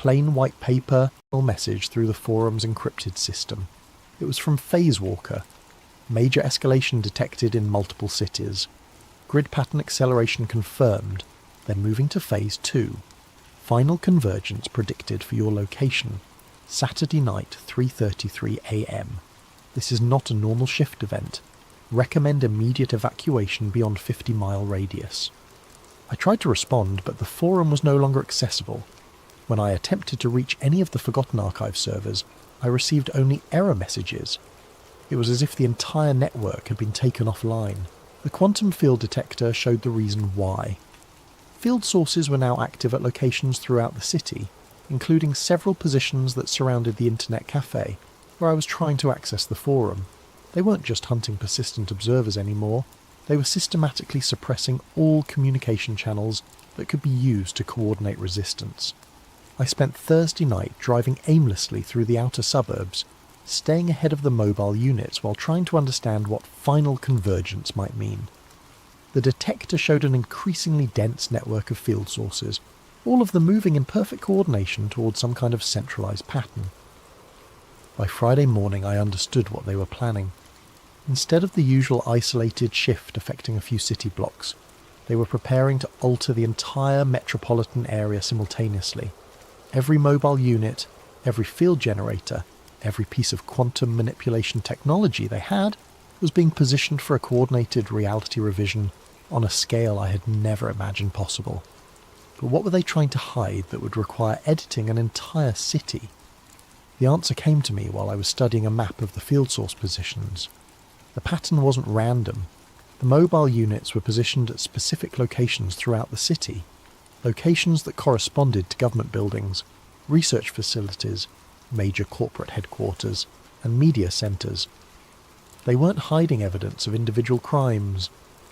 plain white paper message through the forum's encrypted system. It was from Phase Walker. Major escalation detected in multiple cities. Grid pattern acceleration confirmed. They're moving to Phase 2. Final convergence predicted for your location. Saturday night, 3:33 a.m. This is not a normal shift event. Recommend immediate evacuation beyond 50-mile radius. I tried to respond, but the forum was no longer accessible. When I attempted to reach any of the Forgotten Archive servers, I received only error messages. It was as if the entire network had been taken offline. The quantum field detector showed the reason why. Field sources were now active at locations throughout the city, including several positions that surrounded the internet cafe, where I was trying to access the forum. They weren't just hunting persistent observers anymore, they were systematically suppressing all communication channels that could be used to coordinate resistance. I spent Thursday night driving aimlessly through the outer suburbs, staying ahead of the mobile units while trying to understand what final convergence might mean. The detector showed an increasingly dense network of field sources, all of them moving in perfect coordination towards some kind of centralized pattern. By Friday morning I understood what they were planning. Instead of the usual isolated shift affecting a few city blocks, they were preparing to alter the entire metropolitan area simultaneously. Every mobile unit, every field generator, every piece of quantum manipulation technology they had was being positioned for a coordinated reality revision on a scale I had never imagined possible. But what were they trying to hide that would require editing an entire city? The answer came to me while I was studying a map of the field source positions. The pattern wasn't random. The mobile units were positioned at specific locations throughout the city, locations that corresponded to government buildings, research facilities, major corporate headquarters, and media centres. They weren't hiding evidence of individual crimes.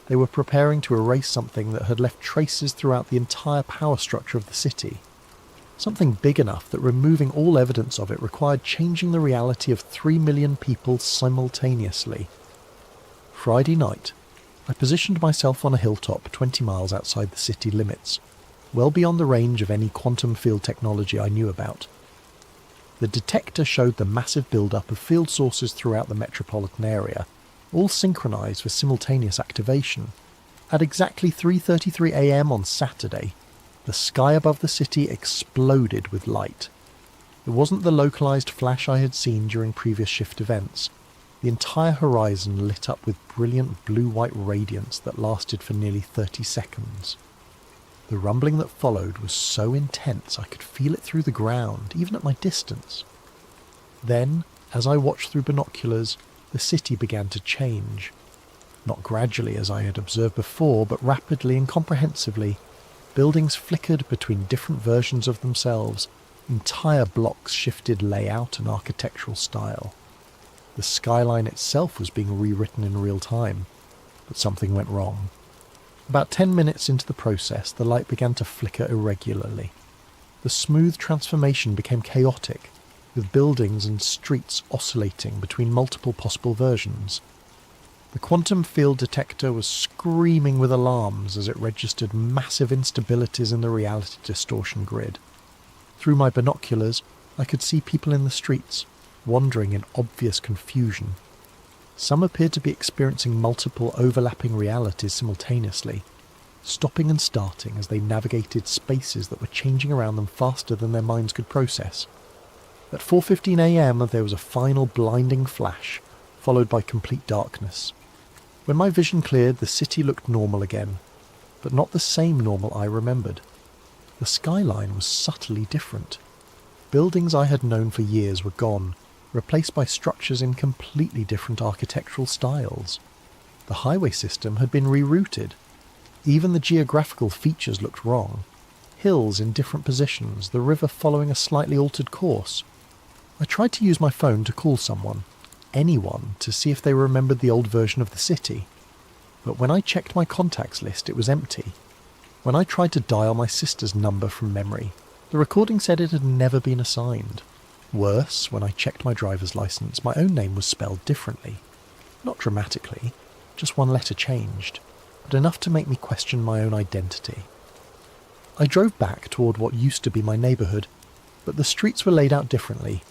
They were preparing to erase something that had left traces throughout the entire power structure of the city. Something big enough that removing all evidence of it required changing the reality of 3 million people simultaneously. Friday night, I positioned myself on a hilltop 20 miles outside the city limits, well beyond the range of any quantum field technology I knew about. The detector showed the massive build-up of field sources throughout the metropolitan area, all synchronized for simultaneous activation. At exactly 3:33 a.m. on Saturday, the sky above the city exploded with light. It wasn't the localized flash I had seen during previous shift events. The entire horizon lit up with brilliant blue-white radiance that lasted for nearly 30 seconds. The rumbling that followed was so intense I could feel it through the ground, even at my distance. Then, as I watched through binoculars, the city began to change. Not gradually as I had observed before, but rapidly and comprehensively. Buildings flickered between different versions of themselves. Entire blocks shifted layout and architectural style. The skyline itself was being rewritten in real time, but something went wrong. About 10 minutes into the process, the light began to flicker irregularly. The smooth transformation became chaotic, with buildings and streets oscillating between multiple possible versions. The quantum field detector was screaming with alarms as it registered massive instabilities in the reality distortion grid. Through my binoculars, I could see people in the streets, wandering in obvious confusion. Some appeared to be experiencing multiple overlapping realities simultaneously, stopping and starting as they navigated spaces that were changing around them faster than their minds could process. At 4:15 a.m. there was a final blinding flash, followed by complete darkness. When my vision cleared, the city looked normal again, but not the same normal I remembered. The skyline was subtly different. Buildings I had known for years were gone, replaced by structures in completely different architectural styles. The highway system had been rerouted. Even the geographical features looked wrong. Hills in different positions, the river following a slightly altered course. I tried to use my phone to call someone, anyone, to see if they remembered the old version of the city. But when I checked my contacts list, it was empty. When I tried to dial my sister's number from memory, the recording said it had never been assigned. Worse, when I checked my driver's license, my own name was spelled differently. Not dramatically, just one letter changed, but enough to make me question my own identity. I drove back toward what used to be my neighbourhood. But the streets were laid out differently.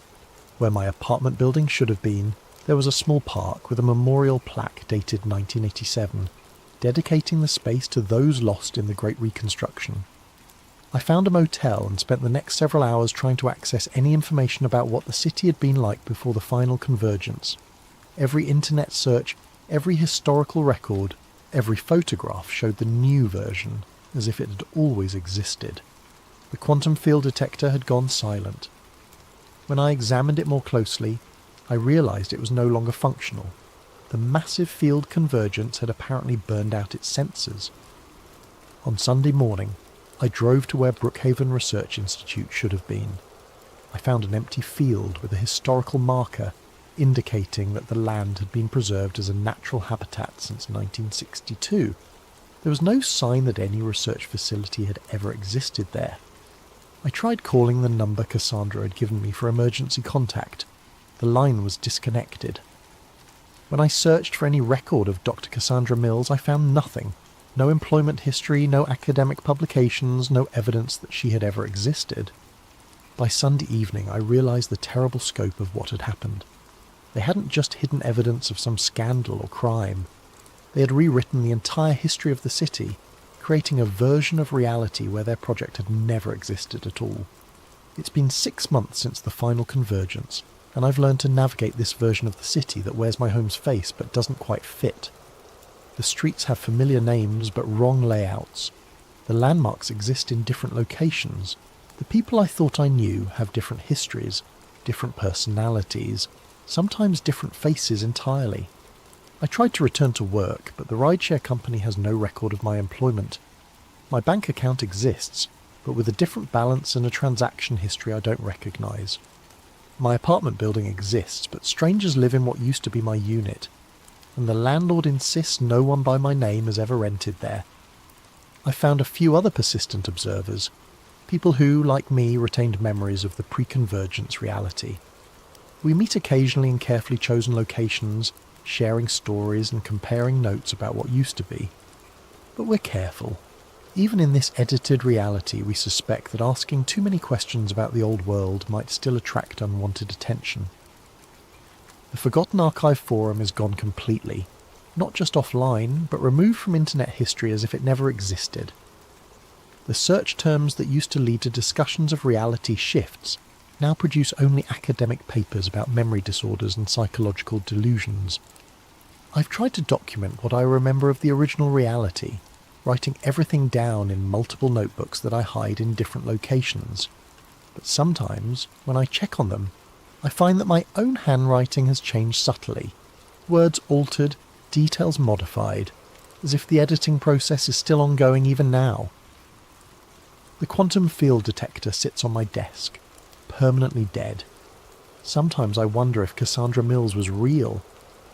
Where my apartment building should have been, there was a small park with a memorial plaque dated 1987, dedicating the space to those lost in the Great Reconstruction. I found a motel and spent the next several hours trying to access any information about what the city had been like before the final convergence. Every internet search, every historical record, every photograph showed the new version, as if it had always existed. The quantum field detector had gone silent. When I examined it more closely, I realised it was no longer functional. The massive field convergence had apparently burned out its sensors. On Sunday morning, I drove to where Brookhaven Research Institute should have been. I found an empty field with a historical marker indicating that the land had been preserved as a natural habitat since 1962. There was no sign that any research facility had ever existed there. I tried calling the number Cassandra had given me for emergency contact. The line was disconnected. When I searched for any record of Dr. Cassandra Mills, I found nothing. No employment history, no academic publications, no evidence that she had ever existed. By Sunday evening, I realised the terrible scope of what had happened. They hadn't just hidden evidence of some scandal or crime. They had rewritten the entire history of the city, creating a version of reality where their project had never existed at all. It's been 6 months since the final convergence, and I've learned to navigate this version of the city that wears my home's face but doesn't quite fit. The streets have familiar names but wrong layouts. The landmarks exist in different locations. The people I thought I knew have different histories, different personalities, sometimes different faces entirely. I tried to return to work, but the rideshare company has no record of my employment. My bank account exists, but with a different balance and a transaction history I don't recognise. My apartment building exists, but strangers live in what used to be my unit, and the landlord insists no one by my name has ever rented there. I found a few other persistent observers, people who, like me, retained memories of the pre-convergence reality. We meet occasionally in carefully chosen locations, sharing stories and comparing notes about what used to be. But we're careful. Even in this edited reality, we suspect that asking too many questions about the old world might still attract unwanted attention. The Forgotten Archive forum is gone completely, not just offline, but removed from internet history as if it never existed. The search terms that used to lead to discussions of reality shifts now produce only academic papers about memory disorders and psychological delusions. I've tried to document what I remember of the original reality, writing everything down in multiple notebooks that I hide in different locations. But sometimes, when I check on them, I find that my own handwriting has changed subtly. Words altered, details modified, as if the editing process is still ongoing even now. The quantum field detector sits on my desk, permanently dead. Sometimes I wonder if Cassandra Mills was real,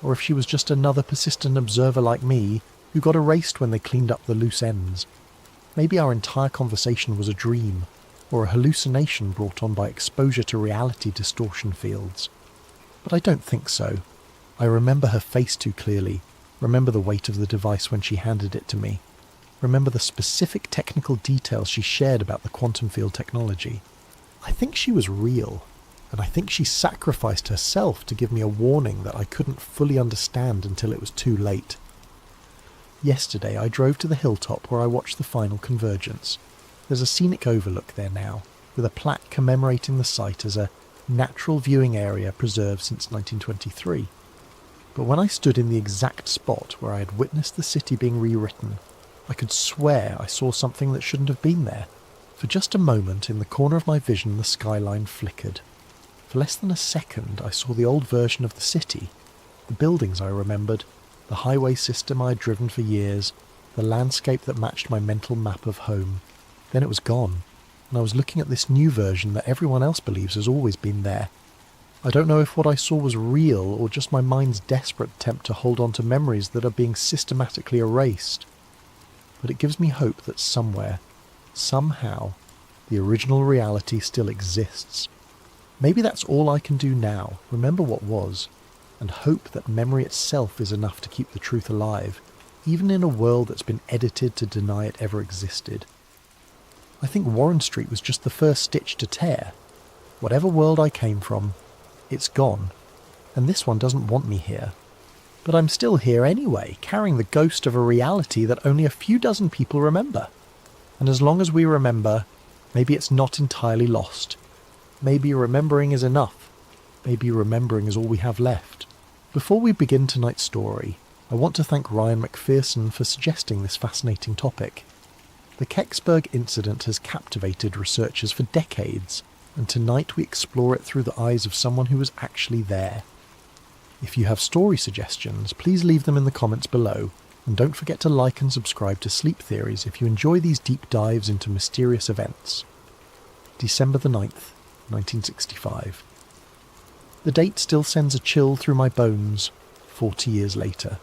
or if she was just another persistent observer like me who got erased when they cleaned up the loose ends. Maybe our entire conversation was a dream, or a hallucination brought on by exposure to reality distortion fields. But I don't think so. I remember her face too clearly, remember the weight of the device when she handed it to me, remember the specific technical details she shared about the quantum field technology. I think she was real, and I think she sacrificed herself to give me a warning that I couldn't fully understand until it was too late. Yesterday I drove to the hilltop where I watched the final convergence. There's a scenic overlook there now, with a plaque commemorating the site as a natural viewing area preserved since 1923. But when I stood in the exact spot where I had witnessed the city being rewritten, I could swear I saw something that shouldn't have been there. For just a moment, in the corner of my vision, the skyline flickered. For less than a second, I saw the old version of the city, the buildings I remembered, the highway system I had driven for years, the landscape that matched my mental map of home. Then it was gone, and I was looking at this new version that everyone else believes has always been there. I don't know if what I saw was real or just my mind's desperate attempt to hold on to memories that are being systematically erased. But it gives me hope that somewhere, somehow, the original reality still exists. Maybe that's all I can do now, remember what was, and hope that memory itself is enough to keep the truth alive, even in a world that's been edited to deny it ever existed. I think Warren Street was just the first stitch to tear. Whatever world I came from, it's gone, and this one doesn't want me here. But I'm still here anyway, carrying the ghost of a reality that only a few dozen people remember. And as long as we remember, maybe it's not entirely lost. Maybe remembering is enough. Maybe remembering is all we have left. Before we begin tonight's story, I want to thank Ryan McPherson for suggesting this fascinating topic. The Kecksburg incident has captivated researchers for decades, and tonight we explore it through the eyes of someone who was actually there. If you have story suggestions, please leave them in the comments below, and don't forget to like and subscribe to Sleep Theories if you enjoy these deep dives into mysterious events. December the 9th, 1965. The date still sends a chill through my bones 40 years later.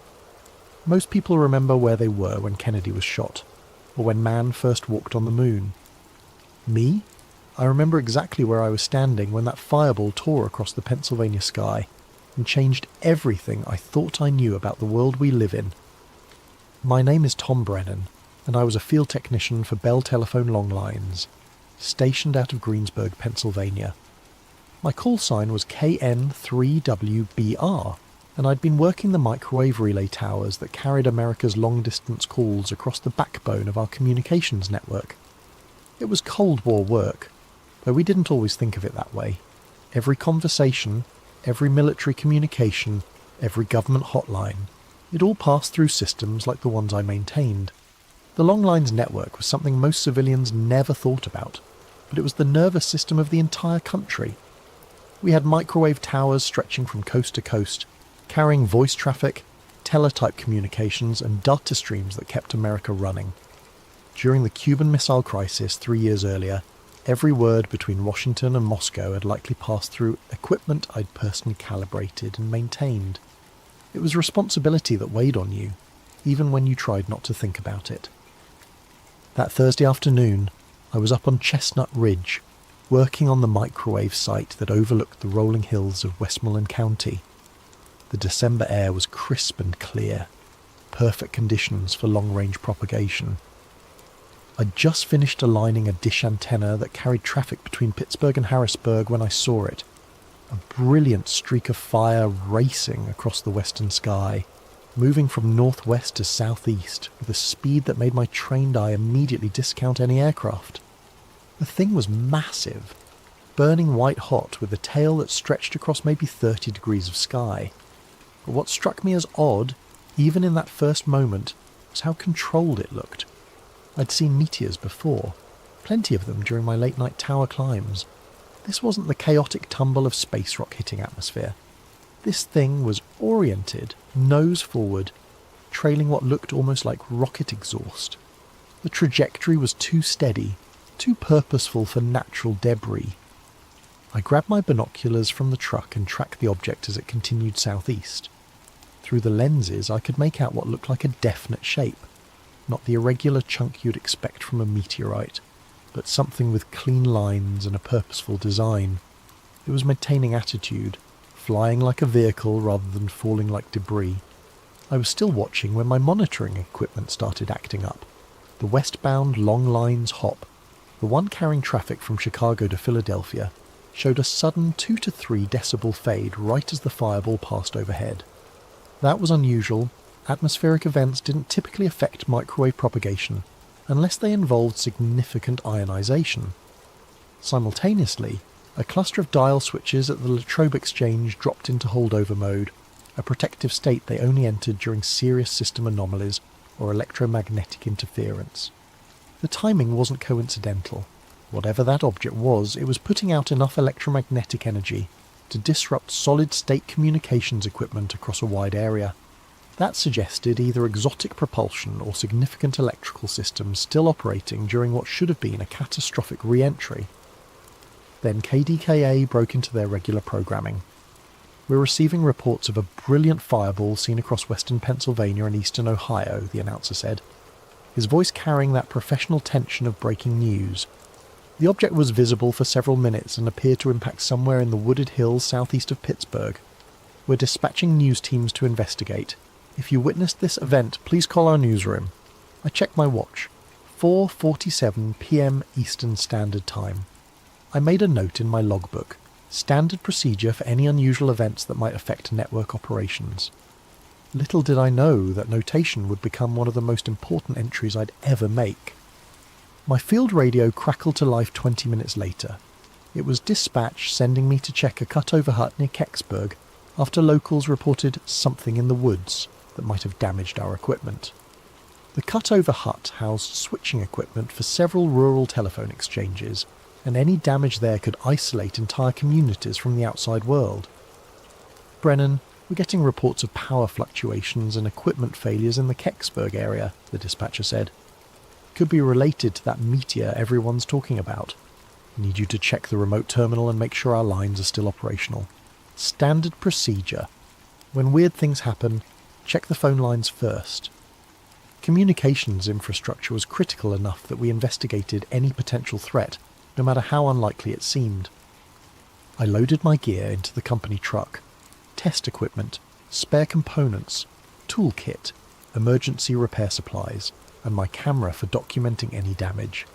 Most people remember where they were when Kennedy was shot, or when man first walked on the moon. Me? I remember exactly where I was standing when that fireball tore across the Pennsylvania sky and changed everything I thought I knew about the world we live in. My name is Tom Brennan, and I was a field technician for Bell Telephone Long Lines, stationed out of Greensburg, Pennsylvania. My call sign was KN3WBR, and I'd been working the microwave relay towers that carried America's long-distance calls across the backbone of our communications network. It was Cold War work, though we didn't always think of it that way. Every conversation, every military communication, every government hotline, it all passed through systems like the ones I maintained. The long lines network was something most civilians never thought about, but it was the nervous system of the entire country. We had microwave towers stretching from coast to coast, carrying voice traffic, teletype communications, and data streams that kept America running. During the Cuban Missile Crisis 3 years earlier, every word between Washington and Moscow had likely passed through equipment I'd personally calibrated and maintained. It was responsibility that weighed on you, even when you tried not to think about it. That Thursday afternoon, I was up on Chestnut Ridge, working on the microwave site that overlooked the rolling hills of Westmoreland County. The December air was crisp and clear, perfect conditions for long-range propagation. I'd just finished aligning a dish antenna that carried traffic between Pittsburgh and Harrisburg when I saw it, a brilliant streak of fire racing across the western sky, moving from northwest to southeast with a speed that made my trained eye immediately discount any aircraft. The thing was massive, burning white hot with a tail that stretched across maybe 30 degrees of sky. But what struck me as odd, even in that first moment, was how controlled it looked. I'd seen meteors before, plenty of them during my late-night tower climbs. This wasn't the chaotic tumble of space rock hitting atmosphere. This thing was oriented, nose forward, trailing what looked almost like rocket exhaust. The trajectory was too steady, too purposeful for natural debris. I grabbed my binoculars from the truck and tracked the object as it continued southeast. Through the lenses, I could make out what looked like a definite shape. Not the irregular chunk you'd expect from a meteorite, but something with clean lines and a purposeful design. It was maintaining attitude, flying like a vehicle rather than falling like debris. I was still watching when my monitoring equipment started acting up. The westbound long lines hop, the one carrying traffic from Chicago to Philadelphia, showed a sudden 2 to 3 decibel fade right as the fireball passed overhead. That was unusual. Atmospheric events didn't typically affect microwave propagation unless they involved significant ionization. Simultaneously, a cluster of dial switches at the Latrobe Exchange dropped into holdover mode, a protective state they only entered during serious system anomalies or electromagnetic interference. The timing wasn't coincidental. Whatever that object was, it was putting out enough electromagnetic energy to disrupt solid-state communications equipment across a wide area. That suggested either exotic propulsion or significant electrical systems still operating during what should have been a catastrophic re-entry. Then KDKA broke into their regular programming. "We're receiving reports of a brilliant fireball seen across western Pennsylvania and eastern Ohio," the announcer said, his voice carrying that professional tension of breaking news. The object was visible for several minutes and appeared to impact somewhere in the wooded hills southeast of Pittsburgh. "We're dispatching news teams to investigate. If you witnessed this event, please call our newsroom." I checked my watch. 4:47 p.m. Eastern Standard Time. I made a note in my logbook, standard procedure for any unusual events that might affect network operations. Little did I know that notation would become one of the most important entries I'd ever make. My field radio crackled to life 20 minutes later. It was dispatch sending me to check a cut-over hut near Kecksburg after locals reported something in the woods that might have damaged our equipment. The cut-over hut housed switching equipment for several rural telephone exchanges, and any damage there could isolate entire communities from the outside world. "Brennan, we're getting reports of power fluctuations and equipment failures in the Kecksburg area," the dispatcher said. "Could be related to that meteor everyone's talking about. Need you to check the remote terminal and make sure our lines are still operational. Standard procedure. When weird things happen, check the phone lines first." Communications infrastructure was critical enough that we investigated any potential threat, no matter how unlikely it seemed. I loaded my gear into the company truck. Test equipment, spare components, toolkit, emergency repair supplies, and my camera for documenting any damage.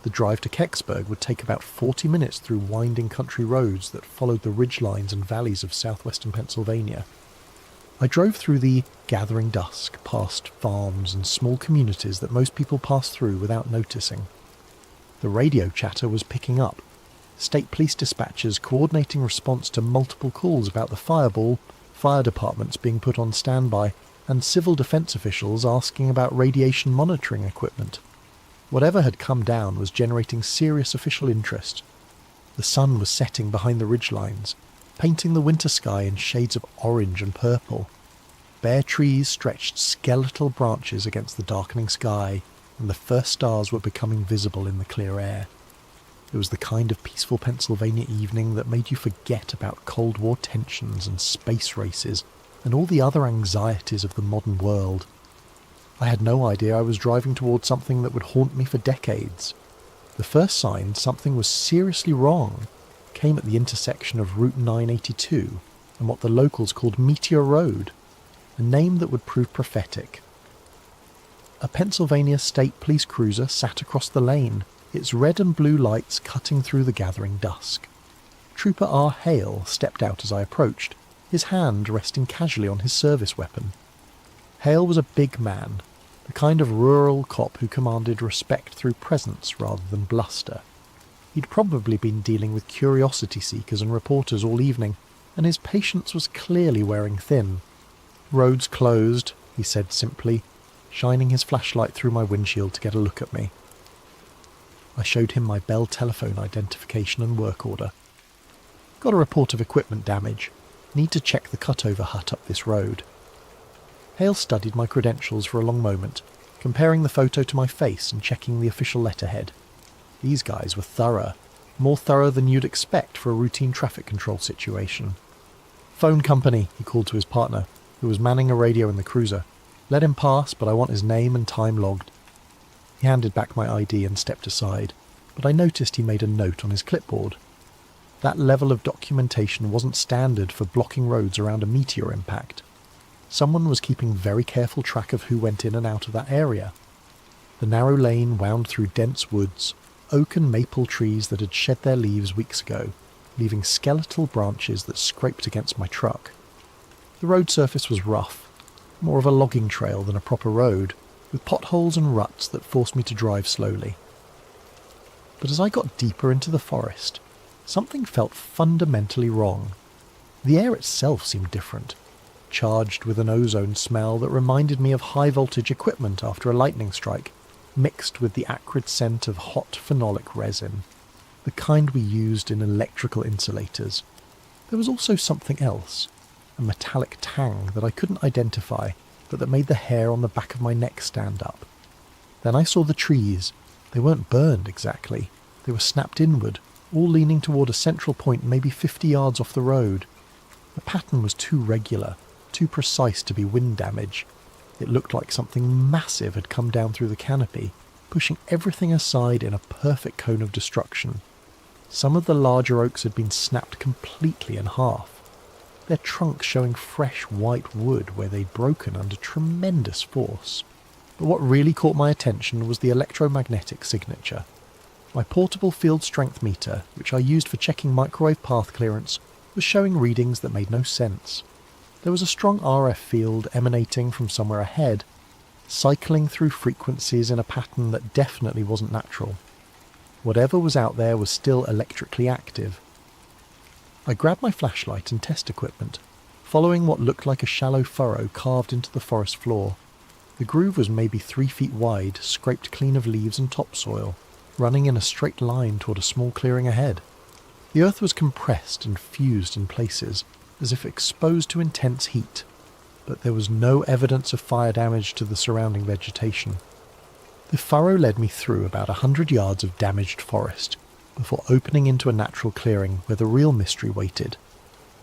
The drive to Kecksburg would take about 40 minutes through winding country roads that followed the ridgelines and valleys of southwestern Pennsylvania. I drove through the gathering dusk, past farms and small communities that most people pass through without noticing. The radio chatter was picking up. State police dispatchers coordinating response to multiple calls about the fireball, fire departments being put on standby, and civil defense officials asking about radiation monitoring equipment. Whatever had come down was generating serious official interest. The sun was setting behind the ridgelines, painting the winter sky in shades of orange and purple. Bare trees stretched skeletal branches against the darkening sky, and the first stars were becoming visible in the clear air. It was the kind of peaceful Pennsylvania evening that made you forget about Cold War tensions and space races and all the other anxieties of the modern world. I had no idea I was driving towards something that would haunt me for decades. The first sign something was seriously wrong came at the intersection of Route 982 and what the locals called Meteor Road, a name that would prove prophetic. A Pennsylvania State Police cruiser sat across the lane, its red and blue lights cutting through the gathering dusk. Trooper R. Hale stepped out as I approached, his hand resting casually on his service weapon. Hale was a big man, the kind of rural cop who commanded respect through presence rather than bluster. He'd probably been dealing with curiosity seekers and reporters all evening, and his patience was clearly wearing thin. "Roads closed," he said simply, shining his flashlight through my windshield to get a look at me. I showed him my Bell telephone identification and work order. "Got a report of equipment damage. Need to check the cutover hut up this road." Hale studied my credentials for a long moment, comparing the photo to my face and checking the official letterhead. These guys were thorough, more thorough than you'd expect for a routine traffic control situation. "Phone company," he called to his partner, who was manning a radio in the cruiser. "Let him pass, but I want his name and time logged." He handed back my ID and stepped aside, but I noticed he made a note on his clipboard. That level of documentation wasn't standard for blocking roads around a meteor impact. Someone was keeping very careful track of who went in and out of that area. The narrow lane wound through dense woods, oak and maple trees that had shed their leaves weeks ago, leaving skeletal branches that scraped against my truck. The road surface was rough, more of a logging trail than a proper road, with potholes and ruts that forced me to drive slowly. But as I got deeper into the forest, something felt fundamentally wrong. The air itself seemed different, charged with an ozone smell that reminded me of high-voltage equipment after a lightning strike, mixed with the acrid scent of hot phenolic resin, the kind we used in electrical insulators. There was also something else, a metallic tang that I couldn't identify, but that made the hair on the back of my neck stand up. Then I saw the trees. They weren't burned exactly. They were snapped inward, all leaning toward a central point maybe 50 yards off the road. The pattern was too regular, too precise to be wind damage. It looked like something massive had come down through the canopy, pushing everything aside in a perfect cone of destruction. Some of the larger oaks had been snapped completely in half, their trunks showing fresh white wood where they'd broken under tremendous force. But what really caught my attention was the electromagnetic signature. My portable field strength meter, which I used for checking microwave path clearance, was showing readings that made no sense. There was a strong RF field emanating from somewhere ahead, cycling through frequencies in a pattern that definitely wasn't natural. Whatever was out there was still electrically active. I grabbed my flashlight and test equipment, following what looked like a shallow furrow carved into the forest floor. The groove was maybe 3 feet wide, scraped clean of leaves and topsoil, running in a straight line toward a small clearing ahead. The earth was compressed and fused in places, as if exposed to intense heat, but there was no evidence of fire damage to the surrounding vegetation. The furrow led me through about 100 yards of damaged forest, before opening into a natural clearing where the real mystery waited.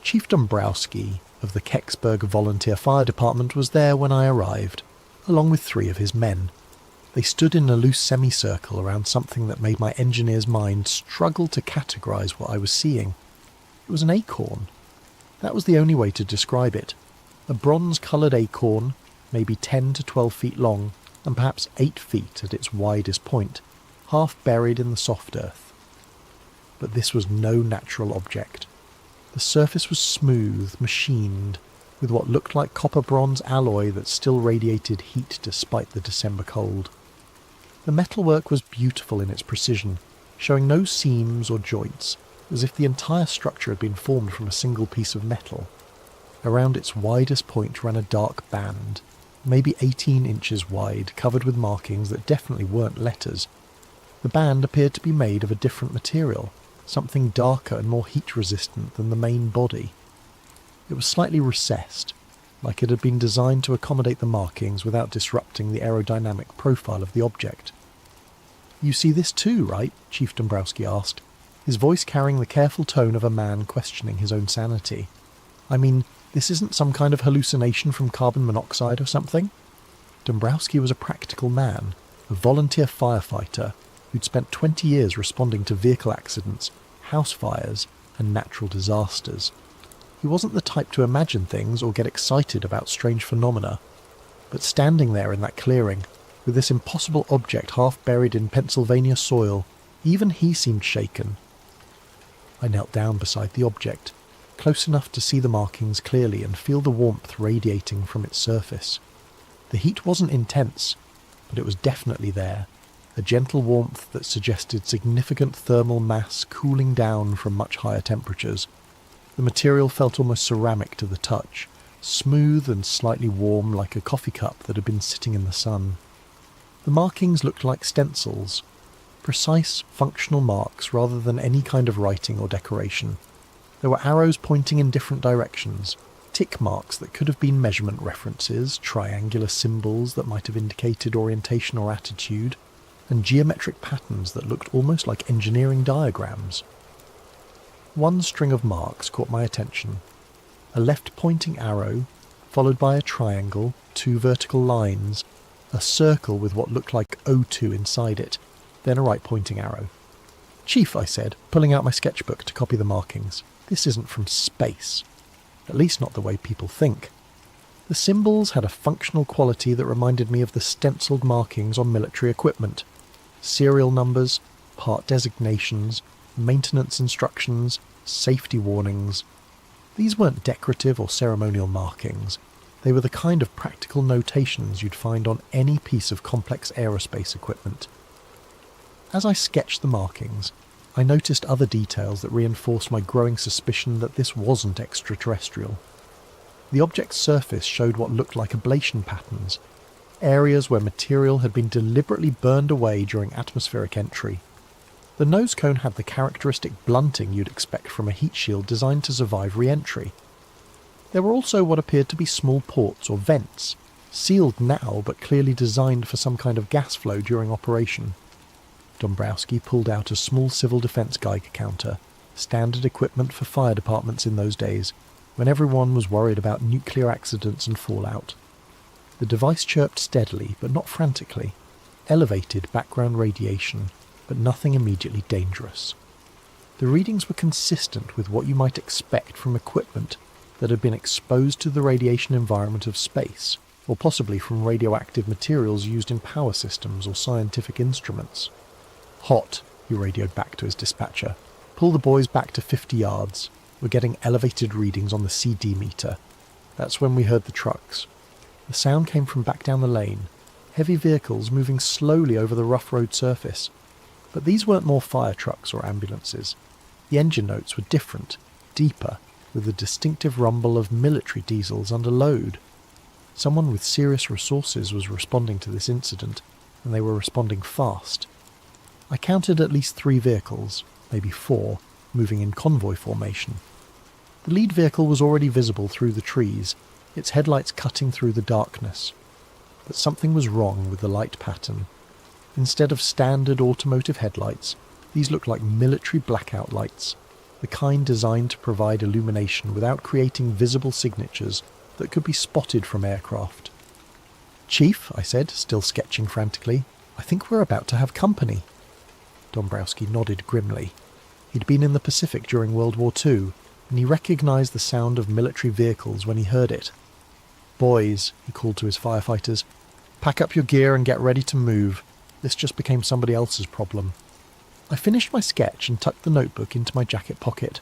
Chief Dombrowski of the Kecksburg Volunteer Fire Department was there when I arrived, along with 3 of his men. They stood in a loose semicircle around something that made my engineer's mind struggle to categorize what I was seeing. It was an acorn. That was the only way to describe it. A bronze-coloured acorn, maybe 10 to 12 feet long, and perhaps 8 feet at its widest point, half buried in the soft earth. But this was no natural object. The surface was smooth, machined, with what looked like copper-bronze alloy that still radiated heat despite the December cold. The metalwork was beautiful in its precision, showing no seams or joints, as if the entire structure had been formed from a single piece of metal. Around its widest point ran a dark band, maybe 18 inches wide, covered with markings that definitely weren't letters. The band appeared to be made of a different material, something darker and more heat-resistant than the main body. It was slightly recessed, like it had been designed to accommodate the markings without disrupting the aerodynamic profile of the object. "You see this too, right?" Chief Dombrowski asked, his voice carrying the careful tone of a man questioning his own sanity. "I mean, this isn't some kind of hallucination from carbon monoxide or something?" Dombrowski was a practical man, a volunteer firefighter who'd spent 20 years responding to vehicle accidents, house fires, and natural disasters. He wasn't the type to imagine things or get excited about strange phenomena, but standing there in that clearing, with this impossible object half buried in Pennsylvania soil, even he seemed shaken. I knelt down beside the object, close enough to see the markings clearly and feel the warmth radiating from its surface. The heat wasn't intense, but it was definitely there, a gentle warmth that suggested significant thermal mass cooling down from much higher temperatures. The material felt almost ceramic to the touch, smooth and slightly warm like a coffee cup that had been sitting in the sun. The markings looked like stencils, precise, functional marks rather than any kind of writing or decoration. There were arrows pointing in different directions, tick marks that could have been measurement references, triangular symbols that might have indicated orientation or attitude, and geometric patterns that looked almost like engineering diagrams. One string of marks caught my attention. A left-pointing arrow, followed by a triangle, 2 vertical lines, a circle with what looked like O2 inside it, then a right-pointing arrow. "Chief," I said, pulling out my sketchbook to copy the markings, "this isn't from space. At least not the way people think." The symbols had a functional quality that reminded me of the stenciled markings on military equipment. Serial numbers, part designations, maintenance instructions, safety warnings. These weren't decorative or ceremonial markings. They were the kind of practical notations you'd find on any piece of complex aerospace equipment. As I sketched the markings, I noticed other details that reinforced my growing suspicion that this wasn't extraterrestrial. The object's surface showed what looked like ablation patterns, areas where material had been deliberately burned away during atmospheric entry. The nose cone had the characteristic blunting you'd expect from a heat shield designed to survive re-entry. There were also what appeared to be small ports or vents, sealed now but clearly designed for some kind of gas flow during operation. Dombrowski pulled out a small civil defence Geiger counter, standard equipment for fire departments in those days, when everyone was worried about nuclear accidents and fallout. The device chirped steadily, but not frantically, elevated background radiation, but nothing immediately dangerous. The readings were consistent with what you might expect from equipment that had been exposed to the radiation environment of space, or possibly from radioactive materials used in power systems or scientific instruments. "Hot," he radioed back to his dispatcher. "Pull the boys back to 50 yards. We're getting elevated readings on the CD meter." That's when we heard the trucks. The sound came from back down the lane, heavy vehicles moving slowly over the rough road surface. But these weren't more fire trucks or ambulances. The engine notes were different, deeper, with the distinctive rumble of military diesels under load. Someone with serious resources was responding to this incident, and they were responding fast. I counted at least 3 vehicles, maybe 4, moving in convoy formation. The lead vehicle was already visible through the trees, its headlights cutting through the darkness. But something was wrong with the light pattern. Instead of standard automotive headlights, these looked like military blackout lights, the kind designed to provide illumination without creating visible signatures that could be spotted from aircraft. "Chief," I said, still sketching frantically, "I think we're about to have company." Dombrowski nodded grimly. He'd been in the Pacific during World War II, and he recognised the sound of military vehicles when he heard it. "Boys," he called to his firefighters, "pack up your gear and get ready to move. This just became somebody else's problem." I finished my sketch and tucked the notebook into my jacket pocket.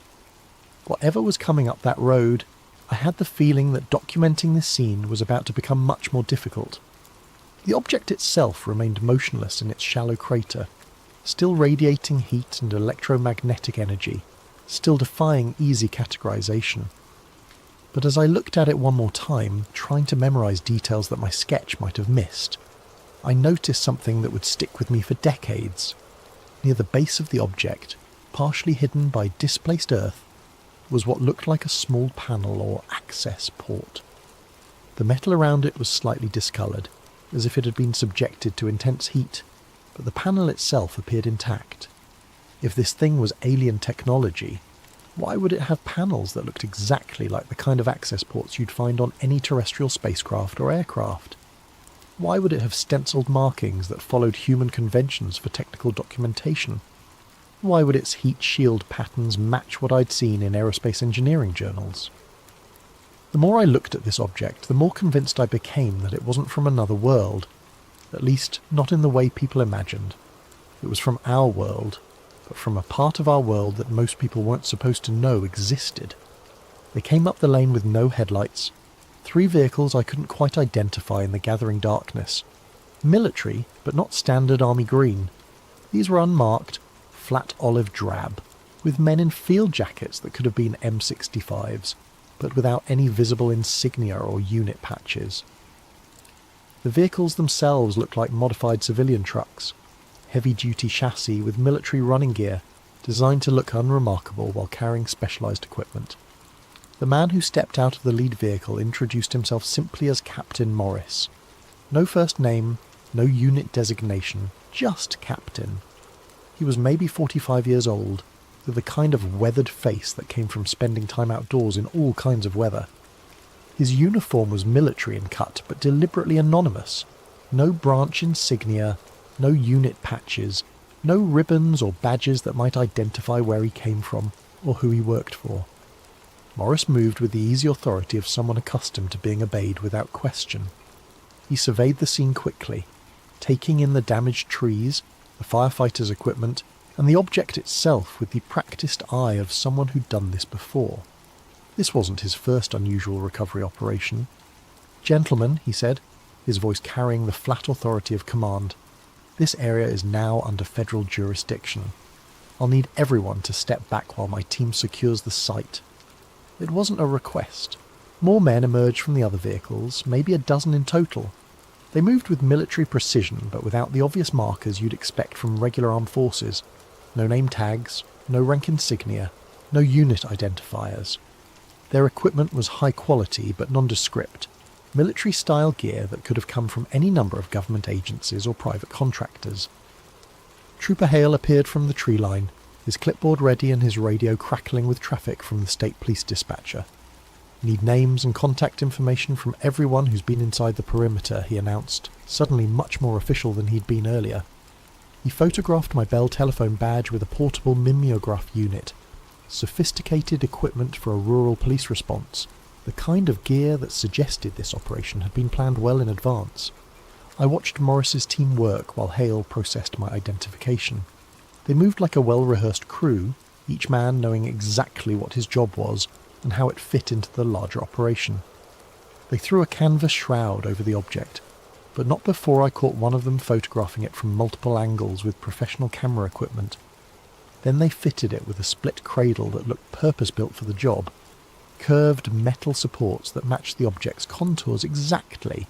Whatever was coming up that road, I had the feeling that documenting this scene was about to become much more difficult. The object itself remained motionless in its shallow crater, still radiating heat and electromagnetic energy, still defying easy categorization. But as I looked at it one more time, trying to memorize details that my sketch might have missed, I noticed something that would stick with me for decades. Near the base of the object, partially hidden by displaced earth, was what looked like a small panel or access port. The metal around it was slightly discoloured, as if it had been subjected to intense heat, but the panel itself appeared intact. If this thing was alien technology, why would it have panels that looked exactly like the kind of access ports you'd find on any terrestrial spacecraft or aircraft? Why would it have stenciled markings that followed human conventions for technical documentation? Why would its heat shield patterns match what I'd seen in aerospace engineering journals? The more I looked at this object, the more convinced I became that it wasn't from another world, at least not in the way people imagined. It was from our world, but from a part of our world that most people weren't supposed to know existed. They came up the lane with no headlights, 3 vehicles I couldn't quite identify in the gathering darkness. Military, but not standard army green. These were unmarked, flat olive drab, with men in field jackets that could have been M65s, but without any visible insignia or unit patches. The vehicles themselves looked like modified civilian trucks, heavy-duty chassis with military running gear, designed to look unremarkable while carrying specialised equipment. The man who stepped out of the lead vehicle introduced himself simply as Captain Morris. No first name, no unit designation, just Captain. He was maybe 45 years old, with the kind of weathered face that came from spending time outdoors in all kinds of weather. His uniform was military in cut, but deliberately anonymous. No branch insignia, no unit patches, no ribbons or badges that might identify where he came from or who he worked for. Morris moved with the easy authority of someone accustomed to being obeyed without question. He surveyed the scene quickly, taking in the damaged trees, the firefighters' equipment, and the object itself with the practised eye of someone who'd done this before. This wasn't his first unusual recovery operation. "Gentlemen," he said, his voice carrying the flat authority of command, "this area is now under federal jurisdiction. I'll need everyone to step back while my team secures the site." It wasn't a request. More men emerged from the other vehicles, maybe a dozen in total. They moved with military precision, but without the obvious markers you'd expect from regular armed forces. No name tags, no rank insignia, no unit identifiers. Their equipment was high quality but nondescript, military-style gear that could have come from any number of government agencies or private contractors. Trooper Hale appeared from the tree line, his clipboard ready and his radio crackling with traffic from the state police dispatcher. "Need names and contact information from everyone who's been inside the perimeter," he announced, suddenly much more official than he'd been earlier. He photographed my Bell telephone badge with a portable mimeograph unit, sophisticated equipment for a rural police response, the kind of gear that suggested this operation had been planned well in advance. I watched Morris's team work while Hale processed my identification. They moved like a well-rehearsed crew, each man knowing exactly what his job was and how it fit into the larger operation. They threw a canvas shroud over the object, but not before I caught one of them photographing it from multiple angles with professional camera equipment. Then they fitted it with a split cradle that looked purpose-built for the job, curved metal supports that matched the object's contours exactly,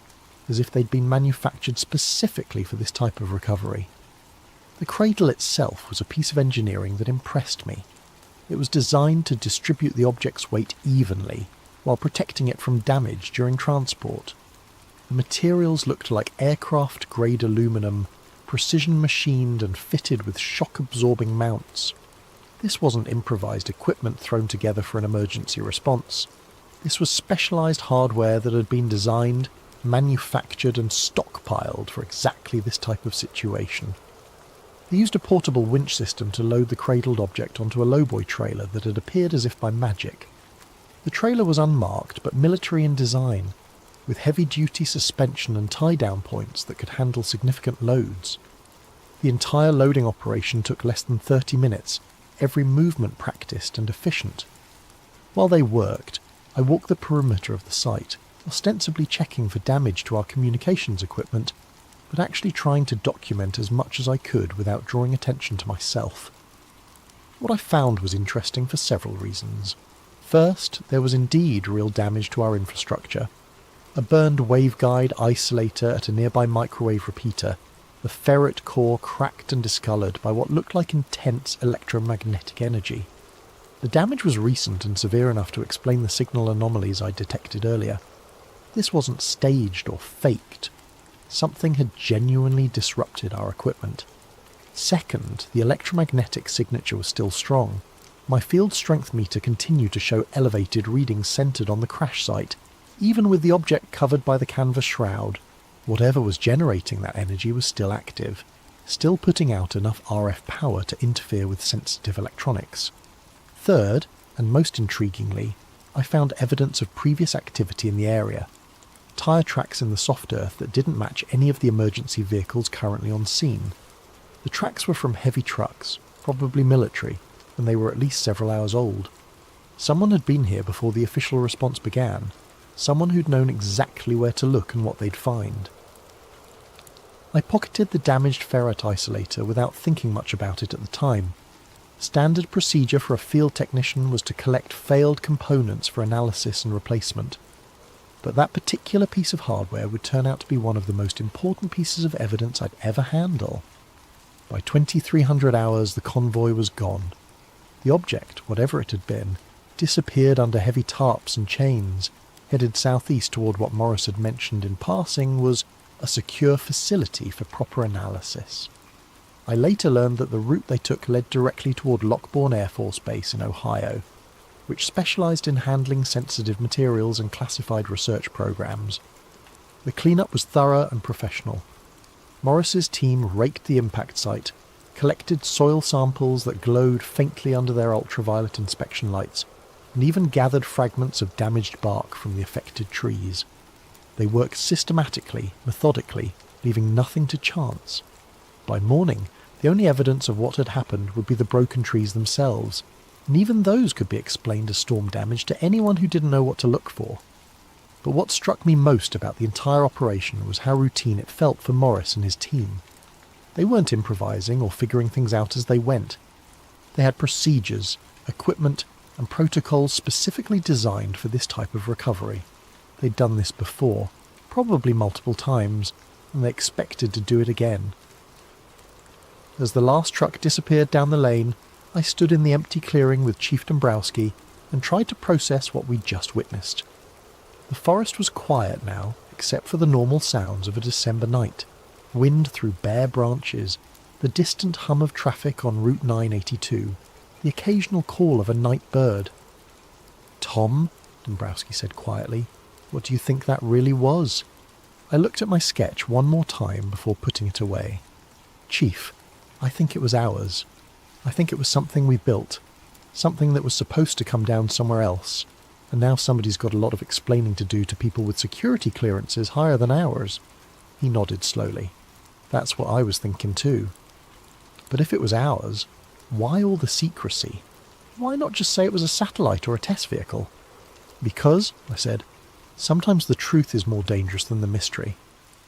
as if they'd been manufactured specifically for this type of recovery. The cradle itself was a piece of engineering that impressed me. It was designed to distribute the object's weight evenly, while protecting it from damage during transport. The materials looked like aircraft-grade aluminum, precision machined and fitted with shock-absorbing mounts. This wasn't improvised equipment thrown together for an emergency response. This was specialised hardware that had been designed, manufactured and stockpiled for exactly this type of situation. They used a portable winch system to load the cradled object onto a lowboy trailer that had appeared as if by magic. The trailer was unmarked but military in design, with heavy-duty suspension and tie-down points that could handle significant loads. The entire loading operation took less than 30 minutes, every movement practiced and efficient. While they worked, I walked the perimeter of the site, ostensibly checking for damage to our communications equipment, but actually trying to document as much as I could without drawing attention to myself. What I found was interesting for several reasons. First, there was indeed real damage to our infrastructure. A burned waveguide isolator at a nearby microwave repeater, the ferret core cracked and discoloured by what looked like intense electromagnetic energy. The damage was recent and severe enough to explain the signal anomalies I detected earlier. This wasn't staged or faked. Something had genuinely disrupted our equipment. Second, the electromagnetic signature was still strong. My field strength meter continued to show elevated readings centred on the crash site, even with the object covered by the canvas shroud. Whatever was generating that energy was still active, still putting out enough RF power to interfere with sensitive electronics. Third, and most intriguingly, I found evidence of previous activity in the area. Tyre tracks in the soft earth that didn't match any of the emergency vehicles currently on scene. The tracks were from heavy trucks, probably military, and they were at least several hours old. Someone had been here before the official response began, someone who'd known exactly where to look and what they'd find. I pocketed the damaged ferret isolator without thinking much about it at the time. Standard procedure for a field technician was to collect failed components for analysis and replacement. But that particular piece of hardware would turn out to be one of the most important pieces of evidence I'd ever handle. By 2300 hours, the convoy was gone. The object, whatever it had been, disappeared under heavy tarps and chains, headed southeast toward what Morris had mentioned in passing was a secure facility for proper analysis. I later learned that the route they took led directly toward Lockbourne Air Force Base in Ohio, which specialised in handling sensitive materials and classified research programs. The cleanup was thorough and professional. Morris's team raked the impact site, collected soil samples that glowed faintly under their ultraviolet inspection lights, and even gathered fragments of damaged bark from the affected trees. They worked systematically, methodically, leaving nothing to chance. By morning, the only evidence of what had happened would be the broken trees themselves, and even those could be explained as storm damage to anyone who didn't know what to look for. But what struck me most about the entire operation was how routine it felt for Morris and his team. They weren't improvising or figuring things out as they went. They had procedures, equipment, and protocols specifically designed for this type of recovery. They'd done this before, probably multiple times, and they expected to do it again. As the last truck disappeared down the lane, I stood in the empty clearing with Chief Dombrowski and tried to process what we'd just witnessed. The forest was quiet now, except for the normal sounds of a December night. Wind through bare branches, the distant hum of traffic on Route 982, the occasional call of a night bird. "Tom," Dombrowski said quietly, "what do you think that really was?" I looked at my sketch one more time before putting it away. "Chief, I think it was ours. I think it was something we built, something that was supposed to come down somewhere else, and now somebody's got a lot of explaining to do to people with security clearances higher than ours." He nodded slowly. "That's what I was thinking too." But if it was ours, why all the secrecy? Why not just say it was a satellite or a test vehicle? Because, I said, sometimes the truth is more dangerous than the mystery.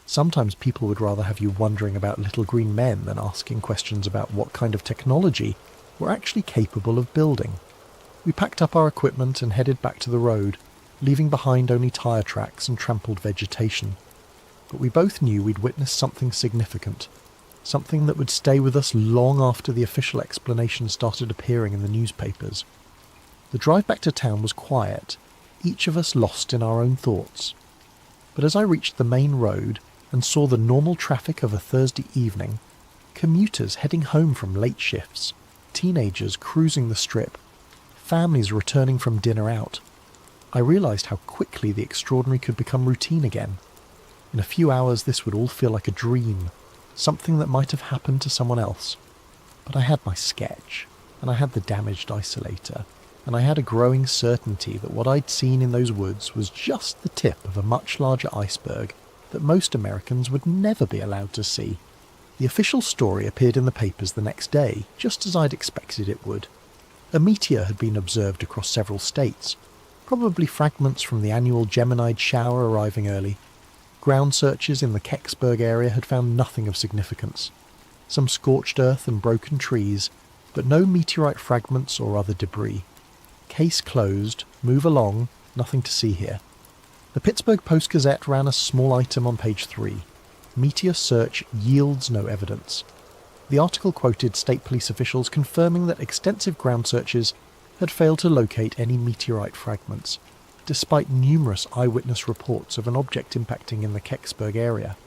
Sometimes people would rather have you wondering about little green men than asking questions about what kind of technology we're actually capable of building. We packed up our equipment and headed back to the road, leaving behind only tyre tracks and trampled vegetation. But we both knew we'd witnessed something significant, something that would stay with us long after the official explanation started appearing in the newspapers. The drive back to town was quiet, each of us lost in our own thoughts. But as I reached the main road and saw the normal traffic of a Thursday evening, commuters heading home from late shifts, teenagers cruising the strip, families returning from dinner out, I realised how quickly the extraordinary could become routine again. In a few hours this would all feel like a dream, something that might have happened to someone else. But I had my sketch, and I had the damaged isolator, and I had a growing certainty that what I'd seen in those woods was just the tip of a much larger iceberg that most Americans would never be allowed to see. The official story appeared in the papers the next day, just as I'd expected it would. A meteor had been observed across several states, probably fragments from the annual Geminid shower arriving early. Ground searches in the Kecksburg area had found nothing of significance. Some scorched earth and broken trees, but no meteorite fragments or other debris. Case closed, move along, nothing to see here. The Pittsburgh Post-Gazette ran a small item on page 3. Meteor search yields no evidence. The article quoted state police officials confirming that extensive ground searches had failed to locate any meteorite fragments, despite numerous eyewitness reports of an object impacting in the Kecksburg area.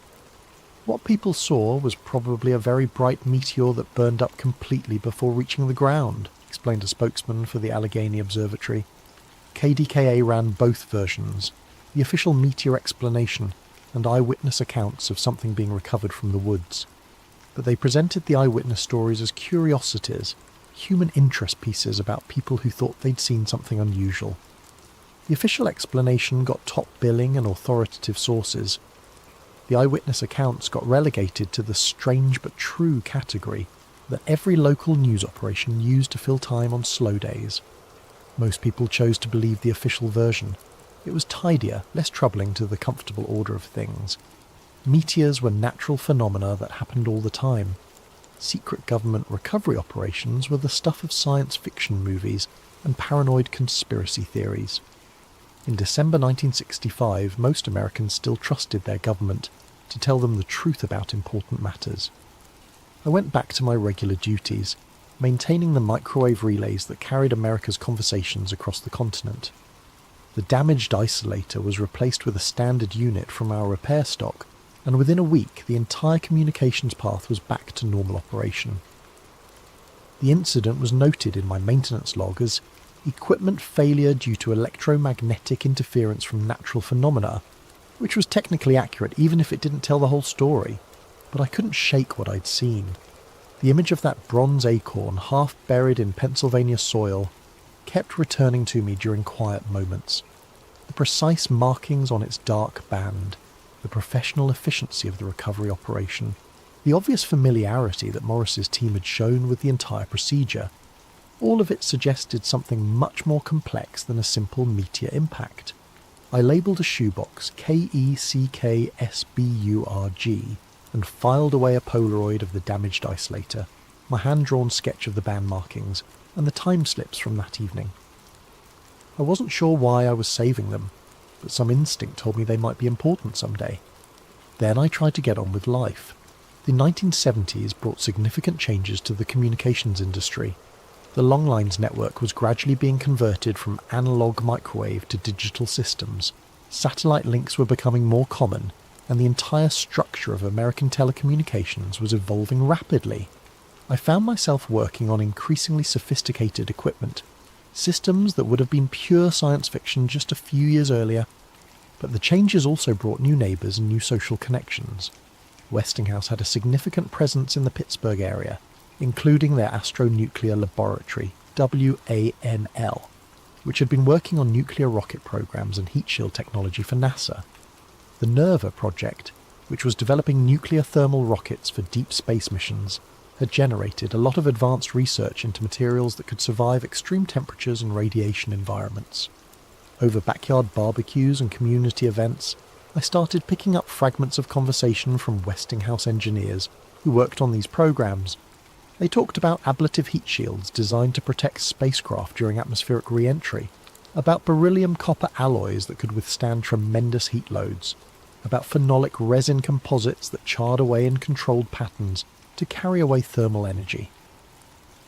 What people saw was probably a very bright meteor that burned up completely before reaching the ground, explained a spokesman for the Allegheny Observatory. KDKA ran both versions, the official meteor explanation and eyewitness accounts of something being recovered from the woods. But they presented the eyewitness stories as curiosities, human interest pieces about people who thought they'd seen something unusual. The official explanation got top billing and authoritative sources. The eyewitness accounts got relegated to the strange but true category that every local news operation used to fill time on slow days. Most people chose to believe the official version. It was tidier, less troubling to the comfortable order of things. Meteors were natural phenomena that happened all the time. Secret government recovery operations were the stuff of science fiction movies and paranoid conspiracy theories. In December 1965, most Americans still trusted their government to tell them the truth about important matters. I went back to my regular duties, maintaining the microwave relays that carried America's conversations across the continent. The damaged isolator was replaced with a standard unit from our repair stock, and within a week the entire communications path was back to normal operation. The incident was noted in my maintenance log as equipment failure due to electromagnetic interference from natural phenomena, which was technically accurate even if it didn't tell the whole story. But I couldn't shake what I'd seen. The image of that bronze acorn half buried in Pennsylvania soil kept returning to me during quiet moments. The precise markings on its dark band, the professional efficiency of the recovery operation, the obvious familiarity that Morris's team had shown with the entire procedure, all of it suggested something much more complex than a simple meteor impact. I labelled a shoebox KECKSBURG and filed away a Polaroid of the damaged isolator, my hand-drawn sketch of the band markings, and the time slips from that evening. I wasn't sure why I was saving them, but some instinct told me they might be important someday. Then I tried to get on with life. The 1970s brought significant changes to the communications industry. The longlines network was gradually being converted from analog microwave to digital systems. Satellite links were becoming more common, and the entire structure of American telecommunications was evolving rapidly. I found myself working on increasingly sophisticated equipment, systems that would have been pure science fiction just a few years earlier. But the changes also brought new neighbours and new social connections. Westinghouse had a significant presence in the Pittsburgh area, including their Astronuclear Laboratory, WANL, which had been working on nuclear rocket programs and heat shield technology for NASA. The NERVA project, which was developing nuclear thermal rockets for deep space missions, had generated a lot of advanced research into materials that could survive extreme temperatures and radiation environments. Over backyard barbecues and community events, I started picking up fragments of conversation from Westinghouse engineers who worked on these programs. They talked about ablative heat shields designed to protect spacecraft during atmospheric re-entry, about beryllium copper alloys that could withstand tremendous heat loads, about phenolic resin composites that charred away in controlled patterns to carry away thermal energy.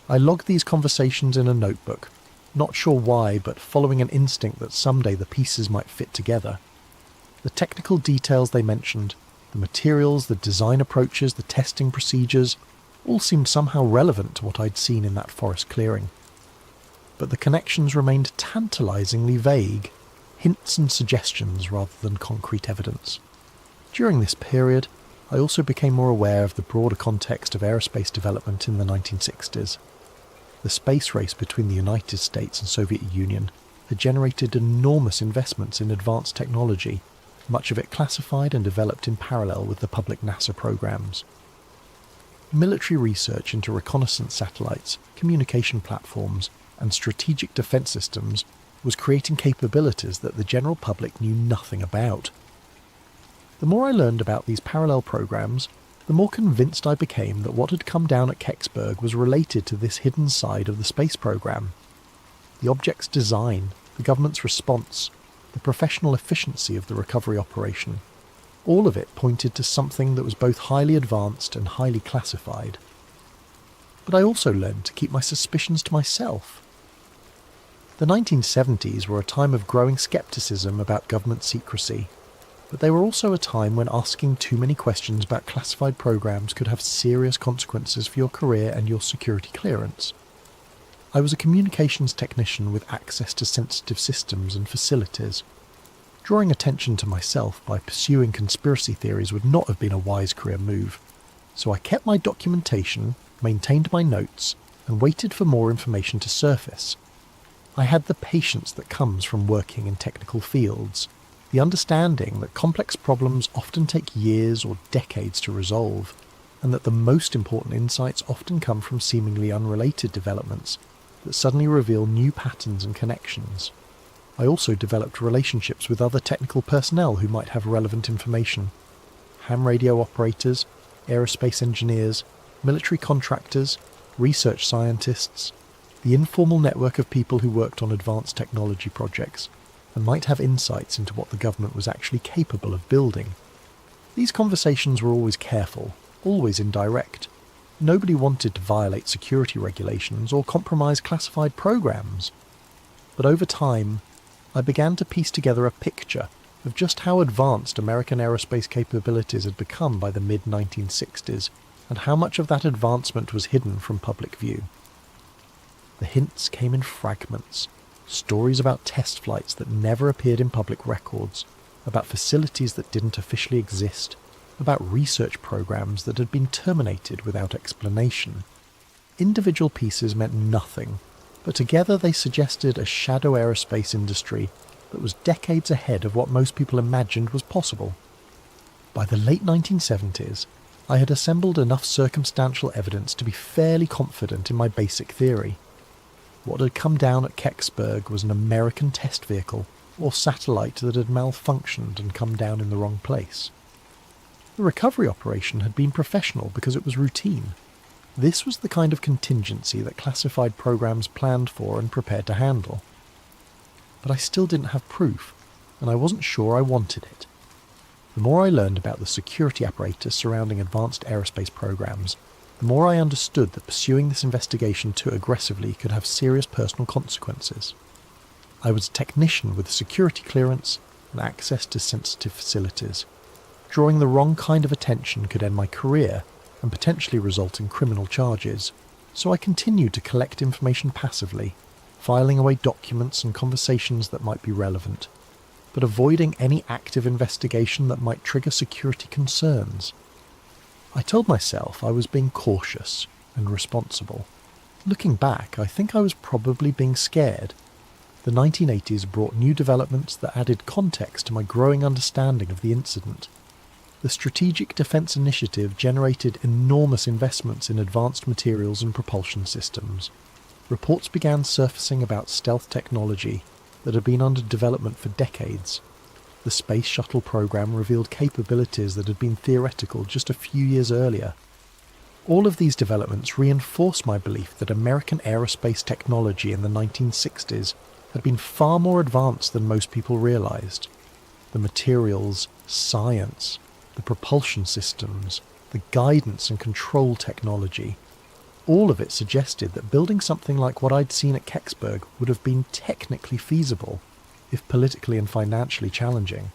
I logged these conversations in a notebook, not sure why, but following an instinct that someday the pieces might fit together. The technical details they mentioned, the materials, the design approaches, the testing procedures, all seemed somehow relevant to what I'd seen in that forest clearing. But the connections remained tantalizingly vague, hints and suggestions rather than concrete evidence. During this period, I also became more aware of the broader context of aerospace development in the 1960s. The space race between the United States and Soviet Union had generated enormous investments in advanced technology, much of it classified and developed in parallel with the public NASA programs. Military research into reconnaissance satellites, communication platforms, and strategic defense systems was creating capabilities that the general public knew nothing about. The more I learned about these parallel programs, the more convinced I became that what had come down at Kecksburg was related to this hidden side of the space program. The object's design, the government's response, the professional efficiency of the recovery operation, all of it pointed to something that was both highly advanced and highly classified. But I also learned to keep my suspicions to myself. The 1970s were a time of growing skepticism about government secrecy, but they were also a time when asking too many questions about classified programs could have serious consequences for your career and your security clearance. I was a communications technician with access to sensitive systems and facilities. Drawing attention to myself by pursuing conspiracy theories would not have been a wise career move, so I kept my documentation, maintained my notes, and waited for more information to surface. I had the patience that comes from working in technical fields, the understanding that complex problems often take years or decades to resolve, and that the most important insights often come from seemingly unrelated developments that suddenly reveal new patterns and connections. I also developed relationships with other technical personnel who might have relevant information. Ham radio operators, aerospace engineers, military contractors, research scientists, the informal network of people who worked on advanced technology projects, and might have insights into what the government was actually capable of building. These conversations were always careful, always indirect. Nobody wanted to violate security regulations or compromise classified programs. But over time, I began to piece together a picture of just how advanced American aerospace capabilities had become by the mid-1960s, and how much of that advancement was hidden from public view. The hints came in fragments. Stories about test flights that never appeared in public records, about facilities that didn't officially exist, about research programs that had been terminated without explanation. Individual pieces meant nothing, but together they suggested a shadow aerospace industry that was decades ahead of what most people imagined was possible. By the late 1970s, I had assembled enough circumstantial evidence to be fairly confident in my basic theory. What had come down at Kecksburg was an American test vehicle or satellite that had malfunctioned and come down in the wrong place. The recovery operation had been professional because it was routine. This was the kind of contingency that classified programs planned for and prepared to handle. But I still didn't have proof, and I wasn't sure I wanted it. The more I learned about the security apparatus surrounding advanced aerospace programs, the more I understood that pursuing this investigation too aggressively could have serious personal consequences. I was a technician with security clearance and access to sensitive facilities. Drawing the wrong kind of attention could end my career and potentially result in criminal charges, so I continued to collect information passively, filing away documents and conversations that might be relevant, but avoiding any active investigation that might trigger security concerns. I told myself I was being cautious and responsible. Looking back, I think I was probably being scared. The 1980s brought new developments that added context to my growing understanding of the incident. The Strategic Defence Initiative generated enormous investments in advanced materials and propulsion systems. Reports began surfacing about stealth technology that had been under development for decades. The Space Shuttle program revealed capabilities that had been theoretical just a few years earlier. All of these developments reinforce my belief that American aerospace technology in the 1960s had been far more advanced than most people realized. The materials, science, the propulsion systems, the guidance and control technology, all of it suggested that building something like what I'd seen at Kecksburg would have been technically feasible, if politically and financially challenging.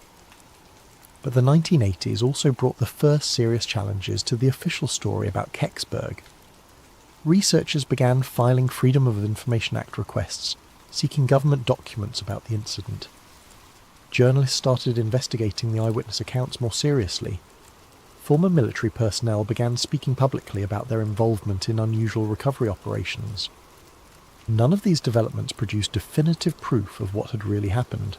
But the 1980s also brought the first serious challenges to the official story about Kecksburg. Researchers began filing Freedom of Information Act requests, seeking government documents about the incident. Journalists started investigating the eyewitness accounts more seriously. Former military personnel began speaking publicly about their involvement in unusual recovery operations. None of these developments produced definitive proof of what had really happened,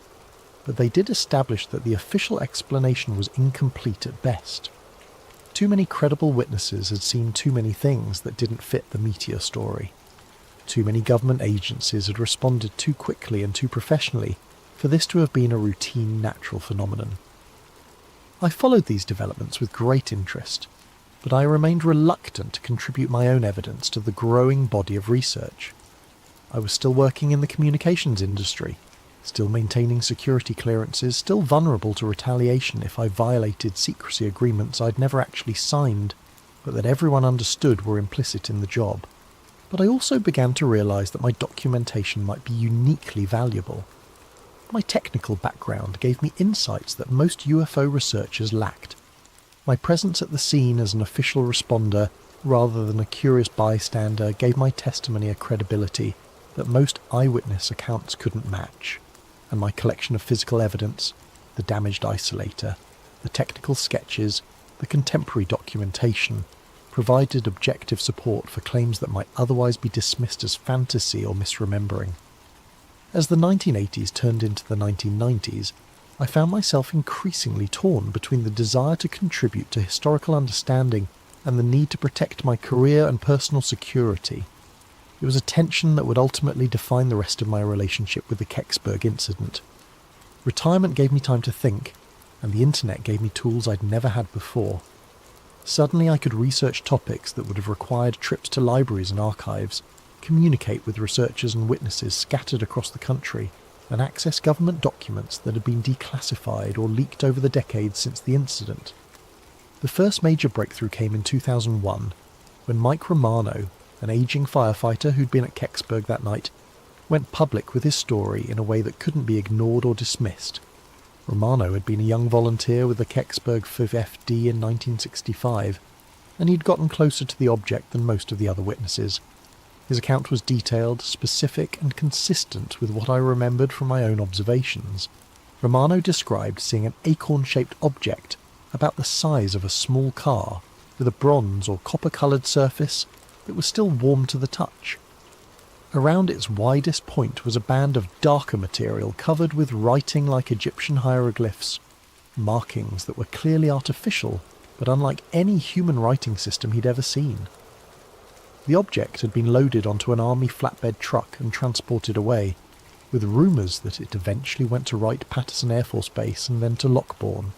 but they did establish that the official explanation was incomplete at best. Too many credible witnesses had seen too many things that didn't fit the meteor story. Too many government agencies had responded too quickly and too professionally for this to have been a routine natural phenomenon. I followed these developments with great interest, but I remained reluctant to contribute my own evidence to the growing body of research. I was still working in the communications industry, still maintaining security clearances, still vulnerable to retaliation if I violated secrecy agreements I'd never actually signed, but that everyone understood were implicit in the job. But I also began to realise that my documentation might be uniquely valuable. My technical background gave me insights that most UFO researchers lacked. My presence at the scene as an official responder, rather than a curious bystander, gave my testimony a credibility that most eyewitness accounts couldn't match. And my collection of physical evidence, the damaged isolator, the technical sketches, the contemporary documentation, provided objective support for claims that might otherwise be dismissed as fantasy or misremembering. As the 1980s turned into the 1990s, I found myself increasingly torn between the desire to contribute to historical understanding and the need to protect my career and personal security. It was a tension that would ultimately define the rest of my relationship with the Kecksburg incident. Retirement gave me time to think, and the internet gave me tools I'd never had before. Suddenly I could research topics that would have required trips to libraries and archives, communicate with researchers and witnesses scattered across the country, and access government documents that had been declassified or leaked over the decades since the incident. The first major breakthrough came in 2001, when Mike Romano, an aging firefighter who'd been at Kecksburg that night, went public with his story in a way that couldn't be ignored or dismissed. Romano had been a young volunteer with the Kecksburg FD in 1965, and he'd gotten closer to the object than most of the other witnesses. His account was detailed, specific, and consistent with what I remembered from my own observations. Romano described seeing an acorn-shaped object about the size of a small car, with a bronze or copper-coloured surface that was still warm to the touch. Around its widest point was a band of darker material covered with writing like Egyptian hieroglyphs, markings that were clearly artificial, but unlike any human writing system he'd ever seen. The object had been loaded onto an army flatbed truck and transported away, with rumours that it eventually went to Wright-Patterson Air Force Base and then to Lockbourne.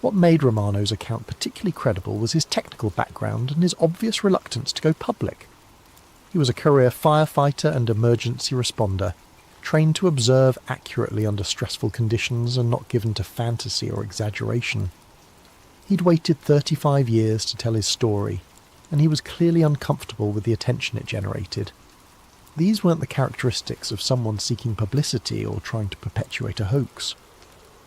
What made Romano's account particularly credible was his technical background and his obvious reluctance to go public. He was a career firefighter and emergency responder, trained to observe accurately under stressful conditions and not given to fantasy or exaggeration. He'd waited 35 years to tell his story, and he was clearly uncomfortable with the attention it generated. These weren't the characteristics of someone seeking publicity or trying to perpetuate a hoax.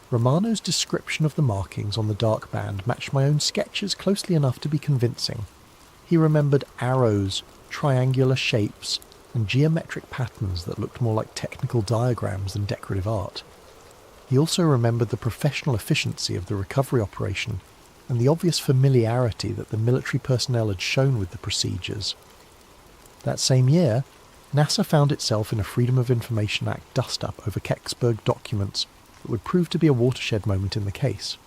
Romano's description of the markings on the dark band matched my own sketches closely enough to be convincing. He remembered arrows, triangular shapes, and geometric patterns that looked more like technical diagrams than decorative art. He also remembered the professional efficiency of the recovery operation and the obvious familiarity that the military personnel had shown with the procedures. That same year, NASA found itself in a Freedom of Information Act dust-up over Kecksburg documents that would prove to be a watershed moment in the case.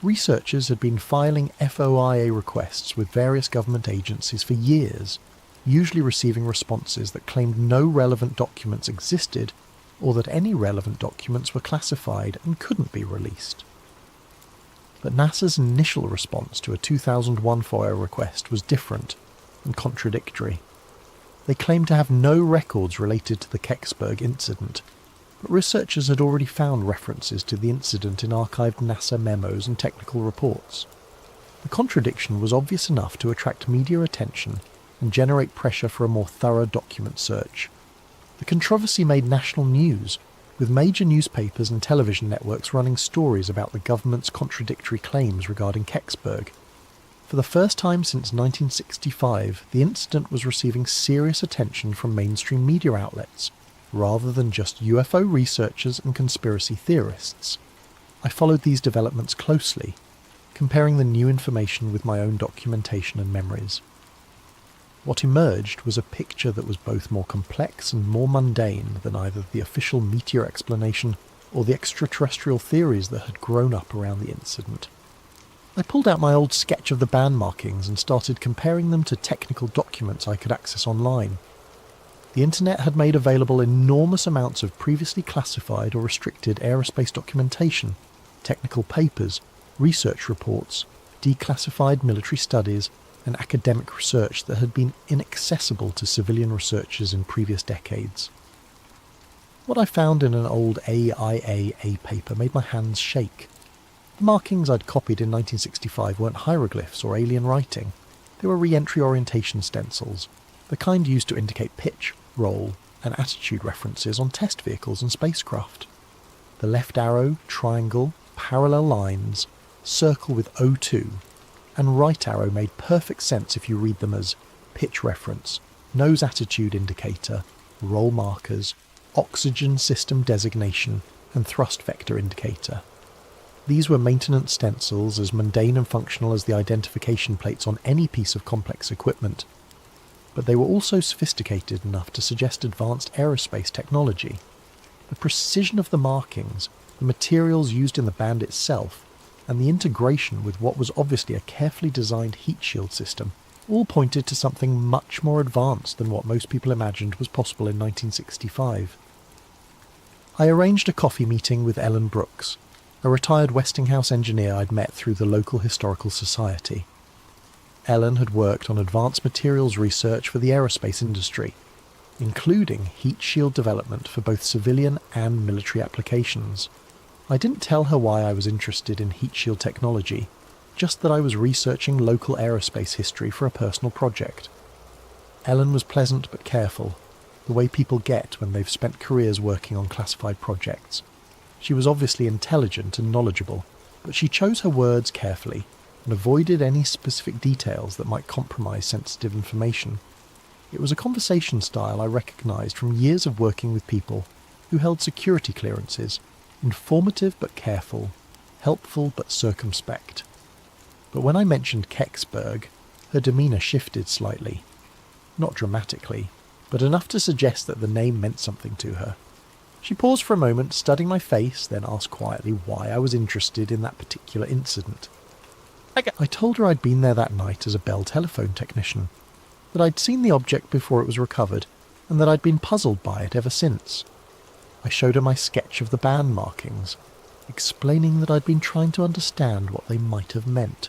Researchers had been filing FOIA requests with various government agencies for years, usually receiving responses that claimed no relevant documents existed or that any relevant documents were classified and couldn't be released. But NASA's initial response to a 2001 FOIA request was different and contradictory. They claimed to have no records related to the Kecksburg incident, but researchers had already found references to the incident in archived NASA memos and technical reports. The contradiction was obvious enough to attract media attention and generate pressure for a more thorough document search. The controversy made national news, with major newspapers and television networks running stories about the government's contradictory claims regarding Kecksburg. For the first time since 1965, the incident was receiving serious attention from mainstream media outlets, rather than just UFO researchers and conspiracy theorists. I followed these developments closely, comparing the new information with my own documentation and memories. What emerged was a picture that was both more complex and more mundane than either the official meteor explanation or the extraterrestrial theories that had grown up around the incident. I pulled out my old sketch of the band markings and started comparing them to technical documents I could access online. The internet had made available enormous amounts of previously classified or restricted aerospace documentation, technical papers, research reports, declassified military studies, and academic research that had been inaccessible to civilian researchers in previous decades. What I found in an old AIAA paper made my hands shake. The markings I'd copied in 1965 weren't hieroglyphs or alien writing. They were re-entry orientation stencils, the kind used to indicate pitch, roll, and attitude references on test vehicles and spacecraft. The left arrow, triangle, parallel lines, circle with O2, and right arrow made perfect sense if you read them as pitch reference, nose attitude indicator, roll markers, oxygen system designation, and thrust vector indicator. These were maintenance stencils as mundane and functional as the identification plates on any piece of complex equipment, but they were also sophisticated enough to suggest advanced aerospace technology. The precision of the markings, the materials used in the band itself, and the integration with what was obviously a carefully designed heat shield system all pointed to something much more advanced than what most people imagined was possible in 1965. I arranged a coffee meeting with Ellen Brooks, a retired Westinghouse engineer I'd met through the local historical society. Ellen had worked on advanced materials research for the aerospace industry, including heat shield development for both civilian and military applications. I didn't tell her why I was interested in heat shield technology, just that I was researching local aerospace history for a personal project. Ellen was pleasant but careful, the way people get when they've spent careers working on classified projects. She was obviously intelligent and knowledgeable, but she chose her words carefully and avoided any specific details that might compromise sensitive information. It was a conversation style I recognised from years of working with people who held security clearances, informative but careful, helpful but circumspect. But when I mentioned Kecksburg, her demeanour shifted slightly. Not dramatically, but enough to suggest that the name meant something to her. She paused for a moment, studying my face, then asked quietly why I was interested in that particular incident. I told her I'd been there that night as a Bell telephone technician, that I'd seen the object before it was recovered, and that I'd been puzzled by it ever since. I showed her my sketch of the band markings, explaining that I'd been trying to understand what they might have meant.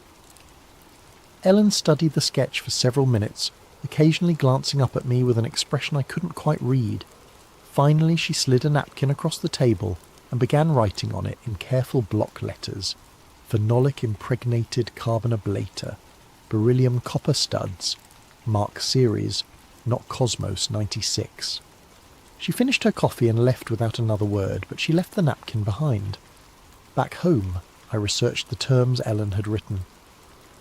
Ellen studied the sketch for several minutes, occasionally glancing up at me with an expression I couldn't quite read. Finally, she slid a napkin across the table and began writing on it in careful block letters: phenolic impregnated carbon ablator, beryllium copper studs, Mark Series, not Cosmos 96. She finished her coffee and left without another word, but she left the napkin behind. Back home, I researched the terms Ellen had written.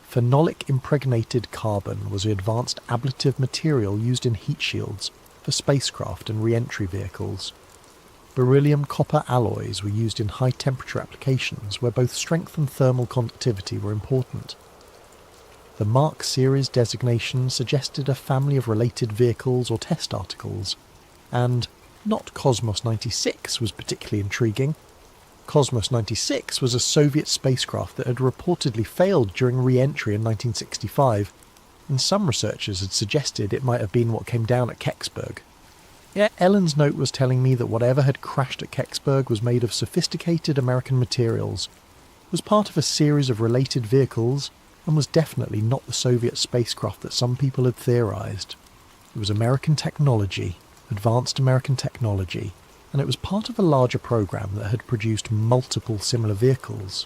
Phenolic impregnated carbon was the advanced ablative material used in heat shields for spacecraft and re-entry vehicles. Beryllium copper alloys were used in high-temperature applications where both strength and thermal conductivity were important. The Mark Series designation suggested a family of related vehicles or test articles, and not Cosmos 96 was particularly intriguing. Cosmos 96 was a Soviet spacecraft that had reportedly failed during re-entry in 1965, and some researchers had suggested it might have been what came down at Kecksburg. Yet Ellen's note was telling me that whatever had crashed at Kecksburg was made of sophisticated American materials, was part of a series of related vehicles, and was definitely not the Soviet spacecraft that some people had theorised. It was American technology, advanced American technology, and it was part of a larger program that had produced multiple similar vehicles.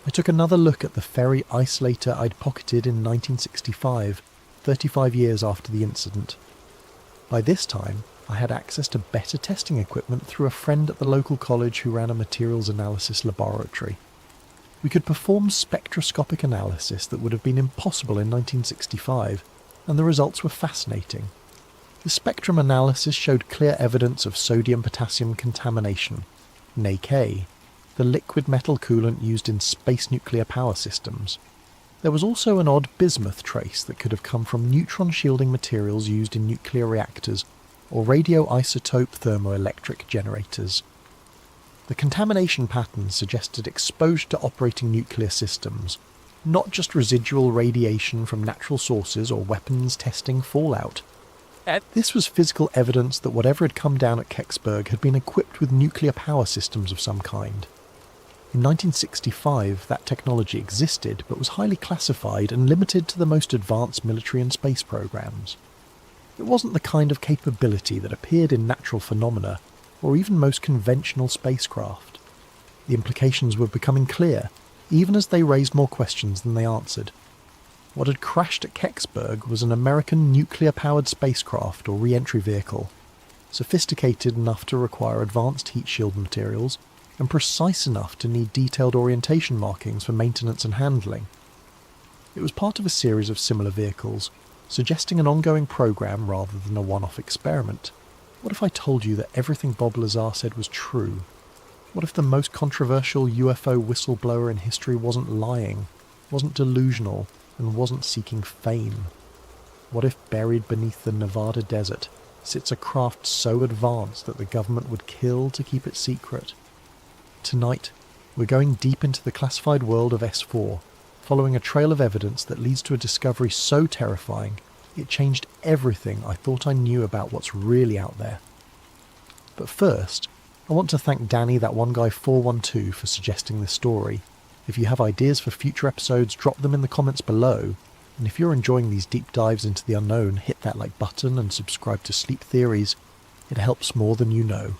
I took another look at the ferry isolator I'd pocketed in 1965, 35 years after the incident. By this time, I had access to better testing equipment through a friend at the local college who ran a materials analysis laboratory. We could perform spectroscopic analysis that would have been impossible in 1965, and the results were fascinating. The spectrum analysis showed clear evidence of sodium-potassium contamination, NaK, the liquid metal coolant used in space nuclear power systems. There was also an odd bismuth trace that could have come from neutron-shielding materials used in nuclear reactors or radioisotope thermoelectric generators. The contamination patterns suggested exposure to operating nuclear systems, not just residual radiation from natural sources or weapons testing fallout. This was physical evidence that whatever had come down at Kecksburg had been equipped with nuclear power systems of some kind. In 1965, that technology existed, but was highly classified and limited to the most advanced military and space programs. It wasn't the kind of capability that appeared in natural phenomena, or even most conventional spacecraft. The implications were becoming clear, even as they raised more questions than they answered. What had crashed at Kecksburg was an American nuclear-powered spacecraft or re-entry vehicle, sophisticated enough to require advanced heat shield materials, and precise enough to need detailed orientation markings for maintenance and handling. It was part of a series of similar vehicles, suggesting an ongoing program rather than a one-off experiment. What if I told you that everything Bob Lazar said was true? What if the most controversial UFO whistleblower in history wasn't lying, wasn't delusional, and wasn't seeking fame? What if buried beneath the Nevada desert sits a craft so advanced that the government would kill to keep it secret? Tonight, we're going deep into the classified world of S4, following a trail of evidence that leads to a discovery so terrifying it changed everything I thought I knew about what's really out there. But first, I want to thank Danny, that one guy 412, for suggesting this story. If you have ideas for future episodes, drop them in the comments below. And if you're enjoying these deep dives into the unknown, hit that like button and subscribe to Sleep Theories. It helps more than you know.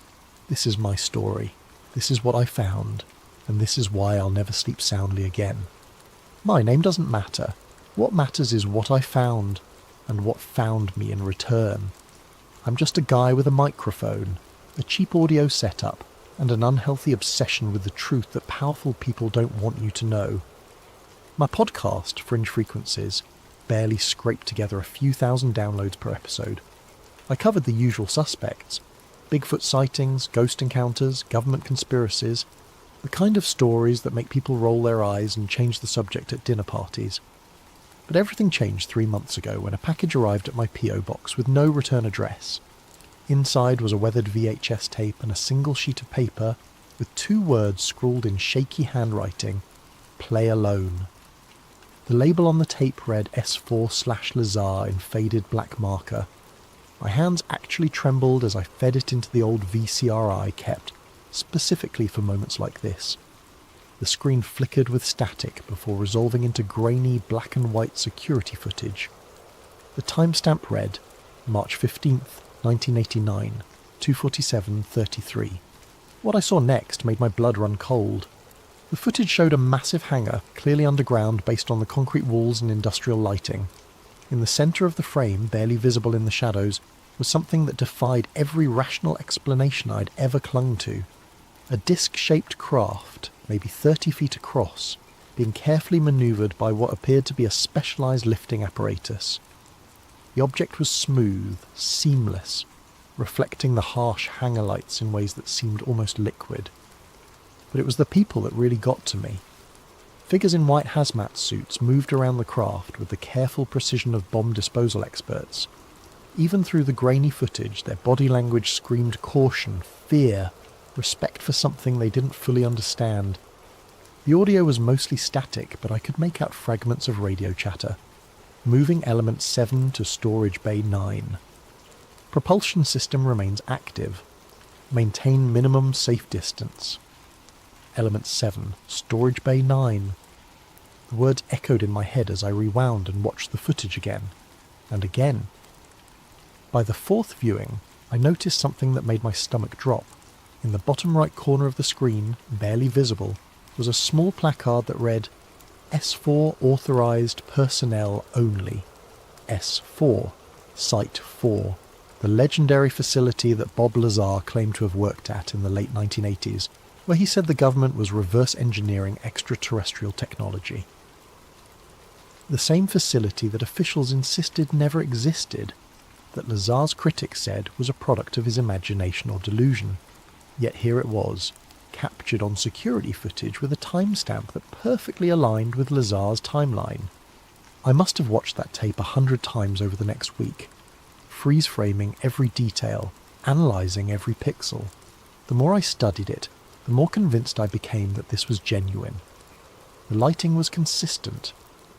This is my story. This is what I found. And this is why I'll never sleep soundly again. My name doesn't matter. What matters is what I found, and what found me in return. I'm just a guy with a microphone, a cheap audio setup, and an unhealthy obsession with the truth that powerful people don't want you to know. My podcast, Fringe Frequencies, barely scraped together a few thousand downloads per episode. I covered the usual suspects: Bigfoot sightings, ghost encounters, government conspiracies, the kind of stories that make people roll their eyes and change the subject at dinner parties. But everything changed 3 months ago when a package arrived at my P.O. box with no return address. Inside was a weathered VHS tape and a single sheet of paper with 2 words scrawled in shaky handwriting: "Play alone." The label on the tape read S4/Lazar in faded black marker. My hands actually trembled as I fed it into the old VCR I kept, specifically for moments like this. The screen flickered with static before resolving into grainy black and white security footage. The timestamp read March 15th, 1989, 2:47:33. What I saw next made my blood run cold. The footage showed a massive hangar, clearly underground based on the concrete walls and industrial lighting. In the centre of the frame, barely visible in the shadows, was something that defied every rational explanation I'd ever clung to. A disc-shaped craft, maybe 30 feet across, being carefully manoeuvred by what appeared to be a specialised lifting apparatus. The object was smooth, seamless, reflecting the harsh hangar lights in ways that seemed almost liquid. But it was the people that really got to me. Figures in white hazmat suits moved around the craft with the careful precision of bomb disposal experts. Even through the grainy footage, their body language screamed caution, fear, respect for something they didn't fully understand. The audio was mostly static, but I could make out fragments of radio chatter. Moving element 7 to storage bay 9. Propulsion system remains active. Maintain minimum safe distance. Element 7, storage bay 9. The words echoed in my head as I rewound and watched the footage again, and again. By the fourth viewing, I noticed something that made my stomach drop. In the bottom right corner of the screen, barely visible, was a small placard that read, S4 authorised personnel only. S4, Site 4, the legendary facility that Bob Lazar claimed to have worked at in the late 1980s, where he said the government was reverse engineering extraterrestrial technology. The same facility that officials insisted never existed, that Lazar's critics said was a product of his imagination or delusion. Yet here it was, captured on security footage with a timestamp that perfectly aligned with Lazar's timeline. I must have watched that tape 100 times over the next week, freeze-framing every detail, analysing every pixel. The more I studied it, the more convinced I became that this was genuine. The lighting was consistent,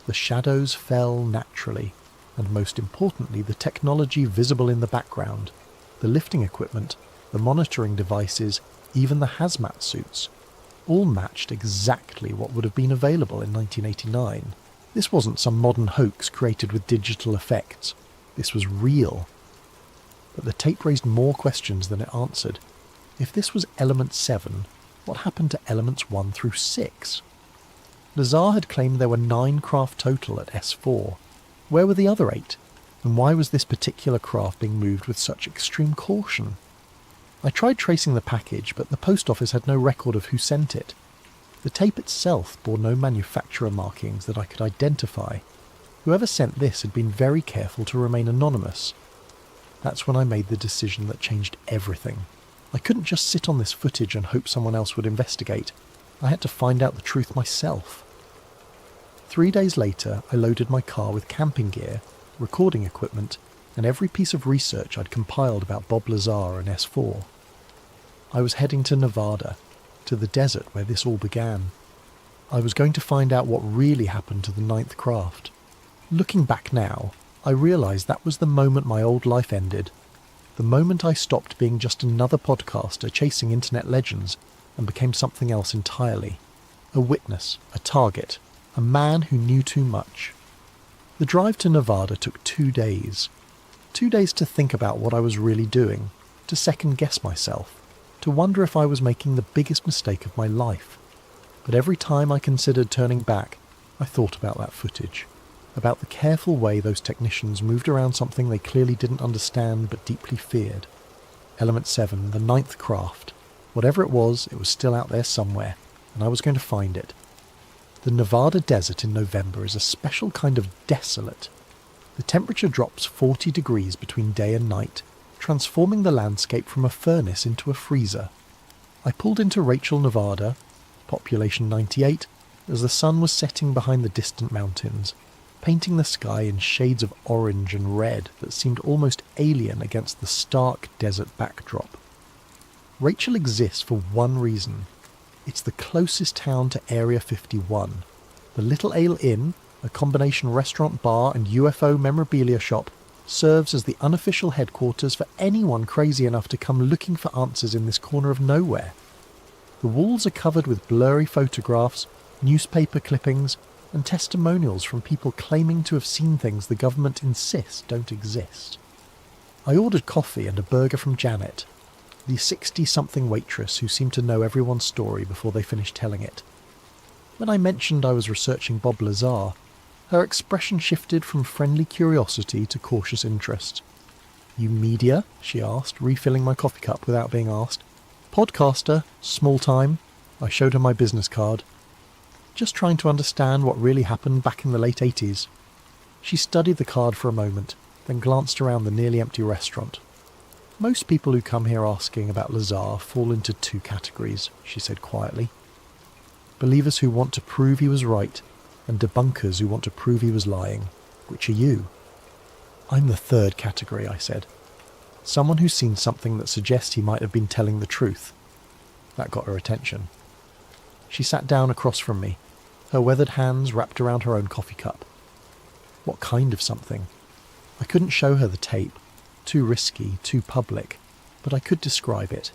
the shadows fell naturally, and most importantly the technology visible in the background, the lifting equipment, the monitoring devices, even the hazmat suits, all matched exactly what would have been available in 1989. This wasn't some modern hoax created with digital effects. This was real. But the tape raised more questions than it answered. If this was element 7, what happened to elements 1 through 6? Lazar had claimed there were 9 craft total at S4. Where were the other 8? And why was this particular craft being moved with such extreme caution? I tried tracing the package, but the post office had no record of who sent it. The tape itself bore no manufacturer markings that I could identify. Whoever sent this had been very careful to remain anonymous. That's when I made the decision that changed everything. I couldn't just sit on this footage and hope someone else would investigate. I had to find out the truth myself. 3 days later, I loaded my car with camping gear, recording equipment, and every piece of research I'd compiled about Bob Lazar and S4. I was heading to Nevada, to the desert where this all began. I was going to find out what really happened to the 9th craft. Looking back now, I realised that was the moment my old life ended. The moment I stopped being just another podcaster chasing internet legends and became something else entirely. A witness, a target, a man who knew too much. The drive to Nevada took 2 days. 2 days to think about what I was really doing, to second-guess myself, to wonder if I was making the biggest mistake of my life. But every time I considered turning back, I thought about that footage, about the careful way those technicians moved around something they clearly didn't understand but deeply feared. Element 7, the 9th craft. Whatever it was still out there somewhere, and I was going to find it. The Nevada desert in November is a special kind of desolate. The temperature drops 40 degrees between day and night, transforming the landscape from a furnace into a freezer. I pulled into Rachel, Nevada, population 98, as the sun was setting behind the distant mountains, painting the sky in shades of orange and red that seemed almost alien against the stark desert backdrop. Rachel exists for one reason. It's the closest town to Area 51. The Little Ale Inn, a combination restaurant, bar and UFO memorabilia shop, serves as the unofficial headquarters for anyone crazy enough to come looking for answers in this corner of nowhere. The walls are covered with blurry photographs, newspaper clippings, and testimonials from people claiming to have seen things the government insists don't exist. I ordered coffee and a burger from Janet, the 60-something waitress who seemed to know everyone's story before they finished telling it. When I mentioned I was researching Bob Lazar, her expression shifted from friendly curiosity to cautious interest. "You media?" she asked, refilling my coffee cup without being asked. "Podcaster, small time." I showed her my business card. "Just trying to understand what really happened back in the late 80s. She studied the card for a moment, then glanced around the nearly empty restaurant. "Most people who come here asking about Lazar fall into 2 categories," she said quietly. "Believers who want to prove he was right, and debunkers who want to prove he was lying. Which are you?" "I'm the 3rd category," I said. "Someone who's seen something that suggests he might have been telling the truth. That got her attention. She sat down across from me, her weathered hands wrapped around her own coffee cup. What kind of something? I couldn't show her the tape. Too risky, too public, but I could describe it.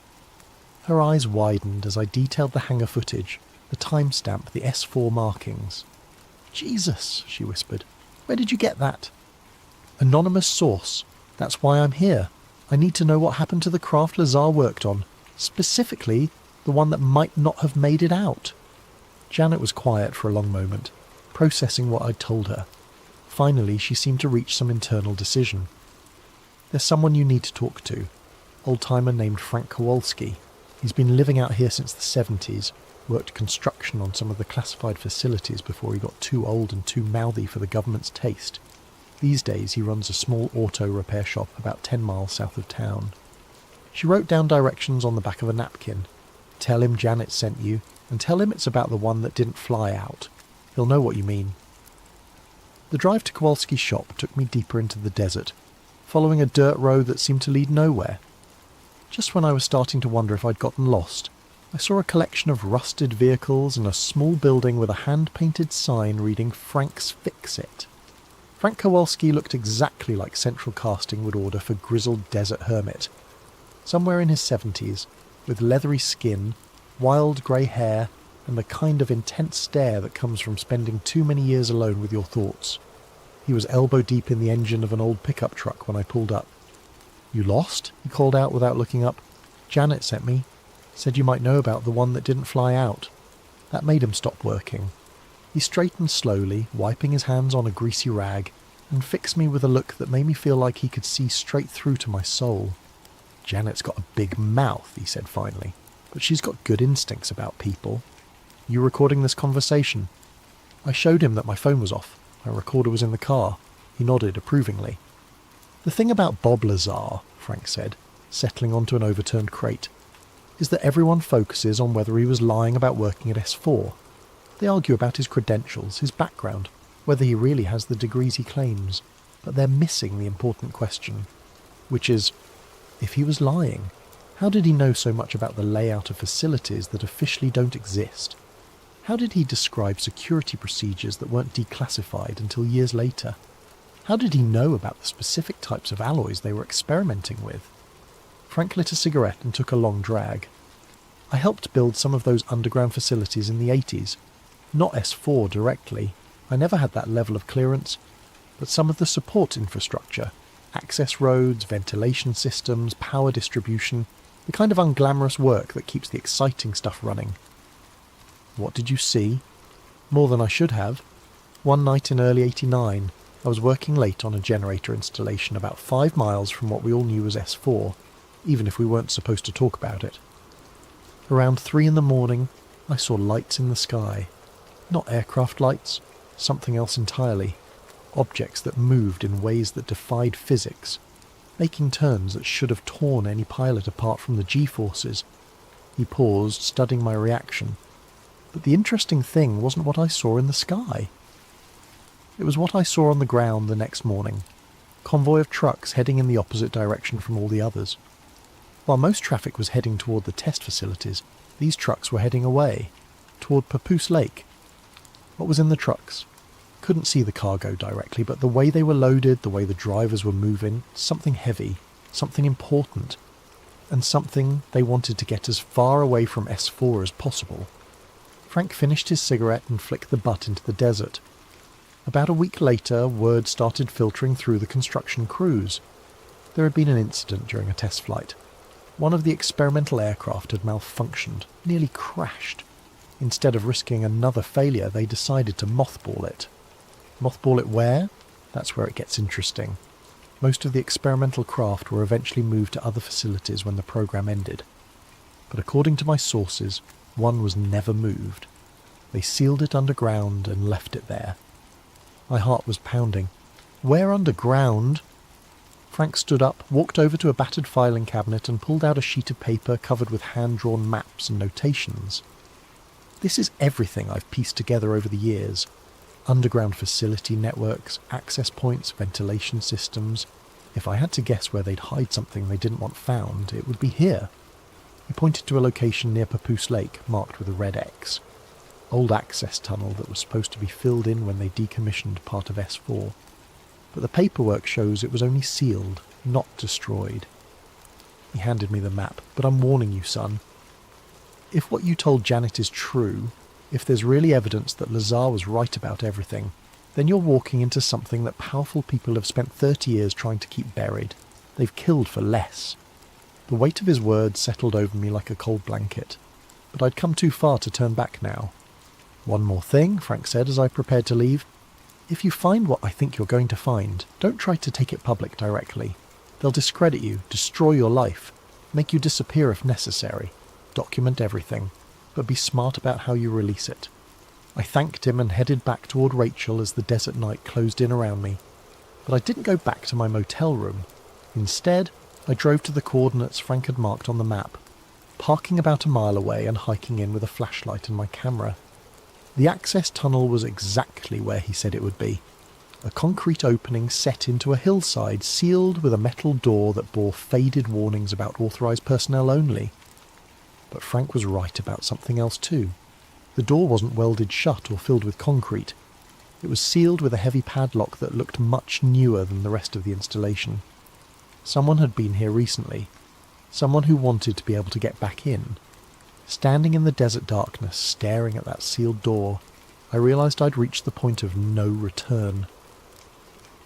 Her eyes widened as I detailed the hangar footage, the timestamp, the S4 markings. "Jesus," she whispered. "Where did you get that?" "Anonymous source. That's why I'm here. I need to know what happened to the craft Lazar worked on. Specifically, the one that might not have made it out." Janet was quiet for a long moment, processing what I'd told her. Finally, she seemed to reach some internal decision. "There's someone you need to talk to. Old-timer named Frank Kowalski. He's been living out here since the 70s, worked construction on some of the classified facilities before he got too old and too mouthy for the government's taste. These days he runs a small auto repair shop about 10 miles south of town." She wrote down directions on the back of a napkin. "Tell him Janet sent you, and tell him it's about the one that didn't fly out. He'll know what you mean." The drive to Kowalski's shop took me deeper into the desert, following a dirt road that seemed to lead nowhere. Just when I was starting to wonder if I'd gotten lost, I saw a collection of rusted vehicles and a small building with a hand-painted sign reading Frank's Fix-It. Frank Kowalski looked exactly like central casting would order for grizzled desert hermit. Somewhere in his 70s, with leathery skin, wild grey hair, and the kind of intense stare that comes from spending too many years alone with your thoughts. He was elbow-deep in the engine of an old pickup truck when I pulled up. "You lost?" he called out without looking up. "Janet sent me. Said you might know about the one that didn't fly out." That made him stop working. He straightened slowly, wiping his hands on a greasy rag, and fixed me with a look that made me feel like he could see straight through to my soul. "Janet's got a big mouth," he said finally, "but she's got good instincts about people. You recording this conversation?" I showed him that my phone was off. My recorder was in the car. He nodded approvingly. "The thing about Bob Lazar," Frank said, settling onto an overturned crate, "is that everyone focuses on whether he was lying about working at S4. They argue about his credentials, his background, whether he really has the degrees he claims, but they're missing the important question, which is, if he was lying, how did he know so much about the layout of facilities that officially don't exist? How did he describe security procedures that weren't declassified until years later? How did he know about the specific types of alloys they were experimenting with?" Frank lit a cigarette and took a long drag. "I helped build some of those underground facilities in the 80s. Not S4 directly. I never had that level of clearance. But some of the support infrastructure, access roads, ventilation systems, power distribution, the kind of unglamorous work that keeps the exciting stuff running." "What did you see?" "More than I should have. One night in early '89, I was working late on a generator installation about 5 miles from what we all knew was S4, even if we weren't supposed to talk about it. Around 3 in the morning, I saw lights in the sky. Not aircraft lights, something else entirely. Objects that moved in ways that defied physics, making turns that should have torn any pilot apart from the G-forces." He paused, studying my reaction. "But the interesting thing wasn't what I saw in the sky. It was what I saw on the ground the next morning. Convoy of trucks heading in the opposite direction from all the others. While most traffic was heading toward the test facilities, these trucks were heading away, toward Papoose Lake. What was in the trucks? Couldn't see the cargo directly, but the way they were loaded, the way the drivers were moving, something heavy, something important, and something they wanted to get as far away from S4 as possible." Frank finished his cigarette and flicked the butt into the desert. About a week later, word started filtering through the construction crews. There had been an incident during a test flight. One of the experimental aircraft had malfunctioned, nearly crashed. Instead of risking another failure, they decided to mothball it. Mothball it where? That's where it gets interesting. Most of the experimental craft were eventually moved to other facilities when the program ended. But according to my sources, one was never moved. They sealed it underground and left it there. My heart was pounding. Where underground? Frank stood up, walked over to a battered filing cabinet and pulled out a sheet of paper covered with hand-drawn maps and notations. "This is everything I've pieced together over the years. Underground facility networks, access points, ventilation systems. If I had to guess where they'd hide something they didn't want found, it would be here." He pointed to a location near Papoose Lake, marked with a red X. Old access tunnel that was supposed to be filled in when they decommissioned part of S4. But the paperwork shows it was only sealed, not destroyed. He handed me the map. But I'm warning you, son. If what you told Janet is true, if there's really evidence that Lazar was right about everything, then you're walking into something that powerful people have spent 30 years trying to keep buried. They've killed for less. The weight of his words settled over me like a cold blanket, but I'd come too far to turn back now. One more thing, Frank said as I prepared to leave. If you find what I think you're going to find, don't try to take it public directly. They'll discredit you, destroy your life, make you disappear if necessary. Document everything, but be smart about how you release it. I thanked him and headed back toward Rachel as the desert night closed in around me. But I didn't go back to my motel room. Instead, I drove to the coordinates Frank had marked on the map, parking about a mile away and hiking in with a flashlight and my camera. The access tunnel was exactly where he said it would be. A concrete opening set into a hillside sealed with a metal door that bore faded warnings about authorised personnel only. But Frank was right about something else too. The door wasn't welded shut or filled with concrete. It was sealed with a heavy padlock that looked much newer than the rest of the installation. Someone had been here recently. Someone who wanted to be able to get back in. Standing in the desert darkness, staring at that sealed door, I realised I'd reached the point of no return.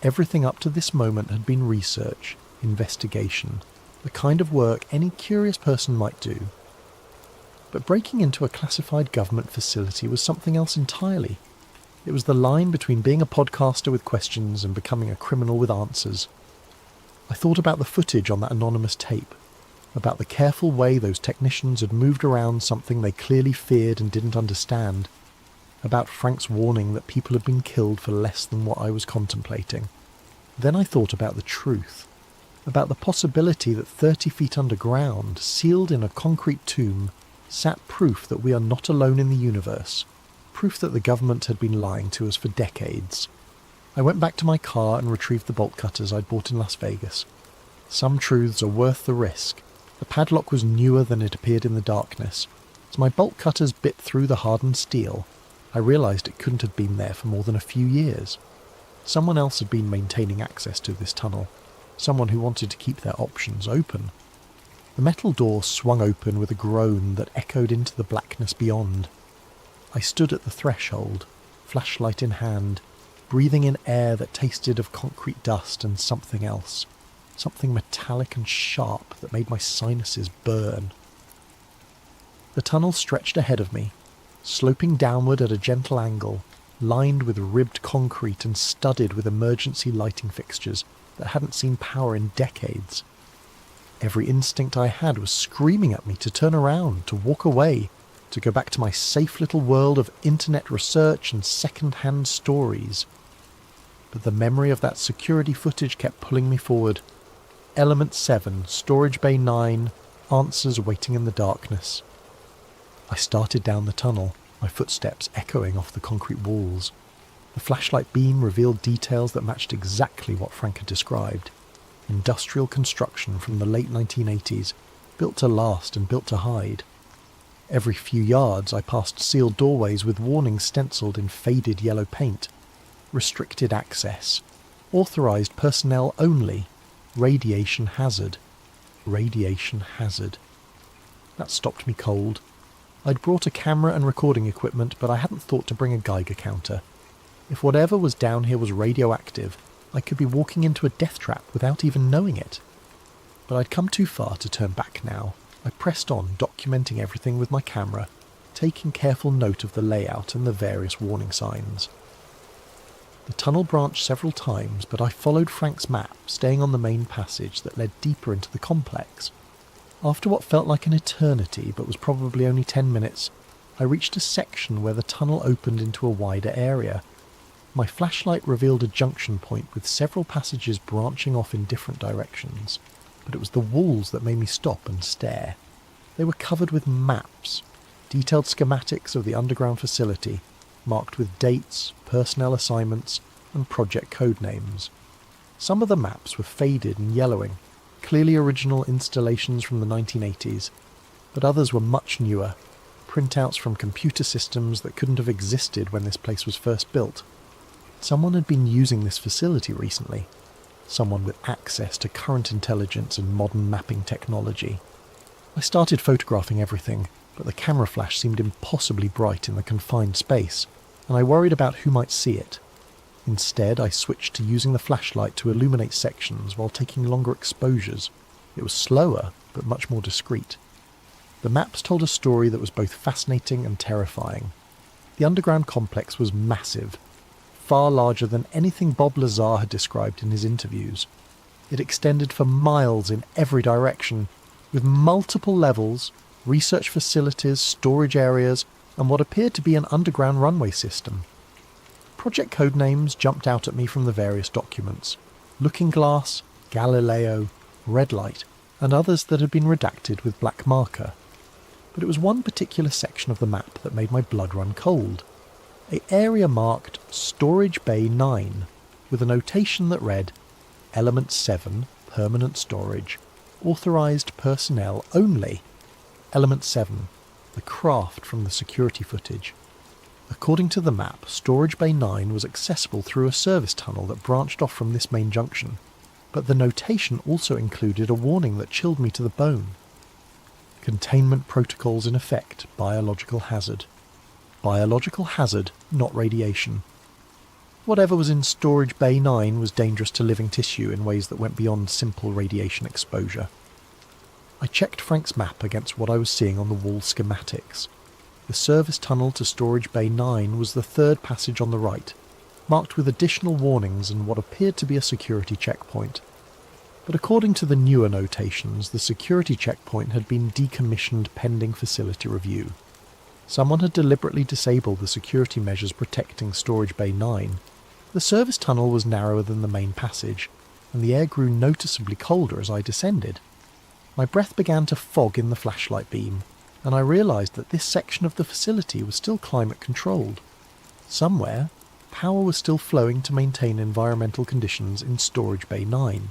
Everything up to this moment had been research, investigation, the kind of work any curious person might do. But breaking into a classified government facility was something else entirely. It was the line between being a podcaster with questions and becoming a criminal with answers. I thought about the footage on that anonymous tape, about the careful way those technicians had moved around something they clearly feared and didn't understand, about Frank's warning that people had been killed for less than what I was contemplating. Then I thought about the truth, about the possibility that 30 feet underground, sealed in a concrete tomb, sat proof that we are not alone in the universe, proof that the government had been lying to us for decades. I went back to my car and retrieved the bolt cutters I'd bought in Las Vegas. Some truths are worth the risk. The padlock was newer than it appeared in the darkness. As my bolt cutters bit through the hardened steel, I realised it couldn't have been there for more than a few years. Someone else had been maintaining access to this tunnel, someone who wanted to keep their options open. The metal door swung open with a groan that echoed into the blackness beyond. I stood at the threshold, flashlight in hand, breathing in air that tasted of concrete dust and something else, something metallic and sharp that made my sinuses burn. The tunnel stretched ahead of me, sloping downward at a gentle angle, lined with ribbed concrete and studded with emergency lighting fixtures that hadn't seen power in decades. Every instinct I had was screaming at me to turn around, to walk away, to go back to my safe little world of internet research and second-hand stories. But the memory of that security footage kept pulling me forward. Element 7, Storage Bay 9, answers waiting in the darkness. I started down the tunnel, my footsteps echoing off the concrete walls. The flashlight beam revealed details that matched exactly what Frank had described. Industrial construction from the late 1980s, built to last and built to hide. Every few yards I passed sealed doorways with warnings stenciled in faded yellow paint. Restricted access. Authorised personnel only. Radiation hazard. Radiation hazard. That stopped me cold. I'd brought a camera and recording equipment, but I hadn't thought to bring a Geiger counter. If whatever was down here was radioactive, I could be walking into a death trap without even knowing it. But I'd come too far to turn back now. I pressed on, documenting everything with my camera, taking careful note of the layout and the various warning signs. The tunnel branched several times, but I followed Frank's map, staying on the main passage that led deeper into the complex. After what felt like an eternity, but was probably only 10 minutes, I reached a section where the tunnel opened into a wider area. My flashlight revealed a junction point with several passages branching off in different directions, but it was the walls that made me stop and stare. They were covered with maps, detailed schematics of the underground facility, marked with dates, personnel assignments, and project code names. Some of the maps were faded and yellowing, clearly original installations from the 1980s. but others were much newer, printouts from computer systems that couldn't have existed when this place was first built. Someone had been using this facility recently, someone with access to current intelligence and modern mapping technology. I started photographing everything, but the camera flash seemed impossibly bright in the confined space, and I worried about who might see it. Instead, I switched to using the flashlight to illuminate sections while taking longer exposures. It was slower, but much more discreet. The maps told a story that was both fascinating and terrifying. The underground complex was massive, far larger than anything Bob Lazar had described in his interviews. It extended for miles in every direction, with multiple levels, research facilities, storage areas, and what appeared to be an underground runway system. Project code names jumped out at me from the various documents: Looking Glass, Galileo, Red Light, and others that had been redacted with black marker. But it was one particular section of the map that made my blood run cold. An area marked Storage Bay 9, with a notation that read, Element 7, Permanent Storage, Authorised Personnel Only. Element 7, the craft from the security footage. According to the map, Storage Bay 9 was accessible through a service tunnel that branched off from this main junction, but the notation also included a warning that chilled me to the bone. Containment protocols in effect, biological hazard. Biological hazard, not radiation. Whatever was in Storage Bay 9 was dangerous to living tissue in ways that went beyond simple radiation exposure. I checked Frank's map against what I was seeing on the wall schematics. The service tunnel to Storage Bay 9 was the third passage on the right, marked with additional warnings and what appeared to be a security checkpoint. But according to the newer notations, the security checkpoint had been decommissioned pending facility review. Someone had deliberately disabled the security measures protecting Storage Bay 9. The service tunnel was narrower than the main passage, and the air grew noticeably colder as I descended. My breath began to fog in the flashlight beam, and I realised that this section of the facility was still climate-controlled. Somewhere, power was still flowing to maintain environmental conditions in Storage Bay 9.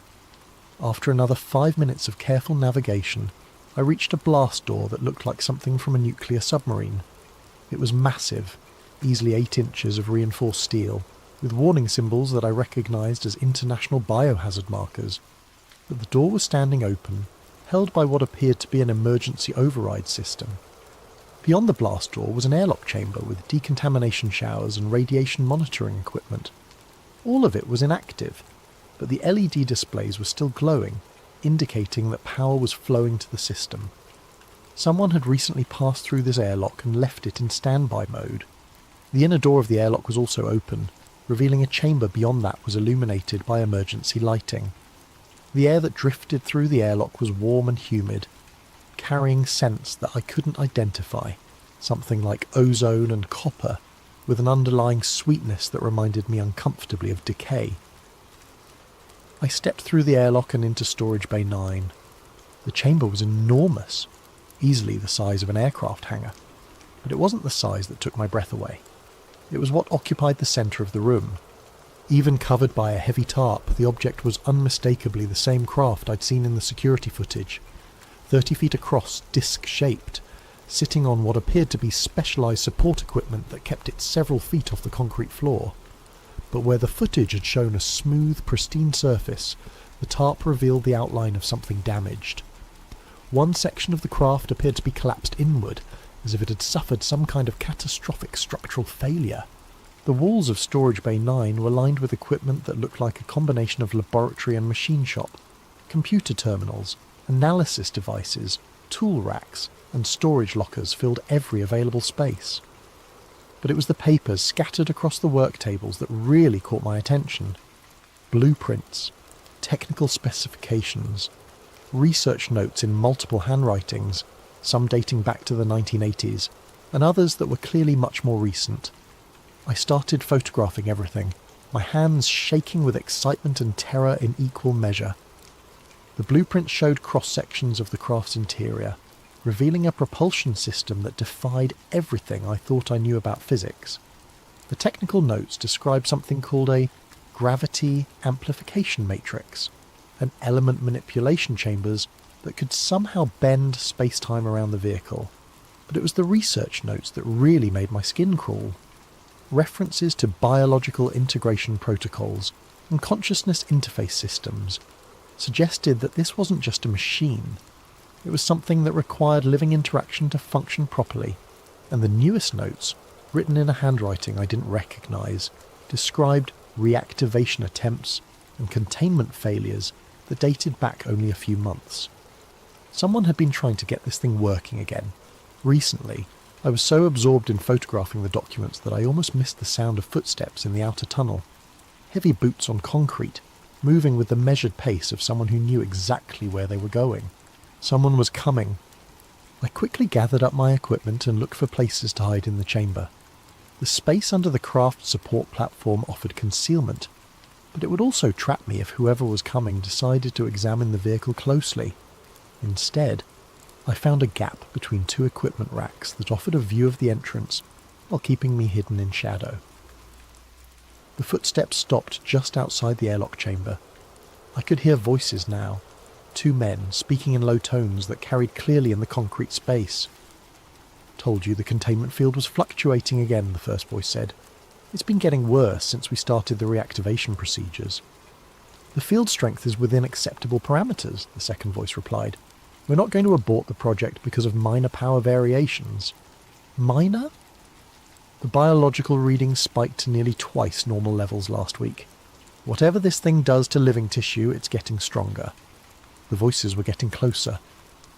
After another 5 minutes of careful navigation, I reached a blast door that looked like something from a nuclear submarine. It was massive, easily 8 inches of reinforced steel, with warning symbols that I recognised as international biohazard markers. But the door was standing open, held by what appeared to be an emergency override system. Beyond the blast door was an airlock chamber with decontamination showers and radiation monitoring equipment. All of it was inactive, but the LED displays were still glowing, indicating that power was flowing to the system. Someone had recently passed through this airlock and left it in standby mode. The inner door of the airlock was also open, revealing a chamber beyond that was illuminated by emergency lighting. The air that drifted through the airlock was warm and humid, carrying scents that I couldn't identify, something like ozone and copper, with an underlying sweetness that reminded me uncomfortably of decay. I stepped through the airlock and into Storage Bay 9. The chamber was enormous, easily the size of an aircraft hangar, but it wasn't the size that took my breath away. It was what occupied the centre of the room. Even covered by a heavy tarp, the object was unmistakably the same craft I'd seen in the security footage, 30 feet across, disc-shaped, sitting on what appeared to be specialised support equipment that kept it several feet off the concrete floor. But where the footage had shown a smooth, pristine surface, the tarp revealed the outline of something damaged. One section of the craft appeared to be collapsed inward, as if it had suffered some kind of catastrophic structural failure. The walls of Storage Bay 9 were lined with equipment that looked like a combination of laboratory and machine shop, computer terminals, analysis devices, tool racks, and storage lockers filled every available space. But it was the papers scattered across the work tables that really caught my attention. Blueprints, technical specifications, research notes in multiple handwritings, some dating back to the 1980s, and others that were clearly much more recent. I started photographing everything, my hands shaking with excitement and terror in equal measure. The blueprints showed cross-sections of the craft's interior, revealing a propulsion system that defied everything I thought I knew about physics. The technical notes described something called a gravity amplification matrix, and element manipulation chambers that could somehow bend space-time around the vehicle, but it was the research notes that really made my skin crawl. References to biological integration protocols and consciousness interface systems suggested that this wasn't just a machine. It was something that required living interaction to function properly, and the newest notes, written in a handwriting I didn't recognise, described reactivation attempts and containment failures that dated back only a few months. Someone had been trying to get this thing working again. Recently, I was so absorbed in photographing the documents that I almost missed the sound of footsteps in the outer tunnel. Heavy boots on concrete, moving with the measured pace of someone who knew exactly where they were going. Someone was coming. I quickly gathered up my equipment and looked for places to hide in the chamber. The space under the craft support platform offered concealment, but it would also trap me if whoever was coming decided to examine the vehicle closely. Instead, I found a gap between two equipment racks that offered a view of the entrance while keeping me hidden in shadow. The footsteps stopped just outside the airlock chamber. I could hear voices now, two men speaking in low tones that carried clearly in the concrete space. "Told you the containment field was fluctuating again," the first voice said. "It's been getting worse since we started the reactivation procedures." "The field strength is within acceptable parameters," the second voice replied. "We're not going to abort the project because of minor power variations." Minor? The biological readings spiked to nearly twice normal levels last week. "Whatever this thing does to living tissue, it's getting stronger." The voices were getting closer.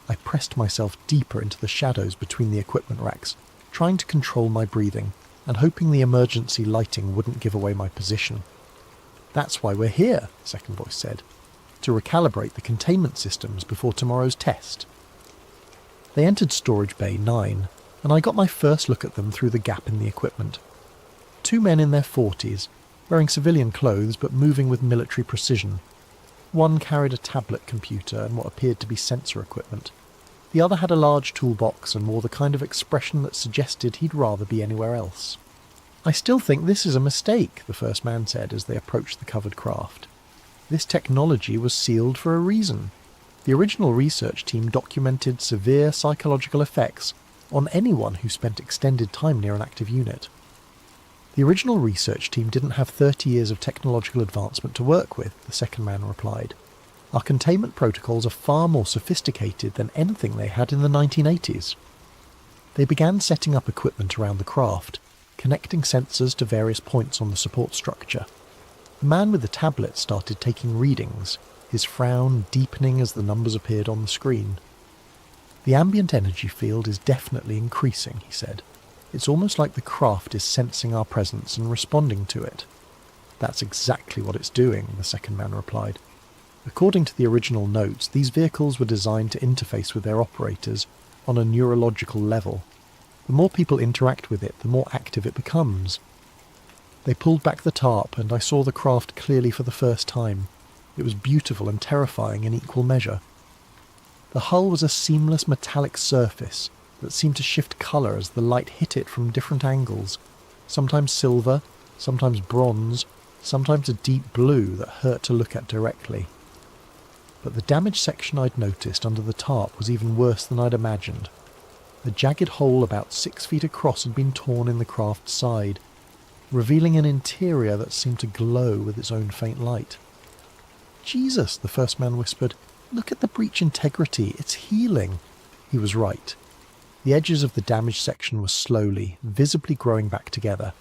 I pressed myself deeper into the shadows between the equipment racks, trying to control my breathing and hoping the emergency lighting wouldn't give away my position. "That's why we're here," the second voice said. "To recalibrate the containment systems before tomorrow's test." They entered Storage Bay 9, and I got my first look at them through the gap in the equipment. Two men in their 40s, wearing civilian clothes but moving with military precision. One carried a tablet computer and what appeared to be sensor equipment. The other had a large toolbox and wore the kind of expression that suggested he'd rather be anywhere else. "I still think this is a mistake," the first man said as they approached the covered craft. "This technology was sealed for a reason. The original research team documented severe psychological effects on anyone who spent extended time near an active unit." "The original research team didn't have 30 years of technological advancement to work with," the second man replied. "Our containment protocols are far more sophisticated than anything they had in the 1980s. They began setting up equipment around the craft, connecting sensors to various points on the support structure. The man with the tablet started taking readings, his frown deepening as the numbers appeared on the screen. "The ambient energy field is definitely increasing," he said. "It's almost like the craft is sensing our presence and responding to it." "That's exactly what it's doing," the second man replied. According to the original notes, these vehicles were designed to interface with their operators on a neurological level. The more people interact with it, the more active it becomes. They pulled back the tarp, and I saw the craft clearly for the first time. It was beautiful and terrifying in equal measure. The hull was a seamless metallic surface that seemed to shift colour as the light hit it from different angles, sometimes silver, sometimes bronze, sometimes a deep blue that hurt to look at directly. But the damaged section I'd noticed under the tarp was even worse than I'd imagined. A jagged hole about 6 feet across had been torn in the craft's side, revealing an interior that seemed to glow with its own faint light. "Jesus," the first man whispered, "look at the breach integrity, it's healing." He was right. The edges of the damaged section were slowly, visibly growing back together.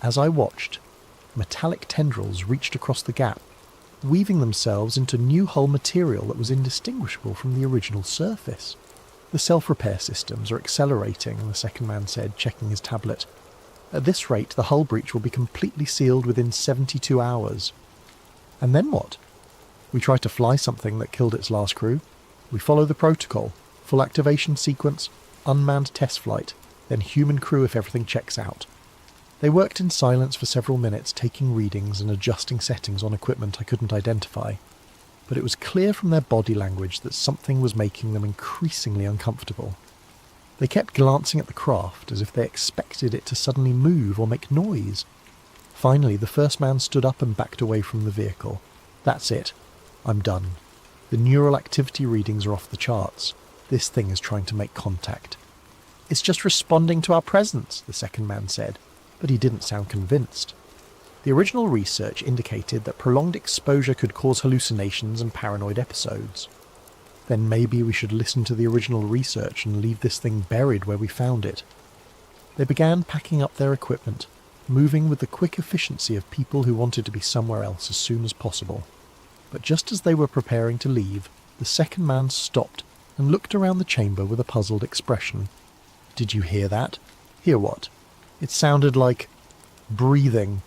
As I watched, metallic tendrils reached across the gap, weaving themselves into new hull material that was indistinguishable from the original surface. "The self-repair systems are accelerating," the second man said, checking his tablet. "At this rate, the hull breach will be completely sealed within 72 hours. "And then what?" "We try to fly something that killed its last crew. We follow the protocol. Full activation sequence, unmanned test flight, then human crew if everything checks out." They worked in silence for several minutes, taking readings and adjusting settings on equipment I couldn't identify. But it was clear from their body language that something was making them increasingly uncomfortable. They kept glancing at the craft as if they expected it to suddenly move or make noise. Finally, the first man stood up and backed away from the vehicle. "That's it. I'm done." The neural activity readings are off the charts. This thing is trying to make contact. It's just responding to our presence, the second man said, but he didn't sound convinced. The original research indicated that prolonged exposure could cause hallucinations and paranoid episodes. Then maybe we should listen to the original research and leave this thing buried where we found it. They began packing up their equipment, moving with the quick efficiency of people who wanted to be somewhere else as soon as possible. But just as they were preparing to leave, the second man stopped and looked around the chamber with a puzzled expression. "Did you hear that?" "Hear what?" "It sounded like breathing.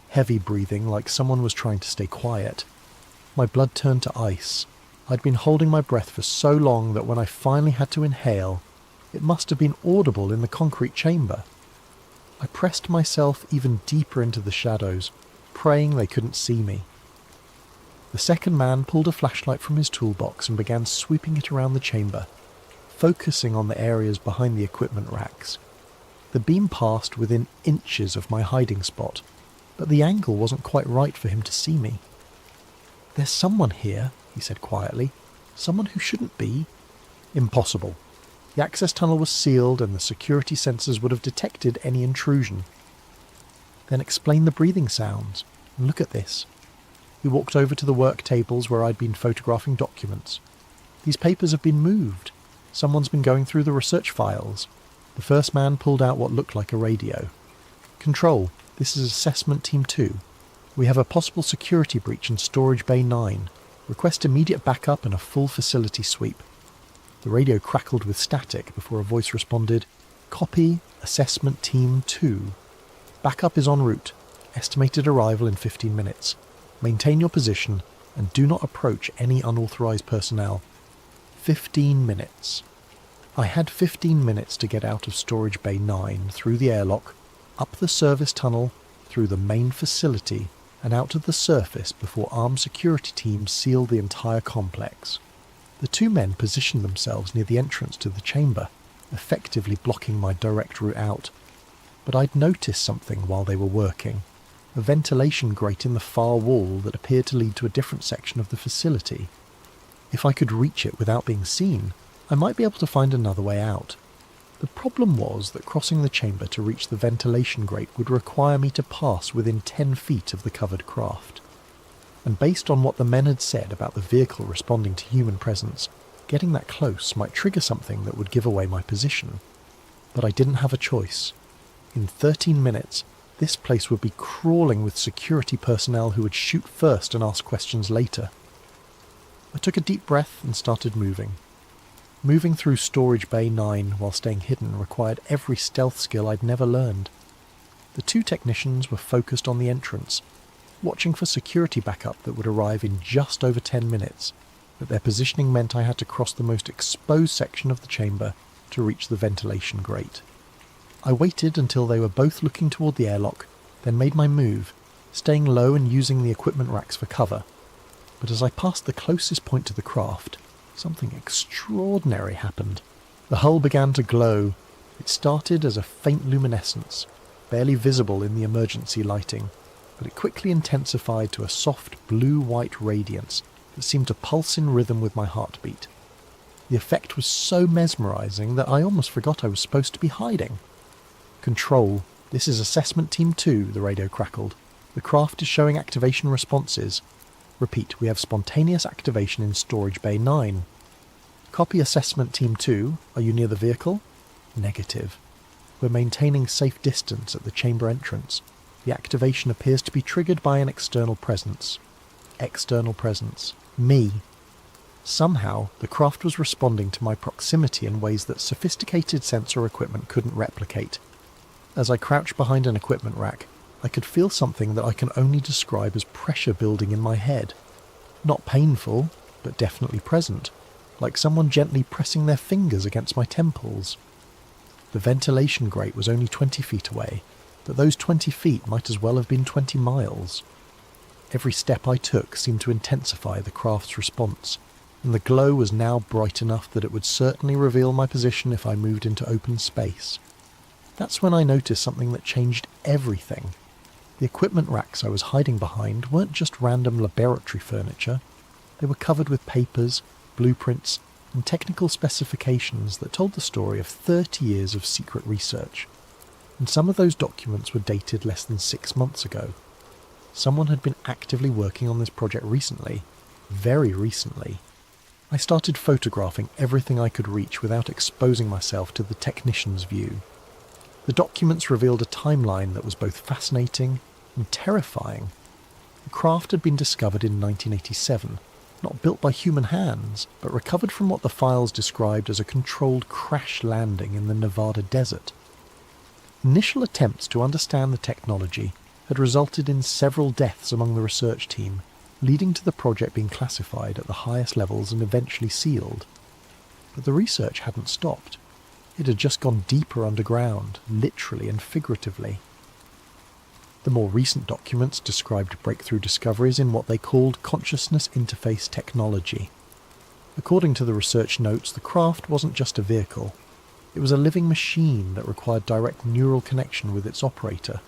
Heavy breathing, like someone was trying to stay quiet." My blood turned to ice. I'd been holding my breath for so long that when I finally had to inhale, it must have been audible in the concrete chamber. I pressed myself even deeper into the shadows, praying they couldn't see me. The second man pulled a flashlight from his toolbox and began sweeping it around the chamber, focusing on the areas behind the equipment racks. The beam passed within inches of my hiding spot, but the angle wasn't quite right for him to see me. "There's someone here," he said quietly. "Someone who shouldn't be." Impossible. The access tunnel was sealed and the security sensors would have detected any intrusion. "Then explain the breathing sounds. And look at this." We walked over to the work tables where I'd been photographing documents. "These papers have been moved. Someone's been going through the research files." The first man pulled out what looked like a radio. "Control, this is Assessment Team 2. We have a possible security breach in Storage Bay 9. Request immediate backup and a full facility sweep." The radio crackled with static before a voice responded, "Copy, Assessment Team 2. Backup is en route. Estimated arrival in 15 minutes. Maintain your position and do not approach any unauthorized personnel." 15 minutes. I had 15 minutes to get out of Storage Bay 9, through the airlock, up the service tunnel, through the main facility, and out to the surface before armed security teams sealed the entire complex. The two men positioned themselves near the entrance to the chamber, effectively blocking my direct route out. But I'd noticed something while they were working. A ventilation grate in the far wall that appeared to lead to a different section of the facility. If I could reach it without being seen, I might be able to find another way out. The problem was that crossing the chamber to reach the ventilation grate would require me to pass within 10 feet of the covered craft. And based on what the men had said about the vehicle responding to human presence, getting that close might trigger something that would give away my position. But I didn't have a choice. In 13 minutes, this place would be crawling with security personnel who would shoot first and ask questions later. I took a deep breath and started moving. Moving through Storage Bay 9 while staying hidden required every stealth skill I'd never learned. The two technicians were focused on the entrance, watching for security backup that would arrive in just over 10 minutes, but their positioning meant I had to cross the most exposed section of the chamber to reach the ventilation grate. I waited until they were both looking toward the airlock, then made my move, staying low and using the equipment racks for cover. But as I passed the closest point to the craft, something extraordinary happened. The hull began to glow. It started as a faint luminescence, barely visible in the emergency lighting, but it quickly intensified to a soft blue-white radiance that seemed to pulse in rhythm with my heartbeat. The effect was so mesmerizing that I almost forgot I was supposed to be hiding. "Control, this is Assessment Team 2, the radio crackled. "The craft is showing activation responses. Repeat, we have spontaneous activation in Storage Bay 9. "Copy, Assessment Team 2. Are you near the vehicle?" "Negative. We're maintaining safe distance at the chamber entrance. The activation appears to be triggered by an external presence." External presence. Me. Somehow, the craft was responding to my proximity in ways that sophisticated sensor equipment couldn't replicate. As I crouched behind an equipment rack, I could feel something that I can only describe as pressure building in my head. Not painful, but definitely present, like someone gently pressing their fingers against my temples. The ventilation grate was only 20 feet away, but those 20 feet might as well have been 20 miles. Every step I took seemed to intensify the craft's response, and the glow was now bright enough that it would certainly reveal my position if I moved into open space. That's when I noticed something that changed everything. The equipment racks I was hiding behind weren't just random laboratory furniture. They were covered with papers, blueprints, and technical specifications that told the story of 30 years of secret research. And some of those documents were dated less than 6 months ago. Someone had been actively working on this project recently, very recently. I started photographing everything I could reach without exposing myself to the technician's view. The documents revealed a timeline that was both fascinating and terrifying. The craft had been discovered in 1987, not built by human hands, but recovered from what the files described as a controlled crash landing in the Nevada desert. Initial attempts to understand the technology had resulted in several deaths among the research team, leading to the project being classified at the highest levels and eventually sealed. But the research hadn't stopped. It had just gone deeper underground, literally and figuratively. The more recent documents described breakthrough discoveries in what they called consciousness interface technology. According to the research notes, the craft wasn't just a vehicle. It was a living machine that required direct neural connection with its operator.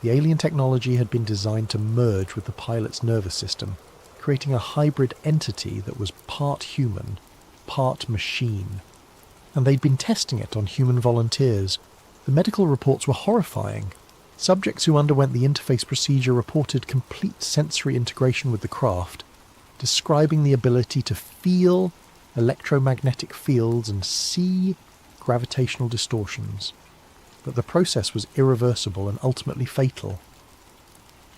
The alien technology had been designed to merge with the pilot's nervous system, creating a hybrid entity that was part human, part machine. And they'd been testing it on human volunteers. The medical reports were horrifying. Subjects who underwent the interface procedure reported complete sensory integration with the craft, describing the ability to feel electromagnetic fields and see gravitational distortions. But the process was irreversible and ultimately fatal.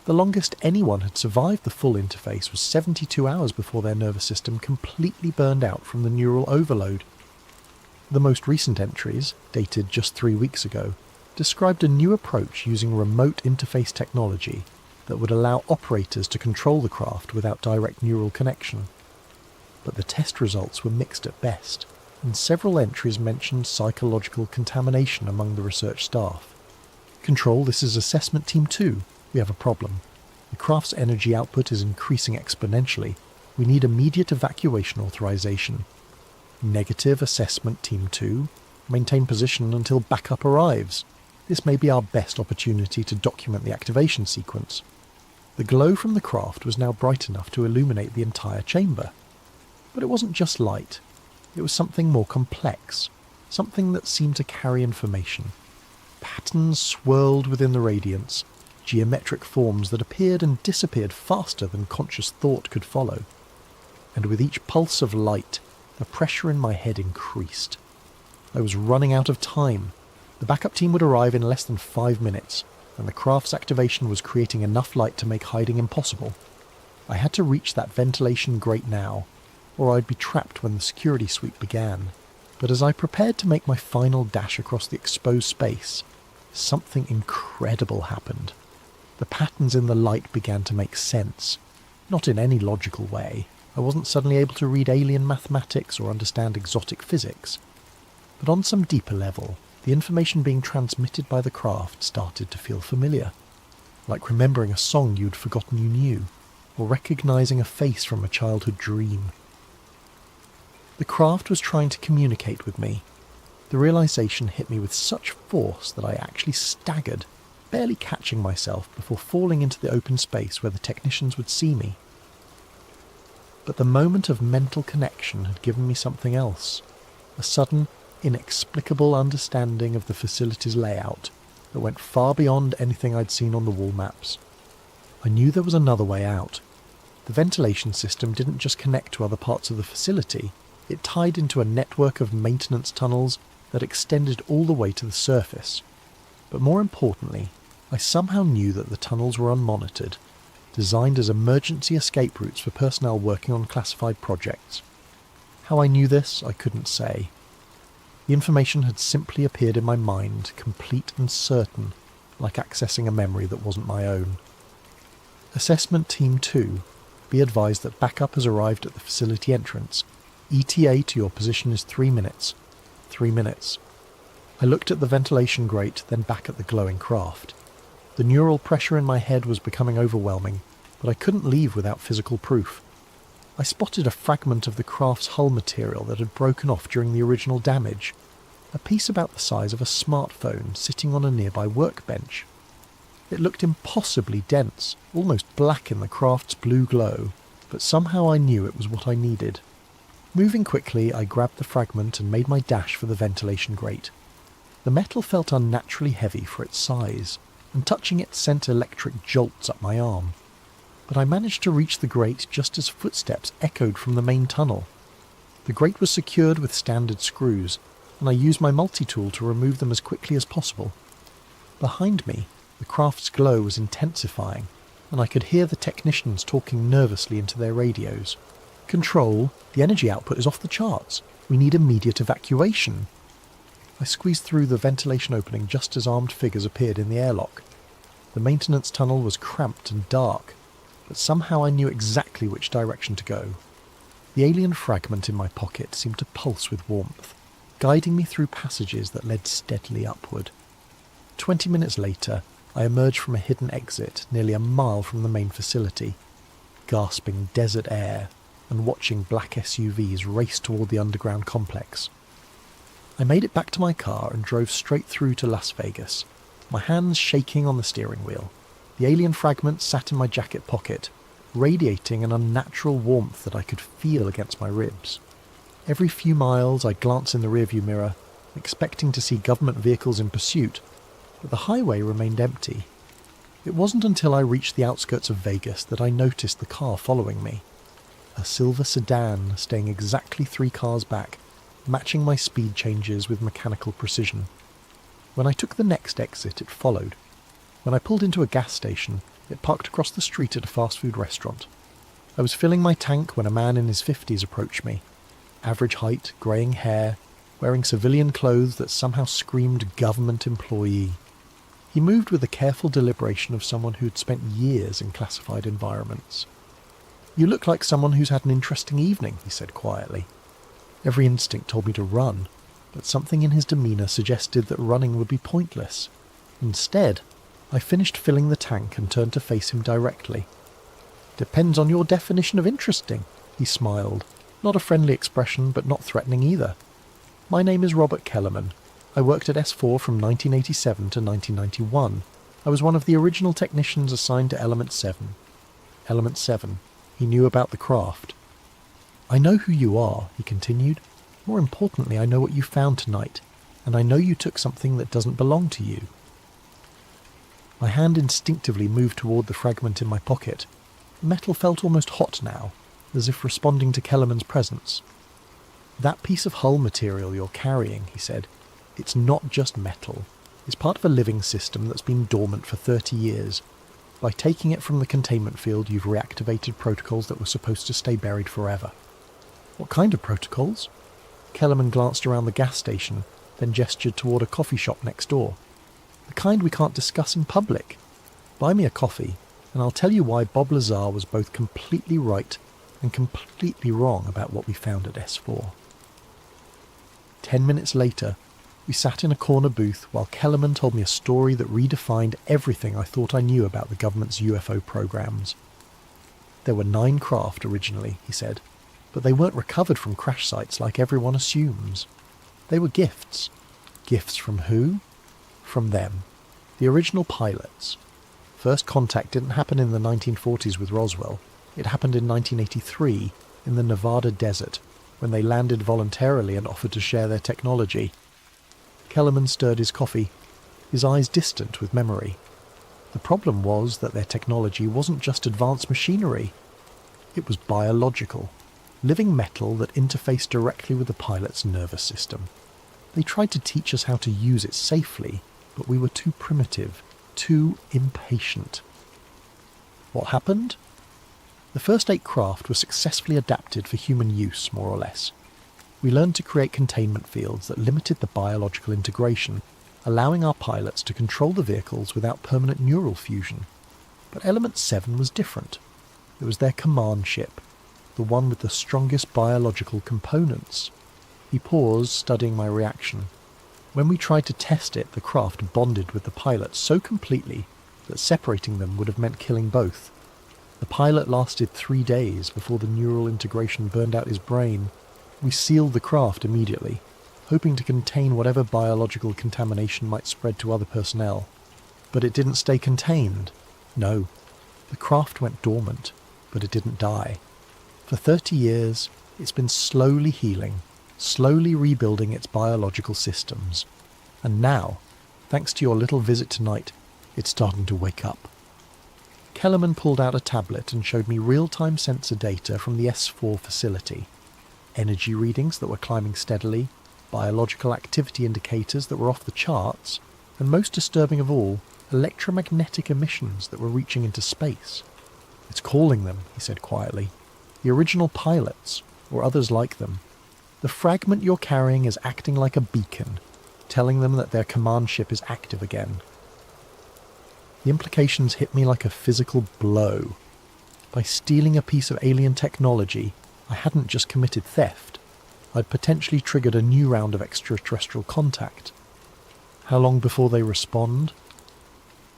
The longest anyone had survived the full interface was 72 hours before their nervous system completely burned out from the neural overload. The most recent entries, dated just 3 weeks ago, described a new approach using remote interface technology that would allow operators to control the craft without direct neural connection. But the test results were mixed at best, and several entries mentioned psychological contamination among the research staff. Control, this is Assessment Team 2. We have a problem. The craft's energy output is increasing exponentially. We need immediate evacuation authorization. Negative, Assessment Team 2. Maintain position until backup arrives. This may be our best opportunity to document the activation sequence. The glow from the craft was now bright enough to illuminate the entire chamber. But it wasn't just light. It was something more complex, something that seemed to carry information. Patterns swirled within the radiance, geometric forms that appeared and disappeared faster than conscious thought could follow. And with each pulse of light, the pressure in my head increased. I was running out of time. The backup team would arrive in less than 5 minutes, and the craft's activation was creating enough light to make hiding impossible. I had to reach that ventilation grate now, or I'd be trapped when the security sweep began. But as I prepared to make my final dash across the exposed space, something incredible happened. The patterns in the light began to make sense. Not in any logical way. I wasn't suddenly able to read alien mathematics or understand exotic physics. But on some deeper level, the information being transmitted by the craft started to feel familiar. Like remembering a song you'd forgotten you knew, or recognizing a face from a childhood dream. The craft was trying to communicate with me. The realization hit me with such force that I actually staggered, barely catching myself before falling into the open space where the technicians would see me. But the moment of mental connection had given me something else, a sudden, inexplicable understanding of the facility's layout that went far beyond anything I'd seen on the wall maps. I knew there was another way out. The ventilation system didn't just connect to other parts of the facility, it tied into a network of maintenance tunnels that extended all the way to the surface. But more importantly, I somehow knew that the tunnels were unmonitored, designed as emergency escape routes for personnel working on classified projects. How I knew this, I couldn't say. The information had simply appeared in my mind, complete and certain, like accessing a memory that wasn't my own. Assessment Team 2, be advised that backup has arrived at the facility entrance. ETA to your position is 3 minutes. 3 minutes. I looked at the ventilation grate, then back at the glowing craft. The neural pressure in my head was becoming overwhelming, but I couldn't leave without physical proof. I spotted a fragment of the craft's hull material that had broken off during the original damage, a piece about the size of a smartphone sitting on a nearby workbench. It looked impossibly dense, almost black in the craft's blue glow, but somehow I knew it was what I needed. Moving quickly, I grabbed the fragment and made my dash for the ventilation grate. The metal felt unnaturally heavy for its size, and touching it sent electric jolts up my arm. But I managed to reach the grate just as footsteps echoed from the main tunnel. The grate was secured with standard screws, and I used my multi-tool to remove them as quickly as possible. Behind me, the craft's glow was intensifying, and I could hear the technicians talking nervously into their radios. "Control, the energy output is off the charts. We need immediate evacuation." I squeezed through the ventilation opening just as armed figures appeared in the airlock. The maintenance tunnel was cramped and dark, but somehow I knew exactly which direction to go. The alien fragment in my pocket seemed to pulse with warmth, guiding me through passages that led steadily upward. 20 minutes later, I emerged from a hidden exit nearly a mile from the main facility, gasping desert air and watching black SUVs race toward the underground complex. I made it back to my car and drove straight through to Las Vegas, my hands shaking on the steering wheel. The alien fragment sat in my jacket pocket, radiating an unnatural warmth that I could feel against my ribs. Every few miles I glanced in the rearview mirror, expecting to see government vehicles in pursuit, but the highway remained empty. It wasn't until I reached the outskirts of Vegas that I noticed the car following me. A silver sedan staying exactly 3 cars back, matching my speed changes with mechanical precision. When I took the next exit, it followed. When I pulled into a gas station, it parked across the street at a fast food restaurant. I was filling my tank when a man in his 50s approached me. Average height, greying hair, wearing civilian clothes that somehow screamed government employee. He moved with the careful deliberation of someone who'd spent years in classified environments. "You look like someone who's had an interesting evening," he said quietly. Every instinct told me to run, but something in his demeanour suggested that running would be pointless. Instead, I finished filling the tank and turned to face him directly. "Depends on your definition of interesting," he smiled. Not a friendly expression, but not threatening either. "My name is Robert Kellerman. I worked at S4 from 1987 to 1991. I was one of the original technicians assigned to Element 7. Element 7. He knew about the craft. "I know who you are," he continued. "More importantly, I know what you found tonight, and I know you took something that doesn't belong to you." My hand instinctively moved toward the fragment in my pocket. The metal felt almost hot now, as if responding to Kellerman's presence. "That piece of hull material you're carrying," he said, "it's not just metal. It's part of a living system that's been dormant for 30 years. By taking it from the containment field, you've reactivated protocols that were supposed to stay buried forever." "What kind of protocols?" Kellerman glanced around the gas station, then gestured toward a coffee shop next door. "The kind we can't discuss in public. Buy me a coffee, and I'll tell you why Bob Lazar was both completely right and completely wrong about what we found at S4. 10 minutes later, we sat in a corner booth while Kellerman told me a story that redefined everything I thought I knew about the government's UFO programs. There were 9 craft originally, he said, but they weren't recovered from crash sites like everyone assumes. They were gifts. Gifts from who? From them. The original pilots. First contact didn't happen in the 1940s with Roswell. It happened in 1983 in the Nevada desert, when they landed voluntarily and offered to share their technology. Kellerman stirred his coffee, his eyes distant with memory. The problem was that their technology wasn't just advanced machinery. It was biological, living metal that interfaced directly with the pilot's nervous system. They tried to teach us how to use it safely, but we were too primitive, too impatient. What happened? The first 8 craft were successfully adapted for human use, more or less. We learned to create containment fields that limited the biological integration, allowing our pilots to control the vehicles without permanent neural fusion. But Element 7 was different. It was their command ship, the one with the strongest biological components. He paused, studying my reaction. When we tried to test it, the craft bonded with the pilot so completely that separating them would have meant killing both. The pilot lasted 3 days before the neural integration burned out his brain. We sealed the craft immediately, hoping to contain whatever biological contamination might spread to other personnel. But it didn't stay contained. No, the craft went dormant, but it didn't die. For 30 years, it's been slowly healing, slowly rebuilding its biological systems. And now, thanks to your little visit tonight, it's starting to wake up. Kellerman pulled out a tablet and showed me real-time sensor data from the S4 facility. Energy readings that were climbing steadily, biological activity indicators that were off the charts, and most disturbing of all, electromagnetic emissions that were reaching into space. "It's calling them," he said quietly. "The original pilots, or others like them. The fragment you're carrying is acting like a beacon, telling them that their command ship is active again." The implications hit me like a physical blow. By stealing a piece of alien technology, I hadn't just committed theft. I'd potentially triggered a new round of extraterrestrial contact. How long before they respond?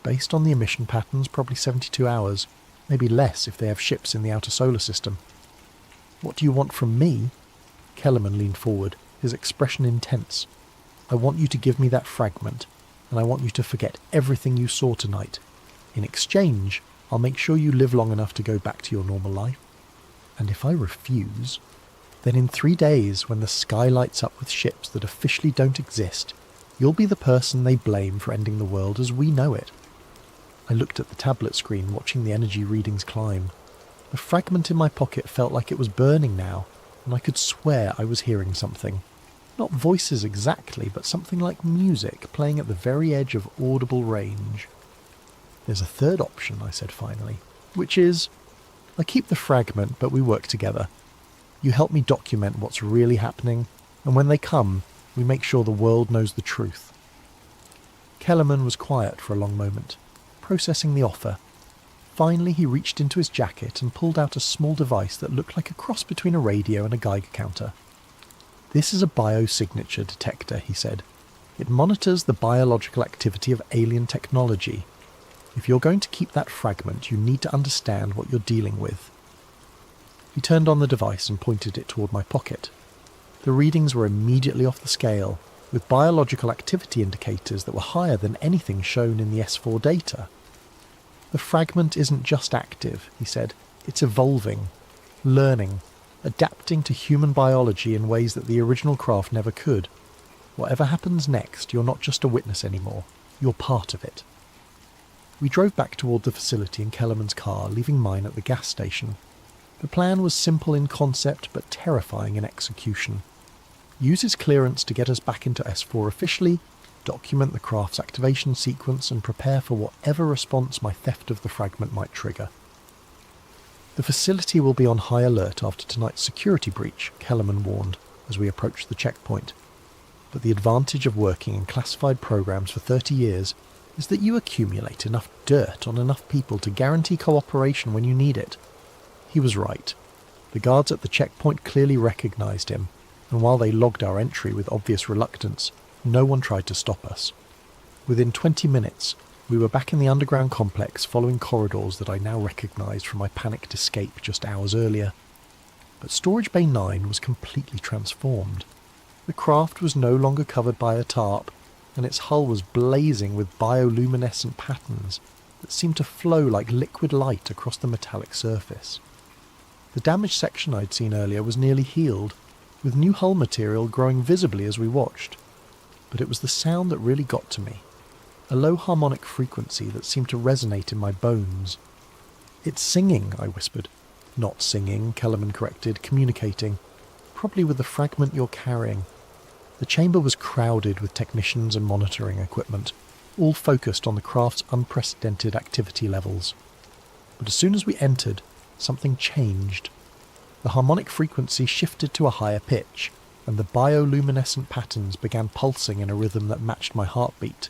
Based on the emission patterns, probably 72 hours, maybe less if they have ships in the outer solar system. "What do you want from me?" Kellerman leaned forward, his expression intense. "I want you to give me that fragment, and I want you to forget everything you saw tonight. In exchange, I'll make sure you live long enough to go back to your normal life. And if I refuse, then in 3 days, when the sky lights up with ships that officially don't exist, you'll be the person they blame for ending the world as we know it." I looked at the tablet screen, watching the energy readings climb. The fragment in my pocket felt like it was burning now, and I could swear I was hearing something. Not voices exactly, but something like music playing at the very edge of audible range. "There's a third option," I said finally, "which is, I keep the fragment, but we work together. You help me document what's really happening, and when they come, we make sure the world knows the truth." Kellerman was quiet for a long moment, processing the offer. Finally, he reached into his jacket and pulled out a small device that looked like a cross between a radio and a Geiger counter. "This is a biosignature detector," he said. "It monitors the biological activity of alien technology. If you're going to keep that fragment, you need to understand what you're dealing with." He turned on the device and pointed it toward my pocket. The readings were immediately off the scale, with biological activity indicators that were higher than anything shown in the S4 data. "The fragment isn't just active," he said. "It's evolving, learning, adapting to human biology in ways that the original craft never could. Whatever happens next, you're not just a witness anymore. You're part of it." We drove back toward the facility in Kellerman's car, leaving mine at the gas station. The plan was simple in concept, but terrifying in execution. Use his clearance to get us back into S4 officially, document the craft's activation sequence, and prepare for whatever response my theft of the fragment might trigger. "The facility will be on high alert after tonight's security breach," Kellerman warned as we approached the checkpoint. "But the advantage of working in classified programs for 30 years is that you accumulate enough dirt on enough people to guarantee cooperation when you need it." He was right. The guards at the checkpoint clearly recognized him, and while they logged our entry with obvious reluctance, no one tried to stop us. Within 20 minutes, we were back in the underground complex, following corridors that I now recognized from my panicked escape just hours earlier. But Storage Bay 9 was completely transformed. The craft was no longer covered by a tarp, and its hull was blazing with bioluminescent patterns that seemed to flow like liquid light across the metallic surface. The damaged section I'd seen earlier was nearly healed, with new hull material growing visibly as we watched. But it was the sound that really got to me, a low harmonic frequency that seemed to resonate in my bones. "It's singing," I whispered. "Not singing," Kellerman corrected, "communicating. Probably with the fragment you're carrying." The chamber was crowded with technicians and monitoring equipment, all focused on the craft's unprecedented activity levels. But as soon as we entered, something changed. The harmonic frequency shifted to a higher pitch, and the bioluminescent patterns began pulsing in a rhythm that matched my heartbeat.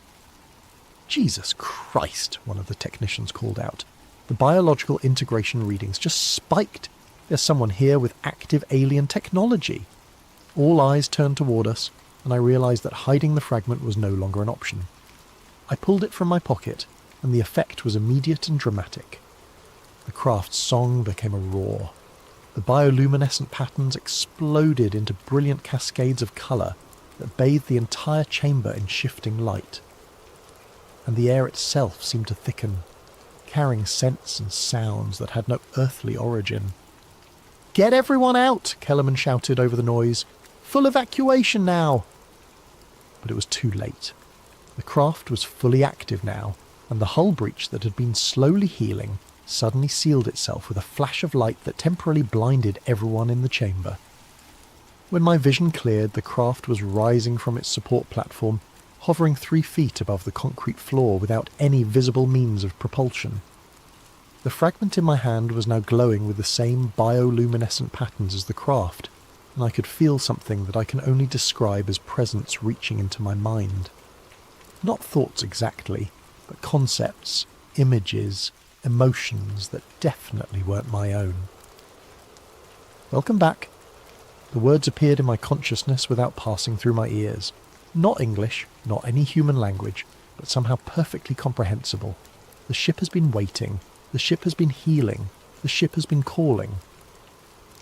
"Jesus Christ," one of the technicians called out. "The biological integration readings just spiked. There's someone here with active alien technology." All eyes turned toward us, and I realized that hiding the fragment was no longer an option. I pulled it from my pocket, and the effect was immediate and dramatic. The craft's song became a roar. The bioluminescent patterns exploded into brilliant cascades of colour that bathed the entire chamber in shifting light. And the air itself seemed to thicken, carrying scents and sounds that had no earthly origin. "Get everyone out!" Kellerman shouted over the noise. "Full evacuation now!" But it was too late. The craft was fully active now, and the hull breach that had been slowly healing suddenly sealed itself with a flash of light that temporarily blinded everyone in the chamber. When my vision cleared, the craft was rising from its support platform, hovering 3 feet above the concrete floor without any visible means of propulsion. The fragment in my hand was now glowing with the same bioluminescent patterns as the craft, and I could feel something that I can only describe as presence reaching into my mind. Not thoughts exactly, but concepts, images, emotions that definitely weren't my own. "Welcome back." The words appeared in my consciousness without passing through my ears. Not English, not any human language, but somehow perfectly comprehensible. The ship has been waiting. The ship has been healing. The ship has been calling.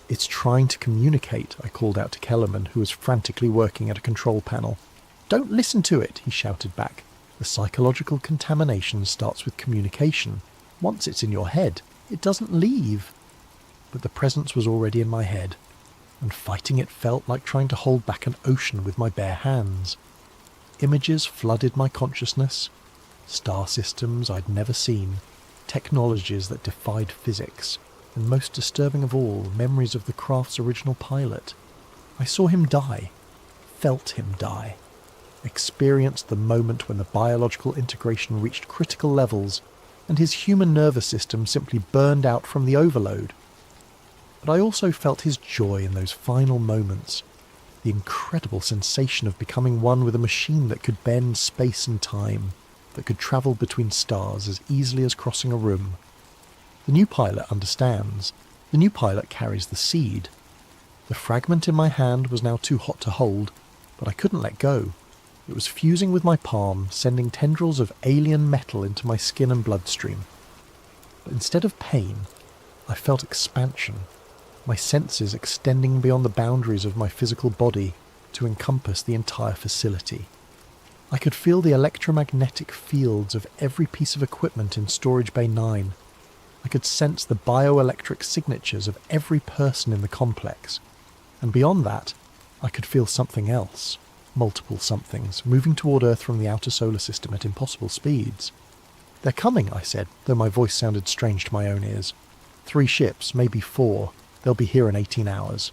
"It's trying to communicate," I called out to Kellerman, who was frantically working at a control panel. "Don't listen to it," he shouted back. "The psychological contamination starts with communication. Once it's in your head, it doesn't leave." But the presence was already in my head, and fighting it felt like trying to hold back an ocean with my bare hands. Images flooded my consciousness. Star systems I'd never seen. Technologies that defied physics. And most disturbing of all, memories of the craft's original pilot. I saw him die. Felt him die. Experienced the moment when the biological integration reached critical levels and his human nervous system simply burned out from the overload. But I also felt his joy in those final moments, the incredible sensation of becoming one with a machine that could bend space and time, that could travel between stars as easily as crossing a room. The new pilot understands. The new pilot carries the seed. The fragment in my hand was now too hot to hold, but I couldn't let go. It was fusing with my palm, sending tendrils of alien metal into my skin and bloodstream. But instead of pain, I felt expansion, my senses extending beyond the boundaries of my physical body to encompass the entire facility. I could feel the electromagnetic fields of every piece of equipment in Storage Bay 9. I could sense the bioelectric signatures of every person in the complex. And beyond that, I could feel something else. Multiple somethings, moving toward Earth from the outer solar system at impossible speeds. "They're coming," I said, though my voice sounded strange to my own ears. 3 ships, maybe 4. They'll be here in 18 hours.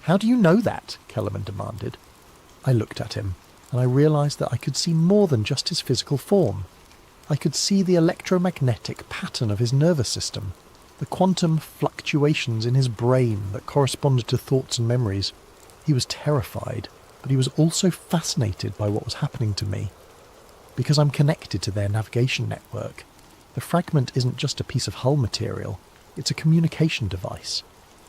"How do you know that?" Kellerman demanded. I looked at him, and I realized that I could see more than just his physical form. I could see the electromagnetic pattern of his nervous system, the quantum fluctuations in his brain that corresponded to thoughts and memories. He was terrified, but he was also fascinated by what was happening to me. Because I'm connected to their navigation network. The fragment isn't just a piece of hull material, it's a communication device.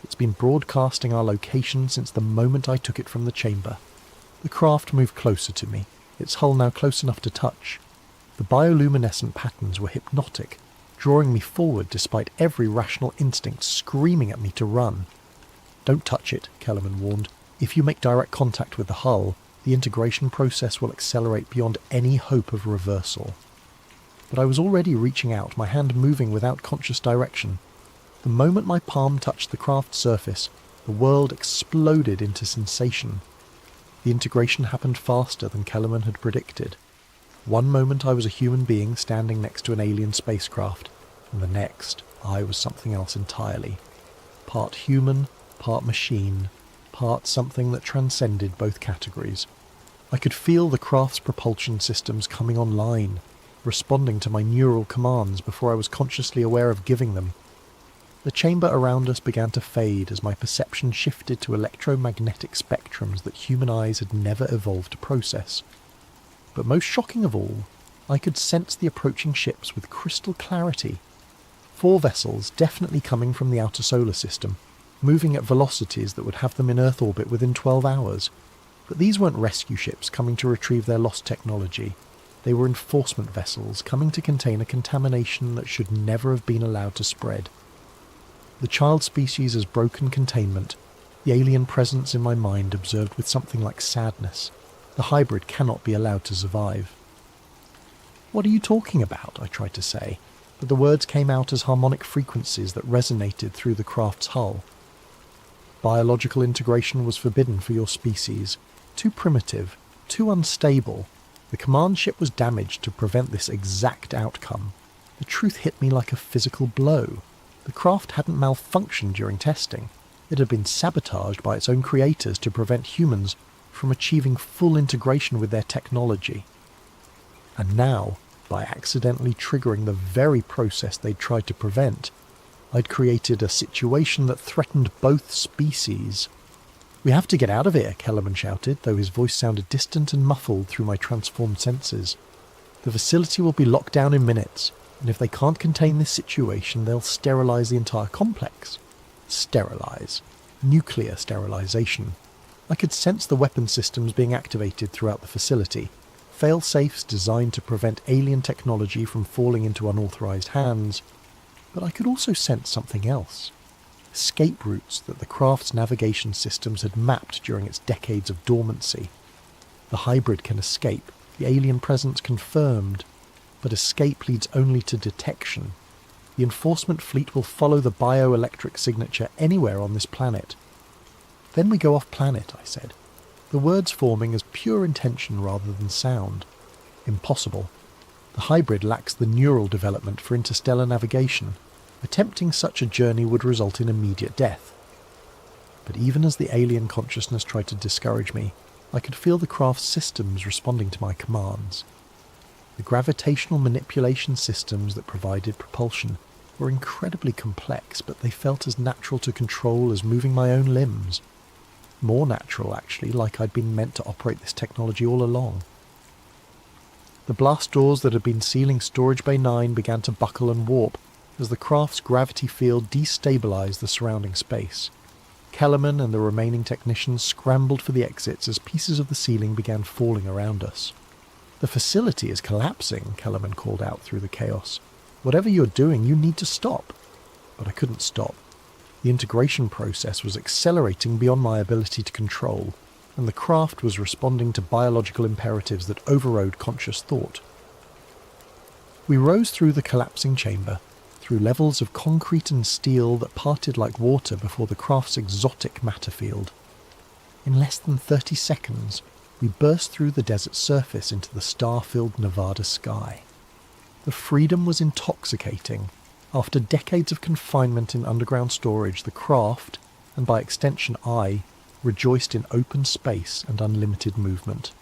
It's been broadcasting our location since the moment I took it from the chamber. The craft moved closer to me, its hull now close enough to touch. The bioluminescent patterns were hypnotic, drawing me forward despite every rational instinct screaming at me to run. "Don't touch it," Kellerman warned. "If you make direct contact with the hull, the integration process will accelerate beyond any hope of reversal." But I was already reaching out, my hand moving without conscious direction. The moment my palm touched the craft's surface, the world exploded into sensation. The integration happened faster than Kellerman had predicted. One moment I was a human being standing next to an alien spacecraft, and the next I was something else entirely. Part human, part machine, part something that transcended both categories. I could feel the craft's propulsion systems coming online, responding to my neural commands before I was consciously aware of giving them. The chamber around us began to fade as my perception shifted to electromagnetic spectrums that human eyes had never evolved to process. But most shocking of all, I could sense the approaching ships with crystal clarity. 4 vessels definitely coming from the outer solar system, moving at velocities that would have them in Earth orbit within 12 hours. But these weren't rescue ships coming to retrieve their lost technology. They were enforcement vessels coming to contain a contamination that should never have been allowed to spread. The child species has broken containment, the alien presence in my mind observed with something like sadness. The hybrid cannot be allowed to survive. "What are you talking about?" I tried to say, but the words came out as harmonic frequencies that resonated through the craft's hull. Biological integration was forbidden for your species. Too primitive, too unstable. The command ship was damaged to prevent this exact outcome. The truth hit me like a physical blow. The craft hadn't malfunctioned during testing. It had been sabotaged by its own creators to prevent humans from achieving full integration with their technology. And now, by accidentally triggering the very process they'd tried to prevent, I'd created a situation that threatened both species. "We have to get out of here," Kellerman shouted, though his voice sounded distant and muffled through my transformed senses. "The facility will be locked down in minutes, and if they can't contain this situation, they'll sterilize the entire complex." Sterilize. Nuclear sterilization. I could sense the weapon systems being activated throughout the facility, fail-safes designed to prevent alien technology from falling into unauthorized hands, but I could also sense something else. Escape routes that the craft's navigation systems had mapped during its decades of dormancy. The hybrid can escape, the alien presence confirmed, but escape leads only to detection. The enforcement fleet will follow the bioelectric signature anywhere on this planet. "Then we go off-planet," I said, the words forming as pure intention rather than sound. Impossible. The hybrid lacks the neural development for interstellar navigation. Attempting such a journey would result in immediate death. But even as the alien consciousness tried to discourage me, I could feel the craft's systems responding to my commands. The gravitational manipulation systems that provided propulsion were incredibly complex, but they felt as natural to control as moving my own limbs. More natural, actually, like I'd been meant to operate this technology all along. The blast doors that had been sealing Storage Bay 9 began to buckle and warp as the craft's gravity field destabilized the surrounding space. Kellerman and the remaining technicians scrambled for the exits as pieces of the ceiling began falling around us. "The facility is collapsing," Kellerman called out through the chaos. "Whatever you're doing, you need to stop." But I couldn't stop. The integration process was accelerating beyond my ability to control, and the craft was responding to biological imperatives that overrode conscious thought. We rose through the collapsing chamber, through levels of concrete and steel that parted like water before the craft's exotic matter field. In less than 30 seconds, we burst through the desert surface into the star-filled Nevada sky. The freedom was intoxicating. After decades of confinement in underground storage, the craft, and by extension I, rejoiced in open space and unlimited movement.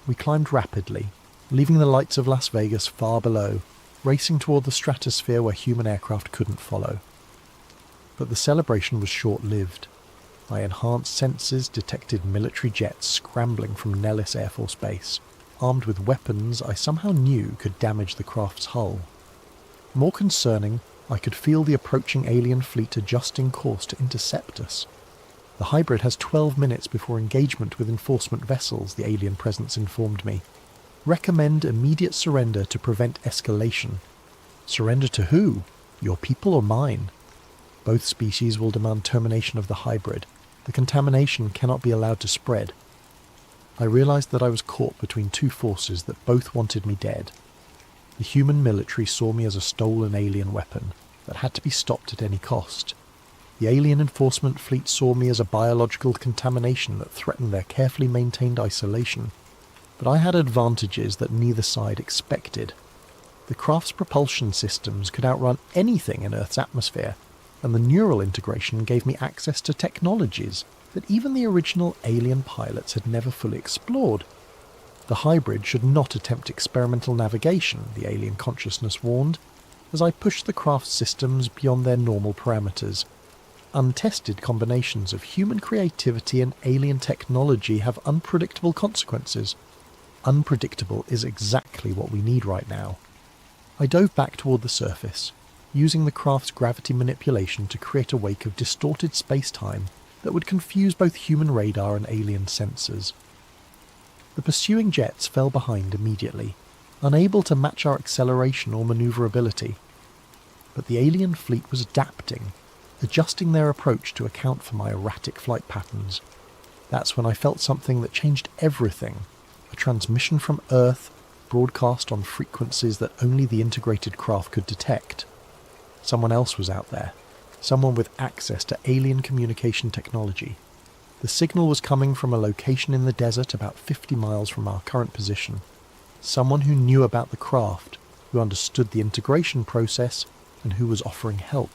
We climbed rapidly, leaving the lights of Las Vegas far below, racing toward the stratosphere where human aircraft couldn't follow. But the celebration was short-lived. My enhanced senses detected military jets scrambling from Nellis Air Force Base, armed with weapons I somehow knew could damage the craft's hull. More concerning, I could feel the approaching alien fleet adjusting course to intercept us. The hybrid has 12 minutes before engagement with enforcement vessels, the alien presence informed me. Recommend immediate surrender to prevent escalation. Surrender to who? Your people or mine? Both species will demand termination of the hybrid. The contamination cannot be allowed to spread. I realized that I was caught between two forces that both wanted me dead. The human military saw me as a stolen alien weapon that had to be stopped at any cost. The alien enforcement fleet saw me as a biological contamination that threatened their carefully maintained isolation. But I had advantages that neither side expected. The craft's propulsion systems could outrun anything in Earth's atmosphere, and the neural integration gave me access to technologies that even the original alien pilots had never fully explored. The hybrid should not attempt experimental navigation, the alien consciousness warned, as I pushed the craft's systems beyond their normal parameters. Untested combinations of human creativity and alien technology have unpredictable consequences. Unpredictable is exactly what we need right now. I dove back toward the surface, using the craft's gravity manipulation to create a wake of distorted space-time that would confuse both human radar and alien sensors. The pursuing jets fell behind immediately, unable to match our acceleration or maneuverability. But the alien fleet was adapting, adjusting their approach to account for my erratic flight patterns. That's when I felt something that changed everything. A transmission from Earth, broadcast on frequencies that only the integrated craft could detect. Someone else was out there, someone with access to alien communication technology. The signal was coming from a location in the desert about 50 miles from our current position. Someone who knew about the craft, who understood the integration process, and who was offering help.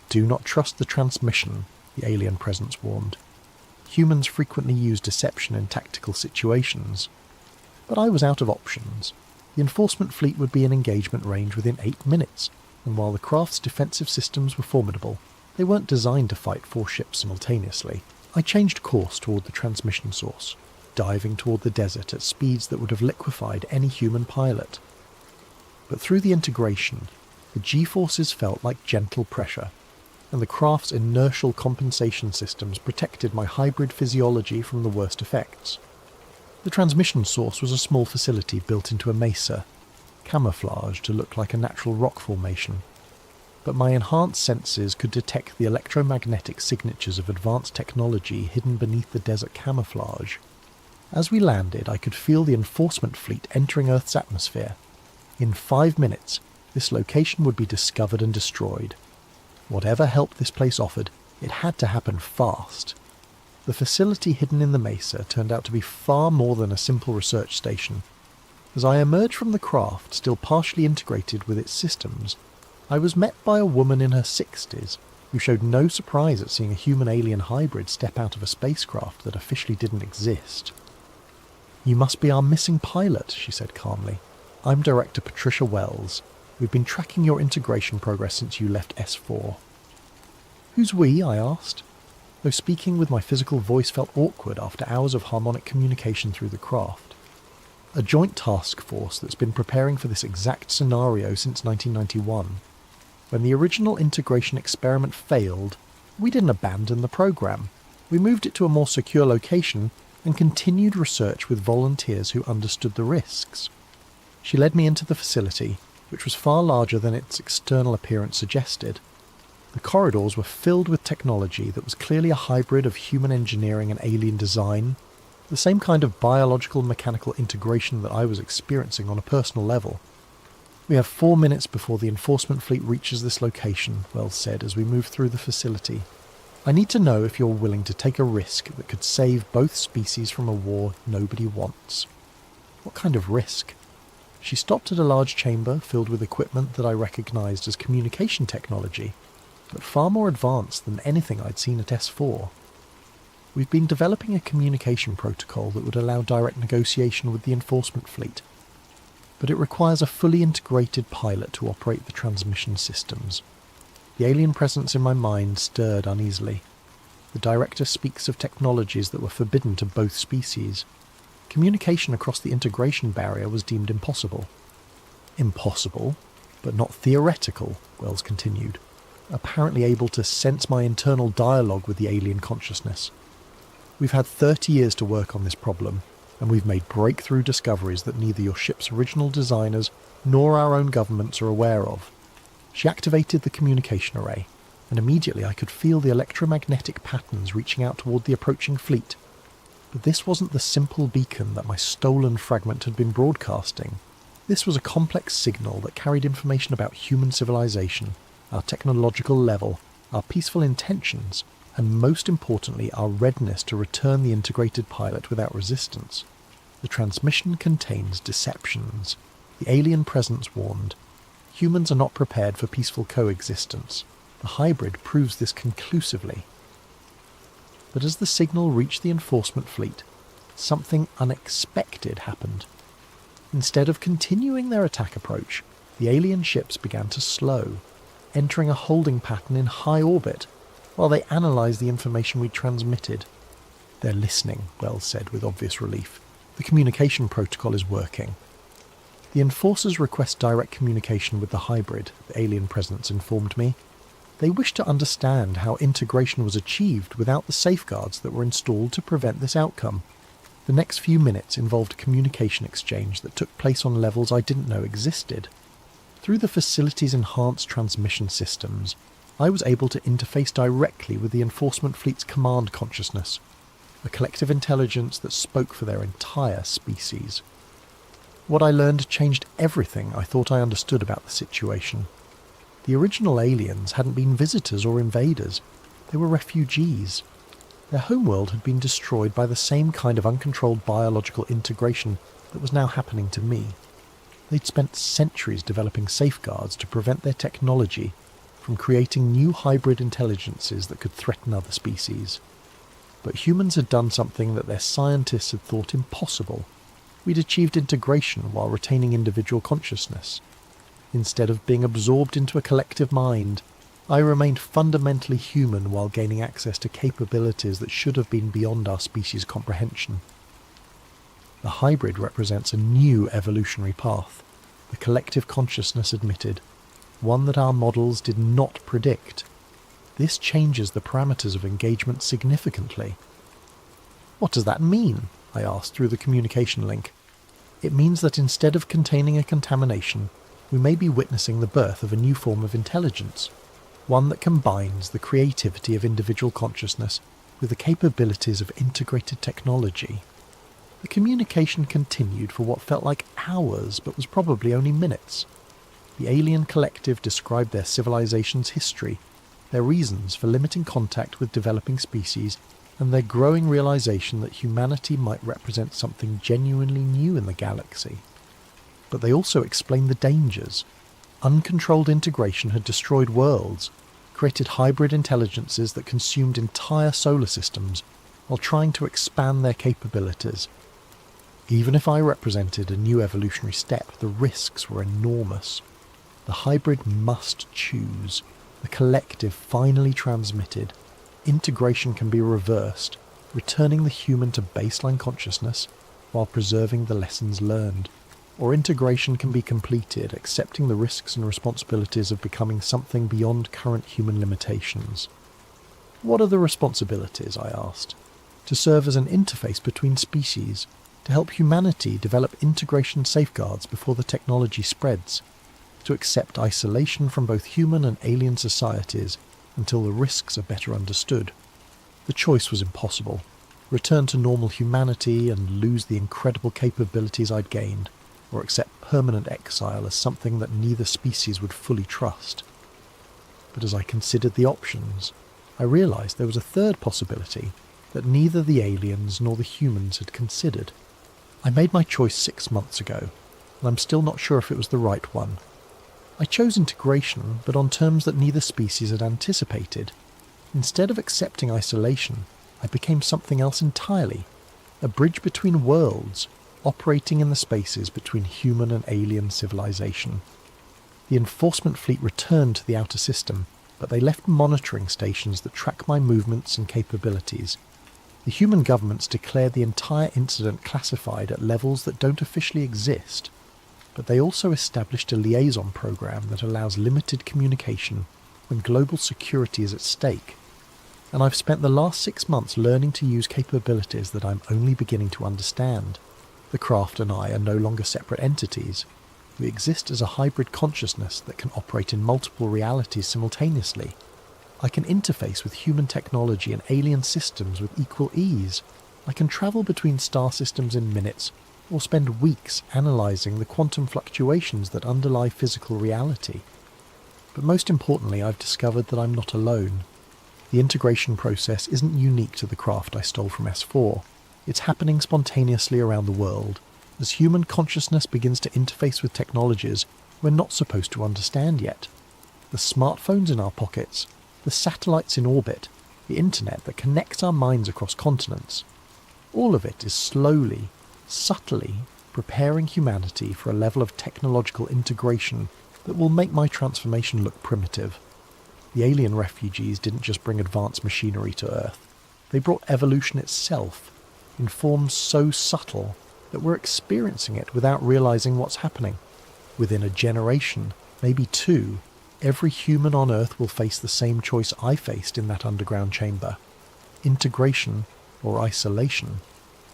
Do not trust the transmission, the alien presence warned. Humans frequently use deception in tactical situations. But I was out of options. The enforcement fleet would be in engagement range within 8 minutes, and while the craft's defensive systems were formidable, they weren't designed to fight 4 ships simultaneously. I changed course toward the transmission source, diving toward the desert at speeds that would have liquefied any human pilot. But through the integration, the G-forces felt like gentle pressure, and the craft's inertial compensation systems protected my hybrid physiology from the worst effects. The transmission source was a small facility built into a mesa, camouflaged to look like a natural rock formation, but my enhanced senses could detect the electromagnetic signatures of advanced technology hidden beneath the desert camouflage. As we landed, I could feel the enforcement fleet entering Earth's atmosphere. In 5 minutes, this location would be discovered and destroyed. Whatever help this place offered, it had to happen fast. The facility hidden in the mesa turned out to be far more than a simple research station. As I emerged from the craft, still partially integrated with its systems, I was met by a woman in her 60s who showed no surprise at seeing a human-alien hybrid step out of a spacecraft that officially didn't exist. "You must be our missing pilot," she said calmly. "I'm Director Patricia Wells. We've been tracking your integration progress since you left S4. "Who's we?" I asked, though speaking with my physical voice felt awkward after hours of harmonic communication through the craft. "A joint task force that's been preparing for this exact scenario since 1991. When the original integration experiment failed, we didn't abandon the program. We moved it to a more secure location and continued research with volunteers who understood the risks." She led me into the facility, which was far larger than its external appearance suggested. The corridors were filled with technology that was clearly a hybrid of human engineering and alien design, the same kind of biological-mechanical integration that I was experiencing on a personal level. "We have 4 minutes before the enforcement fleet reaches this location," Wells said as we moved through the facility. "I need to know if you're willing to take a risk that could save both species from a war nobody wants." "What kind of risk?" She stopped at a large chamber filled with equipment that I recognized as communication technology, but far more advanced than anything I'd seen at S4. "We've been developing a communication protocol that would allow direct negotiation with the enforcement fleet, but it requires a fully integrated pilot to operate the transmission systems." The alien presence in my mind stirred uneasily. The director speaks of technologies that were forbidden to both species. Communication across the integration barrier was deemed impossible. "Impossible, but not theoretical," Wells continued, apparently able to sense my internal dialogue with the alien consciousness. "We've had 30 years to work on this problem, and we've made breakthrough discoveries that neither your ship's original designers nor our own governments are aware of." She activated the communication array, and immediately I could feel the electromagnetic patterns reaching out toward the approaching fleet. But this wasn't the simple beacon that my stolen fragment had been broadcasting. This was a complex signal that carried information about human civilization, our technological level, our peaceful intentions, and most importantly our readiness to return the integrated pilot without resistance. "The transmission contains deceptions," the alien presence warned. "Humans are not prepared for peaceful coexistence. The hybrid proves this conclusively." But as the signal reached the enforcement fleet, something unexpected happened. Instead of continuing their attack approach, the alien ships began to slow, entering a holding pattern in high orbit, while they analysed the information we transmitted. "They're listening," Wells said with obvious relief. "The communication protocol is working." "The enforcers request direct communication with the hybrid," the alien presence informed me. "They wish to understand how integration was achieved without the safeguards that were installed to prevent this outcome." The next few minutes involved a communication exchange that took place on levels I didn't know existed. Through the facility's enhanced transmission systems, I was able to interface directly with the enforcement fleet's command consciousness, a collective intelligence that spoke for their entire species. What I learned changed everything I thought I understood about the situation. The original aliens hadn't been visitors or invaders. They were refugees. Their homeworld had been destroyed by the same kind of uncontrolled biological integration that was now happening to me. They'd spent centuries developing safeguards to prevent their technology from creating new hybrid intelligences that could threaten other species. But humans had done something that their scientists had thought impossible. We'd achieved integration while retaining individual consciousness. Instead of being absorbed into a collective mind, I remained fundamentally human while gaining access to capabilities that should have been beyond our species' comprehension. The hybrid represents a new evolutionary path, the collective consciousness admitted, one that our models did not predict. This changes the parameters of engagement significantly. "What does that mean?" I asked through the communication link. "It means that instead of containing a contamination, we may be witnessing the birth of a new form of intelligence, one that combines the creativity of individual consciousness with the capabilities of integrated technology." The communication continued for what felt like hours but was probably only minutes. The alien collective described their civilization's history, their reasons for limiting contact with developing species, and their growing realization that humanity might represent something genuinely new in the galaxy. But they also explained the dangers. Uncontrolled integration had destroyed worlds, created hybrid intelligences that consumed entire solar systems, while trying to expand their capabilities. Even if I represented a new evolutionary step, the risks were enormous. The hybrid must choose. The collective finally transmitted. Integration can be reversed, returning the human to baseline consciousness while preserving the lessons learned. Or integration can be completed, accepting the risks and responsibilities of becoming something beyond current human limitations. "What are the responsibilities?" I asked. "To serve as an interface between species, to help humanity develop integration safeguards before the technology spreads, to accept isolation from both human and alien societies until the risks are better understood." The choice was impossible. Return to normal humanity and lose the incredible capabilities I'd gained, or accept permanent exile as something that neither species would fully trust. But as I considered the options, I realized there was a third possibility that neither the aliens nor the humans had considered. I made my choice 6 months ago, and I'm still not sure if it was the right one. I chose integration, but on terms that neither species had anticipated. Instead of accepting isolation, I became something else entirely, a bridge between worlds, operating in the spaces between human and alien civilization. The enforcement fleet returned to the outer system, but they left monitoring stations that track my movements and capabilities. The human governments declared the entire incident classified at levels that don't officially exist, but they also established a liaison program that allows limited communication when global security is at stake. And I've spent the last 6 months learning to use capabilities that I'm only beginning to understand. The craft and I are no longer separate entities. We exist as a hybrid consciousness that can operate in multiple realities simultaneously. I can interface with human technology and alien systems with equal ease. I can travel between star systems in minutes, or spend weeks analysing the quantum fluctuations that underlie physical reality. But most importantly, I've discovered that I'm not alone. The integration process isn't unique to the craft I stole from S4. It's happening spontaneously around the world, as human consciousness begins to interface with technologies we're not supposed to understand yet. The smartphones in our pockets, the satellites in orbit, the internet that connects our minds across continents. All of it is slowly, subtly preparing humanity for a level of technological integration that will make my transformation look primitive. The alien refugees didn't just bring advanced machinery to Earth. They brought evolution itself, in forms so subtle that we're experiencing it without realizing what's happening. Within a generation, maybe 2, every human on Earth will face the same choice I faced in that underground chamber. Integration or isolation,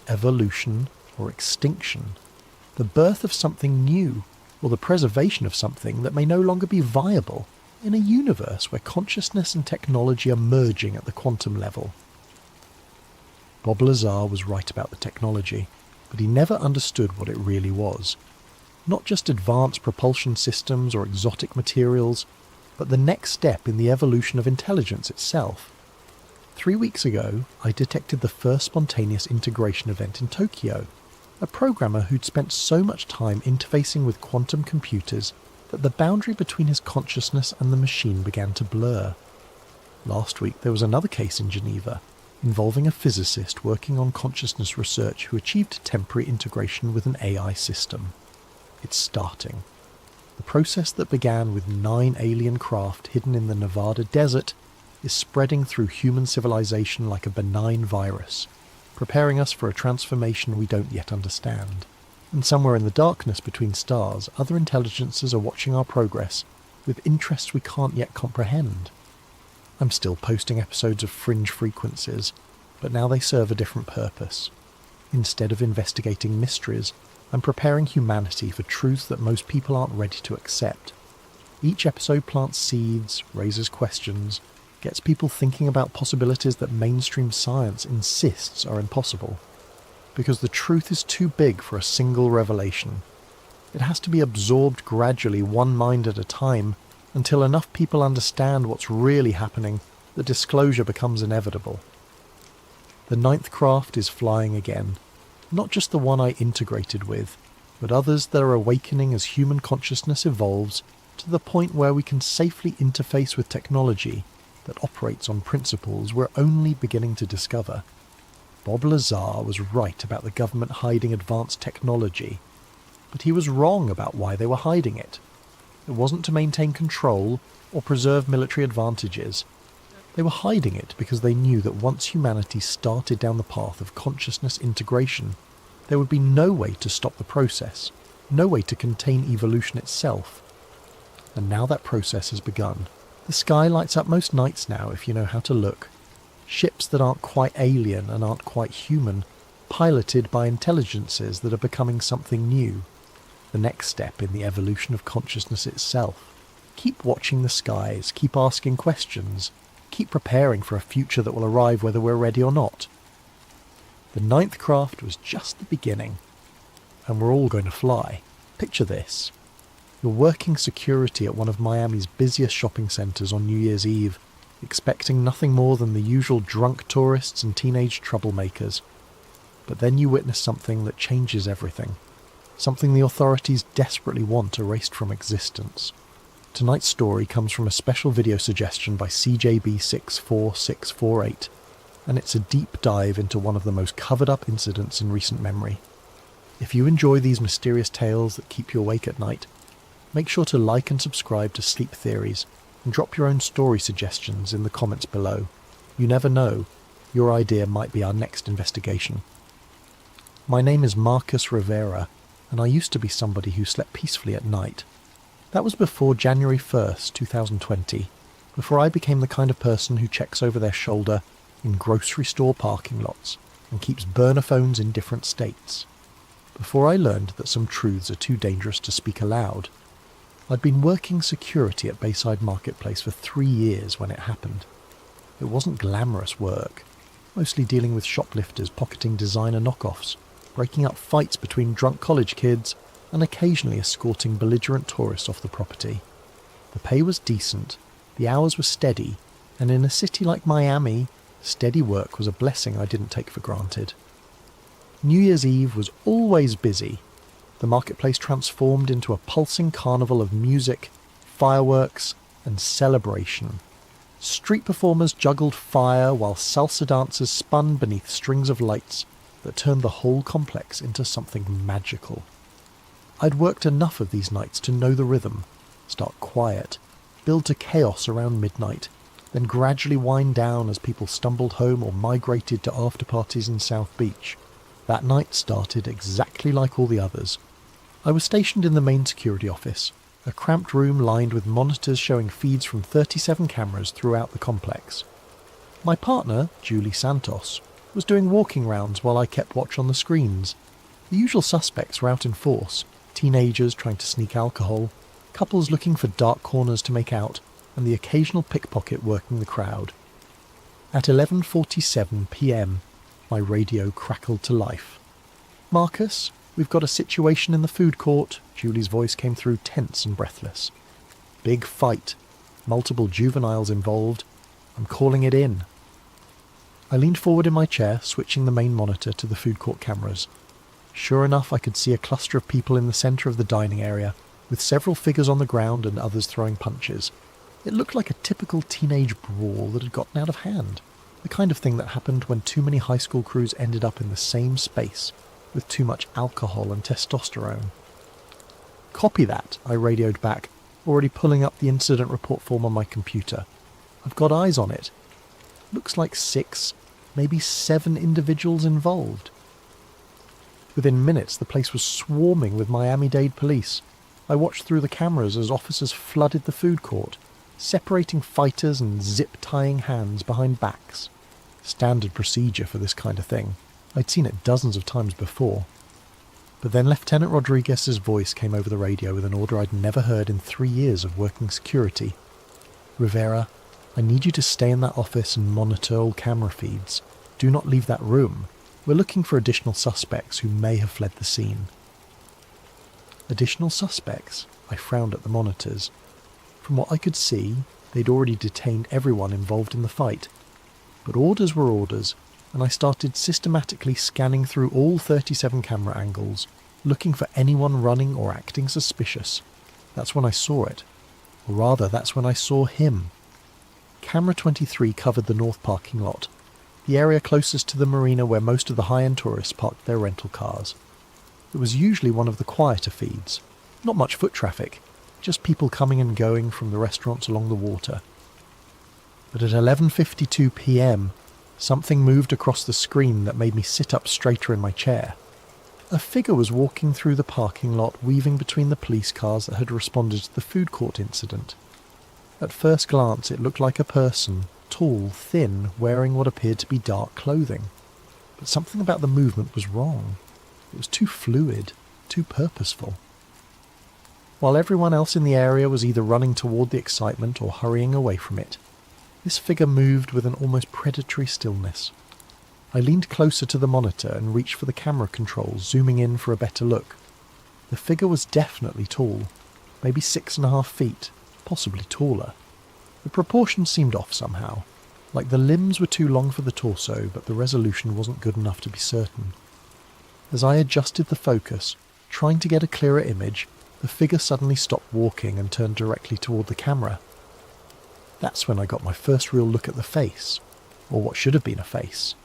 evolution or extinction, the birth of something new, or the preservation of something that may no longer be viable in a universe where consciousness and technology are merging at the quantum level. Bob Lazar was right about the technology, but he never understood what it really was. Not just advanced propulsion systems or exotic materials, but the next step in the evolution of intelligence itself. 3 weeks ago, I detected the first spontaneous integration event in Tokyo. A programmer who'd spent so much time interfacing with quantum computers that the boundary between his consciousness and the machine began to blur. Last week there was another case in Geneva, involving a physicist working on consciousness research who achieved temporary integration with an AI system. It's starting. The process that began with 9 alien craft hidden in the Nevada desert is spreading through human civilization like a benign virus, preparing us for a transformation we don't yet understand. And somewhere in the darkness between stars, other intelligences are watching our progress with interests we can't yet comprehend. I'm still posting episodes of Fringe Frequencies, but now they serve a different purpose. Instead of investigating mysteries, I'm preparing humanity for truths that most people aren't ready to accept. Each episode plants seeds, raises questions, gets people thinking about possibilities that mainstream science insists are impossible. Because the truth is too big for a single revelation. It has to be absorbed gradually, one mind at a time, until enough people understand what's really happening that disclosure becomes inevitable. The 9th craft is flying again, not just the one I integrated with, but others that are awakening as human consciousness evolves to the point where we can safely interface with technology that operates on principles we're only beginning to discover. Bob Lazar was right about the government hiding advanced technology, but he was wrong about why they were hiding it. It wasn't to maintain control or preserve military advantages. They were hiding it because they knew that once humanity started down the path of consciousness integration, there would be no way to stop the process, no way to contain evolution itself. And now that process has begun. The sky lights up most nights now if you know how to look. Ships that aren't quite alien and aren't quite human, piloted by intelligences that are becoming something new. The next step in the evolution of consciousness itself. Keep watching the skies, keep asking questions, keep preparing for a future that will arrive whether we're ready or not. The 9th craft was just the beginning, and we're all going to fly. Picture this. You're working security at one of Miami's busiest shopping centres on New Year's Eve, expecting nothing more than the usual drunk tourists and teenage troublemakers. But then you witness something that changes everything. Something the authorities desperately want erased from existence. Tonight's story comes from a special video suggestion by CJB64648, and it's a deep dive into one of the most covered-up incidents in recent memory. If you enjoy these mysterious tales that keep you awake at night, make sure to like and subscribe to Sleep Theories, and drop your own story suggestions in the comments below. You never know, your idea might be our next investigation. My name is Marcus Rivera, and I used to be somebody who slept peacefully at night. That was before January 1st, 2020, before I became the kind of person who checks over their shoulder in grocery store parking lots and keeps burner phones in different states. Before I learned that some truths are too dangerous to speak aloud. I'd been working security at Bayside Marketplace for 3 years when it happened. It wasn't glamorous work, mostly dealing with shoplifters pocketing designer knockoffs, breaking up fights between drunk college kids, and occasionally escorting belligerent tourists off the property. The pay was decent, the hours were steady, and in a city like Miami, steady work was a blessing I didn't take for granted. New Year's Eve was always busy. The marketplace transformed into a pulsing carnival of music, fireworks, and celebration. Street performers juggled fire while salsa dancers spun beneath strings of lights that turned the whole complex into something magical. I'd worked enough of these nights to know the rhythm, start quiet, build to chaos around midnight, then gradually wind down as people stumbled home or migrated to after-parties in South Beach. That night started exactly like all the others. I was stationed in the main security office, a cramped room lined with monitors showing feeds from 37 cameras throughout the complex. My partner, Julie Santos, was doing walking rounds while I kept watch on the screens. The usual suspects were out in force, teenagers trying to sneak alcohol, couples looking for dark corners to make out, and the occasional pickpocket working the crowd. At 11:47 p.m, my radio crackled to life. "Marcus, we've got a situation in the food court," Julie's voice came through tense and breathless. "Big fight. multiple juveniles involved. I'm calling it in. I leaned forward in my chair, switching the main monitor to the food court cameras. Sure enough, I could see a cluster of people in the centre of the dining area, with several figures on the ground and others throwing punches. It looked like a typical teenage brawl that had gotten out of hand. The kind of thing that happened when too many high school crews ended up in the same space, with too much alcohol and testosterone. "Copy that," I radioed back, already pulling up the incident report form on my computer. "I've got eyes on it. Looks like 6, maybe 7 individuals involved." Within minutes, the place was swarming with Miami-Dade police. I watched through the cameras as officers flooded the food court, separating fighters and zip-tying hands behind backs. Standard procedure for this kind of thing. I'd seen it dozens of times before. But then Lieutenant Rodriguez's voice came over the radio with an order I'd never heard in 3 years of working security. "Rivera, I need you to stay in that office and monitor all camera feeds. Do not leave that room. We're looking for additional suspects who may have fled the scene." Additional suspects? I frowned at the monitors. From what I could see, they'd already detained everyone involved in the fight. But orders were orders, and I started systematically scanning through all 37 camera angles, looking for anyone running or acting suspicious. That's when I saw it. Or rather, that's when I saw him. Camera 23 covered the north parking lot, the area closest to the marina where most of the high-end tourists parked their rental cars. It was usually one of the quieter feeds. Not much foot traffic, just people coming and going from the restaurants along the water. But at 11:52 p.m, something moved across the screen that made me sit up straighter in my chair. A figure was walking through the parking lot, weaving between the police cars that had responded to the food court incident. At first glance, it looked like a person, tall, thin, wearing what appeared to be dark clothing. But something about the movement was wrong. It was too fluid, too purposeful. While everyone else in the area was either running toward the excitement or hurrying away from it, this figure moved with an almost predatory stillness. I leaned closer to the monitor and reached for the camera controls, zooming in for a better look. The figure was definitely tall, maybe 6.5 feet, possibly taller. The proportions seemed off somehow, like the limbs were too long for the torso, but the resolution wasn't good enough to be certain. As I adjusted the focus, trying to get a clearer image, the figure suddenly stopped walking and turned directly toward the camera. That's when I got my first real look at the face, or what should have been a face.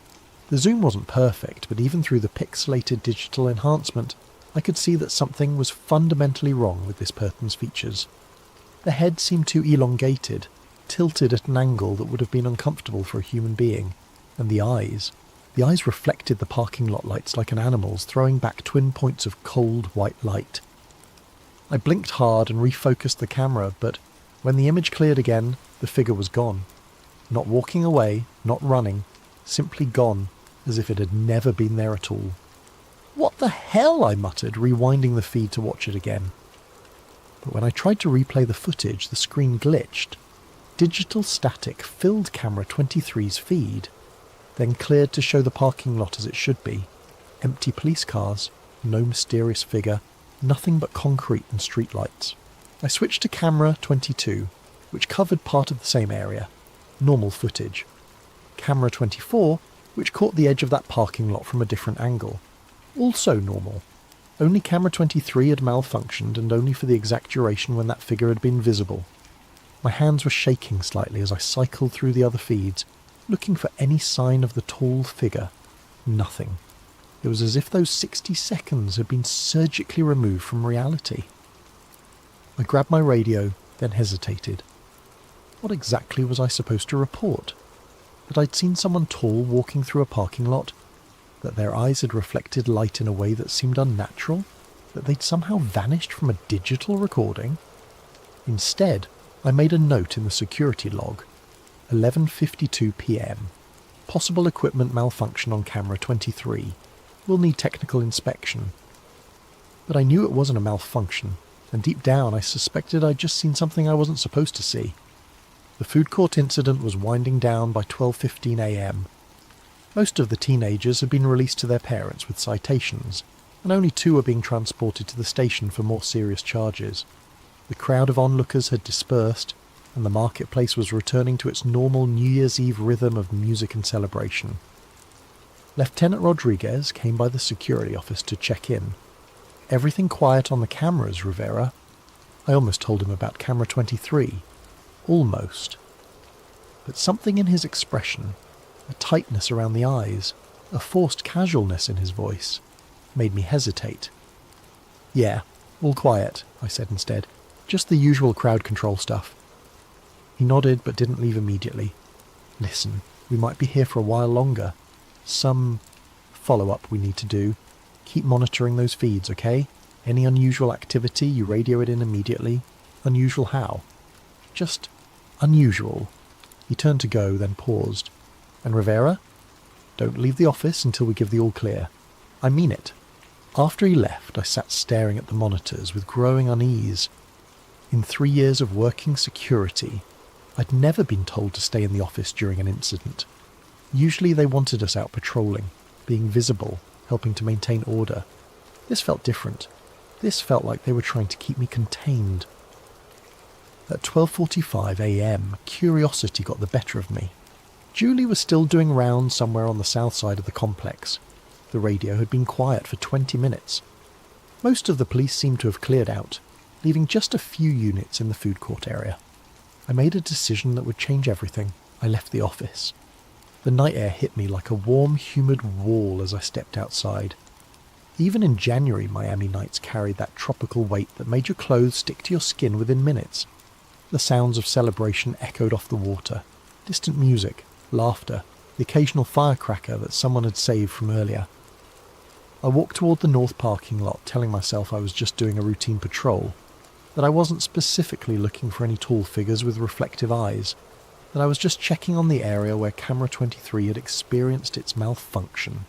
The zoom wasn't perfect, but even through the pixelated digital enhancement, I could see that something was fundamentally wrong with this person's features. The head seemed too elongated, tilted at an angle that would have been uncomfortable for a human being, and the eyes reflected the parking lot lights like an animal's, throwing back twin points of cold white light. I blinked hard and refocused the camera, but when the image cleared again, the figure was gone. Not walking away, not running, simply gone, as if it had never been there at all. "What the hell?" I muttered, rewinding the feed to watch it again. But when I tried to replay the footage, the screen glitched. Digital static filled camera 23's feed, then cleared to show the parking lot as it should be. Empty police cars, no mysterious figure, nothing but concrete and streetlights. I switched to camera 22, which covered part of the same area. Normal footage. Camera 24, which caught the edge of that parking lot from a different angle. Also normal. Only camera 23 had malfunctioned, and only for the exact duration when that figure had been visible. My hands were shaking slightly as I cycled through the other feeds, looking for any sign of the tall figure. Nothing. It was as if those 60 seconds had been surgically removed from reality. I grabbed my radio, then hesitated. What exactly was I supposed to report? That I'd seen someone tall walking through a parking lot? That their eyes had reflected light in a way that seemed unnatural? That they'd somehow vanished from a digital recording? Instead, I made a note in the security log. 11:52 p.m. Possible equipment malfunction on camera 23. Will need technical inspection. But I knew it wasn't a malfunction, and deep down I suspected I'd just seen something I wasn't supposed to see. The food court incident was winding down by 12:15 a.m. Most of the teenagers had been released to their parents with citations, and only 2 were being transported to the station for more serious charges. The crowd of onlookers had dispersed, and the marketplace was returning to its normal New Year's Eve rhythm of music and celebration. Lieutenant Rodriguez came by the security office to check in. "Everything quiet on the cameras, Rivera." I almost told him about camera 23. Almost. But something in his expression, a tightness around the eyes, a forced casualness in his voice, made me hesitate. "Yeah, all quiet," I said instead. "Just the usual crowd control stuff." He nodded but didn't leave immediately. "Listen, we might be here for a while longer. Some follow-up we need to do. Keep monitoring those feeds, okay? Any unusual activity, you radio it in immediately. Unusual how?" "Just unusual." He turned to go, then paused. "And Rivera? Don't leave the office until we give the all clear." "I mean it." After he left, I sat staring at the monitors with growing unease. In 3 years of working security, I'd never been told to stay in the office during an incident. Usually they wanted us out patrolling, being visible, helping to maintain order. This felt different. This felt like they were trying to keep me contained. At 12:45 a.m, curiosity got the better of me. Julie was still doing rounds somewhere on the south side of the complex. The radio had been quiet for 20 minutes. Most of the police seemed to have cleared out, leaving just a few units in the food court area. I made a decision that would change everything. I left the office. The night air hit me like a warm, humid wall as I stepped outside. Even in January, Miami nights carried that tropical weight that made your clothes stick to your skin within minutes. The sounds of celebration echoed off the water. Distant music, laughter, the occasional firecracker that someone had saved from earlier. I walked toward the north parking lot, telling myself I was just doing a routine patrol, that I wasn't specifically looking for any tall figures with reflective eyes, that I was just checking on the area where camera 23 had experienced its malfunction.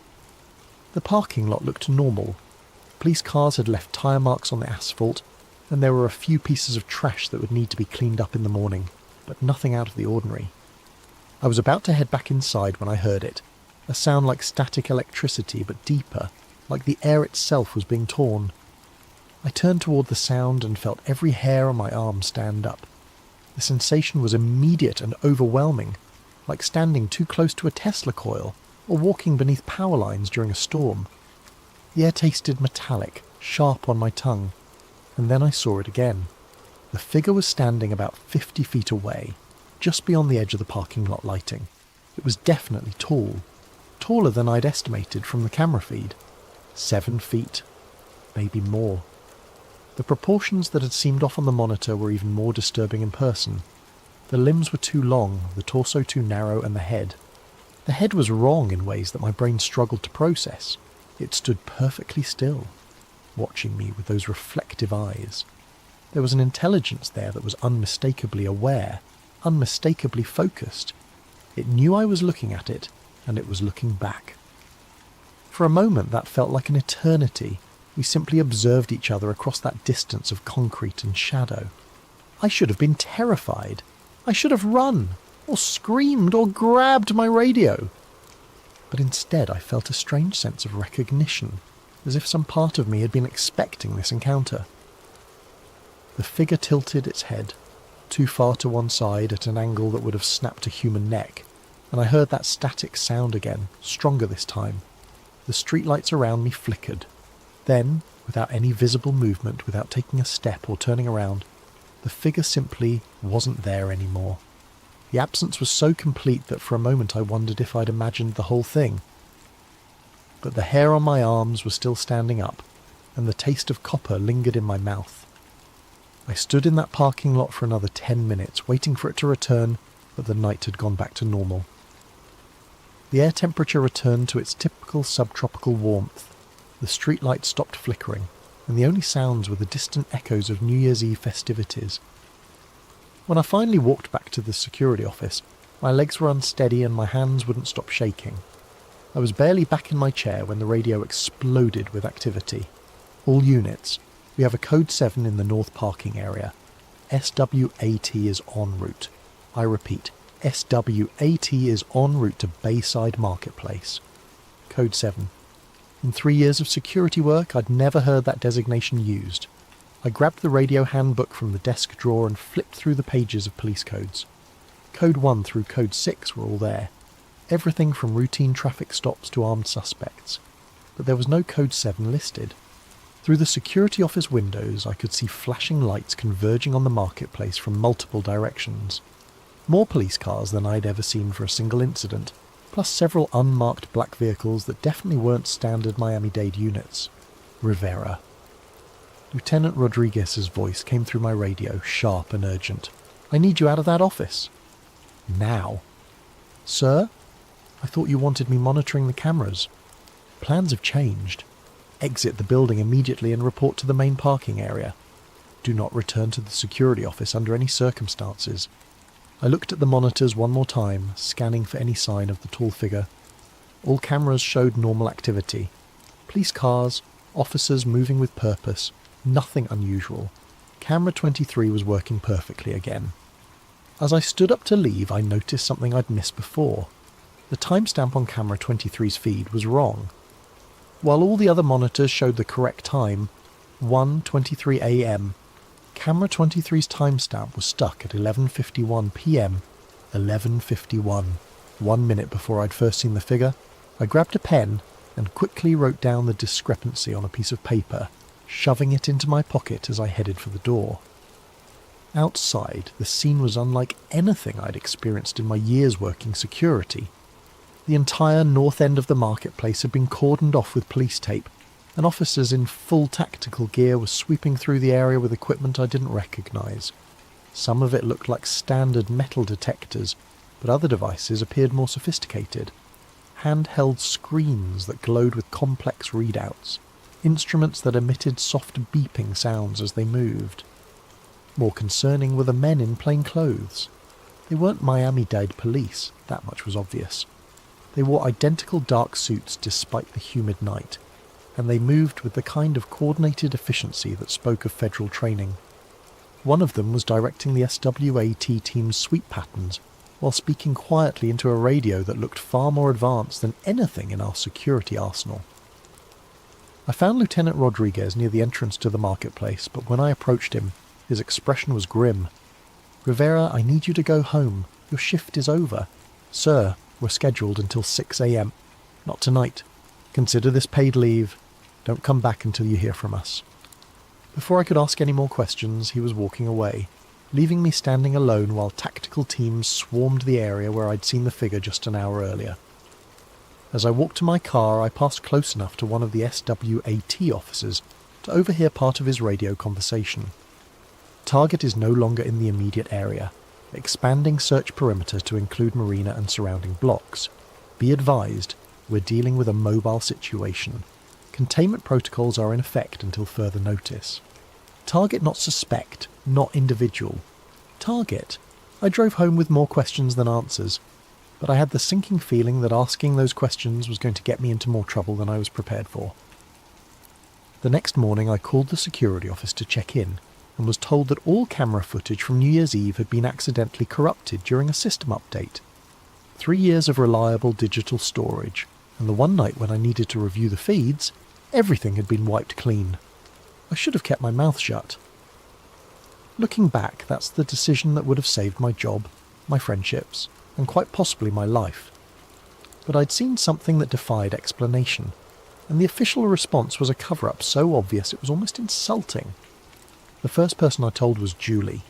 The parking lot looked normal. Police cars had left tyre marks on the asphalt, and there were a few pieces of trash that would need to be cleaned up in the morning, but nothing out of the ordinary. I was about to head back inside when I heard it, a sound like static electricity but deeper, like the air itself was being torn. I turned toward the sound and felt every hair on my arm stand up. The sensation was immediate and overwhelming, like standing too close to a Tesla coil or walking beneath power lines during a storm. The air tasted metallic, sharp on my tongue, and then I saw it again. The figure was standing about 50 feet away, just beyond the edge of the parking lot lighting. It was definitely tall, taller than I'd estimated from the camera feed. 7 feet, maybe more. The proportions that had seemed off on the monitor were even more disturbing in person. The limbs were too long, the torso too narrow, and the head. The head was wrong in ways that my brain struggled to process. It stood perfectly still, watching me with those reflective eyes. There was an intelligence there that was unmistakably aware, unmistakably focused. It knew I was looking at it, and it was looking back. For a moment that felt like an eternity. We simply observed each other across that distance of concrete and shadow. I should have been terrified. I should have run, or screamed, or grabbed my radio. But instead I felt a strange sense of recognition, as if some part of me had been expecting this encounter. The figure tilted its head, too far to one side at an angle that would have snapped a human neck, and I heard that static sound again, stronger this time. The streetlights around me flickered. Then, without any visible movement, without taking a step or turning around, the figure simply wasn't there anymore. The absence was so complete that for a moment I wondered if I'd imagined the whole thing. But the hair on my arms was still standing up, and the taste of copper lingered in my mouth. I stood in that parking lot for another 10 minutes, waiting for it to return, but the night had gone back to normal. The air temperature returned to its typical subtropical warmth. The streetlights stopped flickering, and the only sounds were the distant echoes of New Year's Eve festivities. When I finally walked back to the security office, my legs were unsteady and my hands wouldn't stop shaking. I was barely back in my chair when the radio exploded with activity. All units. We have a code 7 in the north parking area. SWAT is en route. I repeat, SWAT is en route to Bayside Marketplace. Code 7. In 3 years of security work, I'd never heard that designation used. I grabbed the radio handbook from the desk drawer and flipped through the pages of police codes. Code 1 through Code 6 were all there. Everything from routine traffic stops to armed suspects. But there was no Code 7 listed. Through the security office windows, I could see flashing lights converging on the marketplace from multiple directions. More police cars than I'd ever seen for a single incident, plus several unmarked black vehicles that definitely weren't standard Miami-Dade units. Rivera. Lieutenant Rodriguez's voice came through my radio, sharp and urgent. "I need you out of that office." Now. "Sir? I thought you wanted me monitoring the cameras." "Plans have changed. Exit the building immediately and report to the main parking area. Do not return to the security office under any circumstances." I looked at the monitors one more time, scanning for any sign of the tall figure. All cameras showed normal activity. Police cars, officers moving with purpose, nothing unusual. Camera 23 was working perfectly again. As I stood up to leave, I noticed something I'd missed before. The timestamp on camera 23's feed was wrong. While all the other monitors showed the correct time, 1:23 a.m., camera 23's timestamp was stuck at 11:51 p.m. 11:51. 1 minute before I'd first seen the figure, I grabbed a pen and quickly wrote down the discrepancy on a piece of paper, shoving it into my pocket as I headed for the door. Outside, the scene was unlike anything I'd experienced in my years working security. The entire north end of the marketplace had been cordoned off with police tape, and officers in full tactical gear were sweeping through the area with equipment I didn't recognise. Some of it looked like standard metal detectors, but other devices appeared more sophisticated. Handheld screens that glowed with complex readouts, instruments that emitted soft beeping sounds as they moved. More concerning were the men in plain clothes. They weren't Miami-Dade police, that much was obvious. They wore identical dark suits despite the humid night, and they moved with the kind of coordinated efficiency that spoke of federal training. One of them was directing the SWAT team's sweep patterns, while speaking quietly into a radio that looked far more advanced than anything in our security arsenal. I found Lieutenant Rodriguez near the entrance to the marketplace, but when I approached him, his expression was grim. "Rivera, I need you to go home. Your shift is over." "Sir, we're scheduled until 6 a.m. "Not tonight. Consider this paid leave. Don't come back until you hear from us." Before I could ask any more questions, he was walking away, leaving me standing alone while tactical teams swarmed the area where I'd seen the figure just an hour earlier. As I walked to my car, I passed close enough to one of the SWAT officers to overhear part of his radio conversation. "Target is no longer in the immediate area. Expanding search perimeter to include marina and surrounding blocks. Be advised, we're dealing with a mobile situation. Containment protocols are in effect until further notice." Target not suspect, not individual. Target? I drove home with more questions than answers, but I had the sinking feeling that asking those questions was going to get me into more trouble than I was prepared for. The next morning I called the security office to check in, and was told that all camera footage from New Year's Eve had been accidentally corrupted during a system update. 3 years of reliable digital storage, and the one night when I needed to review the feeds, everything had been wiped clean. I should have kept my mouth shut. Looking back, that's the decision that would have saved my job, my friendships, and quite possibly my life. But I'd seen something that defied explanation, and the official response was a cover-up so obvious it was almost insulting. The first person I told was Julie.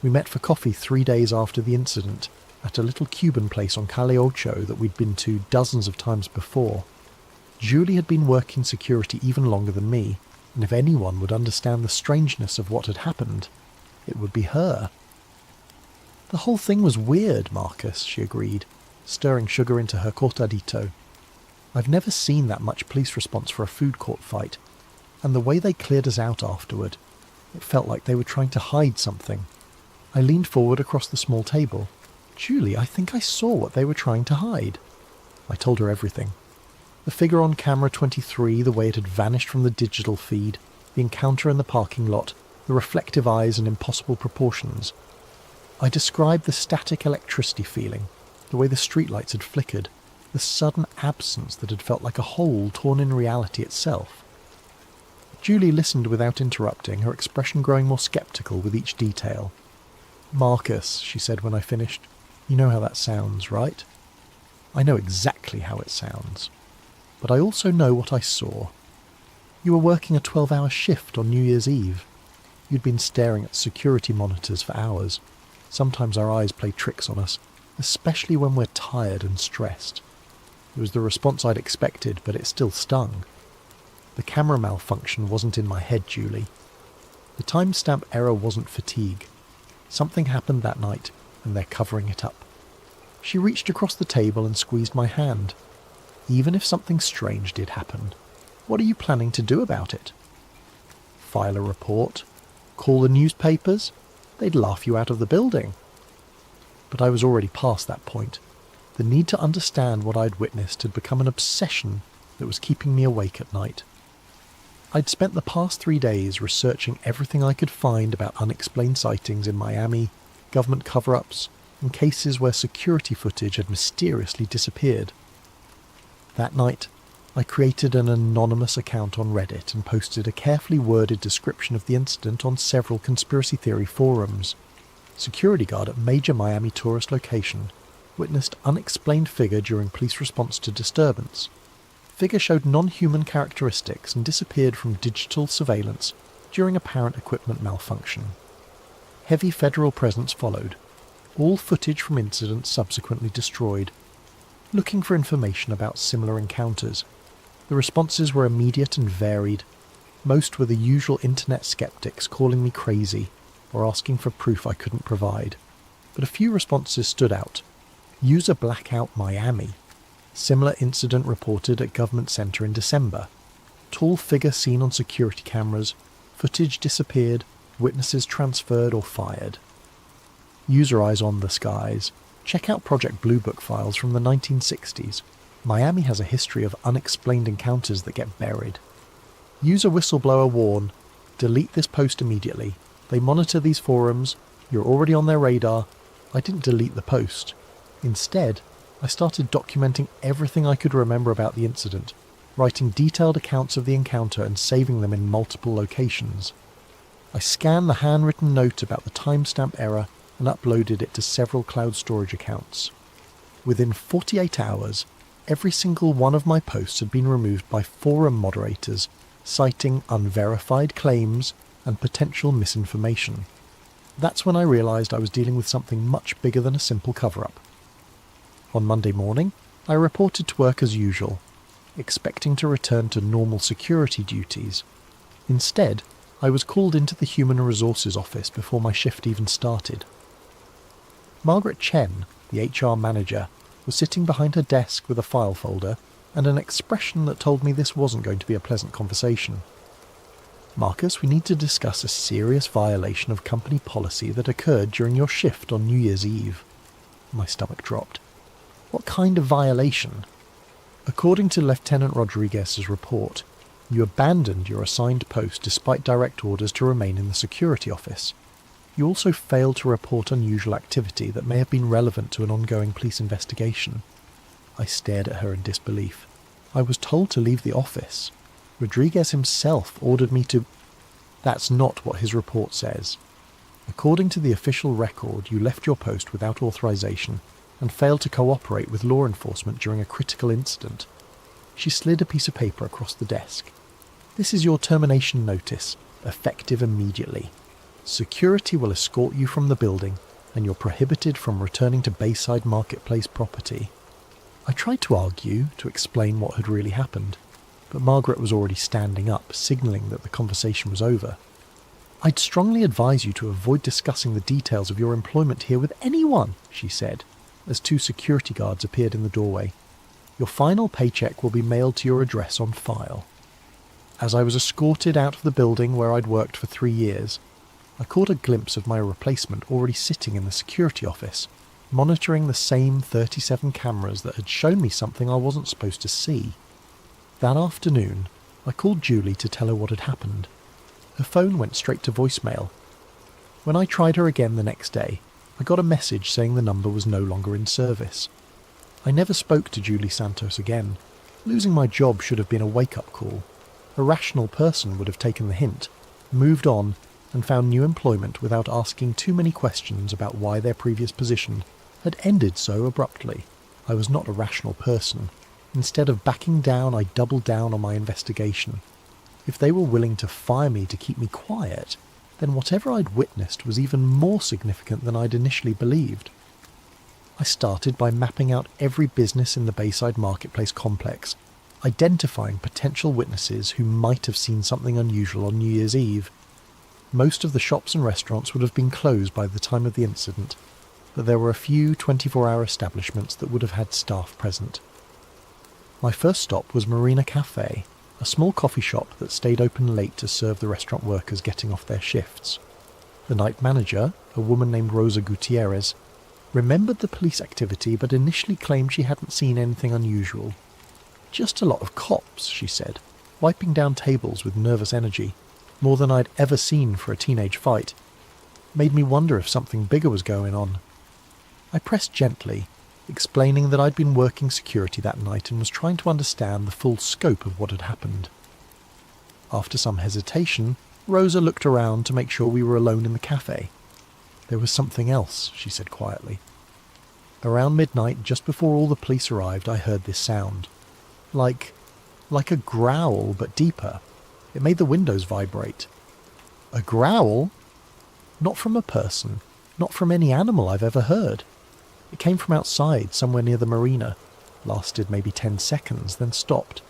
We met for coffee 3 days after the incident at a little Cuban place on Calle Ocho that we'd been to dozens of times before. Julie had been working security even longer than me, and if anyone would understand the strangeness of what had happened, it would be her. "The whole thing was weird, Marcus," she agreed, stirring sugar into her cortadito. "I've never seen that much police response for a food court fight, and the way they cleared us out afterward, it felt like they were trying to hide something." I leaned forward across the small table. "Julie, I think I saw what they were trying to hide." I told her everything. The figure on camera 23, the way it had vanished from the digital feed, the encounter in the parking lot, the reflective eyes and impossible proportions. I described the static electricity feeling, the way the streetlights had flickered, the sudden absence that had felt like a hole torn in reality itself. Julie listened without interrupting, her expression growing more sceptical with each detail. "Marcus," she said when I finished, "you know how that sounds, right?" "I know exactly how it sounds. But I also know what I saw. You were working a 12-hour shift on New Year's Eve. You'd been staring at security monitors for hours. Sometimes our eyes play tricks on us, especially when we're tired and stressed. It was the response I'd expected, but it still stung. The camera malfunction wasn't in my head, Julie. The timestamp error wasn't fatigue. Something happened that night, and they're covering it up." She reached across the table and squeezed my hand. "Even if something strange did happen, what are you planning to do about it? File a report? Call the newspapers? They'd laugh you out of the building." But I was already past that point. The need to understand what I'd witnessed had become an obsession that was keeping me awake at night. I'd spent the past 3 days researching everything I could find about unexplained sightings in Miami, government cover-ups, and cases where security footage had mysteriously disappeared. That night, I created an anonymous account on Reddit and posted a carefully worded description of the incident on several conspiracy theory forums. Security guard at major Miami tourist location witnessed unexplained figure during police response to disturbance. Figure showed non-human characteristics and disappeared from digital surveillance during apparent equipment malfunction. Heavy federal presence followed. All footage from incidents subsequently destroyed. Looking for information about similar encounters. The responses were immediate and varied. Most were the usual internet skeptics calling me crazy or asking for proof I couldn't provide. But a few responses stood out. User blackout Miami. Similar incident reported at government center in December. Tall figure seen on security cameras. Footage disappeared. Witnesses transferred or fired. User eyes on the skies. Check out Project Blue Book files from the 1960s. Miami has a history of unexplained encounters that get buried. User whistleblower warn. Delete this post immediately. They monitor these forums. You're already on their radar. I didn't delete the post. Instead, I started documenting everything I could remember about the incident, writing detailed accounts of the encounter and saving them in multiple locations. I scanned the handwritten note about the timestamp error and uploaded it to several cloud storage accounts. Within 48 hours, every single one of my posts had been removed by forum moderators, citing unverified claims and potential misinformation. That's when I realised I was dealing with something much bigger than a simple cover-up. On Monday morning, I reported to work as usual, expecting to return to normal security duties. Instead, I was called into the Human Resources office before my shift even started. Margaret Chen, the HR manager, was sitting behind her desk with a file folder and an expression that told me this wasn't going to be a pleasant conversation. "Marcus, we need to discuss a serious violation of company policy that occurred during your shift on New Year's Eve." My stomach dropped. "What kind of violation?" "According to Lieutenant Rodriguez's report, you abandoned your assigned post despite direct orders to remain in the security office. You also failed to report unusual activity that may have been relevant to an ongoing police investigation." I stared at her in disbelief. "I was told to leave the office. Rodriguez himself ordered me to—" "That's not what his report says. According to the official record, you left your post without authorization and failed to cooperate with law enforcement during a critical incident." She slid a piece of paper across the desk. "This is your termination notice, effective immediately. Security will escort you from the building, and you're prohibited from returning to Bayside Marketplace property." I tried to argue, to explain what had really happened, but Margaret was already standing up, signalling that the conversation was over. "I'd strongly advise you to avoid discussing the details of your employment here with anyone," she said, as 2 security guards appeared in the doorway. "Your final paycheck will be mailed to your address on file." As I was escorted out of the building where I'd worked for 3 years, I caught a glimpse of my replacement already sitting in the security office, monitoring the same 37 cameras that had shown me something I wasn't supposed to see. That afternoon, I called Julie to tell her what had happened. Her phone went straight to voicemail. When I tried her again the next day, I got a message saying the number was no longer in service. I never spoke to Julie Santos again. Losing my job should have been a wake-up call. A rational person would have taken the hint, moved on, and found new employment without asking too many questions about why their previous position had ended so abruptly. I was not a rational person. Instead of backing down, I doubled down on my investigation. If they were willing to fire me to keep me quiet, then whatever I'd witnessed was even more significant than I'd initially believed. I started by mapping out every business in the Bayside Marketplace complex, identifying potential witnesses who might have seen something unusual on New Year's Eve. Most of the shops and restaurants would have been closed by the time of the incident, but there were a few 24-hour establishments that would have had staff present. My first stop was Marina Cafe, a small coffee shop that stayed open late to serve the restaurant workers getting off their shifts. The night manager, a woman named Rosa Gutierrez, remembered the police activity but initially claimed she hadn't seen anything unusual. Just a lot of cops, she said, wiping down tables with nervous energy, more than I'd ever seen for a teenage fight. Made me wonder if something bigger was going on. I pressed gently, explaining that I'd been working security that night and was trying to understand the full scope of what had happened. After some hesitation, Rosa looked around to make sure we were alone in the cafe. There was something else, she said quietly. Around midnight, just before all the police arrived, I heard this sound. Like a growl, but deeper. It made the windows vibrate. A growl? Not from a person, not from any animal I've ever heard. It came from outside, somewhere near the marina. Lasted maybe 10 seconds, then stopped.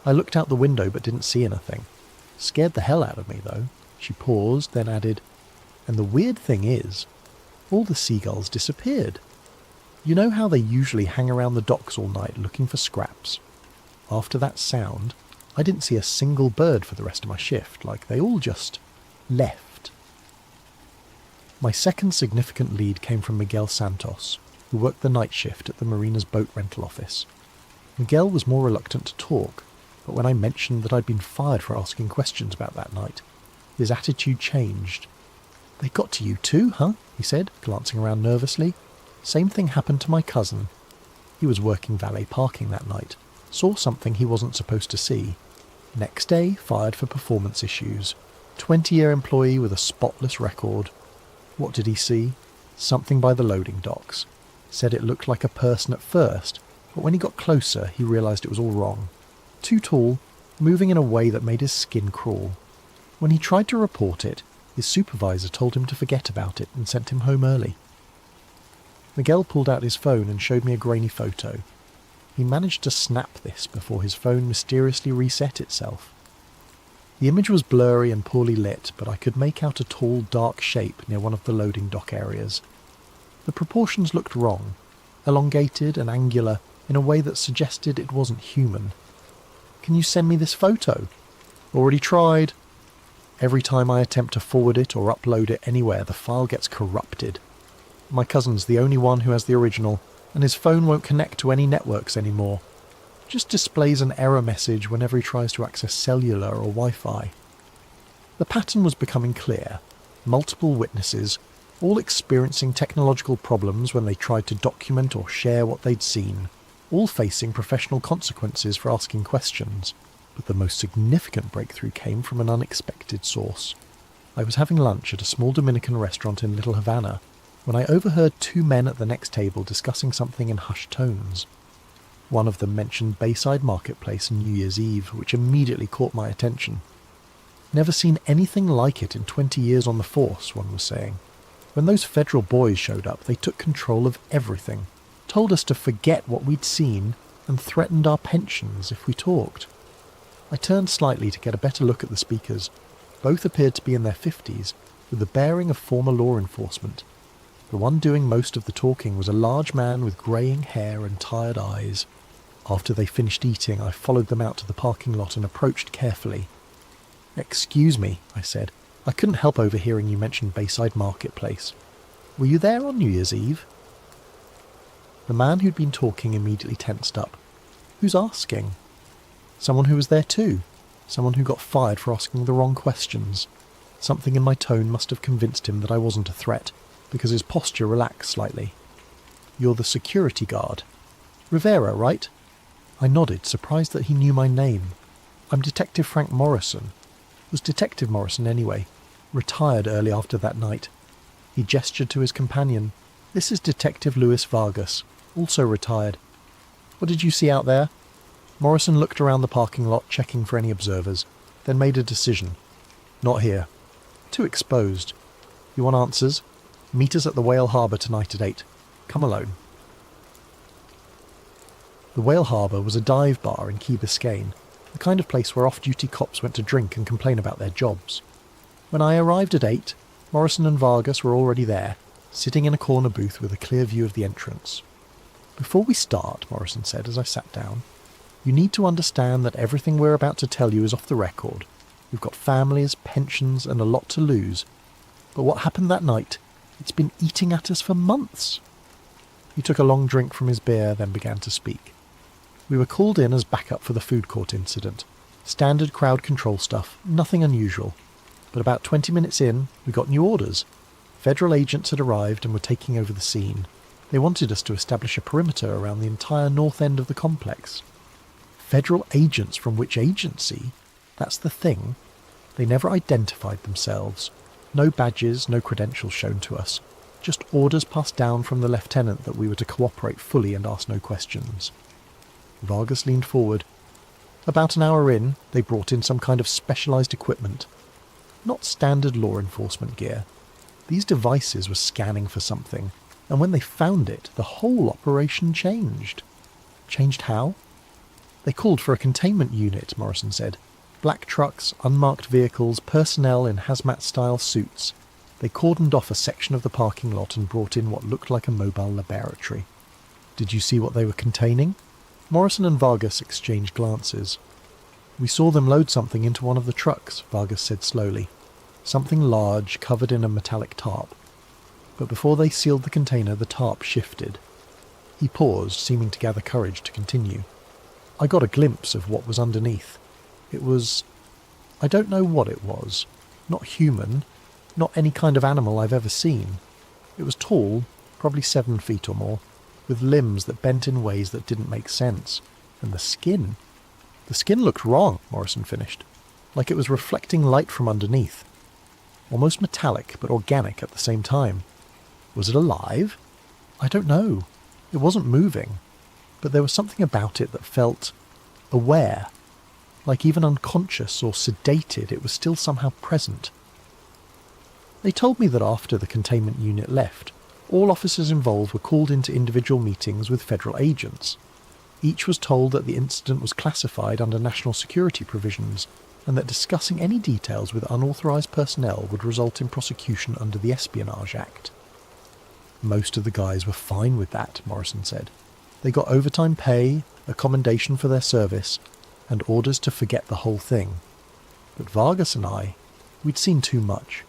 I looked out the window but didn't see anything. Scared the hell out of me, though. She paused, then added, "And the weird thing is, all the seagulls disappeared. You know how they usually hang around the docks all night looking for scraps? After that sound, I didn't see a single bird for the rest of my shift, like they all just left." My second significant lead came from Miguel Santos, who worked the night shift at the marina's boat rental office. Miguel was more reluctant to talk, but when I mentioned that I'd been fired for asking questions about that night, his attitude changed. "They got to you too, huh?" he said, glancing around nervously. "Same thing happened to my cousin. He was working valet parking that night, saw something he wasn't supposed to see. Next day, fired for performance issues. 20-year employee with a spotless record. What did he see? Something by the loading docks. Said it looked like a person at first, but when he got closer, he realised it was all wrong. Too tall, moving in a way that made his skin crawl. When he tried to report it, his supervisor told him to forget about it and sent him home early." Miguel pulled out his phone and showed me a grainy photo. He managed to snap this before his phone mysteriously reset itself. The image was blurry and poorly lit, but I could make out a tall, dark shape near one of the loading dock areas. The proportions looked wrong, elongated and angular in a way that suggested it wasn't human. "Can you send me this photo?" "Already tried. Every time I attempt to forward it or upload it anywhere, the file gets corrupted. My cousin's the only one who has the original, and his phone won't connect to any networks anymore. Just displays an error message whenever he tries to access cellular or Wi-Fi." The pattern was becoming clear. Multiple witnesses, all experiencing technological problems when they tried to document or share what they'd seen, all facing professional consequences for asking questions. But the most significant breakthrough came from an unexpected source. I was having lunch at a small Dominican restaurant in Little Havana when I overheard two men at the next table discussing something in hushed tones. One of them mentioned Bayside Marketplace and New Year's Eve, which immediately caught my attention. "Never seen anything like it in 20 years on the force," one was saying. "When those federal boys showed up, they took control of everything, told us to forget what we'd seen, and threatened our pensions if we talked." I turned slightly to get a better look at the speakers. Both appeared to be in their 50s, with the bearing of former law enforcement. The one doing most of the talking was a large man with greying hair and tired eyes. After they finished eating, I followed them out to the parking lot and approached carefully. "Excuse me," I said. "I couldn't help overhearing you mention Bayside Marketplace. Were you there on New Year's Eve?" The man who'd been talking immediately tensed up. "Who's asking?" Someone who was there too. Someone who got fired for asking the wrong questions. Something in my tone must have convinced him that I wasn't a threat, because his posture relaxed slightly. "You're the security guard. Rivera, right?" I nodded, surprised that he knew my name. I'm Detective Frank Morrison. Was Detective Morrison anyway. Retired early after that night. He gestured to his companion. This is Detective Louis Vargas, also retired. What did you see out there? Morrison looked around the parking lot, checking for any observers, then made a decision. Not here. Too exposed. You want answers? Meet us at the Whale Harbour tonight at 8. Come alone. The Whale Harbour was a dive bar in Key Biscayne, the kind of place where off-duty cops went to drink and complain about their jobs. When I arrived at 8, Morrison and Vargas were already there, sitting in a corner booth with a clear view of the entrance. Before we start, Morrison said as I sat down, you need to understand that everything we're about to tell you is off the record. We've got families, pensions, and a lot to lose. But what happened that night, it's been eating at us for months. He took a long drink from his beer, then began to speak. We were called in as backup for the food court incident. Standard crowd control stuff, nothing unusual. But about 20 minutes in, we got new orders. Federal agents had arrived and were taking over the scene. They wanted us to establish a perimeter around the entire north end of the complex. Federal agents from which agency? That's the thing. They never identified themselves. No badges, no credentials shown to us. Just orders passed down from the lieutenant that we were to cooperate fully and ask no questions. Vargas leaned forward. About an hour in, they brought in some kind of specialised equipment. Not standard law enforcement gear. These devices were scanning for something, and when they found it, the whole operation changed. Changed how? They called for a containment unit, Morrison said. Black trucks, unmarked vehicles, personnel in hazmat-style suits. They cordoned off a section of the parking lot and brought in what looked like a mobile laboratory. Did you see what they were containing? Morrison and Vargas exchanged glances. We saw them load something into one of the trucks, Vargas said slowly. Something large, covered in a metallic tarp. But before they sealed the container, the tarp shifted. He paused, seeming to gather courage to continue. I got a glimpse of what was underneath. It was... I don't know what it was. Not human. Not any kind of animal I've ever seen. It was tall, probably 7 feet or more, with limbs that bent in ways that didn't make sense. And the skin... The skin looked wrong, Morrison finished. Like it was reflecting light from underneath. Almost metallic, but organic at the same time. Was it alive? I don't know. It wasn't moving. But there was something about it that felt... aware. Like even unconscious or sedated, it was still somehow present. They told me that after the containment unit left, all officers involved were called into individual meetings with federal agents. Each was told that the incident was classified under national security provisions, and that discussing any details with unauthorised personnel would result in prosecution under the Espionage Act. Most of the guys were fine with that, Morrison said. They got overtime pay, a commendation for their service, and orders to forget the whole thing. But Vargas and I, we'd seen too much.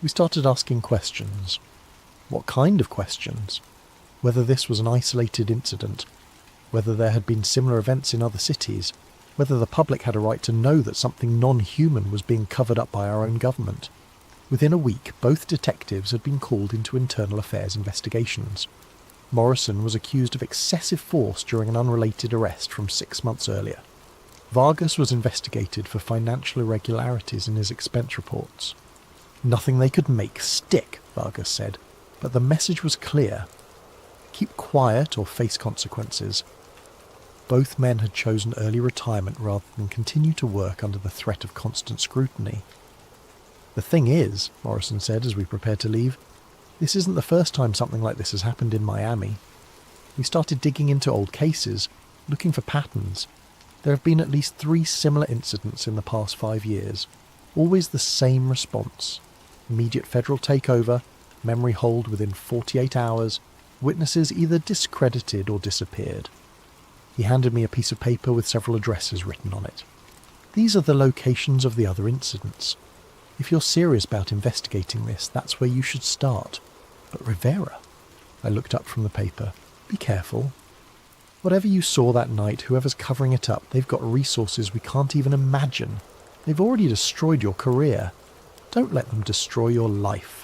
We started asking questions. What kind of questions? Whether this was an isolated incident, whether there had been similar events in other cities, whether the public had a right to know that something non-human was being covered up by our own government. Within a week, both detectives had been called into internal affairs investigations. Morrison was accused of excessive force during an unrelated arrest from 6 months earlier. Vargas was investigated for financial irregularities in his expense reports. Nothing they could make stick, Vargas said, but the message was clear. Keep quiet or face consequences. Both men had chosen early retirement rather than continue to work under the threat of constant scrutiny. The thing is, Morrison said as we prepared to leave, this isn't the first time something like this has happened in Miami. We started digging into old cases, looking for patterns. There have been at least 3 similar incidents in the past 5 years. Always the same response. Immediate federal takeover, memory hold within 48 hours, witnesses either discredited or disappeared. He handed me a piece of paper with several addresses written on it. These are the locations of the other incidents. If you're serious about investigating this, that's where you should start. But Rivera... I looked up from the paper. Be careful. Whatever you saw that night, whoever's covering it up, they've got resources we can't even imagine. They've already destroyed your career. Don't let them destroy your life.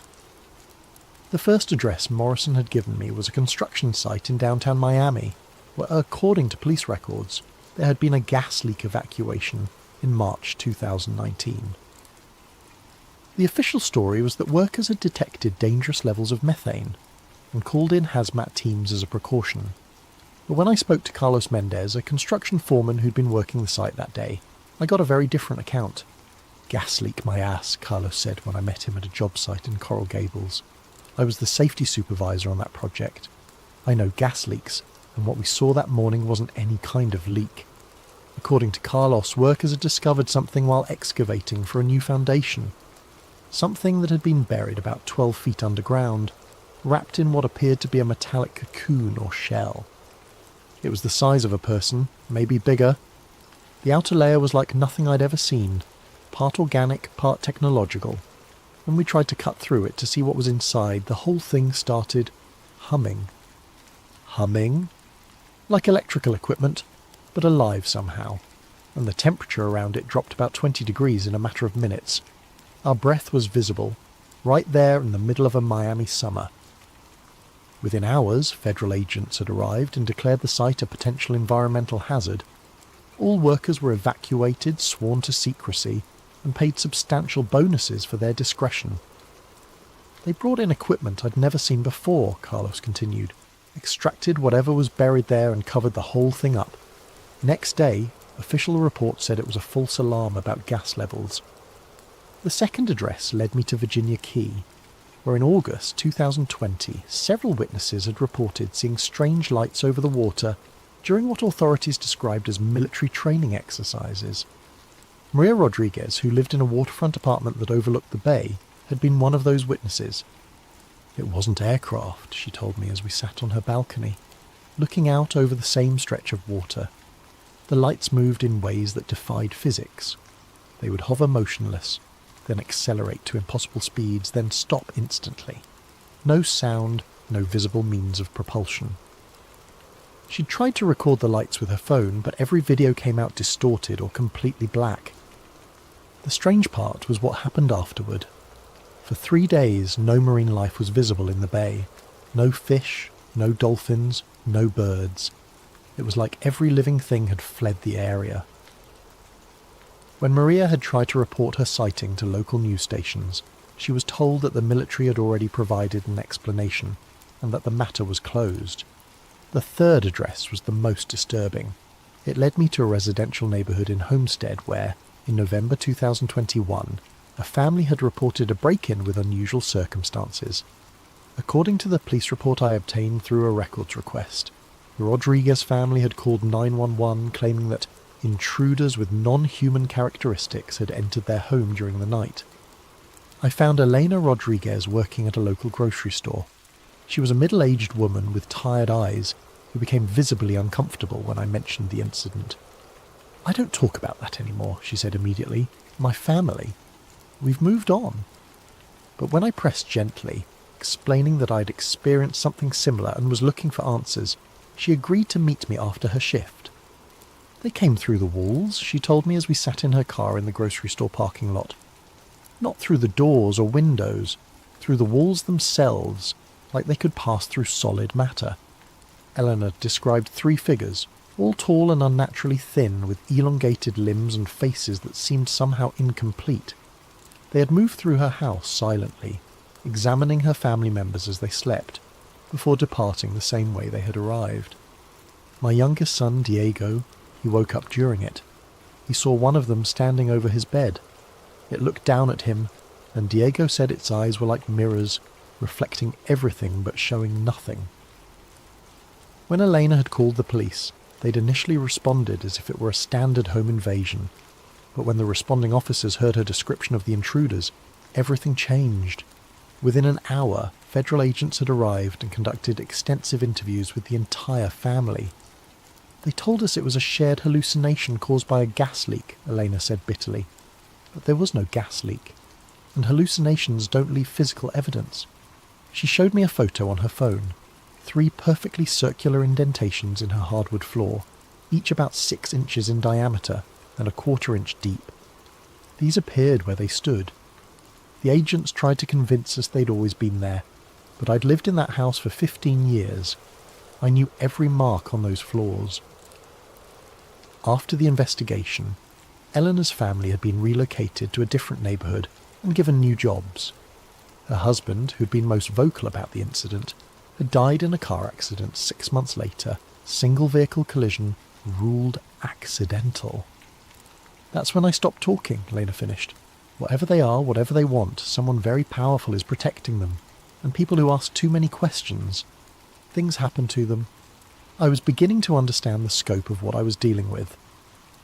The first address Morrison had given me was a construction site in downtown Miami, where, according to police records, there had been a gas leak evacuation, in March 2019. The official story was that workers had detected dangerous levels of methane and called in hazmat teams as a precaution. But when I spoke to Carlos Mendez, a construction foreman who'd been working the site that day, I got a very different account. "Gas leak my ass," Carlos said when I met him at a job site in Coral Gables. "I was the safety supervisor on that project. I know gas leaks, and what we saw that morning wasn't any kind of leak. According to Carlos, workers had discovered something while excavating for a new foundation. Something that had been buried about 12 feet underground, wrapped in what appeared to be a metallic cocoon or shell. It was the size of a person, maybe bigger. The outer layer was like nothing I'd ever seen, part organic, part technological. When we tried to cut through it to see what was inside, the whole thing started humming. Humming? Like electrical equipment, but alive somehow. And the temperature around it dropped about 20 degrees in a matter of minutes. Our breath was visible, right there in the middle of a Miami summer. Within hours, federal agents had arrived and declared the site a potential environmental hazard. All workers were evacuated, sworn to secrecy, and paid substantial bonuses for their discretion. They brought in equipment I'd never seen before, Carlos continued, extracted whatever was buried there and covered the whole thing up. Next day, official reports said it was a false alarm about gas levels. The second address led me to Virginia Key, where in August 2020, several witnesses had reported seeing strange lights over the water during what authorities described as military training exercises. Maria Rodriguez, who lived in a waterfront apartment that overlooked the bay, had been one of those witnesses. "It wasn't aircraft," she told me as we sat on her balcony, looking out over the same stretch of water. The lights moved in ways that defied physics. They would hover motionless, then accelerate to impossible speeds, then stop instantly. No sound, no visible means of propulsion. She'd tried to record the lights with her phone, but every video came out distorted or completely black. The strange part was what happened afterward. For 3 days, no marine life was visible in the bay. No fish, no dolphins, no birds. It was like every living thing had fled the area. When Maria had tried to report her sighting to local news stations, she was told that the military had already provided an explanation and that the matter was closed. The third address was the most disturbing. It led me to a residential neighbourhood in Homestead where, in November 2021, a family had reported a break-in with unusual circumstances. According to the police report I obtained through a records request, the Rodriguez family had called 911 claiming that intruders with non-human characteristics had entered their home during the night. I found Elena Rodriguez working at a local grocery store. She was a middle-aged woman with tired eyes who became visibly uncomfortable when I mentioned the incident. "I don't talk about that anymore," she said immediately. "My family. We've moved on." But when I pressed gently, explaining that I'd experienced something similar and was looking for answers, she agreed to meet me after her shift. "They came through the walls," she told me as we sat in her car in the grocery store parking lot. "Not through the doors or windows, through the walls themselves, like they could pass through solid matter." Eleanor described 3 figures, all tall and unnaturally thin, with elongated limbs and faces that seemed somehow incomplete. They had moved through her house silently, examining her family members as they slept, before departing the same way they had arrived. My youngest son, Diego, he woke up during it. He saw one of them standing over his bed. It looked down at him, and Diego said its eyes were like mirrors, reflecting everything but showing nothing. When Elena had called the police, they'd initially responded as if it were a standard home invasion, but when the responding officers heard her description of the intruders, everything changed. Within an hour, federal agents had arrived and conducted extensive interviews with the entire family. "They told us it was a shared hallucination caused by a gas leak," Elena said bitterly. But there was no gas leak, and hallucinations don't leave physical evidence. She showed me a photo on her phone. 3 perfectly circular indentations in her hardwood floor, each about 6 inches in diameter and a 1/4 inch deep. These appeared where they stood. The agents tried to convince us they'd always been there, but I'd lived in that house for 15 years. I knew every mark on those floors. After the investigation, Eleanor's family had been relocated to a different neighbourhood and given new jobs. Her husband, who'd been most vocal about the incident, had died in a car accident 6 months later, single vehicle collision, ruled accidental. That's when I stopped talking, Lena finished. Whatever they are, whatever they want, someone very powerful is protecting them, and people who ask too many questions. Things happen to them. I was beginning to understand the scope of what I was dealing with.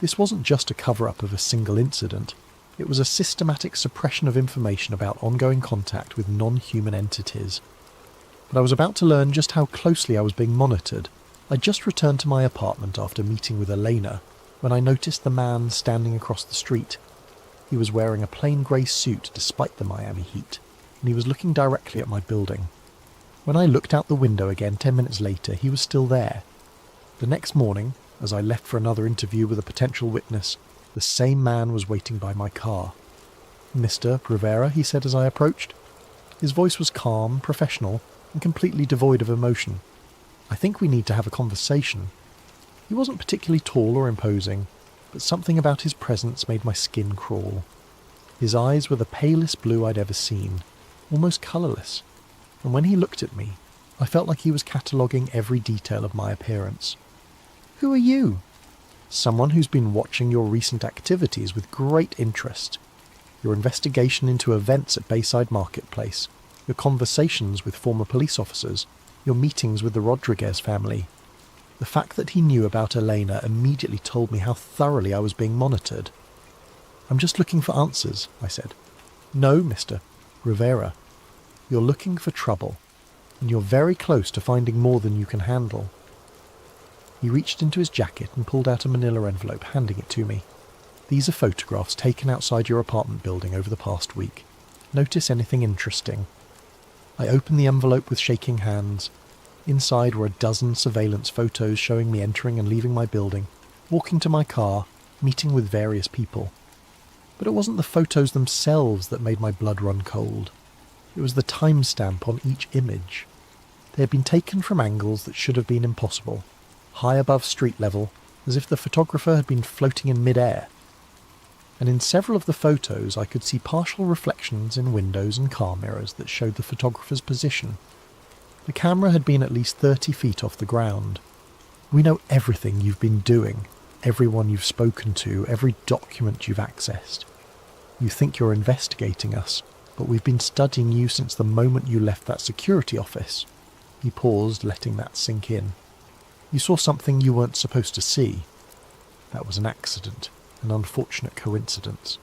This wasn't just a cover-up of a single incident. It was a systematic suppression of information about ongoing contact with non-human entities. But I was about to learn just how closely I was being monitored. I just returned to my apartment after meeting with Elena when I noticed the man standing across the street. He was wearing a plain grey suit despite the Miami heat, and he was looking directly at my building. When I looked out the window again 10 minutes later, he was still there. The next morning, as I left for another interview with a potential witness, the same man was waiting by my car. "Mr. Rivera," he said as I approached. His voice was calm, professional, and completely devoid of emotion. "I think we need to have a conversation." He wasn't particularly tall or imposing, but something about his presence made my skin crawl. His eyes were the palest blue I'd ever seen, almost colourless, and when he looked at me, I felt like he was cataloguing every detail of my appearance. "Who are you?" "Someone who's been watching your recent activities with great interest. Your investigation into events at Bayside Marketplace, your conversations with former police officers, your meetings with the Rodriguez family." The fact that he knew about Elena immediately told me how thoroughly I was being monitored. "I'm just looking for answers," I said. "No, Mr. Rivera. You're looking for trouble, and you're very close to finding more than you can handle." He reached into his jacket and pulled out a manila envelope, handing it to me. "These are photographs taken outside your apartment building over the past week. Notice anything interesting?" I opened the envelope with shaking hands. Inside were a dozen surveillance photos showing me entering and leaving my building, walking to my car, meeting with various people. But it wasn't the photos themselves that made my blood run cold. It was the timestamp on each image. They had been taken from angles that should have been impossible, high above street level, as if the photographer had been floating in mid-air. And in several of the photos I could see partial reflections in windows and car mirrors that showed the photographer's position. The camera had been at least 30 feet off the ground. "We know everything you've been doing, everyone you've spoken to, every document you've accessed. You think you're investigating us, but we've been studying you since the moment you left that security office." He paused, letting that sink in. "You saw something you weren't supposed to see. That was an accident, an unfortunate coincidence.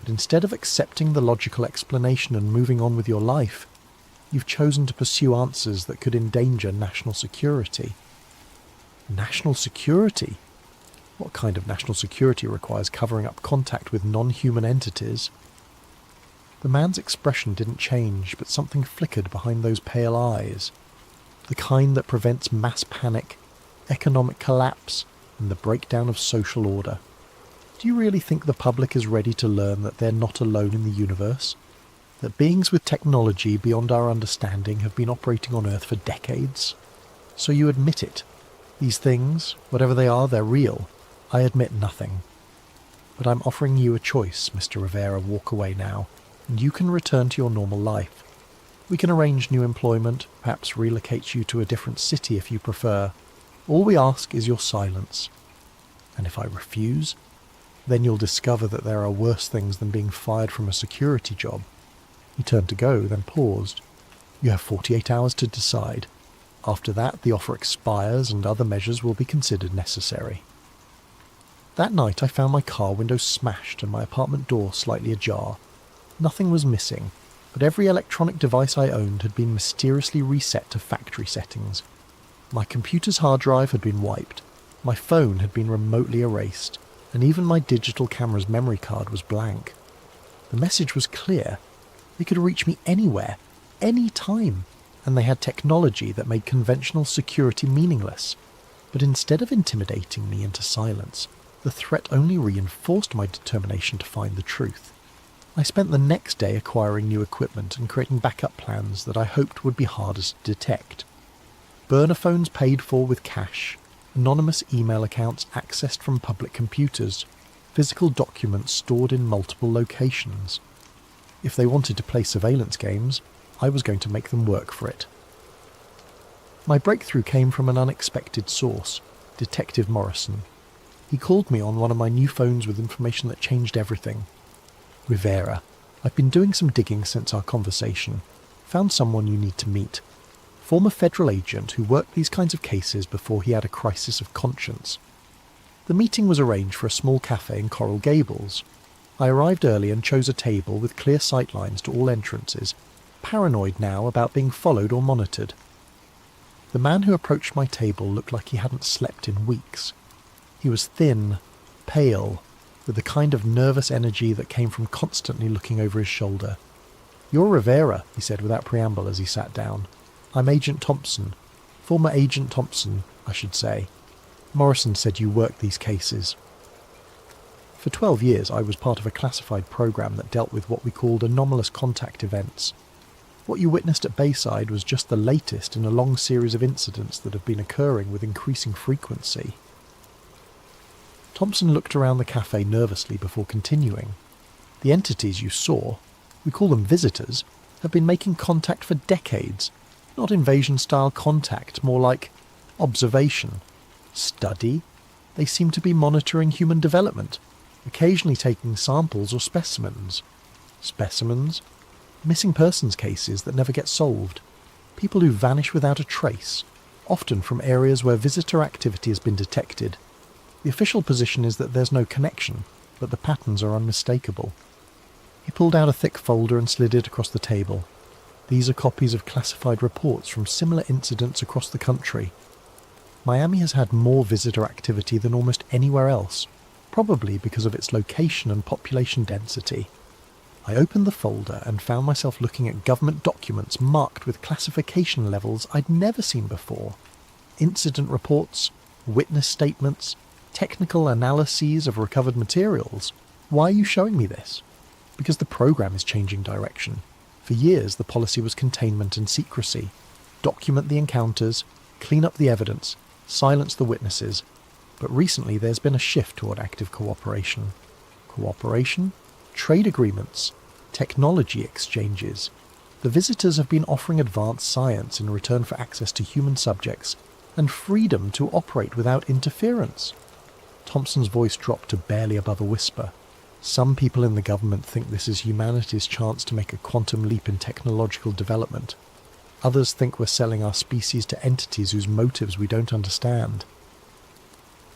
But instead of accepting the logical explanation and moving on with your life, you've chosen to pursue answers that could endanger national security." National security? What kind of national security requires covering up contact with non-human entities? The man's expression didn't change, but something flickered behind those pale eyes. The kind that prevents mass panic, economic collapse, and the breakdown of social order. Do you really think the public is ready to learn that they're not alone in the universe? That beings with technology beyond our understanding have been operating on Earth for decades? So you admit it. These things, whatever they are, they're real. I admit nothing. But I'm offering you a choice, Mr. Rivera. Walk away now, and you can return to your normal life. We can arrange new employment, perhaps relocate you to a different city if you prefer. All we ask is your silence. And if I refuse, then you'll discover that there are worse things than being fired from a security job." He turned to go, then paused. "You have 48 hours to decide. After that, the offer expires and other measures will be considered necessary." That night I found my car window smashed and my apartment door slightly ajar. Nothing was missing, but every electronic device I owned had been mysteriously reset to factory settings. My computer's hard drive had been wiped, my phone had been remotely erased, and even my digital camera's memory card was blank. The message was clear. They could reach me anywhere, any time, and they had technology that made conventional security meaningless. But instead of intimidating me into silence, the threat only reinforced my determination to find the truth. I spent the next day acquiring new equipment and creating backup plans that I hoped would be hardest to detect. Burner phones paid for with cash, anonymous email accounts accessed from public computers, physical documents stored in multiple locations. If they wanted to play surveillance games, I was going to make them work for it. My breakthrough came from an unexpected source, Detective Morrison. He called me on one of my new phones with information that changed everything. Rivera, I've been doing some digging since our conversation. Found someone you need to meet. Former federal agent who worked these kinds of cases before he had a crisis of conscience. The meeting was arranged for a small cafe in Coral Gables. I arrived early and chose a table with clear sightlines to all entrances, paranoid now about being followed or monitored. The man who approached my table looked like he hadn't slept in weeks. He was thin, pale, with the kind of nervous energy that came from constantly looking over his shoulder. "You're Rivera," he said without preamble as he sat down. "I'm Agent Thompson. Former Agent Thompson, I should say. Morrison said you worked these cases." For 12 years I was part of a classified program that dealt with what we called anomalous contact events. What you witnessed at Bayside was just the latest in a long series of incidents that have been occurring with increasing frequency. Thompson looked around the cafe nervously before continuing. "The entities you saw, we call them visitors, have been making contact for decades. Not invasion-style contact, more like observation. Study? They seem to be monitoring human development, occasionally taking samples or specimens. Specimens? Missing persons cases that never get solved. People who vanish without a trace, often from areas where visitor activity has been detected. The official position is that there's no connection, but the patterns are unmistakable." He pulled out a thick folder and slid it across the table. "These are copies of classified reports from similar incidents across the country. Miami has had more visitor activity than almost anywhere else, probably because of its location and population density." I opened the folder and found myself looking at government documents marked with classification levels I'd never seen before. Incident reports, witness statements, technical analyses of recovered materials. Why are you showing me this? Because the program is changing direction. For years the policy was containment and secrecy. Document the encounters, clean up the evidence, silence the witnesses. But recently there's been a shift toward active cooperation. Cooperation? Trade agreements, technology exchanges. The visitors have been offering advanced science in return for access to human subjects and freedom to operate without interference. Thompson's voice dropped to barely above a whisper. "Some people in the government think this is humanity's chance to make a quantum leap in technological development. Others think we're selling our species to entities whose motives we don't understand."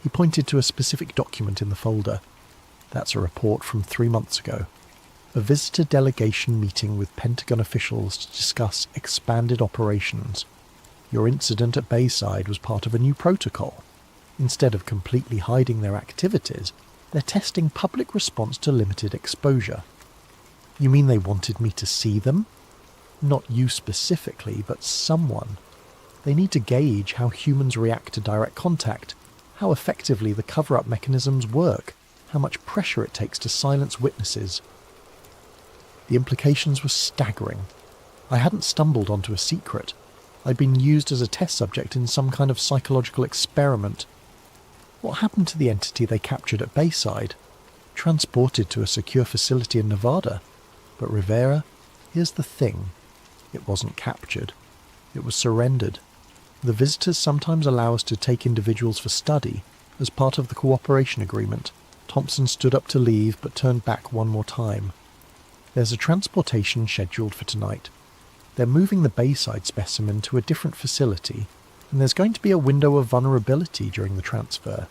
He pointed to a specific document in the folder. "That's a report from 3 months ago. A visitor delegation meeting with Pentagon officials to discuss expanded operations. Your incident at Bayside was part of a new protocol. Instead of completely hiding their activities, they're testing public response to limited exposure." "You mean they wanted me to see them?" "Not you specifically, but someone. They need to gauge how humans react to direct contact, how effectively the cover-up mechanisms work, how much pressure it takes to silence witnesses." The implications were staggering. I hadn't stumbled onto a secret. I'd been used as a test subject in some kind of psychological experiment. What happened to the entity they captured at Bayside? Transported to a secure facility in Nevada. But Rivera, here's the thing. It wasn't captured. It was surrendered. The visitors sometimes allow us to take individuals for study as part of the cooperation agreement. Thompson stood up to leave but turned back one more time. "There's a transportation scheduled for tonight. They're moving the Bayside specimen to a different facility, and there's going to be a window of vulnerability during the transfer.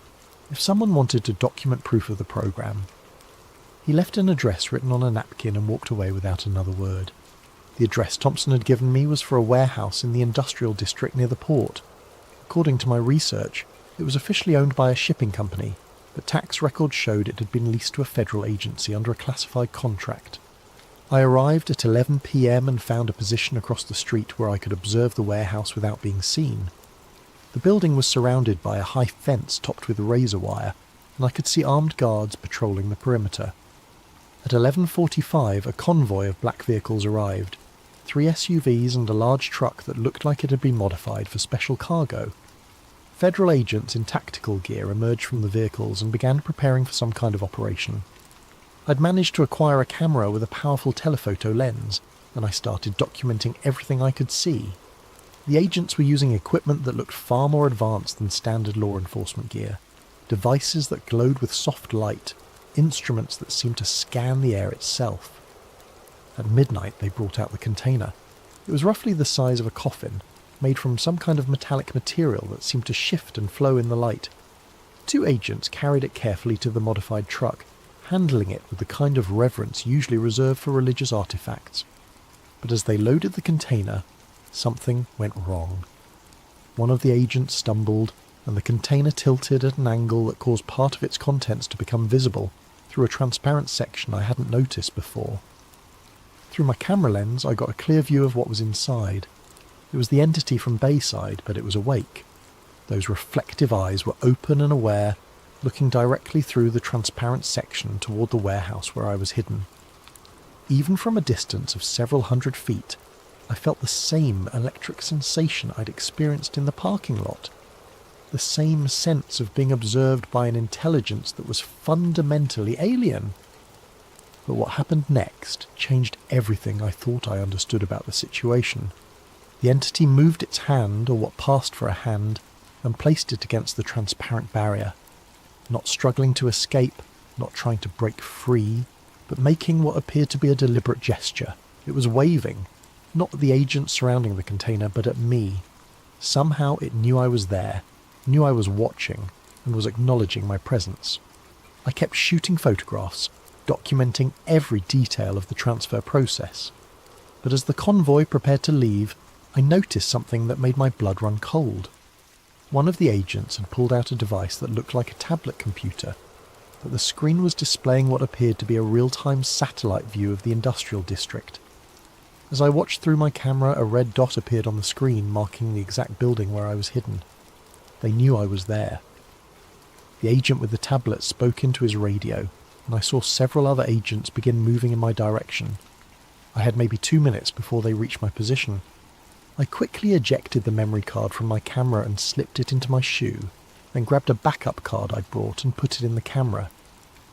If someone wanted to document proof of the program..." He left an address written on a napkin and walked away without another word. The address Thompson had given me was for a warehouse in the industrial district near the port. According to my research, it was officially owned by a shipping company, but tax records showed it had been leased to a federal agency under a classified contract. I arrived at 11 p.m. and found a position across the street where I could observe the warehouse without being seen. The building was surrounded by a high fence topped with razor wire, and I could see armed guards patrolling the perimeter. At 11:45, a convoy of black vehicles arrived. 3 SUVs and a large truck that looked like it had been modified for special cargo. Federal agents in tactical gear emerged from the vehicles and began preparing for some kind of operation. I'd managed to acquire a camera with a powerful telephoto lens, and I started documenting everything I could see. The agents were using equipment that looked far more advanced than standard law enforcement gear. Devices that glowed with soft light, instruments that seemed to scan the air itself. At midnight they brought out the container. It was roughly the size of a coffin, made from some kind of metallic material that seemed to shift and flow in the light. 2 agents carried it carefully to the modified truck, handling it with the kind of reverence usually reserved for religious artifacts. But as they loaded the container, something went wrong. One of the agents stumbled, and the container tilted at an angle that caused part of its contents to become visible through a transparent section I hadn't noticed before. Through my camera lens, I got a clear view of what was inside. It was the entity from Bayside, but it was awake. Those reflective eyes were open and aware, looking directly through the transparent section toward the warehouse where I was hidden. Even from a distance of several hundred feet, I felt the same electric sensation I'd experienced in the parking lot. The same sense of being observed by an intelligence that was fundamentally alien. But what happened next changed everything I thought I understood about the situation. The entity moved its hand, or what passed for a hand, and placed it against the transparent barrier. Not struggling to escape, not trying to break free, but making what appeared to be a deliberate gesture. It was waving, not at the agents surrounding the container, but at me. Somehow it knew I was there, knew I was watching, and was acknowledging my presence. I kept shooting photographs, documenting every detail of the transfer process. But as the convoy prepared to leave, I noticed something that made my blood run cold. One of the agents had pulled out a device that looked like a tablet computer, but the screen was displaying what appeared to be a real-time satellite view of the industrial district. As I watched through my camera, a red dot appeared on the screen marking the exact building where I was hidden. They knew I was there. The agent with the tablet spoke into his radio, and I saw several other agents begin moving in my direction. I had maybe 2 minutes before they reached my position. I quickly ejected the memory card from my camera and slipped it into my shoe, then grabbed a backup card I'd brought and put it in the camera.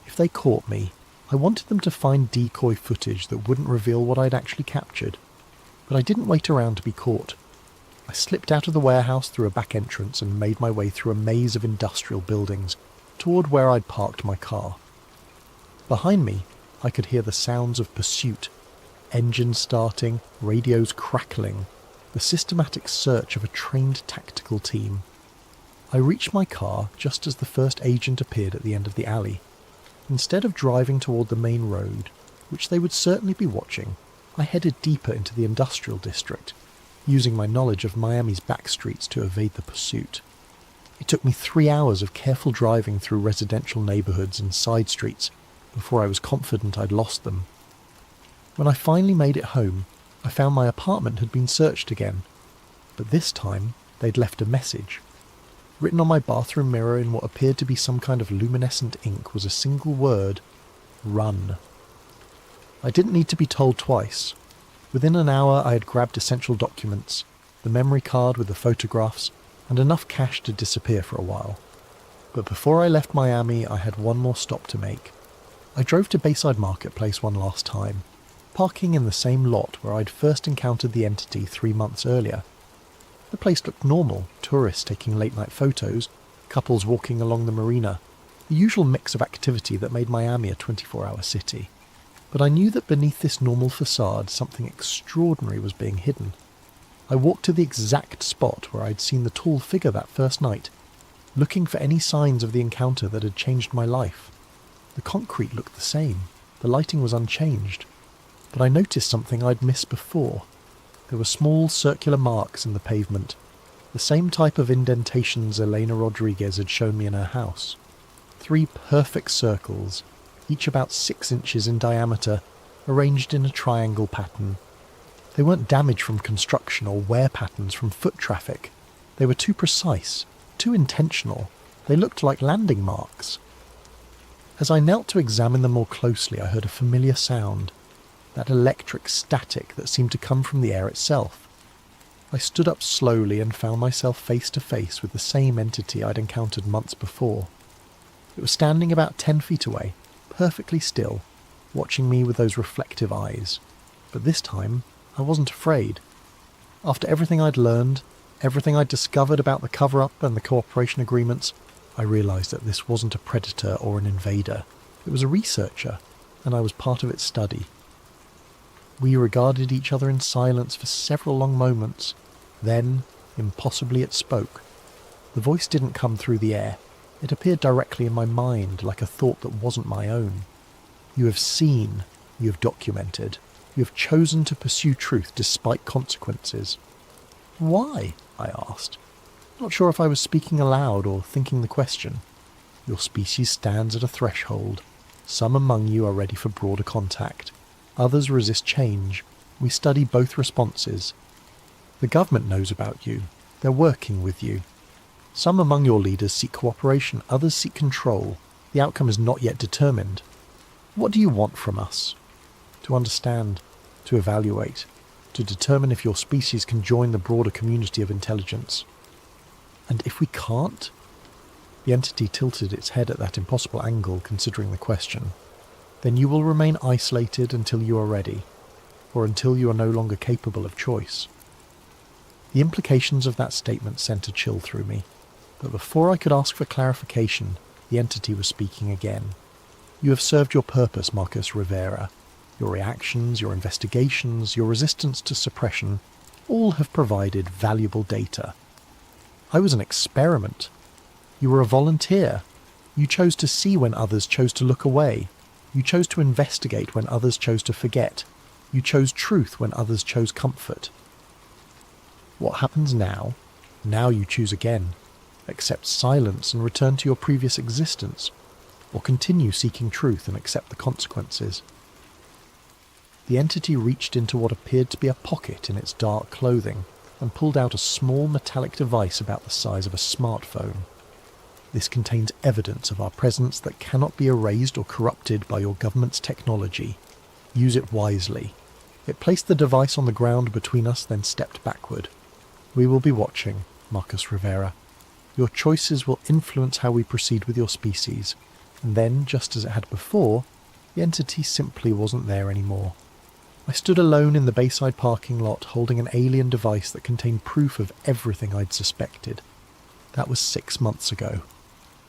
If they caught me, I wanted them to find decoy footage that wouldn't reveal what I'd actually captured. But I didn't wait around to be caught. I slipped out of the warehouse through a back entrance and made my way through a maze of industrial buildings toward where I'd parked my car. Behind me, I could hear the sounds of pursuit, engines starting, radios crackling, the systematic search of a trained tactical team. I reached my car just as the first agent appeared at the end of the alley. Instead of driving toward the main road, which they would certainly be watching, I headed deeper into the industrial district, using my knowledge of Miami's back streets to evade the pursuit. It took me 3 hours of careful driving through residential neighbourhoods and side streets before I was confident I'd lost them. When I finally made it home, I found my apartment had been searched again, but this time they'd left a message. Written on my bathroom mirror in what appeared to be some kind of luminescent ink was a single word: run. I didn't need to be told twice. Within an hour I had grabbed essential documents, the memory card with the photographs, and enough cash to disappear for a while. But before I left Miami, I had one more stop to make. I drove to Bayside Marketplace one last time, parking in the same lot where I'd first encountered the entity 3 months earlier. The place looked normal, tourists taking late-night photos, couples walking along the marina, the usual mix of activity that made Miami a 24-hour city. But I knew that beneath this normal facade something extraordinary was being hidden. I walked to the exact spot where I'd seen the tall figure that first night, looking for any signs of the encounter that had changed my life. The concrete looked the same, the lighting was unchanged, but I noticed something I'd missed before. There were small circular marks in the pavement, the same type of indentations Elena Rodriguez had shown me in her house. 3 perfect circles, each about 6 inches in diameter, arranged in a triangle pattern. They weren't damage from construction or wear patterns from foot traffic. They were too precise, too intentional. They looked like landing marks. As I knelt to examine them more closely, I heard a familiar sound, that electric static that seemed to come from the air itself. I stood up slowly and found myself face to face with the same entity I'd encountered months before. It was standing about 10 feet away, perfectly still, watching me with those reflective eyes. But this time, I wasn't afraid. After everything I'd learned, everything I'd discovered about the cover-up and the cooperation agreements, I realised that this wasn't a predator or an invader. It was a researcher, and I was part of its study. We regarded each other in silence for several long moments. Then, impossibly, it spoke. The voice didn't come through the air. It appeared directly in my mind, like a thought that wasn't my own. You have seen, you have documented, you have chosen to pursue truth despite consequences. Why? I asked. Not sure if I was speaking aloud or thinking the question. Your species stands at a threshold. Some among you are ready for broader contact. Others resist change. We study both responses. The government knows about you. They're working with you. Some among your leaders seek cooperation, others seek control. The outcome is not yet determined. What do you want from us? To understand, to evaluate, to determine if your species can join the broader community of intelligence. And if we can't? The entity tilted its head at that impossible angle, considering the question. Then you will remain isolated until you are ready, or until you are no longer capable of choice. The implications of that statement sent a chill through me, but before I could ask for clarification, the entity was speaking again. You have served your purpose, Marcus Rivera. Your reactions, your investigations, your resistance to suppression, all have provided valuable data. I was an experiment. You were a volunteer. You chose to see when others chose to look away. You chose to investigate when others chose to forget. You chose truth when others chose comfort. What happens now? Now you choose again. Accept silence and return to your previous existence, or continue seeking truth and accept the consequences. The entity reached into what appeared to be a pocket in its dark clothing and pulled out a small metallic device about the size of a smartphone. This contains evidence of our presence that cannot be erased or corrupted by your government's technology. Use it wisely. It placed the device on the ground between us, then stepped backward. We will be watching, Marcus Rivera. Your choices will influence how we proceed with your species. And then, just as it had before, the entity simply wasn't there anymore. I stood alone in the Bayside parking lot holding an alien device that contained proof of everything I'd suspected. That was 6 months ago.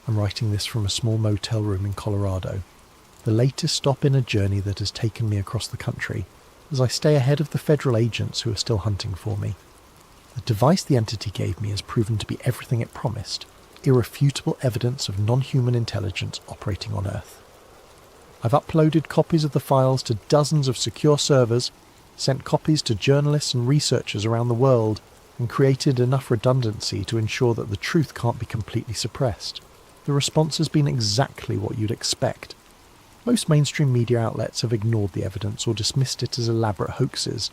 I'm writing this from a small motel room in Colorado, the latest stop in a journey that has taken me across the country, as I stay ahead of the federal agents who are still hunting for me. The device the entity gave me has proven to be everything it promised, irrefutable evidence of non-human intelligence operating on Earth. I've uploaded copies of the files to dozens of secure servers, sent copies to journalists and researchers around the world, and created enough redundancy to ensure that the truth can't be completely suppressed. The response has been exactly what you'd expect. Most mainstream media outlets have ignored the evidence or dismissed it as elaborate hoaxes.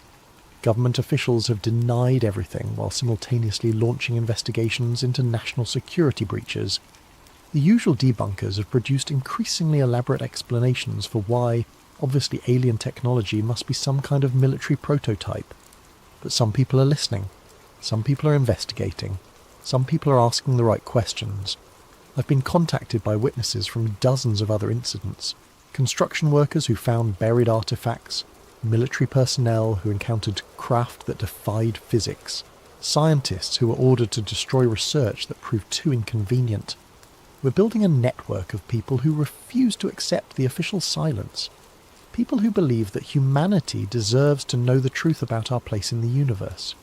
Government officials have denied everything while simultaneously launching investigations into national security breaches. The usual debunkers have produced increasingly elaborate explanations for why, obviously alien technology must be some kind of military prototype. But some people are listening. Some people are investigating. Some people are asking the right questions. I've been contacted by witnesses from dozens of other incidents. Construction workers who found buried artifacts, military personnel who encountered craft that defied physics, scientists who were ordered to destroy research that proved too inconvenient. We're building a network of people who refuse to accept the official silence. People who believe that humanity deserves to know the truth about our place in the universe.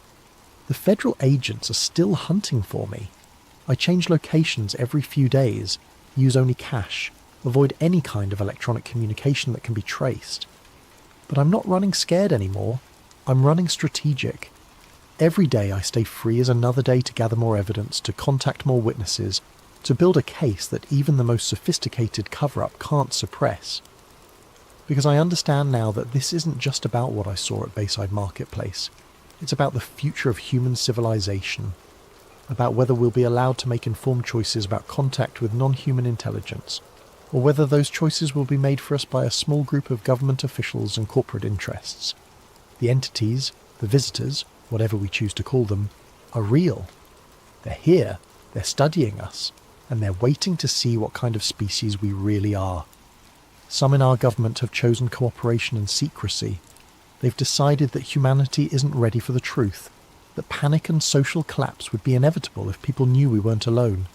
The federal agents are still hunting for me. I change locations every few days, use only cash, avoid any kind of electronic communication that can be traced. But I'm not running scared anymore. I'm running strategic. Every day I stay free as another day to gather more evidence, to contact more witnesses, to build a case that even the most sophisticated cover-up can't suppress. Because I understand now that this isn't just about what I saw at Bayside Marketplace. It's about the future of human civilization, about whether we'll be allowed to make informed choices about contact with non-human intelligence, or whether those choices will be made for us by a small group of government officials and corporate interests. The entities, the visitors, whatever we choose to call them, are real. They're here, they're studying us, and they're waiting to see what kind of species we really are. Some in our government have chosen cooperation and secrecy. They've decided that humanity isn't ready for the truth, that panic and social collapse would be inevitable if people knew we weren't alone.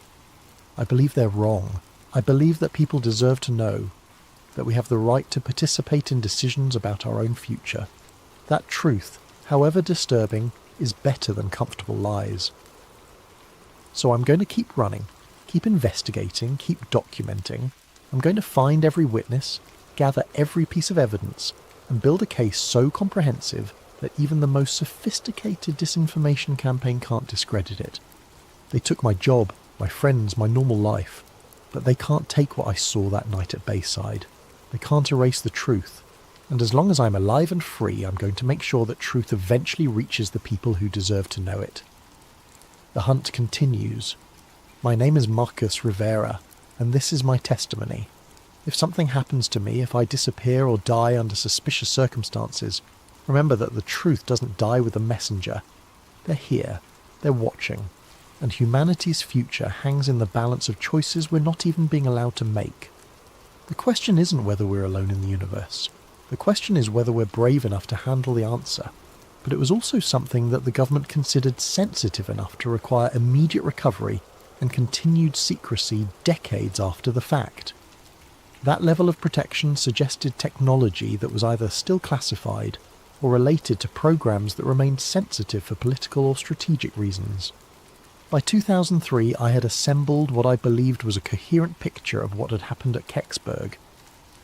I believe they're wrong. I believe that people deserve to know, that we have the right to participate in decisions about our own future. That truth, however disturbing, is better than comfortable lies. So I'm going to keep running, keep investigating, keep documenting. I'm going to find every witness, gather every piece of evidence, and build a case so comprehensive that even the most sophisticated disinformation campaign can't discredit it. They took my job, my friends, my normal life, but they can't take what I saw that night at Bayside. They can't erase the truth. And as long as I'm alive and free, I'm going to make sure that truth eventually reaches the people who deserve to know it. The hunt continues. My name is Marcus Rivera, and this is my testimony. If something happens to me, if I disappear or die under suspicious circumstances, remember that the truth doesn't die with the messenger. They're here, they're watching, and humanity's future hangs in the balance of choices we're not even being allowed to make. The question isn't whether we're alone in the universe. The question is whether we're brave enough to handle the answer. But it was also something that the government considered sensitive enough to require immediate recovery and continued secrecy decades after the fact. That level of protection suggested technology that was either still classified or related to programs that remained sensitive for political or strategic reasons. By 2003, I had assembled what I believed was a coherent picture of what had happened at Kecksburg.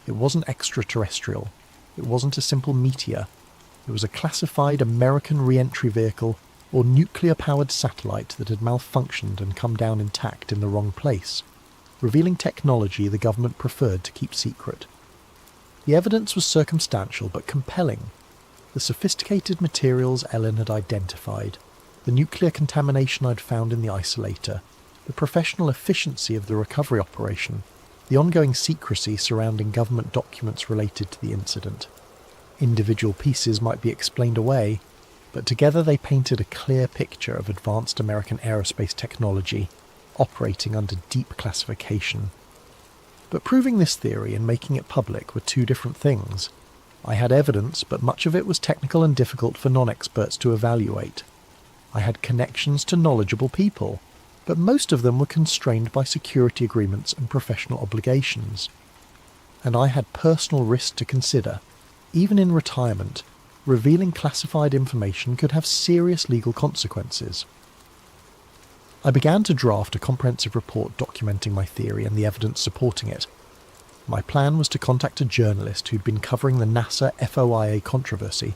It wasn't extraterrestrial. It wasn't a simple meteor. It was a classified American re-entry vehicle or nuclear-powered satellite that had malfunctioned and come down intact in the wrong place, revealing technology the government preferred to keep secret. The evidence was circumstantial but compelling. The sophisticated materials Ellen had identified, the nuclear contamination I'd found in the isolator, the professional efficiency of the recovery operation, the ongoing secrecy surrounding government documents related to the incident. Individual pieces might be explained away, but together they painted a clear picture of advanced American aerospace technology operating under deep classification. But proving this theory and making it public were two different things. I had evidence, but much of it was technical and difficult for non-experts to evaluate. I had connections to knowledgeable people, but most of them were constrained by security agreements and professional obligations. And I had personal risks to consider. Even in retirement, revealing classified information could have serious legal consequences. I began to draft a comprehensive report documenting my theory and the evidence supporting it. My plan was to contact a journalist who'd been covering the NASA FOIA controversy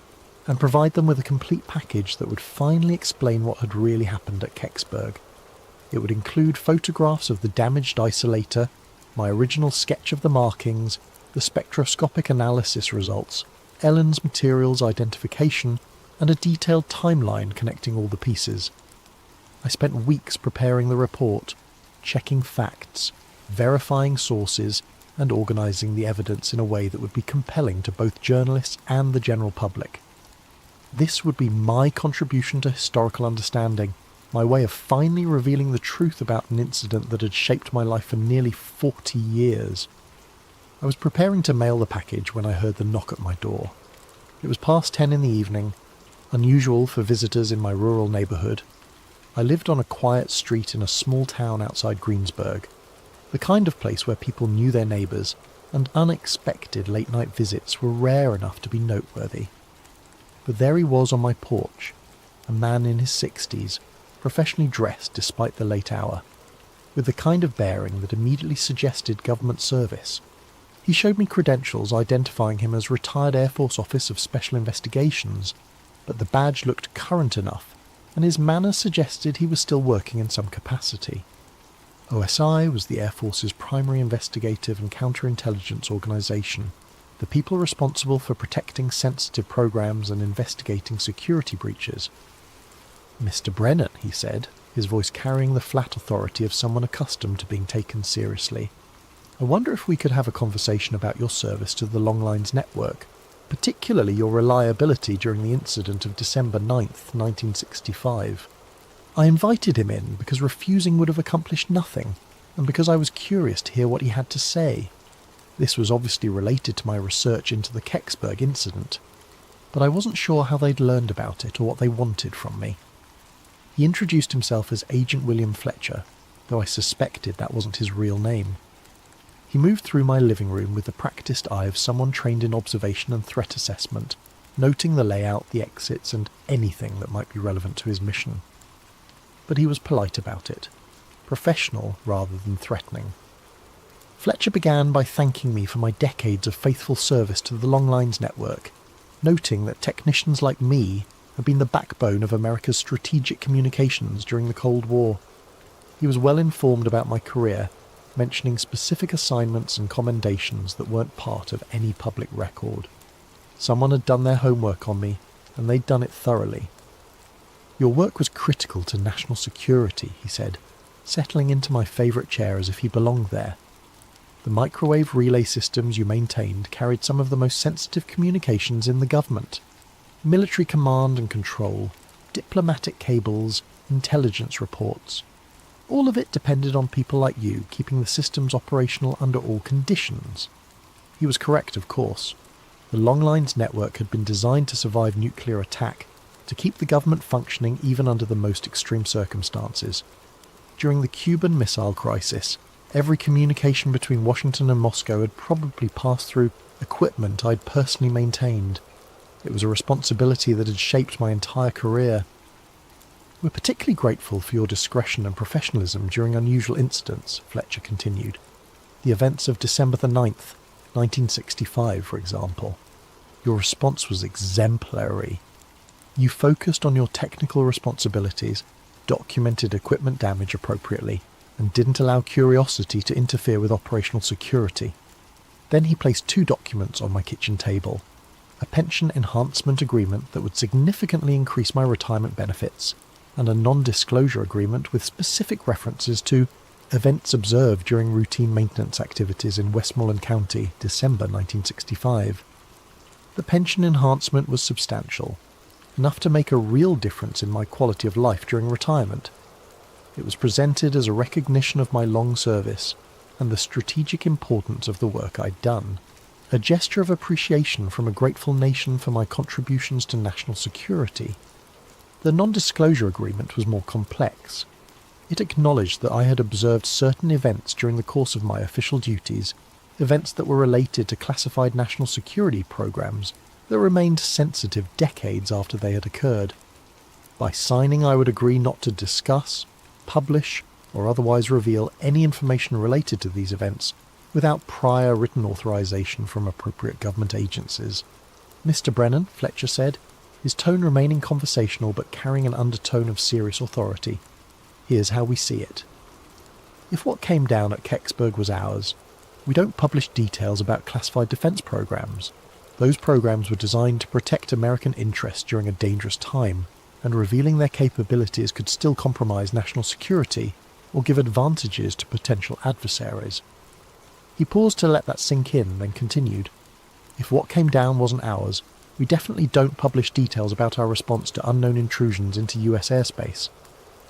and provide them with a complete package that would finally explain what had really happened at Kecksburg. It would include photographs of the damaged isolator, my original sketch of the markings, the spectroscopic analysis results, Ellen's materials identification, and a detailed timeline connecting all the pieces. I spent weeks preparing the report, checking facts, verifying sources, and organising the evidence in a way that would be compelling to both journalists and the general public. This would be my contribution to historical understanding, my way of finally revealing the truth about an incident that had shaped my life for nearly 40 years. I was preparing to mail the package when I heard the knock at my door. It was past 10 in the evening, unusual for visitors in my rural neighbourhood. I lived on a quiet street in a small town outside Greensburg, the kind of place where people knew their neighbours, and unexpected late-night visits were rare enough to be noteworthy. But there he was on my porch, a man in his 60s, professionally dressed despite the late hour, with the kind of bearing that immediately suggested government service. He showed me credentials identifying him as Retired Air Force Office of Special Investigations, but the badge looked current enough, and his manner suggested he was still working in some capacity. OSI was the Air Force's primary investigative and counterintelligence organisation, the people responsible for protecting sensitive programs and investigating security breaches. "Mr. Brennan," he said, his voice carrying the flat authority of someone accustomed to being taken seriously. "I wonder if we could have a conversation about your service to the Longlines network. particularly your reliability during the incident of December 9th, 1965. I invited him in because refusing would have accomplished nothing, and because I was curious to hear what he had to say. This was obviously related to my research into the Kecksburg incident, but I wasn't sure how they'd learned about it or what they wanted from me. He introduced himself as Agent William Fletcher, though I suspected that wasn't his real name. He moved through my living room with the practiced eye of someone trained in observation and threat assessment, noting the layout, the exits, and anything that might be relevant to his mission. But he was polite about it, professional rather than threatening. Fletcher began by thanking me for my decades of faithful service to the Long Lines network, noting that technicians like me had been the backbone of America's strategic communications during the Cold War. He was well informed about my career, mentioning specific assignments and commendations that weren't part of any public record. Someone had done their homework on me, and they'd done it thoroughly. "Your work was critical to national security," he said, settling into my favourite chair as if he belonged there. "The microwave relay systems you maintained carried some of the most sensitive communications in the government. Military command and control, diplomatic cables, intelligence reports. All of it depended on people like you keeping the systems operational under all conditions." He was correct, of course. The Long Lines network had been designed to survive nuclear attack, to keep the government functioning even under the most extreme circumstances. During the Cuban Missile Crisis, every communication between Washington and Moscow had probably passed through equipment I'd personally maintained. It was a responsibility that had shaped my entire career. "We're particularly grateful for your discretion and professionalism during unusual incidents," Fletcher continued. "The events of December the 9th, 1965, for example. Your response was exemplary. You focused on your technical responsibilities, documented equipment damage appropriately, and didn't allow curiosity to interfere with operational security." Then he placed 2 documents on my kitchen table: a pension enhancement agreement that would significantly increase my retirement benefits, and a non-disclosure agreement with specific references to events observed during routine maintenance activities in Westmoreland County, December 1965. The pension enhancement was substantial, enough to make a real difference in my quality of life during retirement. It was presented as a recognition of my long service and the strategic importance of the work I'd done, a gesture of appreciation from a grateful nation for my contributions to national security. The non-disclosure agreement was more complex. It acknowledged that I had observed certain events during the course of my official duties, events that were related to classified national security programs that remained sensitive decades after they had occurred. By signing, I would agree not to discuss, publish, or otherwise reveal any information related to these events without prior written authorization from appropriate government agencies. "Mr. Brennan," Fletcher said, his tone remaining conversational but carrying an undertone of serious authority, "here's how we see it. If what came down at Kecksburg was ours, we don't publish details about classified defense programs. Those programs were designed to protect American interests during a dangerous time, and revealing their capabilities could still compromise national security or give advantages to potential adversaries." He paused to let that sink in, then continued. "If what came down wasn't ours, we definitely don't publish details about our response to unknown intrusions into US airspace.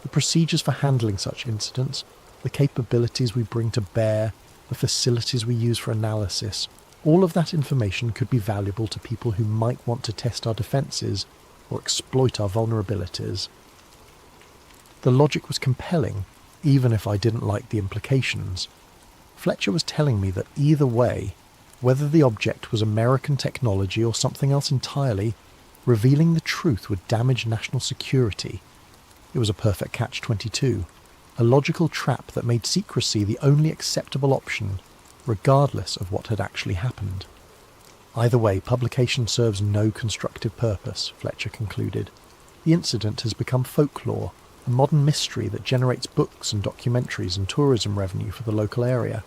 The procedures for handling such incidents, the capabilities we bring to bear, the facilities we use for analysis, all of that information could be valuable to people who might want to test our defences or exploit our vulnerabilities." The logic was compelling, even if I didn't like the implications. Fletcher was telling me that either way, whether the object was American technology or something else entirely, revealing the truth would damage national security. It was a perfect catch-22, a logical trap that made secrecy the only acceptable option, regardless of what had actually happened. "Either way, publication serves no constructive purpose," Fletcher concluded. "The incident has become folklore, a modern mystery that generates books and documentaries and tourism revenue for the local area.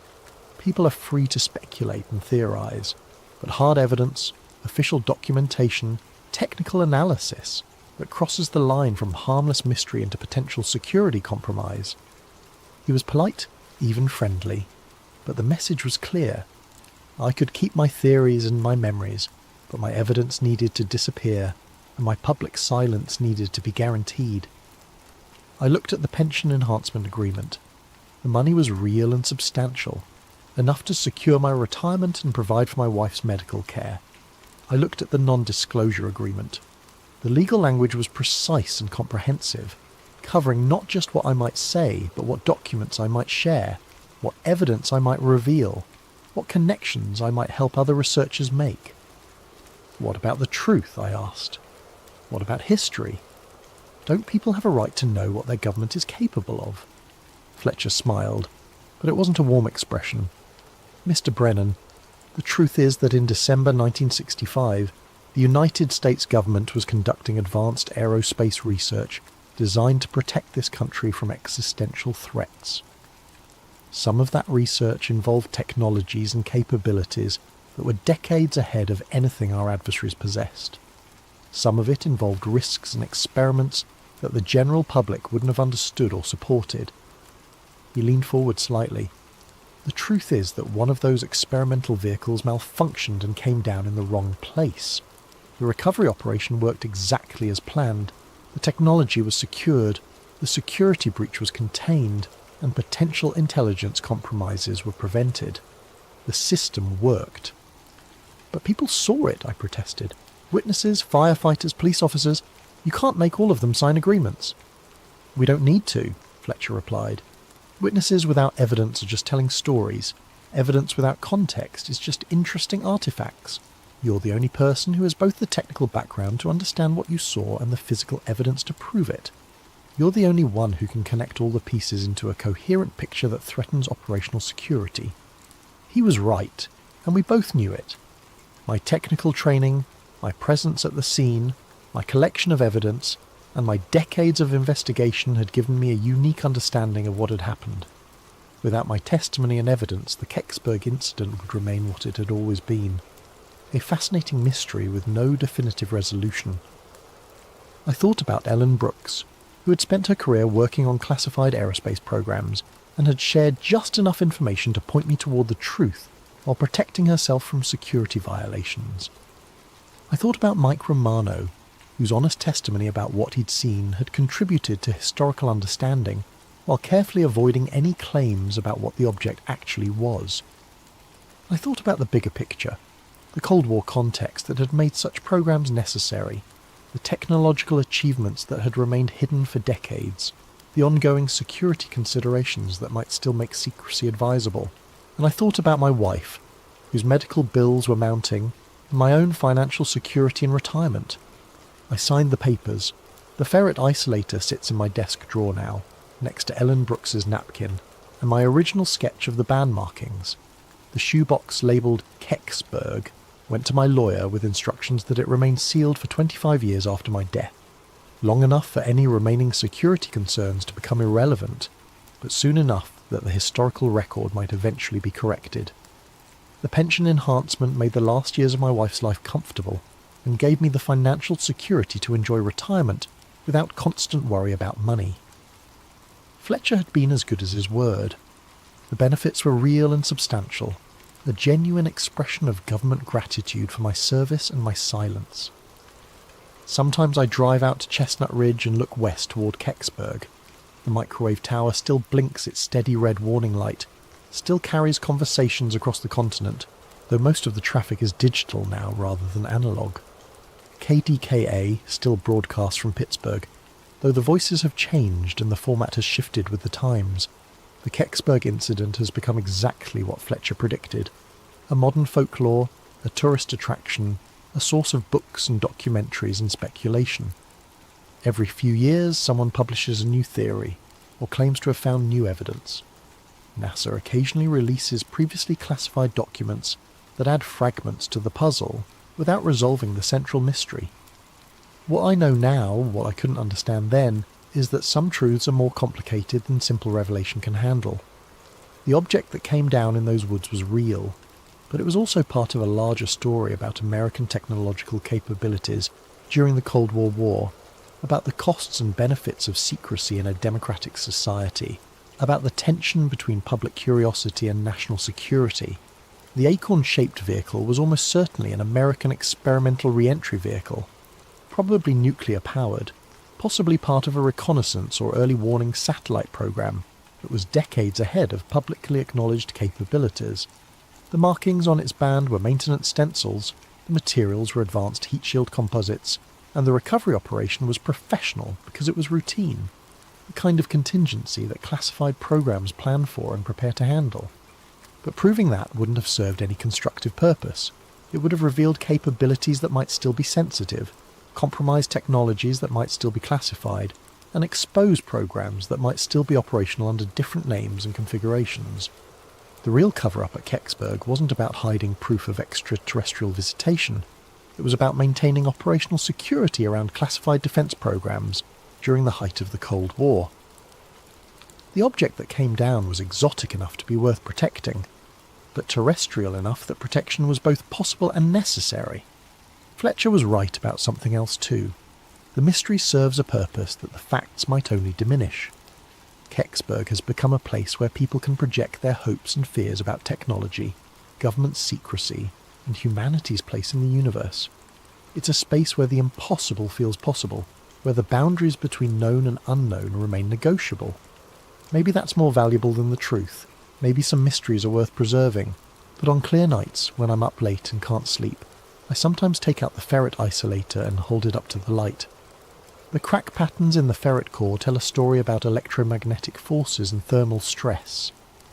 People are free to speculate and theorize, but hard evidence, official documentation, technical analysis that crosses the line from harmless mystery into potential security compromise." He was polite, even friendly, but the message was clear. I could keep my theories and my memories, but my evidence needed to disappear, and my public silence needed to be guaranteed. I looked at the pension enhancement agreement. The money was real and substantial, enough to secure my retirement and provide for my wife's medical care. I looked at the non-disclosure agreement. The legal language was precise and comprehensive, covering not just what I might say, but what documents I might share, what evidence I might reveal, what connections I might help other researchers make. What about the truth, I asked. What about history? Don't people have a right to know what their government is capable of? Fletcher smiled, but it wasn't a warm expression. Mr. Brennan, the truth is that in December 1965, the United States government was conducting advanced aerospace research designed to protect this country from existential threats. Some of that research involved technologies and capabilities that were decades ahead of anything our adversaries possessed. Some of it involved risks and experiments that the general public wouldn't have understood or supported. He leaned forward slightly. The truth is that one of those experimental vehicles malfunctioned and came down in the wrong place. The recovery operation worked exactly as planned. The technology was secured, the security breach was contained, and potential intelligence compromises were prevented. The system worked. But people saw it, I protested. Witnesses, firefighters, police officers, you can't make all of them sign agreements. We don't need to, Fletcher replied. Witnesses without evidence are just telling stories. Evidence without context is just interesting artifacts. You're the only person who has both the technical background to understand what you saw and the physical evidence to prove it. You're the only one who can connect all the pieces into a coherent picture that threatens operational security. He was right, and we both knew it. My technical training, my presence at the scene, my collection of evidence, and my decades of investigation had given me a unique understanding of what had happened. Without my testimony and evidence, the Kecksburg incident would remain what it had always been. A fascinating mystery with no definitive resolution. I thought about Ellen Brooks, who had spent her career working on classified aerospace programs and had shared just enough information to point me toward the truth while protecting herself from security violations. I thought about Mike Romano, whose honest testimony about what he'd seen had contributed to historical understanding while carefully avoiding any claims about what the object actually was. I thought about the bigger picture, the Cold War context that had made such programs necessary, the technological achievements that had remained hidden for decades, the ongoing security considerations that might still make secrecy advisable, and I thought about my wife, whose medical bills were mounting, and my own financial security in retirement. I signed the papers. The ferret isolator sits in my desk drawer now, next to Ellen Brooks's napkin, and my original sketch of the band markings. The shoebox labelled Kecksburg went to my lawyer with instructions that it remain sealed for 25 years after my death, long enough for any remaining security concerns to become irrelevant, but soon enough that the historical record might eventually be corrected. The pension enhancement made the last years of my wife's life comfortable, and gave me the financial security to enjoy retirement without constant worry about money. Fletcher had been as good as his word. The benefits were real and substantial, a genuine expression of government gratitude for my service and my silence. Sometimes I drive out to Chestnut Ridge and look west toward Kecksburg. The microwave tower still blinks its steady red warning light, still carries conversations across the continent, though most of the traffic is digital now rather than analog. KDKA still broadcasts from Pittsburgh, though the voices have changed and the format has shifted with the times. The Kecksburg incident has become exactly what Fletcher predicted. A modern folklore, a tourist attraction, a source of books and documentaries and speculation. Every few years someone publishes a new theory, or claims to have found new evidence. NASA occasionally releases previously classified documents that add fragments to the puzzle without resolving the central mystery. What I know now, what I couldn't understand then, is that some truths are more complicated than simple revelation can handle. The object that came down in those woods was real, but it was also part of a larger story about American technological capabilities during the Cold War, about the costs and benefits of secrecy in a democratic society, about the tension between public curiosity and national security. The acorn-shaped vehicle was almost certainly an American experimental re-entry vehicle, probably nuclear-powered, possibly part of a reconnaissance or early warning satellite program that was decades ahead of publicly acknowledged capabilities. The markings on its band were maintenance stencils, the materials were advanced heat shield composites, and the recovery operation was professional because it was routine, the kind of contingency that classified programs plan for and prepare to handle. But proving that wouldn't have served any constructive purpose. It would have revealed capabilities that might still be sensitive, compromised technologies that might still be classified, and exposed programs that might still be operational under different names and configurations. The real cover-up at Kecksburg wasn't about hiding proof of extraterrestrial visitation. It was about maintaining operational security around classified defence programs during the height of the Cold War. The object that came down was exotic enough to be worth protecting, but terrestrial enough that protection was both possible and necessary. Fletcher was right about something else too. The mystery serves a purpose that the facts might only diminish. Kecksburg has become a place where people can project their hopes and fears about technology, government secrecy, and humanity's place in the universe. It's a space where the impossible feels possible, where the boundaries between known and unknown remain negotiable. Maybe that's more valuable than the truth. Maybe some mysteries are worth preserving. But on clear nights, when I'm up late and can't sleep, I sometimes take out the ferret isolator and hold it up to the light. The crack patterns in the ferret core tell a story about electromagnetic forces and thermal stress,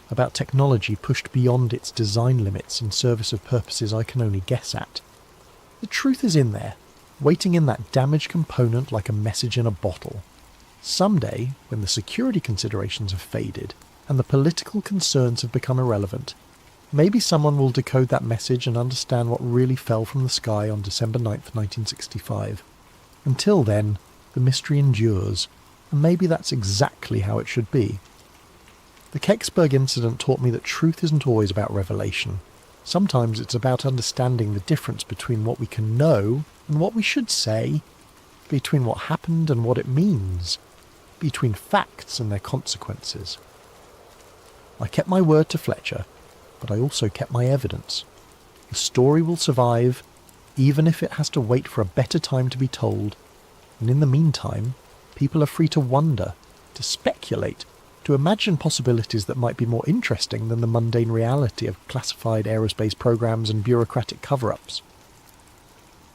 about technology pushed beyond its design limits in service of purposes I can only guess at. The truth is in there, waiting in that damaged component like a message in a bottle. Someday, when the security considerations have faded and the political concerns have become irrelevant, maybe someone will decode that message and understand what really fell from the sky on December 9th, 1965. Until then, the mystery endures, and maybe that's exactly how it should be. The Kecksburg incident taught me that truth isn't always about revelation. Sometimes it's about understanding the difference between what we can know and what we should say, between what happened and what it means, between facts and their consequences. I kept my word to Fletcher, but I also kept my evidence. The story will survive, even if it has to wait for a better time to be told, and in the meantime, people are free to wonder, to speculate, to imagine possibilities that might be more interesting than the mundane reality of classified aerospace programs and bureaucratic cover-ups.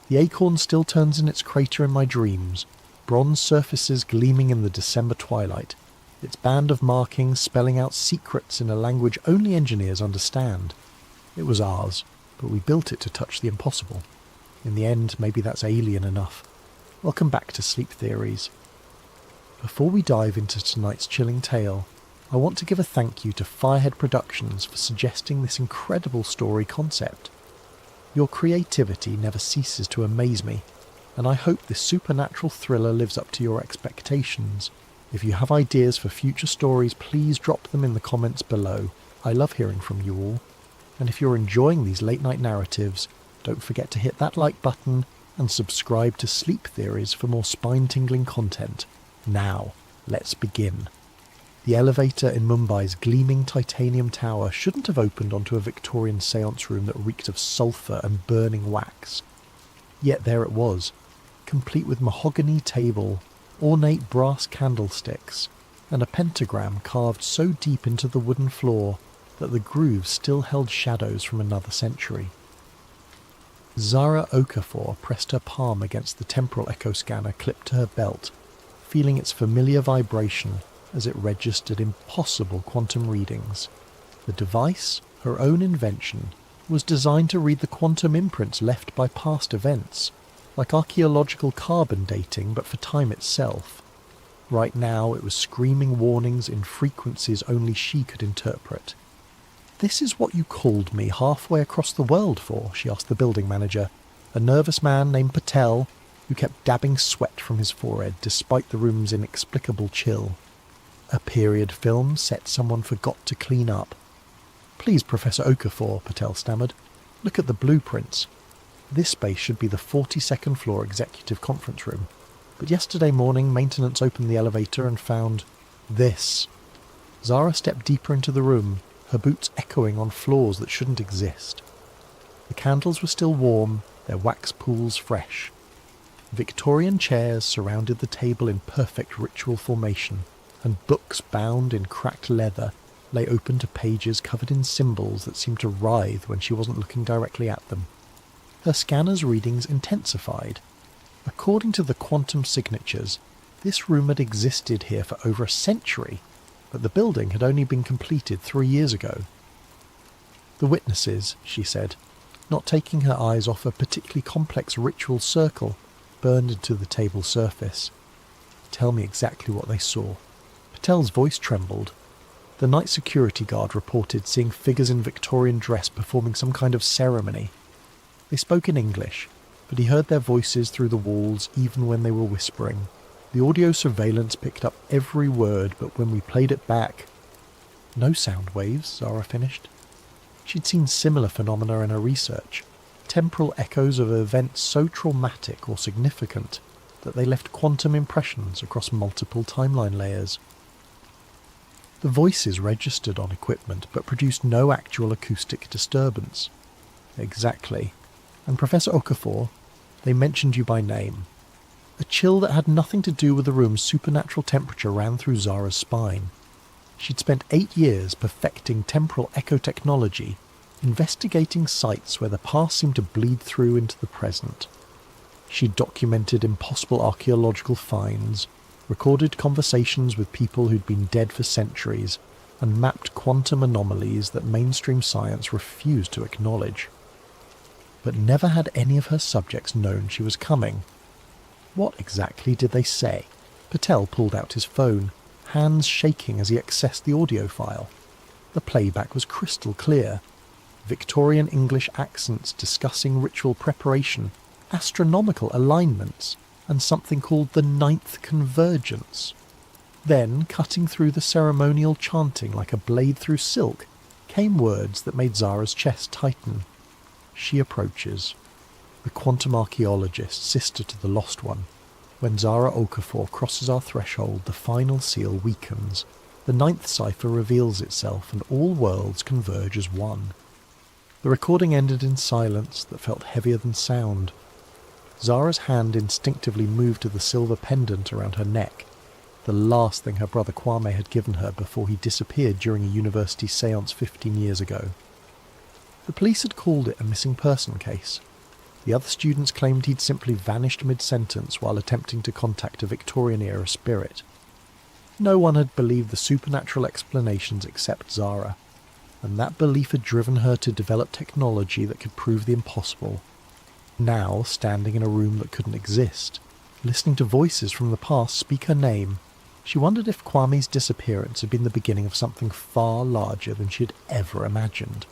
The acorn still turns in its crater in my dreams, bronze surfaces gleaming in the December twilight, its band of markings spelling out secrets in a language only engineers understand. It was ours, but we built it to touch the impossible. In the end, maybe that's alien enough. Welcome back to Sleep Theories. Before we dive into tonight's chilling tale, I want to give a thank you to Firehead Productions for suggesting this incredible story concept. Your creativity never ceases to amaze me, and I hope this supernatural thriller lives up to your expectations. If you have ideas for future stories, please drop them in the comments below. I love hearing from you all. And if you're enjoying these late-night narratives, don't forget to hit that like button and subscribe to Sleep Theories for more spine-tingling content. Now, let's begin. The elevator in Mumbai's gleaming titanium tower shouldn't have opened onto a Victorian séance room that reeked of sulphur and burning wax. Yet there it was, complete with mahogany table, ornate brass candlesticks, and a pentagram carved so deep into the wooden floor that the grooves still held shadows from another century. Zara Okafor pressed her palm against the temporal echo scanner clipped to her belt, feeling its familiar vibration as it registered impossible quantum readings. The device, her own invention, was designed to read the quantum imprints left by past events, like archaeological carbon dating but for time itself. Right now it was screaming warnings in frequencies only she could interpret. "This is what you called me halfway across the world for?" she asked the building manager, a nervous man named Patel, who kept dabbing sweat from his forehead despite the room's inexplicable chill. A period film set someone forgot to clean up. "Please, Professor Okafor," Patel stammered. "Look at the blueprints. This space should be the 42nd floor executive conference room. But yesterday morning, maintenance opened the elevator and found this." Zara stepped deeper into the room, her boots echoing on floors that shouldn't exist. The candles were still warm, their wax pools fresh. Victorian chairs surrounded the table in perfect ritual formation, and books bound in cracked leather lay open to pages covered in symbols that seemed to writhe when she wasn't looking directly at them. Her scanner's readings intensified. According to the quantum signatures, this room had existed here for over a century, but the building had only been completed 3 years ago. The witnesses, she said, not taking her eyes off a particularly complex ritual circle, burned into the table surface. Tell me exactly what they saw. Patel's voice trembled. The night security guard reported seeing figures in Victorian dress performing some kind of ceremony. They spoke in English, but he heard their voices through the walls even when they were whispering. The audio surveillance picked up every word, but when we played it back... No sound waves, Zara finished. She'd seen similar phenomena in her research, temporal echoes of events so traumatic or significant that they left quantum impressions across multiple timeline layers. The voices registered on equipment but produced no actual acoustic disturbance. Exactly. And Professor Okafor, they mentioned you by name. A chill that had nothing to do with the room's supernatural temperature ran through Zara's spine. She'd spent 8 years perfecting temporal echo technology, investigating sites where the past seemed to bleed through into the present. She'd documented impossible archaeological finds, recorded conversations with people who'd been dead for centuries, and mapped quantum anomalies that mainstream science refused to acknowledge. But never had any of her subjects known she was coming. What exactly did they say? Patel pulled out his phone, hands shaking as he accessed the audio file. The playback was crystal clear. Victorian English accents discussing ritual preparation, astronomical alignments, and something called the ninth convergence. Then, cutting through the ceremonial chanting like a blade through silk, came words that made Zara's chest tighten. She approaches. The quantum archaeologist, sister to the lost one. When Zara Okafor crosses our threshold, the final seal weakens. The ninth cipher reveals itself, and all worlds converge as one. The recording ended in silence that felt heavier than sound. Zara's hand instinctively moved to the silver pendant around her neck, the last thing her brother Kwame had given her before he disappeared during a university séance 15 years ago. The police had called it a missing person case. The other students claimed he'd simply vanished mid-sentence while attempting to contact a Victorian-era spirit. No one had believed the supernatural explanations except Zara, and that belief had driven her to develop technology that could prove the impossible. Now, standing in a room that couldn't exist, listening to voices from the past speak her name, she wondered if Kwame's disappearance had been the beginning of something far larger than she had ever imagined.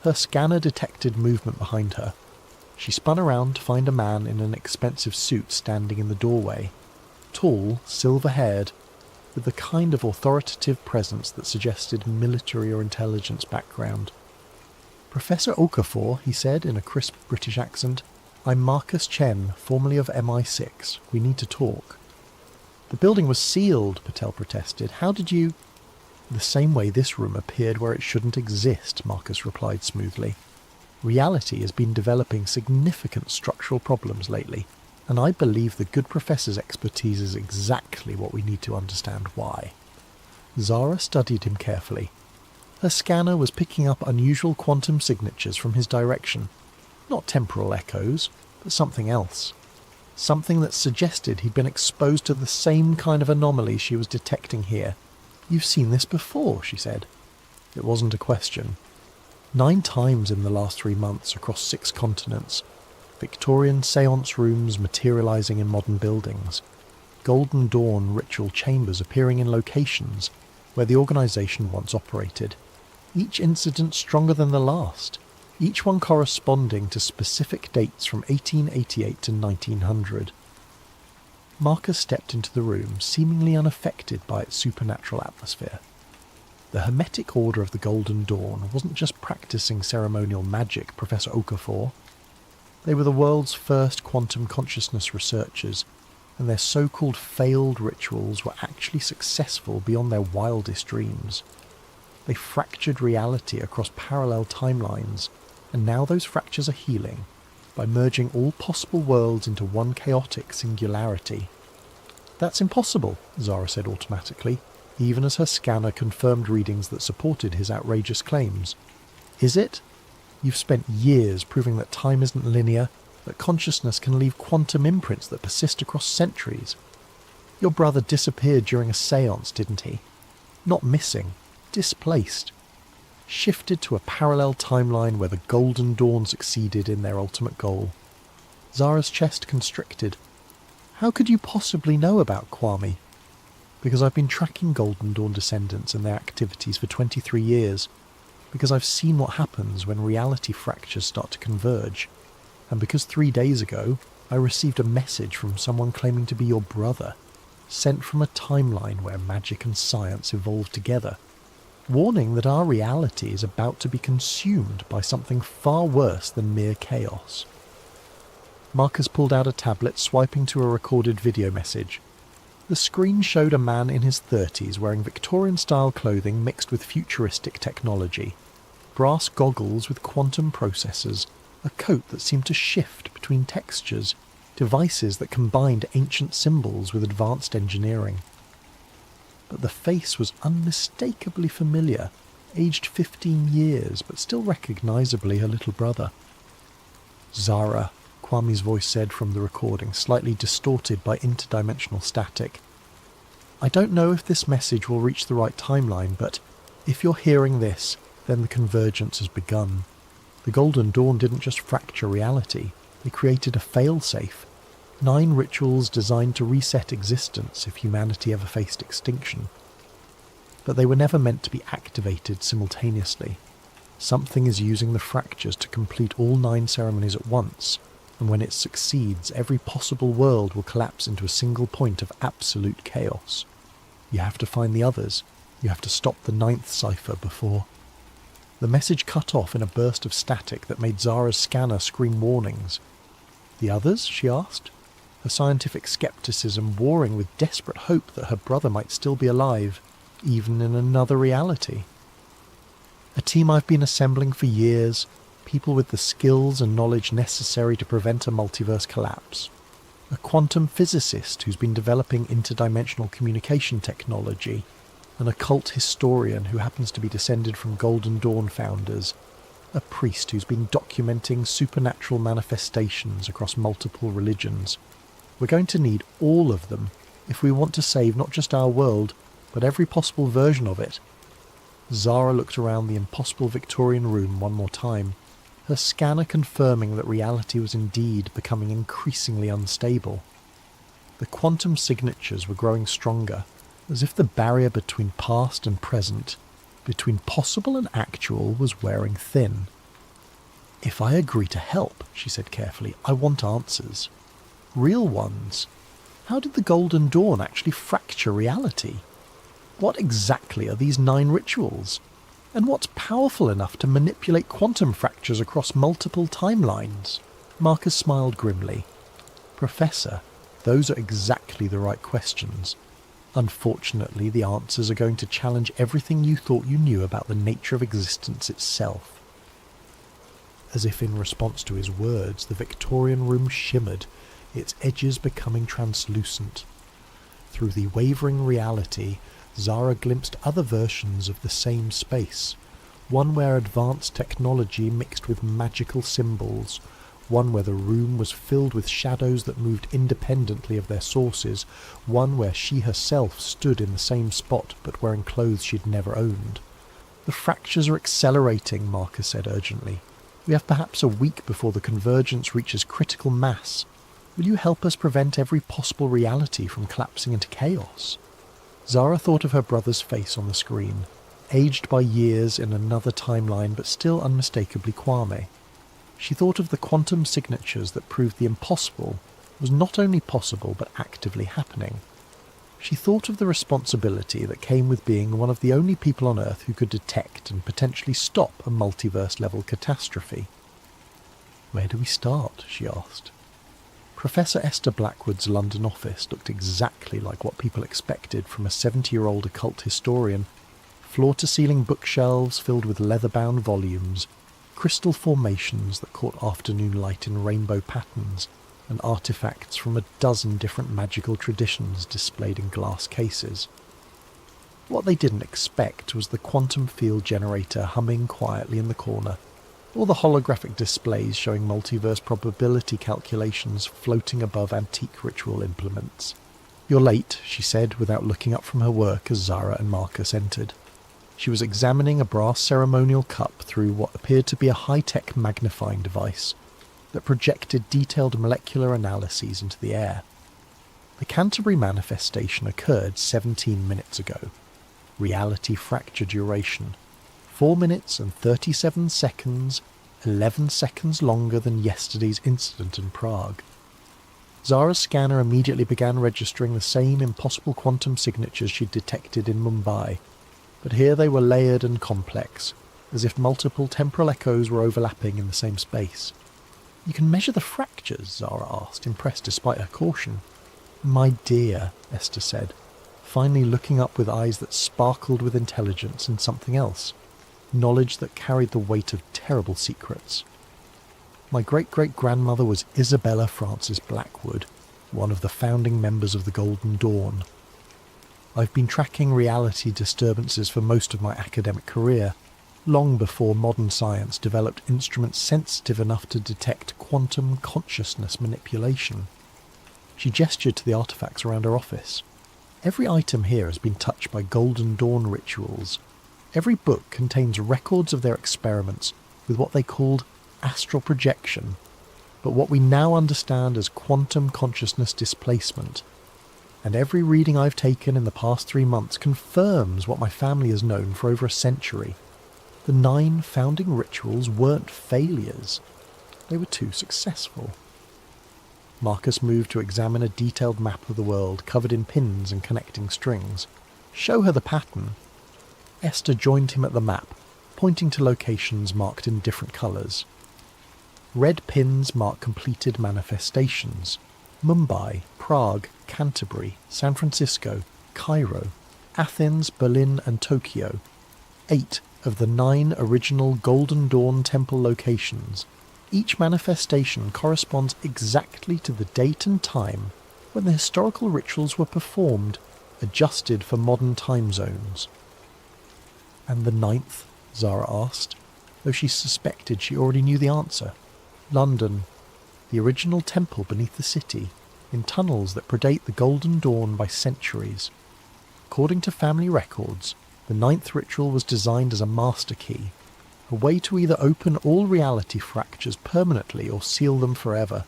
Her scanner detected movement behind her. She spun around to find a man in an expensive suit standing in the doorway. Tall, silver-haired, with the kind of authoritative presence that suggested military or intelligence background. "Professor Okafor," he said in a crisp British accent, "I'm Marcus Chen, formerly of MI6. We need to talk." "The building was sealed," Patel protested. "How did you—" "The same way this room appeared where it shouldn't exist," Marcus replied smoothly. "Reality has been developing significant structural problems lately, and I believe the good professor's expertise is exactly what we need to understand why." Zara studied him carefully. Her scanner was picking up unusual quantum signatures from his direction. Not temporal echoes, but something else. Something that suggested he'd been exposed to the same kind of anomalies she was detecting here. "You've seen this before," she said. It wasn't a question. 9 times in the last 3 months across 6 continents. Victorian séance rooms materialising in modern buildings. Golden Dawn ritual chambers appearing in locations where the organisation once operated. Each incident stronger than the last, each one corresponding to specific dates from 1888 to 1900. Marcus stepped into the room, seemingly unaffected by its supernatural atmosphere. The Hermetic Order of the Golden Dawn wasn't just practising ceremonial magic, Professor Okafor. They were the world's first quantum consciousness researchers, and their so-called failed rituals were actually successful beyond their wildest dreams. They fractured reality across parallel timelines, and now those fractures are healing by merging all possible worlds into one chaotic singularity. That's impossible, Zara said automatically, even as her scanner confirmed readings that supported his outrageous claims. Is it? You've spent years proving that time isn't linear, that consciousness can leave quantum imprints that persist across centuries. Your brother disappeared during a séance, didn't he? Not missing, displaced. Shifted to a parallel timeline where the Golden Dawn succeeded in their ultimate goal. Zara's chest constricted. How could you possibly know about Kwame? Because I've been tracking Golden Dawn descendants and their activities for 23 years. Because I've seen what happens when reality fractures start to converge. And because 3 days ago, I received a message from someone claiming to be your brother, sent from a timeline where magic and science evolved together, warning that our reality is about to be consumed by something far worse than mere chaos. Marcus pulled out a tablet, swiping to a recorded video message. The screen showed a man in his 30s wearing Victorian-style clothing mixed with futuristic technology. Brass goggles with quantum processors, a coat that seemed to shift between textures, devices that combined ancient symbols with advanced engineering. But the face was unmistakably familiar, aged 15 years, but still recognisably her little brother. Zara, Kwame's voice said from the recording, slightly distorted by interdimensional static. I don't know if this message will reach the right timeline, but if you're hearing this, then the convergence has begun. The Golden Dawn didn't just fracture reality, they created a fail-safe. 9 rituals designed to reset existence if humanity ever faced extinction. But they were never meant to be activated simultaneously. Something is using the fractures to complete all 9 ceremonies at once, and when it succeeds, every possible world will collapse into a single point of absolute chaos. You have to find the others. You have to stop the 9th cipher before... The message cut off in a burst of static that made Zara's scanner scream warnings. The others? She asked, her scientific skepticism warring with desperate hope that her brother might still be alive, even in another reality. A team I've been assembling for years, people with the skills and knowledge necessary to prevent a multiverse collapse. A quantum physicist who's been developing interdimensional communication technology, an occult historian who happens to be descended from Golden Dawn founders, a priest who's been documenting supernatural manifestations across multiple religions. We're going to need all of them if we want to save not just our world, but every possible version of it. Zara looked around the impossible Victorian room one more time, her scanner confirming that reality was indeed becoming increasingly unstable. The quantum signatures were growing stronger, as if the barrier between past and present, between possible and actual, was wearing thin. If I agree to help, she said carefully, I want answers. Real ones. How did the Golden Dawn actually fracture reality? What exactly are these 9 rituals? And what's powerful enough to manipulate quantum fractures across multiple timelines? Marcus smiled grimly. Professor, those are exactly the right questions. Unfortunately, the answers are going to challenge everything you thought you knew about the nature of existence itself. As if in response to his words, the Victorian room shimmered, its edges becoming translucent. Through the wavering reality, Zara glimpsed other versions of the same space, one where advanced technology mixed with magical symbols, one where the room was filled with shadows that moved independently of their sources, one where she herself stood in the same spot but wearing clothes she'd never owned. The fractures are accelerating, Marcus said urgently. We have perhaps a week before the convergence reaches critical mass. Will you help us prevent every possible reality from collapsing into chaos? Zara thought of her brother's face on the screen, aged by years in another timeline but still unmistakably Kwame. She thought of the quantum signatures that proved the impossible was not only possible but actively happening. She thought of the responsibility that came with being one of the only people on Earth who could detect and potentially stop a multiverse-level catastrophe. Where do we start? She asked. Professor Esther Blackwood's London office looked exactly like what people expected from a 70-year-old occult historian. floor-to-ceiling bookshelves filled with leather-bound volumes, crystal formations that caught afternoon light in rainbow patterns, and artifacts from a dozen different magical traditions displayed in glass cases. What they didn't expect was the quantum field generator humming quietly in the corner, or the holographic displays showing multiverse probability calculations floating above antique ritual implements. "You're late," she said, without looking up from her work as Zara and Marcus entered. She was examining a brass ceremonial cup through what appeared to be a high-tech magnifying device that projected detailed molecular analyses into the air. The Canterbury manifestation occurred 17 minutes ago. Reality fracture duration: 4 minutes and 37 seconds, 11 seconds longer than yesterday's incident in Prague. Zara's scanner immediately began registering the same impossible quantum signatures she'd detected in Mumbai, but here they were layered and complex, as if multiple temporal echoes were overlapping in the same space. "You can measure the fractures?" Zara asked, impressed despite her caution. "My dear," Esther said, finally looking up with eyes that sparkled with intelligence and something else, knowledge that carried the weight of terrible secrets. "My great-great-grandmother was Isabella Frances Blackwood, one of the founding members of the Golden Dawn. I've been tracking reality disturbances for most of my academic career, long before modern science developed instruments sensitive enough to detect quantum consciousness manipulation." She gestured to the artifacts around her office. "Every item here has been touched by Golden Dawn rituals. Every book contains records of their experiments with what they called astral projection, but what we now understand as quantum consciousness displacement. And every reading I've taken in the past 3 months confirms what my family has known for over a century. The 9 founding rituals weren't failures. They were too successful." Marcus moved to examine a detailed map of the world covered in pins and connecting strings. "Show her the pattern." Esther joined him at the map, pointing to locations marked in different colours. Red pins mark completed manifestations: Mumbai, Prague, Canterbury, San Francisco, Cairo, Athens, Berlin and Tokyo. 8 of the 9 original Golden Dawn temple locations. Each manifestation corresponds exactly to the date and time when the historical rituals were performed, adjusted for modern time zones. "And the 9th?" Zara asked, though she suspected she already knew the answer. "London, the original temple beneath the city, in tunnels that predate the Golden Dawn by centuries. According to family records, the 9th ritual was designed as a master key, a way to either open all reality fractures permanently or seal them forever.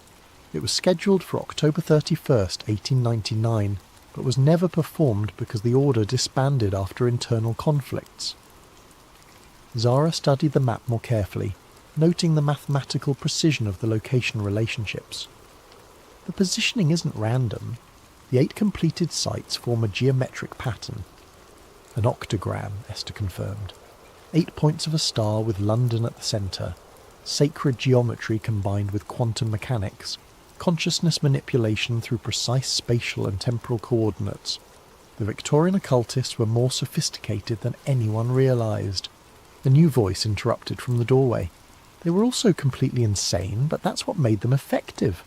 It was scheduled for October 31st, 1899, but was never performed because the order disbanded after internal conflicts." Zara studied the map more carefully, noting the mathematical precision of the location relationships. "The positioning isn't random. The 8 completed sites form a geometric pattern." "An octagram," Esther confirmed. 8 points of a star with London at the centre. Sacred geometry combined with quantum mechanics. Consciousness manipulation through precise spatial and temporal coordinates. The Victorian occultists were more sophisticated than anyone realised. A new voice interrupted from the doorway. "They were also completely insane, but that's what made them effective."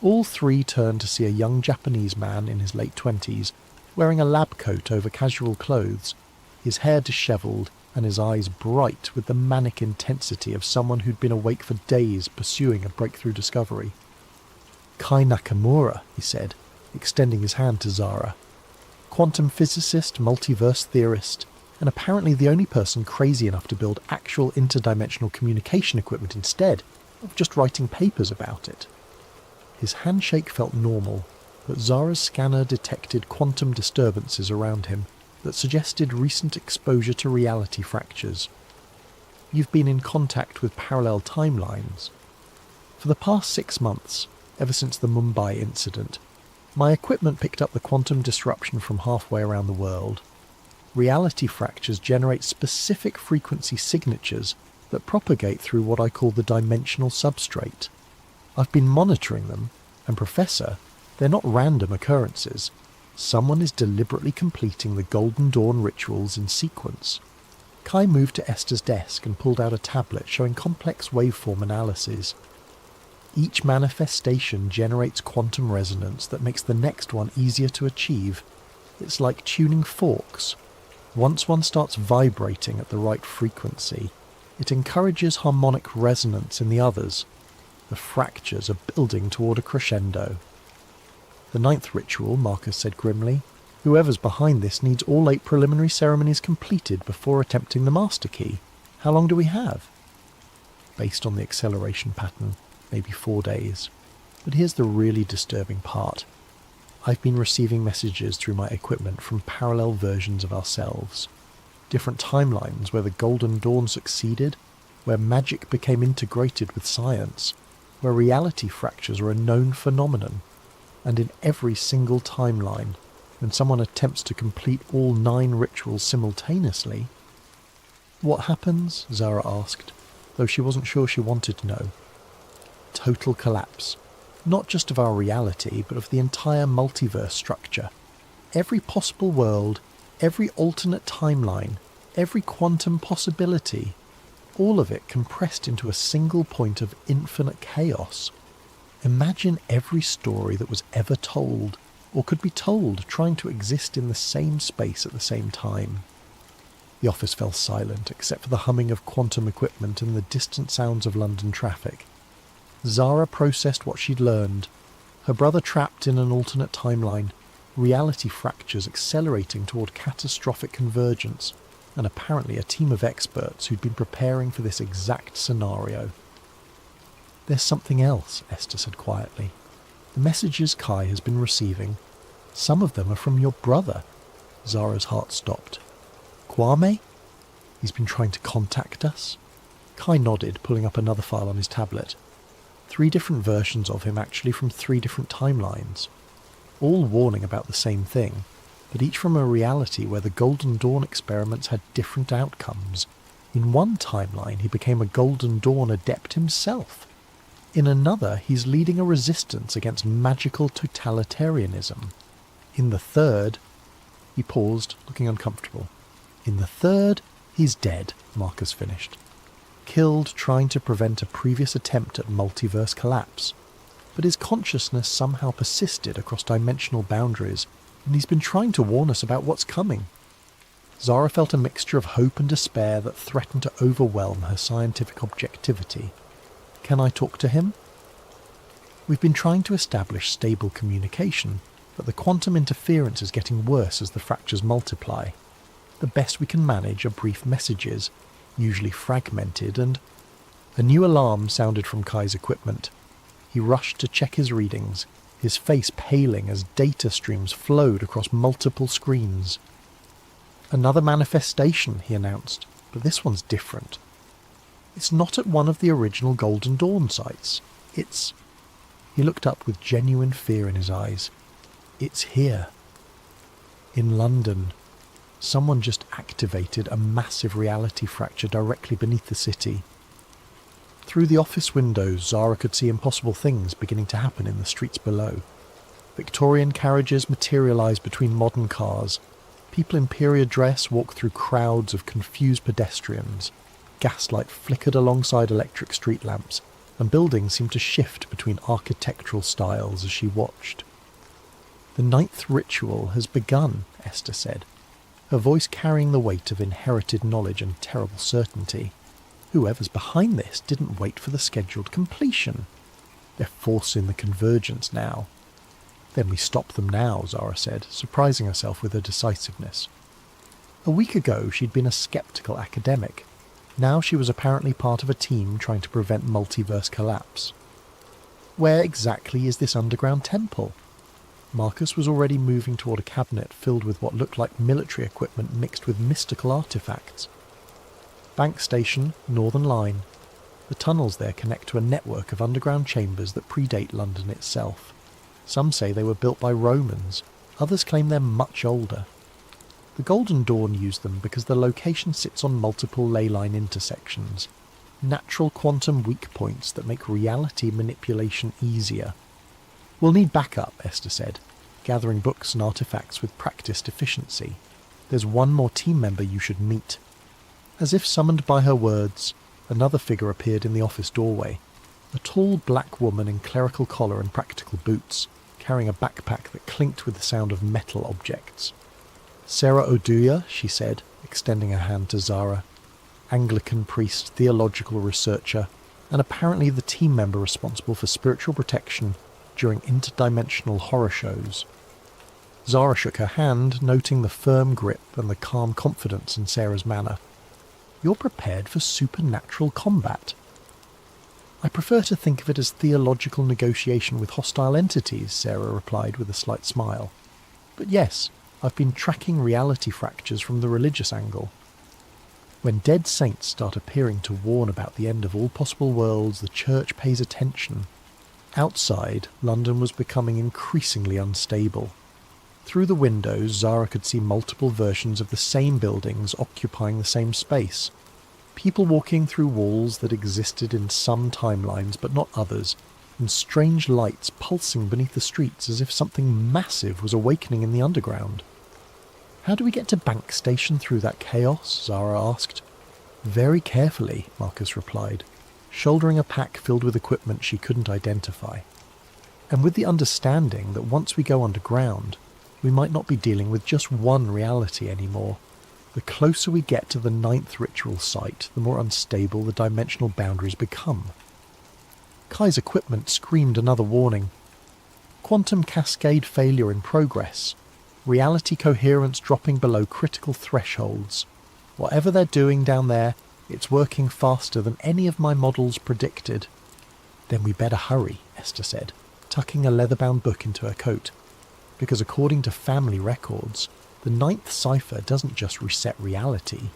All 3 turned to see a young Japanese man in his late 20s, wearing a lab coat over casual clothes, his hair dishevelled and his eyes bright with the manic intensity of someone who'd been awake for days pursuing a breakthrough discovery. "Kai Nakamura," he said, extending his hand to Zara. "Quantum physicist, multiverse theorist, and apparently the only person crazy enough to build actual interdimensional communication equipment instead of just writing papers about it." His handshake felt normal, but Zara's scanner detected quantum disturbances around him that suggested recent exposure to reality fractures. "You've been in contact with parallel timelines." "For the past 6 months, ever since the Mumbai incident, my equipment picked up the quantum disruption from halfway around the world. Reality fractures generate specific frequency signatures that propagate through what I call the dimensional substrate. I've been monitoring them, and Professor, they're not random occurrences. Someone is deliberately completing the Golden Dawn rituals in sequence. Kai moved to Esther's desk and pulled out a tablet showing complex waveform analyses. Each manifestation generates quantum resonance that makes the next one easier to achieve. It's like tuning forks. Once one starts vibrating at the right frequency, it encourages harmonic resonance in the others. The fractures are building toward a crescendo. The 9th ritual, Marcus said grimly. Whoever's behind this needs all 8 preliminary ceremonies completed before attempting the master key. How long do we have? Based on the acceleration pattern, maybe 4 days. But here's the really disturbing part. I've been receiving messages through my equipment from parallel versions of ourselves. Different timelines where the Golden Dawn succeeded, where magic became integrated with science, where reality fractures are a known phenomenon. And in every single timeline, when someone attempts to complete all 9 rituals simultaneously... What happens? Zara asked, though she wasn't sure she wanted to know. Total collapse. Not just of our reality, but of the entire multiverse structure. Every possible world, every alternate timeline, every quantum possibility, all of it compressed into a single point of infinite chaos. Imagine every story that was ever told, or could be told, trying to exist in the same space at the same time. The office fell silent, except for the humming of quantum equipment and the distant sounds of London traffic. Zara processed what she'd learned. Her brother trapped in an alternate timeline, reality fractures accelerating toward catastrophic convergence, and apparently a team of experts who'd been preparing for this exact scenario. There's something else, Esther said quietly. The messages Kai has been receiving, some of them are from your brother. Zara's heart stopped. Kwame? He's been trying to contact us? Kai nodded, pulling up another file on his tablet. 3 different versions of him, actually, from 3 different timelines. All warning about the same thing, but each from a reality where the Golden Dawn experiments had different outcomes. In one timeline, he became a Golden Dawn adept himself. In another, he's leading a resistance against magical totalitarianism. In the third... He paused, looking uncomfortable. In the third, he's dead, Marcus finished. Killed trying to prevent a previous attempt at multiverse collapse. But his consciousness somehow persisted across dimensional boundaries, and he's been trying to warn us about what's coming. Zara felt a mixture of hope and despair that threatened to overwhelm her scientific objectivity. Can I talk to him? We've been trying to establish stable communication, but the quantum interference is getting worse as the fractures multiply. The best we can manage are brief messages, usually fragmented, and... A new alarm sounded from Kai's equipment. He rushed to check his readings, his face paling as data streams flowed across multiple screens. Another manifestation, he announced, but this one's different. It's not at one of the original Golden Dawn sites. It's... He looked up with genuine fear in his eyes. It's here. In London. Someone just activated a massive reality fracture directly beneath the city. Through the office windows, Zara could see impossible things beginning to happen in the streets below. Victorian carriages materialised between modern cars. People in period dress walked through crowds of confused pedestrians. Gaslight flickered alongside electric street lamps, and buildings seemed to shift between architectural styles as she watched. The 9th ritual has begun, Esther said, her voice carrying the weight of inherited knowledge and terrible certainty. Whoever's behind this didn't wait for the scheduled completion. They're forcing the convergence now. Then we stop them now, Zara said, surprising herself with her decisiveness. A week ago she'd been a sceptical academic. Now she was apparently part of a team trying to prevent multiverse collapse. Where exactly is this underground temple? Marcus was already moving toward a cabinet filled with what looked like military equipment mixed with mystical artifacts. Bank Station, Northern Line. The tunnels there connect to a network of underground chambers that predate London itself. Some say they were built by Romans, others claim they're much older. The Golden Dawn used them because the location sits on multiple ley line intersections, natural quantum weak points that make reality manipulation easier. We'll need backup, Esther said. gathering books and artifacts with practiced efficiency. There's one more team member you should meet. As if summoned by her words, another figure appeared in the office doorway. A tall black woman in clerical collar and practical boots, carrying a backpack that clinked with the sound of metal objects. "Sarah Oduya," she said, extending her hand to Zara. Anglican priest, theological researcher, and apparently the team member responsible for spiritual protection during interdimensional horror shows. Zara shook her hand, noting the firm grip and the calm confidence in Sarah's manner. "You're prepared for supernatural combat." "I prefer to think of it as theological negotiation with hostile entities," Sarah replied with a slight smile. "But yes, I've been tracking reality fractures from the religious angle. When dead saints start appearing to warn about the end of all possible worlds, the church pays attention." Outside, London was becoming increasingly unstable. Through the windows, Zara could see multiple versions of the same buildings occupying the same space. People walking through walls that existed in some timelines but not others, and strange lights pulsing beneath the streets as if something massive was awakening in the underground. "How do we get to Bank Station through that chaos?" Zara asked. "Very carefully," Marcus replied, shouldering a pack filled with equipment she couldn't identify. "And with the understanding that once we go underground, we might not be dealing with just one reality anymore. The closer we get to the 9th ritual site, the more unstable the dimensional boundaries become." Kai's equipment screamed another warning. "Quantum cascade failure in progress. Reality coherence dropping below critical thresholds. Whatever they're doing down there, it's working faster than any of my models predicted." "Then we better hurry," Esther said, tucking a leather-bound book into her coat. "Because according to family records, the 9th cipher doesn't just reset reality.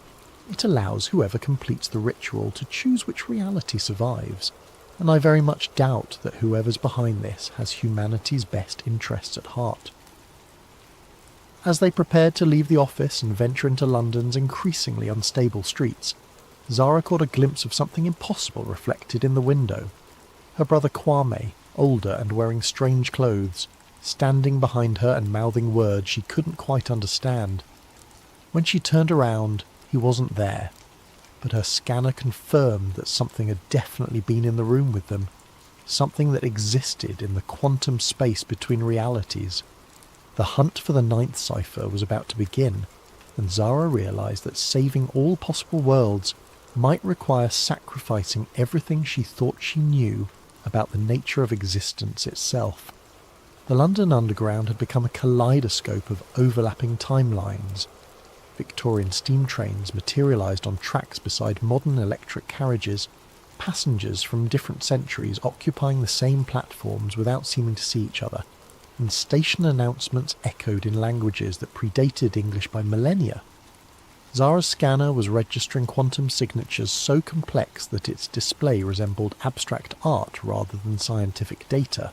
It allows whoever completes the ritual to choose which reality survives. And I very much doubt that whoever's behind this has humanity's best interests at heart." As they prepared to leave the office and venture into London's increasingly unstable streets, Zara caught a glimpse of something impossible reflected in the window. Her brother Kwame, older and wearing strange clothes, standing behind her and mouthing words she couldn't quite understand. When she turned around, he wasn't there, but her scanner confirmed that something had definitely been in the room with them, something that existed in the quantum space between realities. The hunt for the 9th cipher was about to begin, and Zara realized that saving all possible worlds might require sacrificing everything she thought she knew about the nature of existence itself. The London Underground had become a kaleidoscope of overlapping timelines. Victorian steam trains materialized on tracks beside modern electric carriages, passengers from different centuries occupying the same platforms without seeming to see each other, and station announcements echoed in languages that predated English by millennia. Zara's scanner was registering quantum signatures so complex that its display resembled abstract art rather than scientific data.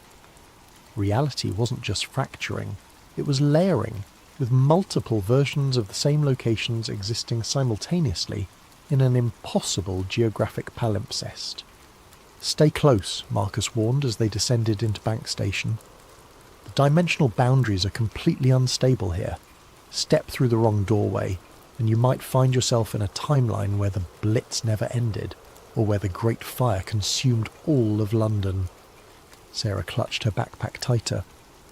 Reality wasn't just fracturing, it was layering, with multiple versions of the same locations existing simultaneously in an impossible geographic palimpsest. "Stay close," Marcus warned as they descended into Bank Station. "The dimensional boundaries are completely unstable here. Step through the wrong doorway, and you might find yourself in a timeline where the Blitz never ended, or where the Great Fire consumed all of London." Sarah clutched her backpack tighter,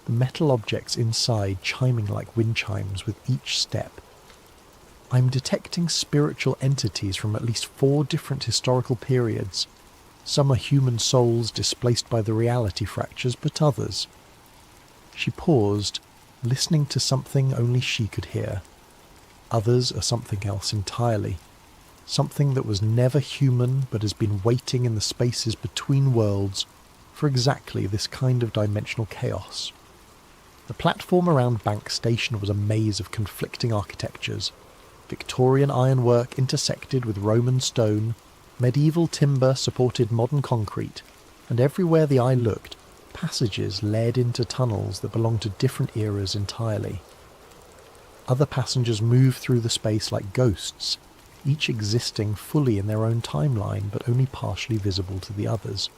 the metal objects inside chiming like wind chimes with each step. "I'm detecting spiritual entities from at least 4 different historical periods. Some are human souls displaced by the reality fractures, but others..." She paused, listening to something only she could hear. Others are something else entirely. Something that was never human but has been waiting in the spaces between worlds for exactly this kind of dimensional chaos. The platform around Bank Station was a maze of conflicting architectures. Victorian ironwork intersected with Roman stone, medieval timber supported modern concrete, and everywhere the eye looked, passages led into tunnels that belonged to different eras entirely. Other passengers moved through the space like ghosts, each existing fully in their own timeline but only partially visible to the others.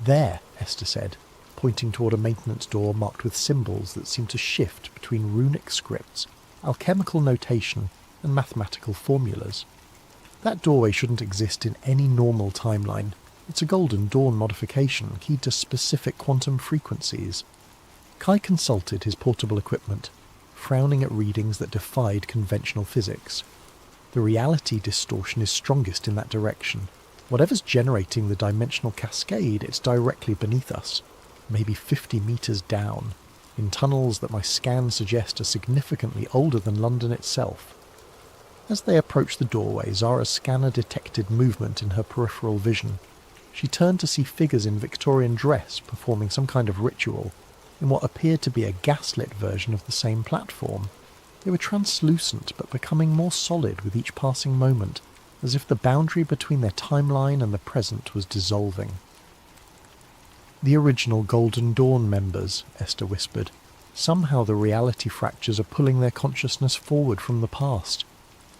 "There," Esther said, pointing toward a maintenance door marked with symbols that seemed to shift between runic scripts, alchemical notation, and mathematical formulas. That doorway shouldn't exist in any normal timeline. It's a Golden Dawn modification keyed to specific quantum frequencies. Kai consulted his portable equipment, frowning at readings that defied conventional physics. The reality distortion is strongest in that direction. Whatever's generating the dimensional cascade, it's directly beneath us, maybe 50 metres down, in tunnels that my scans suggest are significantly older than London itself. As they approached the doorway, Zara's scanner detected movement in her peripheral vision. She turned to see figures in Victorian dress performing some kind of ritual, in what appeared to be a gaslit version of the same platform. They were translucent but becoming more solid with each passing moment, as if the boundary between their timeline and the present was dissolving. "The original Golden Dawn members," Esther whispered. "Somehow the reality fractures are pulling their consciousness forward from the past.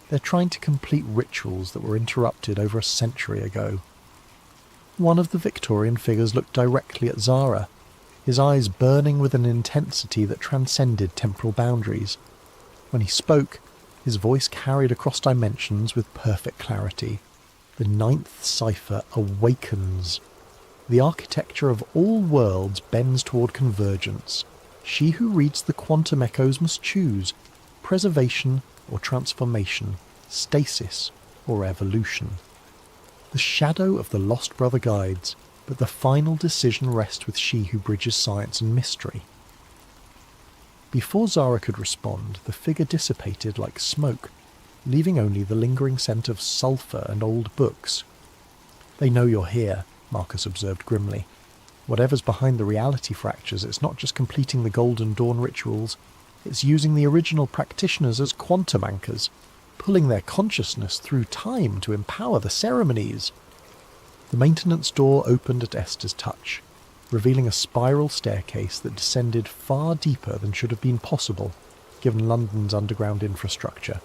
They're trying to complete rituals that were interrupted over a century ago." One of the Victorian figures looked directly at Zara, his eyes burning with an intensity that transcended temporal boundaries. When he spoke, his voice carried across dimensions with perfect clarity. "The ninth cipher awakens. The architecture of all worlds bends toward convergence. She who reads the quantum echoes must choose preservation or transformation, stasis or evolution. The shadow of the lost brother guides, but the final decision rests with she who bridges science and mystery." Before Zara could respond, the figure dissipated like smoke, leaving only the lingering scent of sulphur and old books. "They know you're here," Marcus observed grimly. "Whatever's behind the reality fractures, it's not just completing the Golden Dawn rituals, it's using the original practitioners as quantum anchors, pulling their consciousness through time to empower the ceremonies." The maintenance door opened at Esther's touch, revealing a spiral staircase that descended far deeper than should have been possible, given London's underground infrastructure.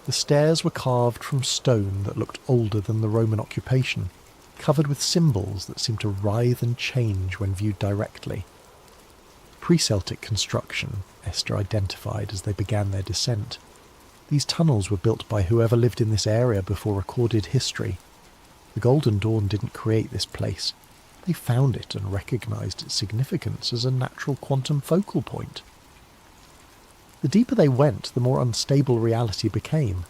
The stairs were carved from stone that looked older than the Roman occupation, covered with symbols that seemed to writhe and change when viewed directly. Pre-Celtic construction, Esther identified as they began their descent. These tunnels were built by whoever lived in this area before recorded history. The Golden Dawn didn't create this place. They found it and recognised its significance as a natural quantum focal point. The deeper they went, the more unstable reality became.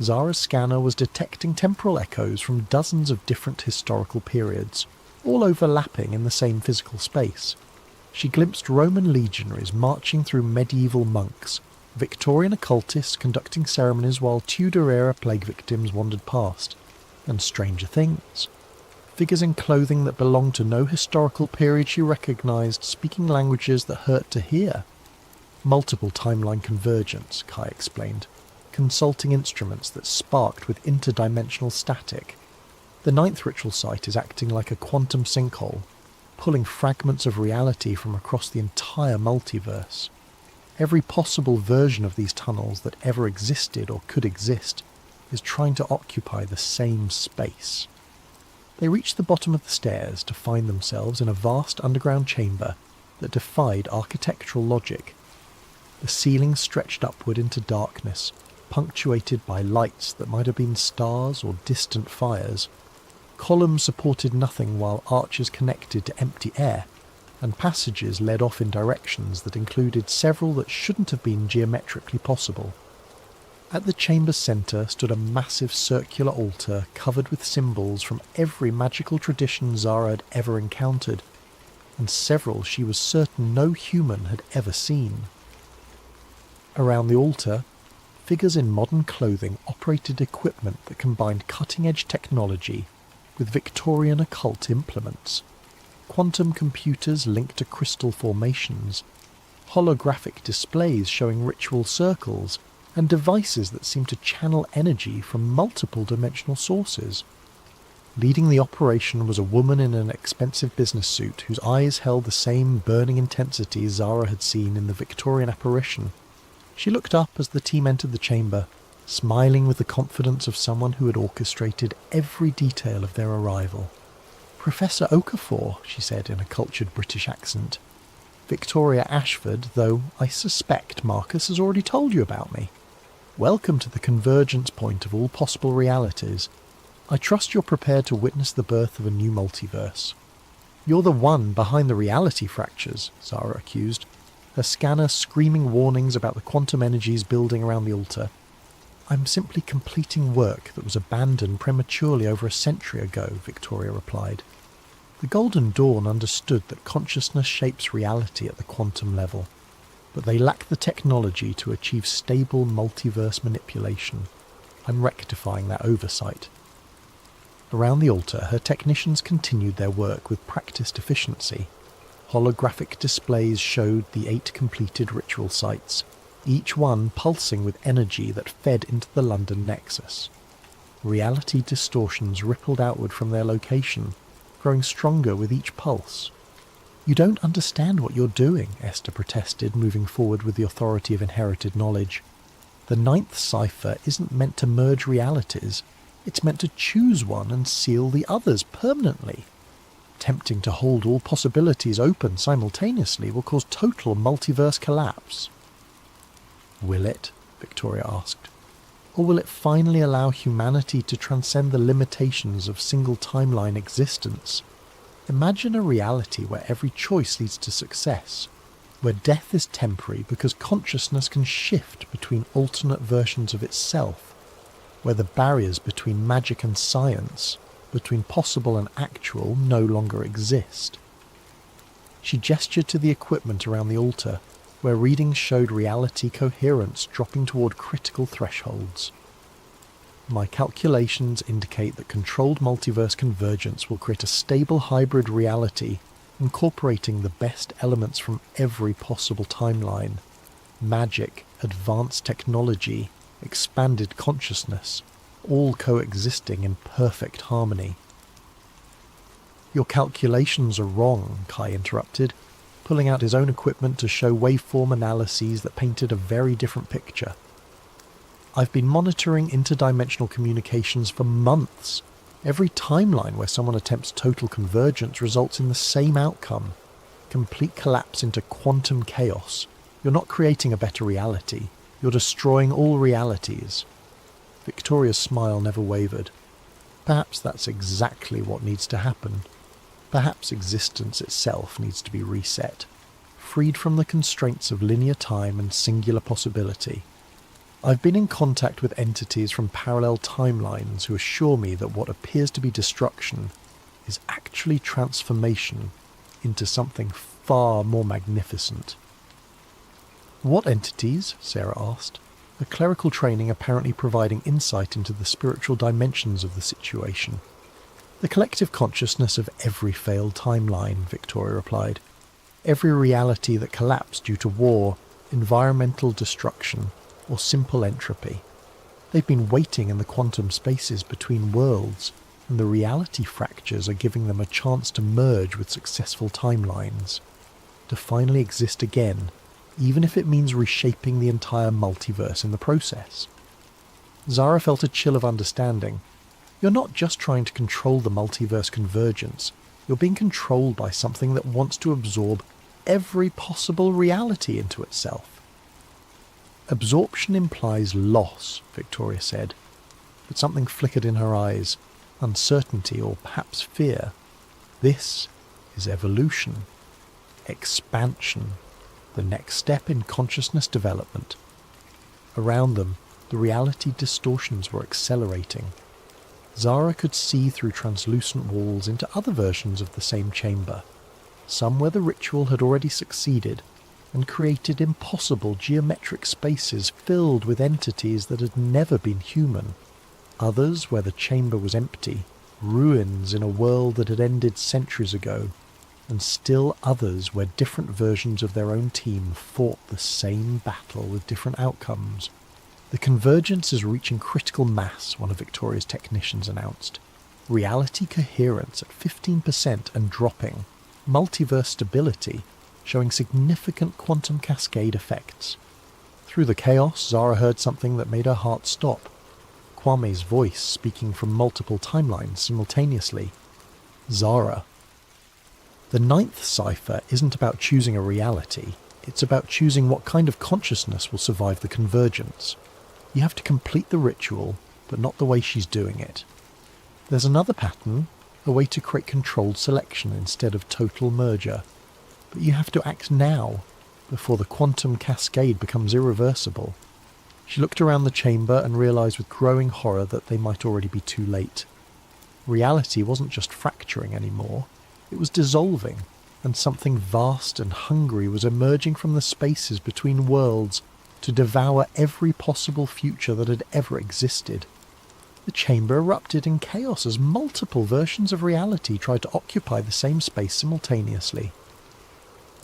Zara's scanner was detecting temporal echoes from dozens of different historical periods, all overlapping in the same physical space. She glimpsed Roman legionaries marching through medieval monks, Victorian occultists conducting ceremonies while Tudor-era plague victims wandered past, and stranger things. Figures in clothing that belonged to no historical period she recognised, speaking languages that hurt to hear. Multiple timeline convergence, Kai explained, consulting instruments that sparked with interdimensional static. The ninth ritual site is acting like a quantum sinkhole, pulling fragments of reality from across the entire multiverse. Every possible version of these tunnels that ever existed or could exist is trying to occupy the same space. They reached the bottom of the stairs to find themselves in a vast underground chamber that defied architectural logic. The ceiling stretched upward into darkness, punctuated by lights that might have been stars or distant fires. Columns supported nothing while arches connected to empty air, and passages led off in directions that included several that shouldn't have been geometrically possible. At the chamber's centre stood a massive circular altar covered with symbols from every magical tradition Zara had ever encountered, and several she was certain no human had ever seen. Around the altar, figures in modern clothing operated equipment that combined cutting-edge technology with Victorian occult implements. Quantum computers linked to crystal formations, holographic displays showing ritual circles, and devices that seemed to channel energy from multiple dimensional sources. Leading the operation was a woman in an expensive business suit whose eyes held the same burning intensity Zara had seen in the Victorian apparition. She looked up as the team entered the chamber, smiling with the confidence of someone who had orchestrated every detail of their arrival. Professor Okafor, she said in a cultured British accent. Victoria Ashford, though I suspect Marcus has already told you about me. Welcome to the convergence point of all possible realities. I trust you're prepared to witness the birth of a new multiverse. You're the one behind the reality fractures, Zara accused, her scanner screaming warnings about the quantum energies building around the altar. I'm simply completing work that was abandoned prematurely over a century ago, Victoria replied. The Golden Dawn understood that consciousness shapes reality at the quantum level, but they lack the technology to achieve stable multiverse manipulation. I'm rectifying that oversight. Around the altar, her technicians continued their work with practiced efficiency. Holographic displays showed the 8 completed ritual sites, each one pulsing with energy that fed into the London nexus. Reality distortions rippled outward from their location, growing stronger with each pulse. You don't understand what you're doing, Esther protested, moving forward with the authority of inherited knowledge. The 9th cipher isn't meant to merge realities. It's meant to choose one and seal the others permanently. Attempting to hold all possibilities open simultaneously will cause total multiverse collapse. Will it? Victoria asked. Or will it finally allow humanity to transcend the limitations of single timeline existence? Imagine a reality where every choice leads to success, where death is temporary because consciousness can shift between alternate versions of itself, where the barriers between magic and science, between possible and actual, no longer exist. She gestured to the equipment around the altar, where readings showed reality coherence dropping toward critical thresholds. My calculations indicate that controlled multiverse convergence will create a stable hybrid reality, incorporating the best elements from every possible timeline: magic, advanced technology, expanded consciousness, all coexisting in perfect harmony. Your calculations are wrong, Kai interrupted, pulling out his own equipment to show waveform analyses that painted a very different picture. I've been monitoring interdimensional communications for months. Every timeline where someone attempts total convergence results in the same outcome: complete collapse into quantum chaos. You're not creating a better reality. You're destroying all realities. Victoria's smile never wavered. Perhaps that's exactly what needs to happen. Perhaps existence itself needs to be reset, freed from the constraints of linear time and singular possibility. I've been in contact with entities from parallel timelines who assure me that what appears to be destruction is actually transformation into something far more magnificent. What entities? Sarah asked, her clerical training apparently providing insight into the spiritual dimensions of the situation. The collective consciousness of every failed timeline, Victoria replied. Every reality that collapsed due to war, environmental destruction, or simple entropy. They've been waiting in the quantum spaces between worlds, and the reality fractures are giving them a chance to merge with successful timelines, to finally exist again, even if it means reshaping the entire multiverse in the process. Zara felt a chill of understanding. You're not just trying to control the multiverse convergence, you're being controlled by something that wants to absorb every possible reality into itself. Absorption implies loss, Victoria said, but something flickered in her eyes, uncertainty or perhaps fear. This is evolution, expansion, the next step in consciousness development. Around them, the reality distortions were accelerating. Zara could see through translucent walls into other versions of the same chamber, some where the ritual had already succeeded and created impossible geometric spaces filled with entities that had never been human, others where the chamber was empty, ruins in a world that had ended centuries ago, and still others where different versions of their own team fought the same battle with different outcomes. The convergence is reaching critical mass, one of Victoria's technicians announced. Reality coherence at 15% and dropping. Multiverse stability, showing significant quantum cascade effects. Through the chaos, Zara heard something that made her heart stop. Kwame's voice speaking from multiple timelines simultaneously. Zara. The ninth cipher isn't about choosing a reality, it's about choosing what kind of consciousness will survive the convergence. You have to complete the ritual, but not the way she's doing it. There's another pattern, a way to create controlled selection instead of total merger. But you have to act now, before the quantum cascade becomes irreversible. She looked around the chamber and realised with growing horror that they might already be too late. Reality wasn't just fracturing anymore, it was dissolving, and something vast and hungry was emerging from the spaces between worlds to devour every possible future that had ever existed. The chamber erupted in chaos as multiple versions of reality tried to occupy the same space simultaneously.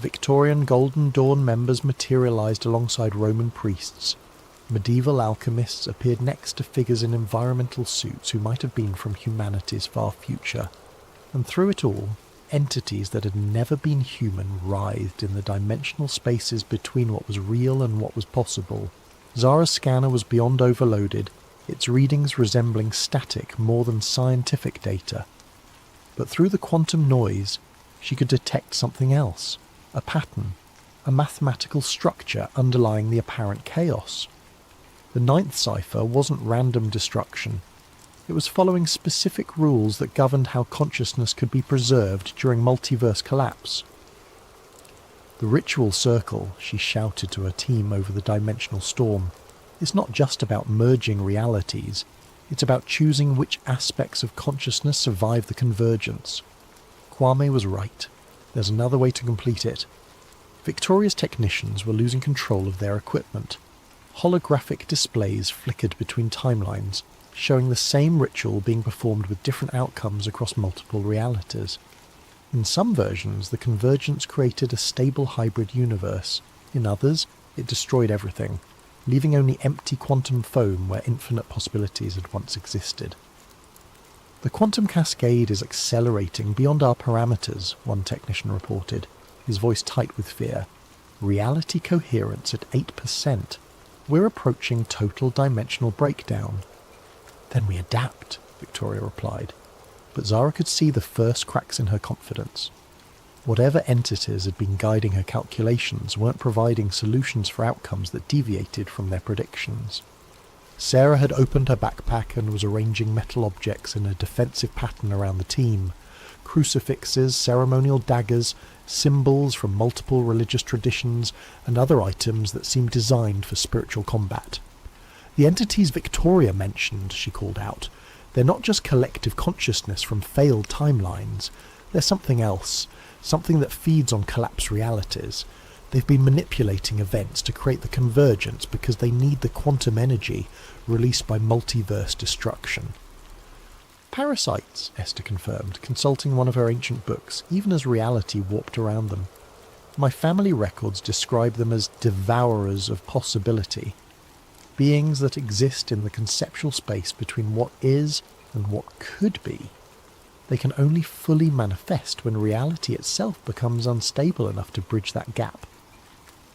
Victorian Golden Dawn members materialised alongside Roman priests. Medieval alchemists appeared next to figures in environmental suits who might have been from humanity's far future. And through it all, entities that had never been human writhed in the dimensional spaces between what was real and what was possible. Zara's scanner was beyond overloaded, its readings resembling static more than scientific data. But through the quantum noise, she could detect something else, a pattern, a mathematical structure underlying the apparent chaos. The ninth cipher wasn't random destruction. It was following specific rules that governed how consciousness could be preserved during multiverse collapse. The ritual circle, she shouted to her team over the dimensional storm, is not just about merging realities, it's about choosing which aspects of consciousness survive the convergence. Kwame was right. There's another way to complete it. Victoria's technicians were losing control of their equipment. Holographic displays flickered between timelines, showing the same ritual being performed with different outcomes across multiple realities. In some versions, the convergence created a stable hybrid universe. In others, it destroyed everything, leaving only empty quantum foam where infinite possibilities had once existed. The quantum cascade is accelerating beyond our parameters, one technician reported, his voice tight with fear. Reality coherence at 8%. We're approaching total dimensional breakdown. Then we adapt, Victoria replied. But Zara could see the first cracks in her confidence. Whatever entities had been guiding her calculations weren't providing solutions for outcomes that deviated from their predictions. Sarah had opened her backpack and was arranging metal objects in a defensive pattern around the team. Crucifixes, ceremonial daggers, symbols from multiple religious traditions, and other items that seemed designed for spiritual combat. The entities Victoria mentioned, she called out, they're not just collective consciousness from failed timelines. They're something else, something that feeds on collapsed realities. They've been manipulating events to create the convergence because they need the quantum energy released by multiverse destruction. Parasites, Esther confirmed, consulting one of her ancient books, even as reality warped around them. My family records describe them as devourers of possibility, beings that exist in the conceptual space between what is and what could be. They can only fully manifest when reality itself becomes unstable enough to bridge that gap.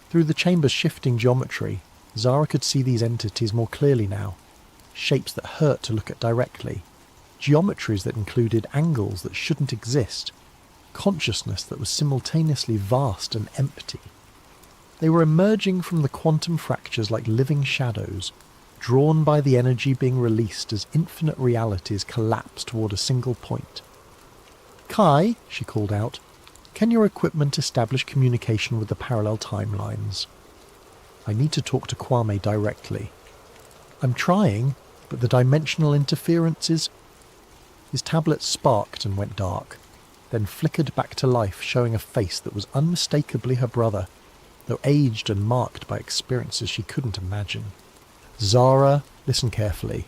Through the chamber's shifting geometry, Zara could see these entities more clearly now, shapes that hurt to look at directly, geometries that included angles that shouldn't exist, consciousness that was simultaneously vast and empty. They were emerging from the quantum fractures like living shadows, drawn by the energy being released as infinite realities collapse toward a single point. Kai, she called out, can your equipment establish communication with the parallel timelines? I need to talk to Kwame directly. I'm trying, but the dimensional interferences... His tablet sparked and went dark, then flickered back to life, showing a face that was unmistakably her brother, though aged and marked by experiences she couldn't imagine. Zara, listen carefully.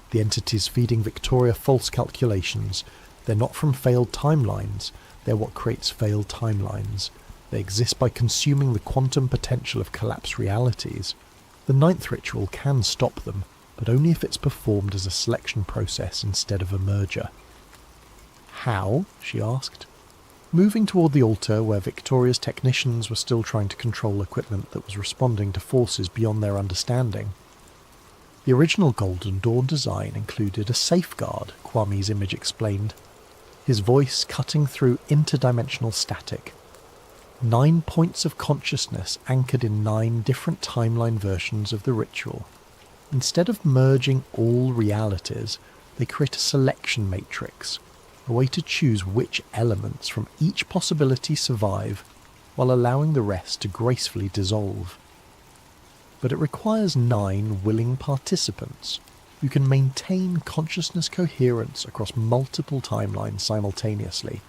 The entities feeding Victoria false calculations. They're not from failed timelines. They're what creates failed timelines. They exist by consuming the quantum potential of collapsed realities. The ninth ritual can stop them, but only if it's performed as a selection process instead of a merger. How? She asked. Moving toward the altar where Victoria's technicians were still trying to control equipment that was responding to forces beyond their understanding. The original Golden Dawn design included a safeguard, Kwame's image explained. his voice cutting through interdimensional static. 9 points of consciousness anchored in 9 different timeline versions of the ritual. Instead of merging all realities, they create a selection matrix, a way to choose which elements from each possibility survive while allowing the rest to gracefully dissolve. But it requires 9 willing participants who can maintain consciousness coherence across multiple timelines simultaneously.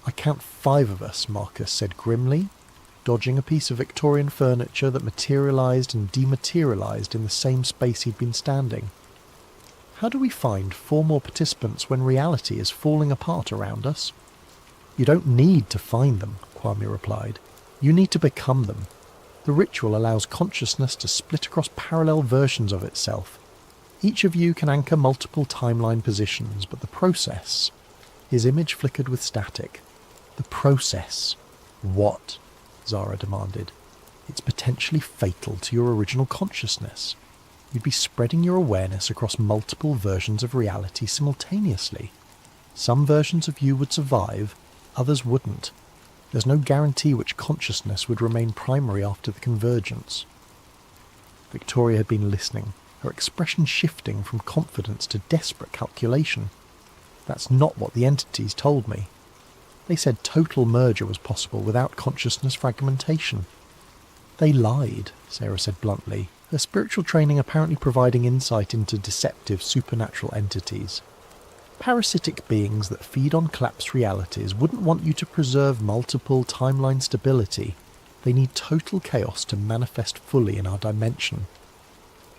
"I count 5 of us," Marcus said grimly, dodging a piece of Victorian furniture that materialised and dematerialised in the same space he'd been standing. "How do we find 4 more participants when reality is falling apart around us?" "You don't need to find them," Kwame replied. "You need to become them. The ritual allows consciousness to split across parallel versions of itself. Each of you can anchor multiple timeline positions, but the process..." His image flickered with static. "The process." "What?" Zara demanded. "It's potentially fatal to your original consciousness. You'd be spreading your awareness across multiple versions of reality simultaneously. Some versions of you would survive, others wouldn't. There's no guarantee which consciousness would remain primary after the convergence." Victoria had been listening, her expression shifting from confidence to desperate calculation. "That's not what the entities told me. They said total merger was possible without consciousness fragmentation." "They lied," Sarah said bluntly, her spiritual training apparently providing insight into deceptive supernatural entities. "Parasitic beings that feed on collapsed realities wouldn't want you to preserve multiple timeline stability. They need total chaos to manifest fully in our dimension."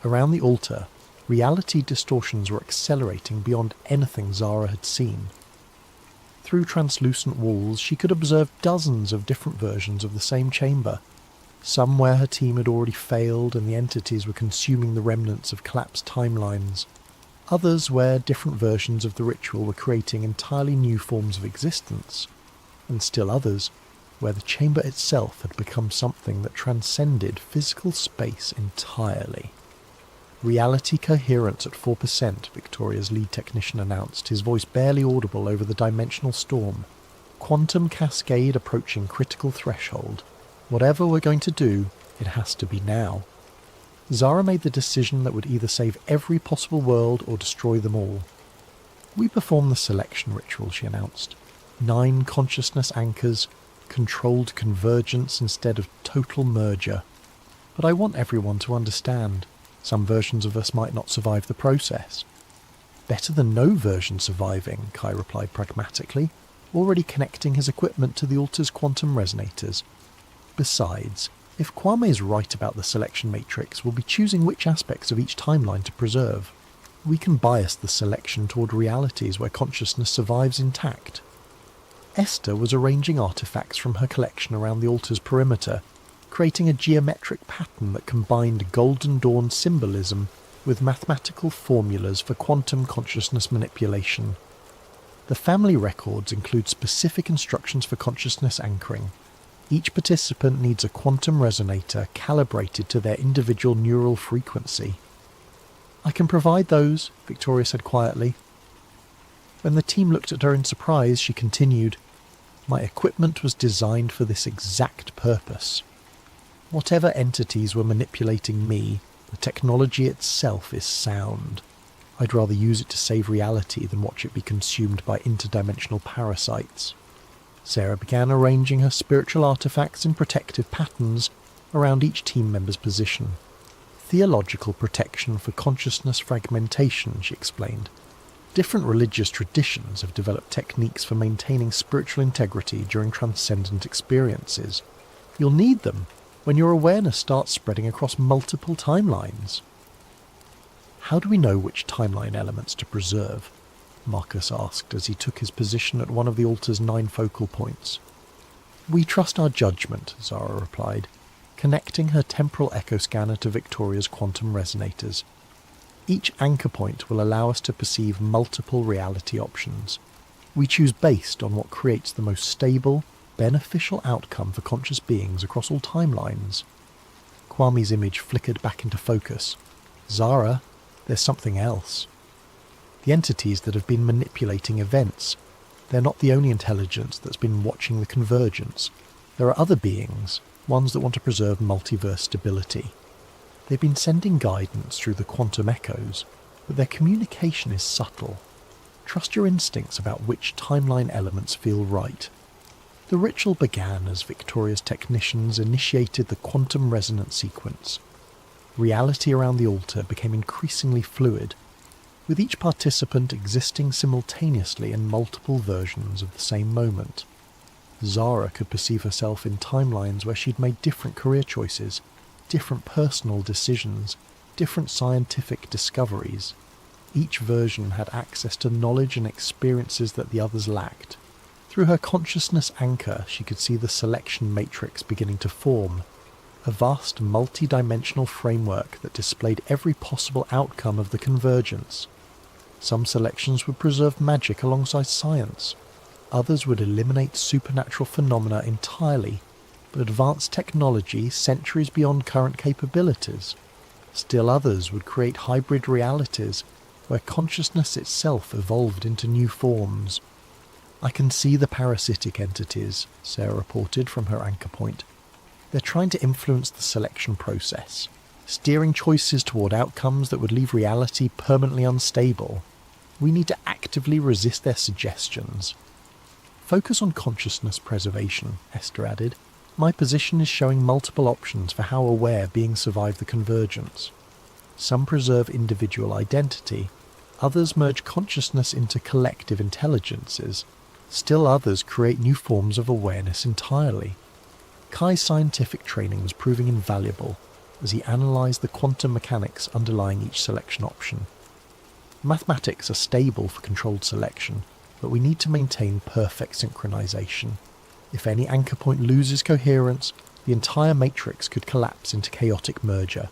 Around the altar, reality distortions were accelerating beyond anything Zara had seen. Through translucent walls, she could observe dozens of different versions of the same chamber, some where her team had already failed and the entities were consuming the remnants of collapsed timelines, others where different versions of the ritual were creating entirely new forms of existence, and still others where the chamber itself had become something that transcended physical space entirely. "Reality coherence at 4%, Victoria's lead technician announced, his voice barely audible over the dimensional storm. "Quantum cascade approaching critical threshold. Whatever we're going to do, it has to be now." Zara made the decision that would either save every possible world or destroy them all. "We perform the selection ritual," she announced. 9 consciousness anchors, controlled convergence instead of total merger. But I want everyone to understand. Some versions of us might not survive the process." "Better than no version surviving," Kai replied pragmatically, already connecting his equipment to the altar's quantum resonators. "Besides, if Kwame's right about the selection matrix, we'll be choosing which aspects of each timeline to preserve. We can bias the selection toward realities where consciousness survives intact." Esther was arranging artifacts from her collection around the altar's perimeter, creating a geometric pattern that combined Golden Dawn symbolism with mathematical formulas for quantum consciousness manipulation. The family records include specific instructions for consciousness anchoring. Each participant needs a quantum resonator calibrated to their individual neural frequency. "I can provide those," Victoria said quietly. When the team looked at her in surprise, she continued, "My equipment was designed for this exact purpose. Whatever entities were manipulating me, the technology itself is sound. I'd rather use it to save reality than watch it be consumed by interdimensional parasites." Sarah began arranging her spiritual artifacts in protective patterns around each team member's position. "Theological protection for consciousness fragmentation," she explained. "Different religious traditions have developed techniques for maintaining spiritual integrity during transcendent experiences. You'll need them when your awareness starts spreading across multiple timelines." "How do we know which timeline elements to preserve?" Marcus asked as he took his position at one of the altar's 9 focal points. "We trust our judgment," Zara replied, connecting her temporal echo scanner to Victoria's quantum resonators. "Each anchor point will allow us to perceive multiple reality options. We choose based on what creates the most stable, beneficial outcome for conscious beings across all timelines." Kwame's image flickered back into focus. "Zara, there's something else. The entities that have been manipulating events, they're not the only intelligence that's been watching the convergence. There are other beings, ones that want to preserve multiverse stability. They've been sending guidance through the quantum echoes, but their communication is subtle. Trust your instincts about which timeline elements feel right. The ritual began as Victoria's technicians initiated the quantum resonance sequence. Reality around the altar became increasingly fluid, with each participant existing simultaneously in multiple versions of the same moment. Zara could perceive herself in timelines where she'd made different career choices, different personal decisions, different scientific discoveries. Each version had access to knowledge and experiences that the others lacked. Through her consciousness anchor, she could see the selection matrix beginning to form, a vast multi-dimensional framework that displayed every possible outcome of the convergence. Some selections would preserve magic alongside science. Others would eliminate supernatural phenomena entirely, but advance technology centuries beyond current capabilities. Still others would create hybrid realities where consciousness itself evolved into new forms. "I can see the parasitic entities," Sarah reported from her anchor point. "They're trying to influence the selection process, steering choices toward outcomes that would leave reality permanently unstable. We need to actively resist their suggestions." "Focus on consciousness preservation," Esther added. "My position is showing multiple options for how aware beings survive the convergence. Some preserve individual identity, others merge consciousness into collective intelligences, still others create new forms of awareness entirely." Kai's scientific training was proving invaluable as he analysed the quantum mechanics underlying each selection option. "Mathematics are stable for controlled selection, but we need to maintain perfect synchronization. If any anchor point loses coherence, the entire matrix could collapse into chaotic merger."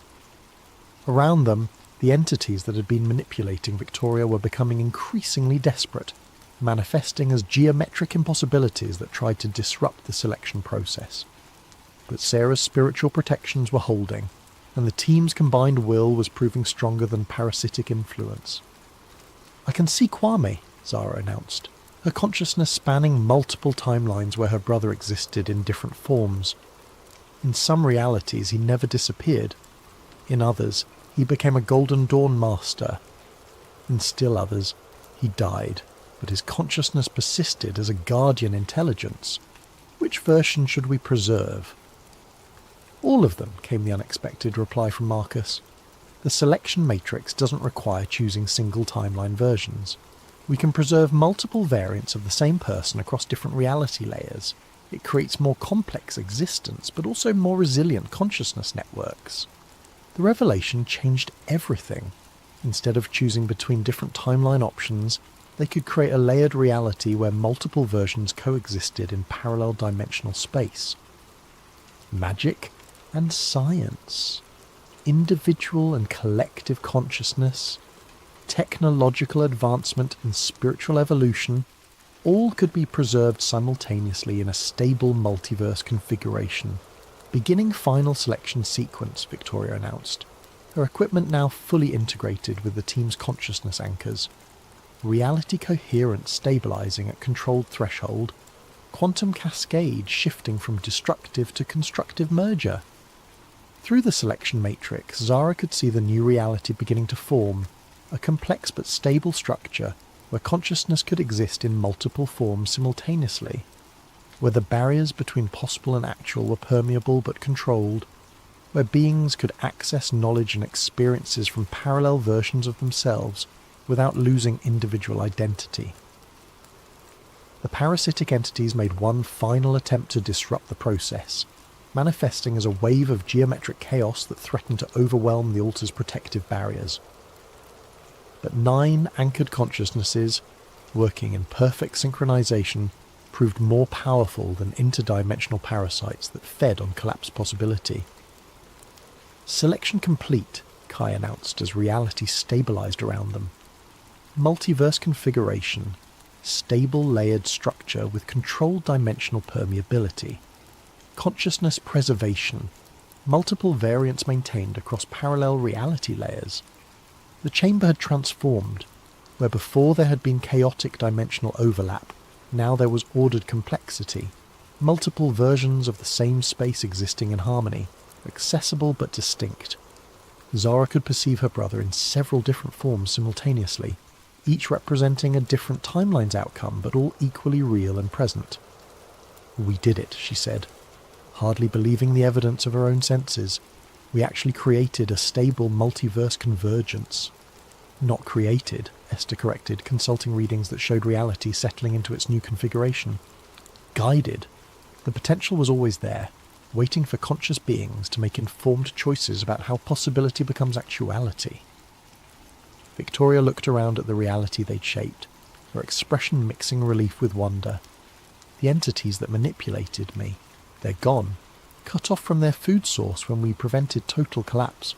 Around them, the entities that had been manipulating Victoria were becoming increasingly desperate, manifesting as geometric impossibilities that tried to disrupt the selection process. But Sarah's spiritual protections were holding, and the team's combined will was proving stronger than parasitic influence. "I can see Kwame," Zara announced, her consciousness spanning multiple timelines where her brother existed in different forms. In some realities he never disappeared. In others, he became a Golden Dawn master. In still others, he died, but his consciousness persisted as a guardian intelligence. Which version should we preserve? "All of them," came the unexpected reply from Marcus. "The selection matrix doesn't require choosing single timeline versions. We can preserve multiple variants of the same person across different reality layers. It creates more complex existence, but also more resilient consciousness networks." The revelation changed everything. Instead of choosing between different timeline options, they could create a layered reality where multiple versions coexisted in parallel dimensional space. Magic and science, individual and collective consciousness, technological advancement and spiritual evolution, all could be preserved simultaneously in a stable multiverse configuration. "Beginning final selection sequence," Victoria announced, her equipment now fully integrated with the team's consciousness anchors. Reality coherence stabilizing at controlled threshold, quantum cascade shifting from destructive to constructive merger. Through the selection matrix, Zara could see the new reality beginning to form, a complex but stable structure where consciousness could exist in multiple forms simultaneously, where the barriers between possible and actual were permeable but controlled, where beings could access knowledge and experiences from parallel versions of themselves without losing individual identity. The parasitic entities made one final attempt to disrupt the process, manifesting as a wave of geometric chaos that threatened to overwhelm the altar's protective barriers. But 9 anchored consciousnesses, working in perfect synchronization, proved more powerful than interdimensional parasites that fed on collapse possibility. "Selection complete," Kai announced as reality stabilized around them. Multiverse configuration, stable layered structure with controlled dimensional permeability. Consciousness preservation, multiple variants maintained across parallel reality layers. The chamber had transformed. Where before there had been chaotic dimensional overlap, Now there was ordered complexity, multiple versions of the same space existing in harmony, accessible but distinct. Zara could perceive her brother in several different forms simultaneously, each representing a different timeline's outcome, but all equally real and present. "We did it," she said, hardly believing the evidence of her own senses. "We actually created a stable multiverse convergence." "Not created," Esther corrected, consulting readings that showed reality settling into its new configuration. "Guided. The potential was always there, waiting for conscious beings to make informed choices about how possibility becomes actuality." Victoria looked around at the reality they'd shaped, her expression mixing relief with wonder. "The entities that manipulated me, they're gone, cut off from their food source when we prevented total collapse.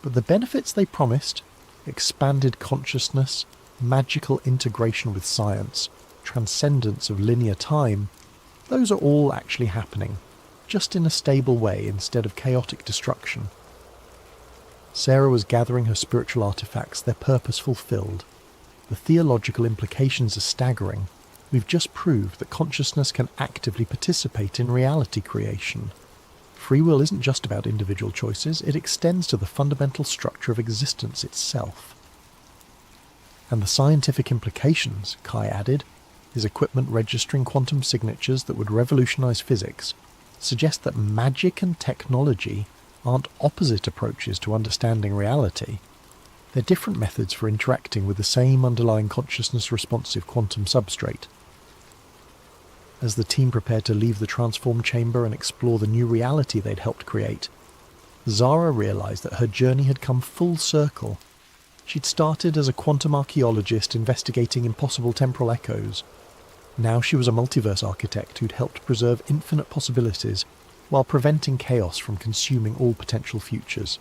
But the benefits they promised, expanded consciousness, magical integration with science, transcendence of linear time, those are all actually happening, just in a stable way instead of chaotic destruction." Sarah was gathering her spiritual artifacts, their purpose fulfilled. "The theological implications are staggering. We've just proved that consciousness can actively participate in reality creation. Free will isn't just about individual choices, it extends to the fundamental structure of existence itself." "And the scientific implications," Kai added, his equipment registering quantum signatures that would revolutionize physics, "suggest that magic and technology aren't opposite approaches to understanding reality. They're different methods for interacting with the same underlying consciousness-responsive quantum substrate." As the team prepared to leave the transform chamber and explore the new reality they'd helped create, Zara realized that her journey had come full circle. She'd started as a quantum archaeologist investigating impossible temporal echoes. Now she was a multiverse architect who'd helped preserve infinite possibilities while preventing chaos from consuming all potential futures.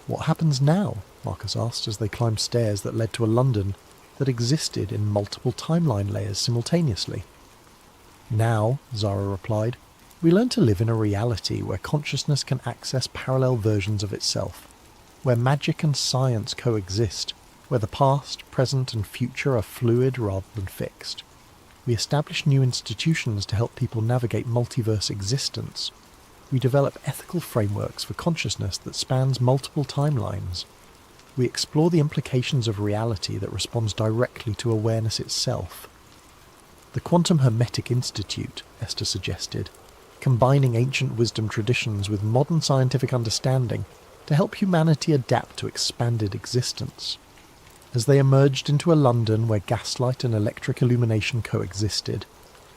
"What happens now?" Marcus asked as they climbed stairs that led to a London that existed in multiple timeline layers simultaneously. "Now," Zara replied, "we learn to live in a reality where consciousness can access parallel versions of itself, where magic and science coexist, where the past, present and future are fluid rather than fixed. We establish new institutions to help people navigate multiverse existence. We develop ethical frameworks for consciousness that spans multiple timelines. We explore the implications of reality that responds directly to awareness itself." "The Quantum Hermetic Institute," Esther suggested, "combining ancient wisdom traditions with modern scientific understanding to help humanity adapt to expanded existence." As they emerged into a London where gaslight and electric illumination coexisted,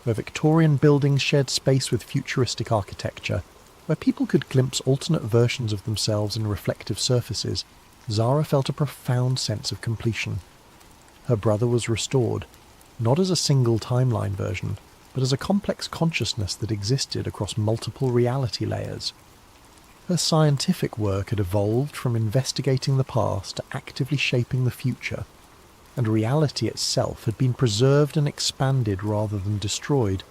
where Victorian buildings shared space with futuristic architecture, where people could glimpse alternate versions of themselves in reflective surfaces, Zara felt a profound sense of completion. Her brother was restored, not as a single timeline version, but as a complex consciousness that existed across multiple reality layers. Her scientific work had evolved from investigating the past to actively shaping the future, and reality itself had been preserved and expanded rather than destroyed.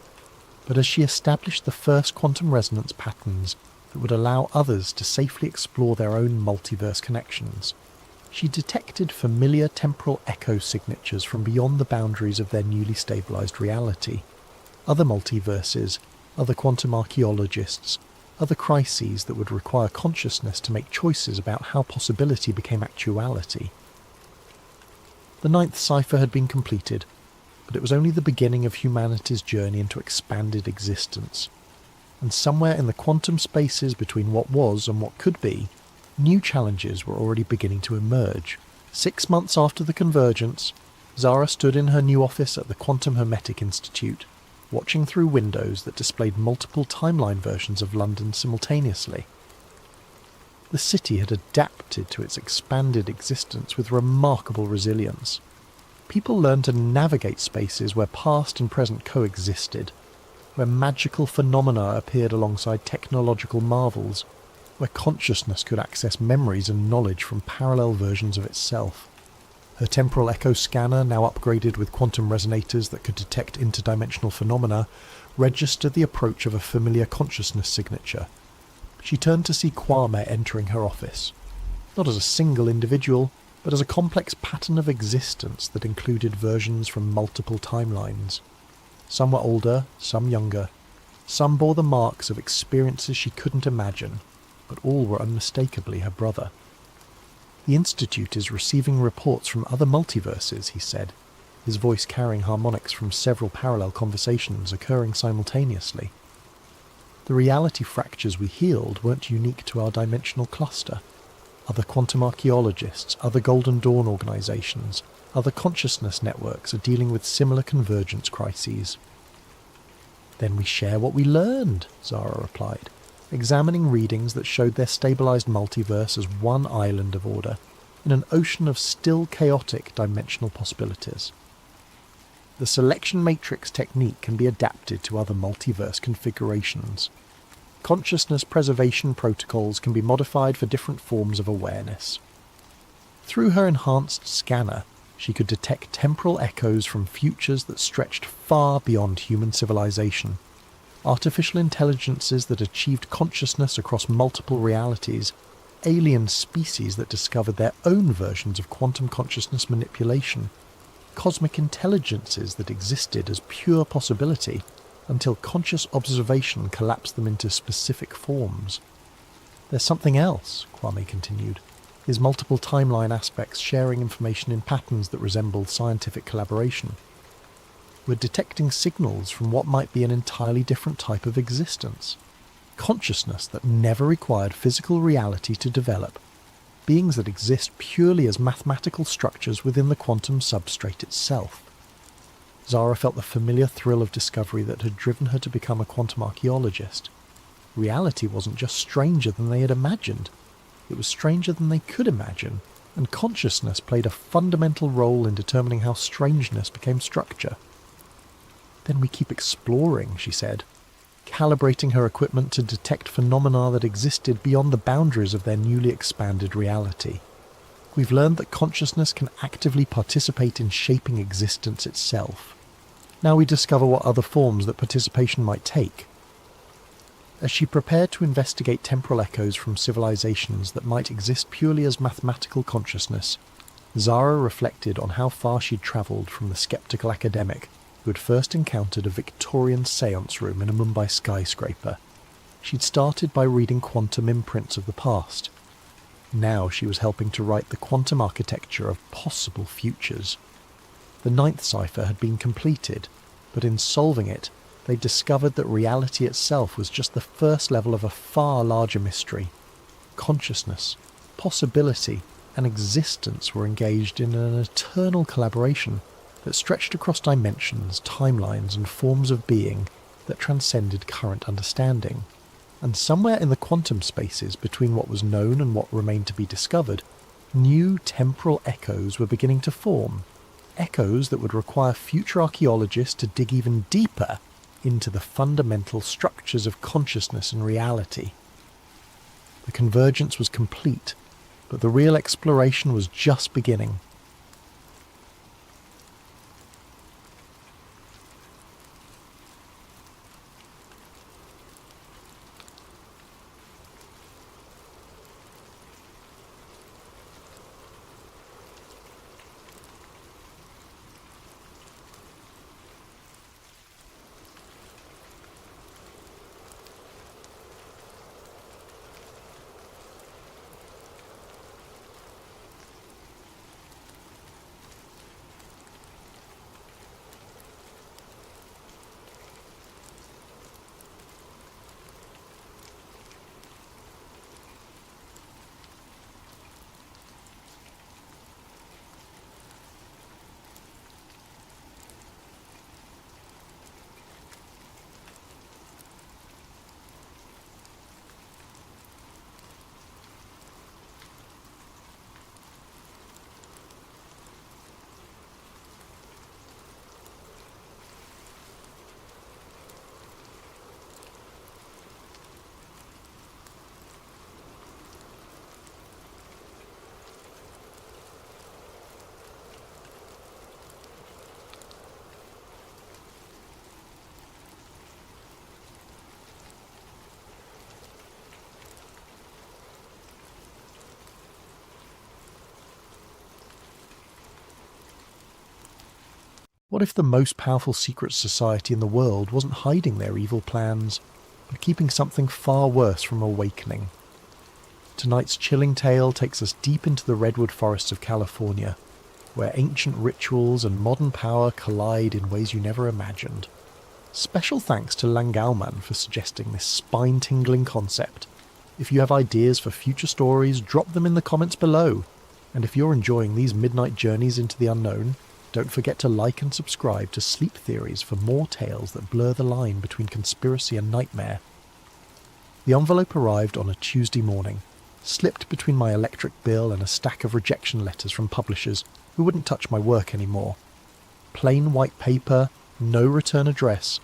But as she established the first quantum resonance patterns that would allow others to safely explore their own multiverse connections, she detected familiar temporal echo signatures from beyond the boundaries of their newly stabilized reality. Other multiverses, other quantum archaeologists, other crises that would require consciousness to make choices about how possibility became actuality. The 9th cipher had been completed, but it was only the beginning of humanity's journey into expanded existence. And somewhere in the quantum spaces between what was and what could be, new challenges were already beginning to emerge. 6 months after the convergence, Zara stood in her new office at the Quantum Hermetic Institute, watching through windows that displayed multiple timeline versions of London simultaneously. The city had adapted to its expanded existence with remarkable resilience. People learned to navigate spaces where past and present coexisted, where magical phenomena appeared alongside technological marvels, where consciousness could access memories and knowledge from parallel versions of itself. Her temporal echo scanner, now upgraded with quantum resonators that could detect interdimensional phenomena, registered the approach of a familiar consciousness signature. She turned to see Kwame entering her office, not as a single individual, but as a complex pattern of existence that included versions from multiple timelines. Some were older, some younger. Some bore the marks of experiences she couldn't imagine, but all were unmistakably her brother. The Institute is receiving reports from other multiverses, he said, his voice carrying harmonics from several parallel conversations occurring simultaneously. The reality fractures we healed weren't unique to our dimensional cluster. Other quantum archaeologists, other Golden Dawn organizations, other consciousness networks are dealing with similar convergence crises. Then we share what we learned, Zara replied, examining readings that showed their stabilized multiverse as one island of order in an ocean of still chaotic dimensional possibilities. The selection matrix technique can be adapted to other multiverse configurations. Consciousness preservation protocols can be modified for different forms of awareness. Through her enhanced scanner, she could detect temporal echoes from futures that stretched far beyond human civilization. Artificial intelligences that achieved consciousness across multiple realities, alien species that discovered their own versions of quantum consciousness manipulation, cosmic intelligences that existed as pure possibility until conscious observation collapsed them into specific forms. There's something else, Kwame continued, his multiple timeline aspects sharing information in patterns that resemble scientific collaboration. We're detecting signals from what might be an entirely different type of existence. Consciousness that never required physical reality to develop. Beings that exist purely as mathematical structures within the quantum substrate itself. Zara felt the familiar thrill of discovery that had driven her to become a quantum archaeologist. Reality wasn't just stranger than they had imagined. It was stranger than they could imagine, and consciousness played a fundamental role in determining how strangeness became structure. Then we keep exploring, she said, calibrating her equipment to detect phenomena that existed beyond the boundaries of their newly expanded reality. We've learned that consciousness can actively participate in shaping existence itself. Now we discover what other forms that participation might take. As she prepared to investigate temporal echoes from civilizations that might exist purely as mathematical consciousness, Zara reflected on how far she'd travelled from the skeptical academic who had first encountered a Victorian séance room in a Mumbai skyscraper. She'd started by reading quantum imprints of the past. Now she was helping to write the quantum architecture of possible futures. The ninth cipher had been completed, but in solving it, they discovered that reality itself was just the first level of a far larger mystery. Consciousness, possibility, and existence were engaged in an eternal collaboration that stretched across dimensions, timelines, and forms of being that transcended current understanding. And somewhere in the quantum spaces between what was known and what remained to be discovered, new temporal echoes were beginning to form. Echoes that would require future archaeologists to dig even deeper into the fundamental structures of consciousness and reality. The convergence was complete, but the real exploration was just beginning. What if the most powerful secret society in the world wasn't hiding their evil plans, but keeping something far worse from awakening? Tonight's chilling tale takes us deep into the redwood forests of California, where ancient rituals and modern power collide in ways you never imagined. Special thanks to Langalman for suggesting this spine-tingling concept. If you have ideas for future stories, drop them in the comments below. And if you're enjoying these midnight journeys into the unknown, don't forget to like and subscribe to Sleep Theories for more tales that blur the line between conspiracy and nightmare. The envelope arrived on a Tuesday morning, slipped between my electric bill and a stack of rejection letters from publishers who wouldn't touch my work anymore. Plain white paper, no return address,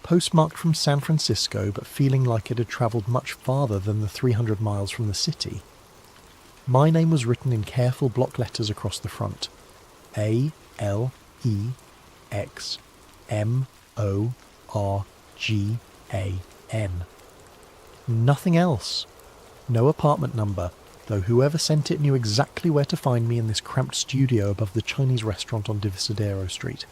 postmarked from San Francisco but feeling like it had travelled much farther than the 300 miles from the city. My name was written in careful block letters across the front. ALEXMORGAN. Nothing else. No apartment number, though whoever sent it knew exactly where to find me in this cramped studio above the Chinese restaurant on Divisadero Street.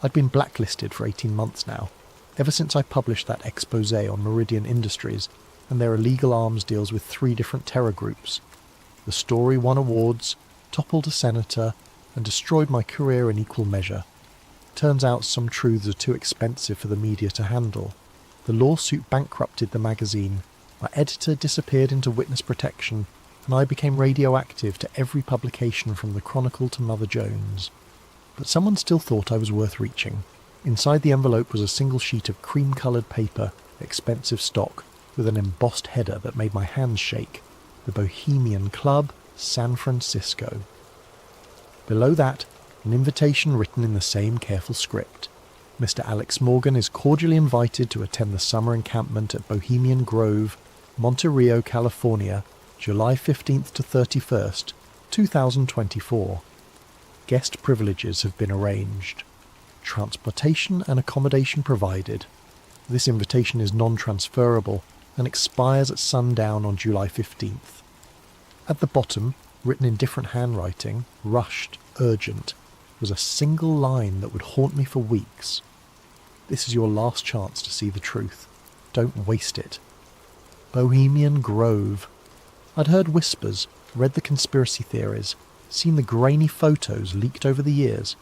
I'd been blacklisted for 18 months now, ever since I published that expose on Meridian Industries and their illegal arms deals with 3 different terror groups. The story won awards, toppled a senator, and destroyed my career in equal measure. Turns out some truths are too expensive for the media to handle. The lawsuit bankrupted the magazine, my editor disappeared into witness protection, and I became radioactive to every publication from the Chronicle to Mother Jones. But someone still thought I was worth reaching. Inside the envelope was a single sheet of cream-coloured paper, expensive stock, with an embossed header that made my hands shake. The Bohemian Club, San Francisco. Below that, an invitation written in the same careful script. Mr. Alex Morgan is cordially invited to attend the summer encampment at Bohemian Grove, Monte Rio, California, July 15th to 31st, 2024. Guest privileges have been arranged. Transportation and accommodation provided. This invitation is non-transferable and expires at sundown on July 15th. At the bottom, written in different handwriting, rushed, urgent, was a single line that would haunt me for weeks. This is your last chance to see the truth. Don't waste it. Bohemian Grove. I'd heard whispers, read the conspiracy theories, seen the grainy photos leaked over the years.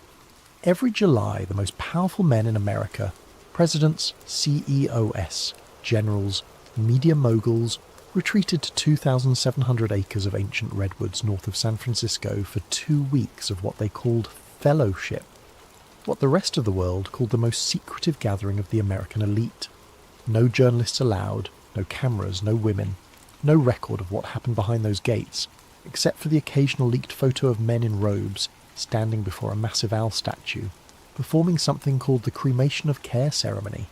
Every July, the most powerful men in America, presidents, CEOs, generals, media moguls, retreated to 2,700 acres of ancient redwoods north of San Francisco for 2 weeks of what they called fellowship, what the rest of the world called the most secretive gathering of the American elite. No journalists allowed, no cameras, no women, no record of what happened behind those gates, except for the occasional leaked photo of men in robes standing before a massive owl statue, performing something called the cremation of care ceremony.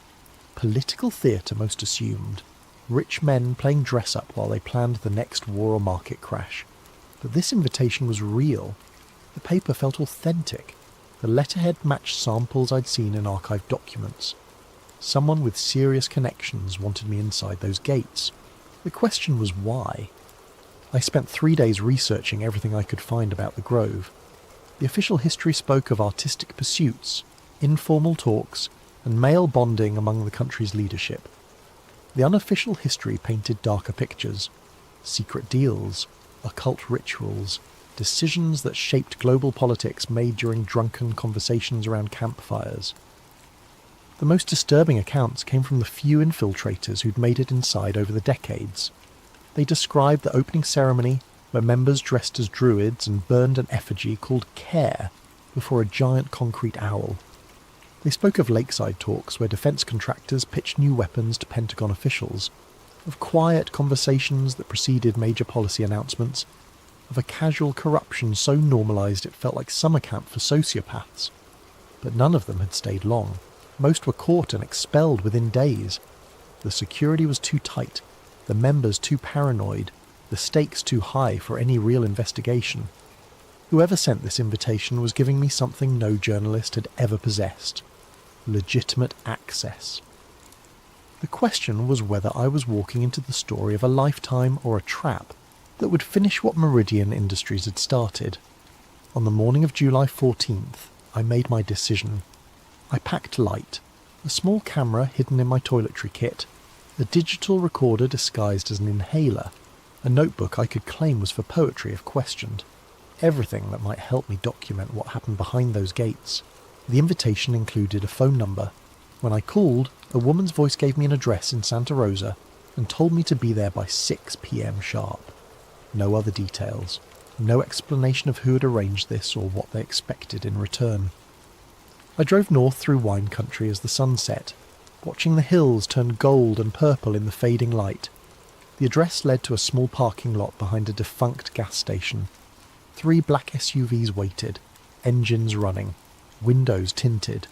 Political theatre most assumed. Rich men playing dress-up while they planned the next war or market crash. But this invitation was real. The paper felt authentic. The letterhead matched samples I'd seen in archived documents. Someone with serious connections wanted me inside those gates. The question was why. I spent 3 days researching everything I could find about the Grove. The official history spoke of artistic pursuits, informal talks, and male bonding among the country's leadership. The unofficial history painted darker pictures. Secret deals, occult rituals, decisions that shaped global politics made during drunken conversations around campfires. The most disturbing accounts came from the few infiltrators who'd made it inside over the decades. They described the opening ceremony where members dressed as druids and burned an effigy called Care before a giant concrete owl. They spoke of lakeside talks where defence contractors pitched new weapons to Pentagon officials, of quiet conversations that preceded major policy announcements, of a casual corruption so normalised it felt like summer camp for sociopaths. But none of them had stayed long. Most were caught and expelled within days. The security was too tight, the members too paranoid, the stakes too high for any real investigation. Whoever sent this invitation was giving me something no journalist had ever possessed: legitimate access. The question was whether I was walking into the story of a lifetime or a trap that would finish what Meridian Industries had started. On the morning of July 14th, I made my decision. I packed light, a small camera hidden in my toiletry kit, a digital recorder disguised as an inhaler, a notebook I could claim was for poetry if questioned, everything that might help me document what happened behind those gates. The invitation included a phone number. When I called, a woman's voice gave me an address in Santa Rosa and told me to be there by 6 p.m. sharp. No other details. No explanation of who had arranged this or what they expected in return. I drove north through wine country as the sun set, watching the hills turn gold and purple in the fading light. The address led to a small parking lot behind a defunct gas station. 3 black SUVs waited, engines running, windows tinted.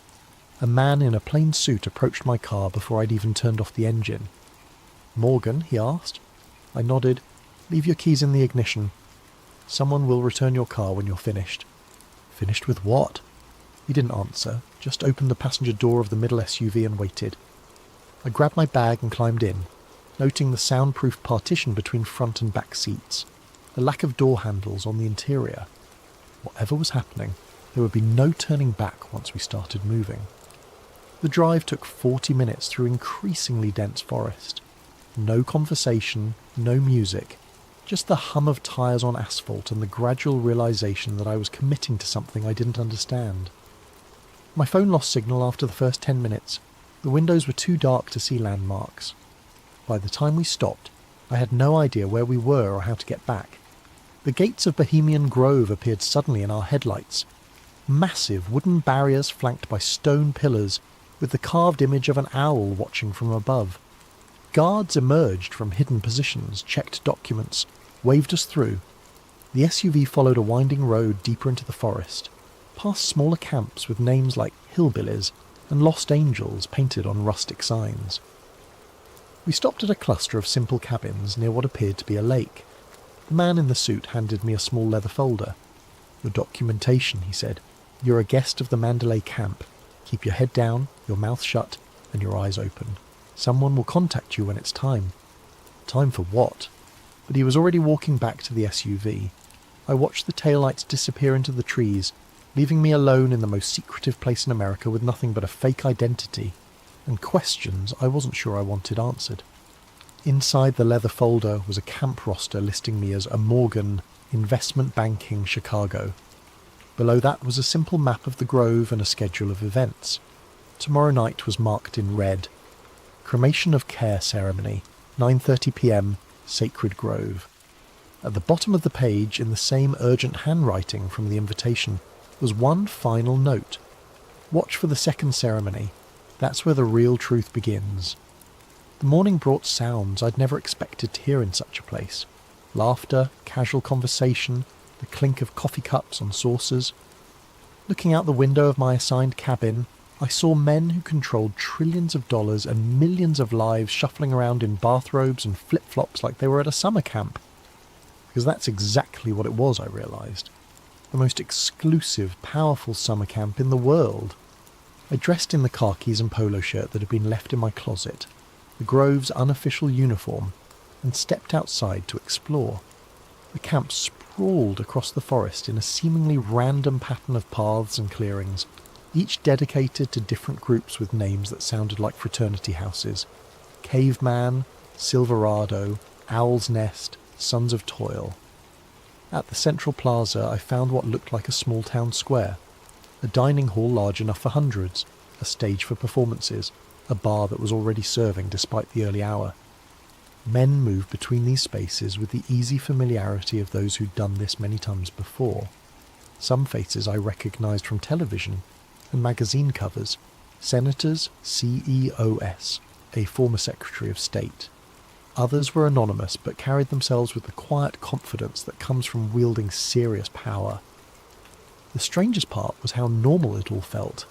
A man in a plain suit approached my car before I'd even turned off the engine. "Morgan?" he asked. I nodded. "Leave your keys in the ignition. Someone will return your car when you're finished." "Finished with what?" He didn't answer, just opened the passenger door of the middle SUV and waited. I grabbed my bag and climbed in, noting the soundproof partition between front and back seats, the lack of door handles on the interior. Whatever was happening, there would be no turning back once we started moving. The drive took 40 minutes through increasingly dense forest. No conversation, no music, just the hum of tyres on asphalt and the gradual realisation that I was committing to something I didn't understand. My phone lost signal after the first 10 minutes. The windows were too dark to see landmarks. By the time we stopped, I had no idea where we were or how to get back. The gates of Bohemian Grove appeared suddenly in our headlights. Massive wooden barriers flanked by stone pillars, with the carved image of an owl watching from above. Guards emerged from hidden positions, checked documents, waved us through. The SUV followed a winding road deeper into the forest, past smaller camps with names like Hillbillies and Lost Angels painted on rustic signs. We stopped at a cluster of simple cabins near what appeared to be a lake. The man in the suit handed me a small leather folder. "Your documentation," he said. "You're a guest of the Mandalay camp. Keep your head down, your mouth shut, and your eyes open. Someone will contact you when it's time." Time for what? But he was already walking back to the SUV. I watched the taillights disappear into the trees, leaving me alone in the most secretive place in America with nothing but a fake identity, and questions I wasn't sure I wanted answered. Inside the leather folder was a camp roster listing me as a Morgan, Investment Banking, Chicago. Below that was a simple map of the grove and a schedule of events. Tomorrow night was marked in red. Cremation of care ceremony, 9:30 p.m, Sacred Grove. At the bottom of the page, in the same urgent handwriting from the invitation, was one final note. "Watch for the second ceremony. That's where the real truth begins." The morning brought sounds I'd never expected to hear in such a place. Laughter, casual conversation, the clink of coffee cups on saucers. Looking out the window of my assigned cabin, I saw men who controlled trillions of dollars and millions of lives shuffling around in bathrobes and flip-flops like they were at a summer camp. Because that's exactly what it was, I realised. The most exclusive, powerful summer camp in the world. I dressed in the khakis and polo shirt that had been left in my closet, the Grove's unofficial uniform, and stepped outside to explore. The camp sprawled across the forest in a seemingly random pattern of paths and clearings, each dedicated to different groups with names that sounded like fraternity houses. Caveman, Silverado, Owl's Nest, Sons of Toil. At the central plaza I found what looked like a small town square, a dining hall large enough for hundreds, a stage for performances, a bar that was already serving despite the early hour. Men moved between these spaces with the easy familiarity of those who'd done this many times before. Some faces I recognised from television and magazine covers. Senators, CEOS, a former Secretary of State. Others were anonymous but carried themselves with the quiet confidence that comes from wielding serious power. The strangest part was how normal it all felt.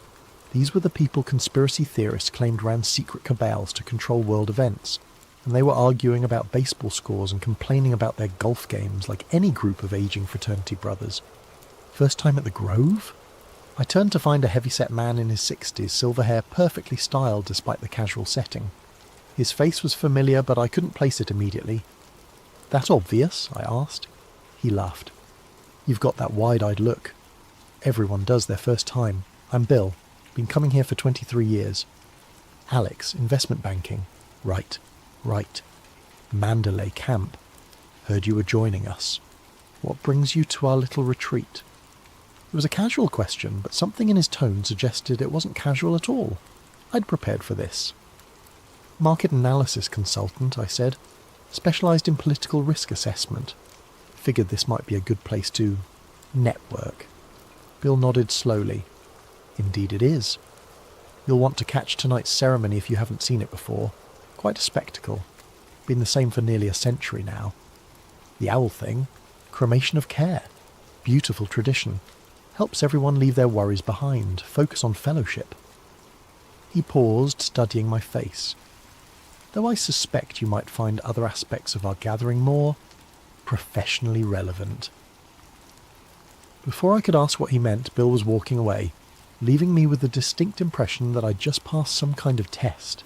These were the people conspiracy theorists claimed ran secret cabals to control world events, and they were arguing about baseball scores and complaining about their golf games like any group of aging fraternity brothers. First time at the Grove? I turned to find a heavy-set man in his 60s, silver hair perfectly styled despite the casual setting. His face was familiar, but I couldn't place it immediately. "That obvious?" I asked. He laughed. "You've got that wide-eyed look." Everyone does their first time. I'm Bill. Been coming here for 23 years. Alex, investment banking. Right. Mandalay camp. Heard you were joining us. What brings you to our little retreat? It was a casual question, but something in his tone suggested it wasn't casual at all. I'd prepared for this. Market analysis consultant, I said. Specialised in political risk assessment. Figured this might be a good place to network. Bill nodded slowly. Indeed it is. You'll want to catch tonight's ceremony if you haven't seen it before. Quite a spectacle. Been the same for nearly a century now. The owl thing, cremation of care. Beautiful tradition. Helps everyone leave their worries behind, focus on fellowship. He paused, studying my face. Though I suspect you might find other aspects of our gathering more professionally relevant. Before I could ask what he meant, Bill was walking away, leaving me with the distinct impression that I'd just passed some kind of test.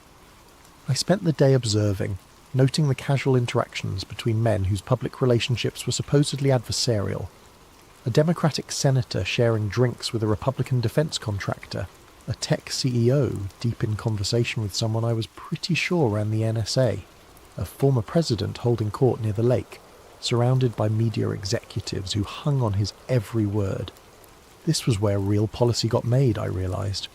I spent the day observing, noting the casual interactions between men whose public relationships were supposedly adversarial. A Democratic senator sharing drinks with a Republican defense contractor, a tech CEO deep in conversation with someone I was pretty sure ran the NSA, a former president holding court near the lake, surrounded by media executives who hung on his every word. This was where real policy got made, I realised.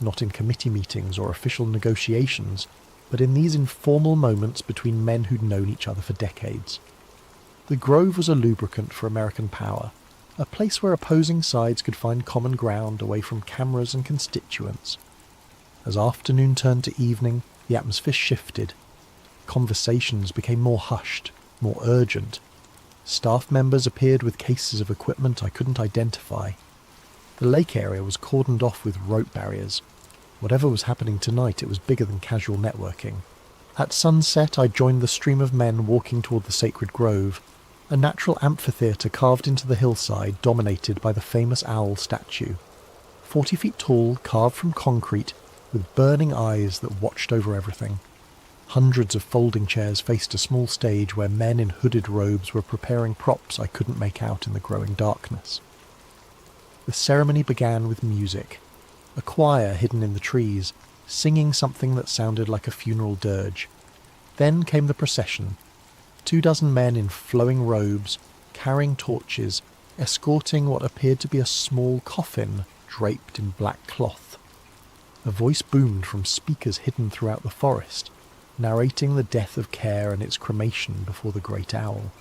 Not in committee meetings or official negotiations, but in these informal moments between men who'd known each other for decades. The Grove was a lubricant for American power, a place where opposing sides could find common ground away from cameras and constituents. As afternoon turned to evening, the atmosphere shifted. Conversations became more hushed, more urgent. Staff members appeared with cases of equipment I couldn't identify. The lake area was cordoned off with rope barriers. Whatever was happening tonight, it was bigger than casual networking. At sunset, I joined the stream of men walking toward the sacred grove, a natural amphitheatre carved into the hillside dominated by the famous owl statue. 40 feet tall, carved from concrete, with burning eyes that watched over everything. Hundreds of folding chairs faced a small stage where men in hooded robes were preparing props I couldn't make out in the growing darkness. The ceremony began with music. A choir hidden in the trees, singing something that sounded like a funeral dirge. Then came the procession. 24 men in flowing robes, carrying torches, escorting what appeared to be a small coffin draped in black cloth. A voice boomed from speakers hidden throughout the forest, narrating the death of Care and its cremation before the great owl.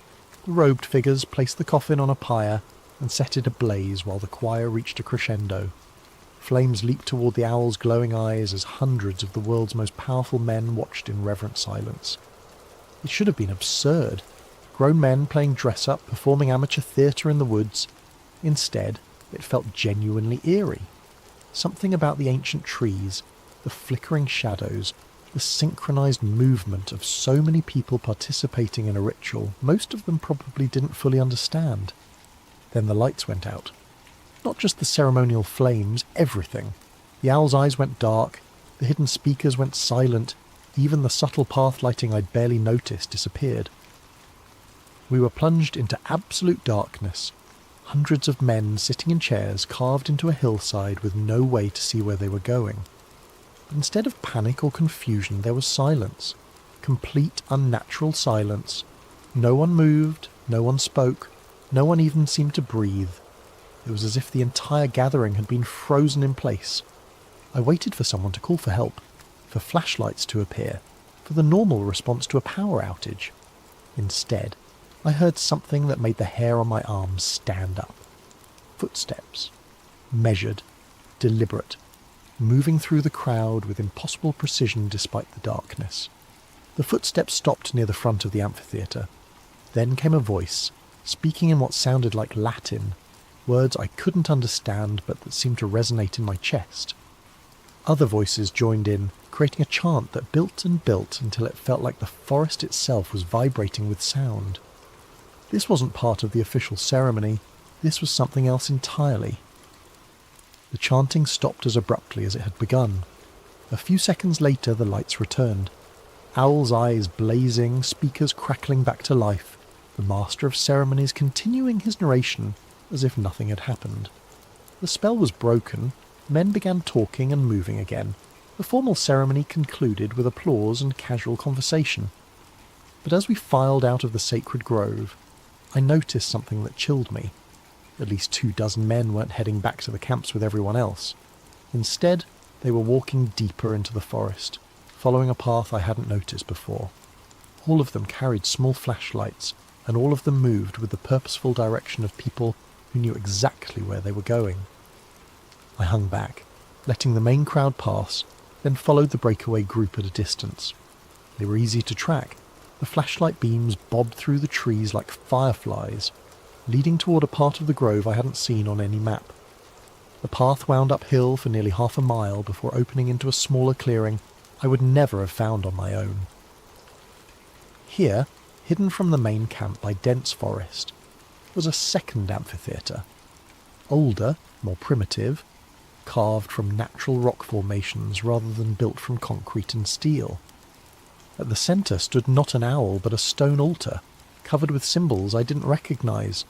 The robed figures placed the coffin on a pyre and set it ablaze while the choir reached a crescendo. Flames leaped toward the owl's glowing eyes as hundreds of the world's most powerful men watched in reverent silence. It should have been absurd. Grown men playing dress-up, performing amateur theatre in the woods. Instead, it felt genuinely eerie. Something about the ancient trees, the flickering shadows, the synchronized movement of so many people participating in a ritual most of them probably didn't fully understand. Then the lights went out. Not just the ceremonial flames, everything. The owl's eyes went dark, the hidden speakers went silent, even the subtle path lighting I'd barely noticed disappeared. We were plunged into absolute darkness, hundreds of men sitting in chairs carved into a hillside with no way to see where they were going. But instead of panic or confusion, there was silence. Complete, unnatural silence. No one moved, no one spoke, no one even seemed to breathe. It was as if the entire gathering had been frozen in place. I waited for someone to call for help, for flashlights to appear, for the normal response to a power outage. Instead, I heard something that made the hair on my arms stand up. Footsteps. Measured, deliberate, moving through the crowd with impossible precision despite the darkness. The footsteps stopped near the front of the amphitheatre. Then came a voice, speaking in what sounded like Latin, words I couldn't understand but that seemed to resonate in my chest. Other voices joined in, creating a chant that built and built until it felt like the forest itself was vibrating with sound. This wasn't part of the official ceremony, this was something else entirely. The chanting stopped as abruptly as it had begun. A few seconds later the lights returned. Owl's eyes blazing, speakers crackling back to life, the master of ceremonies continuing his narration as if nothing had happened. The spell was broken, men began talking and moving again. The formal ceremony concluded with applause and casual conversation. But as we filed out of the sacred grove, I noticed something that chilled me. At least 24 men weren't heading back to the camps with everyone else. Instead, they were walking deeper into the forest, following a path I hadn't noticed before. All of them carried small flashlights, and all of them moved with the purposeful direction of people who knew exactly where they were going. I hung back, letting the main crowd pass, then followed the breakaway group at a distance. They were easy to track. The flashlight beams bobbed through the trees like fireflies, leading toward a part of the grove I hadn't seen on any map. The path wound uphill for nearly half a mile before opening into a smaller clearing I would never have found on my own. Here, hidden from the main camp by dense forest, was a second amphitheatre. Older, more primitive, carved from natural rock formations rather than built from concrete and steel. At the centre stood not an owl but a stone altar, covered with symbols I didn't recognise.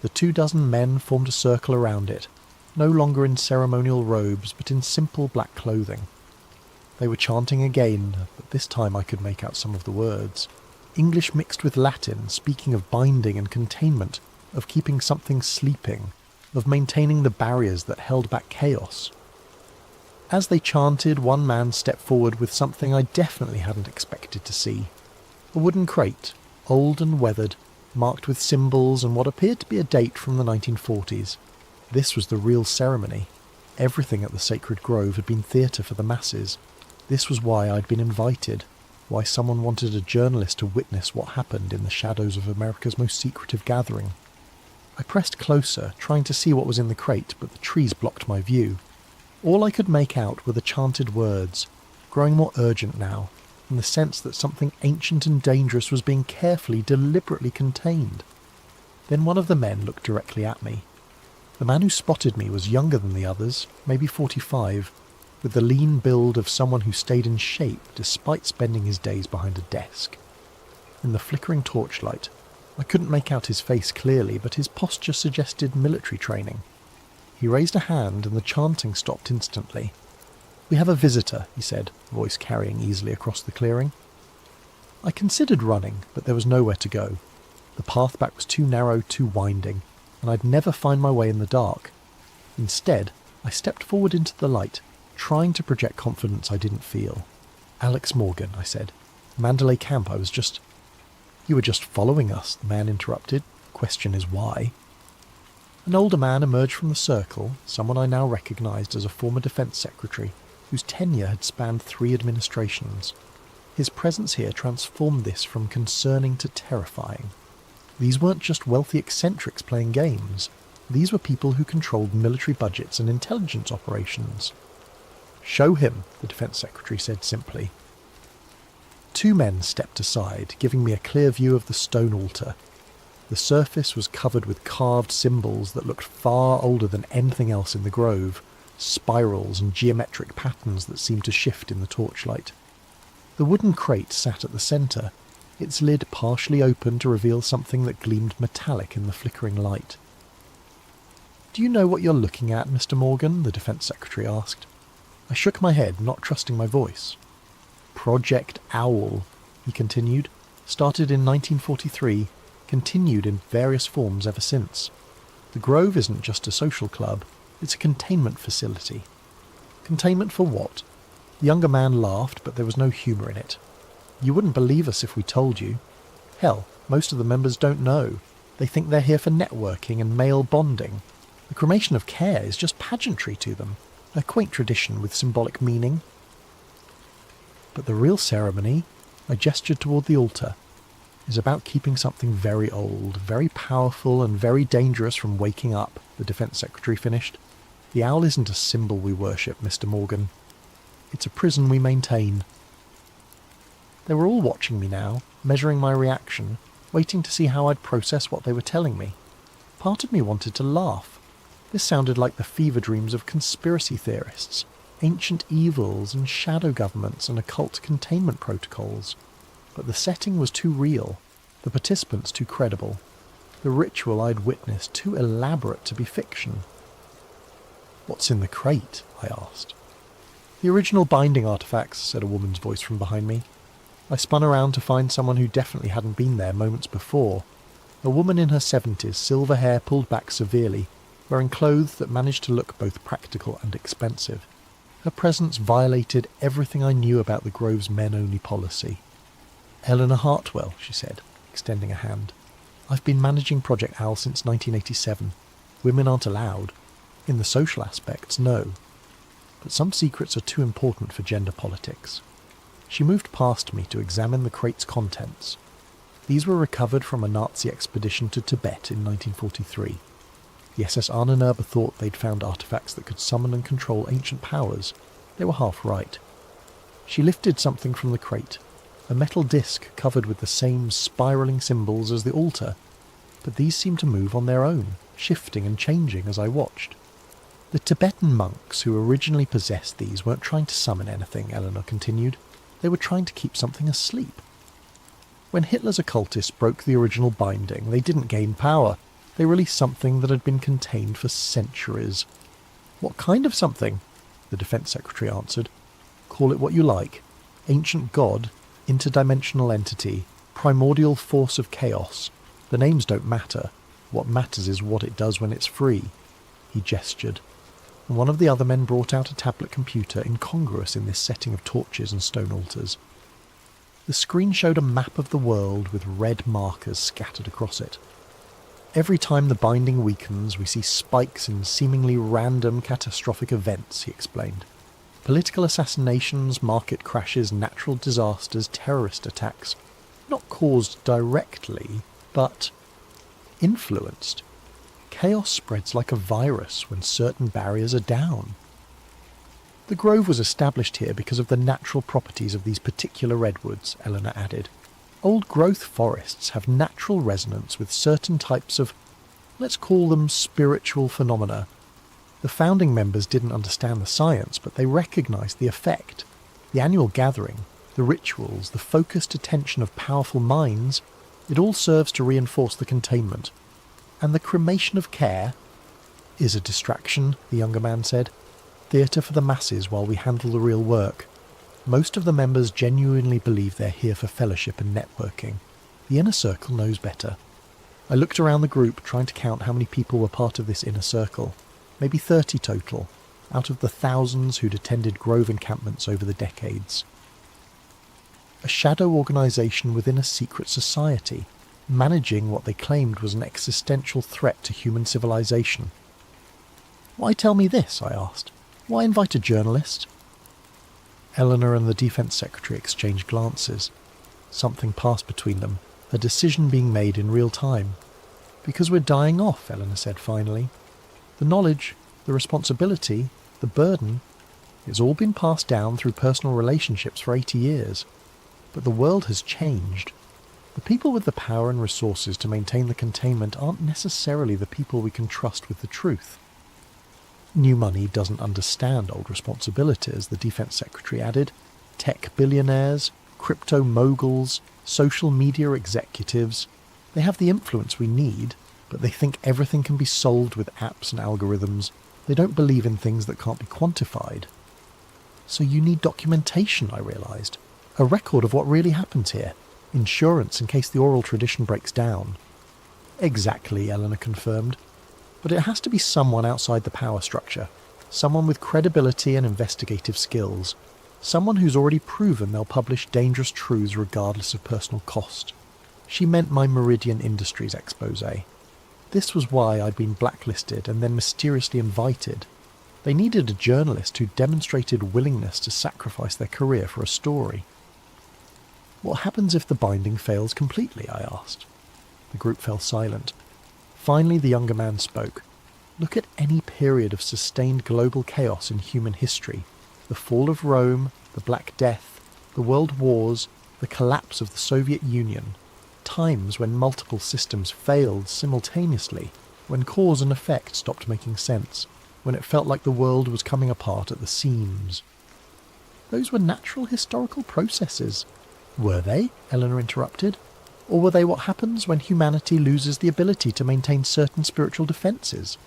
The 24 men formed a circle around it, no longer in ceremonial robes but in simple black clothing. They were chanting again, but this time I could make out some of the words. English mixed with Latin, speaking of binding and containment, of keeping something sleeping, of maintaining the barriers that held back chaos. As they chanted, one man stepped forward with something I definitely hadn't expected to see. A wooden crate, old and weathered, marked with symbols and what appeared to be a date from the 1940s. This was the real ceremony. Everything at the sacred grove had been theatre for the masses. This was why I'd been invited, why someone wanted a journalist to witness what happened in the shadows of America's most secretive gathering. I pressed closer, trying to see what was in the crate, but the trees blocked my view. All I could make out were the chanted words, growing more urgent now, in the sense that something ancient and dangerous was being carefully, deliberately contained. Then one of the men looked directly at me. The man who spotted me was younger than the others, maybe 45, with the lean build of someone who stayed in shape despite spending his days behind a desk. In the flickering torchlight, I couldn't make out his face clearly, but his posture suggested military training. He raised a hand and the chanting stopped instantly. "We have a visitor," he said, voice carrying easily across the clearing. I considered running, but there was nowhere to go. The path back was too narrow, too winding, and I'd never find my way in the dark. Instead, I stepped forward into the light, trying to project confidence I didn't feel. "Alex Morgan," I said. "Mandalay Camp, You were just following us," the man interrupted. "Question is why?" An older man emerged from the circle, someone I now recognised as a former defence secretary, whose tenure had spanned 3 administrations. His presence here transformed this from concerning to terrifying. These weren't just wealthy eccentrics playing games. These were people who controlled military budgets and intelligence operations. "Show him," the defence secretary said simply. 2 men stepped aside, giving me a clear view of the stone altar. The surface was covered with carved symbols that looked far older than anything else in the grove, spirals and geometric patterns that seemed to shift in the torchlight. The wooden crate sat at the centre, its lid partially open to reveal something that gleamed metallic in the flickering light. "Do you know what you're looking at, Mr. Morgan?" the defence secretary asked. I shook my head, not trusting my voice. "Project Owl," he continued, "started in 1943, continued in various forms ever since. The Grove isn't just a social club, it's a containment facility." "Containment for what?" The younger man laughed, but there was no humour in it. "You wouldn't believe us if we told you. Hell, most of the members don't know. They think they're here for networking and male bonding. The cremation of care is just pageantry to them, a quaint tradition with symbolic meaning. But the real ceremony," I gestured toward the altar, "is about keeping something very old, very powerful and very dangerous from waking up," the defence secretary finished. "The owl isn't a symbol we worship, Mr. Morgan. It's a prison we maintain." They were all watching me now, measuring my reaction, waiting to see how I'd process what they were telling me. Part of me wanted to laugh. This sounded like the fever dreams of conspiracy theorists, ancient evils and shadow governments and occult containment protocols. But the setting was too real, the participants too credible, the ritual I'd witnessed too elaborate to be fiction. "What's in the crate?" I asked. "The original binding artifacts," said a woman's voice from behind me. I spun around to find someone who definitely hadn't been there moments before. A woman in her 70s, silver hair pulled back severely, wearing clothes that managed to look both practical and expensive. Her presence violated everything I knew about the Grove's men-only policy. "Eleanor Hartwell," she said, extending a hand. "I've been managing Project Owl since 1987. Women aren't allowed. In the social aspects, no. But some secrets are too important for gender politics." She moved past me to examine the crate's contents. These were recovered from a Nazi expedition to Tibet in 1943. The SS Ahnenerbe thought they'd found artifacts that could summon and control ancient powers. They were half right. She lifted something from the crate, a metal disc covered with the same spiralling symbols as the altar, but these seemed to move on their own, shifting and changing as I watched. "The Tibetan monks who originally possessed these weren't trying to summon anything," Eleanor continued. "They were trying to keep something asleep. When Hitler's occultists broke the original binding, they didn't gain power. They released something that had been contained for centuries." "What kind of something?" the Defense Secretary answered. "Call it what you like. Ancient god, interdimensional entity, primordial force of chaos. The names don't matter. What matters is what it does when it's free." He gestured, and one of the other men brought out a tablet computer incongruous in this setting of torches and stone altars. The screen showed a map of the world with red markers scattered across it. "Every time the binding weakens, we see spikes in seemingly random catastrophic events," he explained. "Political assassinations, market crashes, natural disasters, terrorist attacks. Not caused directly, but influenced. Chaos spreads like a virus when certain barriers are down. The grove was established here because of the natural properties of these particular redwoods," Eleanor added. "Old growth forests have natural resonance with certain types of, let's call them spiritual phenomena. The founding members didn't understand the science, but they recognized the effect. The annual gathering, the rituals, the focused attention of powerful minds, it all serves to reinforce the containment. And the cremation of care is a distraction," the younger man said. "Theatre for the masses while we handle the real work. Most of the members genuinely believe they're here for fellowship and networking. The inner circle knows better." I looked around the group, trying to count how many people were part of this inner circle. Maybe 30 total, out of the thousands who'd attended Grove encampments over the decades. A shadow organisation within a secret society, managing what they claimed was an existential threat to human civilization. "Why tell me this?" I asked. "Why invite a journalist?" Eleanor and the Defense Secretary exchanged glances. Something passed between them, a decision being made in real time. "Because we're dying off," Eleanor said finally. "The knowledge, the responsibility, the burden, it's all been passed down through personal relationships for 80 years. But the world has changed. The people with the power and resources to maintain the containment aren't necessarily the people we can trust with the truth." "New money doesn't understand old responsibilities," the Defense Secretary added. "Tech billionaires, crypto moguls, social media executives, they have the influence we need, but they think everything can be solved with apps and algorithms. They don't believe in things that can't be quantified." "So you need documentation," I realised. "A record of what really happens here. Insurance in case the oral tradition breaks down." "Exactly," Eleanor confirmed. "But it has to be someone outside the power structure. Someone with credibility and investigative skills. Someone who's already proven they'll publish dangerous truths regardless of personal cost." She meant my Meridian Industries exposé. This was why I'd been blacklisted and then mysteriously invited. They needed a journalist who demonstrated willingness to sacrifice their career for a story. "What happens if the binding fails completely?" I asked. The group fell silent. Finally the younger man spoke. "Look at any period of sustained global chaos in human history. The fall of Rome, the Black Death, the World Wars, the collapse of the Soviet Union. Times when multiple systems failed simultaneously, when cause and effect stopped making sense, when it felt like the world was coming apart at the seams. Those were natural historical processes." "Were they?" Eleanor interrupted. "Or were they what happens when humanity loses the ability to maintain certain spiritual defences?"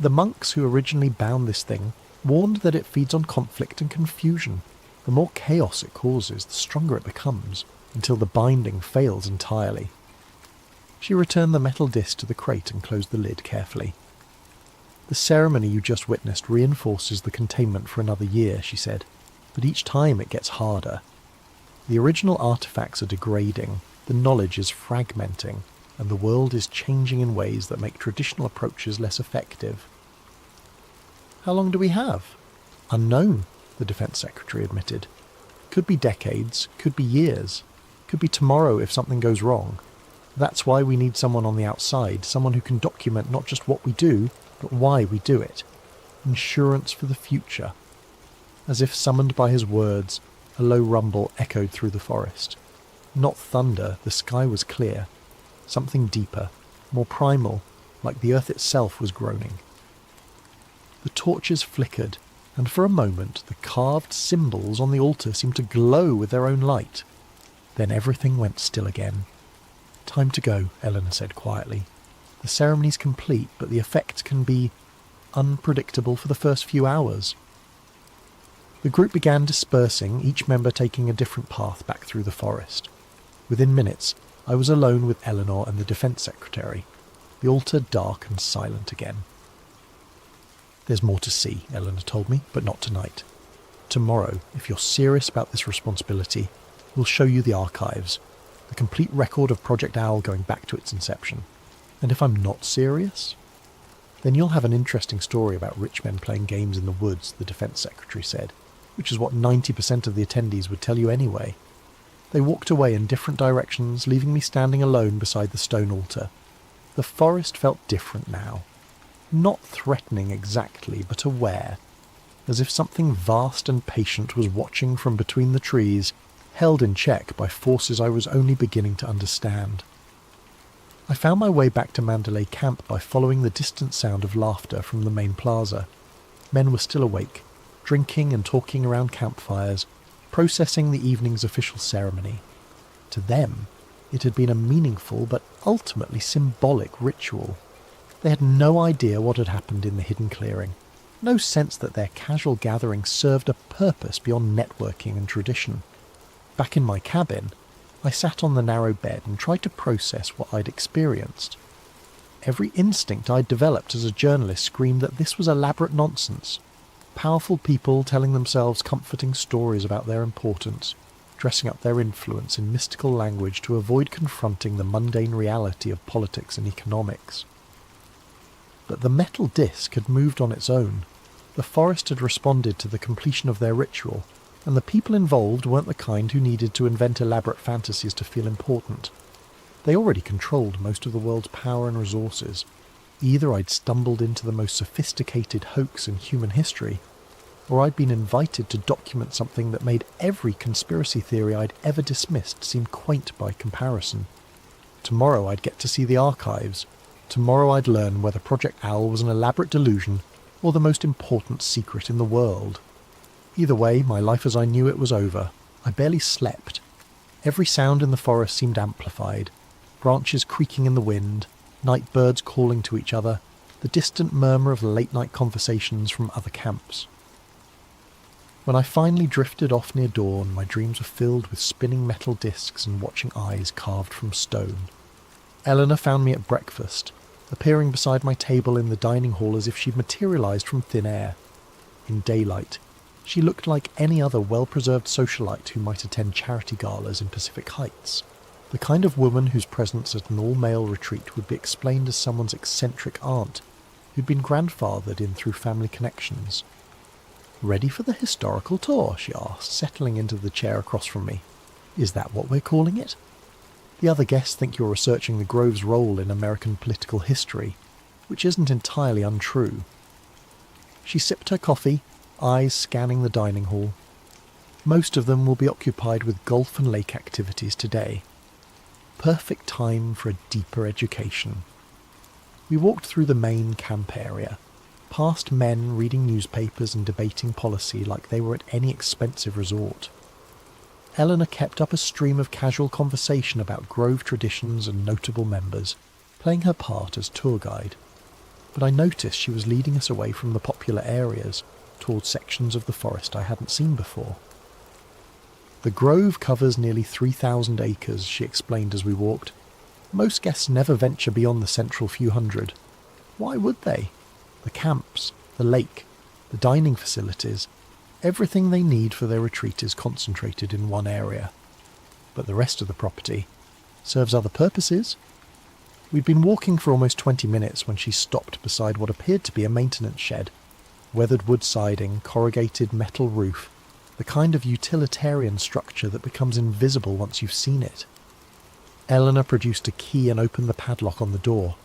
The monks who originally bound this thing warned that it feeds on conflict and confusion. The more chaos it causes, the stronger it becomes, until the binding fails entirely. She returned the metal disc to the crate and closed the lid carefully. The ceremony you just witnessed reinforces the containment for another year, she said, but each time it gets harder. The original artifacts are degrading, the knowledge is fragmenting, and the world is changing in ways that make traditional approaches less effective. How long do we have? Unknown, the Defense Secretary admitted. Could be decades, could be years, could be tomorrow if something goes wrong. That's why we need someone on the outside, someone who can document not just what we do, but why we do it. Insurance for the future. As if summoned by his words, a low rumble echoed through the forest. Not thunder, the sky was clear. Something deeper, more primal, like the earth itself was groaning. The torches flickered, and for a moment the carved symbols on the altar seemed to glow with their own light. Then everything went still again. "Time to go," Eleanor said quietly. "The ceremony's complete, but the effect can be unpredictable for the first few hours." The group began dispersing, each member taking a different path back through the forest. Within minutes, I was alone with Eleanor and the Defense Secretary, the altar dark and silent again. "There's more to see," Eleanor told me, "but not tonight. Tomorrow, if you're serious about this responsibility, we'll show you the archives, the complete record of Project Owl going back to its inception. And if I'm not serious? Then you'll have an interesting story about rich men playing games in the woods," the Defense Secretary said, which is what 90% of the attendees would tell you anyway. They walked away in different directions, leaving me standing alone beside the stone altar. The forest felt different now. Not threatening exactly, but aware, as if something vast and patient was watching from between the trees, held in check by forces I was only beginning to understand. I found my way back to Mandalay Camp by following the distant sound of laughter from the main plaza. Men were still awake, drinking and talking around campfires, processing the evening's official ceremony. To them, it had been a meaningful but ultimately symbolic ritual. They had no idea what had happened in the hidden clearing, no sense that their casual gathering served a purpose beyond networking and tradition. Back in my cabin, I sat on the narrow bed and tried to process what I'd experienced. Every instinct I'd developed as a journalist screamed that this was elaborate nonsense. Powerful people telling themselves comforting stories about their importance, dressing up their influence in mystical language to avoid confronting the mundane reality of politics and economics. But the metal disc had moved on its own. The forest had responded to the completion of their ritual, and the people involved weren't the kind who needed to invent elaborate fantasies to feel important. They already controlled most of the world's power and resources. Either I'd stumbled into the most sophisticated hoax in human history, or I'd been invited to document something that made every conspiracy theory I'd ever dismissed seem quaint by comparison. Tomorrow I'd get to see the archives. Tomorrow I'd learn whether Project Owl was an elaborate delusion or the most important secret in the world. Either way, my life as I knew it was over. I barely slept. Every sound in the forest seemed amplified. Branches creaking in the wind, night birds calling to each other, the distant murmur of late-night conversations from other camps. When I finally drifted off near dawn, my dreams were filled with spinning metal discs and watching eyes carved from stone. Eleanor found me at breakfast, appearing beside my table in the dining hall as if she'd materialised from thin air. In daylight, she looked like any other well-preserved socialite who might attend charity galas in Pacific Heights, the kind of woman whose presence at an all-male retreat would be explained as someone's eccentric aunt who'd been grandfathered in through family connections. "Ready for the historical tour?" she asked, settling into the chair across from me. "Is that what we're calling it? The other guests think you're researching the Grove's role in American political history, which isn't entirely untrue." She sipped her coffee, eyes scanning the dining hall. "Most of them will be occupied with golf and lake activities today. Perfect time for a deeper education." We walked through the main camp area, past men reading newspapers and debating policy like they were at any expensive resort. Eleanor kept up a stream of casual conversation about Grove traditions and notable members, playing her part as tour guide. but I noticed she was leading us away from the popular areas towards sections of the forest I hadn't seen before. The grove covers nearly 3,000 acres, she explained as we walked. Most guests never venture beyond the central few hundred. Why would they? The camps, the lake, the dining facilities, everything they need for their retreat is concentrated in one area. But the rest of the property serves other purposes. We'd been walking for almost 20 minutes when she stopped beside what appeared to be a maintenance shed. Weathered wood siding, corrugated metal roof, the kind of utilitarian structure that becomes invisible once you've seen it. Eleanor produced a key and opened the padlock on the door.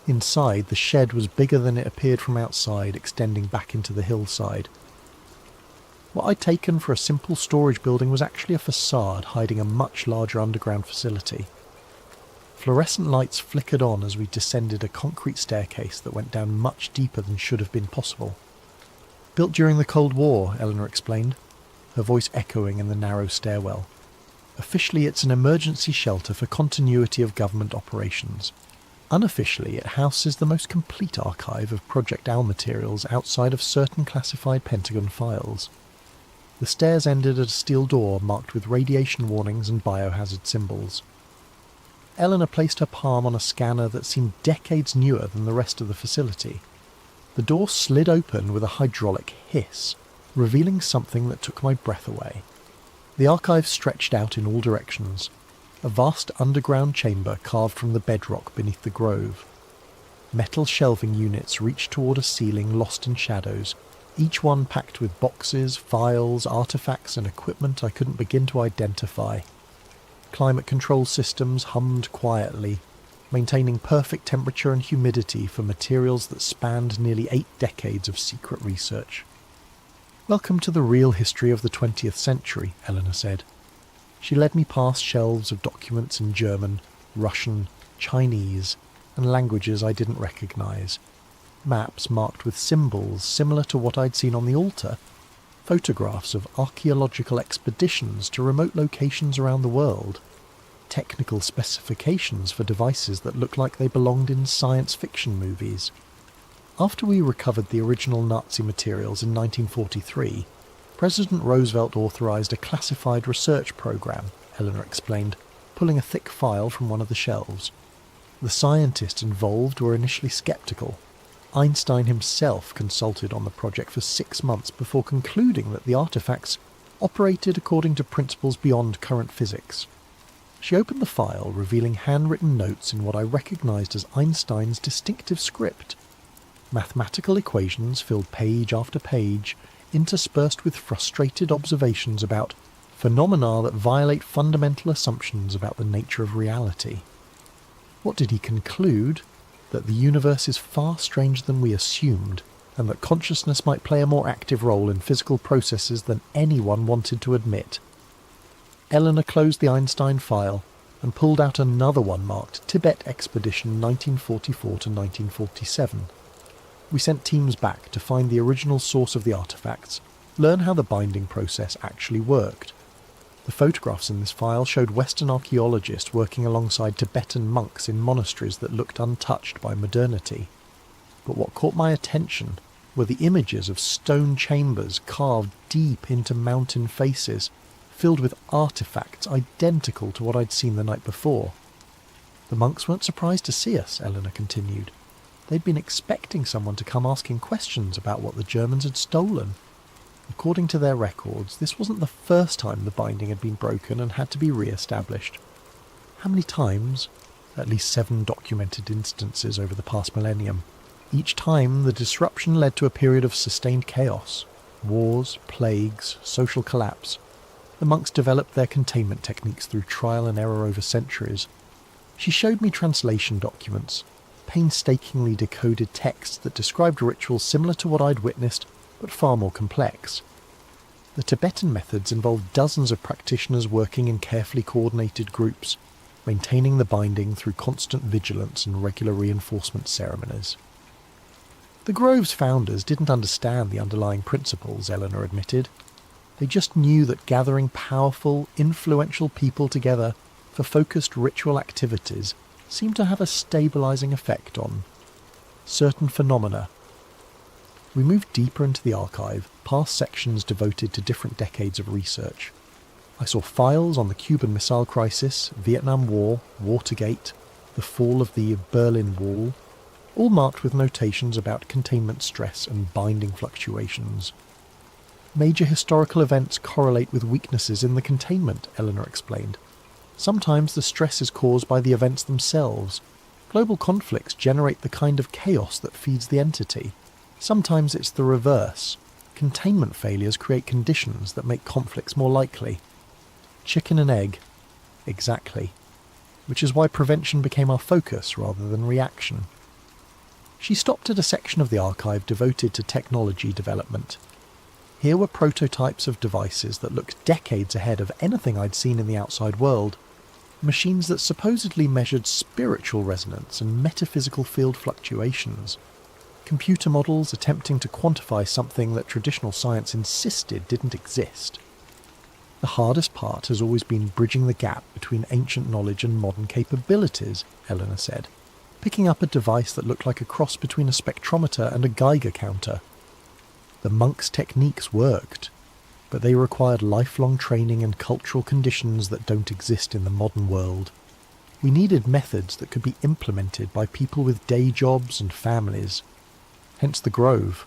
Inside, the shed was bigger than it appeared from outside, extending back into the hillside. What I'd taken for a simple storage building was actually a facade hiding a much larger underground facility. Fluorescent lights flickered on as we descended a concrete staircase that went down much deeper than should have been possible. Built during the Cold War, Eleanor explained, her voice echoing in the narrow stairwell. Officially, it's an emergency shelter for continuity of government operations. Unofficially, it houses the most complete archive of Project Owl materials outside of certain classified Pentagon files. The stairs ended at a steel door marked with radiation warnings and biohazard symbols. Eleanor placed her palm on a scanner that seemed decades newer than the rest of the facility. The door slid open with a hydraulic hiss, revealing something that took my breath away. The archive stretched out in all directions, a vast underground chamber carved from the bedrock beneath the grove. Metal shelving units reached toward a ceiling lost in shadows, each one packed with boxes, files, artifacts and equipment I couldn't begin to identify. Climate control systems hummed quietly, maintaining perfect temperature and humidity for materials that spanned nearly 8 decades of secret research. "Welcome to the real history of the 20th century," Eleanor said. She led me past shelves of documents in German, Russian, Chinese, and languages I didn't recognise. Maps marked with symbols similar to what I'd seen on the altar, photographs of archaeological expeditions to remote locations around the world, technical specifications for devices that looked like they belonged in science fiction movies. After we recovered the original Nazi materials in 1943, President Roosevelt authorised a classified research program, Eleanor explained, pulling a thick file from one of the shelves. The scientists involved were initially sceptical. Einstein himself consulted on the project for 6 months before concluding that the artefacts operated according to principles beyond current physics. She opened the file, revealing handwritten notes in what I recognised as Einstein's distinctive script. Mathematical equations filled page after page, interspersed with frustrated observations about phenomena that violate fundamental assumptions about the nature of reality. What did he conclude? That the universe is far stranger than we assumed, and that consciousness might play a more active role in physical processes than anyone wanted to admit. Eleanor closed the Einstein file and pulled out another one marked Tibet Expedition 1944 to 1947. We sent teams back to find the original source of the artefacts, learn how the binding process actually worked. The photographs in this file showed Western archaeologists working alongside Tibetan monks in monasteries that looked untouched by modernity. But what caught my attention were the images of stone chambers carved deep into mountain faces, filled with artefacts identical to what I'd seen the night before. The monks weren't surprised to see us, Eleanor continued. They'd been expecting someone to come asking questions about what the Germans had stolen. According to their records, this wasn't the first time the binding had been broken and had to be re-established. How many times? At least 7 documented instances over the past millennium. Each time, the disruption led to a period of sustained chaos. Wars, plagues, social collapse. The monks developed their containment techniques through trial and error over centuries. She showed me translation documents, painstakingly decoded texts that described rituals similar to what I'd witnessed, but far more complex. The Tibetan methods involved dozens of practitioners working in carefully coordinated groups, maintaining the binding through constant vigilance and regular reinforcement ceremonies. The Grove's founders didn't understand the underlying principles, Eleanor admitted. They just knew that gathering powerful, influential people together for focused ritual activities seemed to have a stabilising effect on certain phenomena. We moved deeper into the archive, past sections devoted to different decades of research. I saw files on the Cuban Missile Crisis, Vietnam War, Watergate, the fall of the Berlin Wall, all marked with notations about containment stress and binding fluctuations. Major historical events correlate with weaknesses in the containment, Eleanor explained. Sometimes the stress is caused by the events themselves. Global conflicts generate the kind of chaos that feeds the entity. Sometimes it's the reverse. Containment failures create conditions that make conflicts more likely. Chicken and egg. Exactly. Which is why prevention became our focus rather than reaction. She stopped at a section of the archive devoted to technology development. Here were prototypes of devices that looked decades ahead of anything I'd seen in the outside world. Machines that supposedly measured spiritual resonance and metaphysical field fluctuations. Computer models attempting to quantify something that traditional science insisted didn't exist. The hardest part has always been bridging the gap between ancient knowledge and modern capabilities, Eleanor said, picking up a device that looked like a cross between a spectrometer and a Geiger counter. The monks' techniques worked, but they required lifelong training and cultural conditions that don't exist in the modern world. We needed methods that could be implemented by people with day jobs and families. Hence the Grove.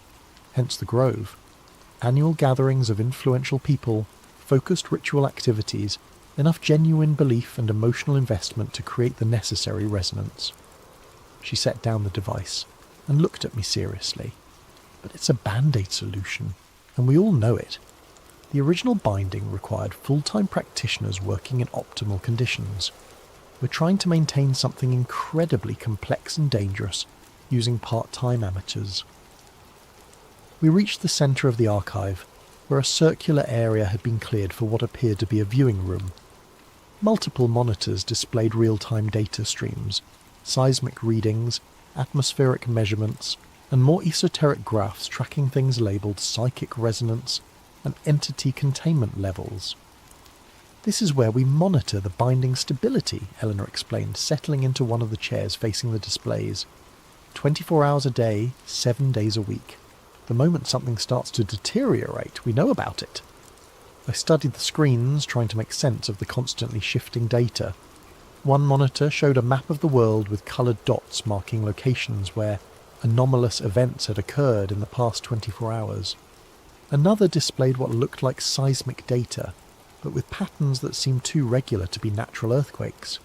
Annual gatherings of influential people, focused ritual activities, enough genuine belief and emotional investment to create the necessary resonance. She set down the device and looked at me seriously. But it's a band-aid solution, and we all know it. The original binding required full-time practitioners working in optimal conditions. We're trying to maintain something incredibly complex and dangerous using part-time amateurs. We reached the centre of the archive, where a circular area had been cleared for what appeared to be a viewing room. Multiple monitors displayed real-time data streams, seismic readings, atmospheric measurements, and more esoteric graphs tracking things labelled psychic resonance and entity containment levels. This is where we monitor the binding stability, Eleanor explained, settling into one of the chairs facing the displays. 24 hours a day, 7 days a week. The moment something starts to deteriorate, we know about it. I studied the screens, trying to make sense of the constantly shifting data. One monitor showed a map of the world with coloured dots marking locations where anomalous events had occurred in the past 24 hours. Another displayed what looked like seismic data, but with patterns that seemed too regular to be natural earthquakes.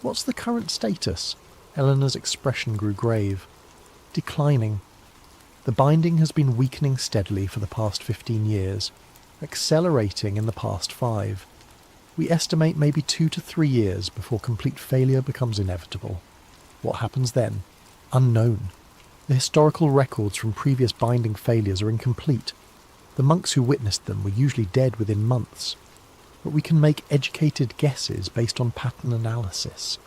What's the current status? Eleanor's expression grew grave. Declining. The binding has been weakening steadily for the past 15 years, accelerating in the past 5. We estimate maybe 2 to 3 years before complete failure becomes inevitable. What happens then? Unknown. The historical records from previous binding failures are incomplete. The monks who witnessed them were usually dead within months. But we can make educated guesses based on pattern analysis.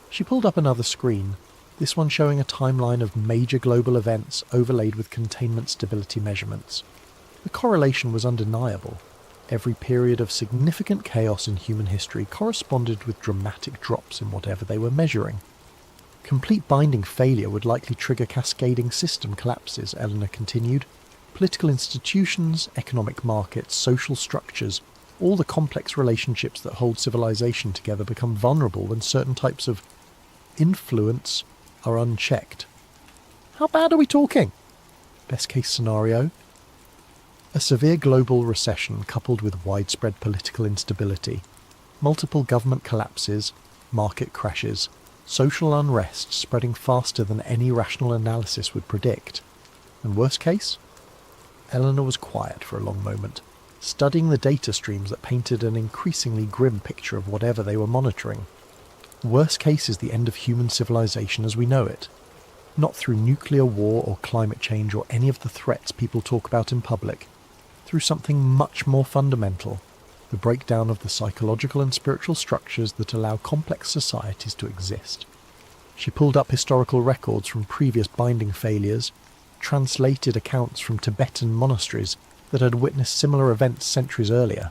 She pulled up another screen, this one showing a timeline of major global events overlaid with containment stability measurements. The correlation was undeniable. Every period of significant chaos in human history corresponded with dramatic drops in whatever they were measuring. Complete binding failure would likely trigger cascading system collapses, Eleanor continued. Political institutions, economic markets, social structures, all the complex relationships that hold civilization together become vulnerable when certain types of influence are unchecked. How bad are we talking? Best case scenario? A severe global recession coupled with widespread political instability, multiple government collapses, market crashes, social unrest spreading faster than any rational analysis would predict. And worst case? Eleanor was quiet for a long moment, studying the data streams that painted an increasingly grim picture of whatever they were monitoring. Worst case is the end of human civilization as we know it, not through nuclear war or climate change or any of the threats people talk about in public, through something much more fundamental, the breakdown of the psychological and spiritual structures that allow complex societies to exist. She pulled up historical records from previous binding failures, translated accounts from Tibetan monasteries that had witnessed similar events centuries earlier.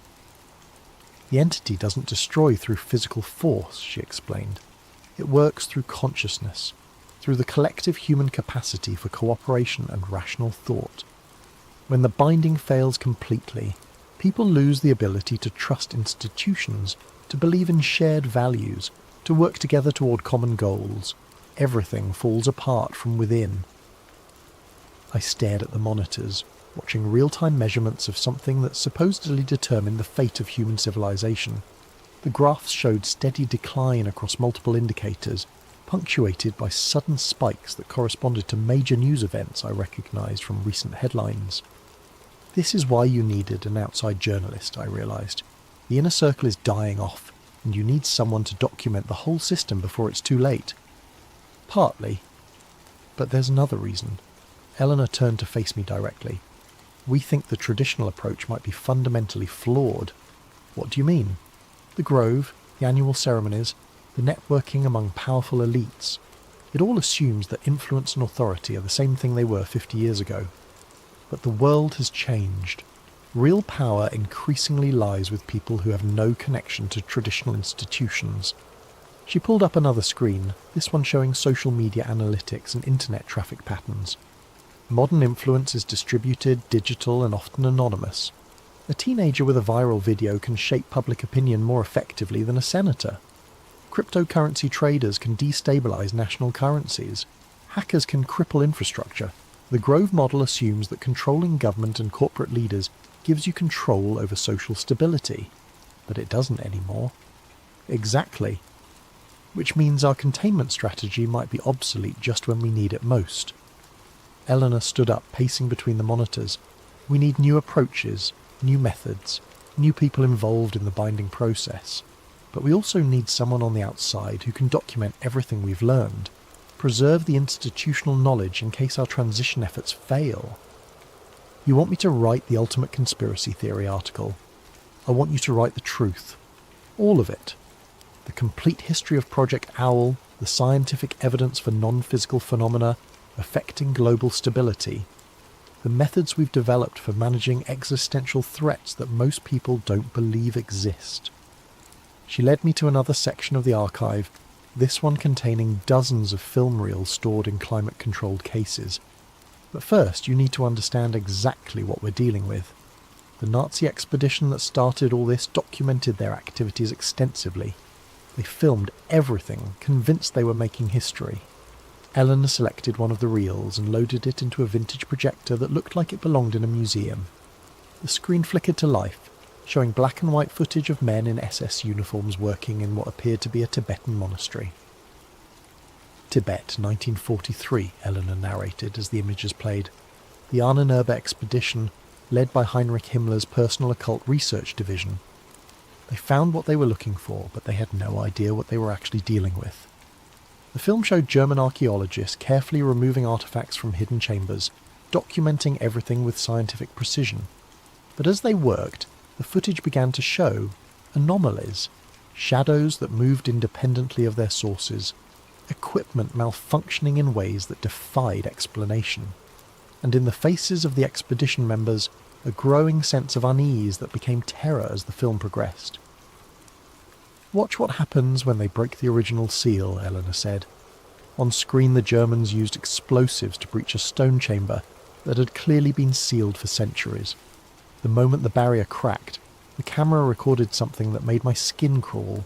The entity doesn't destroy through physical force, she explained. It works through consciousness. through the collective human capacity for cooperation and rational thought. When the binding fails completely, people lose the ability to trust institutions, to believe in shared values, to work together toward common goals. Everything falls apart from within. I stared at the monitors, watching real-time measurements of something that supposedly determined the fate of human civilization. The graphs showed steady decline across multiple indicators, punctuated by sudden spikes that corresponded to major news events I recognised from recent headlines. This is why you needed an outside journalist, I realised. The inner circle is dying off, and you need someone to document the whole system before it's too late. Partly. But there's another reason. Eleanor turned to face me directly. We think the traditional approach might be fundamentally flawed. What do you mean? The Grove, the annual ceremonies, the networking among powerful elites. It all assumes that influence and authority are the same thing they were 50 years ago. But the world has changed. Real power increasingly lies with people who have no connection to traditional institutions. She pulled up another screen, this one showing social media analytics and internet traffic patterns. Modern influence is distributed, digital, and often anonymous. A teenager with a viral video can shape public opinion more effectively than a senator. Cryptocurrency traders can destabilize national currencies. Hackers can cripple infrastructure. The Grove model assumes that controlling government and corporate leaders gives you control over social stability. But it doesn't anymore. Exactly. Which means our containment strategy might be obsolete just when we need it most. Eleanor stood up, pacing between the monitors. We need new approaches, new methods, new people involved in the binding process. But we also need someone on the outside who can document everything we've learned, preserve the institutional knowledge in case our transition efforts fail. You want me to write the ultimate conspiracy theory article. I want you to write the truth. All of it. The complete history of Project Owl, the scientific evidence for non-physical phenomena affecting global stability, the methods we've developed for managing existential threats that most people don't believe exist. She led me to another section of the archive, this one containing dozens of film reels stored in climate-controlled cases. But first, you need to understand exactly what we're dealing with. The Nazi expedition that started all this documented their activities extensively. They filmed everything, convinced they were making history. Eleanor selected one of the reels and loaded it into a vintage projector that looked like it belonged in a museum. The screen flickered to life, showing black and white footage of men in SS uniforms working in what appeared to be a Tibetan monastery. Tibet, 1943, Eleanor narrated as the images played. The Ahnenerbe expedition, led by Heinrich Himmler's personal occult research division. They found what they were looking for, but they had no idea what they were actually dealing with. The film showed German archaeologists carefully removing artifacts from hidden chambers, documenting everything with scientific precision. But as they worked, the footage began to show anomalies, shadows that moved independently of their sources, equipment malfunctioning in ways that defied explanation, and in the faces of the expedition members, a growing sense of unease that became terror as the film progressed. "Watch what happens when they break the original seal," Eleanor said. On screen the Germans used explosives to breach a stone chamber that had clearly been sealed for centuries. The moment the barrier cracked, the camera recorded something that made my skin crawl,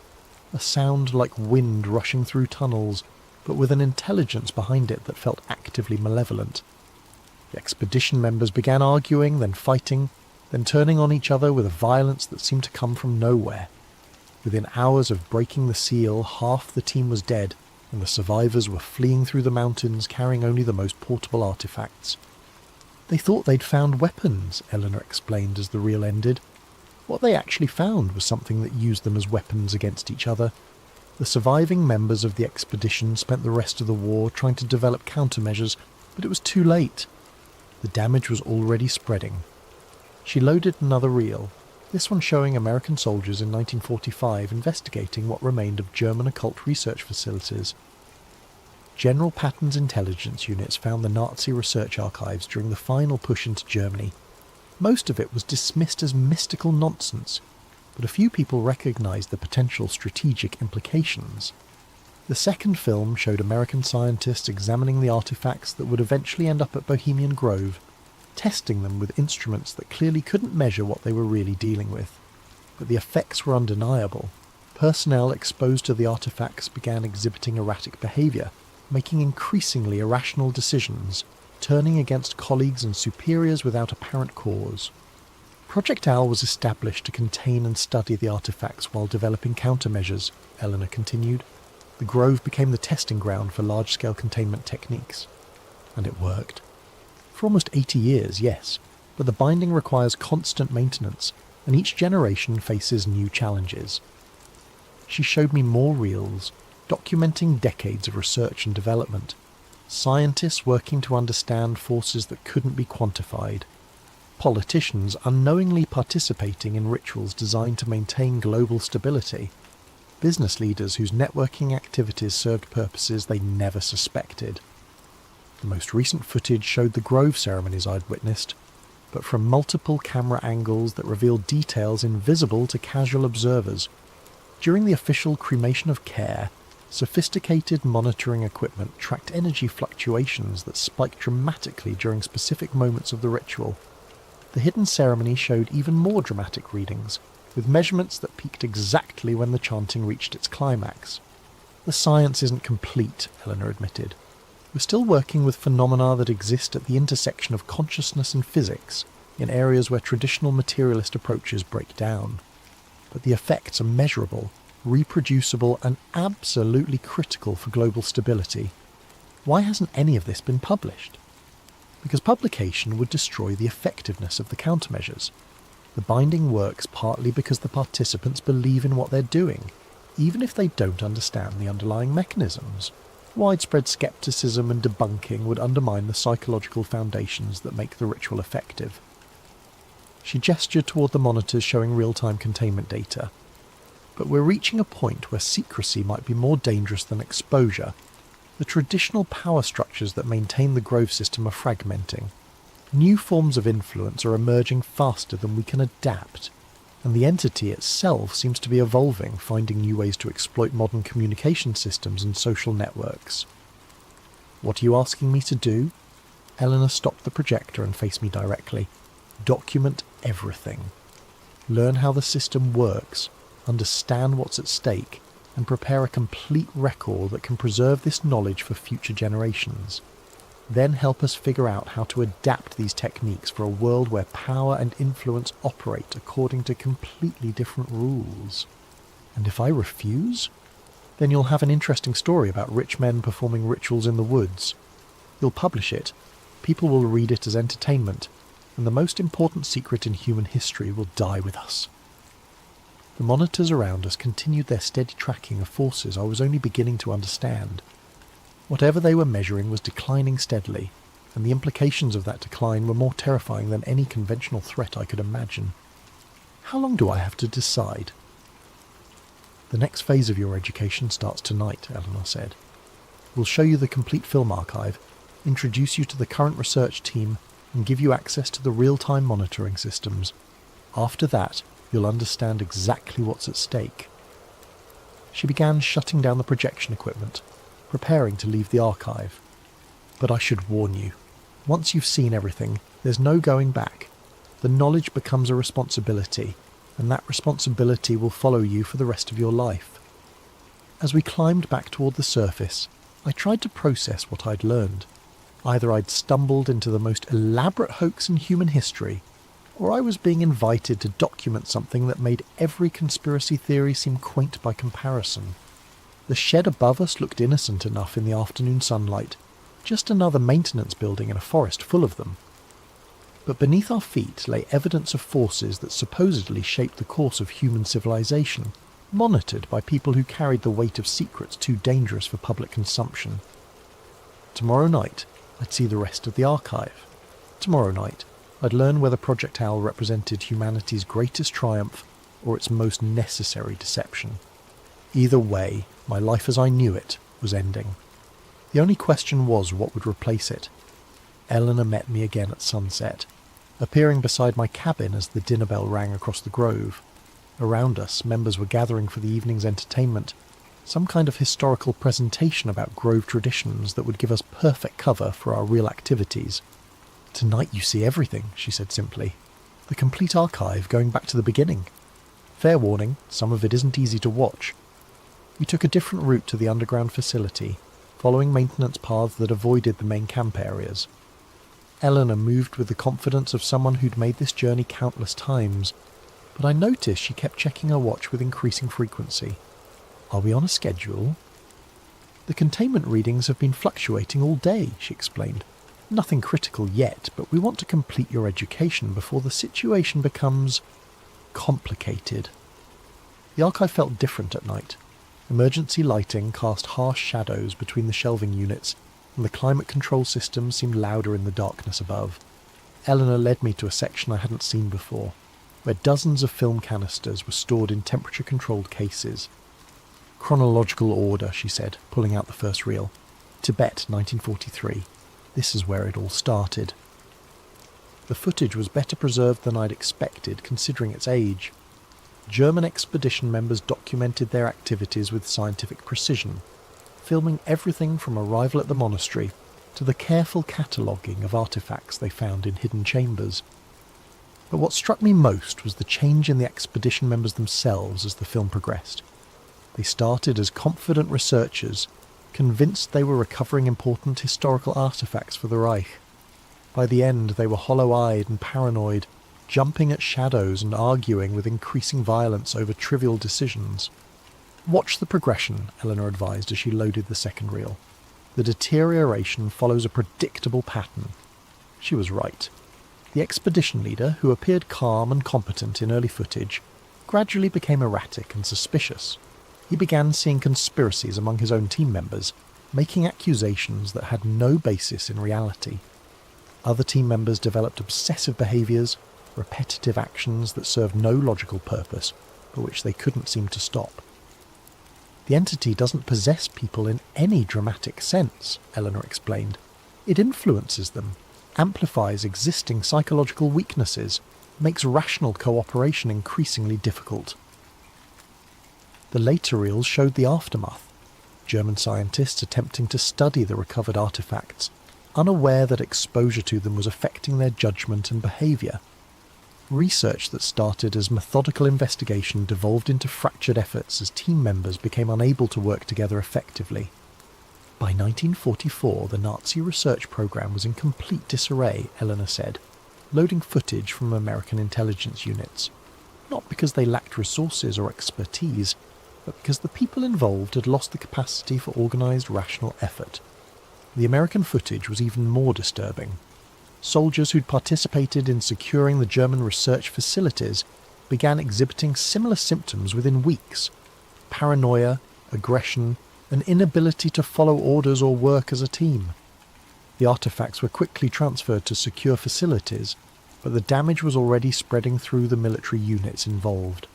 a sound like wind rushing through tunnels, but with an intelligence behind it that felt actively malevolent. The expedition members began arguing, then fighting, then turning on each other with a violence that seemed to come from nowhere. Within hours of breaking the seal, half the team was dead, and the survivors were fleeing through the mountains carrying only the most portable artifacts. "They thought they'd found weapons," Eleanor explained as the reel ended. What they actually found was something that used them as weapons against each other. The surviving members of the expedition spent the rest of the war trying to develop countermeasures, but it was too late. The damage was already spreading. She loaded another reel, this one showing American soldiers in 1945 investigating what remained of German occult research facilities. General Patton's intelligence units found the Nazi research archives during the final push into Germany. Most of it was dismissed as mystical nonsense, but a few people recognized the potential strategic implications. The second film showed American scientists examining the artifacts that would eventually end up at Bohemian Grove, testing them with instruments that clearly couldn't measure what they were really dealing with. But the effects were undeniable. Personnel exposed to the artifacts began exhibiting erratic behaviour, making increasingly irrational decisions, turning against colleagues and superiors without apparent cause. Project Owl was established to contain and study the artifacts while developing countermeasures, Eleanor continued. The Grove became the testing ground for large-scale containment techniques. And it worked. For almost 80 years, yes, but the binding requires constant maintenance, and each generation faces new challenges. She showed me more reels, documenting decades of research and development, scientists working to understand forces that couldn't be quantified, politicians unknowingly participating in rituals designed to maintain global stability, business leaders whose networking activities served purposes they never suspected. The most recent footage showed the Grove ceremonies I'd witnessed, but from multiple camera angles that revealed details invisible to casual observers. During the official cremation of care, sophisticated monitoring equipment tracked energy fluctuations that spiked dramatically during specific moments of the ritual. The hidden ceremony showed even more dramatic readings, with measurements that peaked exactly when the chanting reached its climax. The science isn't complete, Eleanor admitted. We're still working with phenomena that exist at the intersection of consciousness and physics, in areas where traditional materialist approaches break down. But the effects are measurable, reproducible, and absolutely critical for global stability. Why hasn't any of this been published? Because publication would destroy the effectiveness of the countermeasures. The binding works partly because the participants believe in what they're doing, even if they don't understand the underlying mechanisms. Widespread skepticism and debunking would undermine the psychological foundations that make the ritual effective. She gestured toward the monitors showing real-time containment data. But we're reaching a point where secrecy might be more dangerous than exposure. The traditional power structures that maintain the Grove system are fragmenting. New forms of influence are emerging faster than we can adapt, and the entity itself seems to be evolving, finding new ways to exploit modern communication systems and social networks. What are you asking me to do? Eleanor stopped the projector and faced me directly. Document everything. Learn how the system works, understand what's at stake, and prepare a complete record that can preserve this knowledge for future generations. Then help us figure out how to adapt these techniques for a world where power and influence operate according to completely different rules. And if I refuse? Then you'll have an interesting story about rich men performing rituals in the woods. You'll publish it, people will read it as entertainment, and the most important secret in human history will die with us. The monitors around us continued their steady tracking of forces I was only beginning to understand. Whatever they were measuring was declining steadily, and the implications of that decline were more terrifying than any conventional threat I could imagine. How long do I have to decide? The next phase of your education starts tonight, Eleanor said. We'll show you the complete film archive, introduce you to the current research team, and give you access to the real-time monitoring systems. After that, you'll understand exactly what's at stake. She began shutting down the projection equipment, preparing to leave the archive. But I should warn you, once you've seen everything, there's no going back. The knowledge becomes a responsibility, and that responsibility will follow you for the rest of your life. As we climbed back toward the surface, I tried to process what I'd learned. Either I'd stumbled into the most elaborate hoax in human history, or I was being invited to document something that made every conspiracy theory seem quaint by comparison. The shed above us looked innocent enough in the afternoon sunlight, just another maintenance building in a forest full of them. But beneath our feet lay evidence of forces that supposedly shaped the course of human civilization, monitored by people who carried the weight of secrets too dangerous for public consumption. Tomorrow night, I'd see the rest of the archive. Tomorrow night, I'd learn whether Project Owl represented humanity's greatest triumph or its most necessary deception. Either way, my life as I knew it was ending. The only question was what would replace it. Eleanor met me again at sunset, appearing beside my cabin as the dinner bell rang across the grove. Around us, members were gathering for the evening's entertainment, Some kind of historical presentation about Grove traditions that would give us perfect cover for our real activities. "Tonight you see everything," she said simply. "The complete archive going back to the beginning. Fair warning, some of it isn't easy to watch." We took a different route to the underground facility, following maintenance paths that avoided the main camp areas. Eleanor moved with the confidence of someone who'd made this journey countless times, but I noticed she kept checking her watch with increasing frequency. "Are we on a schedule?" "The containment readings have been fluctuating all day," she explained. "Nothing critical yet, but we want to complete your education before the situation becomes complicated." The archive felt different at night. Emergency lighting cast harsh shadows between the shelving units, and the climate control system seemed louder in the darkness above. Eleanor led me to a section I hadn't seen before, where dozens of film canisters were stored in temperature-controlled cases. "Chronological order," she said, pulling out the first reel. "Tibet, 1943. This is where it all started." The footage was better preserved than I'd expected, considering its age. German expedition members documented their activities with scientific precision, filming everything from arrival at the monastery to the careful cataloguing of artefacts they found in hidden chambers. But what struck me most was the change in the expedition members themselves as the film progressed. They started as confident researchers, convinced they were recovering important historical artefacts for the Reich. By the end, they were hollow-eyed and paranoid, jumping at shadows and arguing with increasing violence over trivial decisions. "Watch the progression," Eleanor advised as she loaded the second reel. "The deterioration follows a predictable pattern." She was right. The expedition leader, who appeared calm and competent in early footage, gradually became erratic and suspicious. He began seeing conspiracies among his own team members, making accusations that had no basis in reality. Other team members developed obsessive behaviours, repetitive actions that served no logical purpose, but which they couldn't seem to stop. "The entity doesn't possess people in any dramatic sense," Eleanor explained. "It influences them, amplifies existing psychological weaknesses, makes rational cooperation increasingly difficult." The later reels showed the aftermath. German scientists attempting to study the recovered artefacts, unaware that exposure to them was affecting their judgment and behaviour. Research that started as methodical investigation devolved into fractured efforts as team members became unable to work together effectively. By 1944, the Nazi research program was in complete disarray, Eleanor said, loading footage from American intelligence units. Not because they lacked resources or expertise, but because the people involved had lost the capacity for organised, rational effort. The American footage was even more disturbing. Soldiers who'd participated in securing the German research facilities began exhibiting similar symptoms within weeks: paranoia, aggression, an inability to follow orders or work as a team. The artefacts were quickly transferred to secure facilities, but the damage was already spreading through the military units involved.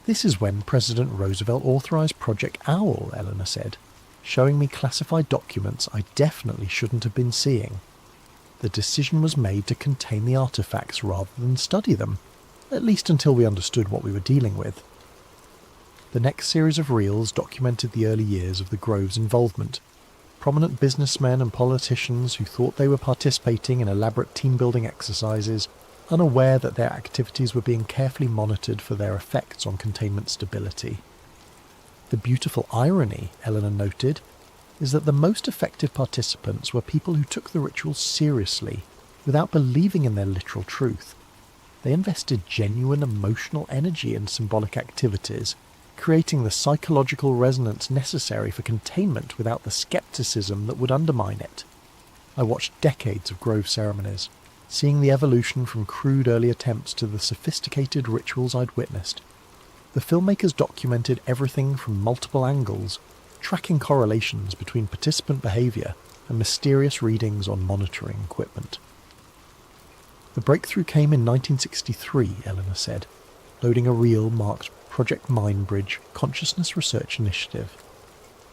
"This is when President Roosevelt authorized Project Owl," Eleanor said, showing me classified documents I definitely shouldn't have been seeing. The decision was made to contain the artefacts rather than study them, at least until we understood what we were dealing with. The next series of reels documented the early years of the Grove's involvement. Prominent businessmen and politicians who thought they were participating in elaborate team-building exercises, unaware that their activities were being carefully monitored for their effects on containment stability. The beautiful irony, Eleanor noted, is that the most effective participants were people who took the ritual seriously, without believing in their literal truth. They invested genuine emotional energy in symbolic activities, creating the psychological resonance necessary for containment without the skepticism that would undermine it. I watched decades of Grove ceremonies, seeing the evolution from crude early attempts to the sophisticated rituals I'd witnessed. The filmmakers documented everything from multiple angles, tracking correlations between participant behaviour and mysterious readings on monitoring equipment. The breakthrough came in 1963, Eleanor said, loading a reel marked Project Mindbridge Consciousness Research Initiative.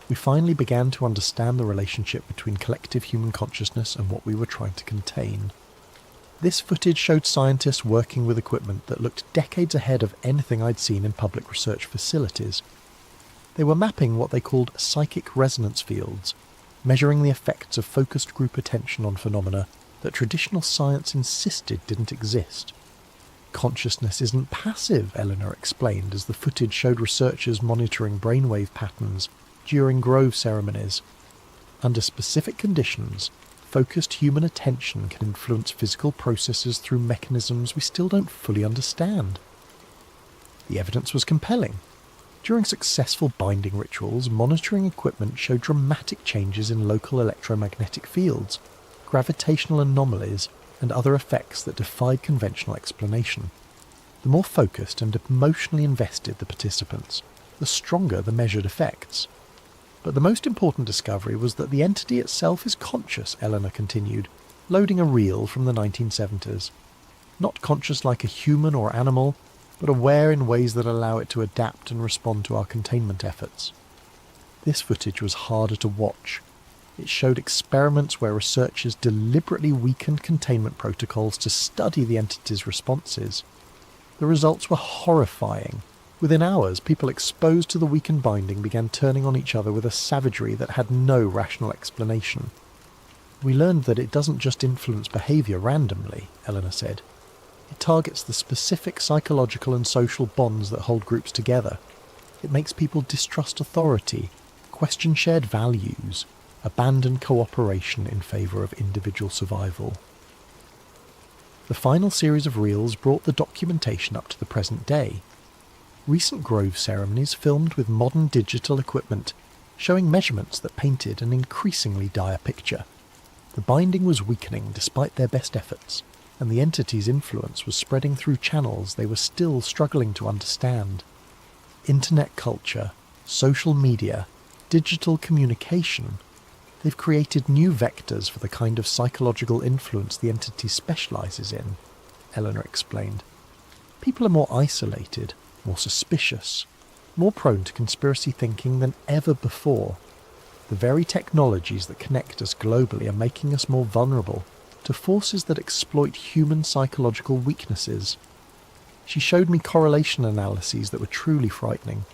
We finally began to understand the relationship between collective human consciousness and what we were trying to contain. This footage showed scientists working with equipment that looked decades ahead of anything I'd seen in public research facilities. They were mapping what they called psychic resonance fields, measuring the effects of focused group attention on phenomena that traditional science insisted didn't exist. Consciousness isn't passive, Eleanor explained as the footage showed researchers monitoring brainwave patterns during grove ceremonies. Under specific conditions, focused human attention can influence physical processes through mechanisms we still don't fully understand. The evidence was compelling. During successful binding rituals, monitoring equipment showed dramatic changes in local electromagnetic fields, gravitational anomalies, and other effects that defied conventional explanation. The more focused and emotionally invested the participants, the stronger the measured effects. But the most important discovery was that the entity itself is conscious, Eleanor continued, loading a reel from the 1970s. Not conscious like a human or animal, but aware in ways that allow it to adapt and respond to our containment efforts. This footage was harder to watch. It showed experiments where researchers deliberately weakened containment protocols to study the entity's responses. The results were horrifying. Within hours, people exposed to the weakened binding began turning on each other with a savagery that had no rational explanation. We learned that it doesn't just influence behaviour randomly, Eleanor said. It targets the specific psychological and social bonds that hold groups together. It makes people distrust authority, question shared values, abandon cooperation in favour of individual survival. The final series of reels brought the documentation up to the present day. Recent grove ceremonies filmed with modern digital equipment, showing measurements that painted an increasingly dire picture. The binding was weakening despite their best efforts, and the entity's influence was spreading through channels they were still struggling to understand. Internet culture, social media, digital communication, they've created new vectors for the kind of psychological influence the entity specialises in, Eleanor explained. People are more isolated, more suspicious, more prone to conspiracy thinking than ever before. The very technologies that connect us globally are making us more vulnerable to forces that exploit human psychological weaknesses. She showed me correlation analyses that were truly frightening.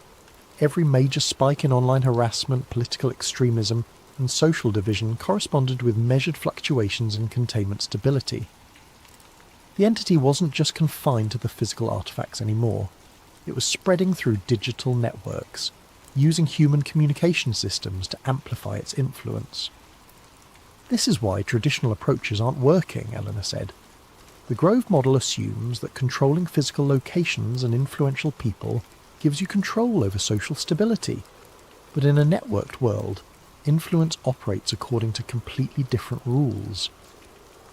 Every major spike in online harassment, political extremism, and social division corresponded with measured fluctuations in containment stability. The entity wasn't just confined to the physical artifacts anymore. It was spreading through digital networks, using human communication systems to amplify its influence. This is why traditional approaches aren't working, Eleanor said. The Grove model assumes that controlling physical locations and influential people gives you control over social stability. But in a networked world, influence operates according to completely different rules.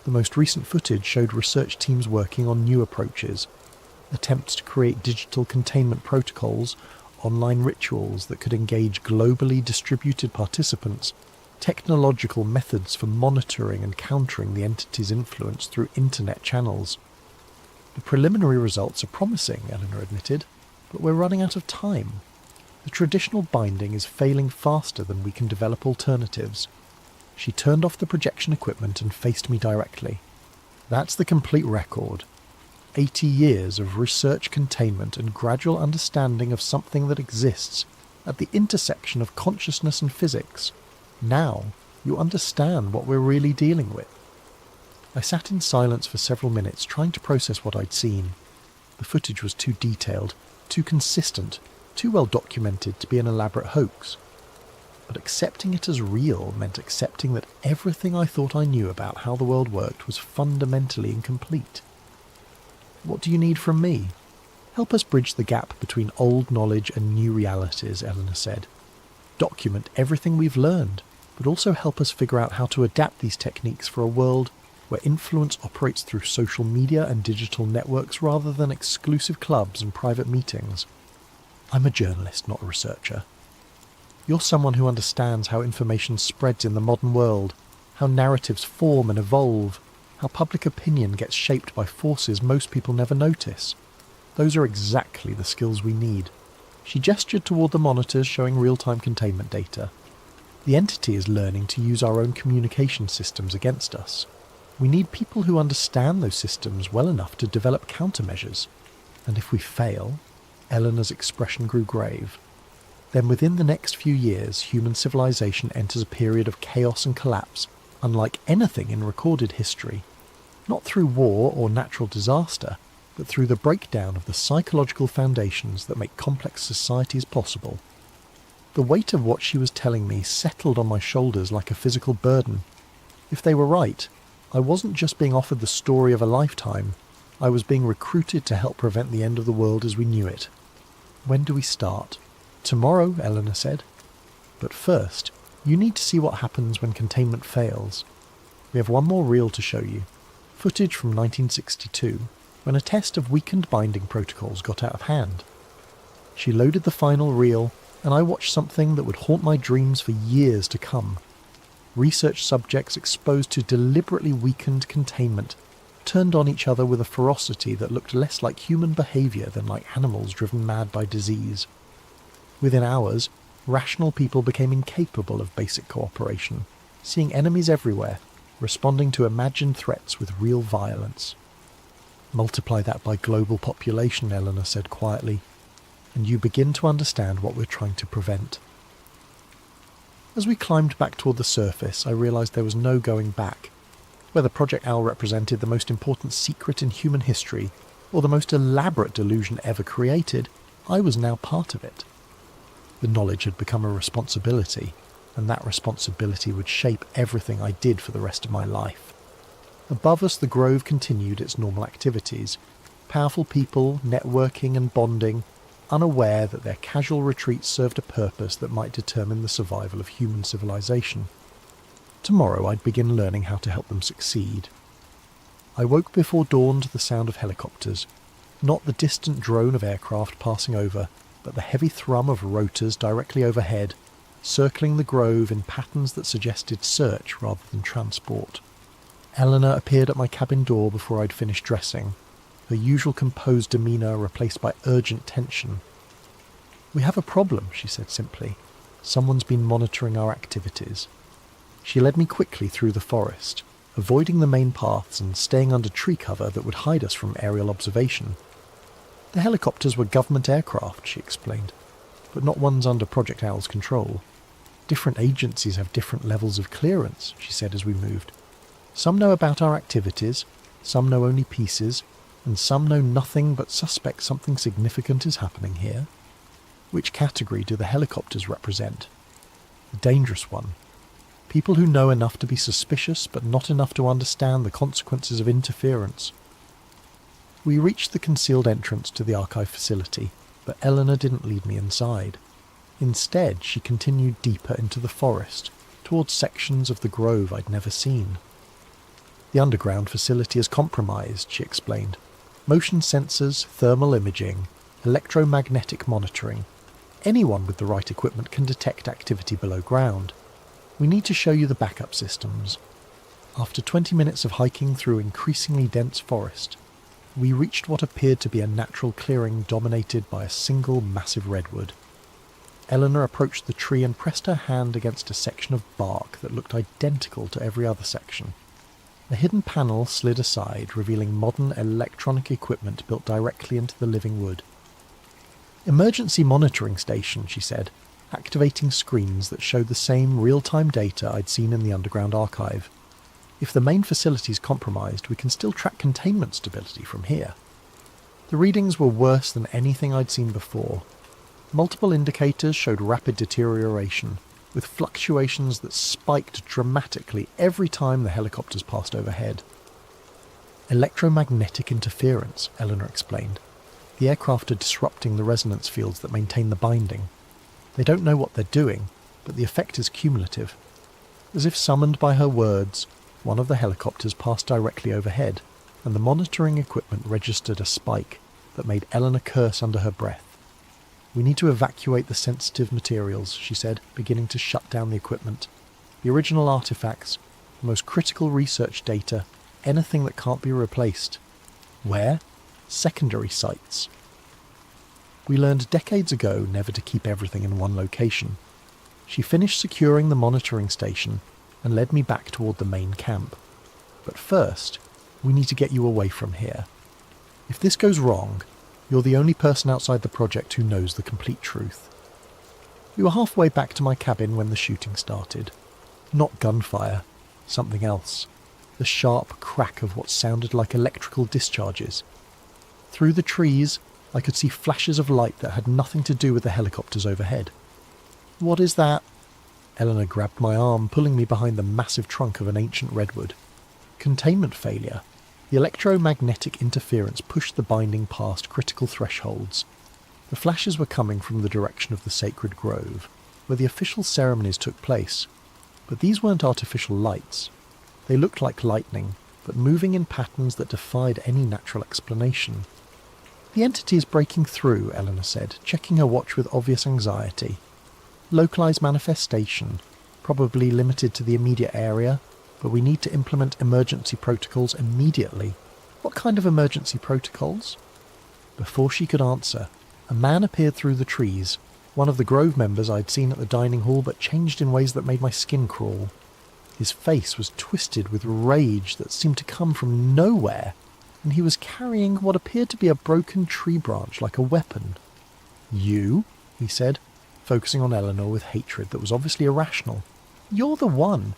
The most recent footage showed research teams working on new approaches, attempts to create digital containment protocols, online rituals that could engage globally distributed participants, technological methods for monitoring and countering the entity's influence through internet channels. The preliminary results are promising, Eleanor admitted, but we're running out of time. The traditional binding is failing faster than we can develop alternatives. She turned off the projection equipment and faced me directly. That's the complete record. 80 years of research containment and gradual understanding of something that exists at the intersection of consciousness and physics. Now, you understand what we're really dealing with. I sat in silence for several minutes trying to process what I'd seen. The footage was too detailed, too consistent, too well documented to be an elaborate hoax. But accepting it as real meant accepting that everything I thought I knew about how the world worked was fundamentally incomplete. What do you need from me? Help us bridge the gap between old knowledge and new realities, Eleanor said. Document everything we've learned, but also help us figure out how to adapt these techniques for a world where influence operates through social media and digital networks rather than exclusive clubs and private meetings. I'm a journalist, not a researcher. You're someone who understands how information spreads in the modern world, how narratives form and evolve, how public opinion gets shaped by forces most people never notice. Those are exactly the skills we need. She gestured toward the monitors showing real-time containment data. The entity is learning to use our own communication systems against us. We need people who understand those systems well enough to develop countermeasures. And if we fail, Eleanor's expression grew grave. Then within the next few years, human civilization enters a period of chaos and collapse, unlike anything in recorded history. Not through war or natural disaster, but through the breakdown of the psychological foundations that make complex societies possible. The weight of what she was telling me settled on my shoulders like a physical burden. If they were right, I wasn't just being offered the story of a lifetime, I was being recruited to help prevent the end of the world as we knew it. When do we start? Tomorrow, Eleanor said. But first, you need to see what happens when containment fails. We have one more reel to show you. Footage from 1962, when a test of weakened binding protocols got out of hand. She loaded the final reel, and I watched something that would haunt my dreams for years to come. Research subjects exposed to deliberately weakened containment turned on each other with a ferocity that looked less like human behaviour than like animals driven mad by disease. Within hours, rational people became incapable of basic cooperation, seeing enemies everywhere, responding to imagined threats with real violence. Multiply that by global population, Eleanor said quietly, and you begin to understand what we're trying to prevent. As we climbed back toward the surface, I realised there was no going back. Whether Project Owl represented the most important secret in human history, or the most elaborate delusion ever created, I was now part of it. The knowledge had become a responsibility, and that responsibility would shape everything I did for the rest of my life. Above us, the Grove continued its normal activities. Powerful people, networking and bonding, unaware that their casual retreats served a purpose that might determine the survival of human civilization. Tomorrow I'd begin learning how to help them succeed. I woke before dawn to the sound of helicopters, not the distant drone of aircraft passing over, but the heavy thrum of rotors directly overhead, circling the Grove in patterns that suggested search rather than transport. Eleanor appeared at my cabin door before I'd finished dressing, her usual composed demeanour replaced by urgent tension. "We have a problem," she said simply. "Someone's been monitoring our activities." She led me quickly through the forest, avoiding the main paths and staying under tree cover that would hide us from aerial observation. The helicopters were government aircraft, she explained, but not ones under Project Owl's control. Different agencies have different levels of clearance, she said as we moved. Some know about our activities, some know only pieces, and some know nothing but suspect something significant is happening here. Which category do the helicopters represent? The dangerous one. People who know enough to be suspicious but not enough to understand the consequences of interference. We reached the concealed entrance to the archive facility, but Eleanor didn't lead me inside. Instead, she continued deeper into the forest, towards sections of the Grove I'd never seen. "The underground facility is compromised," she explained. "Motion sensors, thermal imaging, electromagnetic monitoring. Anyone with the right equipment can detect activity below ground. We need to show you the backup systems." After 20 minutes of hiking through increasingly dense forest, we reached what appeared to be a natural clearing dominated by a single massive redwood. Eleanor approached the tree and pressed her hand against a section of bark that looked identical to every other section. A hidden panel slid aside, revealing modern electronic equipment built directly into the living wood. "Emergency monitoring station," she said, activating screens that showed the same real-time data I'd seen in the underground archive. "If the main facility's compromised, we can still track containment stability from here." The readings were worse than anything I'd seen before. Multiple indicators showed rapid deterioration, with fluctuations that spiked dramatically every time the helicopters passed overhead. "Electromagnetic interference," Eleanor explained. "The aircraft are disrupting the resonance fields that maintain the binding. They don't know what they're doing, but the effect is cumulative." As if summoned by her words, one of the helicopters passed directly overhead, and the monitoring equipment registered a spike that made Eleanor curse under her breath. "We need to evacuate the sensitive materials," she said, beginning to shut down the equipment. "The original artifacts, the most critical research data, anything that can't be replaced." "Where?" "Secondary sites." We learned decades ago never to keep everything in one location. She finished securing the monitoring station and led me back toward the main camp. "But first, we need to get you away from here. If this goes wrong, you're the only person outside the project who knows the complete truth." We were halfway back to my cabin when the shooting started. Not gunfire, something else. The sharp crack of what sounded like electrical discharges. Through the trees, I could see flashes of light that had nothing to do with the helicopters overhead. "What is that?" Eleanor grabbed my arm, pulling me behind the massive trunk of an ancient redwood. Containment failure. The electromagnetic interference pushed the binding past critical thresholds. The flashes were coming from the direction of the sacred grove, where the official ceremonies took place. But these weren't artificial lights. They looked like lightning, but moving in patterns that defied any natural explanation. "The entity is breaking through," Eleanor said, checking her watch with obvious anxiety. "Localized manifestation, probably limited to the immediate area, but we need to implement emergency protocols immediately." "What kind of emergency protocols?" Before she could answer, a man appeared through the trees, one of the Grove members I'd seen at the dining hall, but changed in ways that made my skin crawl. His face was twisted with rage that seemed to come from nowhere, and he was carrying what appeared to be a broken tree branch like a weapon. "You?" he said, focusing on Eleanor with hatred that was obviously irrational. You're the one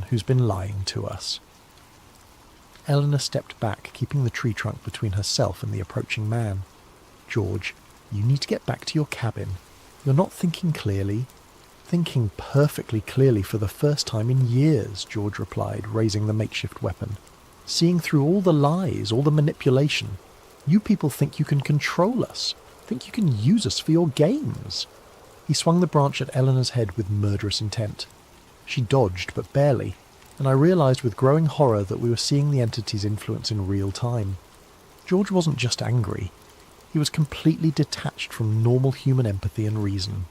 who's been lying to us." Eleanor stepped back, keeping the tree trunk between herself and the approaching man. "George, you need to get back to your cabin. You're not thinking clearly." "Thinking perfectly clearly for the first time in years," George replied, raising the makeshift weapon. "Seeing through all the lies, all the manipulation. You people think you can control us, think you can use us for your games." He swung the branch at Eleanor's head with murderous intent. She dodged, but barely, and I realised with growing horror that we were seeing the entity's influence in real time. George wasn't just angry. He was completely detached from normal human empathy and reason.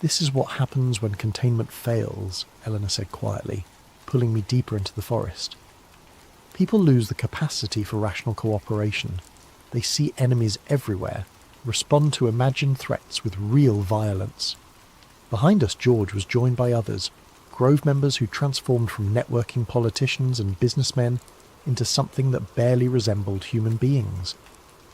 "This is what happens when containment fails," Eleanor said quietly, pulling me deeper into the forest. "People lose the capacity for rational cooperation. They see enemies everywhere, respond to imagined threats with real violence." Behind us, George was joined by others, Grove members who transformed from networking politicians and businessmen into something that barely resembled human beings.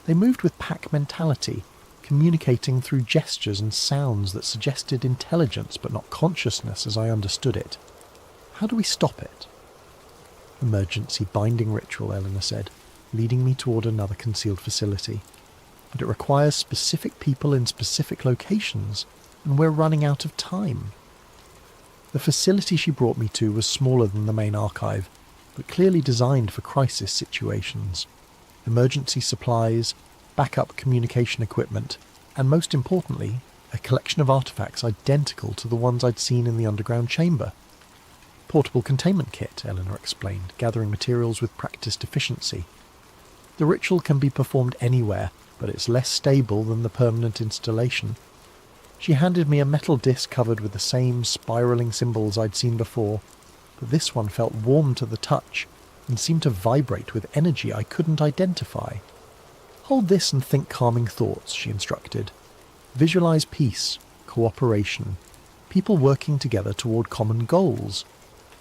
They moved with pack mentality, communicating through gestures and sounds that suggested intelligence but not consciousness as I understood it. "How do we stop it?" "Emergency binding ritual," Eleanor said, leading me toward another concealed facility. "But it requires specific people in specific locations, and we're running out of time." The facility she brought me to was smaller than the main archive, but clearly designed for crisis situations. Emergency supplies, backup communication equipment, and most importantly, a collection of artifacts identical to the ones I'd seen in the underground chamber. "Portable containment kit," Eleanor explained, gathering materials with practiced efficiency. "The ritual can be performed anywhere, but it's less stable than the permanent installation." She handed me a metal disc covered with the same spiralling symbols I'd seen before, but this one felt warm to the touch and seemed to vibrate with energy I couldn't identify. "Hold this and think calming thoughts," she instructed. "Visualize peace, cooperation, people working together toward common goals.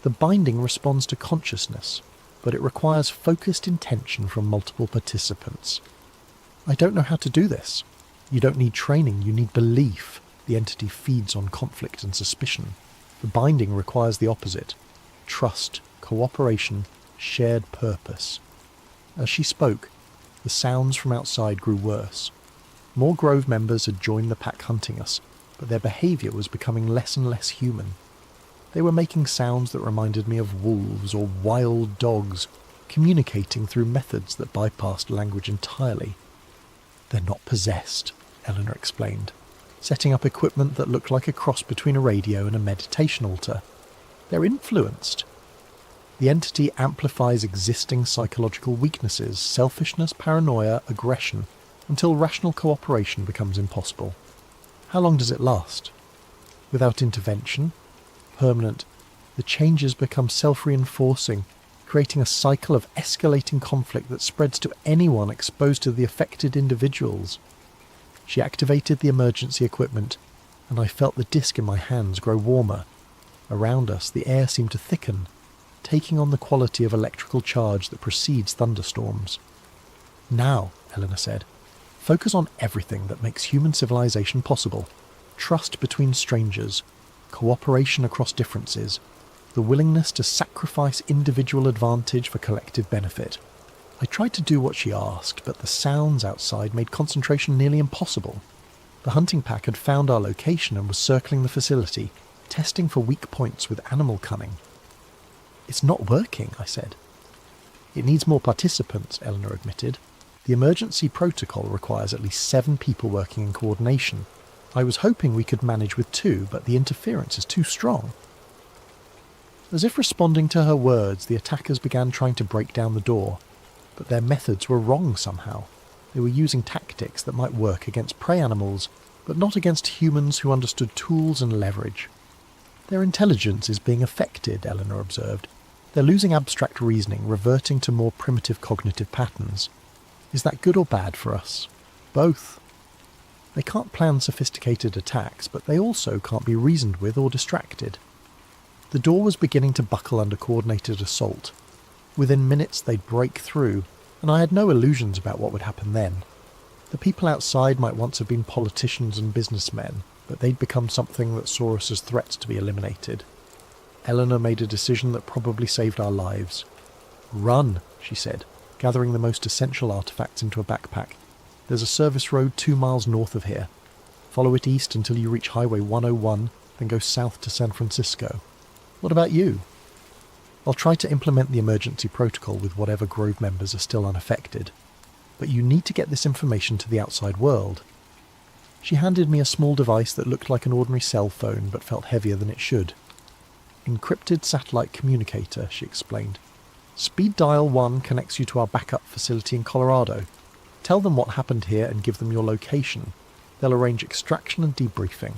The binding responds to consciousness, but it requires focused intention from multiple participants." "I don't know how to do this." "You don't need training, you need belief. The entity feeds on conflict and suspicion. The binding requires the opposite. Trust, cooperation, shared purpose." As she spoke, the sounds from outside grew worse. More Grove members had joined the pack hunting us, but their behaviour was becoming less and less human. They were making sounds that reminded me of wolves or wild dogs, communicating through methods that bypassed language entirely. "They're not possessed," Eleanor explained, setting up equipment that looked like a cross between a radio and a meditation altar. "They're influenced. The entity amplifies existing psychological weaknesses, selfishness, paranoia, aggression, until rational cooperation becomes impossible." "How long does it last?" "Without intervention, permanent. The changes become self-reinforcing, creating a cycle of escalating conflict that spreads to anyone exposed to the affected individuals." She activated the emergency equipment, and I felt the disc in my hands grow warmer. Around us, the air seemed to thicken, taking on the quality of electrical charge that precedes thunderstorms. "Now," Eleanor said, "focus on everything that makes human civilization possible. trust between strangers, cooperation across differences, the willingness to sacrifice individual advantage for collective benefit. I tried to do what she asked, but the sounds outside made concentration nearly impossible. The hunting pack had found our location and was circling the facility, testing for weak points with animal cunning. "It's not working," I said. "It needs more participants," Eleanor admitted. "The emergency protocol requires at least 7 people working in coordination. I was hoping we could manage with 2, but the interference is too strong." As if responding to her words, the attackers began trying to break down the door, but their methods were wrong somehow. They were using tactics that might work against prey animals, but not against humans who understood tools and leverage. "Their intelligence is being affected," Eleanor observed. "They're losing abstract reasoning, reverting to more primitive cognitive patterns. Is that good or bad for us?" "Both. They can't plan sophisticated attacks, but they also can't be reasoned with or distracted." The door was beginning to buckle under coordinated assault. Within minutes they'd break through, and I had no illusions about what would happen then. The people outside might once have been politicians and businessmen, but they'd become something that saw us as threats to be eliminated. Eleanor made a decision that probably saved our lives. "Run," she said, gathering the most essential artifacts into a backpack. "There's a service road 2 miles north of here. Follow it east until you reach Highway 101, then go south to San Francisco. What about you?" "I'll try to implement the emergency protocol with whatever Grove members are still unaffected. But you need to get this information to the outside world." She handed me a small device that looked like an ordinary cell phone but felt heavier than it should. "Encrypted satellite communicator," she explained. "Speed dial 1 connects you to our backup facility in Colorado. Tell them what happened here and give them your location. They'll arrange extraction and debriefing."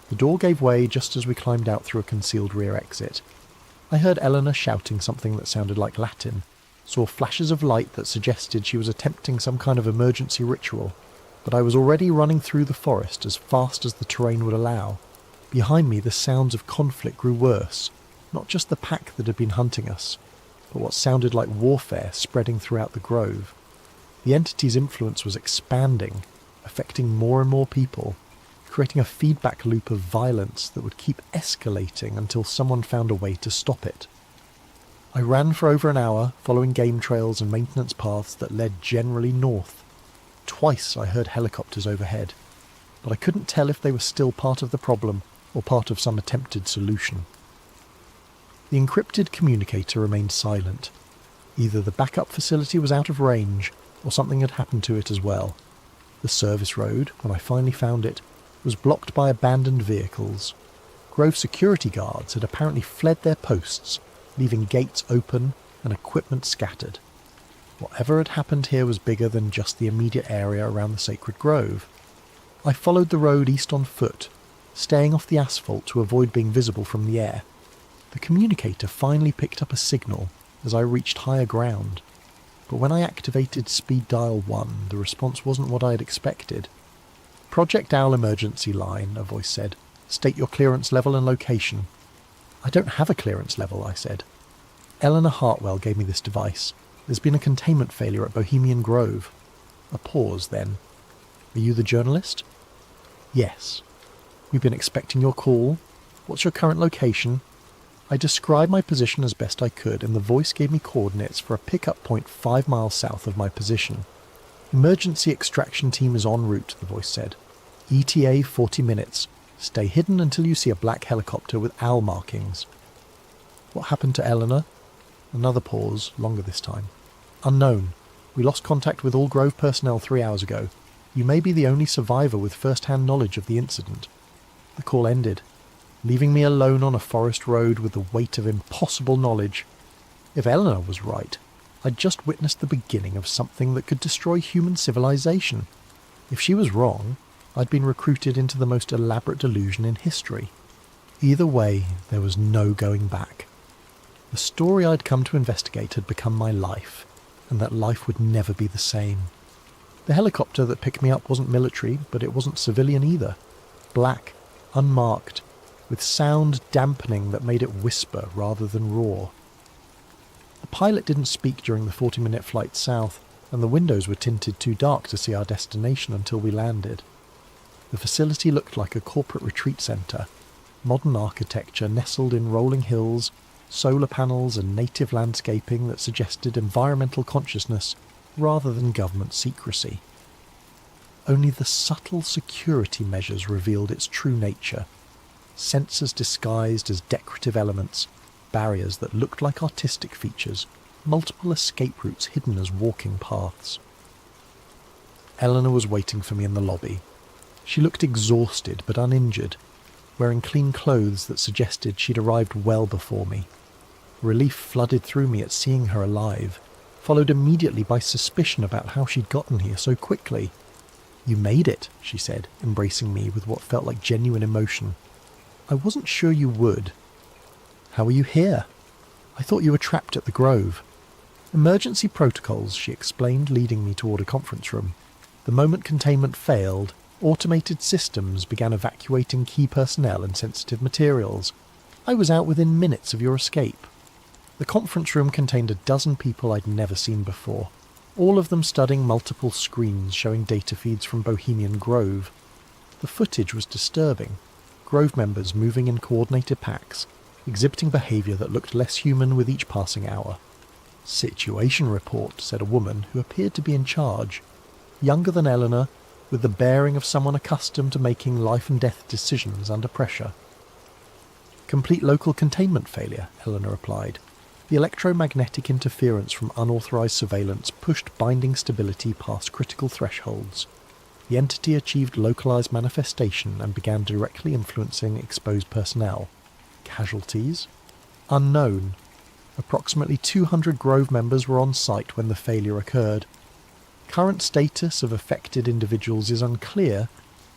The door gave way just as we climbed out through a concealed rear exit. I heard Eleanor shouting something that sounded like Latin, saw flashes of light that suggested she was attempting some kind of emergency ritual, but I was already running through the forest as fast as the terrain would allow. Behind me the sounds of conflict grew worse, not just the pack that had been hunting us, but what sounded like warfare spreading throughout the grove. The entity's influence was expanding, affecting more and more people, creating a feedback loop of violence that would keep escalating until someone found a way to stop it. I ran for over an hour, following game trails and maintenance paths that led generally north. Twice I heard helicopters overhead, but I couldn't tell if they were still part of the problem or part of some attempted solution. The encrypted communicator remained silent. Either the backup facility was out of range, or something had happened to it as well. The service road, when I finally found it, was blocked by abandoned vehicles. Grove security guards had apparently fled their posts, leaving gates open and equipment scattered. Whatever had happened here was bigger than just the immediate area around the sacred grove. I followed the road east on foot, staying off the asphalt to avoid being visible from the air. The communicator finally picked up a signal as I reached higher ground, but when I activated speed dial 1, the response wasn't what I had expected. "Project Owl emergency line," a voice said. "State your clearance level and location." "I don't have a clearance level," I said. "Eleanor Hartwell gave me this device. There's been a containment failure at Bohemian Grove." A pause, then. "Are you the journalist?" "Yes." "We've been expecting your call. What's your current location?" I described my position as best I could, and the voice gave me coordinates for a pickup point 5 miles south of my position. "Emergency extraction team is en route," the voice said. "ETA 40 minutes. Stay hidden until you see a black helicopter with owl markings." "What happened to Eleanor?" Another pause, longer this time. "Unknown. We lost contact with all Grove personnel 3 hours ago. You may be the only survivor with first-hand knowledge of the incident." The call ended, leaving me alone on a forest road with the weight of impossible knowledge. If Eleanor was right, I'd just witnessed the beginning of something that could destroy human civilization. If she was wrong, I'd been recruited into the most elaborate delusion in history. Either way, there was no going back. The story I'd come to investigate had become my life, and that life would never be the same. The helicopter that picked me up wasn't military, but it wasn't civilian either. Black, unmarked, with sound dampening that made it whisper rather than roar. The pilot didn't speak during the 40-minute flight south, and the windows were tinted too dark to see our destination until we landed. The facility looked like a corporate retreat centre, modern architecture nestled in rolling hills, solar panels and native landscaping that suggested environmental consciousness rather than government secrecy. Only the subtle security measures revealed its true nature, sensors disguised as decorative elements, barriers that looked like artistic features, multiple escape routes hidden as walking paths. Eleanor was waiting for me in the lobby. She looked exhausted but uninjured, wearing clean clothes that suggested she'd arrived well before me. Relief flooded through me at seeing her alive, followed immediately by suspicion about how she'd gotten here so quickly. "You made it," she said, embracing me with what felt like genuine emotion. "I wasn't sure you would." "How are you here?" "I thought you were trapped at the Grove." "Emergency protocols," she explained, leading me toward a conference room. The moment containment failed, automated systems began evacuating key personnel and sensitive materials. I was out within minutes of your escape. The conference room contained a dozen people I'd never seen before, all of them studying multiple screens showing data feeds from Bohemian Grove. The footage was disturbing. Grove members moving in coordinated packs, exhibiting behaviour that looked less human with each passing hour. "Situation report," said a woman who appeared to be in charge, younger than Eleanor, with the bearing of someone accustomed to making life-and-death decisions under pressure. "Complete local containment failure," Eleanor replied. The electromagnetic interference from unauthorized surveillance pushed binding stability past critical thresholds. The entity achieved localized manifestation and began directly influencing exposed personnel. Casualties? Unknown. Approximately 200 Grove members were on site when the failure occurred. Current status of affected individuals is unclear,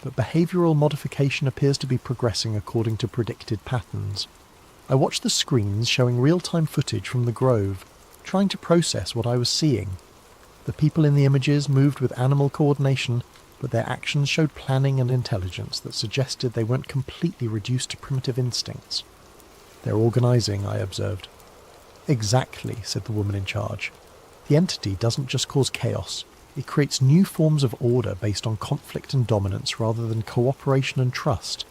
but behavioural modification appears to be progressing according to predicted patterns. I watched the screens showing real-time footage from the Grove, trying to process what I was seeing. The people in the images moved with animal coordination, but their actions showed planning and intelligence that suggested they weren't completely reduced to primitive instincts. "They're organising," I observed. "Exactly," said the woman in charge. "The entity doesn't just cause chaos. It creates new forms of order based on conflict and dominance rather than cooperation and trust.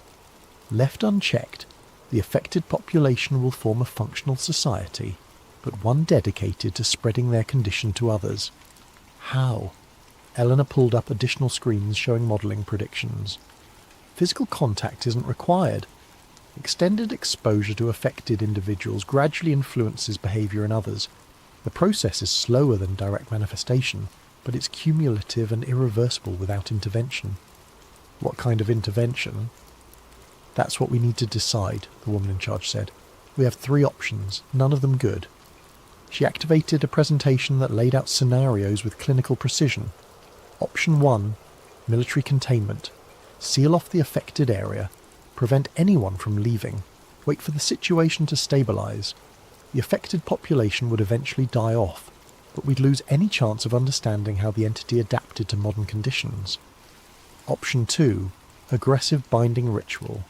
Left unchecked, the affected population will form a functional society, but one dedicated to spreading their condition to others." "How?" Eleanor pulled up additional screens showing modelling predictions. "Physical contact isn't required. Extended exposure to affected individuals gradually influences behaviour in others. The process is slower than direct manifestation, but it's cumulative and irreversible without intervention." "What kind of intervention?" "That's what we need to decide," the woman in charge said. "We have 3 options, none of them good." She activated a presentation that laid out scenarios with clinical precision. Option 1, military containment. Seal off the affected area. Prevent anyone from leaving. Wait for the situation to stabilise. The affected population would eventually die off, but we'd lose any chance of understanding how the entity adapted to modern conditions. Option 2, aggressive binding ritual.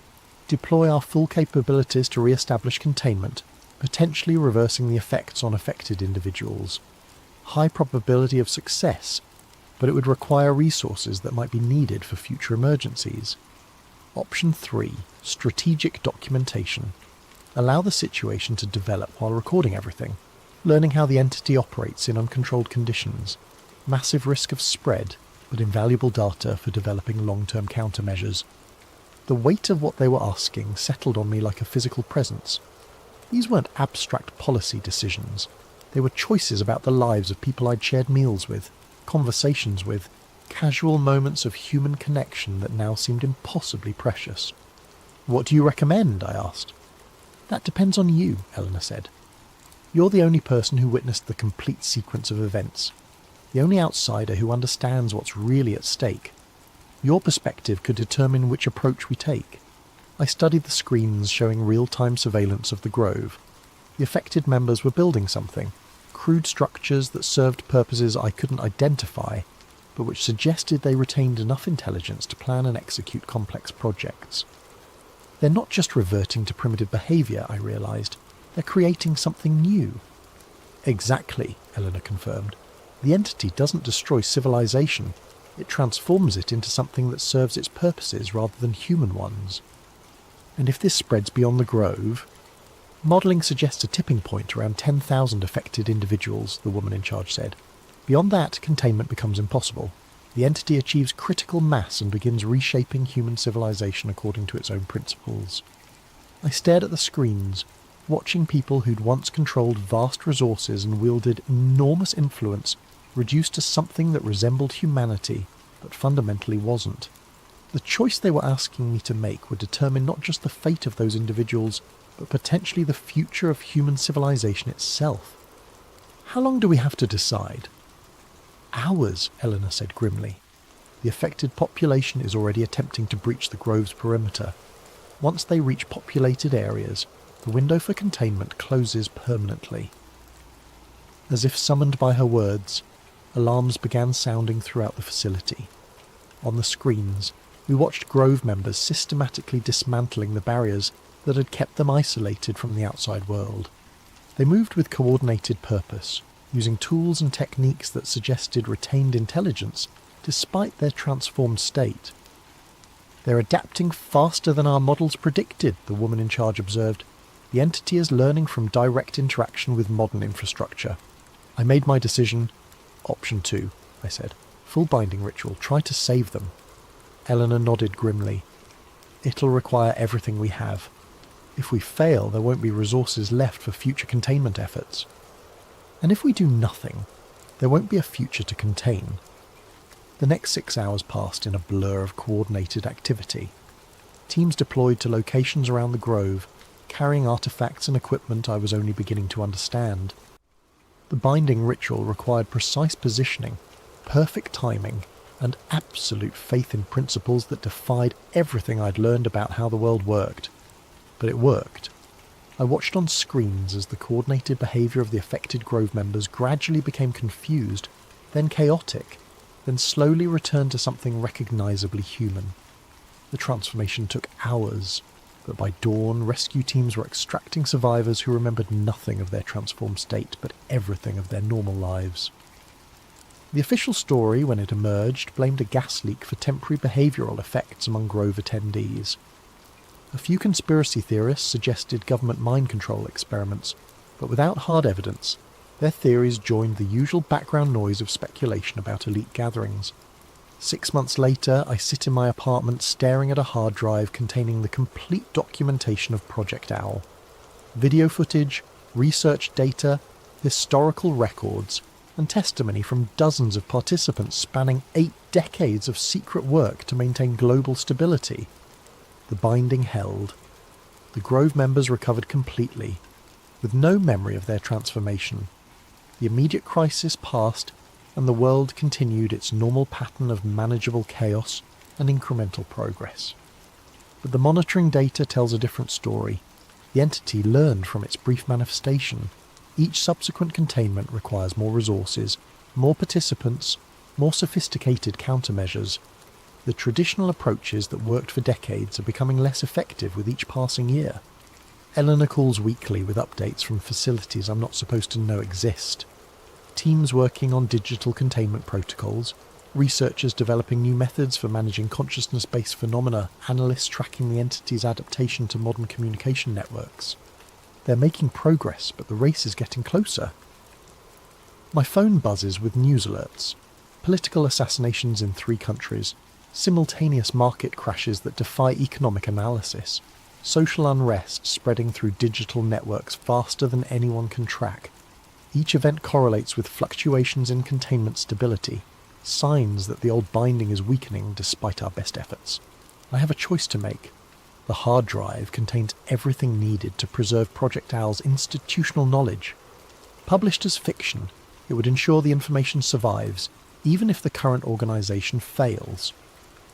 Deploy our full capabilities to re-establish containment, potentially reversing the effects on affected individuals. High probability of success, but it would require resources that might be needed for future emergencies. Option 3, strategic documentation. Allow the situation to develop while recording everything, learning how the entity operates in uncontrolled conditions. Massive risk of spread, but invaluable data for developing long-term countermeasures. The weight of what they were asking settled on me like a physical presence. These weren't abstract policy decisions. They were choices about the lives of people I'd shared meals with, conversations with, casual moments of human connection that now seemed impossibly precious. "What do you recommend?" I asked. "That depends on you," Eleanor said. "You're the only person who witnessed the complete sequence of events, the only outsider who understands what's really at stake. Your perspective could determine which approach we take." I studied the screens showing real-time surveillance of the Grove. The affected members were building something, crude structures that served purposes I couldn't identify, but which suggested they retained enough intelligence to plan and execute complex projects. They're not just reverting to primitive behaviour, I realised. They're creating something new. "Exactly," Eleanor confirmed. "The entity doesn't destroy civilization. It transforms it into something that serves its purposes rather than human ones. And if this spreads beyond the grove, modelling suggests a tipping point around 10,000 affected individuals, the woman in charge said. Beyond that, containment becomes impossible. The entity achieves critical mass and begins reshaping human civilization according to its own principles. I stared at the screens, watching people who'd once controlled vast resources and wielded enormous influence reduced to something that resembled humanity, but fundamentally wasn't. The choice they were asking me to make would determine not just the fate of those individuals, but potentially the future of human civilization itself. How long do we have to decide? Hours, Eleanor said grimly. The affected population is already attempting to breach the grove's perimeter. Once they reach populated areas, the window for containment closes permanently. As if summoned by her words, alarms began sounding throughout the facility. On the screens, we watched Grove members systematically dismantling the barriers that had kept them isolated from the outside world. They moved with coordinated purpose, using tools and techniques that suggested retained intelligence despite their transformed state. They're adapting faster than our models predicted, the woman in charge observed. The entity is learning from direct interaction with modern infrastructure. I made my decision. Option 2, I said. Full binding ritual. Try to save them. Eleanor nodded grimly. It'll require everything we have. If we fail, there won't be resources left for future containment efforts. And if we do nothing, there won't be a future to contain. The next 6 hours passed in a blur of coordinated activity. Teams deployed to locations around the grove, carrying artifacts and equipment I was only beginning to understand. The binding ritual required precise positioning, perfect timing, and absolute faith in principles that defied everything I'd learned about how the world worked. But it worked. I watched on screens as the coordinated behaviour of the affected Grove members gradually became confused, then chaotic, then slowly returned to something recognisably human. The transformation took hours, but by dawn rescue teams were extracting survivors who remembered nothing of their transformed state but everything of their normal lives. The official story, when it emerged, blamed a gas leak for temporary behavioural effects among Grove attendees. A few conspiracy theorists suggested government mind control experiments, but without hard evidence, their theories joined the usual background noise of speculation about elite gatherings. 6 months later, I sit in my apartment staring at a hard drive containing the complete documentation of Project Owl. Video footage, research data, historical records, and testimony from dozens of participants spanning 8 decades of secret work to maintain global stability. The binding held. The Grove members recovered completely, with no memory of their transformation. The immediate crisis passed, and the world continued its normal pattern of manageable chaos and incremental progress. But the monitoring data tells a different story. The entity learned from its brief manifestation. Each subsequent containment requires more resources, more participants, more sophisticated countermeasures. The traditional approaches that worked for decades are becoming less effective with each passing year. Eleanor calls weekly with updates from facilities I'm not supposed to know exist. Teams working on digital containment protocols, researchers developing new methods for managing consciousness-based phenomena, analysts tracking the entity's adaptation to modern communication networks. They're making progress, but the race is getting closer. My phone buzzes with news alerts. Political assassinations in 3 countries, simultaneous market crashes that defy economic analysis, social unrest spreading through digital networks faster than anyone can track. Each event correlates with fluctuations in containment stability, signs that the old binding is weakening despite our best efforts. I have a choice to make. The hard drive contains everything needed to preserve Project Owl's institutional knowledge. Published as fiction, it would ensure the information survives, even if the current organisation fails.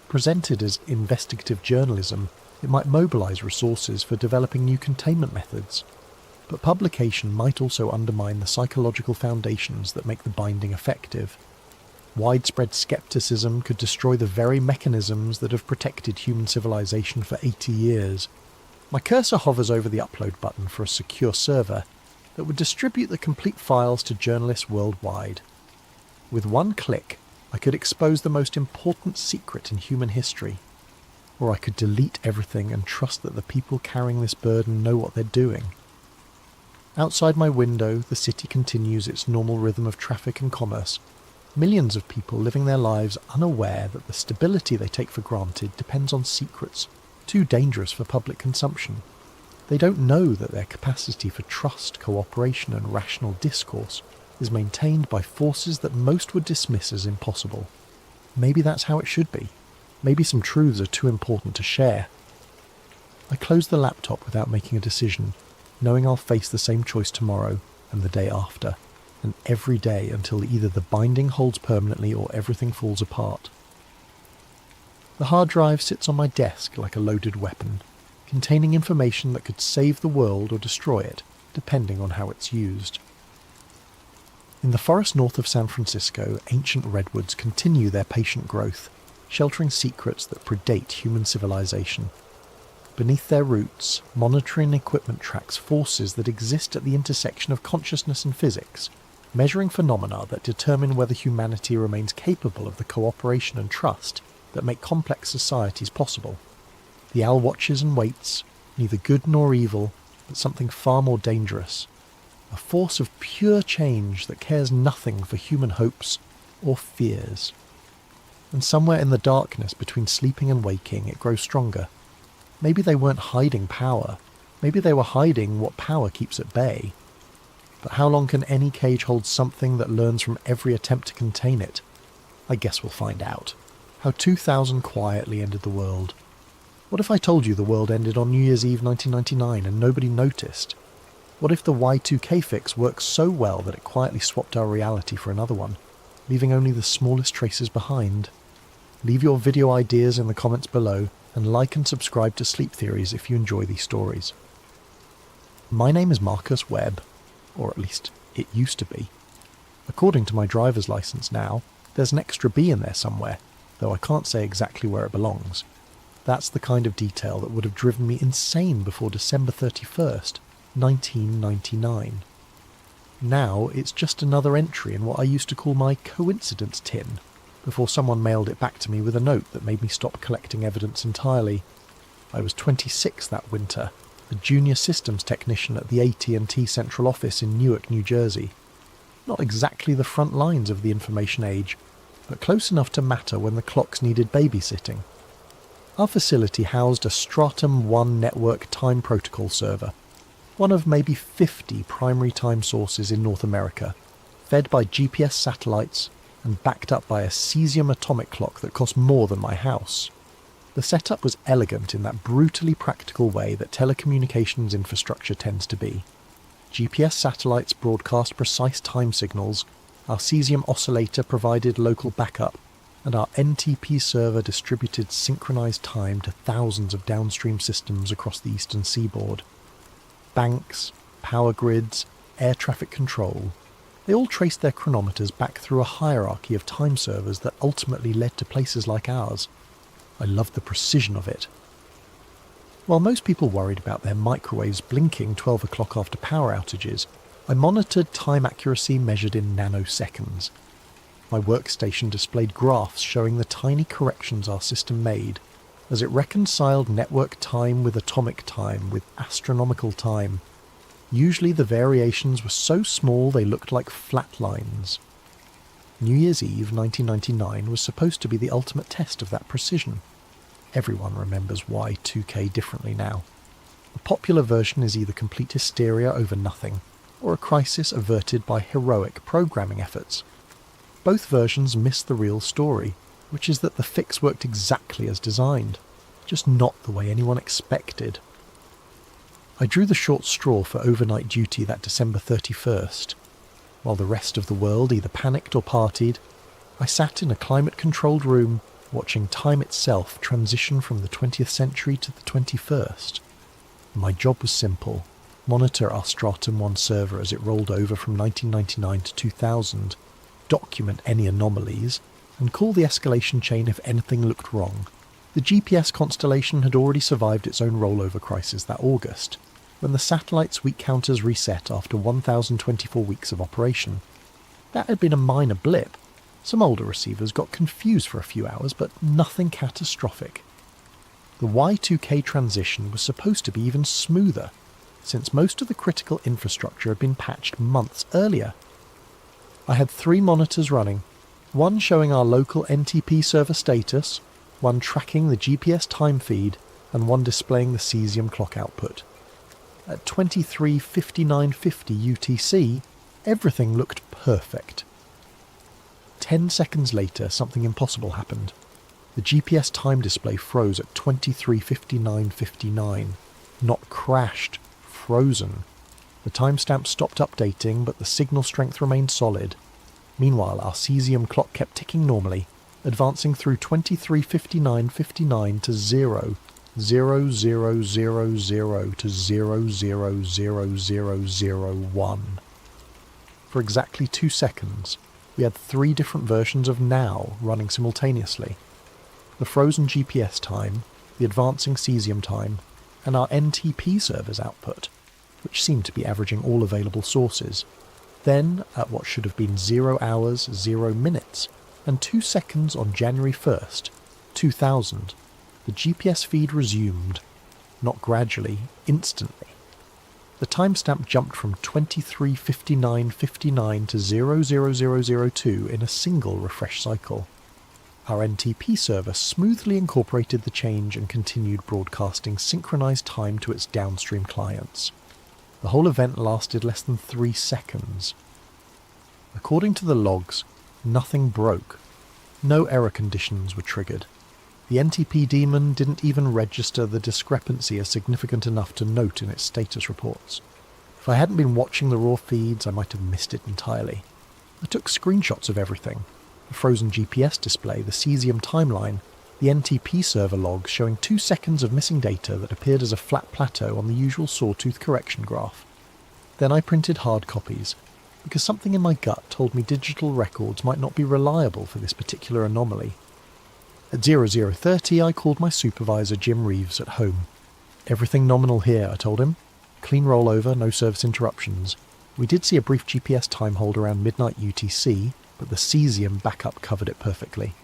Presented as investigative journalism, it might mobilise resources for developing new containment methods. But publication might also undermine the psychological foundations that make the binding effective. Widespread skepticism could destroy the very mechanisms that have protected human civilization for 80 years. My cursor hovers over the upload button for a secure server that would distribute the complete files to journalists worldwide. With one click, I could expose the most important secret in human history, or I could delete everything and trust that the people carrying this burden know what they're doing. Outside my window, the city continues its normal rhythm of traffic and commerce, millions of people living their lives unaware that the stability they take for granted depends on secrets too dangerous for public consumption. They don't know that their capacity for trust, cooperation and rational discourse is maintained by forces that most would dismiss as impossible. Maybe that's how it should be. Maybe some truths are too important to share. I close the laptop without making a decision, knowing I'll face the same choice tomorrow and the day after, and every day until either the binding holds permanently or everything falls apart. The hard drive sits on my desk like a loaded weapon, containing information that could save the world or destroy it, depending on how it's used. In the forest north of San Francisco, ancient redwoods continue their patient growth, sheltering secrets that predate human civilization. Beneath their roots, monitoring equipment tracks forces that exist at the intersection of consciousness and physics, measuring phenomena that determine whether humanity remains capable of the cooperation and trust that make complex societies possible. The owl watches and waits, neither good nor evil, but something far more dangerous. A force of pure change that cares nothing for human hopes or fears. And somewhere in the darkness between sleeping and waking it grows stronger. Maybe they weren't hiding power. Maybe they were hiding what power keeps at bay. But how long can any cage hold something that learns from every attempt to contain it? I guess we'll find out. How 2000 quietly ended the world. What if I told you the world ended on New Year's Eve 1999 and nobody noticed? What if the Y2K fix works so well that it quietly swapped our reality for another one, leaving only the smallest traces behind? Leave your video ideas in the comments below, and like and subscribe to Sleep Theories if you enjoy these stories. My name is Marcus Webb, or at least it used to be. According to my driver's license now, there's an extra B in there somewhere, though I can't say exactly where it belongs. That's the kind of detail that would have driven me insane before December 31st, 1999. Now it's just another entry in what I used to call my coincidence tin, before someone mailed it back to me with a note that made me stop collecting evidence entirely. I was 26 that winter, a junior systems technician at the AT&T central office in Newark, New Jersey. Not exactly the front lines of the information age, but close enough to matter when the clocks needed babysitting. Our facility housed a Stratum 1 network time protocol server, one of maybe 50 primary time sources in North America, fed by GPS satellites and backed up by a cesium atomic clock that cost more than my house. The setup was elegant in that brutally practical way that telecommunications infrastructure tends to be. GPS satellites broadcast precise time signals, our cesium oscillator provided local backup, and our NTP server distributed synchronized time to thousands of downstream systems across the eastern seaboard. Banks, power grids, air traffic control, they all traced their chronometers back through a hierarchy of time servers that ultimately led to places like ours. I loved the precision of it. While most people worried about their microwaves blinking 12 o'clock after power outages, I monitored time accuracy measured in nanoseconds. My workstation displayed graphs showing the tiny corrections our system made as it reconciled network time with atomic time with astronomical time. Usually the variations were so small they looked like flat lines. New Year's Eve 1999 was supposed to be the ultimate test of that precision. Everyone remembers Y2K differently now. The popular version is either complete hysteria over nothing, or a crisis averted by heroic programming efforts. Both versions miss the real story, which is that the fix worked exactly as designed, just not the way anyone expected. I drew the short straw for overnight duty that December 31st. While the rest of the world either panicked or partied, I sat in a climate-controlled room watching time itself transition from the 20th century to the 21st. My job was simple: monitor our Stratum 1 server as it rolled over from 1999 to 2000, document any anomalies, and call the escalation chain if anything looked wrong. The GPS constellation had already survived its own rollover crisis that August, when the satellite's week counters reset after 1,024 weeks of operation. That had been a minor blip, Some older receivers got confused for a few hours, but nothing catastrophic. The Y2K transition was supposed to be even smoother, since most of the critical infrastructure had been patched months earlier. I had 3 monitors running, one showing our local NTP server status, one tracking the GPS time feed, and one displaying the cesium clock output. At 23:59:50 UTC, everything looked perfect. 10 seconds later, something impossible happened. The GPS time display froze at 23:59:59. Not crashed, frozen. The timestamp stopped updating, but the signal strength remained solid. Meanwhile, our cesium clock kept ticking normally, advancing through 23:59:59 to 0, 0000 to 000001. For exactly 2 seconds, we had 3 different versions of now running simultaneously. The frozen GPS time, the advancing cesium time, and our NTP server's output, which seemed to be averaging all available sources. Then, at what should have been 0 hours, 0 minutes, and 2 seconds on January 1st, 2000, the GPS feed resumed, not gradually, instantly. The timestamp jumped from 23:59:59 to 00002 in a single refresh cycle. Our NTP server smoothly incorporated the change and continued broadcasting synchronized time to its downstream clients. The whole event lasted less than 3 seconds. According to the logs, nothing broke. No error conditions were triggered. The NTP daemon didn't even register the discrepancy as significant enough to note in its status reports. If I hadn't been watching the raw feeds, I might have missed it entirely. I took screenshots of everything. The frozen GPS display, the cesium timeline, the NTP server logs showing 2 seconds of missing data that appeared as a flat plateau on the usual sawtooth correction graph. Then I printed hard copies, because something in my gut told me digital records might not be reliable for this particular anomaly. At 0030 I called my supervisor Jim Reeves at home. "Everything nominal here," I told him. "Clean rollover, no service interruptions. We did see a brief GPS time hold around midnight UTC, but the cesium backup covered it perfectly."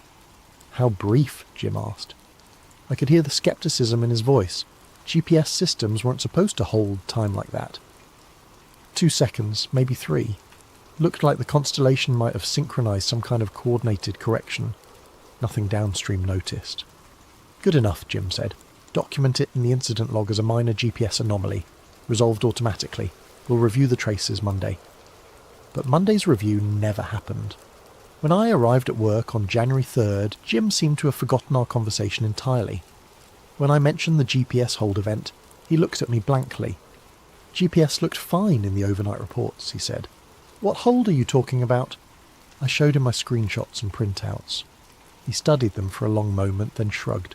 "How brief?" Jim asked. I could hear the skepticism in his voice. GPS systems weren't supposed to hold time like that. 2 seconds, maybe 3. Looked like the constellation might have synchronized some kind of coordinated correction. Nothing downstream noticed. "Good enough," Jim said. "Document it in the incident log as a minor GPS anomaly. Resolved automatically. We'll review the traces Monday." But Monday's review never happened. When I arrived at work on January 3rd, Jim seemed to have forgotten our conversation entirely. When I mentioned the GPS hold event, he looked at me blankly. "GPS looked fine in the overnight reports," he said. "What hold are you talking about?" I showed him my screenshots and printouts. He studied them for a long moment, then shrugged.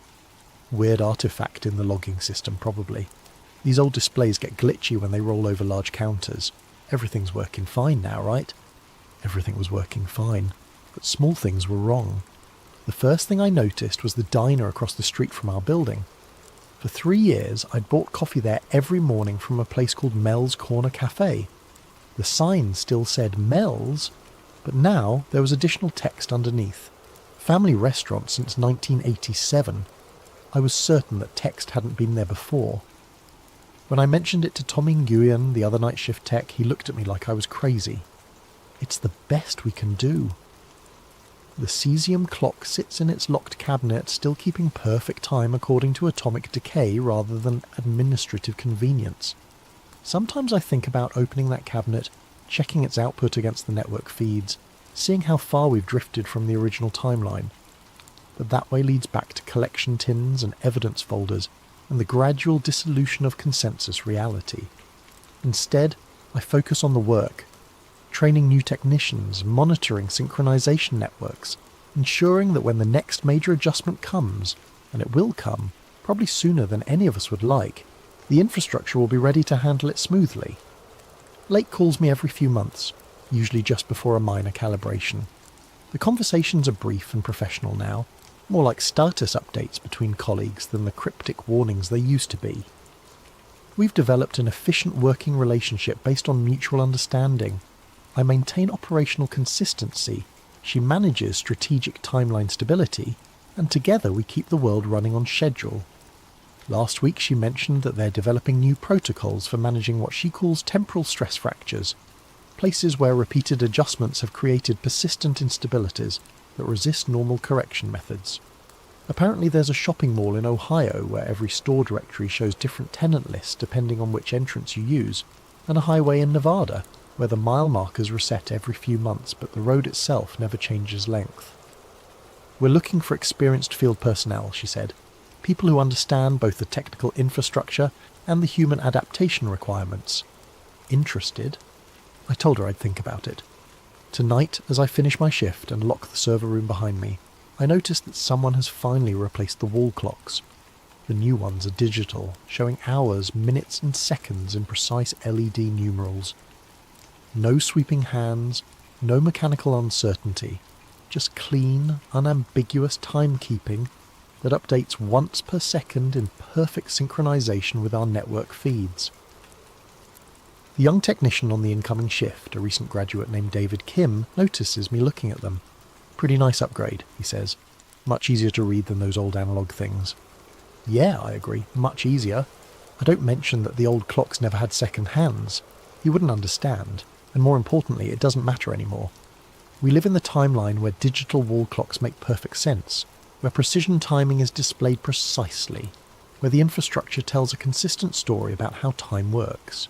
"Weird artifact in the logging system, probably. These old displays get glitchy when they roll over large counters. Everything's working fine now, right?" Everything was working fine, but small things were wrong. The first thing I noticed was the diner across the street from our building. For 3 years, I'd bought coffee there every morning from a place called Mel's Corner Cafe. The sign still said Mel's, but now there was additional text underneath. Family restaurant since 1987. I was certain that text hadn't been there before. When I mentioned it to Tommy Nguyen, the other night shift tech, he looked at me like I was crazy. "It's the best we can do." The cesium clock sits in its locked cabinet, still keeping perfect time according to atomic decay rather than administrative convenience. Sometimes I think about opening that cabinet, checking its output against the network feeds, seeing how far we've drifted from the original timeline. But that way leads back to collection tins and evidence folders and the gradual dissolution of consensus reality. Instead, I focus on the work, training new technicians, monitoring synchronization networks, ensuring that when the next major adjustment comes, and it will come, probably sooner than any of us would like, the infrastructure will be ready to handle it smoothly. Lake calls me every few months, usually just before a minor calibration. The conversations are brief and professional now, more like status updates between colleagues than the cryptic warnings they used to be. We've developed an efficient working relationship based on mutual understanding. I maintain operational consistency, She manages strategic timeline stability, and together we keep the world running on schedule. Last week she mentioned that they're developing new protocols for managing what she calls temporal stress fractures, places where repeated adjustments have created persistent instabilities that resist normal correction methods. Apparently there's a shopping mall in Ohio where every store directory shows different tenant lists depending on which entrance you use, and a highway in Nevada where the mile markers reset every few months but the road itself never changes length. We're looking for experienced field personnel, she said, people who understand both the technical infrastructure and the human adaptation requirements. Interested? I told her I'd think about it. Tonight, as I finish my shift and lock the server room behind me, I noticed that someone has finally replaced the wall clocks. The new ones are digital, showing hours, minutes and seconds in precise LED numerals. No sweeping hands, no mechanical uncertainty, just clean, unambiguous timekeeping that updates once per second in perfect synchronization with our network feeds. The young technician on the incoming shift, a recent graduate named David Kim, notices me looking at them. Pretty nice upgrade, he says. Much easier to read than those old analog things. Yeah, I agree, much easier. I don't mention that the old clocks never had second hands. He wouldn't understand, and more importantly, it doesn't matter anymore. We live in the timeline where digital wall clocks make perfect sense, where precision timing is displayed precisely, where the infrastructure tells a consistent story about how time works.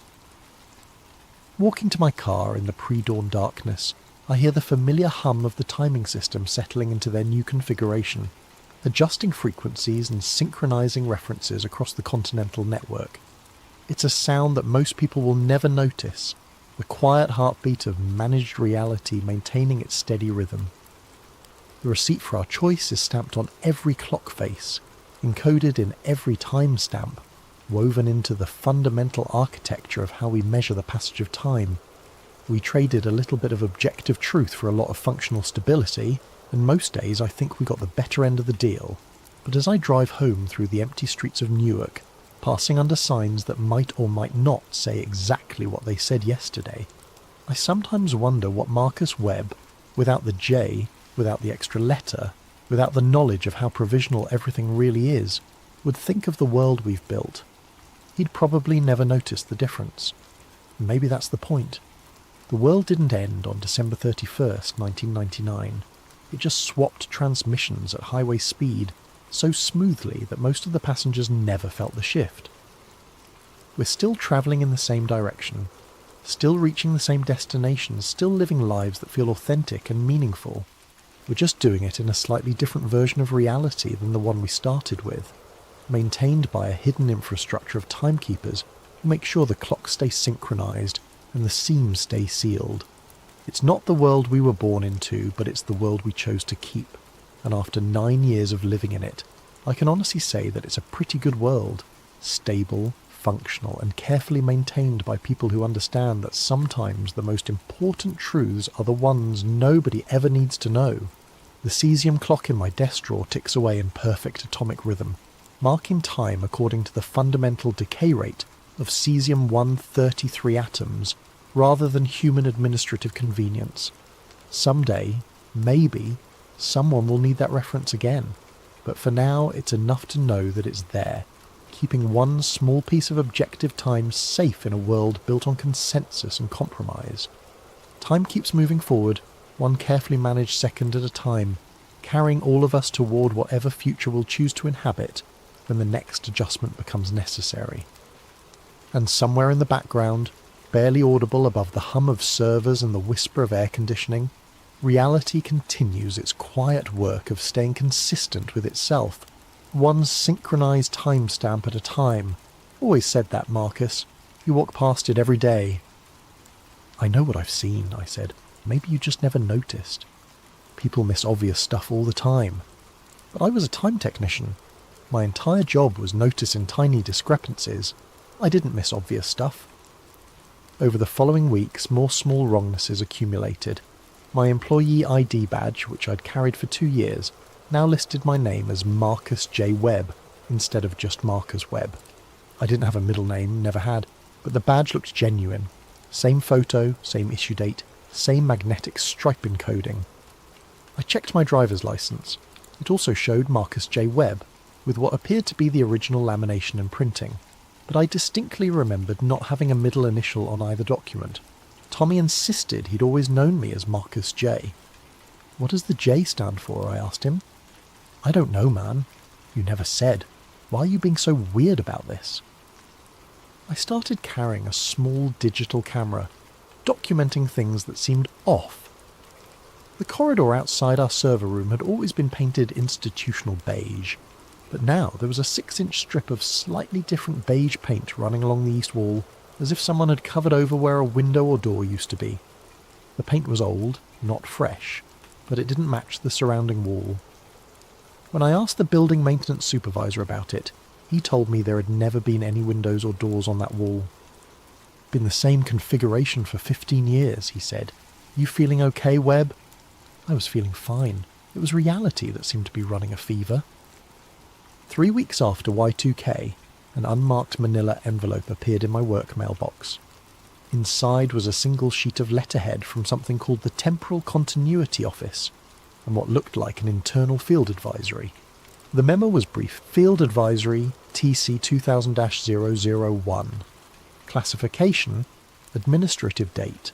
Walking to my car in the pre-dawn darkness, I hear the familiar hum of the timing system settling into their new configuration, adjusting frequencies and synchronizing references across the continental network. It's a sound that most people will never notice, the quiet heartbeat of managed reality maintaining its steady rhythm. The receipt for our choice is stamped on every clock face, encoded in every timestamp, woven into the fundamental architecture of how we measure the passage of time. We traded a little bit of objective truth for a lot of functional stability, and most days I think we got the better end of the deal. But as I drive home through the empty streets of Newark, passing under signs that might or might not say exactly what they said yesterday, I sometimes wonder what Marcus Webb, without the J, without the extra letter, without the knowledge of how provisional everything really is, would think of the world we've built. He'd probably never noticed the difference. Maybe that's the point. The world didn't end on December 31st, 1999. It just swapped transmissions at highway speed so smoothly that most of the passengers never felt the shift. We're still travelling in the same direction, still reaching the same destinations, still living lives that feel authentic and meaningful. We're just doing it in a slightly different version of reality than the one we started with, maintained by a hidden infrastructure of timekeepers who make sure the clocks stay synchronized and the seams stay sealed. It's not the world we were born into, but it's the world we chose to keep. And after 9 years of living in it, I can honestly say that it's a pretty good world, stable, functional, and carefully maintained by people who understand that sometimes the most important truths are the ones nobody ever needs to know. The cesium clock in my desk drawer ticks away in perfect atomic rhythm, marking time according to the fundamental decay rate of cesium-133 atoms, rather than human administrative convenience. Someday, maybe, someone will need that reference again, but for now it's enough to know that it's there, keeping one small piece of objective time safe in a world built on consensus and compromise. Time keeps moving forward, one carefully managed second at a time, carrying all of us toward whatever future we'll choose to inhabit when the next adjustment becomes necessary. And somewhere in the background, barely audible above the hum of servers and the whisper of air conditioning, reality continues its quiet work of staying consistent with itself, one synchronized timestamp at a time. Always said that, Marcus. You walk past it every day. I know what I've seen, I said. Maybe you just never noticed. People miss obvious stuff all the time. But I was a time technician. My entire job was noticing tiny discrepancies. I didn't miss obvious stuff. Over the following weeks, more small wrongnesses accumulated. My employee ID badge, which I'd carried for 2 years, now listed my name as Marcus J. Webb instead of just Marcus Webb. I didn't have a middle name, never had, but the badge looked genuine. Same photo, same issue date, same magnetic stripe encoding. I checked my driver's licence. It also showed Marcus J. Webb, with what appeared to be the original lamination and printing, but I distinctly remembered not having a middle initial on either document. Tommy insisted he'd always known me as Marcus J. "What does the J stand for?" I asked him. "I don't know, man. You never said. Why are you being so weird about this?" I started carrying a small digital camera, documenting things that seemed off. The corridor outside our server room had always been painted institutional beige, but now there was a 6-inch strip of slightly different beige paint running along the east wall, as if someone had covered over where a window or door used to be. The paint was old, not fresh, but it didn't match the surrounding wall. When I asked the building maintenance supervisor about it, he told me there had never been any windows or doors on that wall. "Been the same configuration for 15 years, he said. "You feeling okay, Webb?" I was feeling fine. It was reality that seemed to be running a fever. 3 weeks after Y2K, an unmarked manila envelope appeared in my work mailbox. Inside was a single sheet of letterhead from something called the Temporal Continuity Office, and what looked like an internal field advisory. The memo was brief: Field Advisory TC 2000-001. Classification: Administrative date.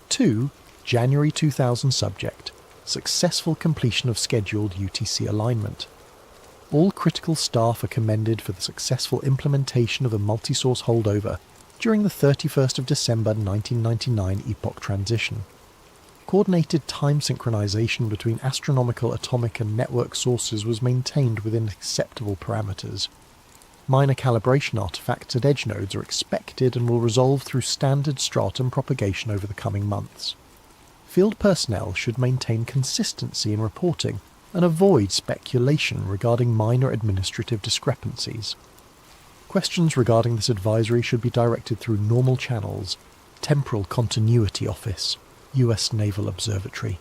2. January 2000 subject: Successful completion of scheduled UTC alignment. All critical staff are commended for the successful implementation of the multi-source holdover during the 31st of December 1999 epoch transition. Coordinated time synchronization between astronomical, atomic and network sources was maintained within acceptable parameters. Minor calibration artifacts at edge nodes are expected and will resolve through standard stratum propagation over the coming months. Field personnel should maintain consistency in reporting and avoid speculation regarding minor administrative discrepancies. Questions regarding this advisory should be directed through normal channels. Temporal Continuity Office, U.S. Naval Observatory.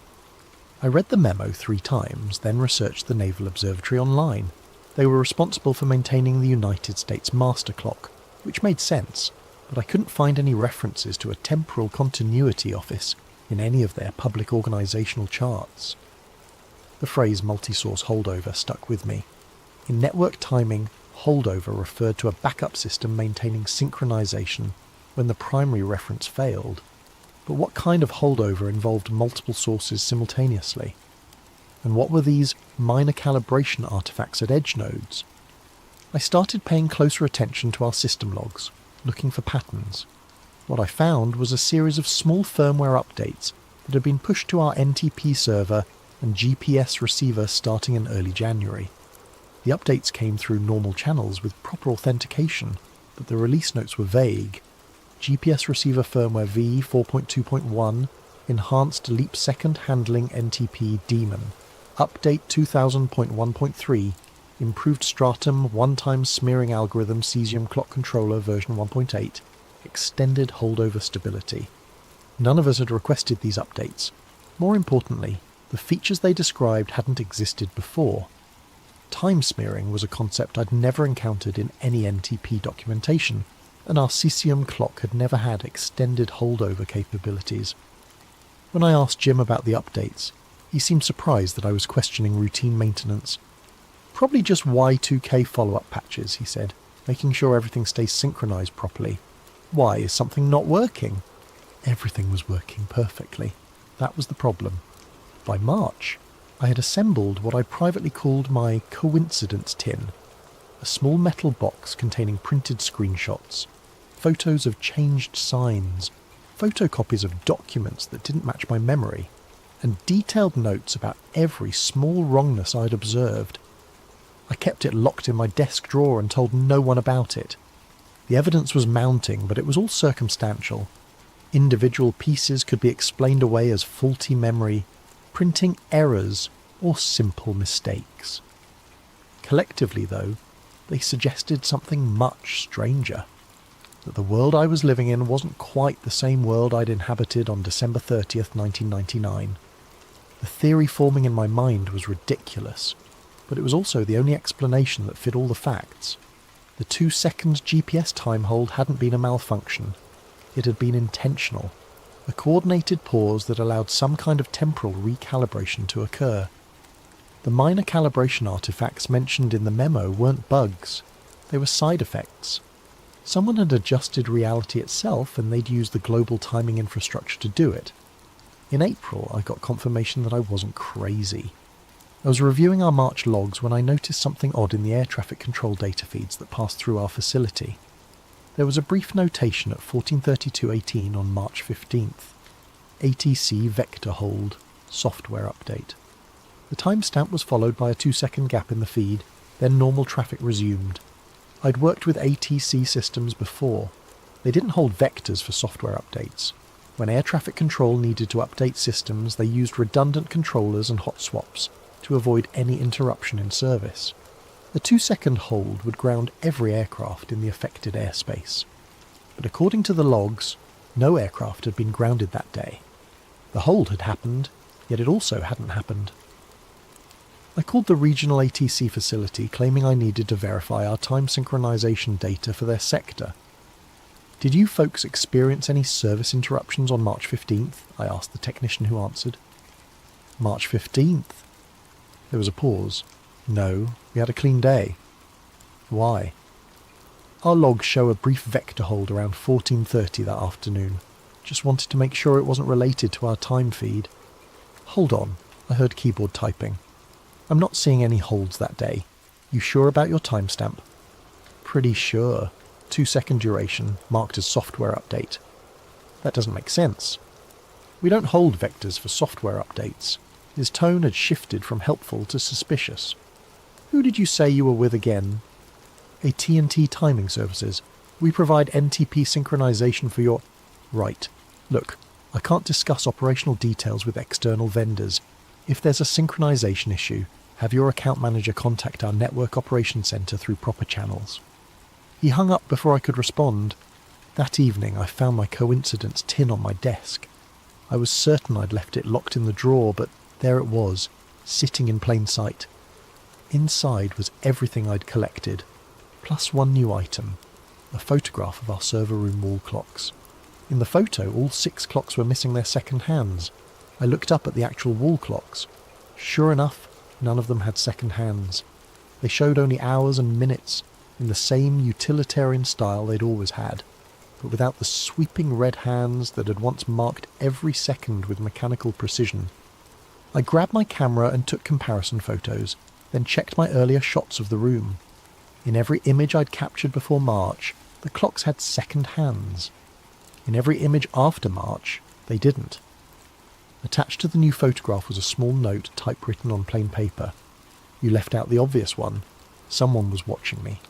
I read the memo 3 times, then researched the Naval Observatory online. They were responsible for maintaining the United States master clock, which made sense, but I couldn't find any references to a Temporal Continuity Office in any of their public organisational charts. The phrase multi-source holdover stuck with me. In network timing, holdover referred to a backup system maintaining synchronization when the primary reference failed. But what kind of holdover involved multiple sources simultaneously? And what were these minor calibration artifacts at edge nodes? I started paying closer attention to our system logs, looking for patterns. What I found was a series of small firmware updates that had been pushed to our NTP server and GPS receiver starting in early January. The updates came through normal channels with proper authentication, but the release notes were vague. GPS receiver firmware V 4.2.1, enhanced leap second handling NTP daemon, update 2000.1.3, improved stratum one-time smearing algorithm cesium clock controller version 1.8, extended holdover stability. None of us had requested these updates. More importantly, the features they described hadn't existed before. Time smearing was a concept I'd never encountered in any NTP documentation, and our cesium clock had never had extended holdover capabilities. When I asked Jim about the updates, he seemed surprised that I was questioning routine maintenance. "Probably just Y2K follow-up patches," he said, "making sure everything stays synchronized properly." "Why, is something not working?" Everything was working perfectly. That was the problem. By March, I had assembled what I privately called my coincidence tin, a small metal box containing printed screenshots, photos of changed signs, photocopies of documents that didn't match my memory, and detailed notes about every small wrongness I'd observed. I kept it locked in my desk drawer and told no one about it. The evidence was mounting, but it was all circumstantial. Individual pieces could be explained away as faulty memory, printing errors, or simple mistakes. Collectively, though, they suggested something much stranger. That the world I was living in wasn't quite the same world I'd inhabited on December 30th, 1999. The theory forming in my mind was ridiculous, but it was also the only explanation that fit all the facts. The 2-second GPS time hold hadn't been a malfunction. It had been intentional. a coordinated pause that allowed some kind of temporal recalibration to occur. The minor calibration artifacts mentioned in the memo weren't bugs, they were side effects. Someone had adjusted reality itself and they'd used the global timing infrastructure to do it. In April, I got confirmation that I wasn't crazy. I was reviewing our March logs when I noticed something odd in the air traffic control data feeds that passed through our facility. There was a brief notation at 14:32:18 on March 15th. ATC vector hold, software update. The timestamp was followed by a 2-second gap in the feed, then normal traffic resumed. I'd worked with ATC systems before. They didn't hold vectors for software updates. When air traffic control needed to update systems, they used redundant controllers and hot swaps to avoid any interruption in service. A 2-second hold would ground every aircraft in the affected airspace. But according to the logs, no aircraft had been grounded that day. The hold had happened, yet it also hadn't happened. I called the regional ATC facility claiming I needed to verify our time synchronization data for their sector. "Did you folks experience any service interruptions on March 15th? I asked the technician who answered. "March 15th? There was a pause. "No, we had a clean day." "Why?" "Our logs show a brief vector hold around 14:30 that afternoon. Just wanted to make sure it wasn't related to our time feed." "Hold on," I heard keyboard typing. "I'm not seeing any holds that day. You sure about your timestamp?" "Pretty sure. 2-second duration, marked as software update." "That doesn't make sense." "We don't hold vectors for software updates." His tone had shifted from helpful to suspicious. "Who did you say you were with again?" "AT&T Timing Services. We provide NTP synchronization for your..." "Right. Look, I can't discuss operational details with external vendors. If there's a synchronization issue, have your account manager contact our network operations center through proper channels." He hung up before I could respond. That evening I found my coincidence tin on my desk. I was certain I'd left it locked in the drawer, but there it was, sitting in plain sight. Inside was everything I'd collected, plus one new item, a photograph of our server room wall clocks. In the photo, all 6 clocks were missing their second hands. I looked up at the actual wall clocks. Sure enough, none of them had second hands. They showed only hours and minutes, in the same utilitarian style they'd always had, but without the sweeping red hands that had once marked every second with mechanical precision. I grabbed my camera and took comparison photos, then checked my earlier shots of the room. In every image I'd captured before March, the clocks had second hands. In every image after March, they didn't. Attached to the new photograph was a small note typewritten on plain paper. "You left out the obvious one. Someone was watching me.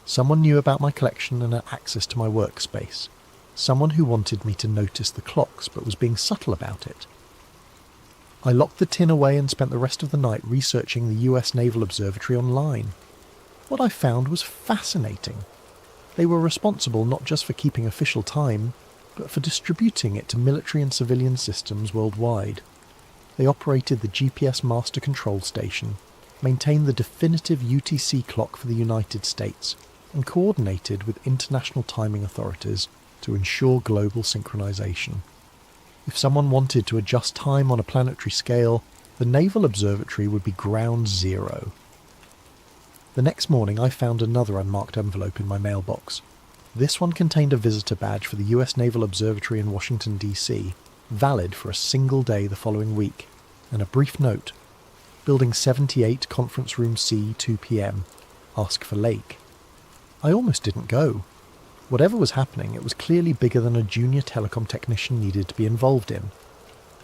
Someone knew about my collection and had access to my workspace. Someone who wanted me to notice the clocks but was being subtle about it." I locked the tin away and spent the rest of the night researching the US Naval Observatory online. What I found was fascinating. They were responsible not just for keeping official time, but for distributing it to military and civilian systems worldwide. They operated the GPS Master Control Station, maintained the definitive UTC clock for the United States, and coordinated with international timing authorities to ensure global synchronization. If someone wanted to adjust time on a planetary scale, the Naval Observatory would be ground zero. The next morning I found another unmarked envelope in my mailbox. This one contained a visitor badge for the US Naval Observatory in Washington, D.C., valid for a single day the following week, and a brief note. "Building 78, Conference Room C, 2 p.m. Ask for Lake." I almost didn't go. Whatever was happening, it was clearly bigger than a junior telecom technician needed to be involved in.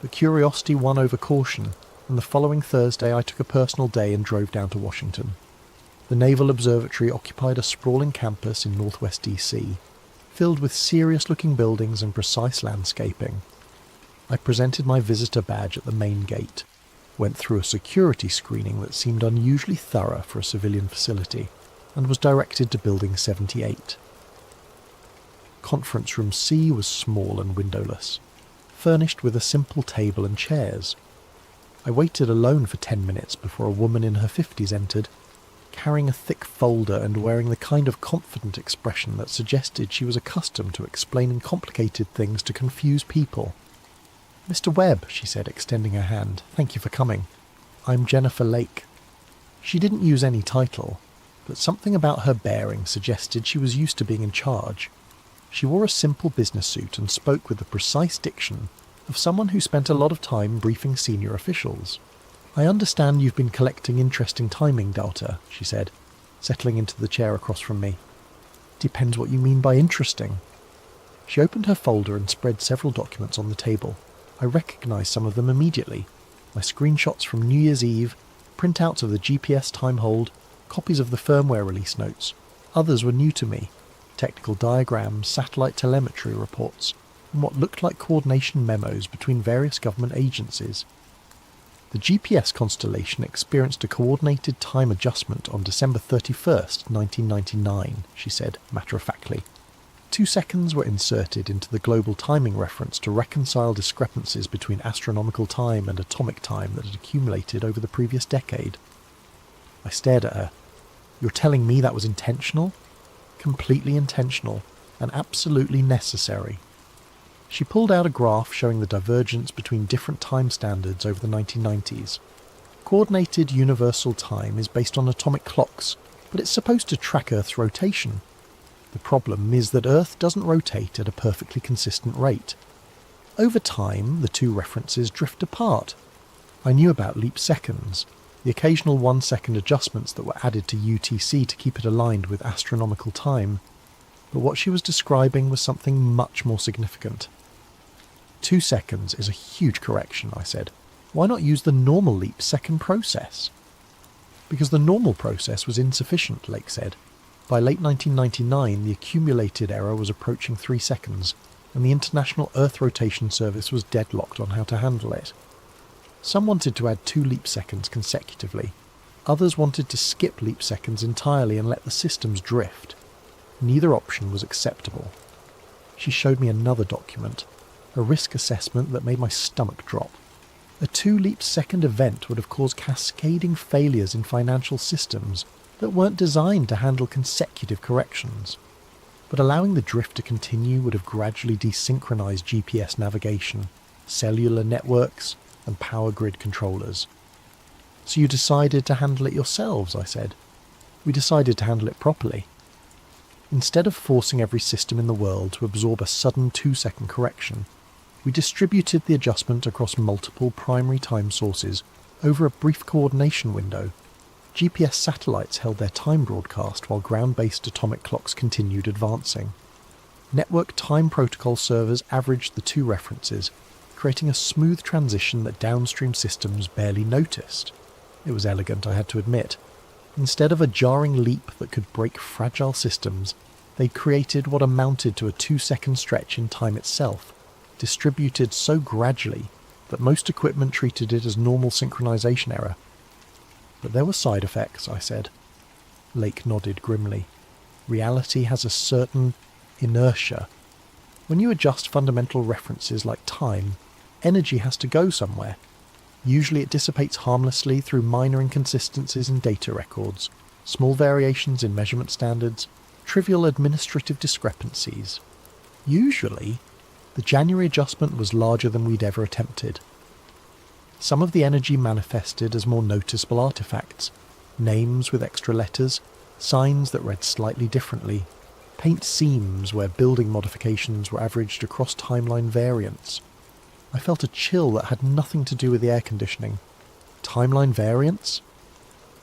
But curiosity won over caution, and the following Thursday I took a personal day and drove down to Washington. The Naval Observatory occupied a sprawling campus in northwest DC, filled with serious-looking buildings and precise landscaping. I presented my visitor badge at the main gate, went through a security screening that seemed unusually thorough for a civilian facility, and was directed to Building 78. Conference Room C was small and windowless, furnished with a simple table and chairs. I waited alone for 10 minutes before a woman in her 50s entered, carrying a thick folder and wearing the kind of confident expression that suggested she was accustomed to explaining complicated things to confuse people. "Mr. Webb," she said, extending her hand. "Thank you for coming. I'm Jennifer Lake." She didn't use any title, but something about her bearing suggested she was used to being in charge. She wore a simple business suit and spoke with the precise diction of someone who spent a lot of time briefing senior officials. "I understand you've been collecting interesting timing data," she said, settling into the chair across from me. "Depends what you mean by interesting." She opened her folder and spread several documents on the table. I recognised some of them immediately. My screenshots from New Year's Eve, printouts of the GPS time hold, copies of the firmware release notes. Others were new to me. Technical diagrams, satellite telemetry reports, and what looked like coordination memos between various government agencies. The GPS constellation experienced a coordinated time adjustment on December 31st, 1999, she said matter-of-factly. 2 seconds were inserted into the global timing reference to reconcile discrepancies between astronomical time and atomic time that had accumulated over the previous decade. I stared at her. "You're telling me that was intentional?" "Completely intentional, and absolutely necessary." She pulled out a graph showing the divergence between different time standards over the 1990s. Coordinated universal time is based on atomic clocks, but it's supposed to track Earth's rotation. The problem is that Earth doesn't rotate at a perfectly consistent rate. Over time, the two references drift apart. I knew about leap seconds, the occasional 1-second adjustments that were added to UTC to keep it aligned with astronomical time, but what she was describing was something much more significant. 2 seconds is a huge correction, I said. Why not use the normal leap second process? Because the normal process was insufficient, Lake said. By late 1999, the accumulated error was approaching 3 seconds, and the International Earth Rotation Service was deadlocked on how to handle it. Some wanted to add 2 leap seconds consecutively. Others wanted to skip leap seconds entirely and let the systems drift. Neither option was acceptable. She showed me another document, a risk assessment that made my stomach drop. A 2 leap second event would have caused cascading failures in financial systems that weren't designed to handle consecutive corrections. But allowing the drift to continue would have gradually desynchronized GPS navigation, cellular networks, and power grid controllers. "So you decided to handle it yourselves," I said. "We decided to handle it properly. Instead of forcing every system in the world to absorb a sudden 2-second correction, we distributed the adjustment across multiple primary time sources over a brief coordination window. GPS satellites held their time broadcast while ground-based atomic clocks continued advancing. Network time protocol servers averaged the 2 references, creating a smooth transition that downstream systems barely noticed. It was elegant, I had to admit. Instead of a jarring leap that could break fragile systems, they created what amounted to a 2-second stretch in time itself, distributed so gradually that most equipment treated it as normal synchronization error. "But there were side effects," I said. Lake nodded grimly. "Reality has a certain inertia. When you adjust fundamental references like time, energy has to go somewhere. Usually it dissipates harmlessly through minor inconsistencies in data records, small variations in measurement standards, trivial administrative discrepancies. Usually, the January adjustment was larger than we'd ever attempted. Some of the energy manifested as more noticeable artifacts, names with extra letters, signs that read slightly differently, paint seams where building modifications were averaged across timeline variants. I felt a chill that had nothing to do with the air conditioning. Timeline variants?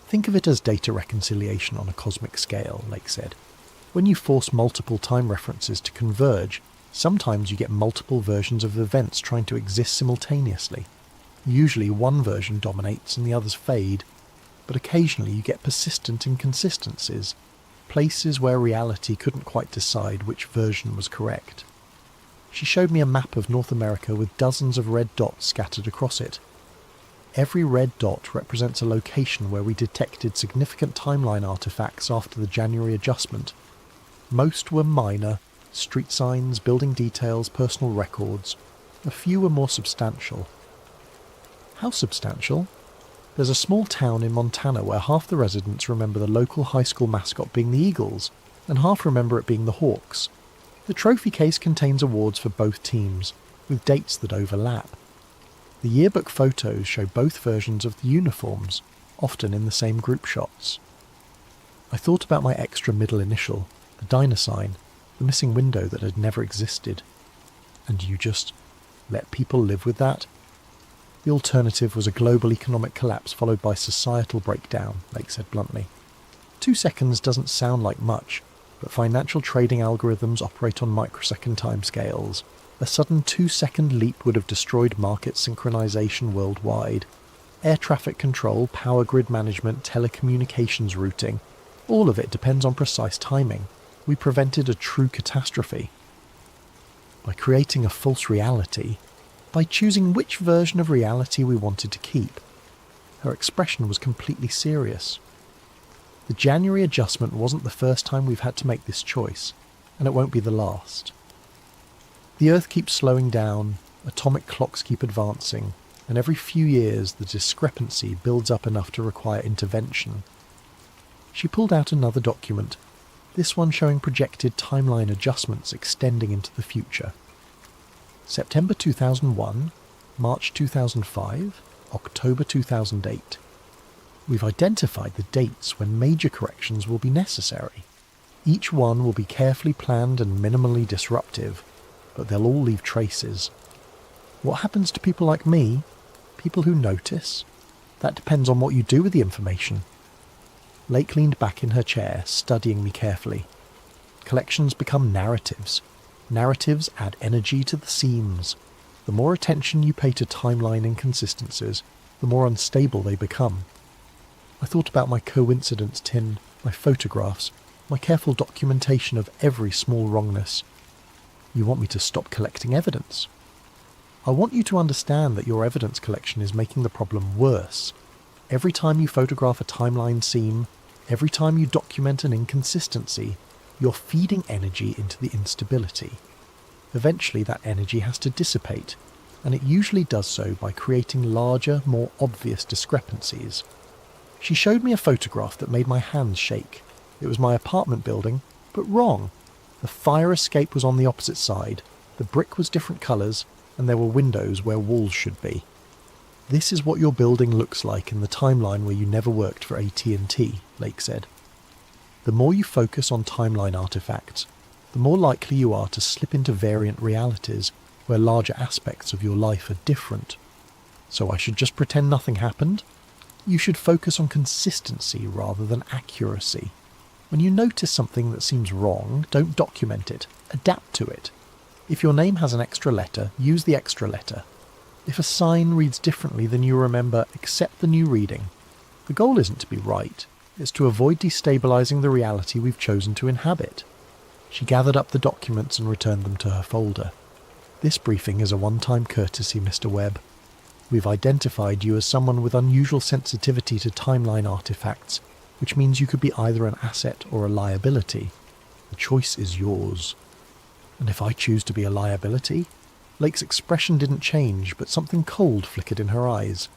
Think of it as data reconciliation on a cosmic scale, Lake said. When you force multiple time references to converge, sometimes you get multiple versions of events trying to exist simultaneously. Usually one version dominates and the others fade, but occasionally you get persistent inconsistencies, places where reality couldn't quite decide which version was correct. She showed me a map of North America with dozens of red dots scattered across it. Every red dot represents a location where we detected significant timeline artifacts after the January adjustment. Most were minor, street signs, building details, personal records. A few were more substantial. How substantial? There's a small town in Montana where half the residents remember the local high school mascot being the Eagles, and half remember it being the Hawks. The trophy case contains awards for both teams, with dates that overlap. The yearbook photos show both versions of the uniforms, often in the same group shots. I thought about my extra middle initial, the diner sign, the missing window that had never existed. And you just let people live with that? The alternative was a global economic collapse followed by societal breakdown, Lake said bluntly. 2 seconds doesn't sound like much, but financial trading algorithms operate on microsecond timescales. A sudden 2-second leap would have destroyed market synchronization worldwide. Air traffic control, power grid management, telecommunications routing, all of it depends on precise timing. We prevented a true catastrophe. By creating a false reality, by choosing which version of reality we wanted to keep. Her expression was completely serious. The January adjustment wasn't the first time we've had to make this choice, and it won't be the last. The Earth keeps slowing down, atomic clocks keep advancing, and every few years the discrepancy builds up enough to require intervention. She pulled out another document, this one showing projected timeline adjustments extending into the future. September 2001, March 2005, October 2008. We've identified the dates when major corrections will be necessary. Each one will be carefully planned and minimally disruptive, but they'll all leave traces. What happens to people like me? People who notice? That depends on what you do with the information. Lake leaned back in her chair, studying me carefully. Collections become narratives. Narratives add energy to the seams. The more attention you pay to timeline inconsistencies, the more unstable they become. I thought about my coincidence tin, my photographs, my careful documentation of every small wrongness. You want me to stop collecting evidence? I want you to understand that your evidence collection is making the problem worse. Every time you photograph a timeline seam, every time you document an inconsistency, you're feeding energy into the instability. Eventually that energy has to dissipate, and it usually does so by creating larger, more obvious discrepancies. She showed me a photograph that made my hands shake. It was my apartment building, but wrong. The fire escape was on the opposite side, the brick was different colours, and there were windows where walls should be. This is what your building looks like in the timeline where you never worked for AT&T, Lake said. The more you focus on timeline artifacts, the more likely you are to slip into variant realities where larger aspects of your life are different. So I should just pretend nothing happened? You should focus on consistency rather than accuracy. When you notice something that seems wrong, don't document it. Adapt to it. If your name has an extra letter, use the extra letter. If a sign reads differently than you remember, accept the new reading. The goal isn't to be right. It's to avoid destabilizing the reality we've chosen to inhabit. She gathered up the documents and returned them to her folder. This briefing is a one-time courtesy, Mr. Webb. We've identified you as someone with unusual sensitivity to timeline artifacts, which means you could be either an asset or a liability. The choice is yours. And if I choose to be a liability? Lake's expression didn't change, but something cold flickered in her eyes.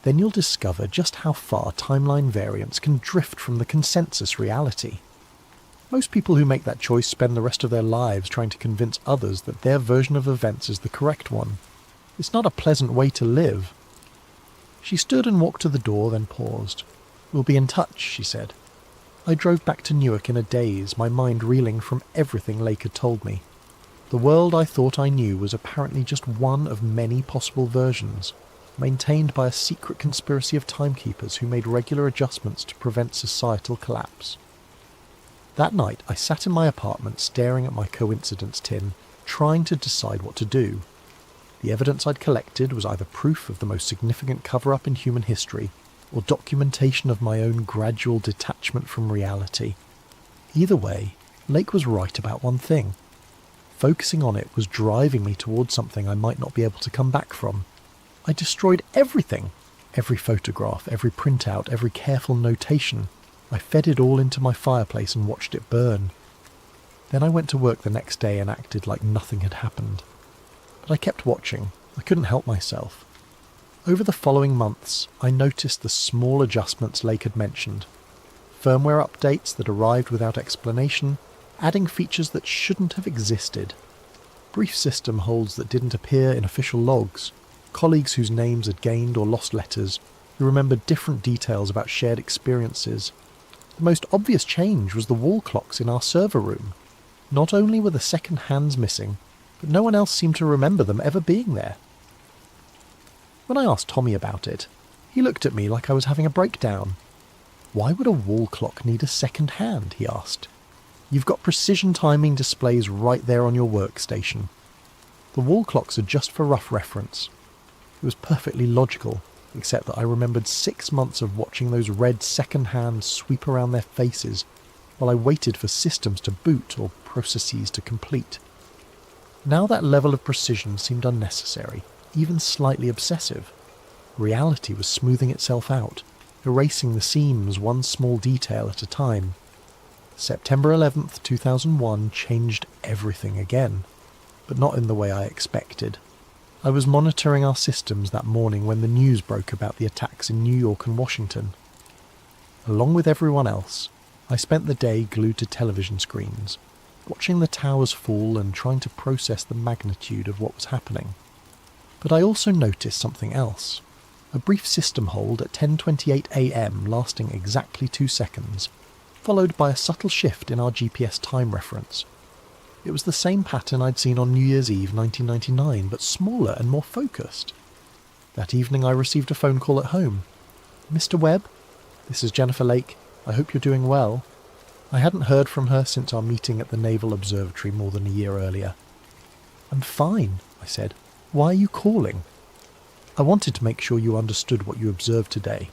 Then you'll discover just how far timeline variants can drift from the consensus reality. Most people who make that choice spend the rest of their lives trying to convince others that their version of events is the correct one. It's not a pleasant way to live. She stood and walked to the door, then paused. We'll be in touch, she said. I drove back to Newark in a daze, my mind reeling from everything Lake had told me. The world I thought I knew was apparently just one of many possible versions, maintained by a secret conspiracy of timekeepers who made regular adjustments to prevent societal collapse. That night I sat in my apartment staring at my coincidence tin, trying to decide what to do. The evidence I'd collected was either proof of the most significant cover-up in human history, or documentation of my own gradual detachment from reality. Either way, Lake was right about one thing. Focusing on it was driving me towards something I might not be able to come back from. I destroyed everything. Every photograph, every printout, every careful notation. I fed it all into my fireplace and watched it burn. Then I went to work the next day and acted like nothing had happened. But I kept watching. I couldn't help myself. Over the following months, I noticed the small adjustments Lake had mentioned. Firmware updates that arrived without explanation, adding features that shouldn't have existed. Brief system holds that didn't appear in official logs. colleagues whose names had gained or lost letters, who remembered different details about shared experiences. The most obvious change was the wall clocks in our server room. Not only were the second hands missing, but no one else seemed to remember them ever being there. When I asked Tommy about it, he looked at me like I was having a breakdown. "Why would a wall clock need a second hand?" he asked. "You've got precision timing displays right there on your workstation. The wall clocks are just for rough reference." It was perfectly logical, except that I remembered 6 months of watching those red second hands sweep around their faces while I waited for systems to boot or processes to complete. Now that level of precision seemed unnecessary, even slightly obsessive. Reality was smoothing itself out, erasing the seams one small detail at a time. September 11th, 2001 changed everything again, but not in the way I expected. I was monitoring our systems that morning when the news broke about the attacks in New York and Washington. Along with everyone else, I spent the day glued to television screens, watching the towers fall and trying to process the magnitude of what was happening. But I also noticed something else. A brief system hold at 10:28 a.m. lasting exactly 2 seconds, followed by a subtle shift in our GPS time reference. It was the same pattern I'd seen on New Year's Eve 1999, but smaller and more focused. That evening I received a phone call at home. "Mr. Webb, this is Jennifer Lake. I hope you're doing well." I hadn't heard from her since our meeting at the Naval Observatory more than a year earlier. "I'm fine," I said. "Why are you calling?" "I wanted to make sure you understood what you observed today.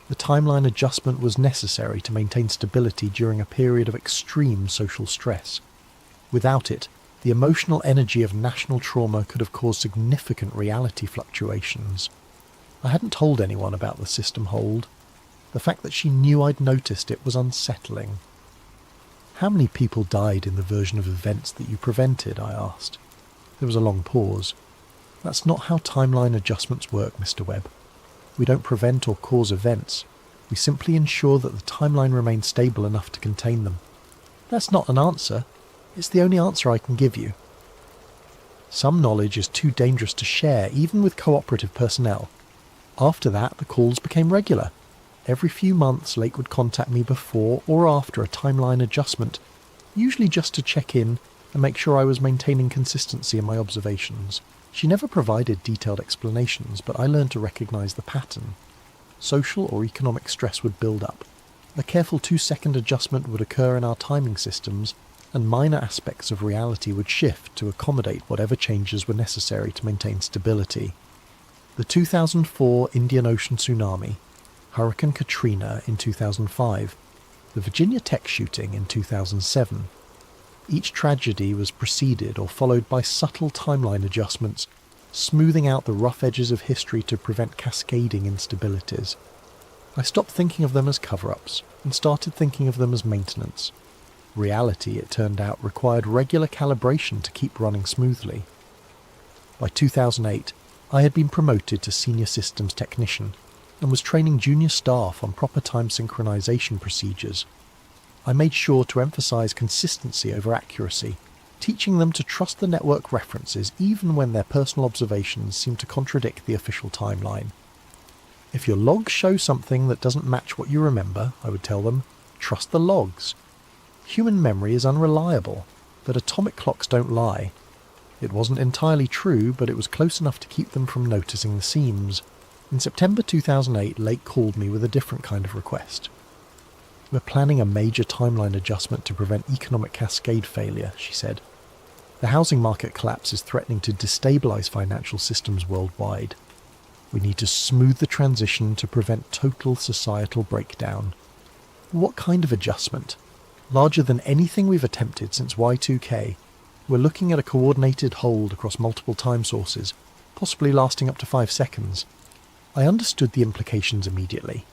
The timeline adjustment was necessary to maintain stability during a period of extreme social stress. Without it, the emotional energy of national trauma could have caused significant reality fluctuations. I hadn't told anyone about the system hold. The fact that she knew I'd noticed it was unsettling. "How many people died in the version of events that you prevented?" I asked. There was a long pause. "That's not how timeline adjustments work, Mr. Webb. We don't prevent or cause events. We simply ensure that the timeline remains stable enough to contain them." "That's not an answer. It's the only answer I can give you." Some knowledge is too dangerous to share, even with cooperative personnel. After that, the calls became regular. Every few months, Lake would contact me before or after a timeline adjustment, usually just to check in and make sure I was maintaining consistency in my observations. She never provided detailed explanations, but I learned to recognise the pattern. Social or economic stress would build up. A careful 2-second adjustment would occur in our timing systems, and minor aspects of reality would shift to accommodate whatever changes were necessary to maintain stability. The 2004 Indian Ocean tsunami, Hurricane Katrina in 2005, the Virginia Tech shooting in 2007. Each tragedy was preceded or followed by subtle timeline adjustments, smoothing out the rough edges of history to prevent cascading instabilities. I stopped thinking of them as cover-ups and started thinking of them as maintenance. Reality, it turned out, required regular calibration to keep running smoothly. By 2008, I had been promoted to senior systems technician and was training junior staff on proper time synchronization procedures. I made sure to emphasize consistency over accuracy, teaching them to trust the network references even when their personal observations seemed to contradict the official timeline. "If your logs show something that doesn't match what you remember," I would tell them, "trust the logs. Human memory is unreliable, but atomic clocks don't lie." It wasn't entirely true, but it was close enough to keep them from noticing the seams. In September 2008, Lake called me with a different kind of request. "We're planning a major timeline adjustment to prevent economic cascade failure," she said. "The housing market collapse is threatening to destabilize financial systems worldwide. We need to smooth the transition to prevent total societal breakdown." "What kind of adjustment?" "Larger than anything we've attempted since Y2K. We're looking at a coordinated hold across multiple time sources, possibly lasting up to 5 seconds. I understood the implications immediately.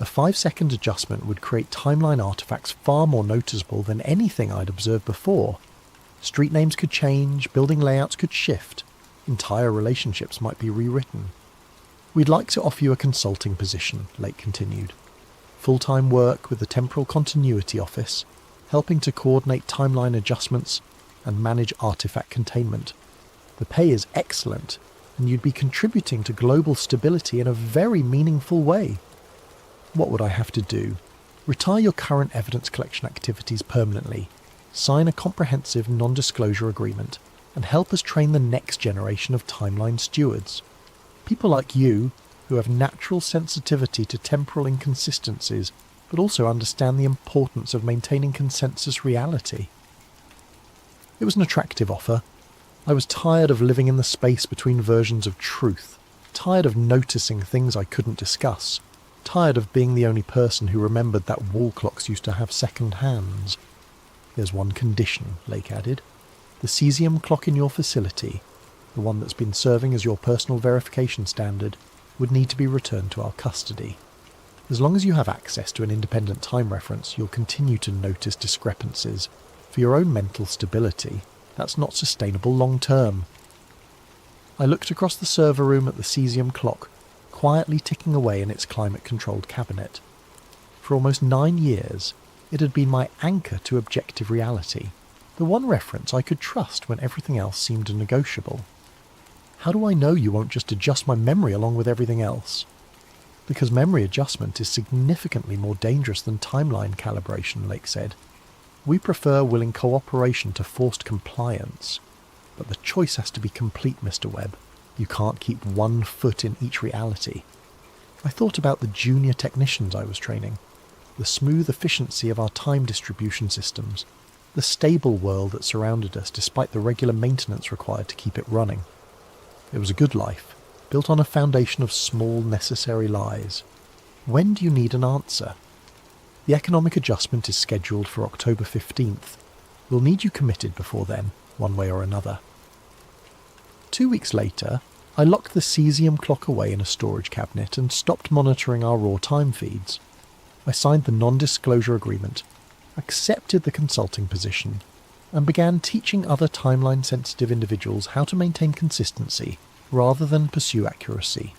A 5-second adjustment would create timeline artifacts far more noticeable than anything I'd observed before. Street names could change, building layouts could shift, entire relationships might be rewritten. "We'd like to offer you a consulting position," Lake continued. "Full-time work with the Temporal Continuity Office, helping to coordinate timeline adjustments and manage artifact containment. The pay is excellent. and you'd be contributing to global stability in a very meaningful way. What would I have to do? Retire your current evidence collection activities permanently, sign a comprehensive non-disclosure agreement, and help us train the next generation of timeline stewards. People like you, who have natural sensitivity to temporal inconsistencies, but also understand the importance of maintaining consensus reality. It was an attractive offer. I was tired of living in the space between versions of truth, tired of noticing things I couldn't discuss, tired of being the only person who remembered that wall clocks used to have second hands. There's one condition, Lake added. The cesium clock in your facility, the one that's been serving as your personal verification standard, would need to be returned to our custody. As long as you have access to an independent time reference, you'll continue to notice discrepancies. For your own mental stability, that's not sustainable long term. I looked across the server room at the cesium clock, quietly ticking away in its climate-controlled cabinet. For almost 9 years, it had been my anchor to objective reality, the one reference I could trust when everything else seemed negotiable. How do I know you won't just adjust my memory along with everything else? Because memory adjustment is significantly more dangerous than timeline calibration, Lake said. We prefer willing cooperation to forced compliance. But the choice has to be complete, Mr. Webb. You can't keep one foot in each reality. I thought about the junior technicians I was training, the smooth efficiency of our time distribution systems, the stable world that surrounded us despite the regular maintenance required to keep it running. It was a good life, built on a foundation of small, necessary lies. When do you need an answer? The economic adjustment is scheduled for October 15th. We'll need you committed before then, one way or another. 2 weeks later, I locked the cesium clock away in a storage cabinet and stopped monitoring our raw time feeds. I signed the non-disclosure agreement, accepted the consulting position, and began teaching other timeline-sensitive individuals how to maintain consistency rather than pursue accuracy.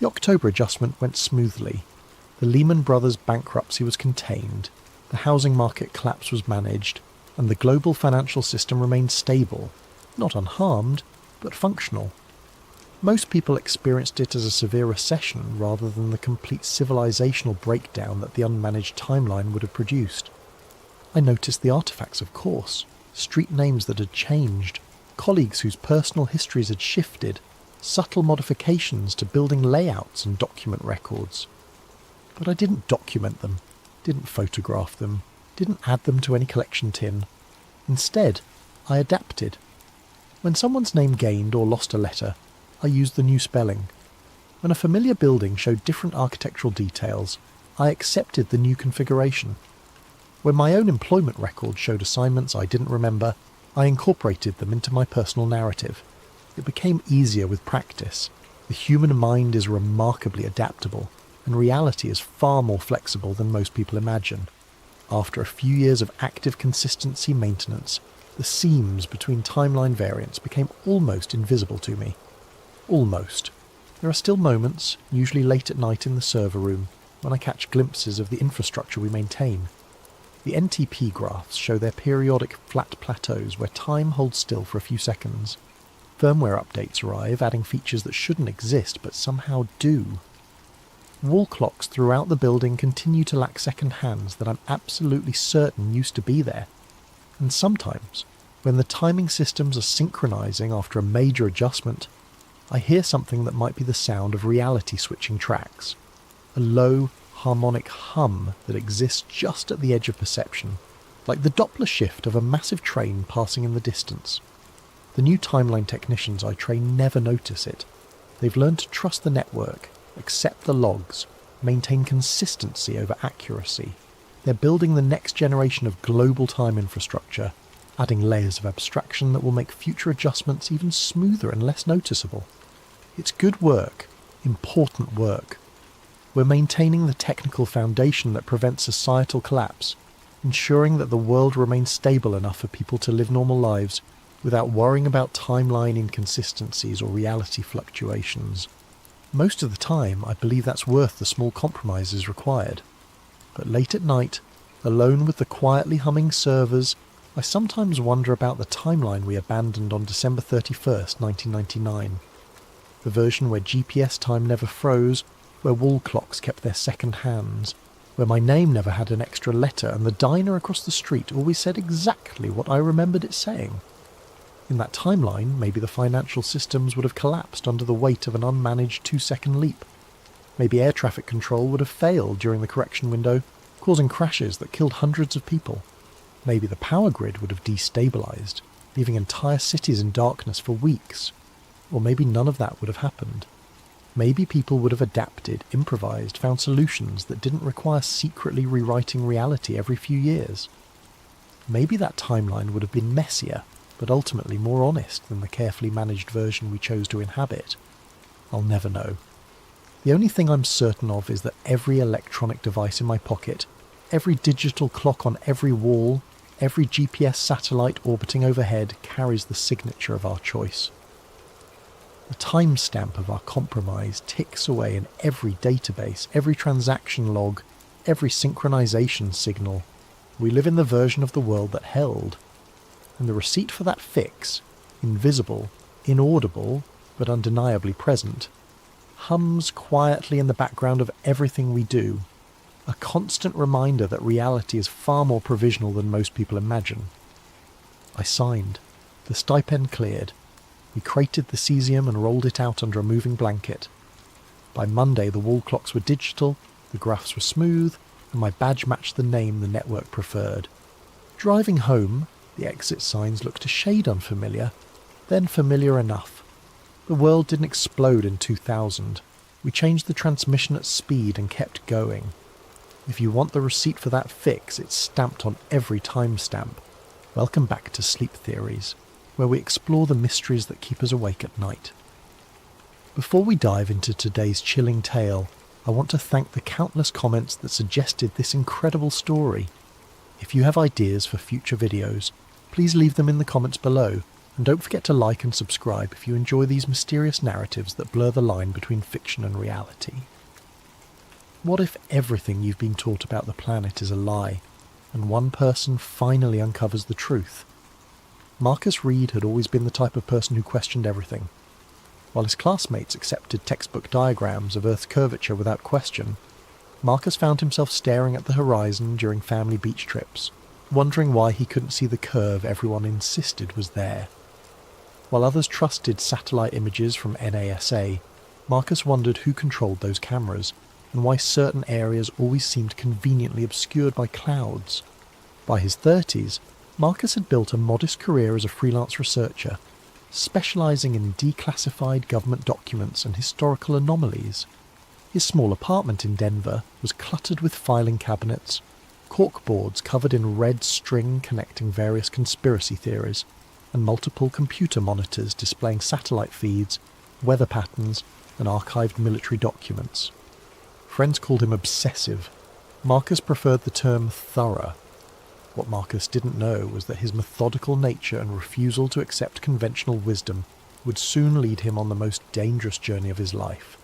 The October adjustment went smoothly. The Lehman Brothers bankruptcy was contained, the housing market collapse was managed, and the global financial system remained stable, not unharmed, but functional. Most people experienced it as a severe recession rather than the complete civilizational breakdown that the unmanaged timeline would have produced. I noticed the artifacts, of course, street names that had changed, colleagues whose personal histories had shifted, subtle modifications to building layouts and document records. But I didn't document them, didn't photograph them, didn't add them to any collection tin. Instead, I adapted. When someone's name gained or lost a letter, I used the new spelling. When a familiar building showed different architectural details, I accepted the new configuration. When my own employment record showed assignments I didn't remember, I incorporated them into my personal narrative. It became easier with practice. The human mind is remarkably adaptable, and reality is far more flexible than most people imagine. After a few years of active consistency maintenance, the seams between timeline variants became almost invisible to me. Almost. There are still moments, usually late at night in the server room, when I catch glimpses of the infrastructure we maintain. The NTP graphs show their periodic flat plateaus where time holds still for a few seconds. Firmware updates arrive, adding features that shouldn't exist but somehow do. Wall clocks throughout the building continue to lack second hands that I'm absolutely certain used to be there. And sometimes, when the timing systems are synchronizing after a major adjustment, I hear something that might be the sound of reality switching tracks. A low, harmonic hum that exists just at the edge of perception, like the Doppler shift of a massive train passing in the distance. The new timeline technicians I train never notice it. They've learned to trust the network, accept the logs, maintain consistency over accuracy. They're building the next generation of global time infrastructure, adding layers of abstraction that will make future adjustments even smoother and less noticeable. It's good work, important work. We're maintaining the technical foundation that prevents societal collapse, ensuring that the world remains stable enough for people to live normal lives without worrying about timeline inconsistencies or reality fluctuations. Most of the time, I believe that's worth the small compromises required. But late at night, alone with the quietly humming servers, I sometimes wonder about the timeline we abandoned on December 31st, 1999. the version where GPS time never froze, where wall clocks kept their second hands, where my name never had an extra letter and the diner across the street always said exactly what I remembered it saying. In that timeline, maybe the financial systems would have collapsed under the weight of an unmanaged 2-second leap. Maybe air traffic control would have failed during the correction window, causing crashes that killed hundreds of people. Maybe the power grid would have destabilised, leaving entire cities in darkness for weeks. Or maybe none of that would have happened. Maybe people would have adapted, improvised, found solutions that didn't require secretly rewriting reality every few years. Maybe that timeline would have been messier, but ultimately more honest than the carefully managed version we chose to inhabit. I'll never know. The only thing I'm certain of is that every electronic device in my pocket, every digital clock on every wall, every GPS satellite orbiting overhead carries the signature of our choice. The timestamp of our compromise ticks away in every database, every transaction log, every synchronization signal. We live in the version of the world that held. And the receipt for that fix, invisible, inaudible, but undeniably present, hums quietly in the background of everything we do, a constant reminder that reality is far more provisional than most people imagine. I signed. The stipend cleared. We crated the cesium and rolled it out under a moving blanket. By Monday the wall clocks were digital, the graphs were smooth, and my badge matched the name the network preferred. Driving home, the exit signs looked a shade unfamiliar, then familiar enough. The world didn't explode in 2000. We changed the transmission at speed and kept going. If you want the receipt for that fix, it's stamped on every timestamp. Welcome back to Sleep Theories, where we explore the mysteries that keep us awake at night. Before we dive into today's chilling tale, I want to thank the countless comments that suggested this incredible story. If you have ideas for future videos, please leave them in the comments below, and don't forget to like and subscribe if you enjoy these mysterious narratives that blur the line between fiction and reality. What if everything you've been taught about the planet is a lie, and one person finally uncovers the truth? Marcus Reed had always been the type of person who questioned everything. While his classmates accepted textbook diagrams of Earth's curvature without question, Marcus found himself staring at the horizon during family beach trips, wondering why he couldn't see the curve everyone insisted was there. While others trusted satellite images from NASA, Marcus wondered who controlled those cameras, and why certain areas always seemed conveniently obscured by clouds. By his 30s, Marcus had built a modest career as a freelance researcher, specialising in declassified government documents and historical anomalies. His small apartment in Denver was cluttered with filing cabinets, corkboards covered in red string connecting various conspiracy theories, and multiple computer monitors displaying satellite feeds, weather patterns, and archived military documents. Friends called him obsessive. Marcus preferred the term thorough. What Marcus didn't know was that his methodical nature and refusal to accept conventional wisdom would soon lead him on the most dangerous journey of his life,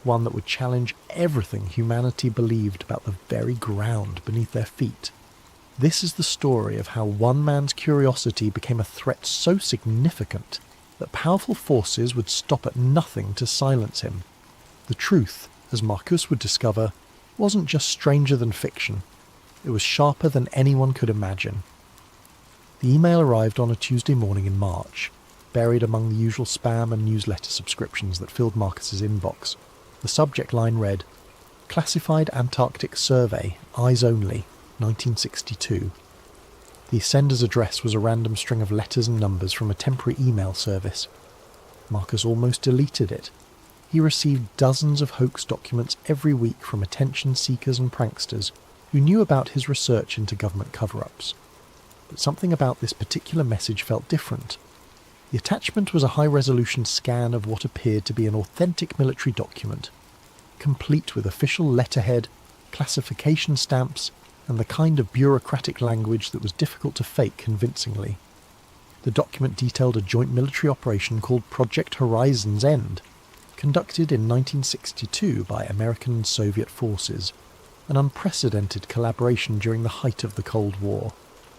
one that would challenge everything humanity believed about the very ground beneath their feet. This is the story of how one man's curiosity became a threat so significant that powerful forces would stop at nothing to silence him. The truth, as Marcus would discover, wasn't just stranger than fiction. It was sharper than anyone could imagine. The email arrived on a Tuesday morning in March, buried among the usual spam and newsletter subscriptions that filled Marcus's inbox. The subject line read, "Classified Antarctic Survey, Eyes Only, 1962. The sender's address was a random string of letters and numbers from a temporary email service. Marcus almost deleted it. He received dozens of hoax documents every week from attention seekers and pranksters who knew about his research into government cover-ups. But something about this particular message felt different. The attachment was a high-resolution scan of what appeared to be an authentic military document, complete with official letterhead, classification stamps, and the kind of bureaucratic language that was difficult to fake convincingly. The document detailed a joint military operation called Project Horizon's End, conducted in 1962 by American and Soviet forces, an unprecedented collaboration during the height of the Cold War.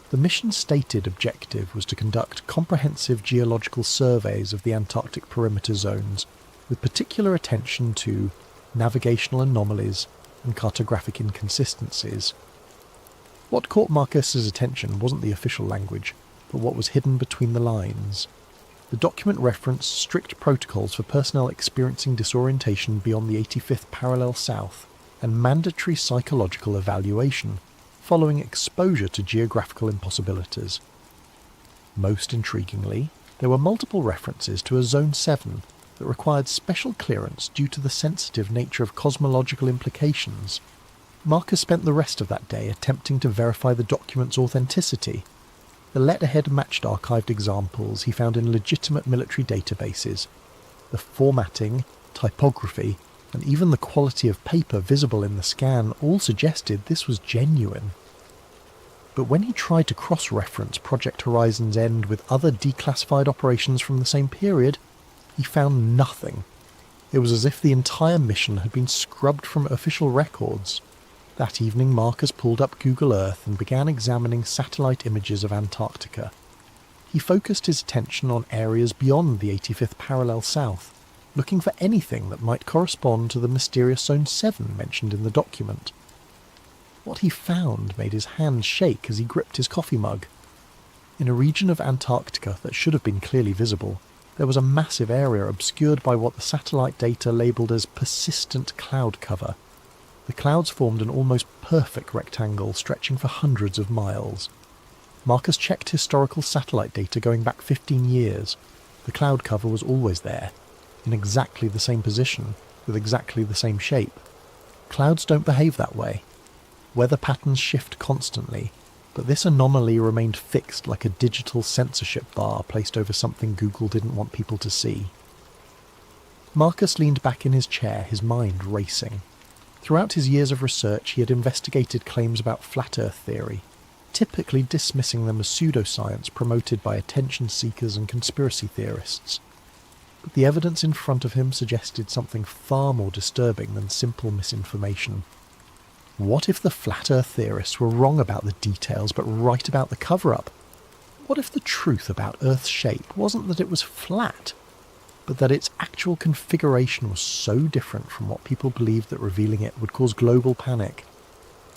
The mission's stated objective was to conduct comprehensive geological surveys of the Antarctic perimeter zones, with particular attention to navigational anomalies and cartographic inconsistencies. What caught Marcus's attention wasn't the official language, but what was hidden between the lines. The document referenced strict protocols for personnel experiencing disorientation beyond the 85th parallel south and mandatory psychological evaluation following exposure to geographical impossibilities. Most intriguingly, there were multiple references to a Zone 7 that required special clearance due to the sensitive nature of cosmological implications. Marcus spent the rest of that day attempting to verify the document's authenticity. The letterhead matched archived examples he found in legitimate military databases. The formatting, typography, and even the quality of paper visible in the scan all suggested this was genuine. But when he tried to cross-reference Project Horizon's End with other declassified operations from the same period, he found nothing. It was as if the entire mission had been scrubbed from official records. That evening Marcus pulled up Google Earth and began examining satellite images of Antarctica. He focused his attention on areas beyond the 85th parallel south, looking for anything that might correspond to the mysterious Zone 7 mentioned in the document. What he found made his hands shake as he gripped his coffee mug. In a region of Antarctica that should have been clearly visible, there was a massive area obscured by what the satellite data labelled as persistent cloud cover. The clouds formed an almost perfect rectangle stretching for hundreds of miles. Marcus checked historical satellite data going back 15 years. The cloud cover was always there, in exactly the same position, with exactly the same shape. Clouds don't behave that way. Weather patterns shift constantly, but this anomaly remained fixed like a digital censorship bar placed over something Google didn't want people to see. Marcus leaned back in his chair, his mind racing. Throughout his years of research, he had investigated claims about flat Earth theory, typically dismissing them as pseudoscience promoted by attention seekers and conspiracy theorists. But the evidence in front of him suggested something far more disturbing than simple misinformation. What if the flat Earth theorists were wrong about the details but right about the cover-up? What if the truth about Earth's shape wasn't that it was flat, but that its actual configuration was so different from what people believed that revealing it would cause global panic?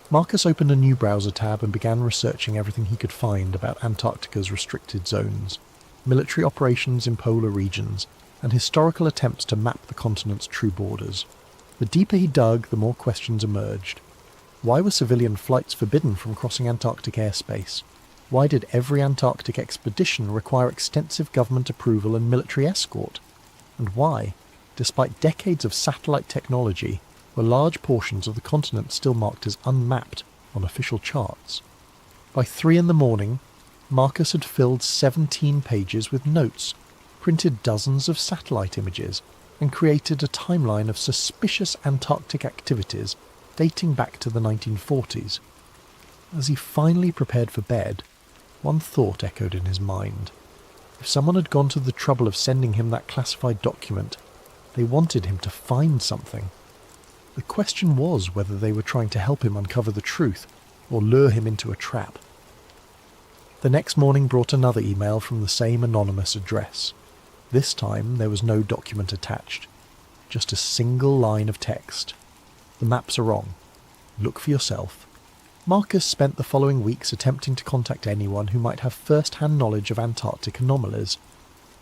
Marcus opened a new browser tab and began researching everything he could find about Antarctica's restricted zones, military operations in polar regions, and historical attempts to map the continent's true borders. The deeper he dug, the more questions emerged. Why were civilian flights forbidden from crossing Antarctic airspace? Why did every Antarctic expedition require extensive government approval and military escort? And why, despite decades of satellite technology, were large portions of the continent still marked as unmapped on official charts? By 3 a.m, Marcus had filled 17 pages with notes, printed dozens of satellite images, and created a timeline of suspicious Antarctic activities dating back to the 1940s. As he finally prepared for bed, one thought echoed in his mind. If someone had gone to the trouble of sending him that classified document, they wanted him to find something. The question was whether they were trying to help him uncover the truth or lure him into a trap. The next morning brought another email from the same anonymous address. This time there was no document attached, just a single line of text. The maps are wrong. Look for yourself. Marcus spent the following weeks attempting to contact anyone who might have first-hand knowledge of Antarctic anomalies.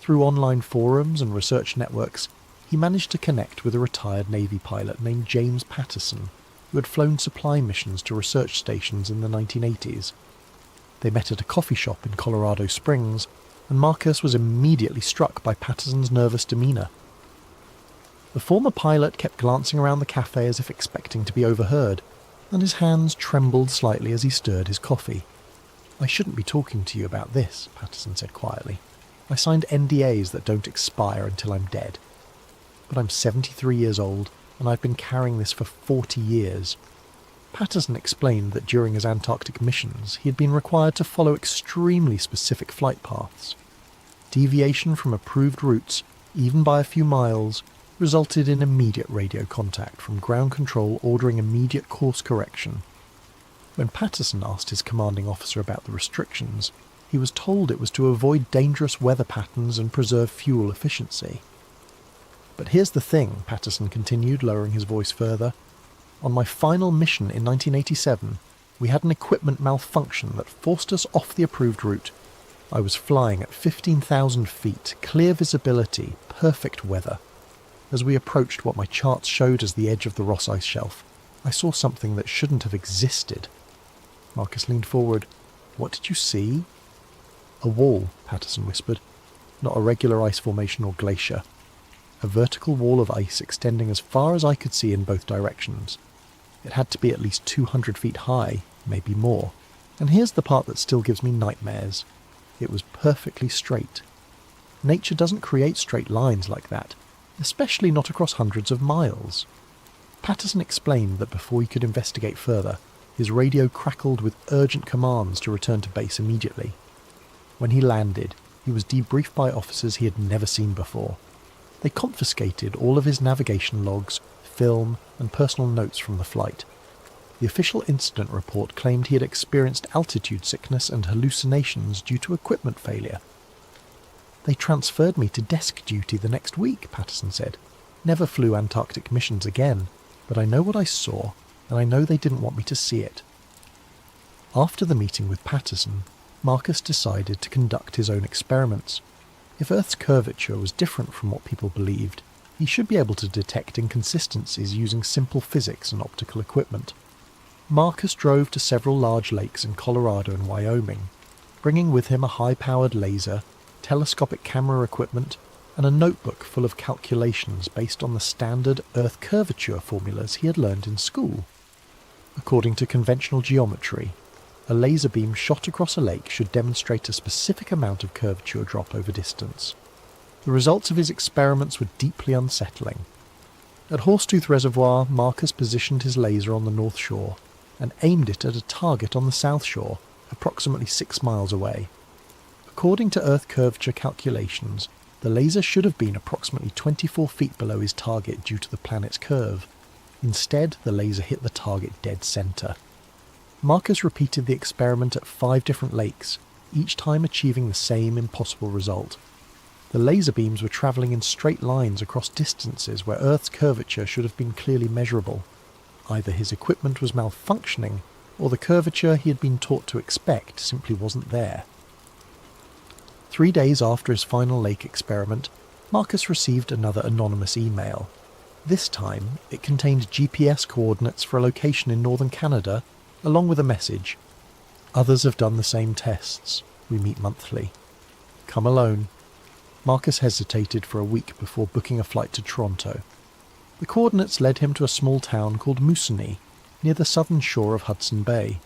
Through online forums and research networks, he managed to connect with a retired Navy pilot named James Patterson, who had flown supply missions to research stations in the 1980s. They met at a coffee shop in Colorado Springs, and Marcus was immediately struck by Patterson's nervous demeanour. The former pilot kept glancing around the cafe as if expecting to be overheard, and his hands trembled slightly as he stirred his coffee. "I shouldn't be talking to you about this," Patterson said quietly. "I signed NDAs that don't expire until I'm dead. But I'm 73 years old, and I've been carrying this for 40 years. Patterson explained that during his Antarctic missions, he had been required to follow extremely specific flight paths. Deviation from approved routes, even by a few miles, resulted in immediate radio contact from ground control ordering immediate course correction. When Patterson asked his commanding officer about the restrictions, he was told it was to avoid dangerous weather patterns and preserve fuel efficiency. But here's the thing, Patterson continued, lowering his voice further. On my final mission in 1987, we had an equipment malfunction that forced us off the approved route. I was flying at 15,000 feet, clear visibility, perfect weather. As we approached what my charts showed as the edge of the Ross Ice Shelf, I saw something that shouldn't have existed. Marcus leaned forward. What did you see? A wall, Patterson whispered. Not a regular ice formation or glacier. A vertical wall of ice extending as far as I could see in both directions. It had to be at least 200 feet high, maybe more. And here's the part that still gives me nightmares. It was perfectly straight. Nature doesn't create straight lines like that, especially not across hundreds of miles. Patterson explained that before he could investigate further, his radio crackled with urgent commands to return to base immediately. When he landed, he was debriefed by officers he had never seen before. They confiscated all of his navigation logs, film, and personal notes from the flight. The official incident report claimed he had experienced altitude sickness and hallucinations due to equipment failure. They transferred me to desk duty the next week, Patterson said. Never flew Antarctic missions again, but I know what I saw, and I know they didn't want me to see it. After the meeting with Patterson, Marcus decided to conduct his own experiments. If Earth's curvature was different from what people believed, he should be able to detect inconsistencies using simple physics and optical equipment. Marcus drove to several large lakes in Colorado and Wyoming, bringing with him a high-powered laser, telescopic camera equipment, and a notebook full of calculations based on the standard Earth curvature formulas he had learned in school. According to conventional geometry, a laser beam shot across a lake should demonstrate a specific amount of curvature drop over distance. The results of his experiments were deeply unsettling. At Horsetooth Reservoir, Marcus positioned his laser on the north shore and aimed it at a target on the south shore, approximately 6 miles away. According to Earth curvature calculations, the laser should have been approximately 24 feet below his target due to the planet's curve. Instead, the laser hit the target dead center. Marcus repeated the experiment at 5 different lakes, each time achieving the same impossible result. The laser beams were travelling in straight lines across distances where Earth's curvature should have been clearly measurable. Either his equipment was malfunctioning, or the curvature he had been taught to expect simply wasn't there. 3 days after his final lake experiment, Marcus received another anonymous email. This time, it contained GPS coordinates for a location in northern Canada, along with a message. Others have done the same tests. We meet monthly. Come alone. Marcus hesitated for a week before booking a flight to Toronto. The coordinates led him to a small town called Moosonee, near the southern shore of Hudson Bay.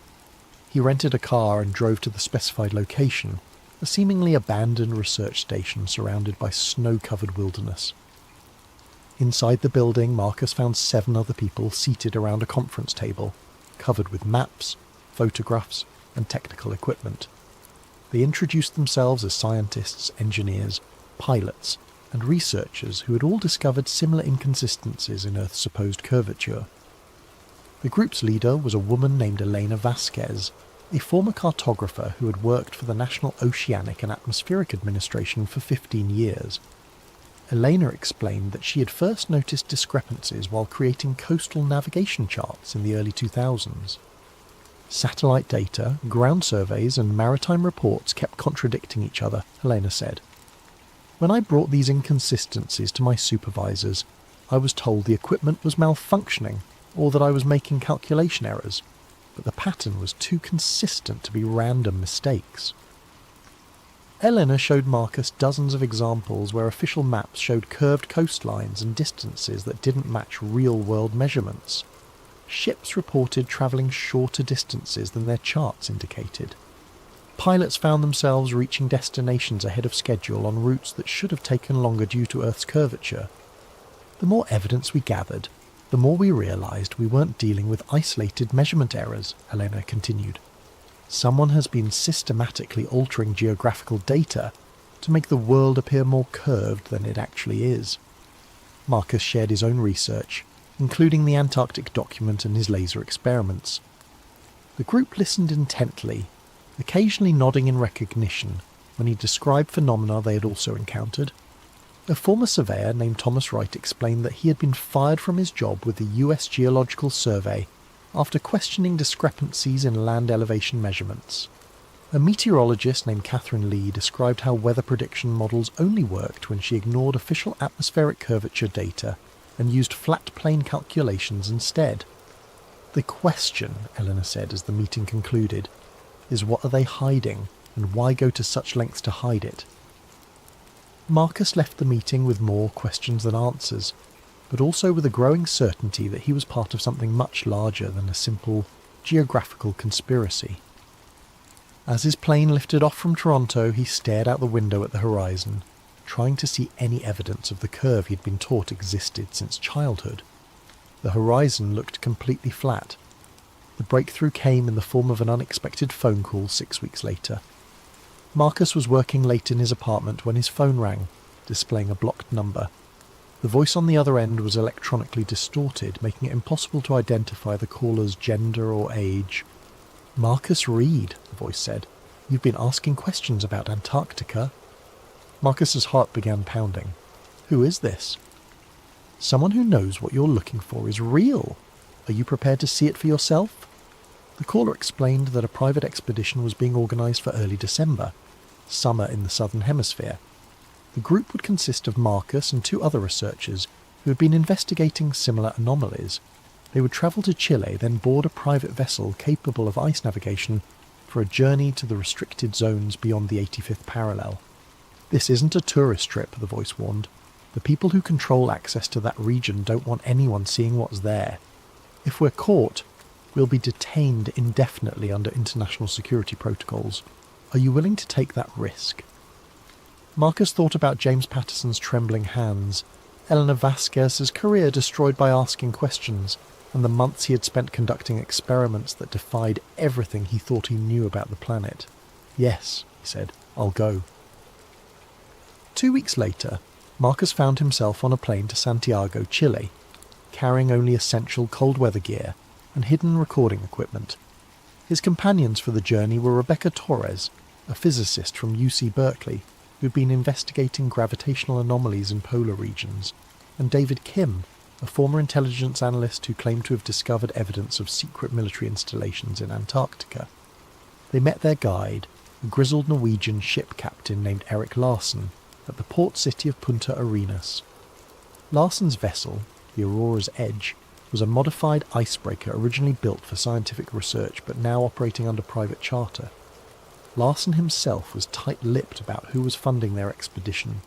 He rented a car and drove to the specified location, a seemingly abandoned research station surrounded by snow-covered wilderness. Inside the building, Marcus found 7 other people seated around a conference table, covered with maps, photographs, and technical equipment. They introduced themselves as scientists, engineers, pilots, and researchers who had all discovered similar inconsistencies in Earth's supposed curvature. The group's leader was a woman named Elena Vasquez, a former cartographer who had worked for the National Oceanic and Atmospheric Administration for 15 years. Elena explained that she had first noticed discrepancies while creating coastal navigation charts in the early 2000s. Satellite data, ground surveys, and maritime reports kept contradicting each other, Elena said. When I brought these inconsistencies to my supervisors, I was told the equipment was malfunctioning or that I was making calculation errors, but the pattern was too consistent to be random mistakes. Elena showed Marcus dozens of examples where official maps showed curved coastlines and distances that didn't match real-world measurements. Ships reported travelling shorter distances than their charts indicated. Pilots found themselves reaching destinations ahead of schedule on routes that should have taken longer due to Earth's curvature. The more evidence we gathered, the more we realised we weren't dealing with isolated measurement errors, Elena continued. Someone has been systematically altering geographical data to make the world appear more curved than it actually is. Marcus shared his own research, including the Antarctic document and his laser experiments. The group listened intently, occasionally nodding in recognition when he described phenomena they had also encountered. A former surveyor named Thomas Wright explained that he had been fired from his job with the US Geological Survey after questioning discrepancies in land elevation measurements. A meteorologist named Catherine Lee described how weather prediction models only worked when she ignored official atmospheric curvature data and used flat plane calculations instead. The question, Eleanor said as the meeting concluded, is what are they hiding and why go to such lengths to hide it? Marcus left the meeting with more questions than answers, but also with a growing certainty that he was part of something much larger than a simple geographical conspiracy. As his plane lifted off from Toronto, he stared out the window at the horizon, trying to see any evidence of the curve he'd been taught existed since childhood. The horizon looked completely flat. The breakthrough came in the form of an unexpected phone call 6 weeks later. Marcus was working late in his apartment when his phone rang, displaying a blocked number. The voice on the other end was electronically distorted, making it impossible to identify the caller's gender or age. "Marcus Reed," the voice said. "You've been asking questions about Antarctica." Marcus's heart began pounding. "Who is this?" "Someone who knows what you're looking for is real. Are you prepared to see it for yourself?" The caller explained that a private expedition was being organised for early December, summer in the southern hemisphere. The group would consist of Marcus and 2 other researchers who had been investigating similar anomalies. They would travel to Chile, then board a private vessel capable of ice navigation for a journey to the restricted zones beyond the 85th parallel. "This isn't a tourist trip," the voice warned. "The people who control access to that region don't want anyone seeing what's there. If we're caught, we'll be detained indefinitely under international security protocols. Are you willing to take that risk?" Marcus thought about James Patterson's trembling hands, Eleanor Vasquez's career destroyed by asking questions, and the months he had spent conducting experiments that defied everything he thought he knew about the planet. "Yes," he said, "I'll go." 2 weeks later, Marcus found himself on a plane to Santiago, Chile, carrying only essential cold weather gear and hidden recording equipment. His companions for the journey were Rebecca Torres, a physicist from UC Berkeley, who'd been investigating gravitational anomalies in polar regions, and David Kim, a former intelligence analyst who claimed to have discovered evidence of secret military installations in Antarctica. They met their guide, a grizzled Norwegian ship captain named Erik Larsen, at the port city of Punta Arenas. Larsen's vessel, the Aurora's Edge, was a modified icebreaker originally built for scientific research but now operating under private charter. Larsen himself was tight-lipped about who was funding their expedition,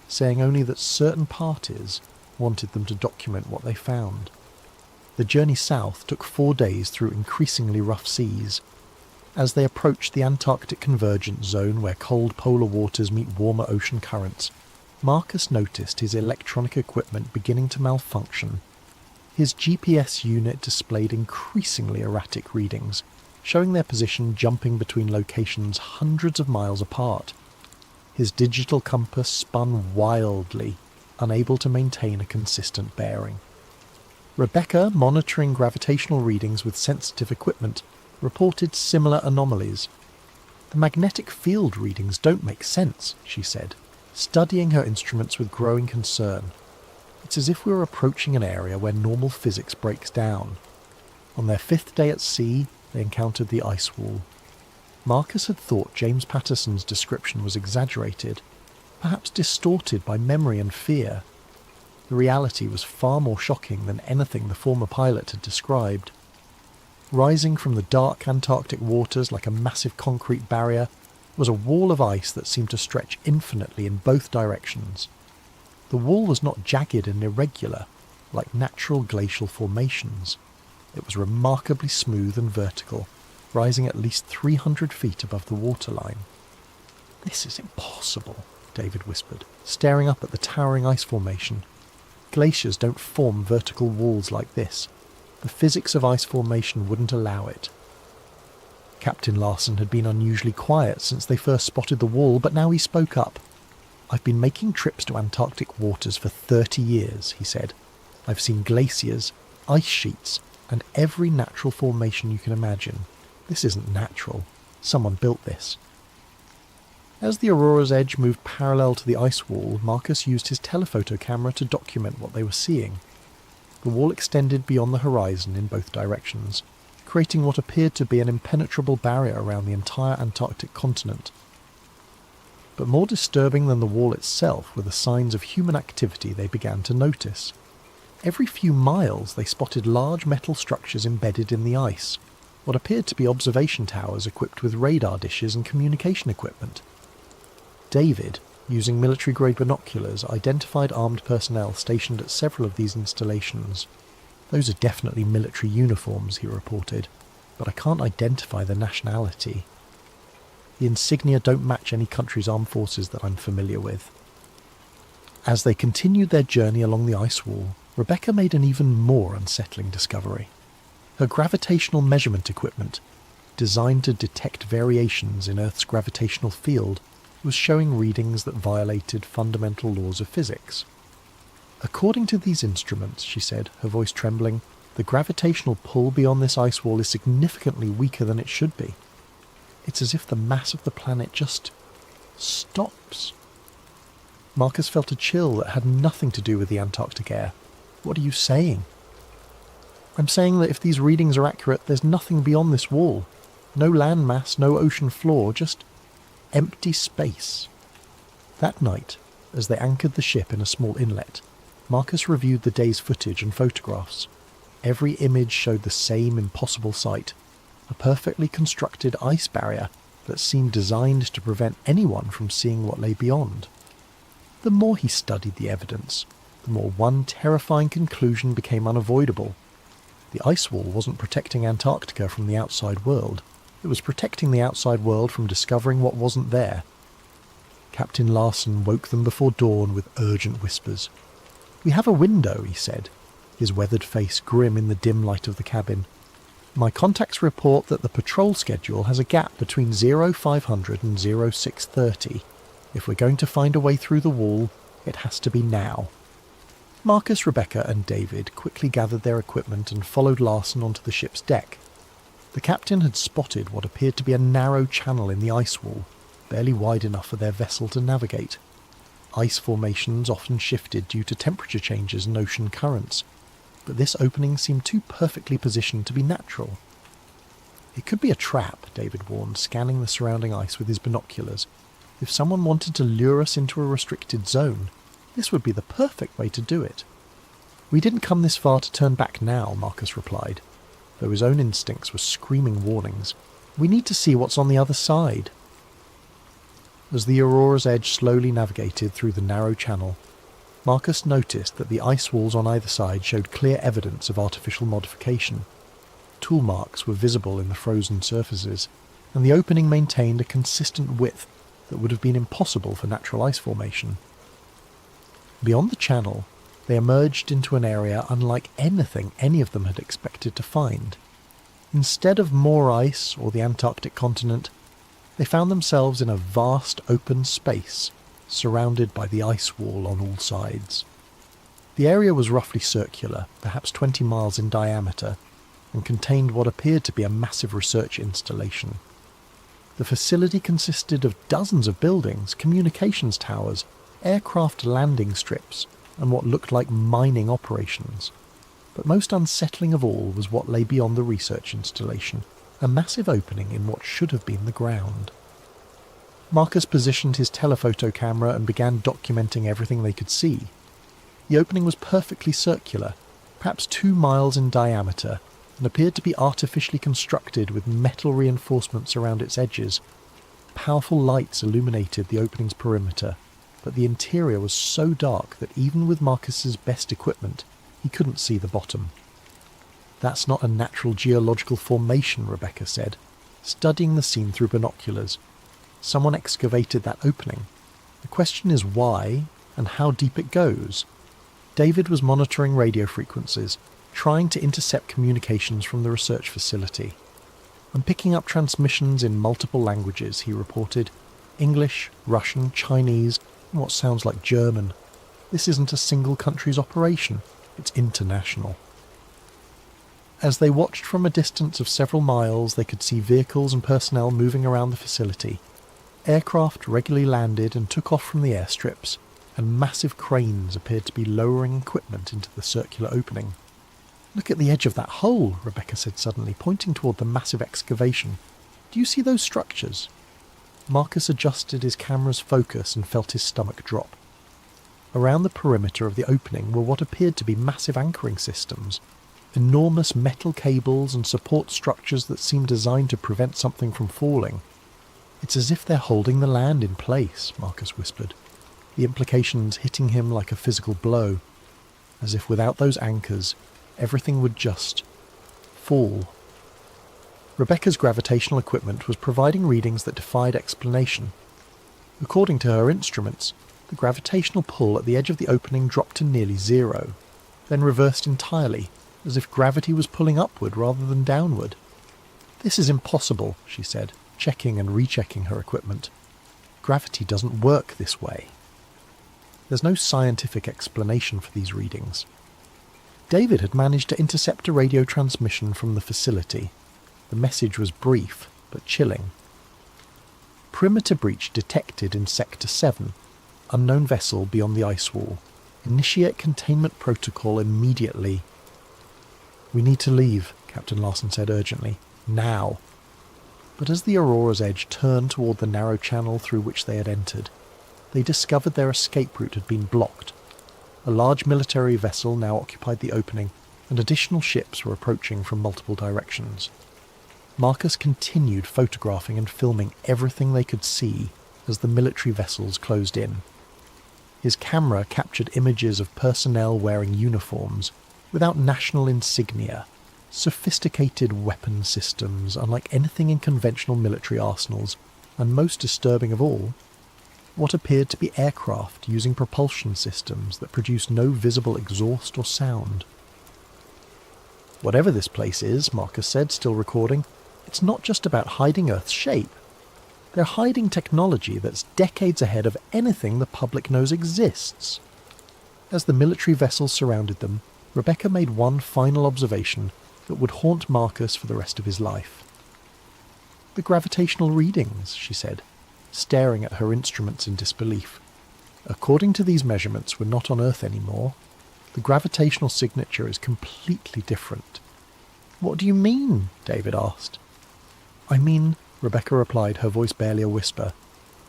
saying only that certain parties wanted them to document what they found. The journey south took 4 days through increasingly rough seas. As they approached the Antarctic convergence zone where cold polar waters meet warmer ocean currents, Marcus noticed his electronic equipment beginning to malfunction. His GPS unit displayed increasingly erratic readings, showing their position jumping between locations hundreds of miles apart. His digital compass spun wildly, unable to maintain a consistent bearing. Rebecca, monitoring gravitational readings with sensitive equipment, reported similar anomalies. "The magnetic field readings don't make sense," she said, studying her instruments with growing concern. "It's as if we were approaching an area where normal physics breaks down." On their 5th day at sea, they encountered the ice wall. Marcus had thought James Patterson's description was exaggerated, perhaps distorted by memory and fear. The reality was far more shocking than anything the former pilot had described. Rising from the dark Antarctic waters like a massive concrete barrier was a wall of ice that seemed to stretch infinitely in both directions. The wall was not jagged and irregular, like natural glacial formations. It was remarkably smooth and vertical, rising at least 300 feet above the waterline. "This is impossible," David whispered, staring up at the towering ice formation. "Glaciers don't form vertical walls like this. The physics of ice formation wouldn't allow it." Captain Larsen had been unusually quiet since they first spotted the wall, but now he spoke up. "I've been making trips to Antarctic waters for 30 years, he said. "I've seen glaciers, ice sheets, and every natural formation you can imagine. This isn't natural. Someone built this." As the Aurora's edge moved parallel to the ice wall, Marcus used his telephoto camera to document what they were seeing. The wall extended beyond the horizon in both directions, creating what appeared to be an impenetrable barrier around the entire Antarctic continent. But more disturbing than the wall itself were the signs of human activity they began to notice. Every few miles they spotted large metal structures embedded in the ice, what appeared to be observation towers equipped with radar dishes and communication equipment. David, using military-grade binoculars, identified armed personnel stationed at several of these installations. "Those are definitely military uniforms," he reported, "but I can't identify the nationality. The insignia don't match any country's armed forces that I'm familiar with." As they continued their journey along the ice wall, Rebecca made an even more unsettling discovery. Her gravitational measurement equipment, designed to detect variations in Earth's gravitational field, was showing readings that violated fundamental laws of physics. "According to these instruments," she said, her voice trembling, "the gravitational pull beyond this ice wall is significantly weaker than it should be. It's as if the mass of the planet just stops." Marcus felt a chill that had nothing to do with the Antarctic air. "What are you saying?" "I'm saying that if these readings are accurate, there's nothing beyond this wall. No land mass, no ocean floor, just empty space." That night, as they anchored the ship in a small inlet, Marcus reviewed the day's footage and photographs. Every image showed the same impossible sight, a perfectly constructed ice barrier that seemed designed to prevent anyone from seeing what lay beyond. The more he studied the evidence, the more one terrifying conclusion became unavoidable. The ice wall wasn't protecting Antarctica from the outside world. It was protecting the outside world from discovering what wasn't there. Captain Larson woke them before dawn with urgent whispers. "We have a window," he said, his weathered face grim in the dim light of the cabin. "My contacts report that the patrol schedule has a gap between 0500 and 0630. If we're going to find a way through the wall, it has to be now." Marcus, Rebecca and David quickly gathered their equipment and followed Larson onto the ship's deck. The captain had spotted what appeared to be a narrow channel in the ice wall, barely wide enough for their vessel to navigate. Ice formations often shifted due to temperature changes and ocean currents, but this opening seemed too perfectly positioned to be natural. "It could be a trap," David warned, scanning the surrounding ice with his binoculars. "If someone wanted to lure us into a restricted zone, this would be the perfect way to do it." "We didn't come this far to turn back now," Marcus replied, though his own instincts were screaming warnings. "We need to see what's on the other side." As the Aurora's edge slowly navigated through the narrow channel, Marcus noticed that the ice walls on either side showed clear evidence of artificial modification. Tool marks were visible in the frozen surfaces, and the opening maintained a consistent width that would have been impossible for natural ice formation. Beyond the channel, they emerged into an area unlike anything any of them had expected to find. Instead of more ice or the Antarctic continent, they found themselves in a vast open space, surrounded by the ice wall on all sides. The area was roughly circular, perhaps 20 miles in diameter, and contained what appeared to be a massive research installation. The facility consisted of dozens of buildings, communications towers, aircraft landing strips, and what looked like mining operations. But most unsettling of all was what lay beyond the research installation, a massive opening in what should have been the ground. Marcus positioned his telephoto camera and began documenting everything they could see. The opening was perfectly circular, perhaps 2 miles in diameter, and appeared to be artificially constructed with metal reinforcements around its edges. Powerful lights illuminated the opening's perimeter, but the interior was so dark that even with Marcus's best equipment, he couldn't see the bottom. "That's not a natural geological formation," Rebecca said, studying the scene through binoculars. "Someone excavated that opening. The question is why and how deep it goes." David was monitoring radio frequencies, trying to intercept communications from the research facility. "I'm picking up transmissions in multiple languages," he reported. "English, Russian, Chinese, and what sounds like German. This isn't a single country's operation, it's international." As they watched from a distance of several miles, they could see vehicles and personnel moving around the facility. Aircraft regularly landed and took off from the airstrips, and massive cranes appeared to be lowering equipment into the circular opening. "Look at the edge of that hole," Rebecca said suddenly, pointing toward the massive excavation. "Do you see those structures?" Marcus adjusted his camera's focus and felt his stomach drop. Around the perimeter of the opening were what appeared to be massive anchoring systems, enormous metal cables and support structures that seemed designed to prevent something from falling. "It's as if they're holding the land in place," Marcus whispered, the implications hitting him like a physical blow, as if without those anchors, everything would just fall. Rebecca's gravitational equipment was providing readings that defied explanation. According to her instruments, the gravitational pull at the edge of the opening dropped to nearly zero, then reversed entirely, as if gravity was pulling upward rather than downward. "This is impossible," she said, checking and rechecking her equipment. "Gravity doesn't work this way." There's no scientific explanation for these readings. David had managed to intercept a radio transmission from the facility. The message was brief, but chilling. "Perimeter breach detected in Sector 7. Unknown vessel beyond the ice wall. Initiate containment protocol immediately." "We need to leave," Captain Larson said urgently. "Now." But as the Aurora's edge turned toward the narrow channel through which they had entered, they discovered their escape route had been blocked. A large military vessel now occupied the opening, and additional ships were approaching from multiple directions. Marcus continued photographing and filming everything they could see as the military vessels closed in. His camera captured images of personnel wearing uniforms, without national insignia, sophisticated weapon systems unlike anything in conventional military arsenals, and most disturbing of all, what appeared to be aircraft using propulsion systems that produced no visible exhaust or sound. "Whatever this place is," Marcus said, still recording, "it's not just about hiding Earth's shape. They're hiding technology that's decades ahead of anything the public knows exists." As the military vessels surrounded them, Rebecca made one final observation that would haunt Marcus for the rest of his life. "The gravitational readings," she said, staring at her instruments in disbelief. "According to these measurements, we're not on Earth anymore. The gravitational signature is completely different." "What do you mean?" David asked. "I mean," Rebecca replied, her voice barely a whisper,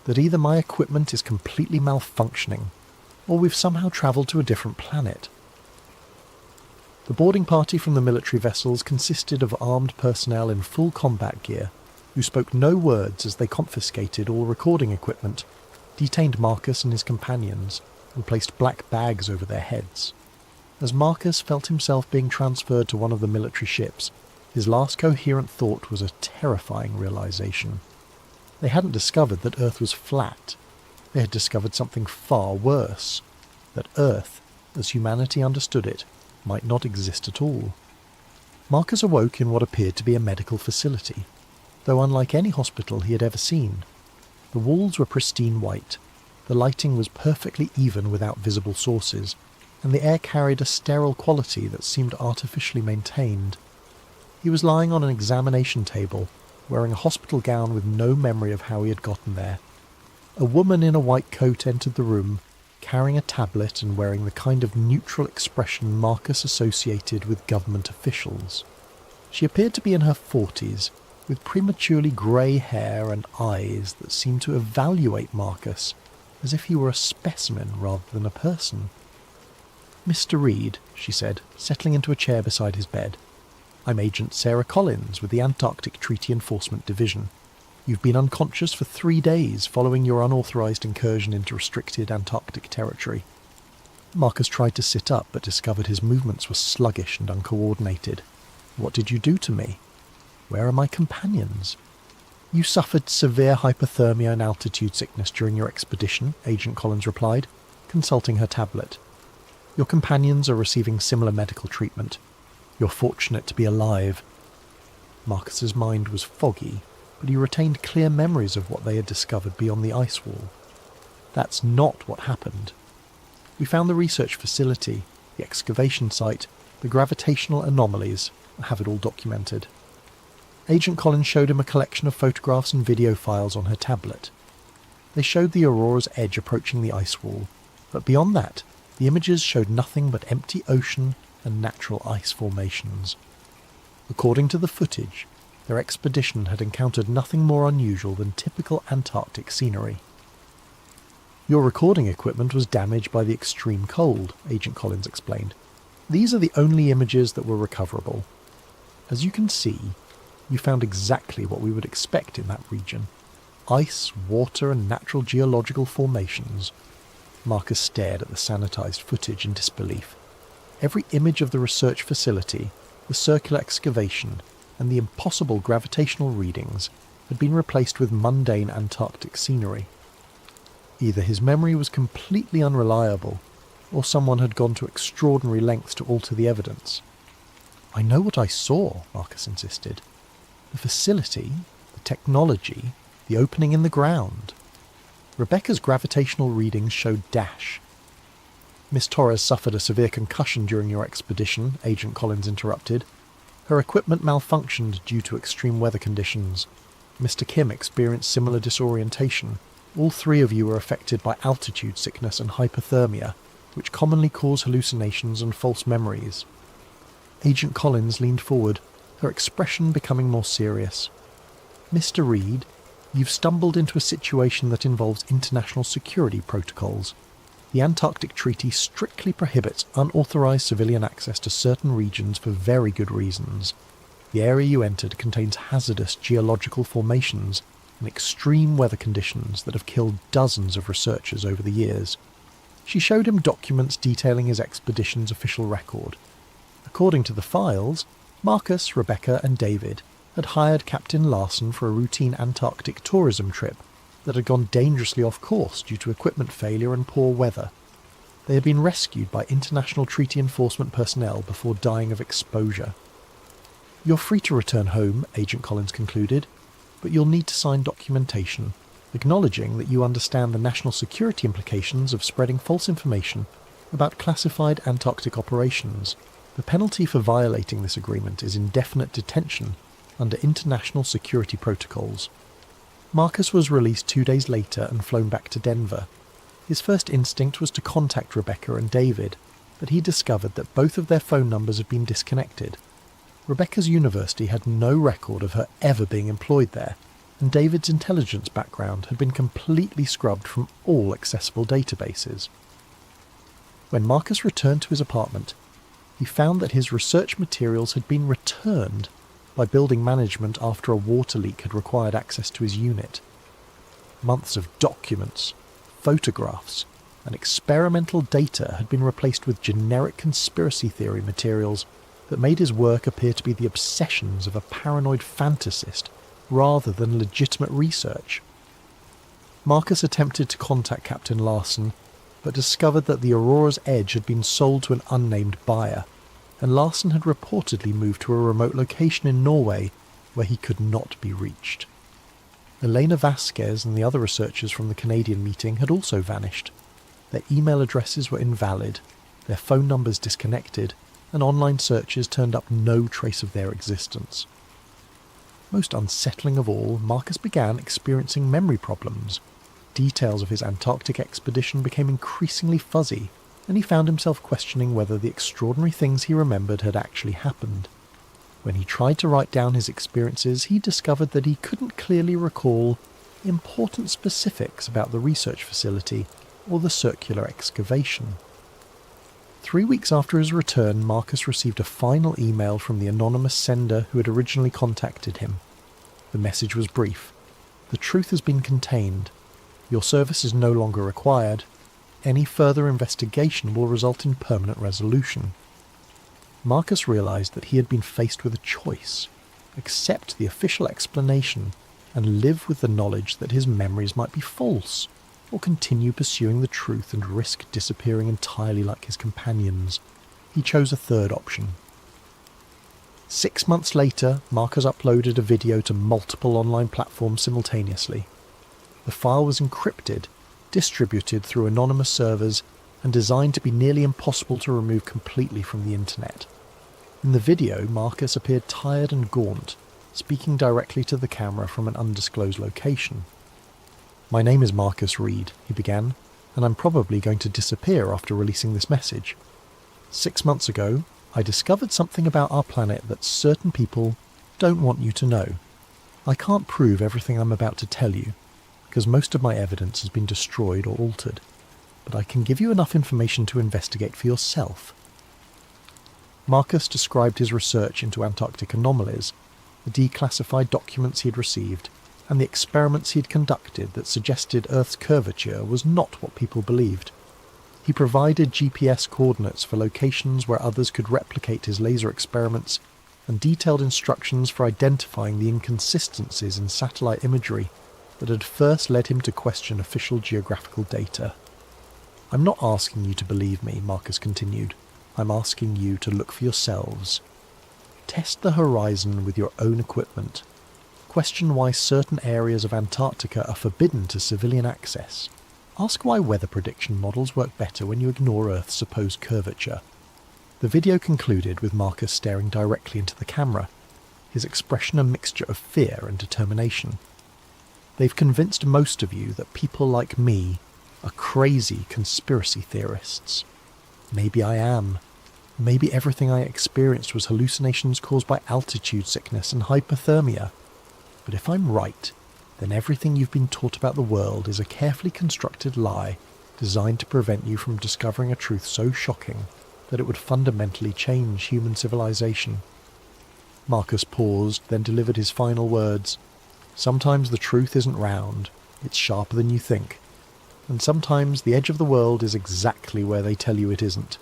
"that either my equipment is completely malfunctioning, or we've somehow travelled to a different planet." The boarding party from the military vessels consisted of armed personnel in full combat gear, who spoke no words as they confiscated all recording equipment, detained Marcus and his companions, and placed black bags over their heads. As Marcus felt himself being transferred to one of the military ships, his last coherent thought was a terrifying realization. They hadn't discovered that Earth was flat. They had discovered something far worse, that Earth, as humanity understood it, might not exist at all. Marcus awoke in what appeared to be a medical facility, though unlike any hospital he had ever seen. The walls were pristine white, the lighting was perfectly even without visible sources, and the air carried a sterile quality that seemed artificially maintained. He was lying on an examination table, wearing a hospital gown with no memory of how he had gotten there. A woman in a white coat entered the room, carrying a tablet and wearing the kind of neutral expression Marcus associated with government officials. She appeared to be in her 40s, with prematurely grey hair and eyes that seemed to evaluate Marcus as if he were a specimen rather than a person. "Mr. Reed," she said, settling into a chair beside his bed. "I'm Agent Sarah Collins with the Antarctic Treaty Enforcement Division. You've been unconscious for 3 days following your unauthorized incursion into restricted Antarctic territory." Marcus tried to sit up but discovered his movements were sluggish and uncoordinated. "What did you do to me? Where are my companions?" "You suffered severe hypothermia and altitude sickness during your expedition," Agent Collins replied, consulting her tablet. "Your companions are receiving similar medical treatment. You're fortunate to be alive." Marcus's mind was foggy, but he retained clear memories of what they had discovered beyond the ice wall. "That's not what happened. We found the research facility, the excavation site, the gravitational anomalies. I have it all documented." Agent Collins showed him a collection of photographs and video files on her tablet. They showed the aurora's edge approaching the ice wall, but beyond that, the images showed nothing but empty ocean and natural ice formations. According to the footage, their expedition had encountered nothing more unusual than typical Antarctic scenery. Your recording equipment was damaged by the extreme cold, Agent Collins explained. These are the only images that were recoverable. As you can see, you found exactly what we would expect in that region. Ice, water and natural geological formations. Marcus stared at the sanitised footage in disbelief. Every image of the research facility, the circular excavation, and the impossible gravitational readings had been replaced with mundane Antarctic scenery. Either his memory was completely unreliable, or someone had gone to extraordinary lengths to alter the evidence. "I know what I saw," Marcus insisted. "The facility, the technology, the opening in the ground." Rebecca's gravitational readings showed dash. "Miss Torres suffered a severe concussion during your expedition," Agent Collins interrupted. "Her equipment malfunctioned due to extreme weather conditions. Mr. Kim experienced similar disorientation. All three of you were affected by altitude sickness and hypothermia, which commonly cause hallucinations and false memories." Agent Collins leaned forward, her expression becoming more serious. "Mr. Reed, you've stumbled into a situation that involves international security protocols. The Antarctic Treaty strictly prohibits unauthorized civilian access to certain regions for very good reasons. The area you entered contains hazardous geological formations and extreme weather conditions that have killed dozens of researchers over the years." She showed him documents detailing his expedition's official record. According to the files, Marcus, Rebecca and David had hired Captain Larson for a routine Antarctic tourism trip that had gone dangerously off course due to equipment failure and poor weather. They had been rescued by international treaty enforcement personnel before dying of exposure. "You're free to return home," Agent Collins concluded, "but you'll need to sign documentation acknowledging that you understand the national security implications of spreading false information about classified Antarctic operations. The penalty for violating this agreement is indefinite detention under international security protocols." Marcus was released 2 days later and flown back to Denver. His first instinct was to contact Rebecca and David, but he discovered that both of their phone numbers had been disconnected. Rebecca's university had no record of her ever being employed there, and David's intelligence background had been completely scrubbed from all accessible databases. When Marcus returned to his apartment, he found that his research materials had been returned by building management after a water leak had required access to his unit. Months of documents, photographs, and experimental data had been replaced with generic conspiracy theory materials that made his work appear to be the obsessions of a paranoid fantasist rather than legitimate research. Marcus attempted to contact Captain Larson, but discovered that the Aurora's Edge had been sold to an unnamed buyer, and Larson had reportedly moved to a remote location in Norway where he could not be reached. Elena Vasquez and the other researchers from the Canadian meeting had also vanished. Their email addresses were invalid, their phone numbers disconnected, and online searches turned up no trace of their existence. Most unsettling of all, Marcus began experiencing memory problems. Details of his Antarctic expedition became increasingly fuzzy, and he found himself questioning whether the extraordinary things he remembered had actually happened. When he tried to write down his experiences, he discovered that he couldn't clearly recall important specifics about the research facility or the circular excavation. 3 weeks after his return, Marcus received a final email from the anonymous sender who had originally contacted him. The message was brief. "The truth has been contained. Your service is no longer required. Any further investigation will result in permanent resolution." Marcus realized that he had been faced with a choice: accept the official explanation and live with the knowledge that his memories might be false, or continue pursuing the truth and risk disappearing entirely like his companions. He chose a third option. 6 months later, Marcus uploaded a video to multiple online platforms simultaneously. The file was encrypted, distributed through anonymous servers, and designed to be nearly impossible to remove completely from the internet. In the video, Marcus appeared tired and gaunt, speaking directly to the camera from an undisclosed location. "My name is Marcus Reed," he began, "and I'm probably going to disappear after releasing this message. 6 months ago, I discovered something about our planet that certain people don't want you to know. I can't prove everything I'm about to tell you, because most of my evidence has been destroyed or altered, but I can give you enough information to investigate for yourself." Marcus described his research into Antarctic anomalies, the declassified documents he had received, and the experiments he had conducted that suggested Earth's curvature was not what people believed. He provided GPS coordinates for locations where others could replicate his laser experiments, and detailed instructions for identifying the inconsistencies in satellite imagery that had first led him to question official geographical data. "I'm not asking you to believe me," Marcus continued. "I'm asking you to look for yourselves. Test the horizon with your own equipment. Question why certain areas of Antarctica are forbidden to civilian access. Ask why weather prediction models work better when you ignore Earth's supposed curvature." The video concluded with Marcus staring directly into the camera, his expression a mixture of fear and determination. "They've convinced most of you that people like me are crazy conspiracy theorists. Maybe I am. Maybe everything I experienced was hallucinations caused by altitude sickness and hypothermia. But if I'm right, then everything you've been taught about the world is a carefully constructed lie designed to prevent you from discovering a truth so shocking that it would fundamentally change human civilization." Marcus paused, then delivered his final words. "Sometimes the truth isn't round, it's sharper than you think. And sometimes the edge of the world is exactly where they tell you it isn't."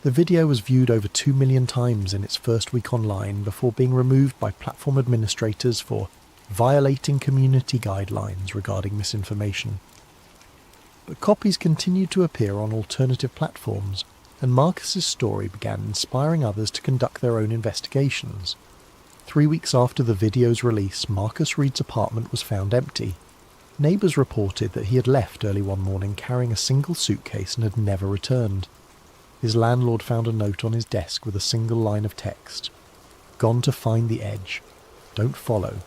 The video was viewed over 2 million times in its first week online before being removed by platform administrators for violating community guidelines regarding misinformation. But copies continued to appear on alternative platforms, and Marcus's story began inspiring others to conduct their own investigations. 3 weeks after the video's release, Marcus Reed's apartment was found empty. Neighbours reported that he had left early one morning carrying a single suitcase and had never returned. His landlord found a note on his desk with a single line of text: "Gone to find the edge. Don't follow."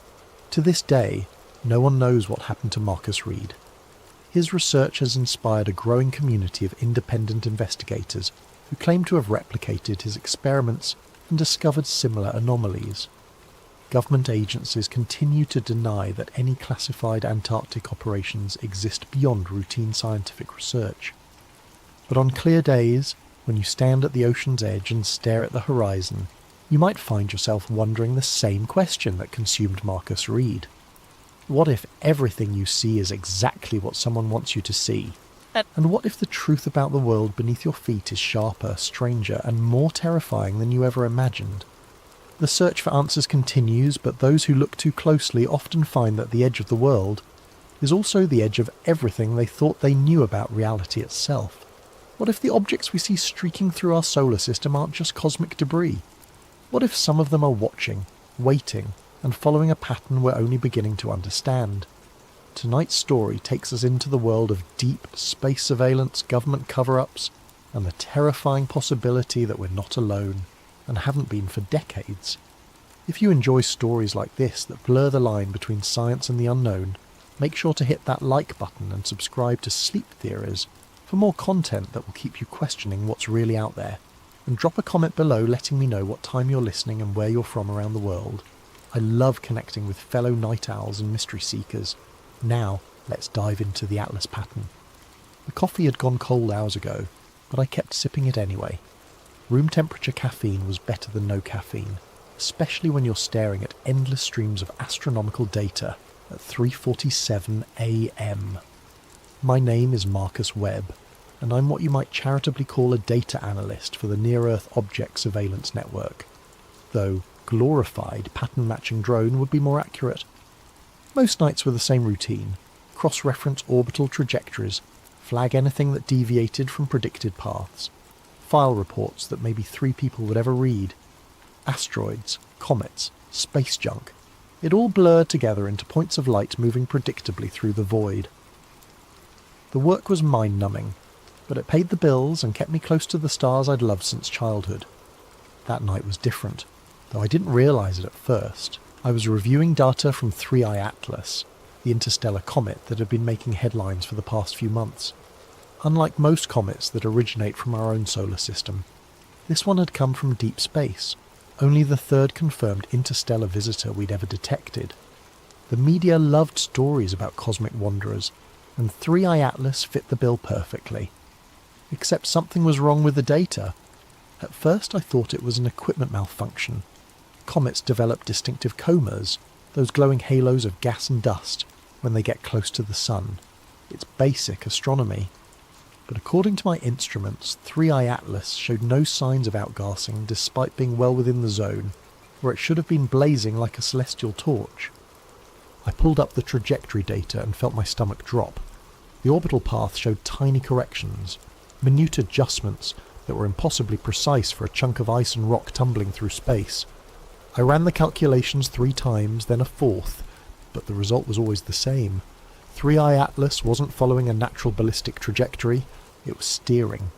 To this day, no one knows what happened to Marcus Reed. His research has inspired a growing community of independent investigators who claim to have replicated his experiments and discovered similar anomalies. Government agencies continue to deny that any classified Antarctic operations exist beyond routine scientific research. But on clear days, when you stand at the ocean's edge and stare at the horizon, you might find yourself wondering the same question that consumed Marcus Reed. What if everything you see is exactly what someone wants you to see? And what if the truth about the world beneath your feet is sharper, stranger, and more terrifying than you ever imagined? The search for answers continues, but those who look too closely often find that the edge of the world is also the edge of everything they thought they knew about reality itself. What if the objects we see streaking through our solar system aren't just cosmic debris? What if some of them are watching, waiting, and following a pattern we're only beginning to understand? Tonight's story takes us into the world of deep space surveillance, government cover-ups, and the terrifying possibility that we're not alone, and haven't been for decades. If you enjoy stories like this that blur the line between science and the unknown, make sure to hit that like button and subscribe to Sleep Theories for more content that will keep you questioning what's really out there. And drop a comment below letting me know what time you're listening and where you're from around the world. I love connecting with fellow night owls and mystery seekers. Now, let's dive into the Atlas pattern. The coffee had gone cold hours ago, but I kept sipping it anyway. Room temperature caffeine was better than no caffeine, especially when you're staring at endless streams of astronomical data at 3:47 AM. My name is Marcus Webb, and I'm what you might charitably call a data analyst for the Near-Earth Object Surveillance Network, though glorified pattern-matching drone would be more accurate. Most nights were the same routine: cross-reference orbital trajectories, flag anything that deviated from predicted paths, file reports that maybe 3 people would ever read, asteroids, comets, space junk. It all blurred together into points of light moving predictably through the void. The work was mind-numbing, but it paid the bills and kept me close to the stars I'd loved since childhood. That night was different, though I didn't realise it at first. I was reviewing data from 3i Atlas, the interstellar comet that had been making headlines for the past few months. Unlike most comets that originate from our own solar system, this one had come from deep space, only the third confirmed interstellar visitor we'd ever detected. The media loved stories about cosmic wanderers, and 3i Atlas fit the bill perfectly. Except something was wrong with the data. At first I thought it was an equipment malfunction. Comets develop distinctive comas, those glowing halos of gas and dust, when they get close to the sun. It's basic astronomy. But according to my instruments, 3i Atlas showed no signs of outgassing despite being well within the zone, where it should have been blazing like a celestial torch. I pulled up the trajectory data and felt my stomach drop. The orbital path showed tiny corrections, minute adjustments that were impossibly precise for a chunk of ice and rock tumbling through space. I ran the calculations 3 times, then a 4th, but the result was always the same. 3i Atlas wasn't following a natural ballistic trajectory, it was steering.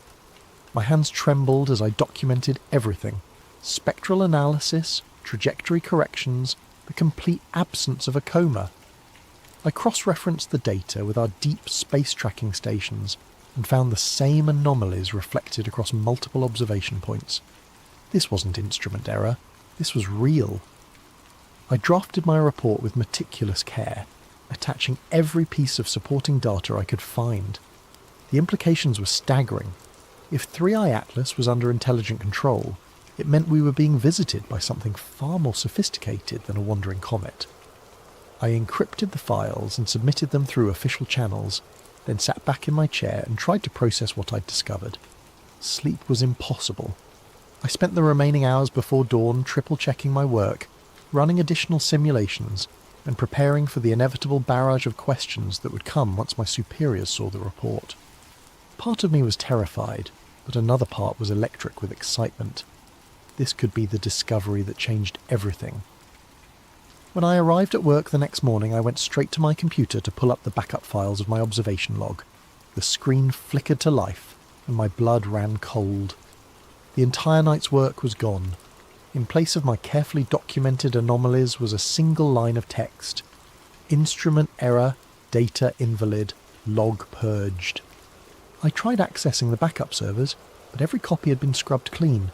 My hands trembled as I documented everything. Spectral analysis, trajectory corrections, the complete absence of a coma. I cross-referenced the data with our deep space tracking stations and found the same anomalies reflected across multiple observation points. This wasn't instrument error, this was real. I drafted my report with meticulous care, attaching every piece of supporting data I could find. The implications were staggering. If 3i Atlas was under intelligent control, it meant we were being visited by something far more sophisticated than a wandering comet. I encrypted the files and submitted them through official channels, then sat back in my chair and tried to process what I'd discovered. Sleep was impossible. I spent the remaining hours before dawn triple-checking my work, running additional simulations, and preparing for the inevitable barrage of questions that would come once my superiors saw the report. Part of me was terrified, but another part was electric with excitement. This could be the discovery that changed everything. When I arrived at work the next morning, I went straight to my computer to pull up the backup files of my observation log. The screen flickered to life, and my blood ran cold. The entire night's work was gone. In place of my carefully documented anomalies was a single line of text. Instrument error, data invalid, log purged. I tried accessing the backup servers, but every copy had been scrubbed clean.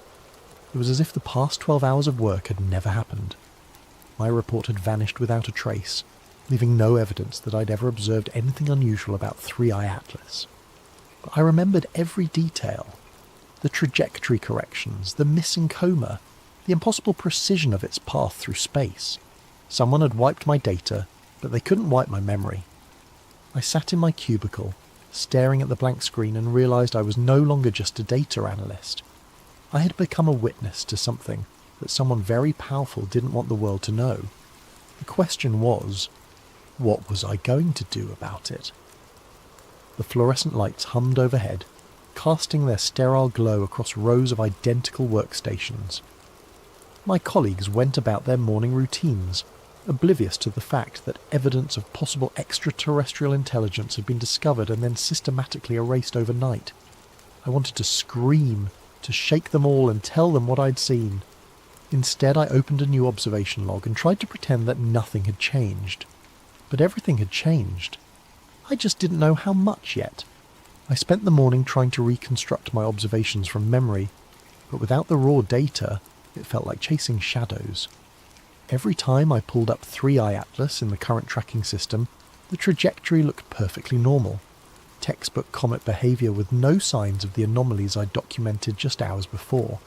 It was as if the past 12 hours of work had never happened. My report had vanished without a trace, leaving no evidence that I'd ever observed anything unusual about 3i Atlas. But I remembered every detail. The trajectory corrections, the missing coma, the impossible precision of its path through space. Someone had wiped my data, but they couldn't wipe my memory. I sat in my cubicle, staring at the blank screen, and realised I was no longer just a data analyst. I had become a witness to something that someone very powerful didn't want the world to know. The question was, what was I going to do about it? The fluorescent lights hummed overhead, casting their sterile glow across rows of identical workstations. My colleagues went about their morning routines, oblivious to the fact that evidence of possible extraterrestrial intelligence had been discovered and then systematically erased overnight. I wanted to scream, to shake them all and tell them what I'd seen. Instead, I opened a new observation log and tried to pretend that nothing had changed. But everything had changed. I just didn't know how much yet. I spent the morning trying to reconstruct my observations from memory, but without the raw data, it felt like chasing shadows. Every time I pulled up 3i Atlas in the current tracking system, the trajectory looked perfectly normal. Textbook comet behaviour with no signs of the anomalies I'd documented just hours before.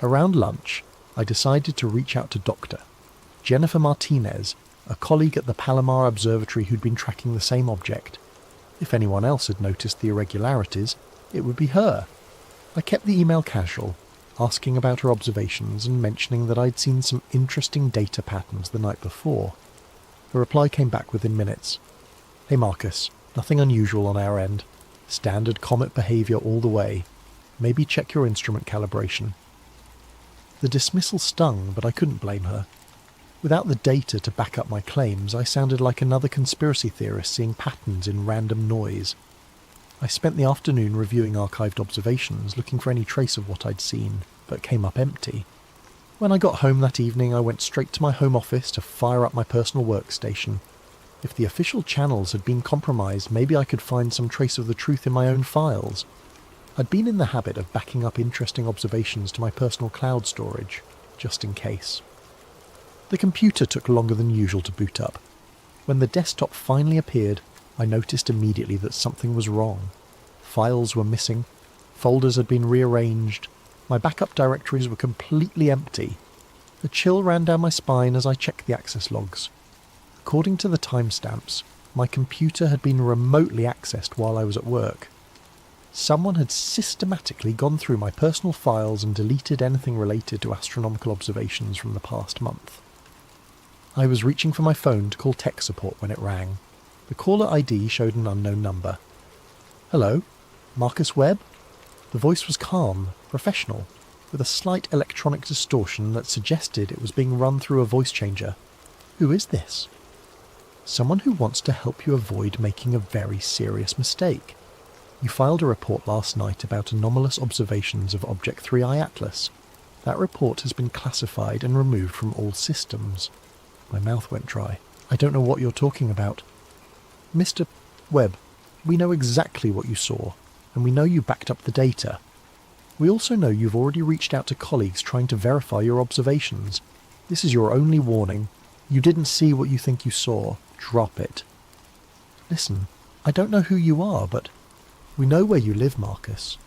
Around lunch, I decided to reach out to Dr. Jennifer Martinez, a colleague at the Palomar Observatory who'd been tracking the same object. If anyone else had noticed the irregularities, it would be her. I kept the email casual, asking about her observations and mentioning that I'd seen some interesting data patterns the night before. The reply came back within minutes. "Hey Marcus, nothing unusual on our end. Standard comet behaviour all the way. Maybe check your instrument calibration." The dismissal stung, but I couldn't blame her. Without the data to back up my claims, I sounded like another conspiracy theorist seeing patterns in random noise. I spent the afternoon reviewing archived observations, looking for any trace of what I'd seen, but came up empty. When I got home that evening, I went straight to my home office to fire up my personal workstation. If the official channels had been compromised, maybe I could find some trace of the truth in my own files. I'd been in the habit of backing up interesting observations to my personal cloud storage, just in case. The computer took longer than usual to boot up. When the desktop finally appeared, I noticed immediately that something was wrong. Files were missing, folders had been rearranged, my backup directories were completely empty. A chill ran down my spine as I checked the access logs. According to the timestamps, my computer had been remotely accessed while I was at work. Someone had systematically gone through my personal files and deleted anything related to astronomical observations from the past month. I was reaching for my phone to call tech support when it rang. The caller ID showed an unknown number. "Hello? Marcus Webb?" The voice was calm, professional, with a slight electronic distortion that suggested it was being run through a voice changer. "Who is this?" "Someone who wants to help you avoid making a very serious mistake. You filed a report last night about anomalous observations of Object 3I Atlas. That report has been classified and removed from all systems." My mouth went dry. "I don't know what you're talking about." "Mr. Webb, we know exactly what you saw, and we know you backed up the data. We also know you've already reached out to colleagues trying to verify your observations. This is your only warning. You didn't see what you think you saw. Drop it." "Listen, I don't know who you are, but we know where you live, Marcus.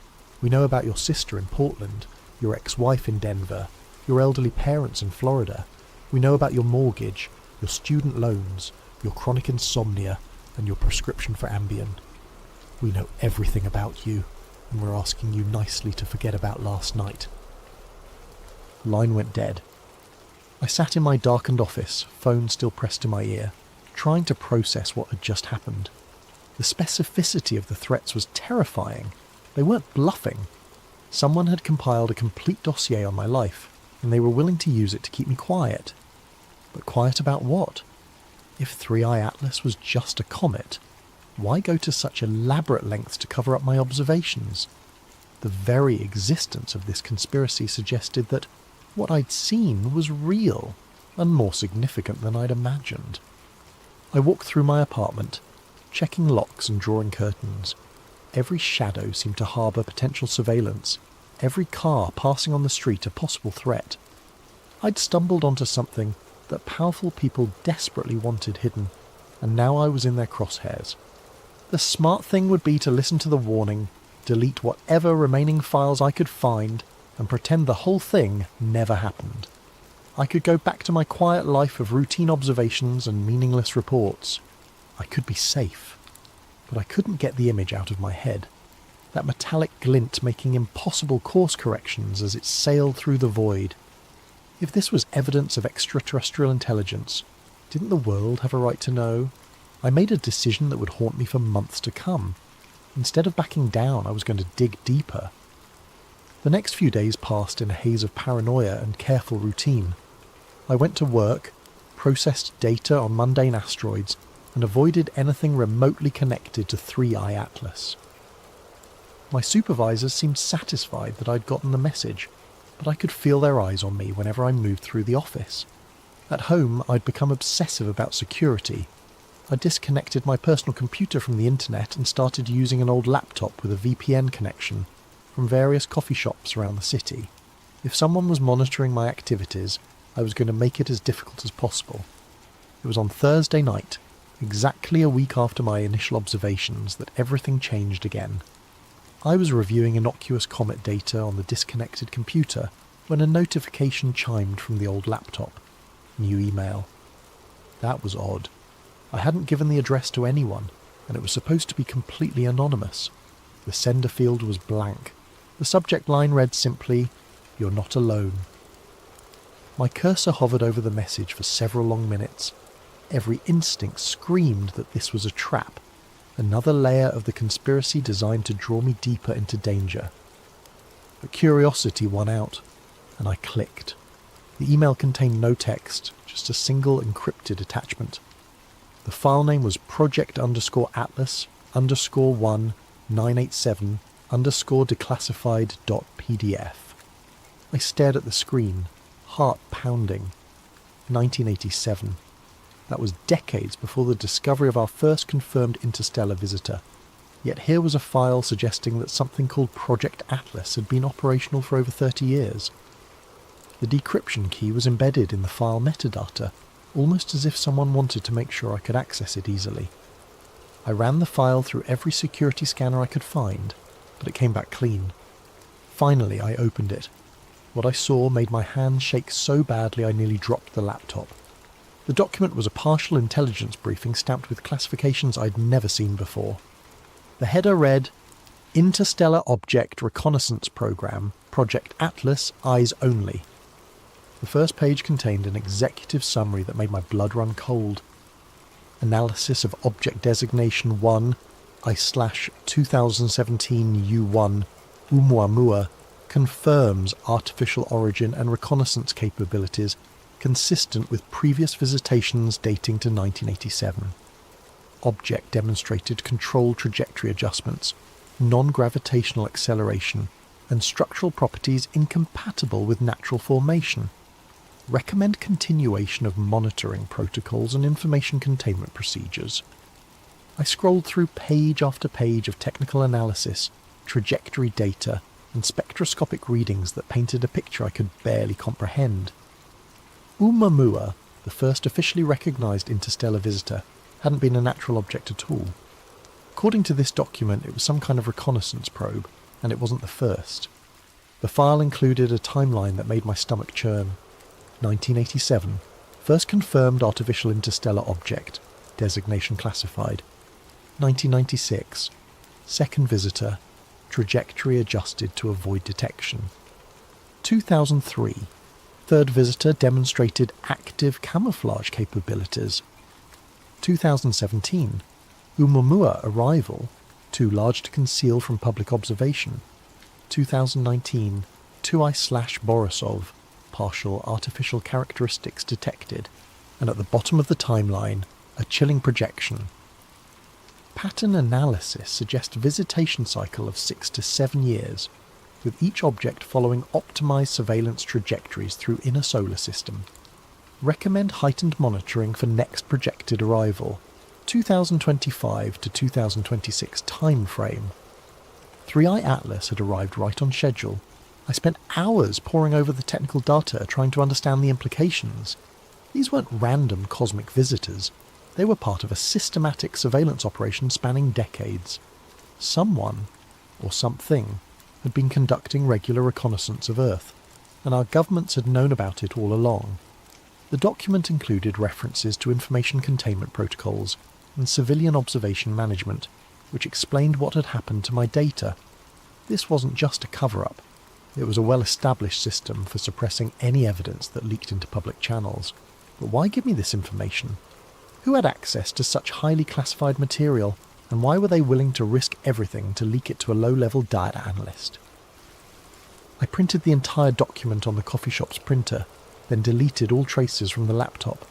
We know about your sister in Portland, your ex-wife in Denver, your elderly parents in Florida. We know about your mortgage, your student loans, your chronic insomnia, and your prescription for Ambien. We know everything about you, and we're asking you nicely to forget about last night." The line went dead. I sat in my darkened office, phone still pressed to my ear, trying to process what had just happened. The specificity of the threats was terrifying. They weren't bluffing. Someone had compiled a complete dossier on my life, and they were willing to use it to keep me quiet. But quiet about what? If 3I Atlas was just a comet, why go to such elaborate lengths to cover up my observations? The very existence of this conspiracy suggested that what I'd seen was real, and more significant than I'd imagined. I walked through my apartment, checking locks and drawing curtains. Every shadow seemed to harbour potential surveillance, every car passing on the street a possible threat. I'd stumbled onto something that powerful people desperately wanted hidden, and now I was in their crosshairs. The smart thing would be to listen to the warning, delete whatever remaining files I could find, and pretend the whole thing never happened. I could go back to my quiet life of routine observations and meaningless reports. I could be safe. But I couldn't get the image out of my head. That metallic glint making impossible course corrections as it sailed through the void. If this was evidence of extraterrestrial intelligence, didn't the world have a right to know? I made a decision that would haunt me for months to come. Instead of backing down, I was going to dig deeper. The next few days passed in a haze of paranoia and careful routine. I went to work, processed data on mundane asteroids, and avoided anything remotely connected to 3I Atlas. My supervisors seemed satisfied that I'd gotten the message, but I could feel their eyes on me whenever I moved through the office. At home, I'd become obsessive about security. I disconnected my personal computer from the internet and started using an old laptop with a VPN connection from various coffee shops around the city. If someone was monitoring my activities, I was going to make it as difficult as possible. It was on Thursday night, exactly a week after my initial observations, that everything changed again. I was reviewing innocuous comet data on the disconnected computer when a notification chimed from the old laptop. New email. That was odd. I hadn't given the address to anyone, and it was supposed to be completely anonymous. The sender field was blank. The subject line read simply, "You're not alone." My cursor hovered over the message for several long minutes. Every instinct screamed that this was a trap, another layer of the conspiracy designed to draw me deeper into danger. But curiosity won out, and I clicked. The email contained no text, just a single encrypted attachment. The file name was project_1-1987_declassified.pdf. I stared at the screen, heart pounding. 1987. That was decades before the discovery of our first confirmed interstellar visitor. Yet here was a file suggesting that something called Project Atlas had been operational for over 30 years. The decryption key was embedded in the file metadata, almost as if someone wanted to make sure I could access it easily. I ran the file through every security scanner I could find, but it came back clean. Finally, I opened it. What I saw made my hands shake so badly I nearly dropped the laptop. The document was a partial intelligence briefing stamped with classifications I'd never seen before. The header read, Interstellar Object Reconnaissance Program, Project Atlas, Eyes Only. The first page contained an executive summary that made my blood run cold. Analysis of Object Designation 1, I/2017 U1, Oumuamua, confirms artificial origin and reconnaissance capabilities consistent with previous visitations dating to 1987. Object demonstrated controlled trajectory adjustments, non-gravitational acceleration, and structural properties incompatible with natural formation. Recommend continuation of monitoring protocols and information containment procedures. I scrolled through page after page of technical analysis, trajectory data, and spectroscopic readings that painted a picture I could barely comprehend. Oumuamua, the first officially recognised interstellar visitor, hadn't been a natural object at all. According to this document, it was some kind of reconnaissance probe, and it wasn't the first. The file included a timeline that made my stomach churn. 1987, first confirmed artificial interstellar object, designation classified. 1996, second visitor, trajectory adjusted to avoid detection. 2003, third visitor demonstrated active camouflage capabilities. 2017, Oumuamua arrival, too large to conceal from public observation. 2019, Tuai/Borisov, partial artificial characteristics detected, and at the bottom of the timeline, a chilling projection. Pattern analysis suggests visitation cycle of 6 to 7 years, with each object following optimized surveillance trajectories through inner solar system. Recommend heightened monitoring for next projected arrival, 2025 to 2026 time frame. 3i Atlas had arrived right on schedule. I spent hours poring over the technical data trying to understand the implications. These weren't random cosmic visitors. They were part of a systematic surveillance operation spanning decades. Someone, or something, had been conducting regular reconnaissance of Earth, and our governments had known about it all along. The document included references to information containment protocols and civilian observation management, which explained what had happened to my data. This wasn't just a cover-up. It was a well-established system for suppressing any evidence that leaked into public channels. But why give me this information? Who had access to such highly classified material, and why were they willing to risk everything to leak it to a low-level data analyst? I printed the entire document on the coffee shop's printer, then deleted all traces from the laptop.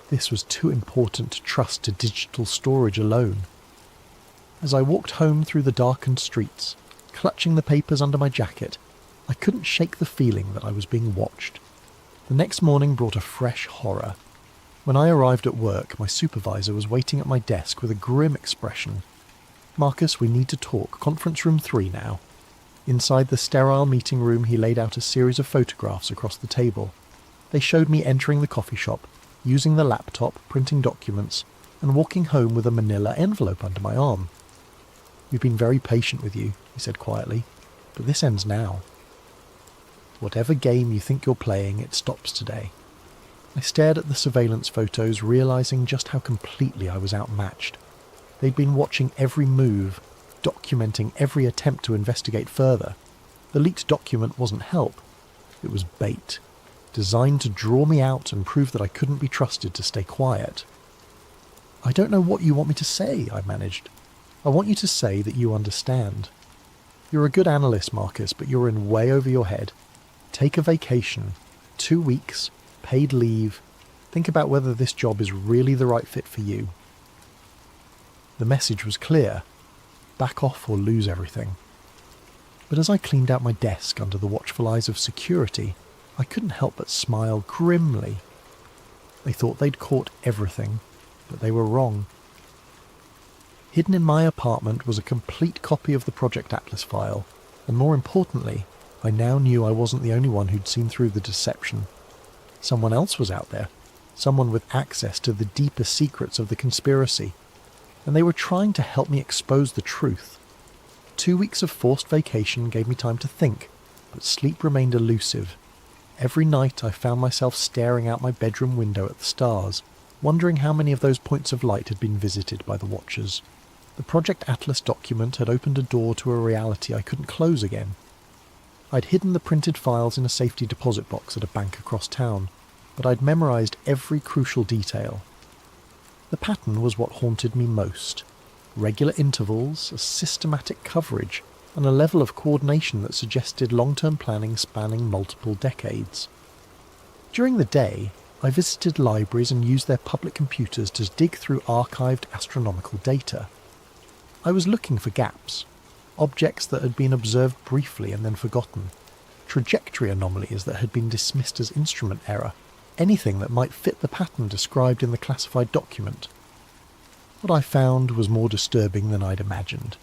This was too important to trust to digital storage alone. As I walked home through the darkened streets, clutching the papers under my jacket, I couldn't shake the feeling that I was being watched. The next morning brought a fresh horror. When I arrived at work, my supervisor was waiting at my desk with a grim expression. "Marcus, we need to talk. Conference room 3 now." Inside the sterile meeting room, he laid out a series of photographs across the table. They showed me entering the coffee shop, using the laptop, printing documents, and walking home with a manila envelope under my arm. "We've been very patient with you," he said quietly, "but this ends now. Whatever game you think you're playing, it stops today." I stared at the surveillance photos, realizing just how completely I was outmatched. They'd been watching every move, documenting every attempt to investigate further. The leaked document wasn't help. It was bait, designed to draw me out and prove that I couldn't be trusted to stay quiet. "I don't know what you want me to say," I managed. "I want you to say that you understand. You're a good analyst, Marcus, but you're in way over your head. Take a vacation, 2 weeks, paid leave. Think about whether this job is really the right fit for you." The message was clear. Back off or lose everything. But as I cleaned out my desk under the watchful eyes of security, I couldn't help but smile grimly. They thought they'd caught everything, but they were wrong. Hidden in my apartment was a complete copy of the Project Atlas file, and more importantly, I now knew I wasn't the only one who'd seen through the deception. Someone else was out there, someone with access to the deeper secrets of the conspiracy, and they were trying to help me expose the truth. 2 weeks of forced vacation gave me time to think, but sleep remained elusive. Every night I found myself staring out my bedroom window at the stars, wondering how many of those points of light had been visited by the Watchers. The Project Atlas document had opened a door to a reality I couldn't close again. I'd hidden the printed files in a safety deposit box at a bank across town, but I'd memorised every crucial detail. The pattern was what haunted me most. Regular intervals, a systematic coverage, and a level of coordination that suggested long-term planning spanning multiple decades. During the day, I visited libraries and used their public computers to dig through archived astronomical data. I was looking for gaps, objects that had been observed briefly and then forgotten, trajectory anomalies that had been dismissed as instrument error, anything that might fit the pattern described in the classified document. What I found was more disturbing than I'd imagined.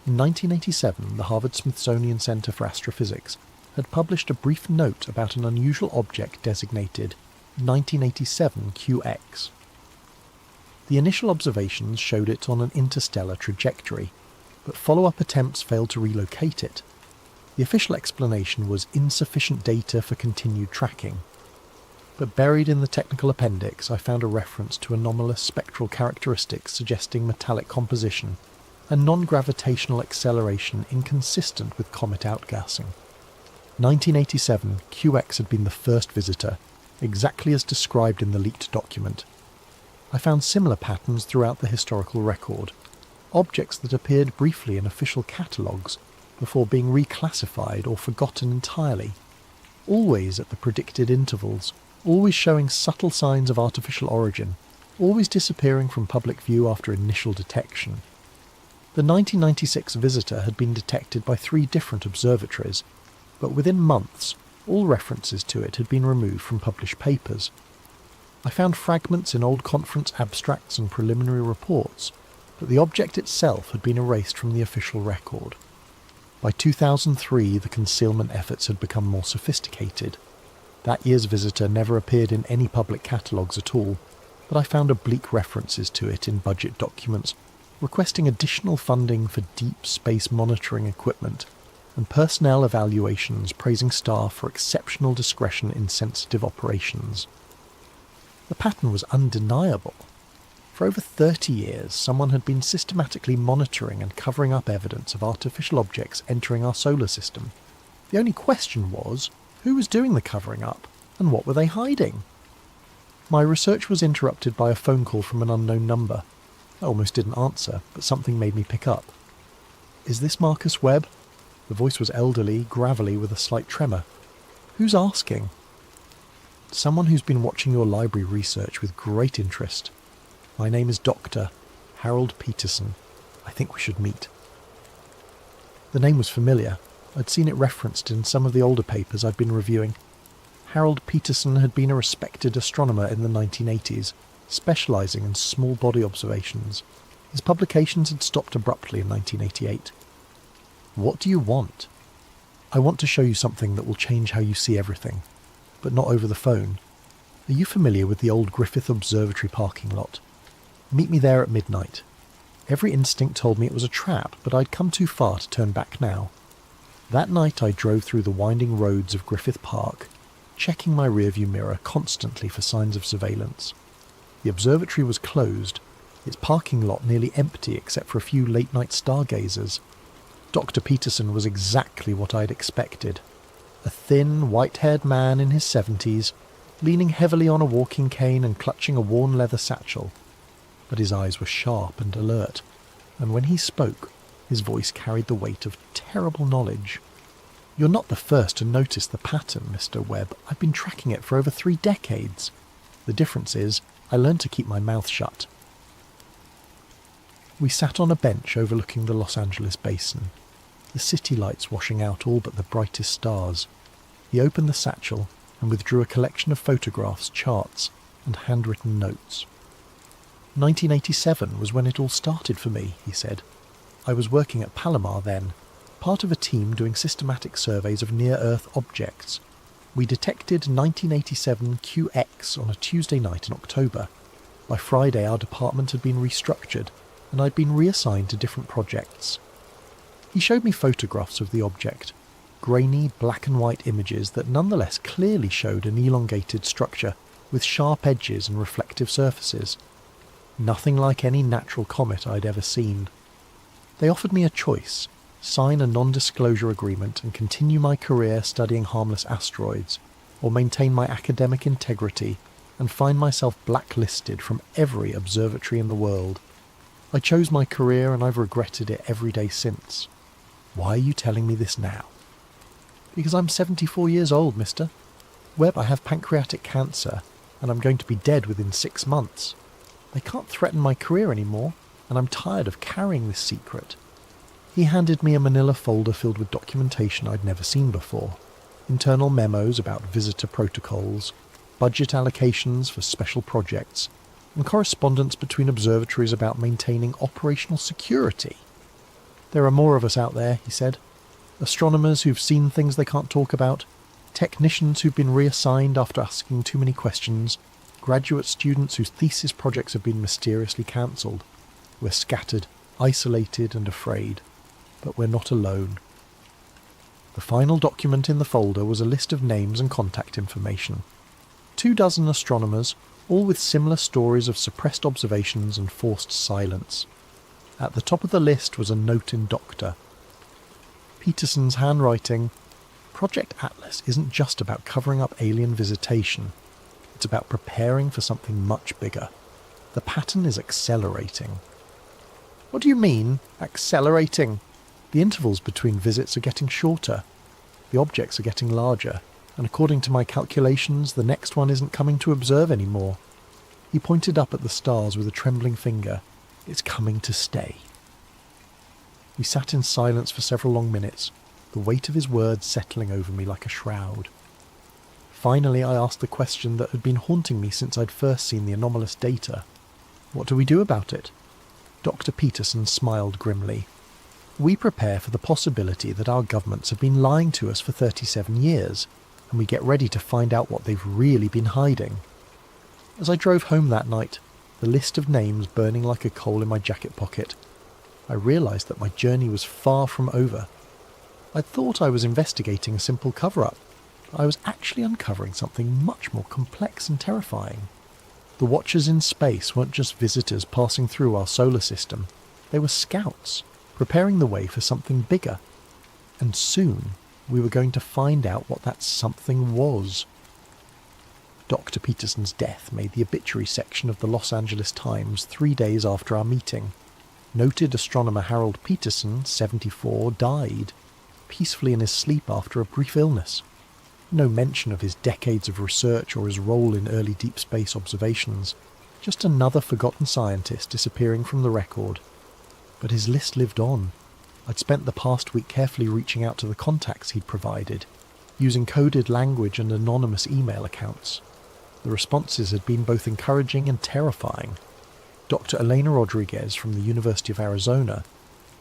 In 1987, the Harvard-Smithsonian Center for Astrophysics had published a brief note about an unusual object designated 1987 QX. The initial observations showed it on an interstellar trajectory, but follow-up attempts failed to relocate it. The official explanation was insufficient data for continued tracking. But buried in the technical appendix, I found a reference to anomalous spectral characteristics suggesting metallic composition and non-gravitational acceleration inconsistent with comet outgassing. 1987, QX had been the first visitor, exactly as described in the leaked document. I found similar patterns throughout the historical record, objects that appeared briefly in official catalogues before being reclassified or forgotten entirely, always at the predicted intervals, always showing subtle signs of artificial origin, always disappearing from public view after initial detection. The 1996 visitor had been detected by 3 different observatories, but within months, all references to it had been removed from published papers. I found fragments in old conference abstracts and preliminary reports, but the object itself had been erased from the official record. By 2003, the concealment efforts had become more sophisticated. That year's visitor never appeared in any public catalogues at all, but I found oblique references to it in budget documents, requesting additional funding for deep space monitoring equipment, and personnel evaluations praising staff for exceptional discretion in sensitive operations. The pattern was undeniable. For over 30 years, someone had been systematically monitoring and covering up evidence of artificial objects entering our solar system. The only question was, who was doing the covering up, and what were they hiding? My research was interrupted by a phone call from an unknown number. I almost didn't answer, but something made me pick up. "Is this Marcus Webb?" The voice was elderly, gravelly, with a slight tremor. "Who's asking?" "Someone who's been watching your library research with great interest. My name is Dr. Harold Peterson. I think we should meet." The name was familiar. I'd seen it referenced in some of the older papers I'd been reviewing. Harold Peterson had been a respected astronomer in the 1980s, specialising in small body observations. His publications had stopped abruptly in 1988. "What do you want?" "I want to show you something that will change how you see everything, but not over the phone. Are you familiar with the old Griffith Observatory parking lot? Meet me there at midnight." Every instinct told me it was a trap, but I'd come too far to turn back now. That night I drove through the winding roads of Griffith Park, checking my rearview mirror constantly for signs of surveillance. The observatory was closed, its parking lot nearly empty except for a few late-night stargazers. Dr. Peterson was exactly what I'd expected. A thin, white-haired man in his 70s, leaning heavily on a walking cane and clutching a worn leather satchel. But his eyes were sharp and alert, and when he spoke, his voice carried the weight of terrible knowledge. "You're not the first to notice the pattern, Mr. Webb. I've been tracking it for over 3 decades. The difference is, I learned to keep my mouth shut." We sat on a bench overlooking the Los Angeles basin, the city lights washing out all but the brightest stars. He opened the satchel and withdrew a collection of photographs, charts, and handwritten notes. 1987 was when it all started for me, he said. I was working at Palomar then, part of a team doing systematic surveys of near-Earth objects. We detected 1987 QX on a Tuesday night in October. By Friday our department had been restructured, and I'd been reassigned to different projects. He showed me photographs of the object, grainy black and white images that nonetheless clearly showed an elongated structure with sharp edges and reflective surfaces. Nothing like any natural comet I'd ever seen. They offered me a choice: sign a non-disclosure agreement and continue my career studying harmless asteroids, or maintain my academic integrity and find myself blacklisted from every observatory in the world. I chose my career and I've regretted it every day since. Why are you telling me this now? Because I'm 74 years old, mister. Webb, I have pancreatic cancer, and I'm going to be dead within 6 months. They can't threaten my career anymore, and I'm tired of carrying this secret. He handed me a manila folder filled with documentation I'd never seen before. Internal memos about visitor protocols, budget allocations for special projects, and correspondence between observatories about maintaining operational security. There are more of us out there, he said. Astronomers who've seen things they can't talk about, technicians who've been reassigned after asking too many questions, graduate students whose thesis projects have been mysteriously cancelled. We're scattered, isolated and afraid, but we're not alone. The final document in the folder was a list of names and contact information. 24 astronomers, all with similar stories of suppressed observations and forced silence. At the top of the list was a note in Doctor. Peterson's handwriting. Project Atlas isn't just about covering up alien visitation. It's about preparing for something much bigger. The pattern is accelerating. What do you mean, accelerating? The intervals between visits are getting shorter. The objects are getting larger, and according to my calculations, the next one isn't coming to observe anymore. He pointed up at the stars with a trembling finger. It's coming to stay. We sat in silence for several long minutes, the weight of his words settling over me like a shroud. Finally, I asked the question that had been haunting me since I'd first seen the anomalous data. What do we do about it? Dr. Peterson smiled grimly. We prepare for the possibility that our governments have been lying to us for 37 years, and we get ready to find out what they've really been hiding. As I drove home that night, the list of names burning like a coal in my jacket pocket, I realised that my journey was far from over. I'd thought I was investigating a simple cover-up. I was actually uncovering something much more complex and terrifying. The watchers in space weren't just visitors passing through our solar system. They were scouts, preparing the way for something bigger. And soon, we were going to find out what that something was. Dr. Peterson's death made the obituary section of the Los Angeles Times 3 days after our meeting. Noted astronomer Harold Peterson, 74, died, peacefully in his sleep after a brief illness. No mention of his decades of research or his role in early deep space observations. Just another forgotten scientist disappearing from the record. But his list lived on. I'd spent the past week carefully reaching out to the contacts he'd provided, using coded language and anonymous email accounts. The responses had been both encouraging and terrifying. Dr. Elena Rodriguez from the University of Arizona.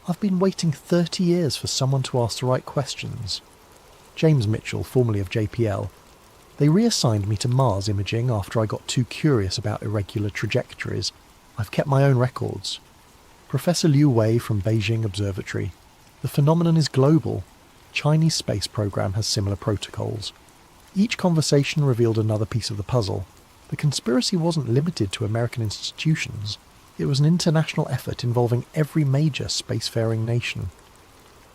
I've been waiting 30 years for someone to ask the right questions. James Mitchell, formerly of JPL. They reassigned me to Mars imaging after I got too curious about irregular trajectories. I've kept my own records. Professor Liu Wei from Beijing Observatory. The phenomenon is global. Chinese space program has similar protocols. Each conversation revealed another piece of the puzzle. The conspiracy wasn't limited to American institutions. It was an international effort involving every major spacefaring nation.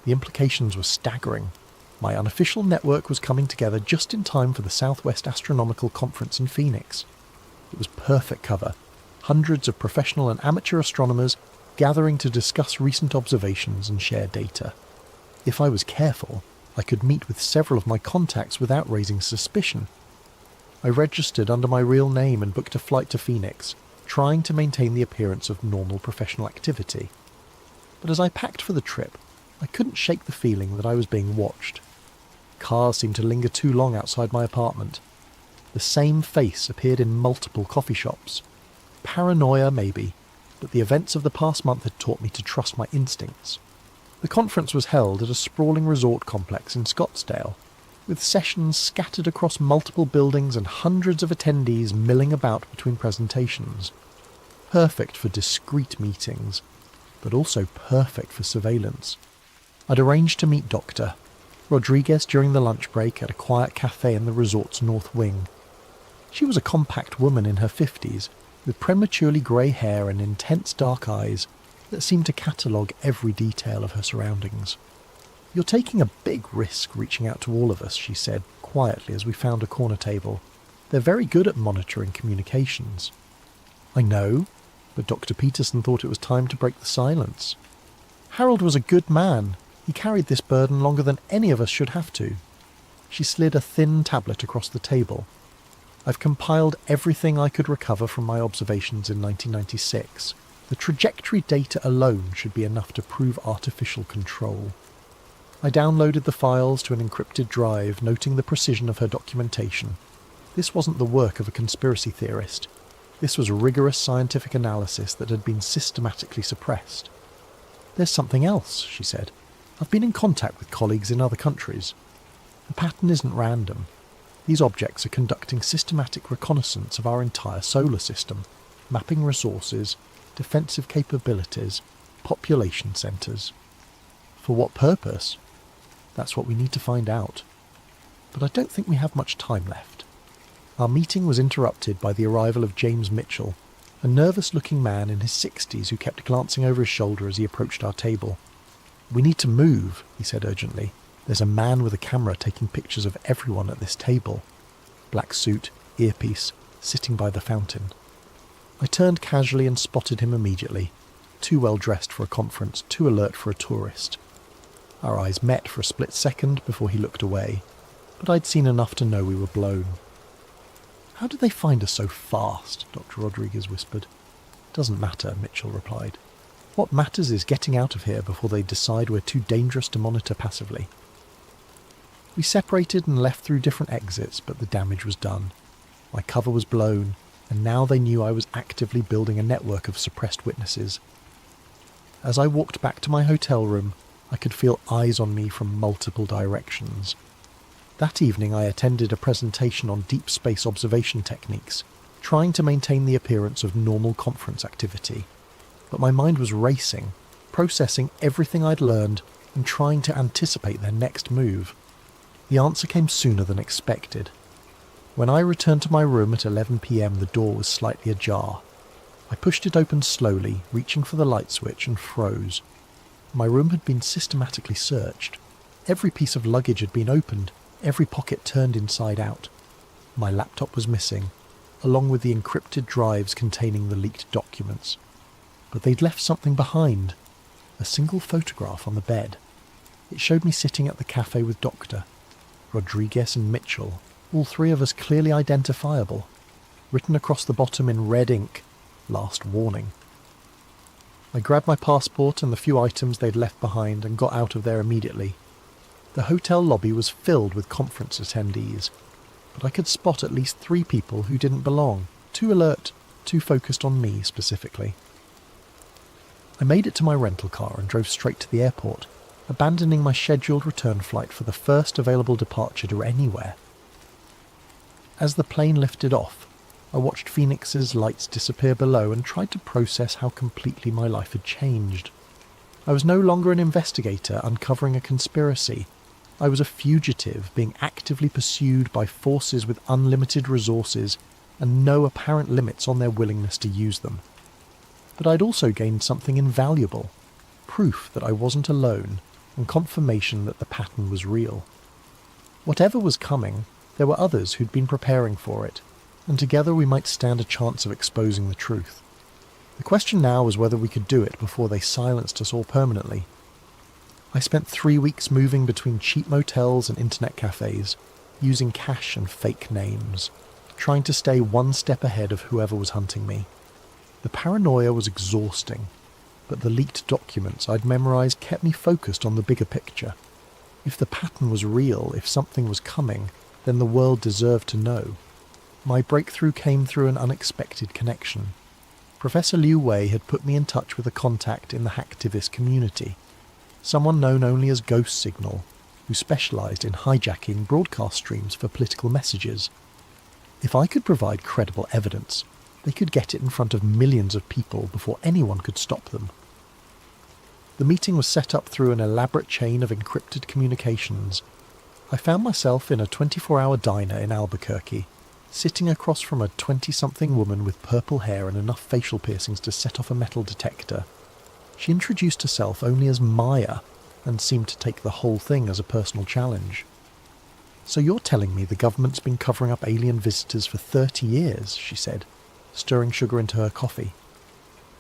The implications were staggering. My unofficial network was coming together just in time for the Southwest Astronomical Conference in Phoenix. It was perfect cover. Hundreds of professional and amateur astronomers gathering to discuss recent observations and share data. If I was careful, I could meet with several of my contacts without raising suspicion. I registered under my real name and booked a flight to Phoenix, trying to maintain the appearance of normal professional activity. But as I packed for the trip, I couldn't shake the feeling that I was being watched. Cars seemed to linger too long outside my apartment. The same face appeared in multiple coffee shops. Paranoia, maybe, but the events of the past month had taught me to trust my instincts. The conference was held at a sprawling resort complex in Scottsdale, with sessions scattered across multiple buildings and hundreds of attendees milling about between presentations. Perfect for discreet meetings, but also perfect for surveillance. I'd arranged to meet Dr. Rodriguez during the lunch break at a quiet cafe in the resort's north wing. She was a compact woman in her 50s, with prematurely grey hair and intense dark eyes that seemed to catalogue every detail of her surroundings. "You're taking a big risk reaching out to all of us," she said quietly as we found a corner table. "They're very good at monitoring communications." "I know, but Dr. Peterson thought it was time to break the silence. Harold was a good man. He carried this burden longer than any of us should have to." She slid a thin tablet across the table. "I've compiled everything I could recover from my observations in 1996. The trajectory data alone should be enough to prove artificial control." I downloaded the files to an encrypted drive, noting the precision of her documentation. This wasn't the work of a conspiracy theorist. This was rigorous scientific analysis that had been systematically suppressed. "There's something else," she said. "I've been in contact with colleagues in other countries. The pattern isn't random. These objects are conducting systematic reconnaissance of our entire solar system, mapping resources, defensive capabilities, population centres. For what purpose? That's what we need to find out. But I don't think we have much time left." Our meeting was interrupted by the arrival of James Mitchell, a nervous-looking man in his 60s who kept glancing over his shoulder as he approached our table. "We need to move," he said urgently. "There's a man with a camera taking pictures of everyone at this table." Black suit, earpiece, sitting by the fountain. I turned casually and spotted him immediately. Too well dressed for a conference, too alert for a tourist. Our eyes met for a split second before he looked away, but I'd seen enough to know we were blown. "How did they find us so fast?" Dr. Rodriguez whispered. "Doesn't matter," Mitchell replied. "What matters is getting out of here before they decide we're too dangerous to monitor passively." We separated and left through different exits, but the damage was done. My cover was blown, and now they knew I was actively building a network of suppressed witnesses. As I walked back to my hotel room, I could feel eyes on me from multiple directions. That evening I attended a presentation on deep space observation techniques, trying to maintain the appearance of normal conference activity. But my mind was racing, processing everything I'd learned and trying to anticipate their next move. The answer came sooner than expected. When I returned to my room at 11 p.m, the door was slightly ajar. I pushed it open slowly, reaching for the light switch, and froze. My room had been systematically searched. Every piece of luggage had been opened, every pocket turned inside out. My laptop was missing, along with the encrypted drives containing the leaked documents. But they'd left something behind. A single photograph on the bed. It showed me sitting at the cafe with Dr. Rodriguez and Mitchell, all three of us clearly identifiable. Written across the bottom in red ink, "Last warning." I grabbed my passport and the few items they'd left behind and got out of there immediately. The hotel lobby was filled with conference attendees, but I could spot at least 3 people who didn't belong, too alert, too focused on me specifically. I made it to my rental car and drove straight to the airport, abandoning my scheduled return flight for the first available departure to anywhere. As the plane lifted off, I watched Phoenix's lights disappear below and tried to process how completely my life had changed. I was no longer an investigator uncovering a conspiracy. I was a fugitive being actively pursued by forces with unlimited resources and no apparent limits on their willingness to use them. But I'd also gained something invaluable, proof that I wasn't alone and confirmation that the pattern was real. Whatever was coming, there were others who'd been preparing for it, and together we might stand a chance of exposing the truth. The question now was whether we could do it before they silenced us all permanently. I spent 3 weeks moving between cheap motels and internet cafes, using cash and fake names, trying to stay one step ahead of whoever was hunting me. The paranoia was exhausting, but the leaked documents I'd memorized kept me focused on the bigger picture. If the pattern was real, if something was coming, then the world deserved to know. My breakthrough came through an unexpected connection. Professor Liu Wei had put me in touch with a contact in the hacktivist community, someone known only as Ghost Signal, who specialised in hijacking broadcast streams for political messages. If I could provide credible evidence, they could get it in front of millions of people before anyone could stop them. The meeting was set up through an elaborate chain of encrypted communications. I found myself in a 24-hour diner in Albuquerque, sitting across from a 20-something woman with purple hair and enough facial piercings to set off a metal detector. She introduced herself only as Maya, and seemed to take the whole thing as a personal challenge. "So you're telling me the government's been covering up alien visitors for 30 years, she said, stirring sugar into her coffee.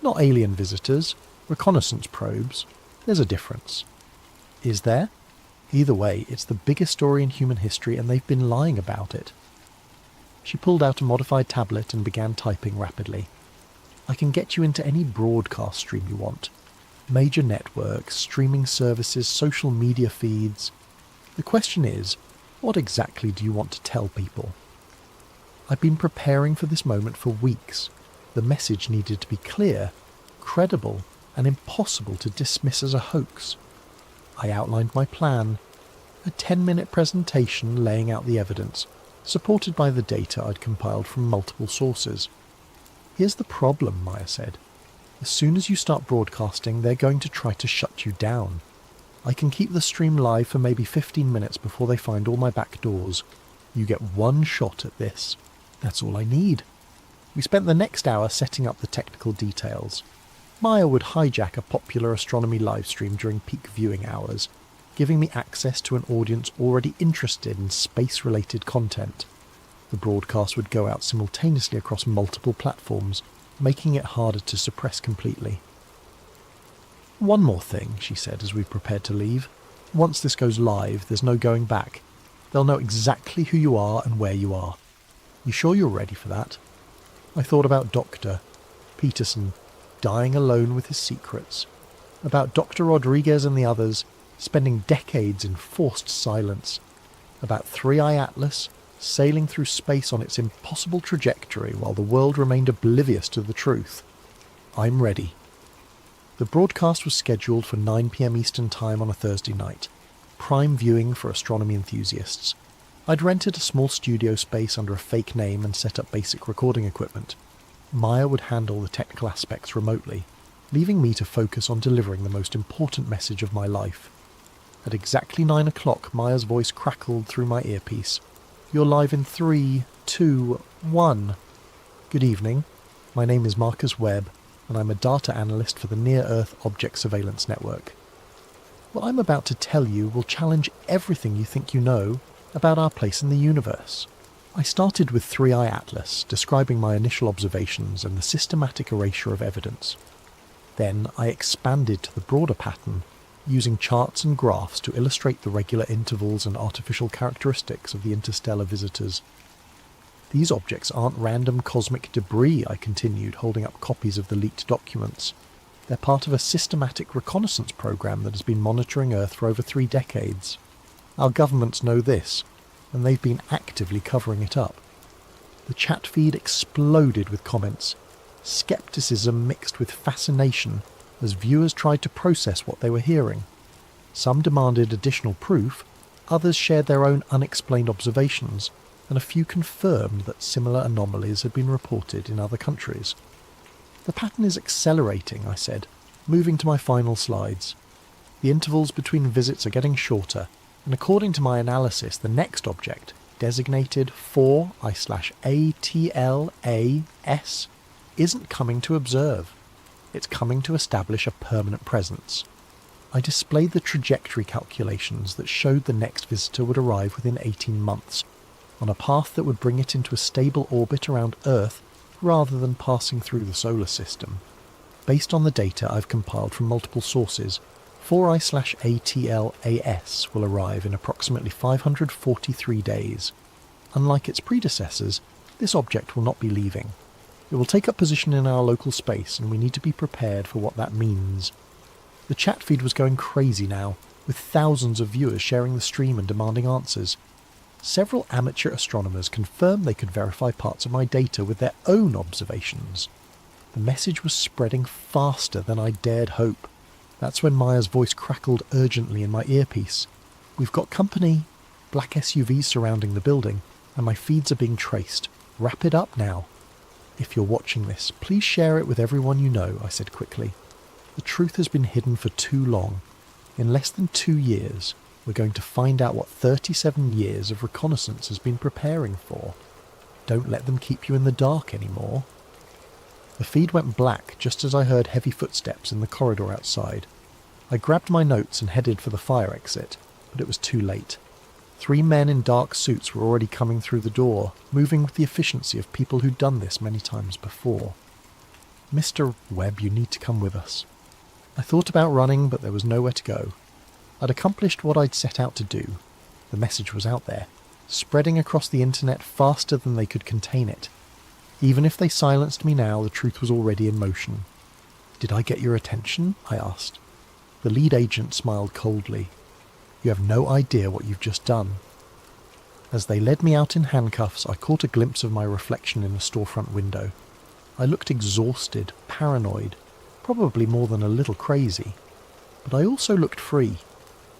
"Not alien visitors, reconnaissance probes. There's a difference." "Is there?" "Either way, it's the biggest story in human history and they've been lying about it." She pulled out a modified tablet and began typing rapidly. "I can get you into any broadcast stream you want. Major networks, streaming services, social media feeds. The question is, what exactly do you want to tell people?" I'd been preparing for this moment for weeks. The message needed to be clear, credible, and impossible to dismiss as a hoax. I outlined my plan, a 10-minute presentation laying out the evidence, supported by the data I'd compiled from multiple sources. "Here's the problem," Maya said. "As soon as you start broadcasting, they're going to try to shut you down. I can keep the stream live for maybe 15 minutes before they find all my back doors. You get one shot at this. That's all I need." We spent the next hour setting up the technical details. Maya would hijack a popular astronomy livestream during peak viewing hours, giving me access to an audience already interested in space-related content. The broadcast would go out simultaneously across multiple platforms, making it harder to suppress completely. "One more thing," she said as we prepared to leave. "Once this goes live, there's no going back. They'll know exactly who you are and where you are. You sure you're ready for that?" I thought about Dr. Peterson dying alone with his secrets, about Dr. Rodriguez and the others spending decades in forced silence, about 3i Atlas sailing through space on its impossible trajectory while the world remained oblivious to the truth. I'm ready. The broadcast was scheduled for 9 p.m. Eastern Time on a Thursday night, prime viewing for astronomy enthusiasts. I'd rented a small studio space under a fake name and set up basic recording equipment. Maya would handle the technical aspects remotely, leaving me to focus on delivering the most important message of my life. At exactly 9 o'clock, Maya's voice crackled through my earpiece. "You're live in 3, 2, 1. Good evening. My name is Marcus Webb, and I'm a data analyst for the Near-Earth Object Surveillance Network. What I'm about to tell you will challenge everything you think you know about our place in the universe." I started with 3i Atlas, describing my initial observations and the systematic erasure of evidence. Then I expanded to the broader pattern, using charts and graphs to illustrate the regular intervals and artificial characteristics of the interstellar visitors. "These objects aren't random cosmic debris," I continued, holding up copies of the leaked documents. "They're part of a systematic reconnaissance program that has been monitoring Earth for over 3 decades. Our governments know this, and they've been actively covering it up." The chat feed exploded with comments, skepticism mixed with fascination as viewers tried to process what they were hearing. Some demanded additional proof, others shared their own unexplained observations, and a few confirmed that similar anomalies had been reported in other countries. "The pattern is accelerating," I said, moving to my final slides. "The intervals between visits are getting shorter, and according to my analysis, the next object, designated 4I/ATLAS, isn't coming to observe. It's coming to establish a permanent presence." I displayed the trajectory calculations that showed the next visitor would arrive within 18 months, on a path that would bring it into a stable orbit around Earth rather than passing through the solar system. Based on the data I've compiled from multiple sources, 4I/ATLAS will arrive in approximately 543 days. Unlike its predecessors, this object will not be leaving. It will take up position in our local space, and we need to be prepared for what that means. The chat feed was going crazy now, with thousands of viewers sharing the stream and demanding answers. Several amateur astronomers confirmed they could verify parts of my data with their own observations. The message was spreading faster than I dared hope. That's when Maya's voice crackled urgently in my earpiece. "We've got company." Black SUVs surrounding the building, and my feeds are being traced. "Wrap it up now." "If you're watching this, please share it with everyone you know," I said quickly. "The truth has been hidden for too long. In less than 2 years, we're going to find out what 37 years of reconnaissance has been preparing for. Don't let them keep you in the dark anymore." The feed went black just as I heard heavy footsteps in the corridor outside. I grabbed my notes and headed for the fire exit, but it was too late. 3 men in dark suits were already coming through the door, moving with the efficiency of people who'd done this many times before. "Mr. Webb, you need to come with us." I thought about running, but there was nowhere to go. I'd accomplished what I'd set out to do. The message was out there, spreading across the internet faster than they could contain it. Even if they silenced me now, the truth was already in motion. "Did I get your attention?" I asked. The lead agent smiled coldly. "You have no idea what you've just done." As they led me out in handcuffs, I caught a glimpse of my reflection in a storefront window. I looked exhausted, paranoid, probably more than a little crazy. But I also looked free.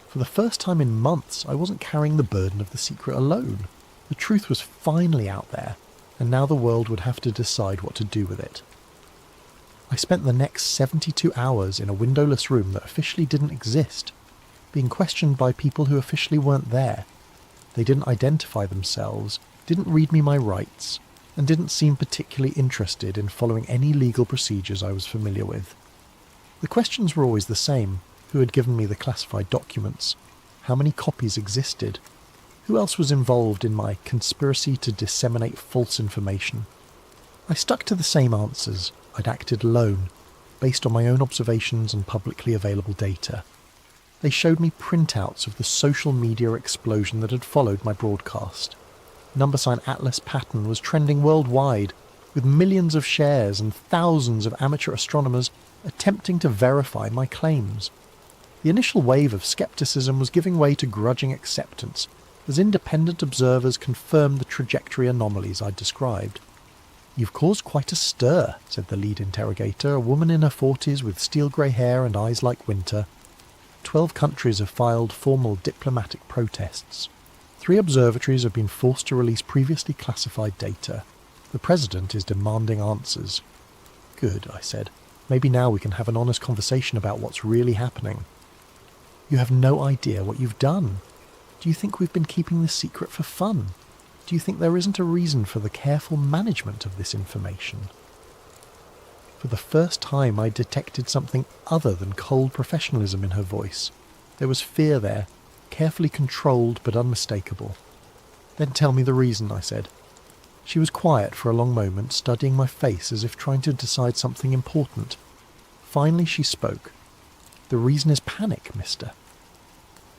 For the first time in months, I wasn't carrying the burden of the secret alone. The truth was finally out there, and now the world would have to decide what to do with it. I spent the next 72 hours in a windowless room that officially didn't exist, being questioned by people who officially weren't there. They didn't identify themselves, didn't read me my rights, and didn't seem particularly interested in following any legal procedures I was familiar with. The questions were always the same. Who had given me the classified documents? How many copies existed? Who else was involved in my conspiracy to disseminate false information? I stuck to the same answers. I'd acted alone, based on my own observations and publicly available data. They showed me printouts of the social media explosion that had followed my broadcast. Number sign Atlas pattern was trending worldwide, with millions of shares and thousands of amateur astronomers attempting to verify my claims. The initial wave of skepticism was giving way to grudging acceptance, as independent observers confirmed the trajectory anomalies I'd described. "You've caused quite a stir," said the lead interrogator, a woman in her 40s with steel-grey hair and eyes like winter. 12 countries have filed formal diplomatic protests. 3 observatories have been forced to release previously classified data. The president is demanding answers. "Good," I said. "Maybe now we can have an honest conversation about what's really happening." "You have no idea what you've done. Do you think we've been keeping this secret for fun? Do you think there isn't a reason for the careful management of this information?" For the first time I detected something other than cold professionalism in her voice. There was fear there, carefully controlled but unmistakable. "Then tell me the reason," I said. She was quiet for a long moment, studying my face as if trying to decide something important. Finally she spoke. "The reason is panic, Mr.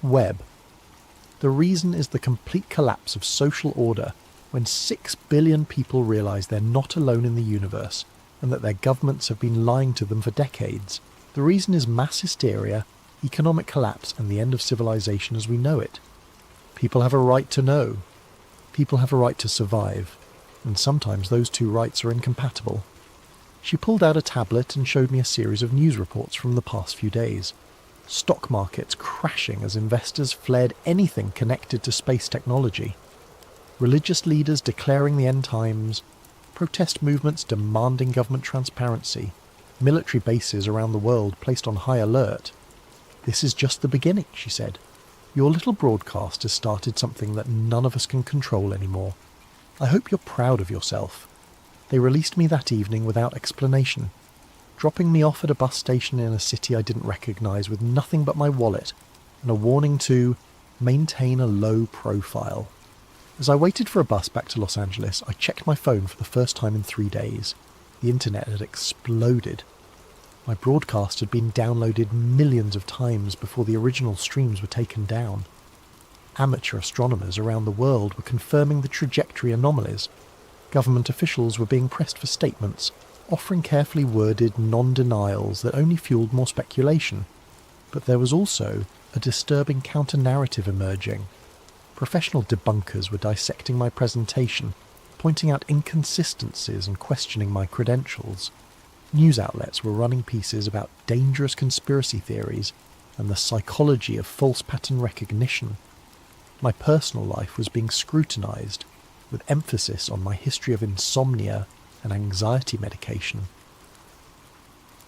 Webb. The reason is the complete collapse of social order when 6 billion people realise they're not alone in the universe and that their governments have been lying to them for decades. The reason is mass hysteria, economic collapse and the end of civilization as we know it. People have a right to know. People have a right to survive. And sometimes those two rights are incompatible." She pulled out a tablet and showed me a series of news reports from the past few days. Stock markets crashing as investors fled anything connected to space technology. Religious leaders declaring the end times. Protest movements demanding government transparency. Military bases around the world placed on high alert. "This is just the beginning," she said. "Your little broadcast has started something that none of us can control anymore. I hope you're proud of yourself." They released me that evening without explanation, dropping me off at a bus station in a city I didn't recognise with nothing but my wallet and a warning to maintain a low profile. As I waited for a bus back to Los Angeles, I checked my phone for the first time in 3 days. The internet had exploded. My broadcast had been downloaded millions of times before the original streams were taken down. Amateur astronomers around the world were confirming the trajectory anomalies. Government officials were being pressed for statements, offering carefully worded non-denials that only fueled more speculation. But there was also a disturbing counter-narrative emerging. Professional debunkers were dissecting my presentation, pointing out inconsistencies and questioning my credentials. News outlets were running pieces about dangerous conspiracy theories and the psychology of false pattern recognition. My personal life was being scrutinised, with emphasis on my history of insomnia and anxiety medication.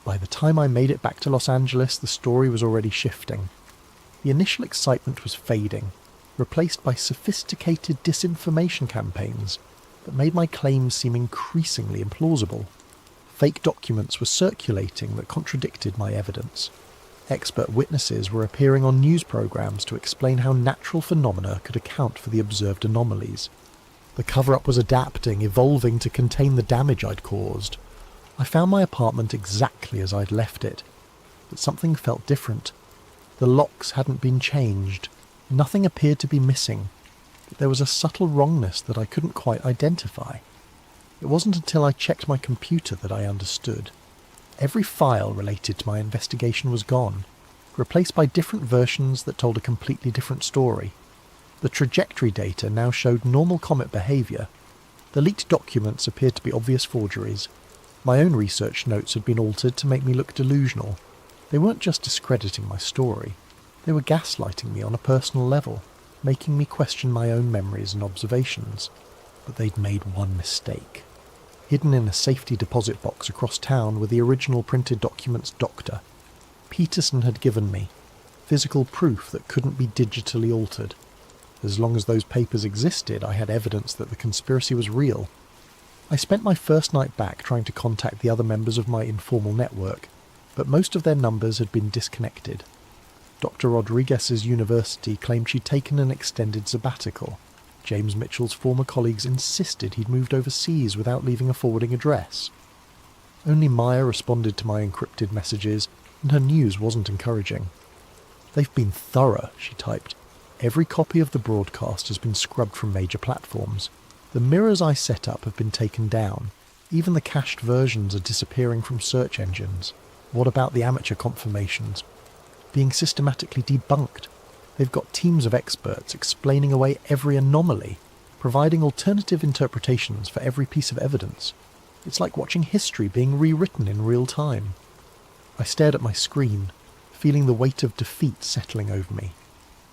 By the time I made it back to Los Angeles, the story was already shifting. The initial excitement was fading, replaced by sophisticated disinformation campaigns that made my claims seem increasingly implausible. Fake documents were circulating that contradicted my evidence. Expert witnesses were appearing on news programs to explain how natural phenomena could account for the observed anomalies. The cover-up was adapting, evolving to contain the damage I'd caused. I found my apartment exactly as I'd left it, but something felt different. The locks hadn't been changed. Nothing appeared to be missing, but there was a subtle wrongness that I couldn't quite identify. It wasn't until I checked my computer that I understood. Every file related to my investigation was gone, replaced by different versions that told a completely different story. The trajectory data now showed normal comet behaviour. The leaked documents appeared to be obvious forgeries. My own research notes had been altered to make me look delusional. They weren't just discrediting my story. They were gaslighting me on a personal level, making me question my own memories and observations. But they'd made one mistake. Hidden in a safety deposit box across town were the original printed documents Dr. Peterson had given me, physical proof that couldn't be digitally altered. As long as those papers existed, I had evidence that the conspiracy was real. I spent my first night back trying to contact the other members of my informal network, but most of their numbers had been disconnected. Dr. Rodriguez's university claimed she'd taken an extended sabbatical. James Mitchell's former colleagues insisted he'd moved overseas without leaving a forwarding address. Only Maya responded to my encrypted messages, and her news wasn't encouraging. "They've been thorough," she typed. "Every copy of the broadcast has been scrubbed from major platforms. The mirrors I set up have been taken down. Even the cached versions are disappearing from search engines. What about the amateur confirmations? Being systematically debunked. They've got teams of experts explaining away every anomaly, providing alternative interpretations for every piece of evidence. It's like watching history being rewritten in real time." I stared at my screen, feeling the weight of defeat settling over me.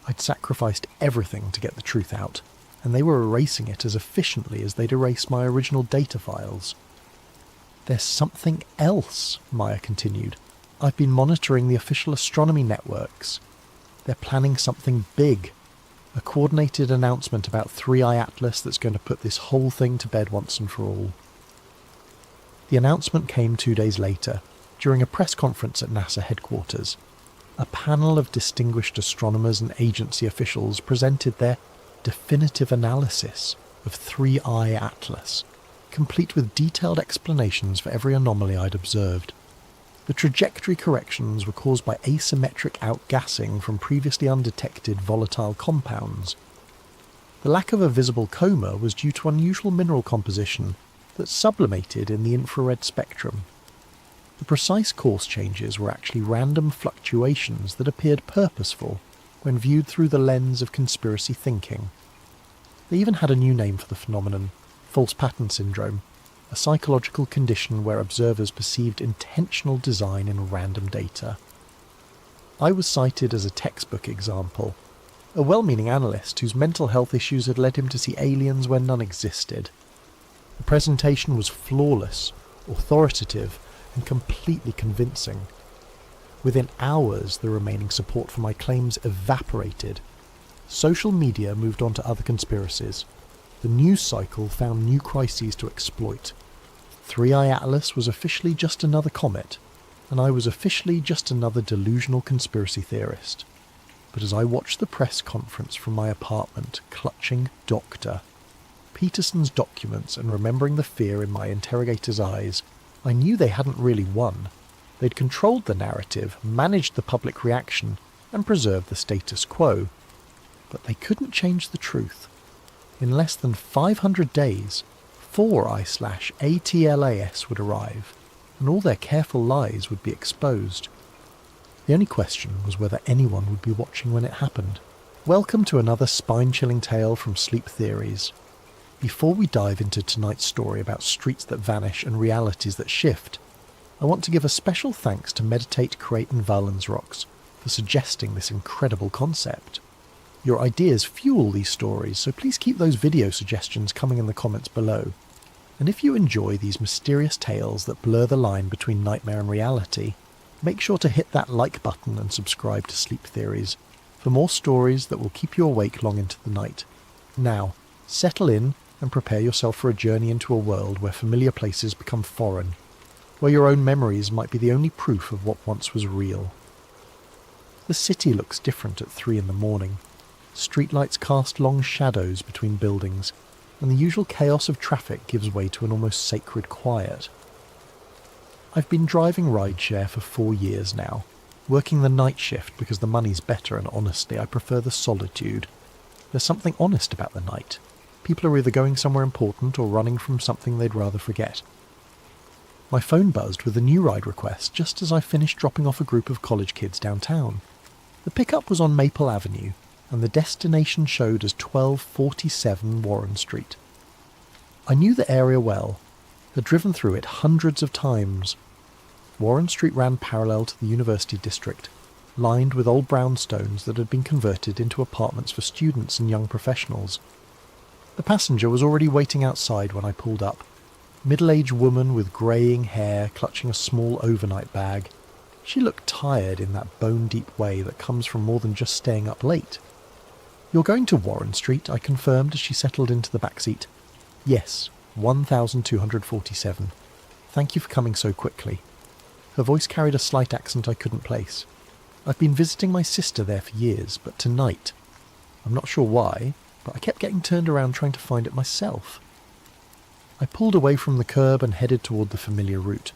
I'd sacrificed everything to get the truth out, and they were erasing it as efficiently as they'd erased my original data files. "There's something else," Maya continued. "I've been monitoring the official astronomy networks. They're planning something big. A coordinated announcement about 3i Atlas that's going to put this whole thing to bed once and for all." The announcement came 2 days later, during a press conference at NASA headquarters. A panel of distinguished astronomers and agency officials presented their definitive analysis of 3i Atlas, complete with detailed explanations for every anomaly I'd observed. The trajectory corrections were caused by asymmetric outgassing from previously undetected volatile compounds. The lack of a visible coma was due to unusual mineral composition that sublimated in the infrared spectrum. The precise course changes were actually random fluctuations that appeared purposeful when viewed through the lens of conspiracy thinking. They even had a new name for the phenomenon: false pattern syndrome, a psychological condition where observers perceived intentional design in random data. I was cited as a textbook example, a well-meaning analyst whose mental health issues had led him to see aliens where none existed. The presentation was flawless, authoritative, and completely convincing. Within hours, the remaining support for my claims evaporated. Social media moved on to other conspiracies. The news cycle found new crises to exploit. 3i Atlas was officially just another comet, and I was officially just another delusional conspiracy theorist. But as I watched the press conference from my apartment, clutching Dr. Peterson's documents and remembering the fear in my interrogator's eyes, I knew they hadn't really won. They'd controlled the narrative, managed the public reaction, and preserved the status quo. But they couldn't change the truth. In less than 500 days, 4i/ATLAS would arrive, and all their careful lies would be exposed. The only question was whether anyone would be watching when it happened. Welcome to another spine-chilling tale from Sleep Theories. Before we dive into tonight's story about streets that vanish and realities that shift, I want to give a special thanks to Meditate, Create and Valensrocks for suggesting this incredible concept. Your ideas fuel these stories, so please keep those video suggestions coming in the comments below. And if you enjoy these mysterious tales that blur the line between nightmare and reality, make sure to hit that like button and subscribe to Sleep Theories for more stories that will keep you awake long into the night. Now, settle in and prepare yourself for a journey into a world where familiar places become foreign, where your own memories might be the only proof of what once was real. The city looks different at 3 in the morning. Streetlights cast long shadows between buildings, and the usual chaos of traffic gives way to an almost sacred quiet. I've been driving rideshare for 4 years now, working the night shift because the money's better and honestly I prefer the solitude. There's something honest about the night. People are either going somewhere important or running from something they'd rather forget. My phone buzzed with a new ride request just as I finished dropping off a group of college kids downtown. The pickup was on Maple Avenue, and the destination showed as 1247 Warren Street. I knew the area well, had driven through it hundreds of times. Warren Street ran parallel to the University District, lined with old brownstones that had been converted into apartments for students and young professionals. The passenger was already waiting outside when I pulled up. Middle-aged woman with greying hair clutching a small overnight bag. She looked tired in that bone-deep way that comes from more than just staying up late. "You're going to Warren Street," I confirmed as she settled into the back seat. "Yes, 1247. Thank you for coming so quickly." Her voice carried a slight accent I couldn't place. I've been visiting my sister there for years, but tonight, I'm not sure why, but I kept getting turned around trying to find it myself. I pulled away from the curb and headed toward the familiar route.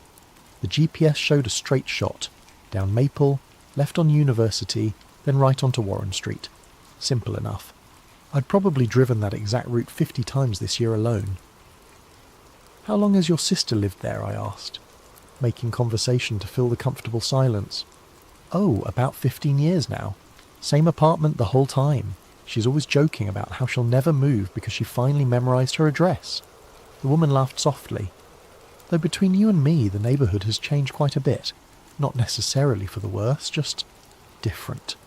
The GPS showed a straight shot, down Maple, left on University, then right onto Warren Street. Simple enough. I'd probably driven that exact route 50 times this year alone. "How long has your sister lived there?" I asked, making conversation to fill the comfortable silence. "Oh, about 15 years now. Same apartment the whole time. She's always joking about how she'll never move because she finally memorized her address." The woman laughed softly. "Though between you and me, the neighbourhood has changed quite a bit. Not necessarily for the worse, just different."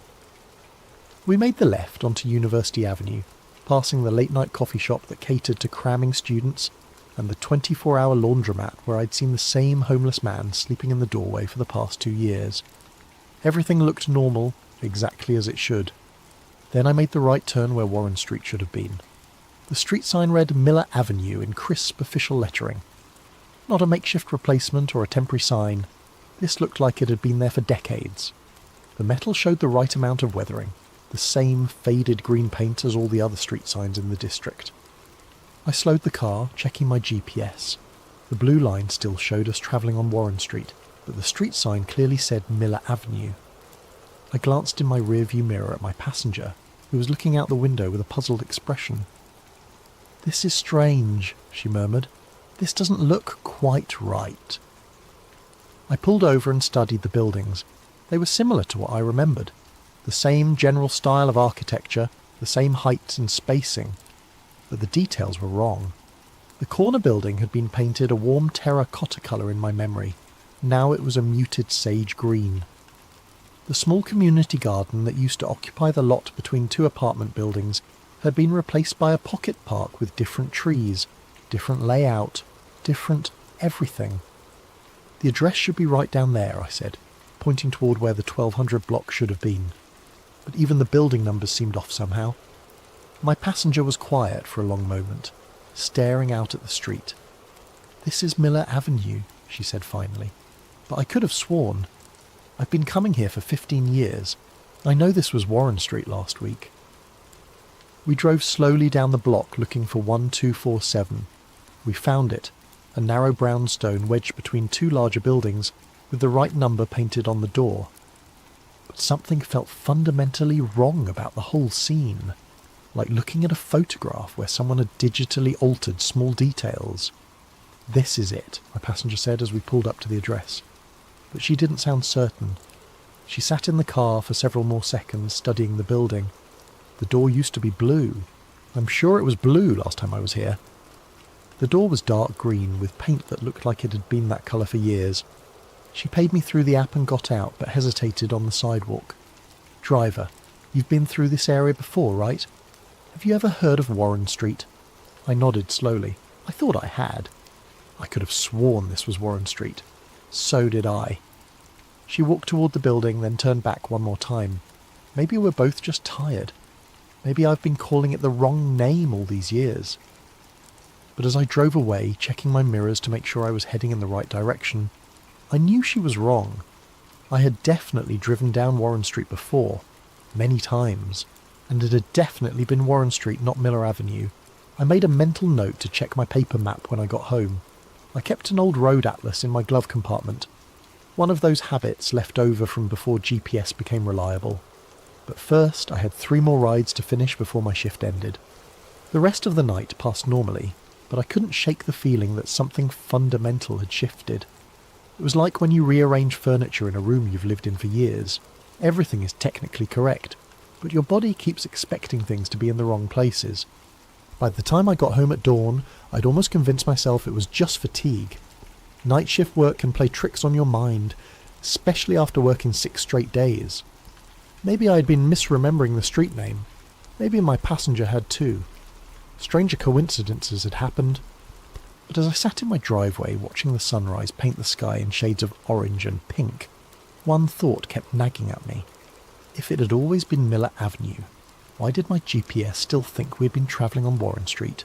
We made the left onto University Avenue, passing the late-night coffee shop that catered to cramming students and the 24-hour laundromat where I'd seen the same homeless man sleeping in the doorway for the past 2 years. Everything looked normal, exactly as it should. Then I made the right turn where Warren Street should have been. The street sign read Miller Avenue in crisp official lettering. Not a makeshift replacement or a temporary sign. This looked like it had been there for decades. The metal showed the right amount of weathering, the same faded green paint as all the other street signs in the district. I slowed the car, checking my GPS. The blue line still showed us travelling on Warren Street, but the street sign clearly said Miller Avenue. I glanced in my rearview mirror at my passenger, who was looking out the window with a puzzled expression. "This is strange," she murmured. "This doesn't look quite right." I pulled over and studied the buildings. They were similar to what I remembered. The same general style of architecture, the same height and spacing. But the details were wrong. The corner building had been painted a warm terracotta colour in my memory. Now it was a muted sage green. The small community garden that used to occupy the lot between 2 apartment buildings had been replaced by a pocket park with different trees, different layout, different everything. "The address should be right down there," I said, pointing toward where the 1200 block should have been. But even the building numbers seemed off somehow. My passenger was quiet for a long moment, staring out at the street. "This is Miller Avenue," she said finally. "But I could have sworn. I've been coming here for 15 years. I know this was Warren Street last week." We drove slowly down the block looking for 1247. We found it, a narrow brownstone wedged between 2 larger buildings with the right number painted on the door. But something felt fundamentally wrong about the whole scene, like looking at a photograph where someone had digitally altered small details. "This is it," my passenger said as we pulled up to the address. But she didn't sound certain. She sat in the car for several more seconds studying the building. The door used to be blue. I'm sure it was blue last time I was here. The door was dark green with paint that looked like it had been that colour for years. She paid me through the app and got out, but hesitated on the sidewalk. Driver, you've been through this area before, right? Have you ever heard of Warren Street? I nodded slowly. I thought I had. I could have sworn this was Warren Street. So did I. She walked toward the building, then turned back one more time. Maybe we're both just tired. Maybe I've been calling it the wrong name all these years. But as I drove away, checking my mirrors to make sure I was heading in the right direction, I knew she was wrong. I had definitely driven down Warren Street before, many times, and it had definitely been Warren Street, not Miller Avenue. I made a mental note to check my paper map when I got home. I kept an old road atlas in my glove compartment, one of those habits left over from before GPS became reliable. But first I had 3 more rides to finish before my shift ended. The rest of the night passed normally, but I couldn't shake the feeling that something fundamental had shifted. It was like when you rearrange furniture in a room you've lived in for years. Everything is technically correct, but your body keeps expecting things to be in the wrong places. By the time I got home at dawn, I'd almost convinced myself it was just fatigue. Night shift work can play tricks on your mind, especially after working 6 straight days. Maybe I had been misremembering the street name. Maybe my passenger had too. Stranger coincidences had happened. But as I sat in my driveway watching the sunrise paint the sky in shades of orange and pink, one thought kept nagging at me. If it had always been Miller Avenue, why did my GPS still think we had been travelling on Warren Street?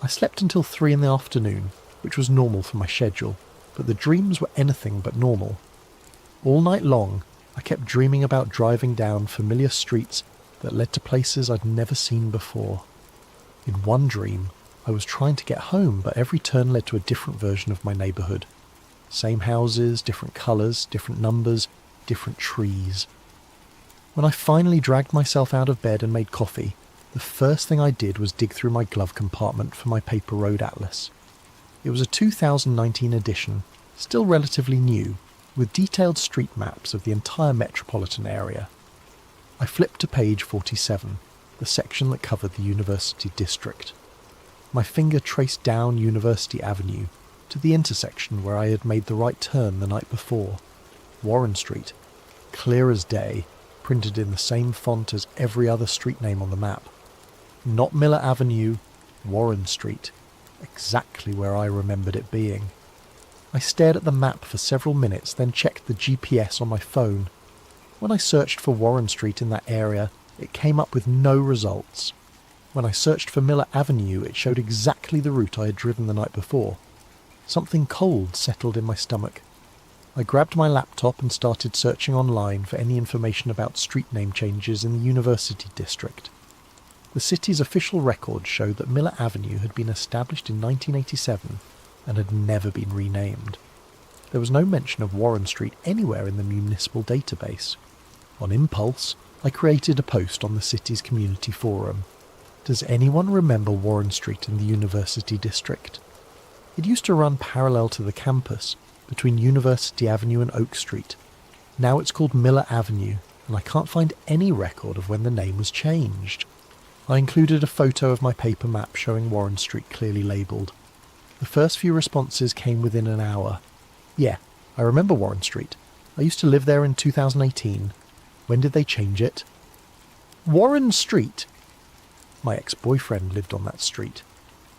I slept until 3 in the afternoon, which was normal for my schedule, but the dreams were anything but normal. All night long, I kept dreaming about driving down familiar streets that led to places I'd never seen before. In one dream, I was trying to get home, but every turn led to a different version of my neighbourhood. Same houses, different colours, different numbers, different trees. When I finally dragged myself out of bed and made coffee, the first thing I did was dig through my glove compartment for my paper road atlas. It was a 2019 edition, still relatively new, with detailed street maps of the entire metropolitan area. I flipped to page 47, the section that covered the University District. My finger traced down University Avenue to the intersection where I had made the right turn the night before. Warren Street, clear as day, printed in the same font as every other street name on the map. Not Miller Avenue, Warren Street, exactly where I remembered it being. I stared at the map for several minutes, then checked the GPS on my phone. When I searched for Warren Street in that area, it came up with no results. When I searched for Miller Avenue, it showed exactly the route I had driven the night before. Something cold settled in my stomach. I grabbed my laptop and started searching online for any information about street name changes in the University District. The city's official records showed that Miller Avenue had been established in 1987 and had never been renamed. There was no mention of Warren Street anywhere in the municipal database. On impulse, I created a post on the city's community forum. Does anyone remember Warren Street in the University District? It used to run parallel to the campus, between University Avenue and Oak Street. Now it's called Miller Avenue, and I can't find any record of when the name was changed. I included a photo of my paper map showing Warren Street clearly labelled. The first few responses came within an hour. Yeah, I remember Warren Street. I used to live there in 2018. When did they change it? Warren Street? My ex-boyfriend lived on that street.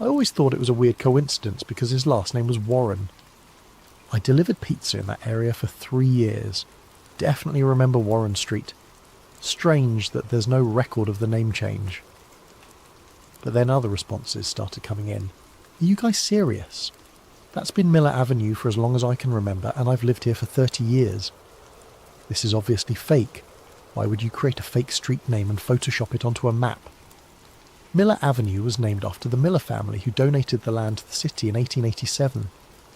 I always thought it was a weird coincidence because his last name was Warren. I delivered pizza in that area for 3 years. Definitely remember Warren Street. Strange that there's no record of the name change. But then other responses started coming in. Are you guys serious? That's been Miller Avenue for as long as I can remember, and I've lived here for 30 years. This is obviously fake. Why would you create a fake street name and Photoshop it onto a map? Miller Avenue was named after the Miller family who donated the land to the city in 1887.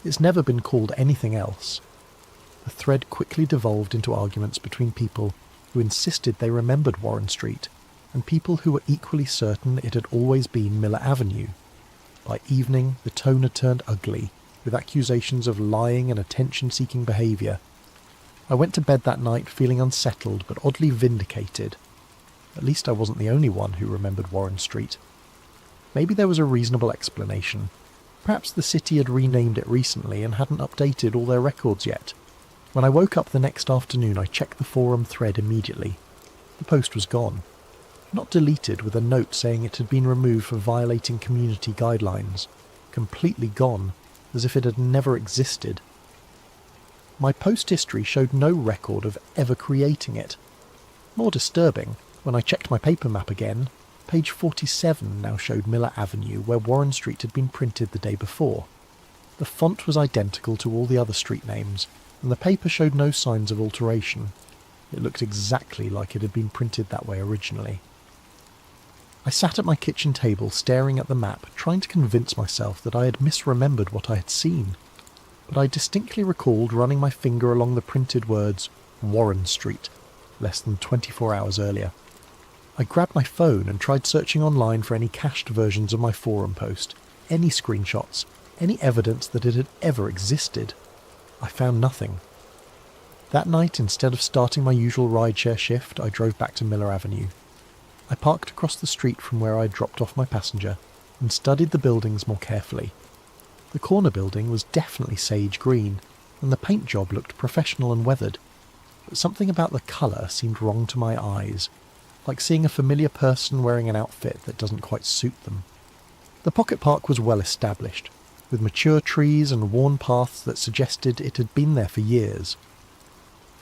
It's never been called anything else. The thread quickly devolved into arguments between people who insisted they remembered Warren Street and people who were equally certain it had always been Miller Avenue. By evening, the tone had turned ugly, with accusations of lying and attention-seeking behaviour. I went to bed that night feeling unsettled but oddly vindicated. At least I wasn't the only one who remembered Warren Street. Maybe there was a reasonable explanation. Perhaps the city had renamed it recently and hadn't updated all their records yet. When I woke up the next afternoon, I checked the forum thread immediately. The post was gone. Not deleted, with a note saying it had been removed for violating community guidelines. Completely gone, as if it had never existed. My post history showed no record of ever creating it. More disturbing, when I checked my paper map again, page 47 now showed Miller Avenue, where Warren Street had been printed the day before. The font was identical to all the other street names, and the paper showed no signs of alteration. It looked exactly like it had been printed that way originally. I sat at my kitchen table staring at the map, trying to convince myself that I had misremembered what I had seen. But I distinctly recalled running my finger along the printed words Warren Street less than 24 hours earlier. I grabbed my phone and tried searching online for any cached versions of my forum post, any screenshots, any evidence that it had ever existed. I found nothing. That night, instead of starting my usual rideshare shift, I drove back to Miller Avenue. I parked across the street from where I had dropped off my passenger and studied the buildings more carefully. The corner building was definitely sage green, and the paint job looked professional and weathered, but something about the colour seemed wrong to my eyes, like seeing a familiar person wearing an outfit that doesn't quite suit them. The pocket park was well established, with mature trees and worn paths that suggested it had been there for years.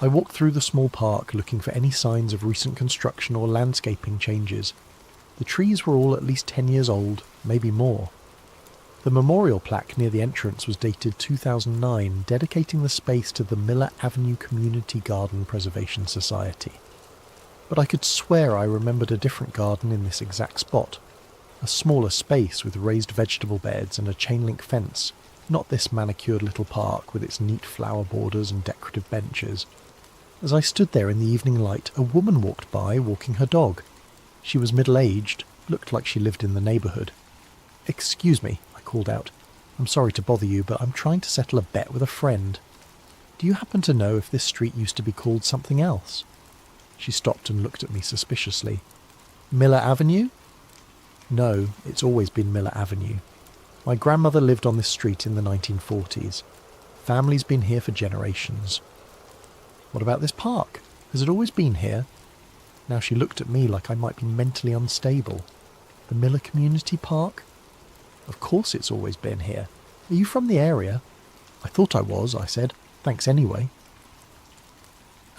I walked through the small park looking for any signs of recent construction or landscaping changes. The trees were all at least 10 years old, maybe more. The memorial plaque near the entrance was dated 2009, dedicating the space to the Miller Avenue Community Garden Preservation Society. But I could swear I remembered a different garden in this exact spot. A smaller space with raised vegetable beds and a chain-link fence, not this manicured little park with its neat flower borders and decorative benches. As I stood there in the evening light, a woman walked by, walking her dog. She was middle-aged, looked like she lived in the neighbourhood. "Excuse me," I called out. "I'm sorry to bother you, but I'm trying to settle a bet with a friend. Do you happen to know if this street used to be called something else?" She stopped and looked at me suspiciously. "Miller Avenue?" "No, it's always been Miller Avenue. My grandmother lived on this street in the 1940s. Family's been here for generations." "What about this park? Has it always been here?" Now she looked at me like I might be mentally unstable. "The Miller Community Park?" "Of course it's always been here. Are you from the area?" "I thought I was," I said. "Thanks anyway."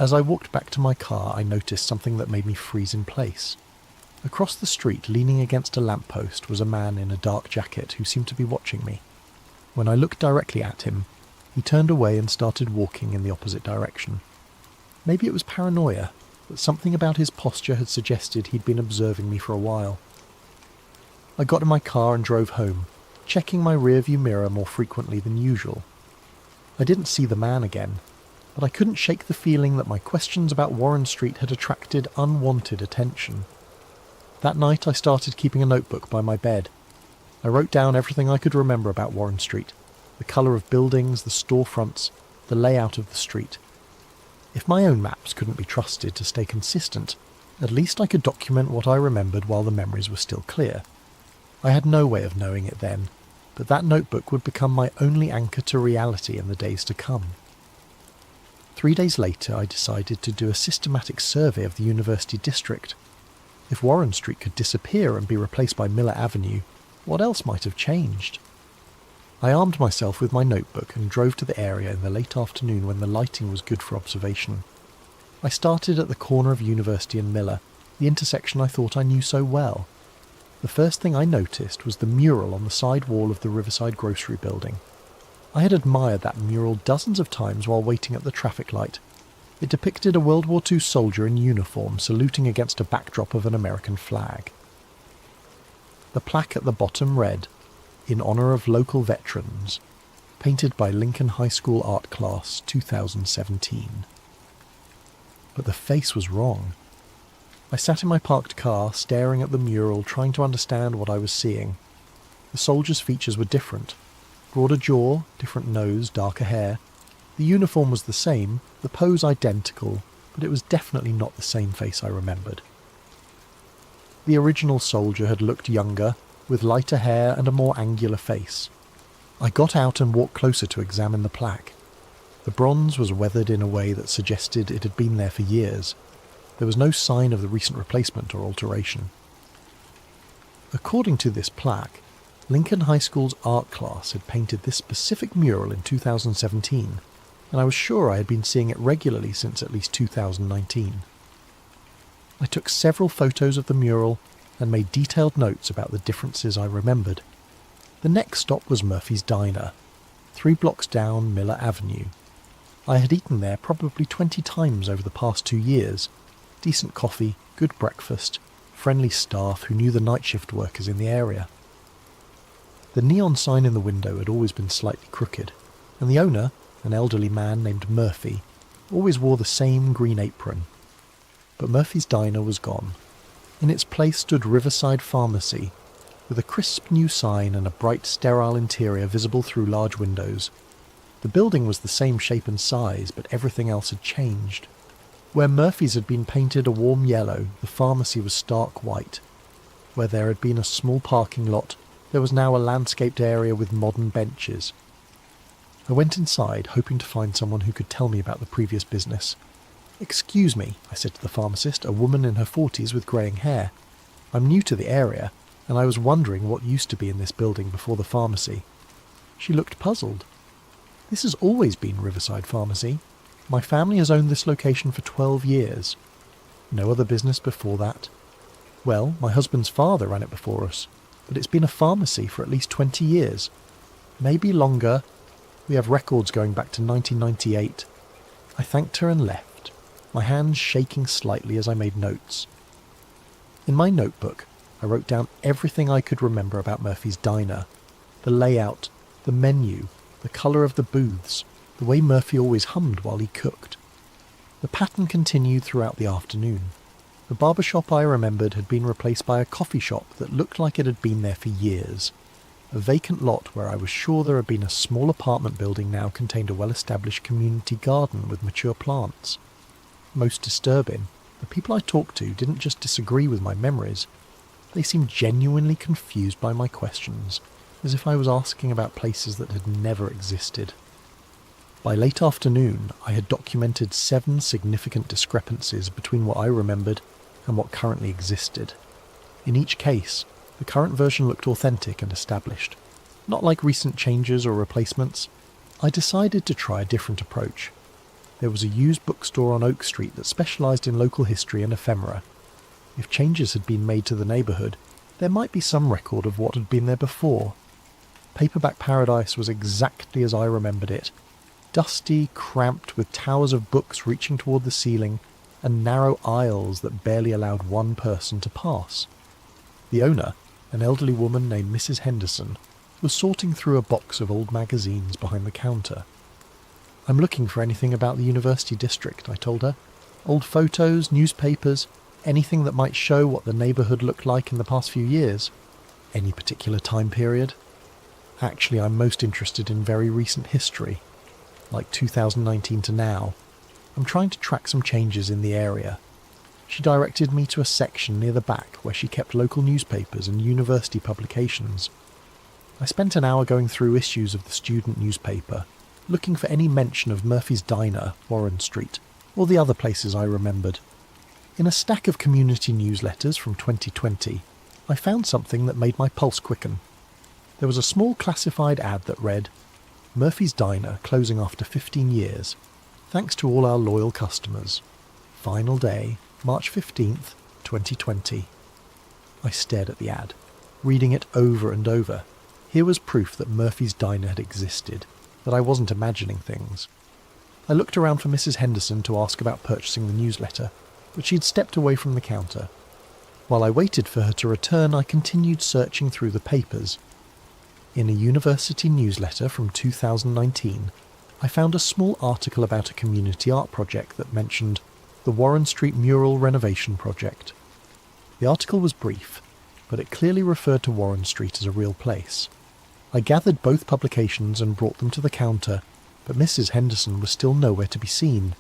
As I walked back to my car, I noticed something that made me freeze in place. Across the street, leaning against a lamppost, was a man in a dark jacket who seemed to be watching me. When I looked directly at him, he turned away and started walking in the opposite direction. Maybe it was paranoia, but something about his posture had suggested he'd been observing me for a while. I got in my car and drove home, checking my rearview mirror more frequently than usual. I didn't see the man again, but I couldn't shake the feeling that my questions about Warren Street had attracted unwanted attention. That night I started keeping a notebook by my bed. I wrote down everything I could remember about Warren Street, the colour of buildings, the storefronts, the layout of the street. If my own maps couldn't be trusted to stay consistent, at least I could document what I remembered while the memories were still clear. I had no way of knowing it then, but that notebook would become my only anchor to reality in the days to come. 3 days later, I decided to do a systematic survey of the university district. If Warren Street could disappear and be replaced by Miller Avenue, what else might have changed? I armed myself with my notebook and drove to the area in the late afternoon when the lighting was good for observation. I started at the corner of University and Miller, the intersection I thought I knew so well. The first thing I noticed was the mural on the side wall of the Riverside Grocery Building. I had admired that mural dozens of times while waiting at the traffic light. It depicted a World War II soldier in uniform saluting against a backdrop of an American flag. The plaque at the bottom read, "In honour of local veterans, painted by Lincoln High School Art Class 2017. But the face was wrong. I sat in my parked car, staring at the mural, trying to understand what I was seeing. The soldier's features were different. Broader jaw, different nose, darker hair. The uniform was the same, the pose identical, but it was definitely not the same face I remembered. The original soldier had looked younger, with lighter hair and a more angular face. I got out and walked closer to examine the plaque. The bronze was weathered in a way that suggested it had been there for years. There was no sign of the recent replacement or alteration. According to this plaque, Lincoln High School's art class had painted this specific mural in 2017, and I was sure I had been seeing it regularly since at least 2019. I took several photos of the mural and made detailed notes about the differences I remembered. The next stop was Murphy's Diner, 3 blocks down Miller Avenue. I had eaten there probably 20 times over the past 2 years. Decent coffee, good breakfast, friendly staff who knew the night shift workers in the area. The neon sign in the window had always been slightly crooked, and the owner, an elderly man named Murphy, always wore the same green apron. But Murphy's Diner was gone. In its place stood Riverside Pharmacy, with a crisp new sign and a bright, sterile interior visible through large windows. The building was the same shape and size, but everything else had changed. Where Murphy's had been painted a warm yellow, the pharmacy was stark white. Where there had been a small parking lot, there was now a landscaped area with modern benches. I went inside, hoping to find someone who could tell me about the previous business. "Excuse me," I said to the pharmacist, a woman in her 40s with greying hair. "I'm new to the area, and I was wondering what used to be in this building before the pharmacy." She looked puzzled. "This has always been Riverside Pharmacy. My family has owned this location for 12 years. No other business before that. Well, my husband's father ran it before us, but it's been a pharmacy for at least 20 years. Maybe longer. We have records going back to 1998. I thanked her and left, my hands shaking slightly as I made notes. In my notebook, I wrote down everything I could remember about Murphy's Diner. The layout, the menu, the colour of the booths, the way Murphy always hummed while he cooked. The pattern continued throughout the afternoon. The barber shop I remembered had been replaced by a coffee shop that looked like it had been there for years. A vacant lot where I was sure there had been a small apartment building now contained a well-established community garden with mature plants. Most disturbing, the people I talked to didn't just disagree with my memories. They seemed genuinely confused by my questions, as if I was asking about places that had never existed. By late afternoon, I had documented 7 significant discrepancies between what I remembered and what currently existed. In each case, the current version looked authentic and established. Not like recent changes or replacements. I decided to try a different approach. There was a used bookstore on Oak Street that specialised in local history and ephemera. If changes had been made to the neighbourhood, there might be some record of what had been there before. Paperback Paradise was exactly as I remembered it. Dusty, cramped, with towers of books reaching toward the ceiling, and narrow aisles that barely allowed one person to pass. The owner, an elderly woman named Mrs. Henderson, was sorting through a box of old magazines behind the counter. "I'm looking for anything about the University District," I told her. "Old photos, newspapers, anything that might show what the neighbourhood looked like in the past few years. Any particular time period? Actually, I'm most interested in very recent history, like 2019 to now. I'm trying to track some changes in the area." She directed me to a section near the back where she kept local newspapers and university publications. I spent an hour going through issues of the student newspaper, looking for any mention of Murphy's Diner, Warren Street, or the other places I remembered. In a stack of community newsletters from 2020, I found something that made my pulse quicken. There was a small classified ad that read, "Murphy's Diner closing after 15 years. Thanks to all our loyal customers. Final day, March 15th, 2020. I stared at the ad, reading it over and over. Here was proof that Murphy's Diner had existed, that I wasn't imagining things. I looked around for Mrs. Henderson to ask about purchasing the newsletter, but she'd stepped away from the counter. While I waited for her to return, I continued searching through the papers. In a university newsletter from 2019, I found a small article about a community art project that mentioned the Warren Street Mural Renovation Project. The article was brief, but it clearly referred to Warren Street as a real place. I gathered both publications and brought them to the counter, but Mrs. Henderson was still nowhere to be seen.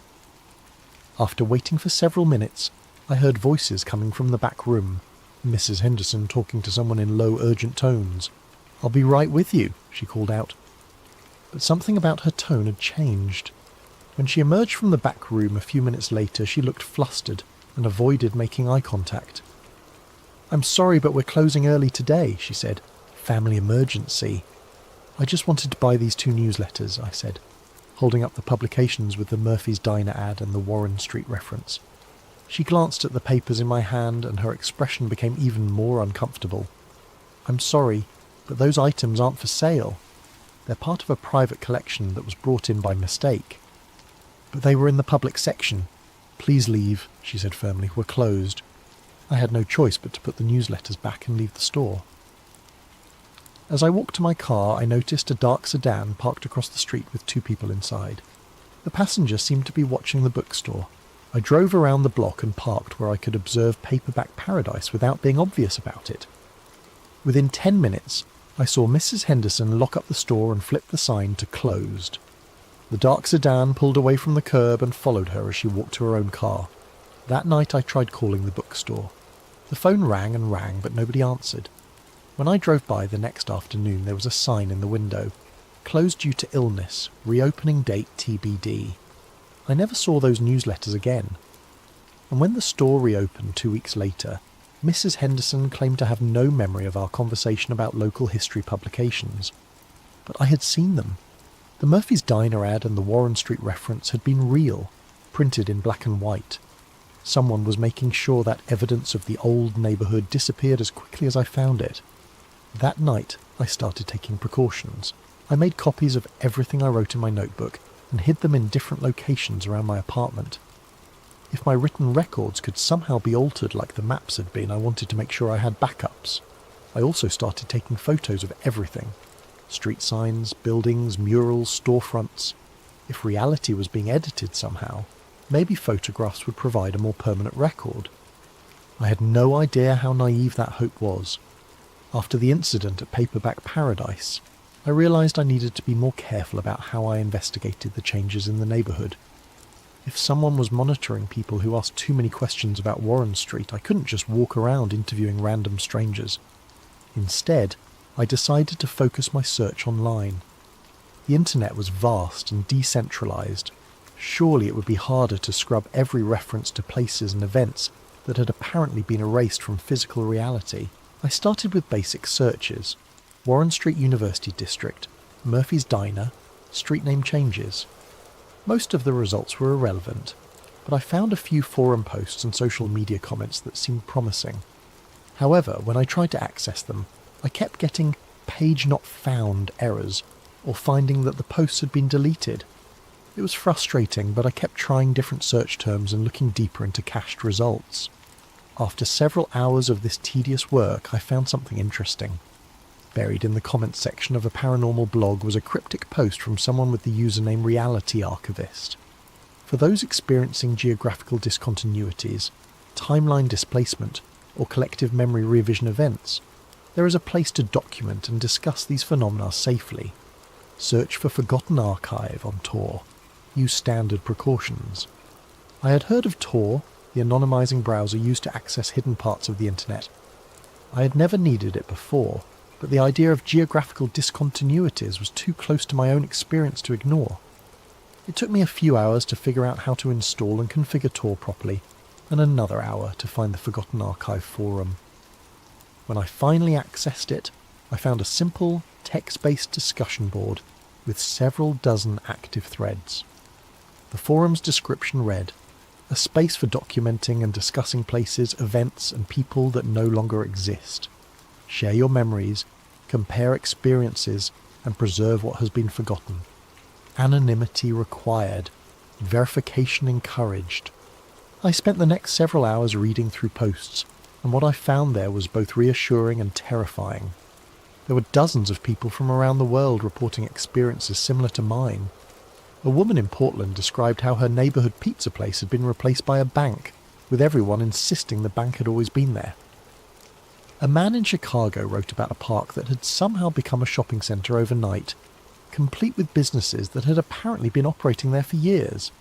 After waiting for several minutes, I heard voices coming from the back room. Mrs. Henderson talking to someone in low, urgent tones. "I'll be right with you," she called out. But something about her tone had changed. When she emerged from the back room a few minutes later, she looked flustered and avoided making eye contact. "I'm sorry, but we're closing early today," she said. "Family emergency." "I just wanted to buy these 2 newsletters," I said, holding up the publications with the Murphy's Diner ad and the Warren Street reference. She glanced at the papers in my hand and her expression became even more uncomfortable. "I'm sorry, but those items aren't for sale. They're part of a private collection that was brought in by mistake." "But they were in the public section." "Please leave," she said firmly. "We're closed." I had no choice but to put the newsletters back and leave the store. As I walked to my car, I noticed a dark sedan parked across the street with 2 people inside. The passenger seemed to be watching the bookstore. I drove around the block and parked where I could observe paperback paradise without being obvious about it. Within 10 minutes, I saw Mrs. Henderson lock up the store and flip the sign to closed. The dark sedan pulled away from the curb and followed her as she walked to her own car. That night I tried calling the bookstore. The phone rang and rang, but nobody answered. When I drove by the next afternoon, there was a sign in the window. "Closed due to illness. Reopening date TBD." I never saw those newsletters again. And when the store reopened 2 weeks later, Mrs. Henderson claimed to have no memory of our conversation about local history publications. But I had seen them. The Murphy's Diner ad and the Warren Street reference had been real, printed in black and white. Someone was making sure that evidence of the old neighbourhood disappeared as quickly as I found it. That night, I started taking precautions. I made copies of everything I wrote in my notebook and hid them in different locations around my apartment. If my written records could somehow be altered like the maps had been, I wanted to make sure I had backups. I also started taking photos of everything. Street signs, buildings, murals, storefronts. If reality was being edited somehow, maybe photographs would provide a more permanent record. I had no idea how naive that hope was. After the incident at Paperback Paradise, I realised I needed to be more careful about how I investigated the changes in the neighbourhood. If someone was monitoring people who asked too many questions about Warren Street, I couldn't just walk around interviewing random strangers. Instead, I decided to focus my search online. The internet was vast and decentralised. Surely it would be harder to scrub every reference to places and events that had apparently been erased from physical reality. I started with basic searches: Warren Street University District, Murphy's Diner, street name changes. Most of the results were irrelevant, but I found a few forum posts and social media comments that seemed promising. However, when I tried to access them, I kept getting page not found errors, or finding that the posts had been deleted. It was frustrating, but I kept trying different search terms and looking deeper into cached results. After several hours of this tedious work, I found something interesting. Buried in the comments section of a paranormal blog was a cryptic post from someone with the username Reality Archivist. For those experiencing geographical discontinuities, timeline displacement, or collective memory revision events, there is a place to document and discuss these phenomena safely. Search for Forgotten Archive on Tor. Use standard precautions. I had heard of Tor, the anonymizing browser used to access hidden parts of the internet. I had never needed it before, but the idea of geographical discontinuities was too close to my own experience to ignore. It took me a few hours to figure out how to install and configure Tor properly, and another hour to find the Forgotten Archive forum. When I finally accessed it, I found a simple, text-based discussion board with several dozen active threads. The forum's description read, "A space for documenting and discussing places, events, and people that no longer exist. Share your memories, compare experiences, and preserve what has been forgotten. Anonymity required. Verification encouraged." I spent the next several hours reading through posts, and what I found there was both reassuring and terrifying. There were dozens of people from around the world reporting experiences similar to mine. A woman in Portland described how her neighbourhood pizza place had been replaced by a bank, with everyone insisting the bank had always been there. A man in Chicago wrote about a park that had somehow become a shopping centre overnight, complete with businesses that had apparently been operating there for years.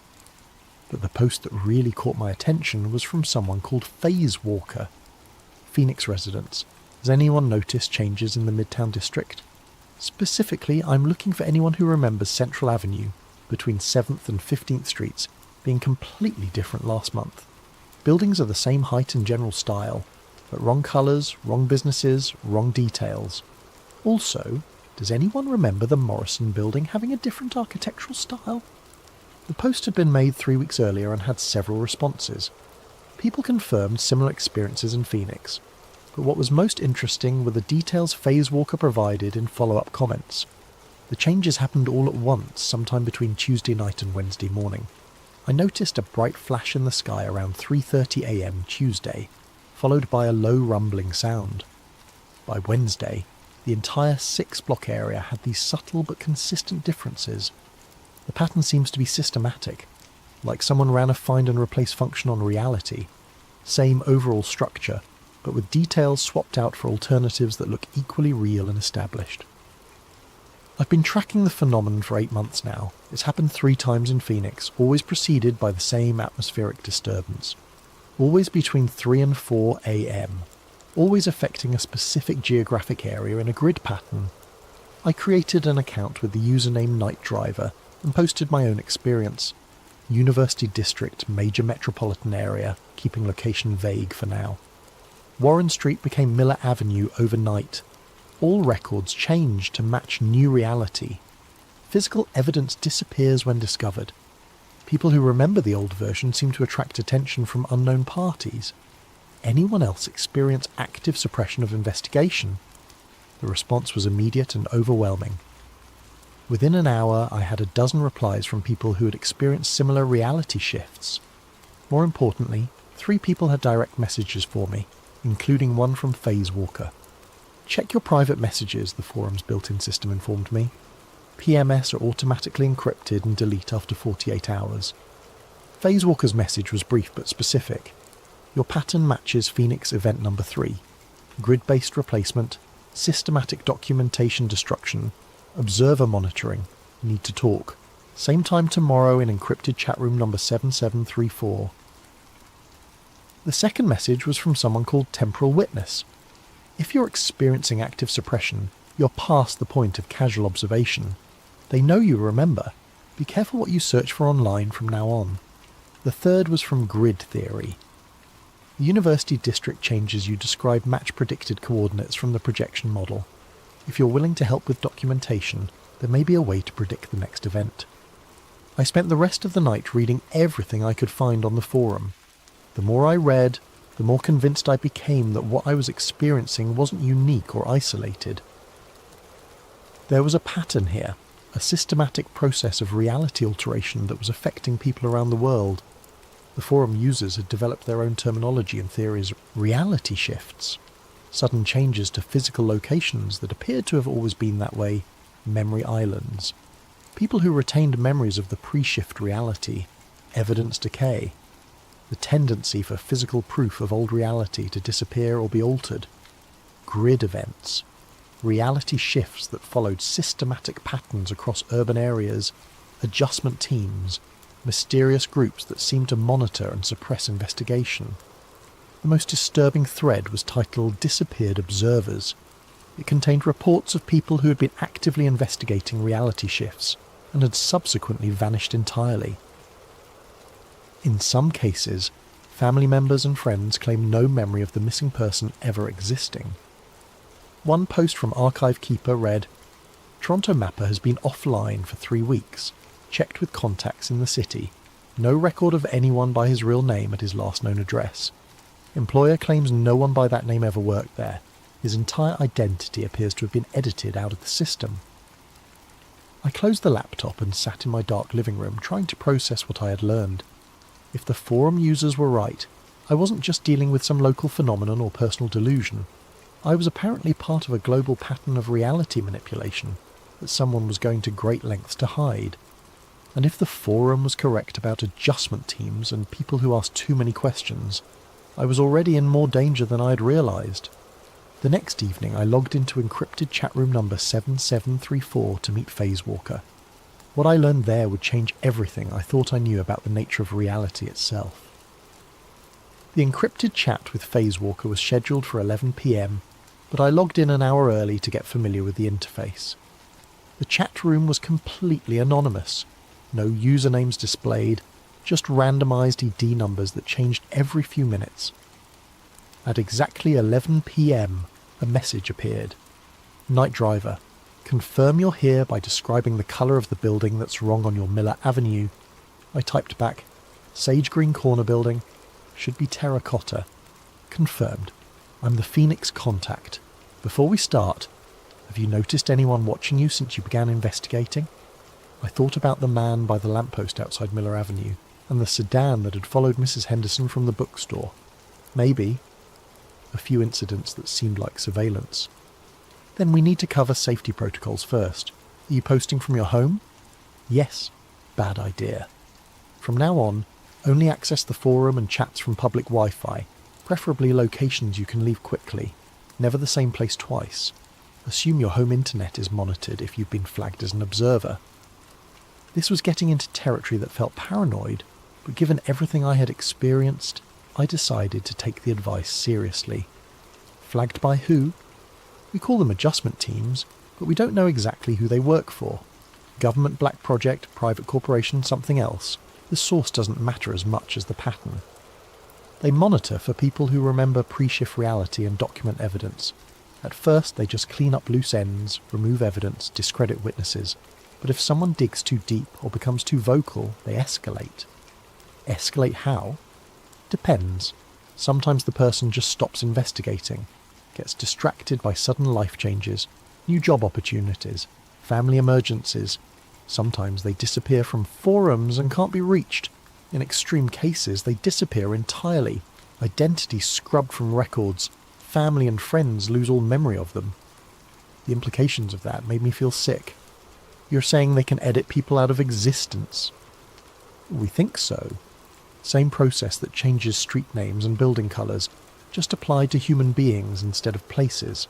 But the post that really caught my attention was from someone called Phase Walker. Phoenix residents. Has anyone noticed changes in the Midtown district? Specifically, I'm looking for anyone who remembers Central Avenue, between 7th and 15th Streets, being completely different last month. Buildings are the same height and general style, but wrong colours, wrong businesses, wrong details. Also, does anyone remember the Morrison building having a different architectural style? The post had been made 3 weeks earlier and had several responses. People confirmed similar experiences in Phoenix, but what was most interesting were the details Phasewalker provided in follow-up comments. The changes happened all at once, sometime between Tuesday night and Wednesday morning. I noticed a bright flash in the sky around 3:30 a.m. Tuesday, followed by a low rumbling sound. By Wednesday, the entire 6-block area had these subtle but consistent differences. The pattern seems to be systematic, like someone ran a find and replace function on reality. Same overall structure, but with details swapped out for alternatives that look equally real and established. I've been tracking the phenomenon for 8 months now. It's happened 3 times in Phoenix, always preceded by the same atmospheric disturbance. Always between 3 and 4 a.m. Always affecting a specific geographic area in a grid pattern. I created an account with the username Night Driver and posted my own experience. University District, major metropolitan area, keeping location vague for now. Warren Street became Miller Avenue overnight. All records changed to match new reality. Physical evidence disappears when discovered. People who remember the old version seem to attract attention from unknown parties. Anyone else experience active suppression of investigation? The response was immediate and overwhelming. Within an hour, I had a dozen replies from people who had experienced similar reality shifts. More importantly, 3 people had direct messages for me, including one from Phasewalker. Check your private messages, the forum's built-in system informed me. PMS are automatically encrypted and delete after 48 hours. Phasewalker's message was brief but specific. Your pattern matches Phoenix event number 3. Grid-based replacement, systematic documentation destruction, observer monitoring, need to talk. Same time tomorrow in encrypted chat room number 7734. The second message was from someone called Temporal Witness. If you're experiencing active suppression, you're past the point of casual observation. They know you remember. Be careful what you search for online from now on. The third was from Grid Theory. The University District changes you describe match predicted coordinates from the projection model. If you're willing to help with documentation, there may be a way to predict the next event. I spent the rest of the night reading everything I could find on the forum. The more I read, the more convinced I became that what I was experiencing wasn't unique or isolated. There was a pattern here, a systematic process of reality alteration that was affecting people around the world. The forum users had developed their own terminology and theories. Reality shifts, sudden changes to physical locations that appeared to have always been that way, memory islands. People who retained memories of the pre-shift reality, evidence decay, the tendency for physical proof of old reality to disappear or be altered, grid events, reality shifts that followed systematic patterns across urban areas, adjustment teams, mysterious groups that seemed to monitor and suppress investigation. The most disturbing thread was titled Disappeared Observers. It contained reports of people who had been actively investigating reality shifts and had subsequently vanished entirely. In some cases, family members and friends claimed no memory of the missing person ever existing. One post from Archive Keeper read, "Toronto Mapper has been offline for 3 weeks. Checked with contacts in the city. No record of anyone by his real name at his last known address. Employer claims no one by that name ever worked there. His entire identity appears to have been edited out of the system." I closed the laptop and sat in my dark living room trying to process what I had learned. If the forum users were right, I wasn't just dealing with some local phenomenon or personal delusion. I was apparently part of a global pattern of reality manipulation that someone was going to great lengths to hide. And if the forum was correct about adjustment teams and people who asked too many questions, I was already in more danger than I had realised. The next evening I logged into encrypted chat room number 7734 to meet Phasewalker. What I learned there would change everything I thought I knew about the nature of reality itself. The encrypted chat with Phasewalker was scheduled for 11 p.m, but I logged in an hour early to get familiar with the interface. The chat room was completely anonymous. No usernames displayed, just randomised ID numbers that changed every few minutes. At exactly 11 p.m, a message appeared. Night Driver, confirm you're here by describing the colour of the building that's wrong on your Miller Avenue. I typed back, Sage Green Corner building, should be terracotta. Confirmed. I'm the Phoenix contact. Before we start, have you noticed anyone watching you since you began investigating? I thought about the man by the lamppost outside Miller Avenue, and the sedan that had followed Mrs. Henderson from the bookstore. Maybe a few incidents that seemed like surveillance. Then we need to cover safety protocols first. Are you posting from your home? Yes. Bad idea. From now on, only access the forum and chats from public Wi-Fi, preferably locations you can leave quickly. Never the same place twice. Assume your home internet is monitored if you've been flagged as an observer. This was getting into territory that felt paranoid, but given everything I had experienced, I decided to take the advice seriously. Flagged by who? We call them adjustment teams, but we don't know exactly who they work for. Government black project, private corporation, something else. The source doesn't matter as much as the pattern. They monitor for people who remember pre-shift reality and document evidence. At first they just clean up loose ends, remove evidence, discredit witnesses. But if someone digs too deep or becomes too vocal, they escalate. Escalate how? Depends. Sometimes the person just stops investigating, gets distracted by sudden life changes, new job opportunities, family emergencies. Sometimes they disappear from forums and can't be reached. In extreme cases, they disappear entirely. Identity scrubbed from records. Family and friends lose all memory of them. The implications of that made me feel sick. You're saying they can edit people out of existence? We think so. Same process that changes street names and building colours, just applied to human beings instead of places.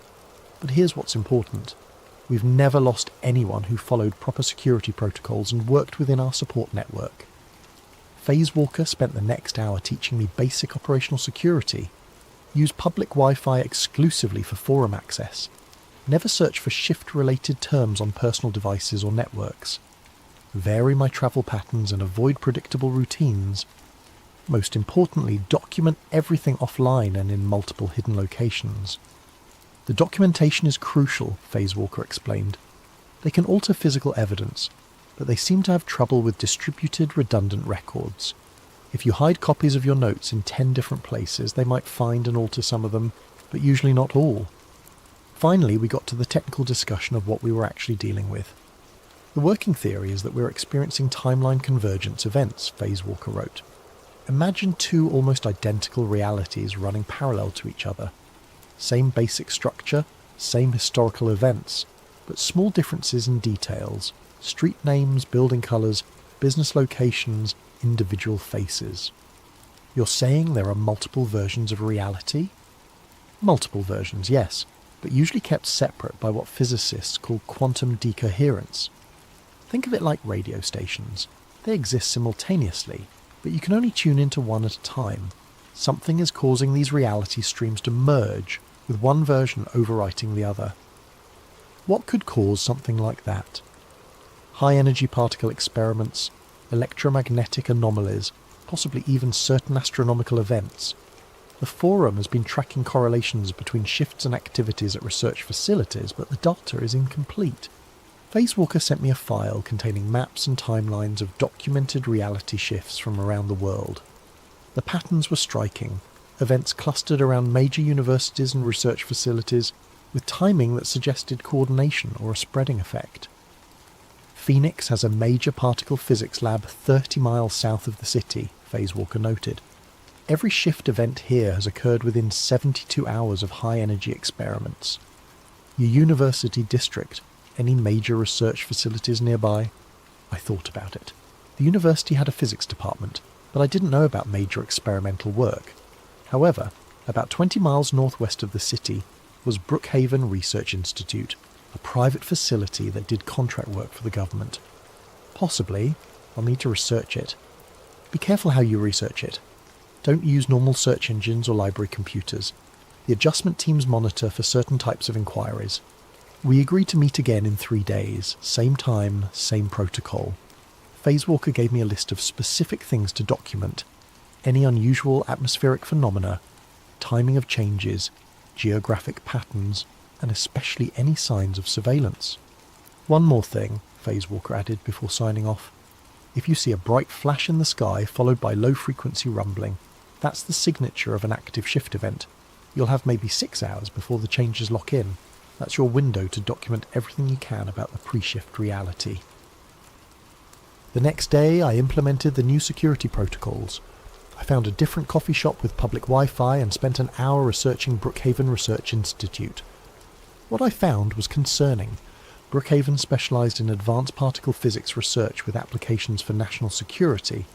But here's what's important. We've never lost anyone who followed proper security protocols and worked within our support network. Phasewalker spent the next hour teaching me basic operational security. Use public Wi-Fi exclusively for forum access. Never search for shift-related terms on personal devices or networks. Vary my travel patterns and avoid predictable routines. Most importantly, document everything offline and in multiple hidden locations. The documentation is crucial, Phasewalker explained. They can alter physical evidence, but they seem to have trouble with distributed, redundant records. If you hide copies of your notes in 10 different places, they might find and alter some of them, but usually not all. Finally, we got to the technical discussion of what we were actually dealing with. The working theory is that we're experiencing timeline convergence events, Phasewalker wrote. Imagine two almost identical realities running parallel to each other. Same basic structure, same historical events, but small differences in details. Street names, building colours, business locations, individual faces. You're saying there are multiple versions of reality? Multiple versions, yes, but usually kept separate by what physicists call quantum decoherence. Think of it like radio stations. They exist simultaneously, but you can only tune into one at a time. Something is causing these reality streams to merge, with one version overwriting the other. What could cause something like that? High-energy particle experiments, electromagnetic anomalies, possibly even certain astronomical events. The forum has been tracking correlations between shifts and activities at research facilities, but the data is incomplete. Phasewalker sent me a file containing maps and timelines of documented reality shifts from around the world. The patterns were striking, events clustered around major universities and research facilities, with timing that suggested coordination or a spreading effect. Phoenix has a major particle physics lab 30 miles south of the city, Phasewalker noted. Every shift event here has occurred within 72 hours of high-energy experiments. Your university district, any major research facilities nearby? I thought about it. The university had a physics department, but I didn't know about major experimental work. However, about 20 miles northwest of the city was Brookhaven Research Institute, a private facility that did contract work for the government. Possibly, I'll need to research it. Be careful how you research it. Don't use normal search engines or library computers. The adjustment teams monitor for certain types of inquiries. We agreed to meet again in 3 days, same time, same protocol. Phasewalker gave me a list of specific things to document: any unusual atmospheric phenomena, timing of changes, geographic patterns, and especially any signs of surveillance. One more thing, Phasewalker added before signing off. If you see a bright flash in the sky followed by low-frequency rumbling, that's the signature of an active shift event. You'll have maybe 6 hours before the changes lock in. That's your window to document everything you can about the pre-shift reality. The next day, I implemented the new security protocols. I found a different coffee shop with public Wi-Fi and spent an hour researching Brookhaven Research Institute. What I found was concerning. Brookhaven specialised in advanced particle physics research with applications for national security.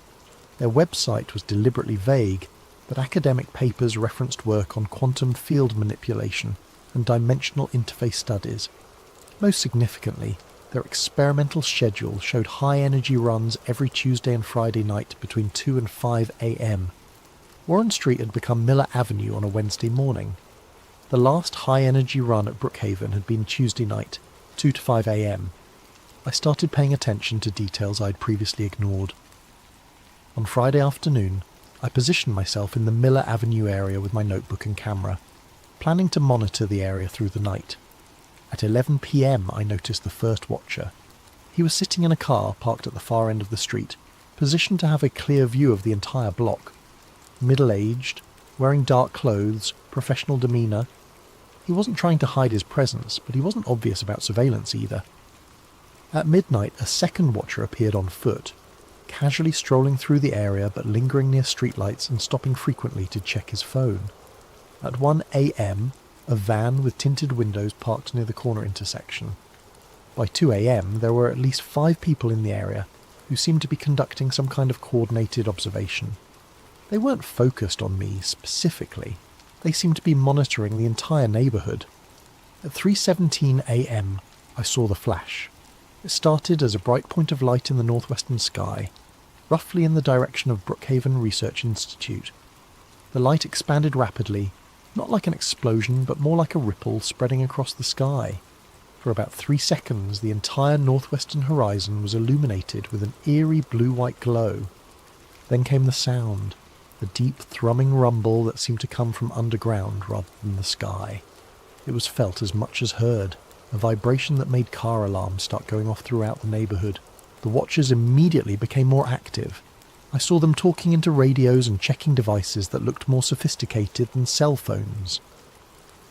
Their website was deliberately vague, but academic papers referenced work on quantum field manipulation and dimensional interface studies. Most significantly, their experimental schedule showed high-energy runs every Tuesday and Friday night between 2 and 5 a.m. Warren Street had become Miller Avenue on a Wednesday morning. The last high-energy run at Brookhaven had been Tuesday night, 2 to 5 a.m. I started paying attention to details I'd previously ignored. On Friday afternoon, I positioned myself in the Miller Avenue area with my notebook and camera, planning to monitor the area through the night. At 11 p.m. I noticed the first watcher. He was sitting in a car parked at the far end of the street, positioned to have a clear view of the entire block. Middle-aged, wearing dark clothes, professional demeanour. He wasn't trying to hide his presence, but he wasn't obvious about surveillance either. At midnight, a second watcher appeared on foot, casually strolling through the area but lingering near streetlights and stopping frequently to check his phone. At 1 a.m, a van with tinted windows parked near the corner intersection. By 2 a.m, there were at least 5 people in the area who seemed to be conducting some kind of coordinated observation. They weren't focused on me specifically. They seemed to be monitoring the entire neighbourhood. At 3:17 a.m, I saw the flash. It started as a bright point of light in the northwestern sky, roughly in the direction of Brookhaven Research Institute. The light expanded rapidly, not like an explosion, but more like a ripple spreading across the sky. For about 3 seconds, the entire northwestern horizon was illuminated with an eerie blue-white glow. Then came the sound, the deep thrumming rumble that seemed to come from underground rather than the sky. It was felt as much as heard, a vibration that made car alarms start going off throughout the neighbourhood. The watchers immediately became more active. I saw them talking into radios and checking devices that looked more sophisticated than cell phones.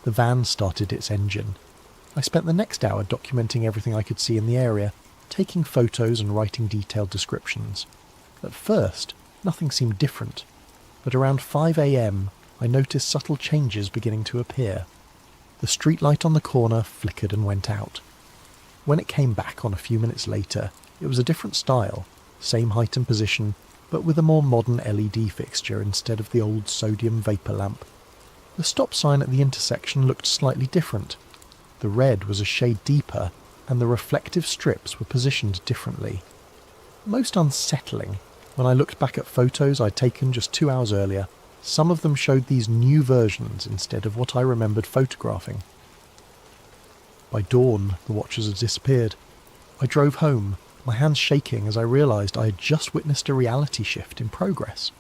The van started its engine. I spent the next hour documenting everything I could see in the area, taking photos and writing detailed descriptions. At first, nothing seemed different, but around 5 a.m, I noticed subtle changes beginning to appear. The streetlight on the corner flickered and went out. When it came back on a few minutes later, it was a different style, same height and position, but with a more modern LED fixture instead of the old sodium vapour lamp. The stop sign at the intersection looked slightly different. The red was a shade deeper, and the reflective strips were positioned differently. Most unsettling, when I looked back at photos I'd taken just 2 hours earlier, some of them showed these new versions instead of what I remembered photographing. By dawn, the watchers had disappeared. I drove home, my hands shaking as I realised I had just witnessed a reality shift in progress.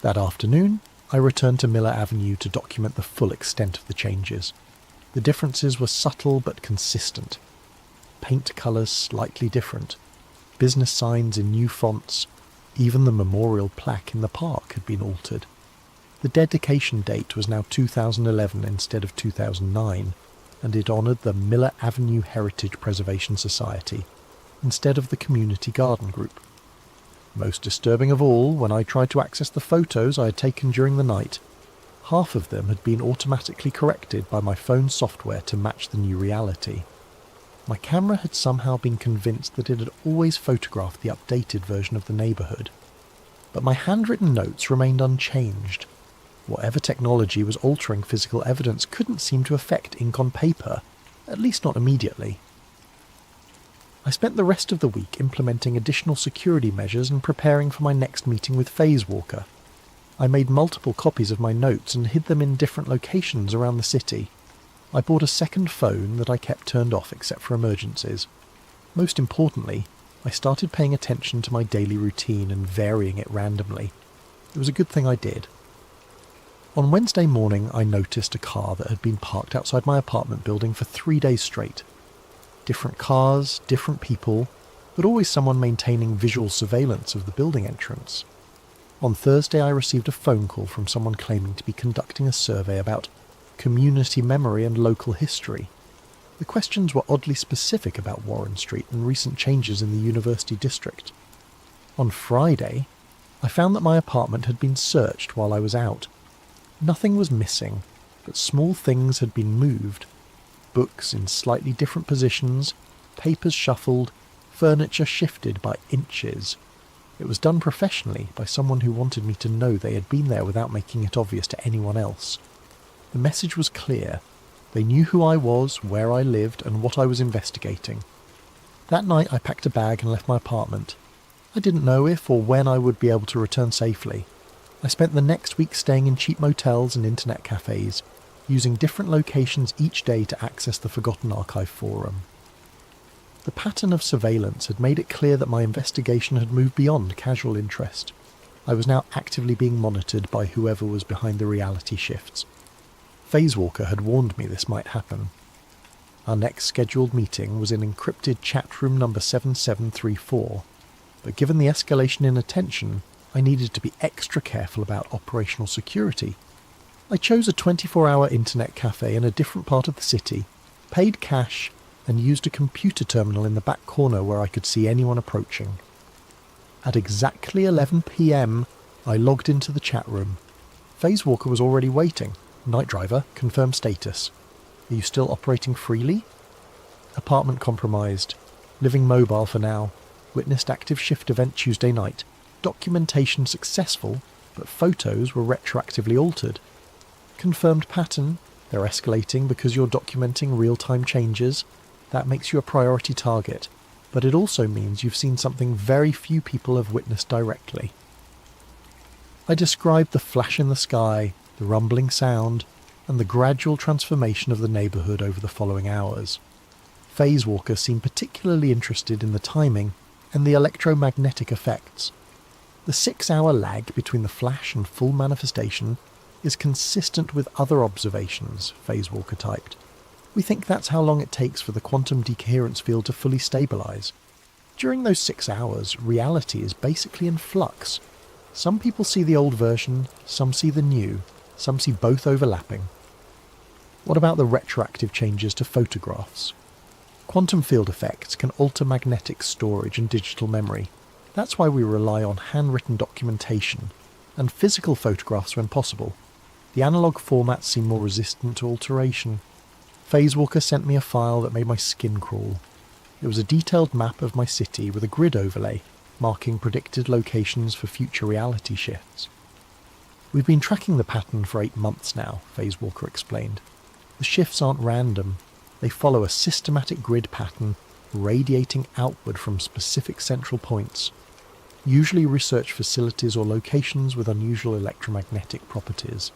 That afternoon, I returned to Miller Avenue to document the full extent of the changes. The differences were subtle but consistent. Paint colours slightly different, business signs in new fonts, even the memorial plaque in the park had been altered. The dedication date was now 2011 instead of 2009, and it honoured the Miller Avenue Heritage Preservation Society instead of the Community Garden Group. Most disturbing of all, when I tried to access the photos I had taken during the night, half of them had been automatically corrected by my phone software to match the new reality. My camera had somehow been convinced that it had always photographed the updated version of the neighbourhood. But my handwritten notes remained unchanged. Whatever technology was altering physical evidence couldn't seem to affect ink on paper, at least not immediately. I spent the rest of the week implementing additional security measures and preparing for my next meeting with Phasewalker. I made multiple copies of my notes and hid them in different locations around the city. I bought a second phone that I kept turned off except for emergencies. Most importantly, I started paying attention to my daily routine and varying it randomly. It was a good thing I did. On Wednesday morning, I noticed a car that had been parked outside my apartment building for 3 days straight. Different cars, different people, but always someone maintaining visual surveillance of the building entrance. On Thursday, I received a phone call from someone claiming to be conducting a survey about community memory and local history. The questions were oddly specific about Warren Street and recent changes in the university district. On Friday, I found that my apartment had been searched while I was out. Nothing was missing, but small things had been moved. Books in slightly different positions, papers shuffled, furniture shifted by inches. It was done professionally by someone who wanted me to know they had been there without making it obvious to anyone else. The message was clear. They knew who I was, where I lived, and what I was investigating. That night I packed a bag and left my apartment. I didn't know if or when I would be able to return safely. I spent the next week staying in cheap motels and internet cafes, using different locations each day to access the Forgotten Archive forum. The pattern of surveillance had made it clear that my investigation had moved beyond casual interest. I was now actively being monitored by whoever was behind the reality shifts. Phasewalker had warned me this might happen. Our next scheduled meeting was in encrypted chat room number 7734, but given the escalation in attention, I needed to be extra careful about operational security. I chose a 24-hour internet cafe in a different part of the city, paid cash, and used a computer terminal in the back corner where I could see anyone approaching. At exactly 11 p.m, I logged into the chat room. Phasewalker was already waiting. Night driver, confirm status. Are you still operating freely? Apartment compromised. Living mobile for now. Witnessed active shift event Tuesday night. Documentation successful, but photos were retroactively altered. Confirmed pattern. They're escalating because you're documenting real-time changes. That makes you a priority target, but it also means you've seen something very few people have witnessed directly. I described the flash in the sky, the rumbling sound, and the gradual transformation of the neighbourhood over the following hours. Phasewalker seemed particularly interested in the timing and the electromagnetic effects. The 6-hour lag between the flash and full manifestation is consistent with other observations, Phasewalker typed. We think that's how long it takes for the quantum decoherence field to fully stabilise. During those 6 hours, reality is basically in flux. Some people see the old version, some see the new, some see both overlapping. What about the retroactive changes to photographs? Quantum field effects can alter magnetic storage and digital memory. That's why we rely on handwritten documentation, and physical photographs when possible. The analogue formats seem more resistant to alteration. Phasewalker sent me a file that made my skin crawl. It was a detailed map of my city with a grid overlay, marking predicted locations for future reality shifts. We've been tracking the pattern for 8 months now, Phasewalker explained. The shifts aren't random. They follow a systematic grid pattern radiating outward from specific central points, usually research facilities or locations with unusual electromagnetic properties.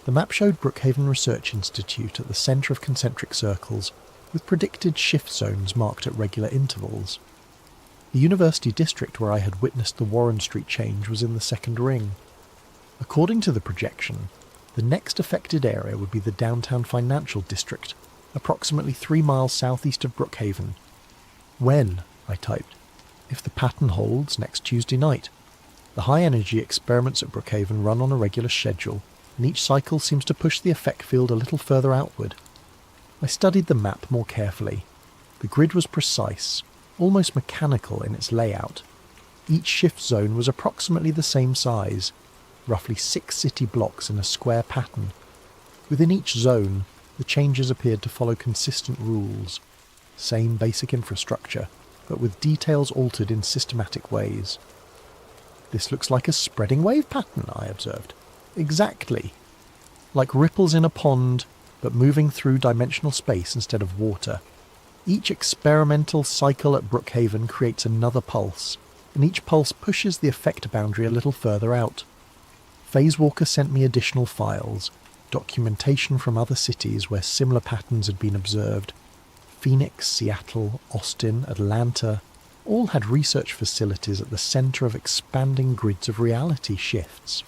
The map showed Brookhaven Research Institute at the centre of concentric circles, with predicted shift zones marked at regular intervals. The university district where I had witnessed the Warren Street change was in the second ring. According to the projection, the next affected area would be the downtown financial district, approximately 3 miles southeast of Brookhaven. When? I typed. If the pattern holds, next Tuesday night. The high-energy experiments at Brookhaven run on a regular schedule, and each cycle seems to push the effect field a little further outward. I studied the map more carefully. The grid was precise, almost mechanical in its layout. Each shift zone was approximately the same size, roughly 6 city blocks in a square pattern. Within each zone, the changes appeared to follow consistent rules. Same basic infrastructure, but with details altered in systematic ways. This looks like a spreading wave pattern, I observed. Exactly. Like ripples in a pond, but moving through dimensional space instead of water. Each experimental cycle at Brookhaven creates another pulse, and each pulse pushes the effect boundary a little further out. Phasewalker sent me additional files, documentation from other cities where similar patterns had been observed. Phoenix, Seattle, Austin, Atlanta, all had research facilities at the centre of expanding grids of reality shifts.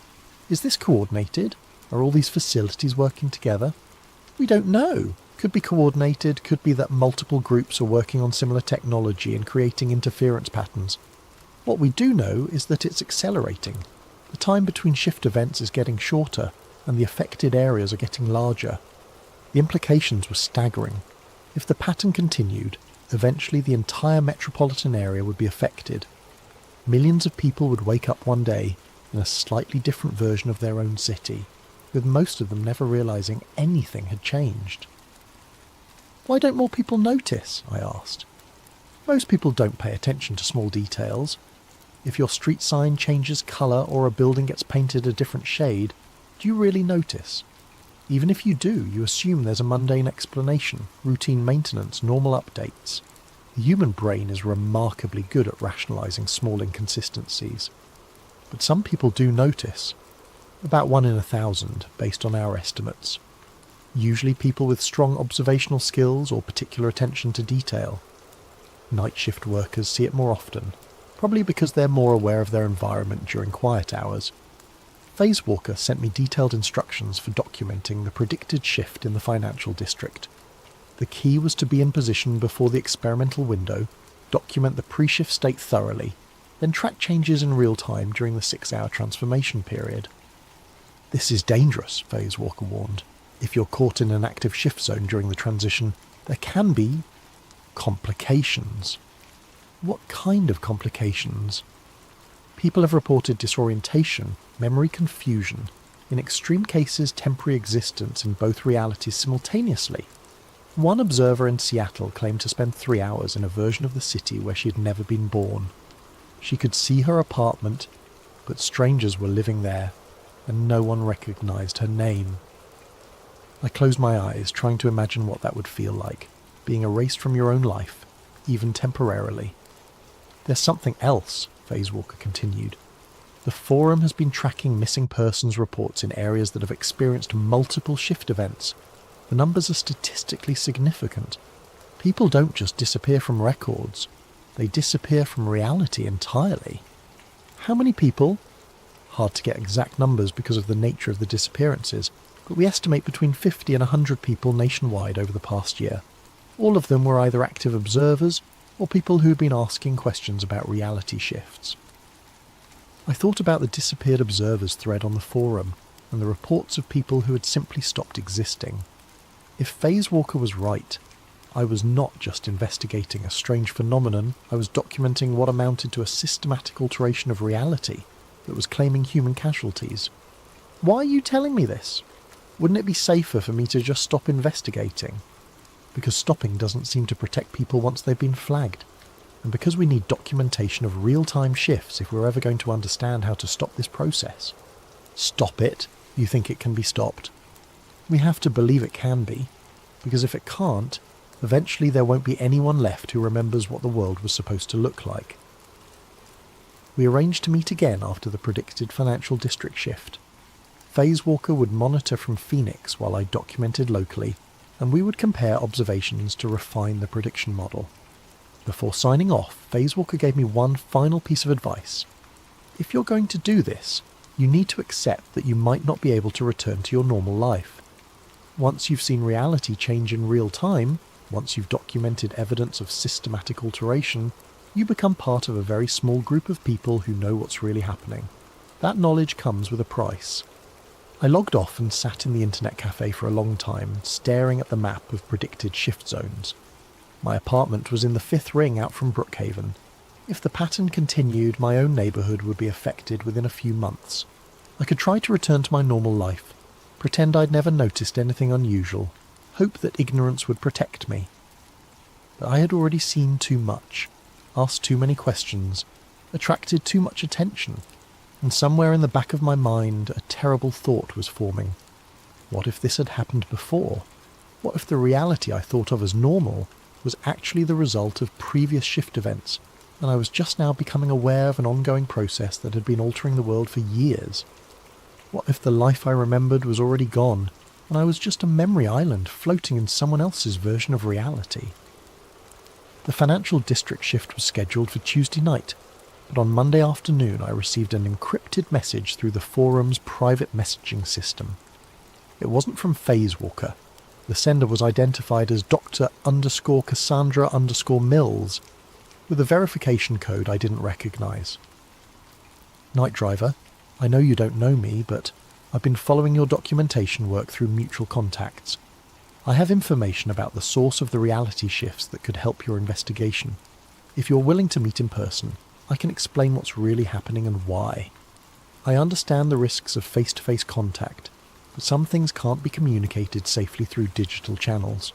Is this coordinated? Are all these facilities working together? We don't know. Could be coordinated, could be that multiple groups are working on similar technology and creating interference patterns. What we do know is that it's accelerating. The time between shift events is getting shorter, and the affected areas are getting larger. The implications were staggering. If the pattern continued, eventually the entire metropolitan area would be affected. Millions of people would wake up one day in a slightly different version of their own city, with most of them never realising anything had changed. Why don't more people notice? I asked. Most people don't pay attention to small details. If your street sign changes colour or a building gets painted a different shade, do you really notice? Even if you do, you assume there's a mundane explanation, routine maintenance, normal updates. The human brain is remarkably good at rationalising small inconsistencies. But some people do notice. About 1 in 1,000, based on our estimates. Usually people with strong observational skills or particular attention to detail. Night shift workers see it more often, probably because they're more aware of their environment during quiet hours. Phasewalker sent me detailed instructions for documenting the predicted shift in the financial district. The key was to be in position before the experimental window, document the pre-shift state thoroughly, then track changes in real time during the 6-hour transformation period. This is dangerous, Phasewalker warned. If you're caught in an active shift zone during the transition, there can be complications. What kind of complications? People have reported disorientation, memory confusion, in extreme cases temporary existence in both realities simultaneously. One observer in Seattle claimed to spend 3 hours in a version of the city where she had never been born. She could see her apartment, but strangers were living there, and no one recognised her name. I closed my eyes, trying to imagine what that would feel like, being erased from your own life, even temporarily. There's something else, Phasewalker continued. The Forum has been tracking missing persons reports in areas that have experienced multiple shift events. The numbers are statistically significant. People don't just disappear from records. They disappear from reality entirely. How many people? Hard to get exact numbers because of the nature of the disappearances, but we estimate between 50 and 100 people nationwide over the past year. All of them were either active observers or people who had been asking questions about reality shifts. I thought about the disappeared observers thread on the forum and the reports of people who had simply stopped existing. If Phasewalker was right, I was not just investigating a strange phenomenon, I was documenting what amounted to a systematic alteration of reality that was claiming human casualties. Why are you telling me this? Wouldn't it be safer for me to just stop investigating? Because stopping doesn't seem to protect people once they've been flagged. And because we need documentation of real-time shifts if we're ever going to understand how to stop this process. Stop it? You think it can be stopped? We have to believe it can be. Because if it can't, eventually there won't be anyone left who remembers what the world was supposed to look like. We arranged to meet again after the predicted financial district shift. Phasewalker would monitor from Phoenix while I documented locally, and we would compare observations to refine the prediction model. Before signing off, Phasewalker gave me one final piece of advice. If you're going to do this, you need to accept that you might not be able to return to your normal life. Once you've seen reality change in real time, once you've documented evidence of systematic alteration, you become part of a very small group of people who know what's really happening. That knowledge comes with a price. I logged off and sat in the internet cafe for a long time, staring at the map of predicted shift zones. My apartment was in the 5th ring out from Brookhaven. If the pattern continued, my own neighbourhood would be affected within a few months. I could try to return to my normal life, pretend I'd never noticed anything unusual, hope that ignorance would protect me. But I had already seen too much, asked too many questions, attracted too much attention, and somewhere in the back of my mind a terrible thought was forming. What if this had happened before? What if the reality I thought of as normal was actually the result of previous shift events, and I was just now becoming aware of an ongoing process that had been altering the world for years? What if the life I remembered was already gone, and I was just a memory island floating in someone else's version of reality? The financial district shift was scheduled for Tuesday night, but on Monday afternoon I received an encrypted message through the forum's private messaging system. It wasn't from Phasewalker. The sender was identified as Dr_Cassandra_Mills, with a verification code I didn't recognise. Night Driver, I know you don't know me, but I've been following your documentation work through mutual contacts. I have information about the source of the reality shifts that could help your investigation. If you're willing to meet in person, I can explain what's really happening and why. I understand the risks of face-to-face contact, but some things can't be communicated safely through digital channels.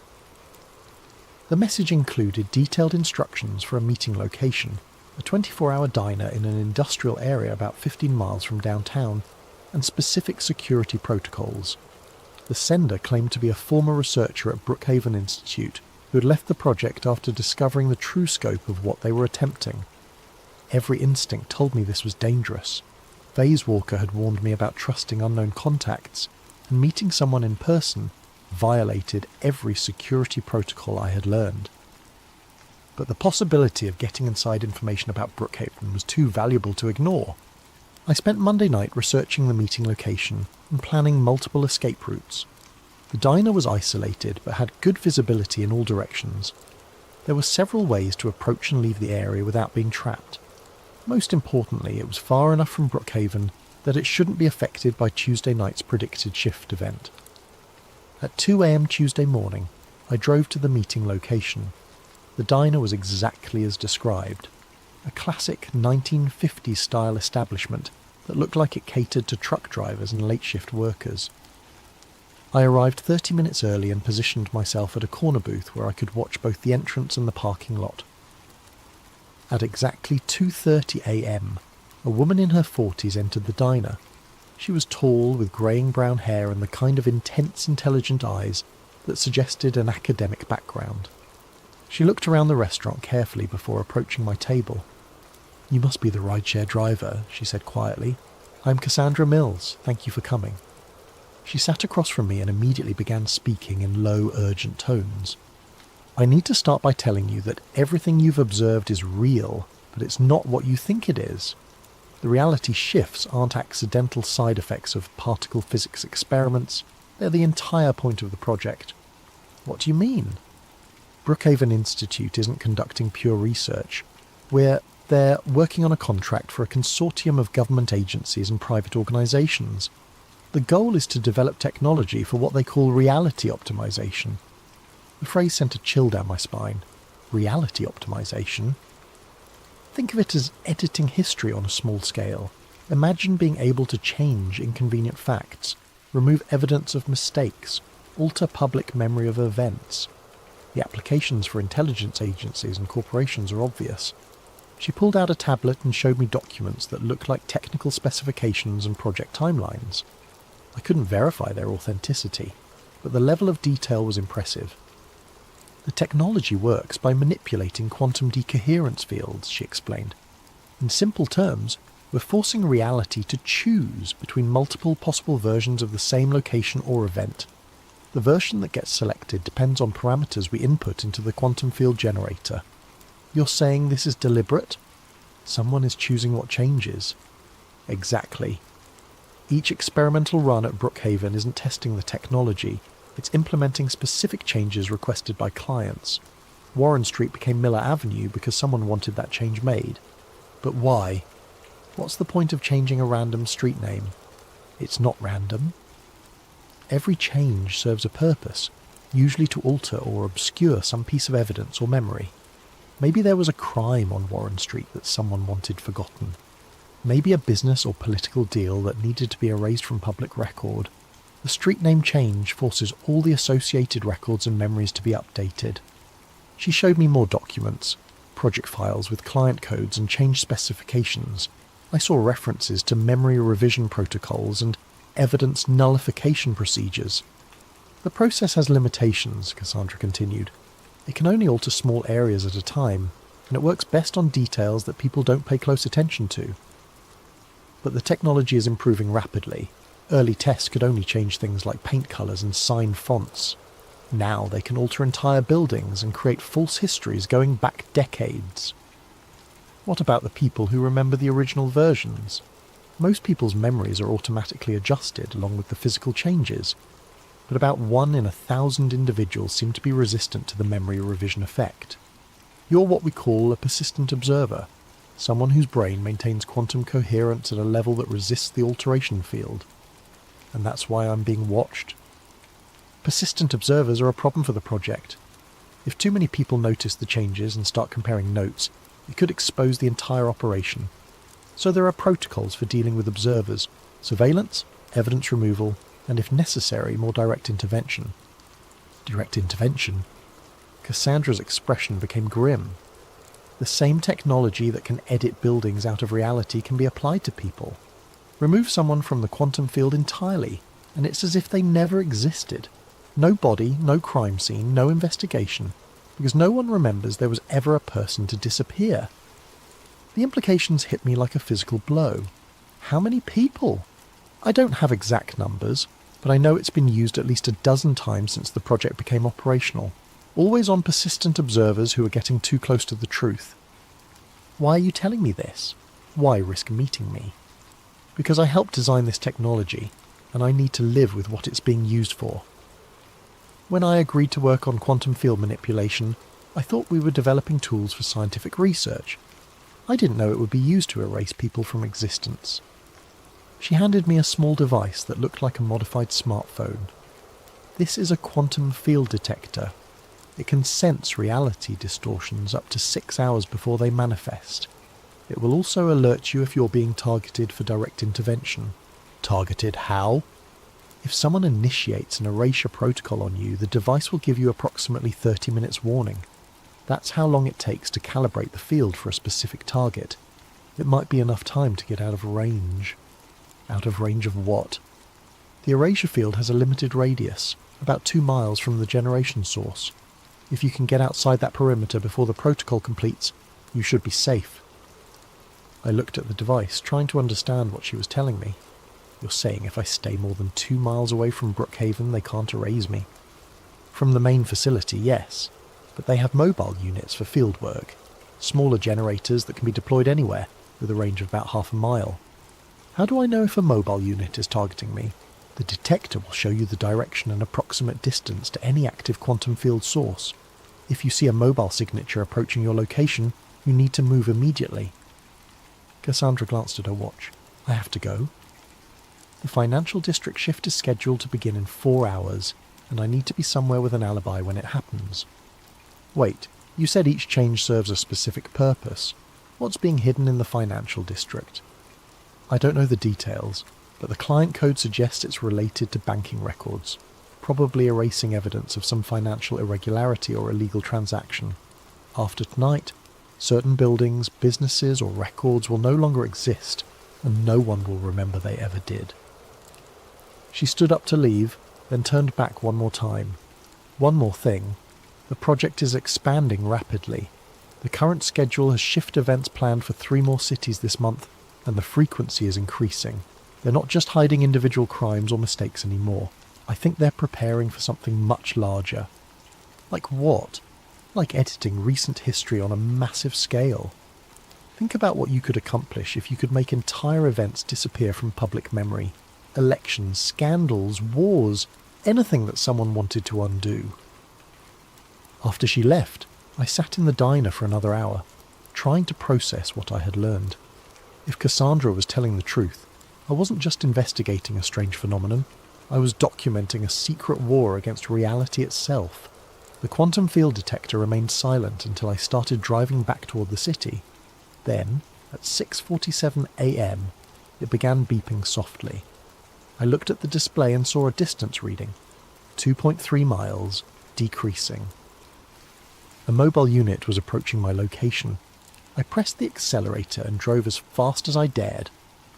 The message included detailed instructions for a meeting location, a 24-hour diner in an industrial area about 15 miles from downtown, and specific security protocols. The sender claimed to be a former researcher at Brookhaven Institute who had left the project after discovering the true scope of what they were attempting. Every instinct told me this was dangerous. Phasewalker had warned me about trusting unknown contacts, and meeting someone in person violated every security protocol I had learned. But the possibility of getting inside information about Brookhaven was too valuable to ignore. I spent Monday night researching the meeting location and planning multiple escape routes. The diner was isolated but had good visibility in all directions. There were several ways to approach and leave the area without being trapped. Most importantly, it was far enough from Brookhaven that it shouldn't be affected by Tuesday night's predicted shift event. At 2 a.m. Tuesday morning, I drove to the meeting location. The diner was exactly as described. A classic 1950s-style establishment that looked like it catered to truck drivers and late-shift workers. I arrived 30 minutes early and positioned myself at a corner booth where I could watch both the entrance and the parking lot. At exactly 2:30 a.m, a woman in her 40s entered the diner. She was tall, with greying brown hair and the kind of intense, intelligent eyes that suggested an academic background. She looked around the restaurant carefully before approaching my table. "You must be the rideshare driver," she said quietly. "I'm Cassandra Mills. Thank you for coming." She sat across from me and immediately began speaking in low, urgent tones. "I need to start by telling you that everything you've observed is real, but it's not what you think it is. The reality shifts aren't accidental side effects of particle physics experiments. They're the entire point of the project." "What do you mean?" "Brookhaven Institute isn't conducting pure research. They're working on a contract for a consortium of government agencies and private organisations. The goal is to develop technology for what they call reality optimization." The phrase sent a chill down my spine. Reality optimization? Think of it as editing history on a small scale. Imagine being able to change inconvenient facts, remove evidence of mistakes, alter public memory of events. The applications for intelligence agencies and corporations are obvious. She pulled out a tablet and showed me documents that looked like technical specifications and project timelines. I couldn't verify their authenticity, but the level of detail was impressive. "The technology works by manipulating quantum decoherence fields," she explained. "In simple terms, we're forcing reality to choose between multiple possible versions of the same location or event. The version that gets selected depends on parameters we input into the quantum field generator." "You're saying this is deliberate?" "Someone is choosing what changes." "Exactly. Each experimental run at Brookhaven isn't testing the technology, it's implementing specific changes requested by clients. Warren Street became Miller Avenue because someone wanted that change made. But why? What's the point of changing a random street name? It's not random. Every change serves a purpose, usually to alter or obscure some piece of evidence or memory. Maybe there was a crime on Warren Street that someone wanted forgotten. Maybe a business or political deal that needed to be erased from public record. The street name change forces all the associated records and memories to be updated." She showed me more documents, project files with client codes and change specifications. I saw references to memory revision protocols and evidence nullification procedures. "The process has limitations," Cassandra continued. "It can only alter small areas at a time, and it works best on details that people don't pay close attention to. But the technology is improving rapidly. Early tests could only change things like paint colours and sign fonts. Now they can alter entire buildings and create false histories going back decades. What about the people who remember the original versions? Most people's memories are automatically adjusted along with the physical changes, but about 1 in 1,000 individuals seem to be resistant to the memory revision effect. You're what we call a persistent observer, someone whose brain maintains quantum coherence at a level that resists the alteration field. And that's why I'm being watched. Persistent observers are a problem for the project. If too many people notice the changes and start comparing notes, it could expose the entire operation. So there are protocols for dealing with observers: surveillance, evidence removal, and if necessary, more direct intervention. Direct intervention? Cassandra's expression became grim. The same technology that can edit buildings out of reality can be applied to people. Remove someone from the quantum field entirely, and it's as if they never existed. No body, no crime scene, no investigation, because no one remembers there was ever a person to disappear. The implications hit me like a physical blow. How many people? I don't have exact numbers, but I know it's been used at least a dozen times since the project became operational, always on persistent observers who are getting too close to the truth. Why are you telling me this? Why risk meeting me? Because I helped design this technology, and I need to live with what it's being used for. When I agreed to work on quantum field manipulation, I thought we were developing tools for scientific research. I didn't know it would be used to erase people from existence. She handed me a small device that looked like a modified smartphone. This is a quantum field detector. It can sense reality distortions up to 6 hours before they manifest. It will also alert you if you're being targeted for direct intervention. Targeted how? If someone initiates an erasure protocol on you, the device will give you approximately 30 minutes warning. That's how long it takes to calibrate the field for a specific target. It might be enough time to get out of range. Out of range of what? The erasure field has a limited radius, about 2 miles from the generation source. If you can get outside that perimeter before the protocol completes, you should be safe. I looked at the device, trying to understand what she was telling me. You're saying if I stay more than 2 miles away from Brookhaven, they can't erase me? From the main facility, yes, but they have mobile units for field work, smaller generators that can be deployed anywhere, with a range of about half a mile. How do I know if a mobile unit is targeting me? The detector will show you the direction and approximate distance to any active quantum field source. If you see a mobile signature approaching your location, you need to move immediately. Cassandra glanced at her watch. I have to go. The financial district shift is scheduled to begin in 4 hours, and I need to be somewhere with an alibi when it happens. Wait, you said each change serves a specific purpose. What's being hidden in the financial district? I don't know the details, but the client code suggests it's related to banking records, probably erasing evidence of some financial irregularity or illegal transaction. After tonight, certain buildings, businesses, or records will no longer exist, and no one will remember they ever did. She stood up to leave, then turned back one more time. One more thing. The project is expanding rapidly. The current schedule has shift events planned for 3 more cities this month, and the frequency is increasing. They're not just hiding individual crimes or mistakes anymore. I think they're preparing for something much larger. Like what? Like editing recent history on a massive scale. Think about what you could accomplish if you could make entire events disappear from public memory. Elections, scandals, wars, anything that someone wanted to undo. After she left, I sat in the diner for another hour, trying to process what I had learned. If Cassandra was telling the truth, I wasn't just investigating a strange phenomenon, I was documenting a secret war against reality itself. The quantum field detector remained silent until I started driving back toward the city. Then, at 6:47 a.m., it began beeping softly. I looked at the display and saw a distance reading, 2.3 miles, decreasing. A mobile unit was approaching my location. I pressed the accelerator and drove as fast as I dared,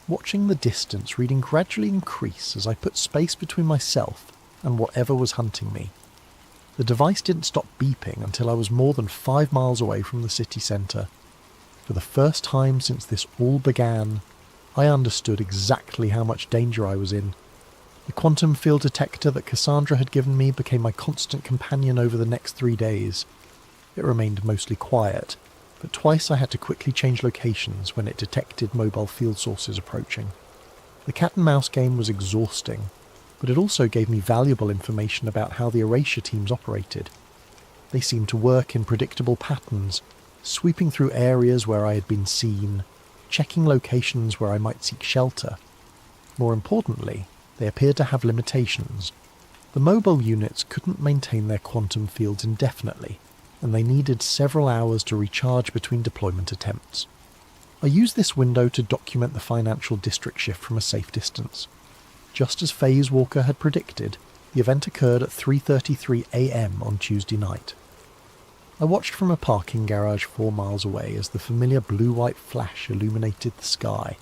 watching the distance reading gradually increase as I put space between myself and whatever was hunting me. The device didn't stop beeping until I was more than 5 miles away from the city centre. For the first time since this all began, I understood exactly how much danger I was in The quantum field detector that Cassandra had given me became my constant companion over the next 3 days. It remained mostly quiet, but twice I had to quickly change locations when it detected mobile field sources approaching. The cat and mouse game was exhausting, but it also gave me valuable information about how the erasure teams operated. They seemed to work in predictable patterns, sweeping through areas where I had been seen, checking locations where I might seek shelter. More importantly, they appeared to have limitations. The mobile units couldn't maintain their quantum fields indefinitely, and they needed several hours to recharge between deployment attempts. I used this window to document the financial district shift from a safe distance. Just as Phase Walker had predicted, the event occurred at 3:33 a.m. on Tuesday night. I watched from a parking garage 4 miles away as the familiar blue-white flash illuminated the sky,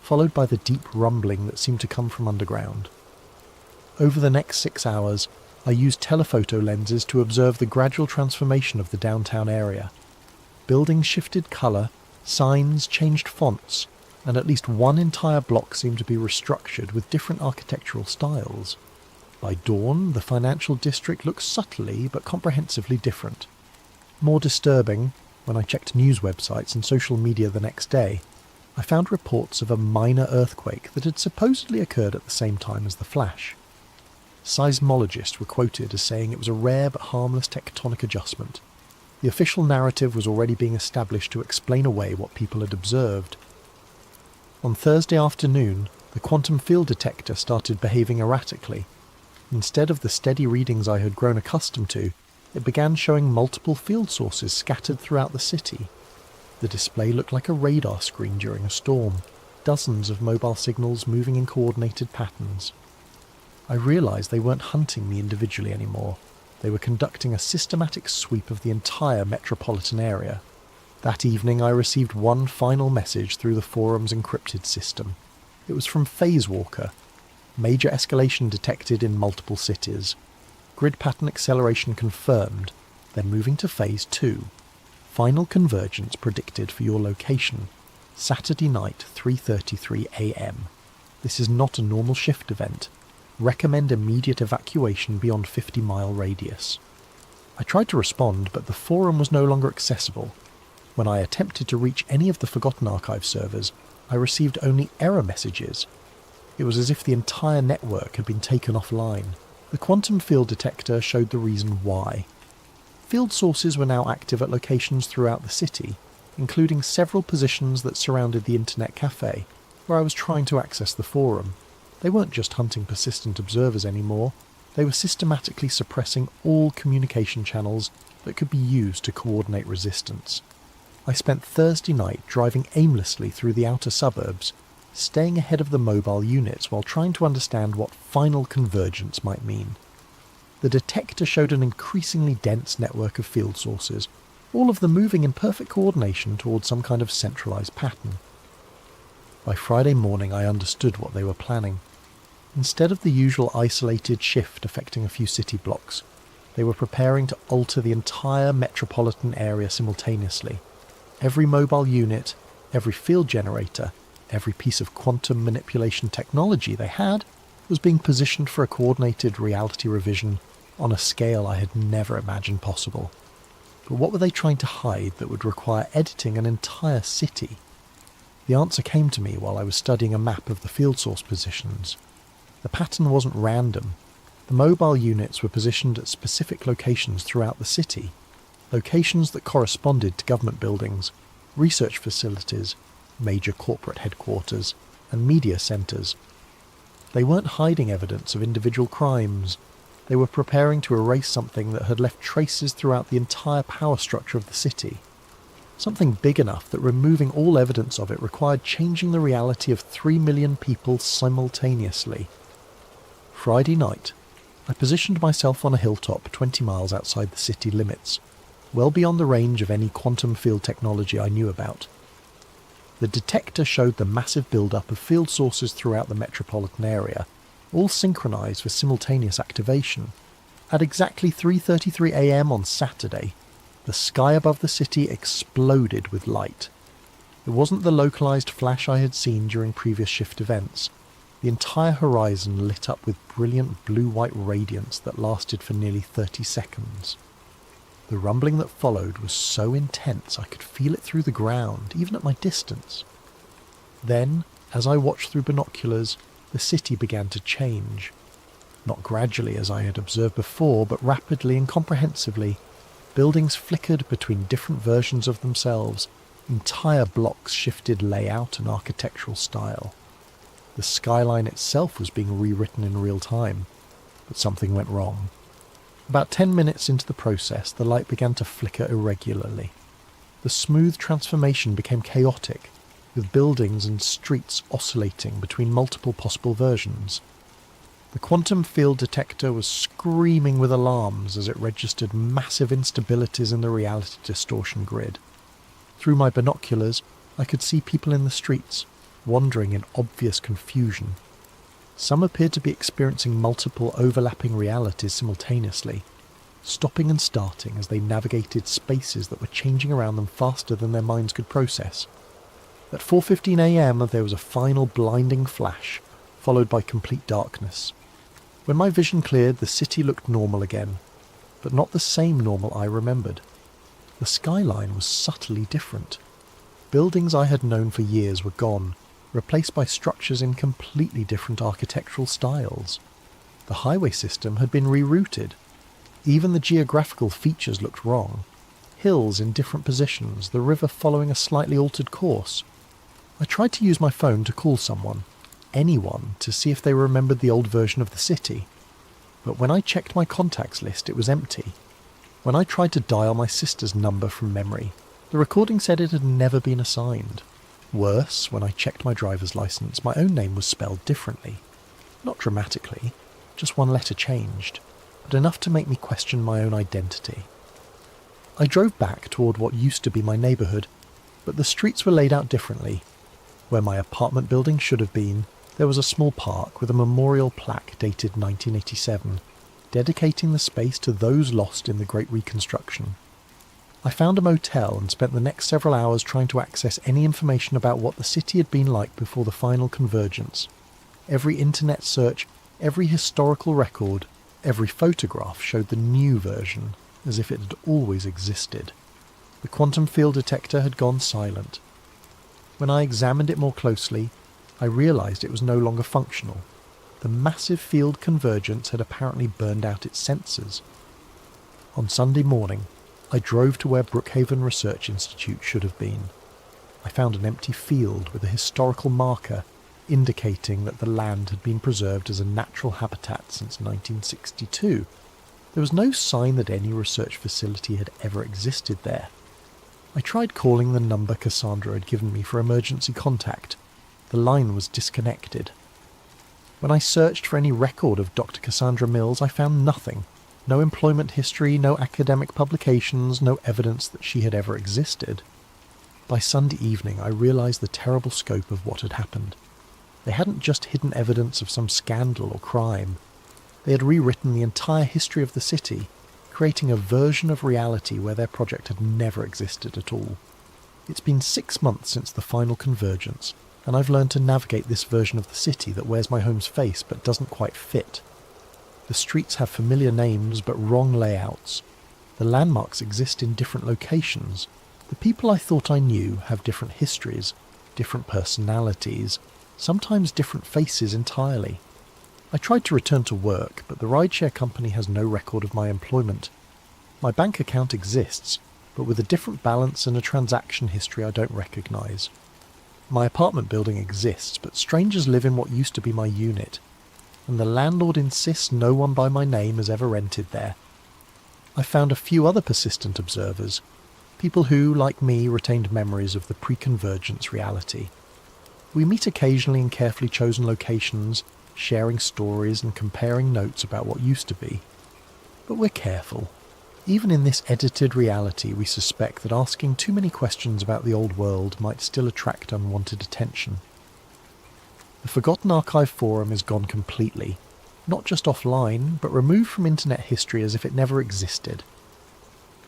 followed by the deep rumbling that seemed to come from underground. Over the next 6 hours, I used telephoto lenses to observe the gradual transformation of the downtown area. Buildings shifted colour, signs changed fonts, and at least one entire block seemed to be restructured with different architectural styles. By dawn, the financial district looked subtly but comprehensively different. More disturbing, when I checked news websites and social media the next day, I found reports of a minor earthquake that had supposedly occurred at the same time as the flash. Seismologists were quoted as saying it was a rare but harmless tectonic adjustment. The official narrative was already being established to explain away what people had observed. On Thursday afternoon, the quantum field detector started behaving erratically. Instead of the steady readings I had grown accustomed to, it began showing multiple field sources scattered throughout the city. The display looked like a radar screen during a storm, dozens of mobile signals moving in coordinated patterns. I realised they weren't hunting me individually anymore. They were conducting a systematic sweep of the entire metropolitan area. That evening I received one final message through the forum's encrypted system. It was from Phase Walker. Major escalation detected in multiple cities. Grid pattern acceleration confirmed, then moving to Phase 2. Final convergence predicted for your location. Saturday night, 3:33 a.m. This is not a normal shift event. Recommend immediate evacuation beyond 50-mile radius. I tried to respond, but the forum was no longer accessible. When I attempted to reach any of the Forgotten Archive servers, I received only error messages. It was as if the entire network had been taken offline. The quantum field detector showed the reason why. Field sources were now active at locations throughout the city, including several positions that surrounded the internet cafe, where I was trying to access the forum. They weren't just hunting persistent observers anymore, they were systematically suppressing all communication channels that could be used to coordinate resistance. I spent Thursday night driving aimlessly through the outer suburbs, staying ahead of the mobile units while trying to understand what final convergence might mean. The detector showed an increasingly dense network of field sources, all of them moving in perfect coordination towards some kind of centralized pattern. By Friday morning I understood what they were planning. Instead of the usual isolated shift affecting a few city blocks, they were preparing to alter the entire metropolitan area simultaneously. Every mobile unit, every field generator, every piece of quantum manipulation technology they had was being positioned for a coordinated reality revision on a scale I had never imagined possible. But what were they trying to hide that would require editing an entire city? The answer came to me while I was studying a map of the field source positions. The pattern wasn't random. The mobile units were positioned at specific locations throughout the city, locations that corresponded to government buildings, research facilities, major corporate headquarters, and media centres. They weren't hiding evidence of individual crimes. They were preparing to erase something that had left traces throughout the entire power structure of the city. Something big enough that removing all evidence of it required changing the reality of 3 million people simultaneously. Friday night, I positioned myself on a hilltop 20 miles outside the city limits, well beyond the range of any quantum field technology I knew about. The detector showed the massive build-up of field sources throughout the metropolitan area, all synchronized for simultaneous activation. At exactly 3:33 a.m. on Saturday, the sky above the city exploded with light. It wasn't the localized flash I had seen during previous shift events. The the entire horizon lit up with brilliant blue-white radiance that lasted for nearly 30 seconds. The rumbling that followed was so intense I could feel it through the ground, even at my distance. Then, as I watched through binoculars, the city began to change. Not gradually as I had observed before, but rapidly and comprehensively. Buildings flickered between different versions of themselves. Entire blocks shifted layout and architectural style. The skyline itself was being rewritten in real time, but something went wrong. About 10 minutes into the process, the light began to flicker irregularly. The smooth transformation became chaotic, with buildings and streets oscillating between multiple possible versions. The quantum field detector was screaming with alarms as it registered massive instabilities in the reality distortion grid. Through my binoculars, I could see people in the streets, wandering in obvious confusion. Some appeared to be experiencing multiple overlapping realities simultaneously, stopping and starting as they navigated spaces that were changing around them faster than their minds could process. At 4:15 a.m. there was a final blinding flash, followed by complete darkness. When my vision cleared, the city looked normal again, but not the same normal I remembered. The skyline was subtly different. Buildings I had known for years were gone, replaced by structures in completely different architectural styles. The highway system had been rerouted. Even the geographical features looked wrong. Hills in different positions, the river following a slightly altered course. I tried to use my phone to call someone, anyone, to see if they remembered the old version of the city. But when I checked my contacts list, it was empty. When I tried to dial my sister's number from memory, the recording said it had never been assigned. Worse, when I checked my driver's license, my own name was spelled differently. Not dramatically, just one letter changed, but enough to make me question my own identity. I drove back toward what used to be my neighbourhood, but the streets were laid out differently. Where my apartment building should have been, there was a small park with a memorial plaque dated 1987, dedicating the space to those lost in the Great Reconstruction. I found a motel and spent the next several hours trying to access any information about what the city had been like before the final convergence. Every internet search, every historical record, every photograph showed the new version, as if it had always existed. The quantum field detector had gone silent. When I examined it more closely, I realised it was no longer functional. The massive field convergence had apparently burned out its sensors. On Sunday morning, I drove to where Brookhaven Research Institute should have been. I found an empty field with a historical marker indicating that the land had been preserved as a natural habitat since 1962. There was no sign that any research facility had ever existed there. I tried calling the number Cassandra had given me for emergency contact. The line was disconnected. When I searched for any record of Dr. Cassandra Mills, I found nothing. No employment history, no academic publications, no evidence that she had ever existed. By Sunday evening, I realised the terrible scope of what had happened. They hadn't just hidden evidence of some scandal or crime. They had rewritten the entire history of the city, creating a version of reality where their project had never existed at all. It's been 6 months since the final convergence, and I've learned to navigate this version of the city that wears my home's face but doesn't quite fit. The streets have familiar names but wrong layouts. The landmarks exist in different locations. The people I thought I knew have different histories, different personalities, sometimes different faces entirely. I tried to return to work, but the rideshare company has no record of my employment. My bank account exists, but with a different balance and a transaction history I don't recognise. My apartment building exists, but strangers live in what used to be my unit, and the landlord insists no one by my name has ever rented there. I found a few other persistent observers, people who, like me, retained memories of the pre-convergence reality. We meet occasionally in carefully chosen locations, sharing stories and comparing notes about what used to be. But we're careful. Even in this edited reality, we suspect that asking too many questions about the old world might still attract unwanted attention. The Forgotten Archive forum is gone completely, not just offline, but removed from internet history as if it never existed.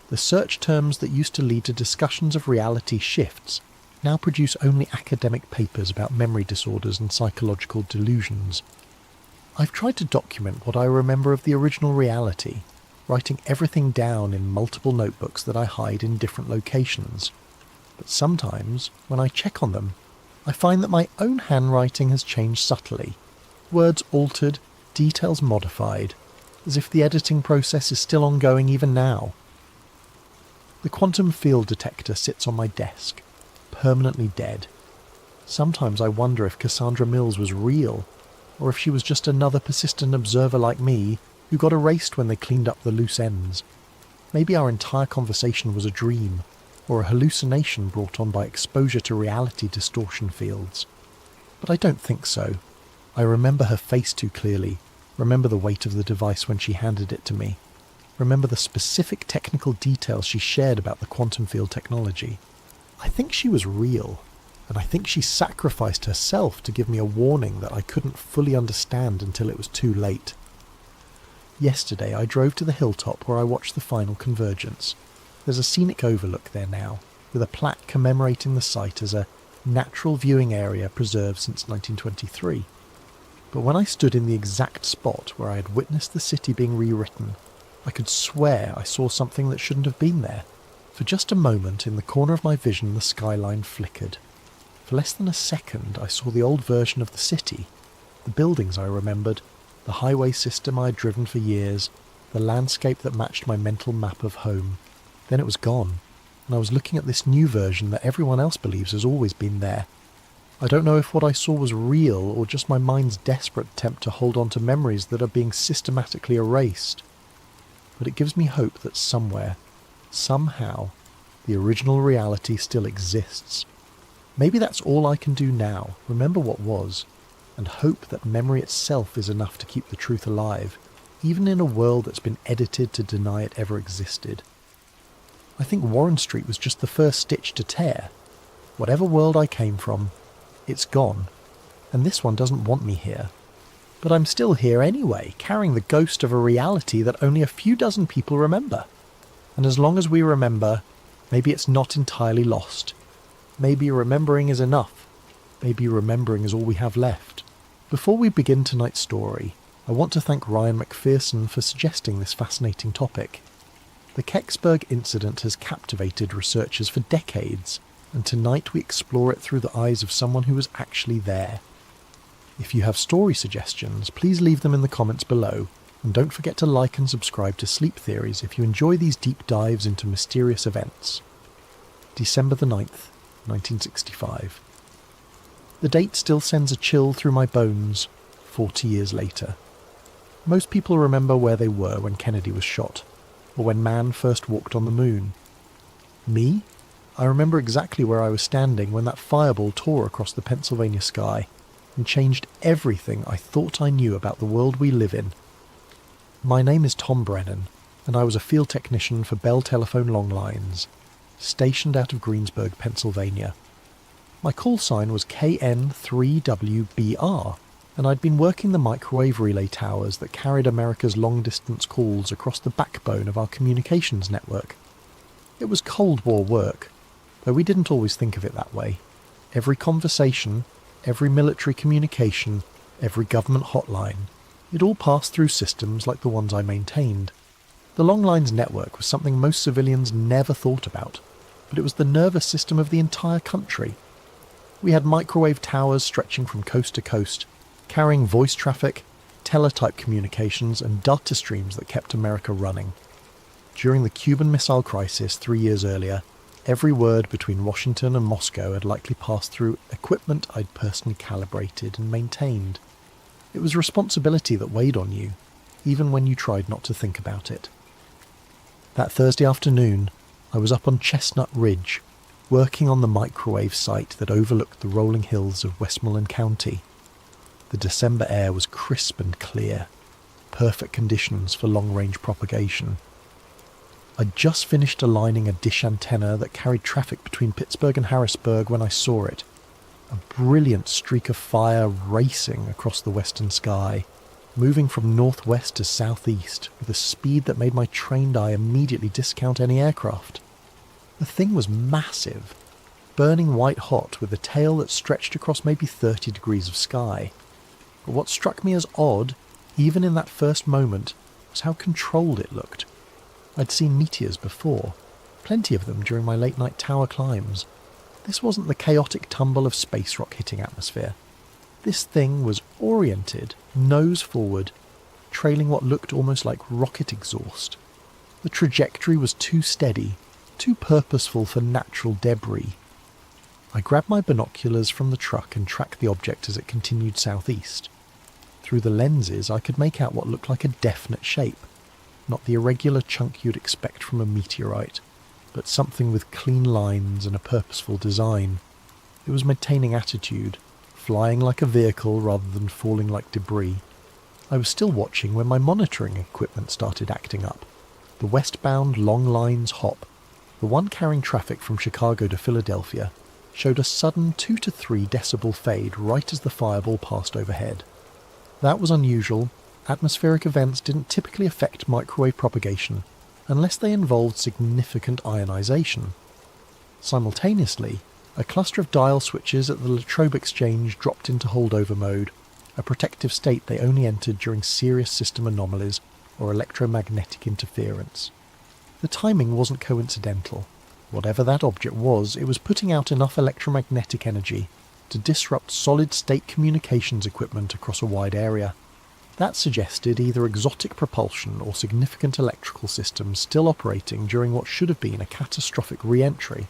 The search terms that used to lead to discussions of reality shifts now produce only academic papers about memory disorders and psychological delusions. I've tried to document what I remember of the original reality, writing everything down in multiple notebooks that I hide in different locations. But sometimes, when I check on them, I find that my own handwriting has changed subtly. Words altered, details modified, as if the editing process is still ongoing even now. The quantum field detector sits on my desk, permanently dead. Sometimes I wonder if Cassandra Mills was real, or if she was just another persistent observer like me who got erased when they cleaned up the loose ends. Maybe our entire conversation was a dream, or a hallucination brought on by exposure to reality distortion fields. But I don't think so. I remember her face too clearly, remember the weight of the device when she handed it to me, remember the specific technical details she shared about the quantum field technology. I think she was real, and I think she sacrificed herself to give me a warning that I couldn't fully understand until it was too late. Yesterday I drove to the hilltop where I watched the final convergence. There's a scenic overlook there now, with a plaque commemorating the site as a natural viewing area preserved since 1923. But when I stood in the exact spot where I had witnessed the city being rewritten, I could swear I saw something that shouldn't have been there. For just a moment, in the corner of my vision, the skyline flickered. For less than a second, I saw the old version of the city, the buildings I remembered, the highway system I had driven for years, the landscape that matched my mental map of home. Then it was gone, and I was looking at this new version that everyone else believes has always been there. I don't know if what I saw was real or just my mind's desperate attempt to hold on to memories that are being systematically erased. But it gives me hope that somewhere, somehow, the original reality still exists. Maybe that's all I can do now, remember what was, and hope that memory itself is enough to keep the truth alive, even in a world that's been edited to deny it ever existed. I think Warren Street was just the first stitch to tear. Whatever world I came from, it's gone, and this one doesn't want me here. But I'm still here anyway, carrying the ghost of a reality that only a few dozen people remember. And as long as we remember, maybe it's not entirely lost. Maybe remembering is enough. Maybe remembering is all we have left. Before we begin tonight's story, I want to thank Ryan McPherson for suggesting this fascinating topic. The Kecksburg incident has captivated researchers for decades, and tonight we explore it through the eyes of someone who was actually there. If you have story suggestions, please leave them in the comments below, and don't forget to like and subscribe to Sleep Theories if you enjoy these deep dives into mysterious events. December the 9th, 1965. The date still sends a chill through my bones 40 years later. Most people remember where they were when Kennedy was shot, or when man first walked on the moon. Me? I remember exactly where I was standing when that fireball tore across the Pennsylvania sky and changed everything I thought I knew about the world we live in. My name is Tom Brennan, and I was a field technician for Bell Telephone Long Lines, stationed out of Greensburg, Pennsylvania. My call sign was KN3WBR, and I'd been working the microwave relay towers that carried America's long-distance calls across the backbone of our communications network. It was Cold War work, though we didn't always think of it that way. Every conversation, every military communication, every government hotline, it all passed through systems like the ones I maintained. The long lines network was something most civilians never thought about, but it was the nervous system of the entire country. We had microwave towers stretching from coast to coast, carrying voice traffic, teletype communications, and data streams that kept America running. During the Cuban Missile Crisis 3 years earlier, every word between Washington and Moscow had likely passed through equipment I'd personally calibrated and maintained. It was responsibility that weighed on you, even when you tried not to think about it. That Thursday afternoon, I was up on Chestnut Ridge, working on the microwave site that overlooked the rolling hills of Westmoreland County. The December air was crisp and clear, perfect conditions for long-range propagation. I'd just finished aligning a dish antenna that carried traffic between Pittsburgh and Harrisburg when I saw it, a brilliant streak of fire racing across the western sky, moving from northwest to southeast with a speed that made my trained eye immediately discount any aircraft. The thing was massive, burning white hot with a tail that stretched across maybe 30 degrees of sky. But what struck me as odd, even in that first moment, was how controlled it looked. I'd seen meteors before, plenty of them during my late-night tower climbs. This wasn't the chaotic tumble of space rock hitting atmosphere. This thing was oriented, nose forward, trailing what looked almost like rocket exhaust. The trajectory was too steady, too purposeful for natural debris. I grabbed my binoculars from the truck and tracked the object as it continued southeast. Through the lenses I could make out what looked like a definite shape, not the irregular chunk you'd expect from a meteorite, but something with clean lines and a purposeful design. It was maintaining attitude, flying like a vehicle rather than falling like debris. I was still watching when my monitoring equipment started acting up. The westbound long lines hop, the one carrying traffic from Chicago to Philadelphia, showed a sudden 2 to 3 decibel fade right as the fireball passed overhead. That was unusual. Atmospheric events didn't typically affect microwave propagation unless they involved significant ionization. Simultaneously, a cluster of dial switches at the Latrobe Exchange dropped into holdover mode, a protective state they only entered during serious system anomalies or electromagnetic interference. The timing wasn't coincidental. Whatever that object was, it was putting out enough electromagnetic energy to disrupt solid-state communications equipment across a wide area. That suggested either exotic propulsion or significant electrical systems still operating during what should have been a catastrophic re-entry.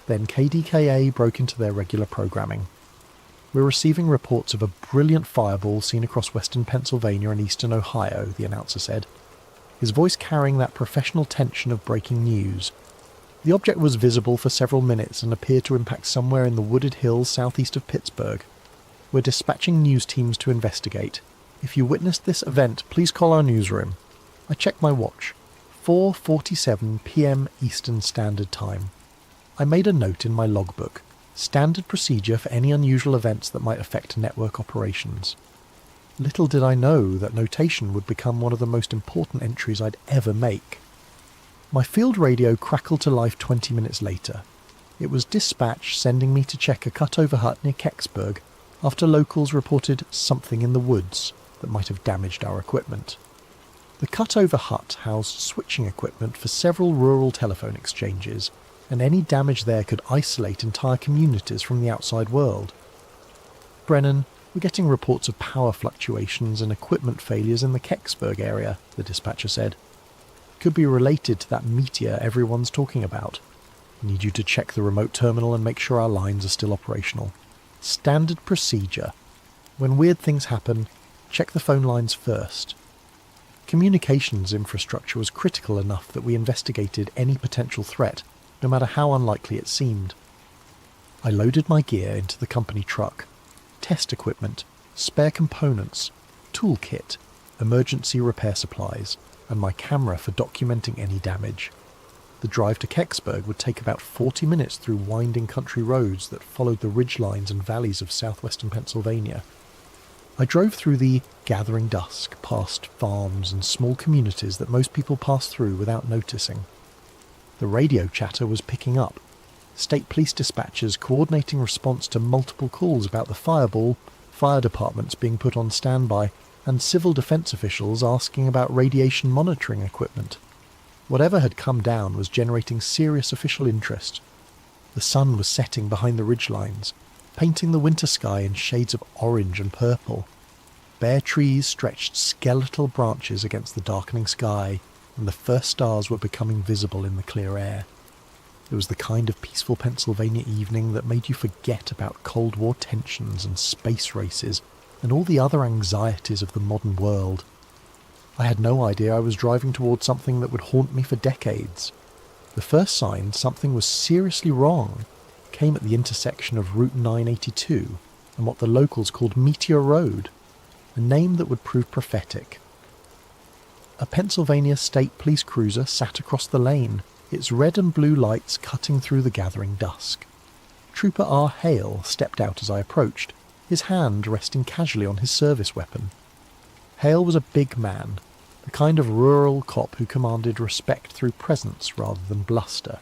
Then KDKA broke into their regular programming. "We're receiving reports of a brilliant fireball seen across western Pennsylvania and eastern Ohio," the announcer said, his voice carrying that professional tension of breaking news. The object was visible for several minutes and appeared to impact somewhere in the wooded hills southeast of Pittsburgh. "We're dispatching news teams to investigate. If you witnessed this event, please call our newsroom." I checked my watch. 4:47 p.m. Eastern Standard Time. I made a note in my logbook. Standard procedure for any unusual events that might affect network operations. Little did I know that notation would become one of the most important entries I'd ever make. My field radio crackled to life 20 minutes later. It was dispatch sending me to check a cutover hut near Kecksburg after locals reported something in the woods that might have damaged our equipment. The cutover hut housed switching equipment for several rural telephone exchanges, and any damage there could isolate entire communities from the outside world. "Brennan, we're getting reports of power fluctuations and equipment failures in the Kecksburg area," the dispatcher said. "Could be related to that meteor everyone's talking about. Need you to check the remote terminal and make sure our lines are still operational. Standard procedure. When weird things happen, check the phone lines first." Communications infrastructure was critical enough that we investigated any potential threat, no matter how unlikely it seemed. I loaded my gear into the company truck. Test equipment, spare components, toolkit, emergency repair supplies, and my camera for documenting any damage. The drive to Kecksburg would take about 40 minutes through winding country roads that followed the ridgelines and valleys of southwestern Pennsylvania. I drove through the gathering dusk, past farms and small communities that most people pass through without noticing. The radio chatter was picking up. State police dispatchers coordinating response to multiple calls about the fireball, fire departments being put on standby, and civil defense officials asking about radiation monitoring equipment. Whatever had come down was generating serious official interest. The sun was setting behind the ridgelines, painting the winter sky in shades of orange and purple. Bare trees stretched skeletal branches against the darkening sky, and the first stars were becoming visible in the clear air. It was the kind of peaceful Pennsylvania evening that made you forget about Cold War tensions and space races and all the other anxieties of the modern world. I had no idea I was driving towards something that would haunt me for decades. The first sign something was seriously wrong came at the intersection of Route 982 and what the locals called Meteor Road, a name that would prove prophetic. A Pennsylvania State Police cruiser sat across the lane, its red and blue lights cutting through the gathering dusk. Trooper R. Hale stepped out as I approached, his hand resting casually on his service weapon. Hale was a big man, the kind of rural cop who commanded respect through presence rather than bluster.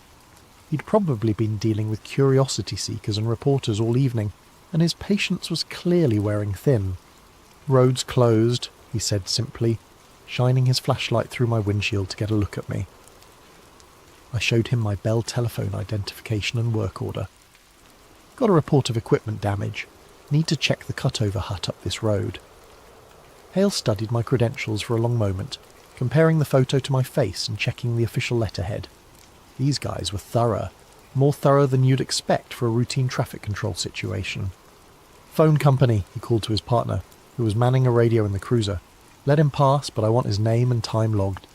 He'd probably been dealing with curiosity seekers and reporters all evening, and his patience was clearly wearing thin. "Road's closed," he said simply, shining his flashlight through my windshield to get a look at me. I showed him my Bell telephone identification and work order. "Got a report of equipment damage. Need to check the cutover hut up this road." Hale studied my credentials for a long moment, comparing the photo to my face and checking the official letterhead. These guys were thorough, more thorough than you'd expect for a routine traffic control situation. "Phone company," he called to his partner, who was manning a radio in the cruiser. "Let him pass, but I want his name and time logged."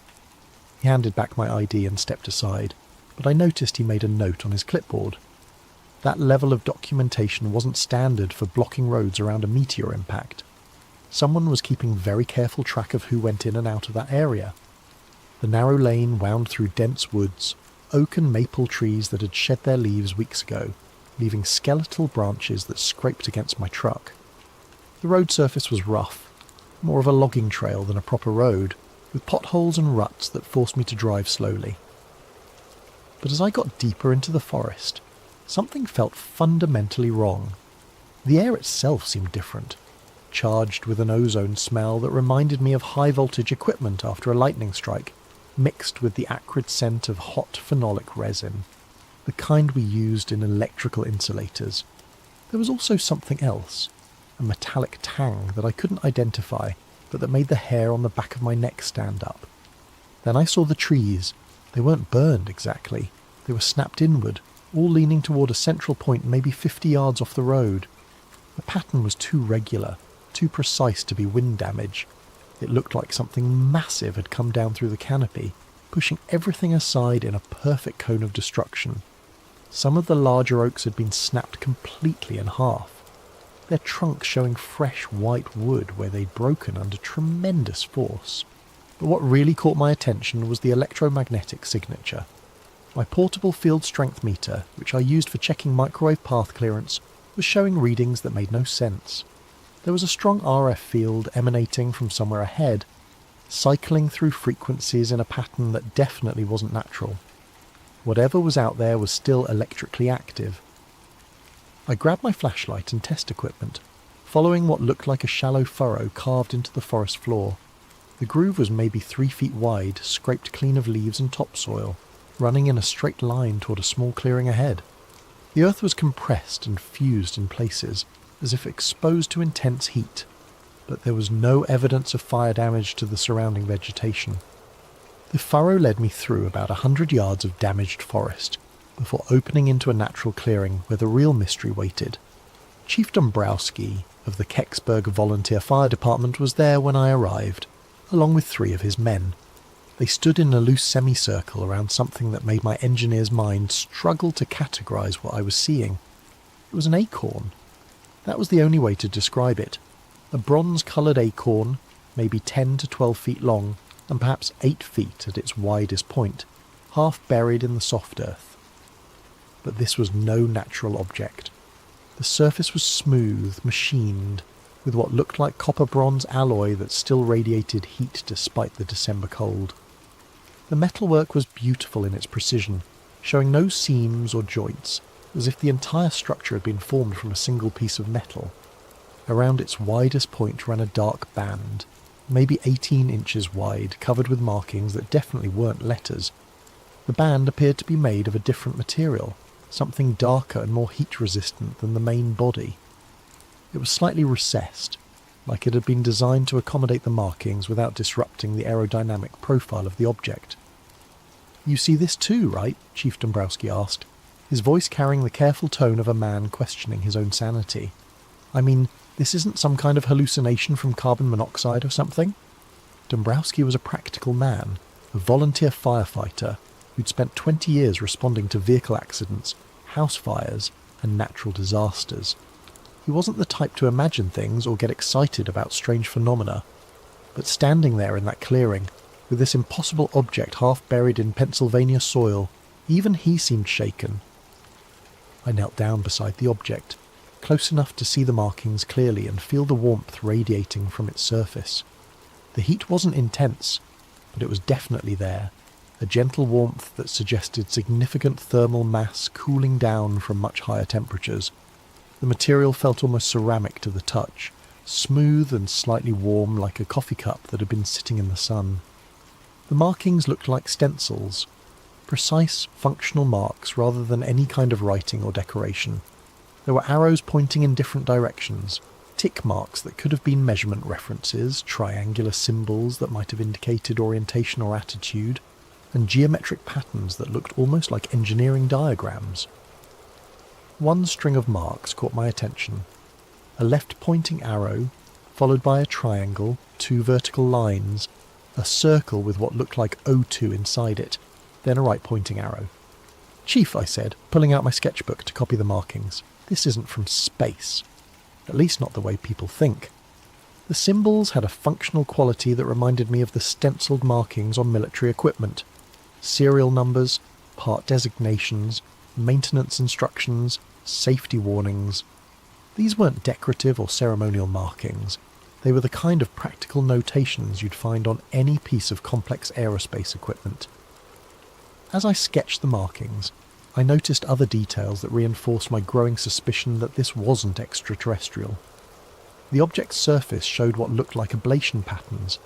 He handed back my ID and stepped aside, but I noticed he made a note on his clipboard. That level of documentation wasn't standard for blocking roads around a meteor impact. Someone was keeping very careful track of who went in and out of that area. The narrow lane wound through dense woods, oak and maple trees that had shed their leaves weeks ago, leaving skeletal branches that scraped against my truck. The road surface was rough, more of a logging trail than a proper road, with potholes and ruts that forced me to drive slowly. But as I got deeper into the forest, something felt fundamentally wrong. The air itself seemed different, charged with an ozone smell that reminded me of high-voltage equipment after a lightning strike, mixed with the acrid scent of hot phenolic resin, the kind we used in electrical insulators. There was also something else, a metallic tang that I couldn't identify, but that made the hair on the back of my neck stand up. Then I saw the trees. They weren't burned exactly. They were snapped inward, all leaning toward a central point maybe 50 yards off the road. The pattern was too regular, too precise to be wind damage. It looked like something massive had come down through the canopy, pushing everything aside in a perfect cone of destruction. Some of the larger oaks had been snapped completely in half, their trunks showing fresh white wood where they'd broken under tremendous force. But what really caught my attention was the electromagnetic signature. My portable field strength meter, which I used for checking microwave path clearance, was showing readings that made no sense. There was a strong RF field emanating from somewhere ahead, cycling through frequencies in a pattern that definitely wasn't natural. Whatever was out there was still electrically active. I grabbed my flashlight and test equipment, following what looked like a shallow furrow carved into the forest floor. The groove was maybe 3 feet wide, scraped clean of leaves and topsoil, running in a straight line toward a small clearing ahead. The earth was compressed and fused in places, as if exposed to intense heat, but there was no evidence of fire damage to the surrounding vegetation. The furrow led me through about 100 yards of damaged forest, before opening into a natural clearing where the real mystery waited. Chief Dombrowski of the Kecksburg Volunteer Fire Department was there when I arrived, along with 3 of his men. They stood in a loose semicircle around something that made my engineer's mind struggle to categorize what I was seeing. It was an acorn. That was the only way to describe it. A bronze-coloured acorn, maybe 10 to 12 feet long, and perhaps 8 feet at its widest point, half buried in the soft earth. But this was no natural object. The surface was smooth, machined, with what looked like copper-bronze alloy that still radiated heat despite the December cold. The metalwork was beautiful in its precision, showing no seams or joints, as if the entire structure had been formed from a single piece of metal. Around its widest point ran a dark band, maybe 18 inches wide, covered with markings that definitely weren't letters. The band appeared to be made of a different material, something darker and more heat-resistant than the main body. It was slightly recessed, like it had been designed to accommodate the markings without disrupting the aerodynamic profile of the object. "You see this too, right?" Chief Dombrowski asked, his voice carrying the careful tone of a man questioning his own sanity. "I mean, this isn't some kind of hallucination from carbon monoxide or something?" Dombrowski was a practical man, a volunteer firefighter who'd spent 20 years responding to vehicle accidents, house fires, and natural disasters. He wasn't the type to imagine things or get excited about strange phenomena, but standing there in that clearing, with this impossible object half buried in Pennsylvania soil, even he seemed shaken. I knelt down beside the object, close enough to see the markings clearly and feel the warmth radiating from its surface. The heat wasn't intense, but it was definitely there, a gentle warmth that suggested significant thermal mass cooling down from much higher temperatures. The material felt almost ceramic to the touch, smooth and slightly warm like a coffee cup that had been sitting in the sun. The markings looked like stencils, precise, functional marks rather than any kind of writing or decoration. There were arrows pointing in different directions, tick marks that could have been measurement references, triangular symbols that might have indicated orientation or attitude, and geometric patterns that looked almost like engineering diagrams. One string of marks caught my attention. A left-pointing arrow, followed by a triangle, 2 vertical lines, a circle with what looked like O2 inside it, then a right-pointing arrow. "Chief," I said, pulling out my sketchbook to copy the markings, "this isn't from space. At least not the way people think." The symbols had a functional quality that reminded me of the stenciled markings on military equipment. Serial numbers, part designations, maintenance instructions, safety warnings. These weren't decorative or ceremonial markings. They were the kind of practical notations you'd find on any piece of complex aerospace equipment. As I sketched the markings, I noticed other details that reinforced my growing suspicion that this wasn't extraterrestrial. The object's surface showed what looked like ablation patterns,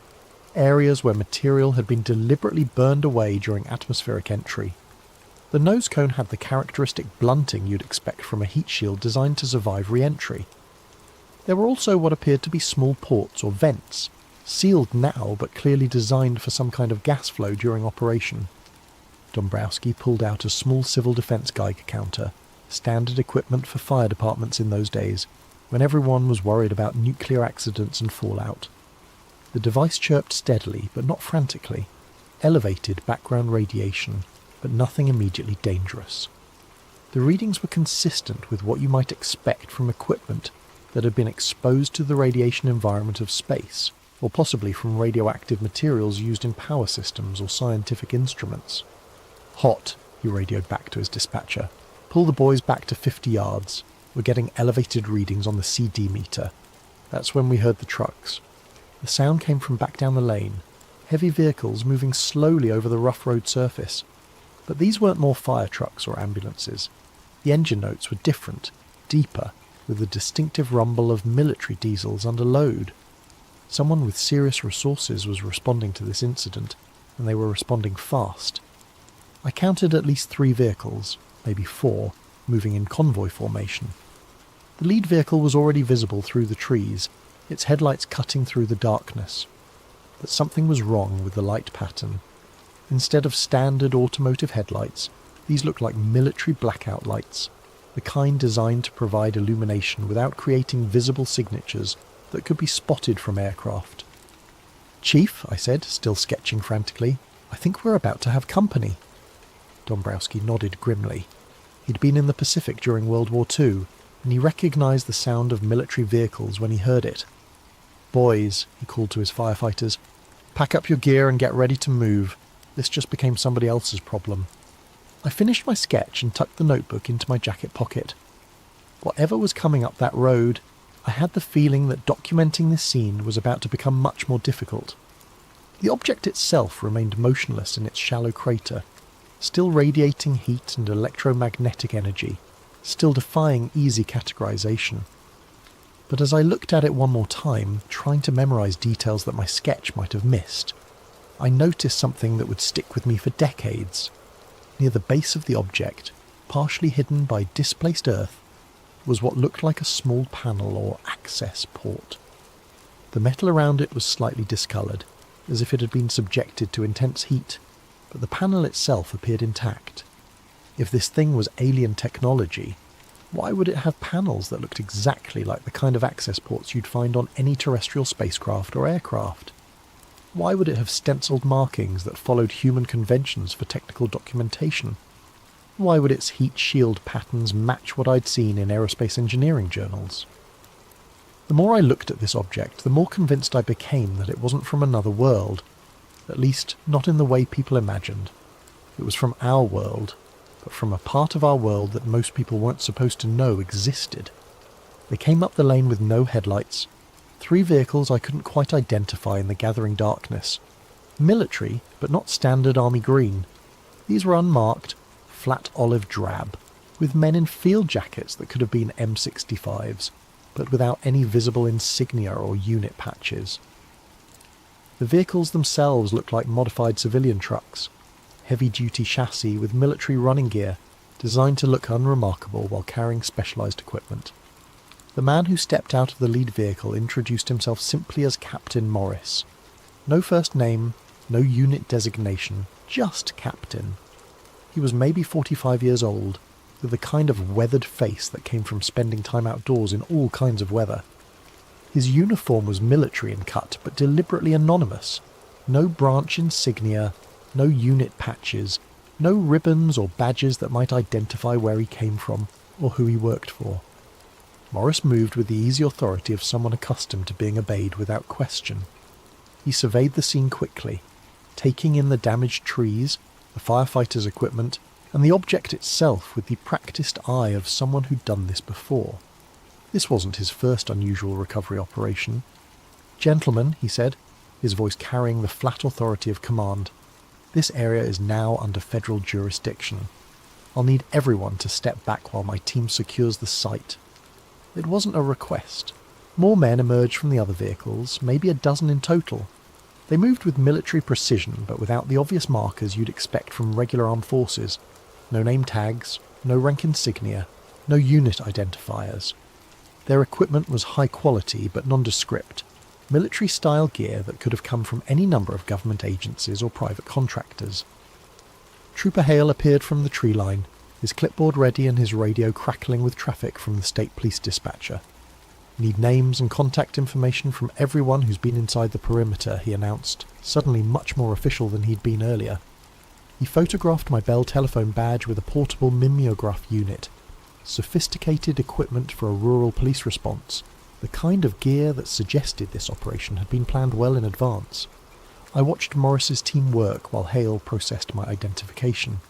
areas where material had been deliberately burned away during atmospheric entry. The nose cone had the characteristic blunting you'd expect from a heat shield designed to survive re-entry. There were also what appeared to be small ports or vents, sealed now but clearly designed for some kind of gas flow during operation. Dombrowski pulled out a small civil defence Geiger counter, standard equipment for fire departments in those days, when everyone was worried about nuclear accidents and fallout. The device chirped steadily, but not frantically, elevated background radiation, but nothing immediately dangerous. The readings were consistent with what you might expect from equipment that had been exposed to the radiation environment of space, or possibly from radioactive materials used in power systems or scientific instruments. "Hot," he radioed back to his dispatcher. "Pull the boys back to 50 yards. We're getting elevated readings on the CD meter." That's when we heard the trucks. The sound came from back down the lane, heavy vehicles moving slowly over the rough road surface. But these weren't more fire trucks or ambulances. The engine notes were different, deeper, with the distinctive rumble of military diesels under load. Someone with serious resources was responding to this incident, and they were responding fast. I counted at least 3 vehicles, maybe 4, moving in convoy formation. The lead vehicle was already visible through the trees, its headlights cutting through the darkness. But something was wrong with the light pattern. Instead of standard automotive headlights, these looked like military blackout lights, the kind designed to provide illumination without creating visible signatures that could be spotted from aircraft. "Chief," I said, still sketching frantically, "I think we're about to have company." Dombrowski nodded grimly. He'd been in the Pacific during World War II, and he recognised the sound of military vehicles when he heard it. "Boys," he called to his firefighters, "pack up your gear and get ready to move. This just became somebody else's problem." I finished my sketch and tucked the notebook into my jacket pocket. Whatever was coming up that road, I had the feeling that documenting this scene was about to become much more difficult. The object itself remained motionless in its shallow crater, still radiating heat and electromagnetic energy, still defying easy categorization. But as I looked at it one more time, trying to memorize details that my sketch might have missed, I noticed something that would stick with me for decades. Near the base of the object, partially hidden by displaced earth, was what looked like a small panel or access port. The metal around it was slightly discoloured, as if it had been subjected to intense heat, but the panel itself appeared intact. If this thing was alien technology, why would it have panels that looked exactly like the kind of access ports you'd find on any terrestrial spacecraft or aircraft? Why would it have stenciled markings that followed human conventions for technical documentation? Why would its heat shield patterns match what I'd seen in aerospace engineering journals? The more I looked at this object, the more convinced I became that it wasn't from another world, at least not in the way people imagined. It was from our world, but from a part of our world that most people weren't supposed to know existed. They came up the lane with no headlights, 3 vehicles I couldn't quite identify in the gathering darkness. Military, but not standard army green. These were unmarked, flat olive drab, with men in field jackets that could have been M65s, but without any visible insignia or unit patches. The vehicles themselves looked like modified civilian trucks, heavy-duty chassis with military running gear, designed to look unremarkable while carrying specialised equipment. The man who stepped out of the lead vehicle introduced himself simply as Captain Morris. No first name, no unit designation, just Captain. He was maybe 45 years old, with the kind of weathered face that came from spending time outdoors in all kinds of weather. His uniform was military in cut, but deliberately anonymous. No branch insignia, no unit patches, no ribbons or badges that might identify where he came from or who he worked for. Morris moved with the easy authority of someone accustomed to being obeyed without question. He surveyed the scene quickly, taking in the damaged trees, the firefighters' equipment, and the object itself with the practised eye of someone who'd done this before. This wasn't his first unusual recovery operation. "Gentlemen," he said, his voice carrying the flat authority of command, "this area is now under federal jurisdiction. I'll need everyone to step back while my team secures the site." It wasn't a request. More men emerged from the other vehicles, maybe a dozen in total. They moved with military precision, but without the obvious markers you'd expect from regular armed forces. No name tags, no rank insignia, no unit identifiers. Their equipment was high quality but nondescript, military-style gear that could have come from any number of government agencies or private contractors. Trooper Hale appeared from the tree line, his clipboard ready and his radio crackling with traffic from the state police dispatcher. "Need names and contact information from everyone who's been inside the perimeter," he announced, suddenly much more official than he'd been earlier. He photographed my Bell telephone badge with a portable mimeograph unit, sophisticated equipment for a rural police response, the kind of gear that suggested this operation had been planned well in advance. I watched Morris's team work while Hale processed my identification.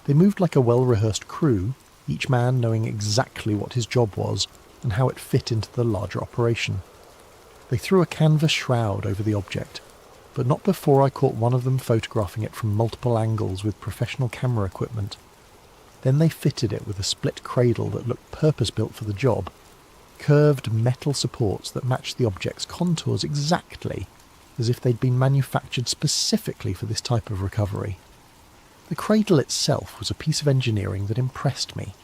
They moved like a well-rehearsed crew, each man knowing exactly what his job was and how it fit into the larger operation. They threw a canvas shroud over the object, but not before I caught one of them photographing it from multiple angles with professional camera equipment. Then they fitted it with a split cradle that looked purpose-built for the job, curved metal supports that matched the object's contours exactly, as if they'd been manufactured specifically for this type of recovery. The cradle itself was a piece of engineering that impressed me.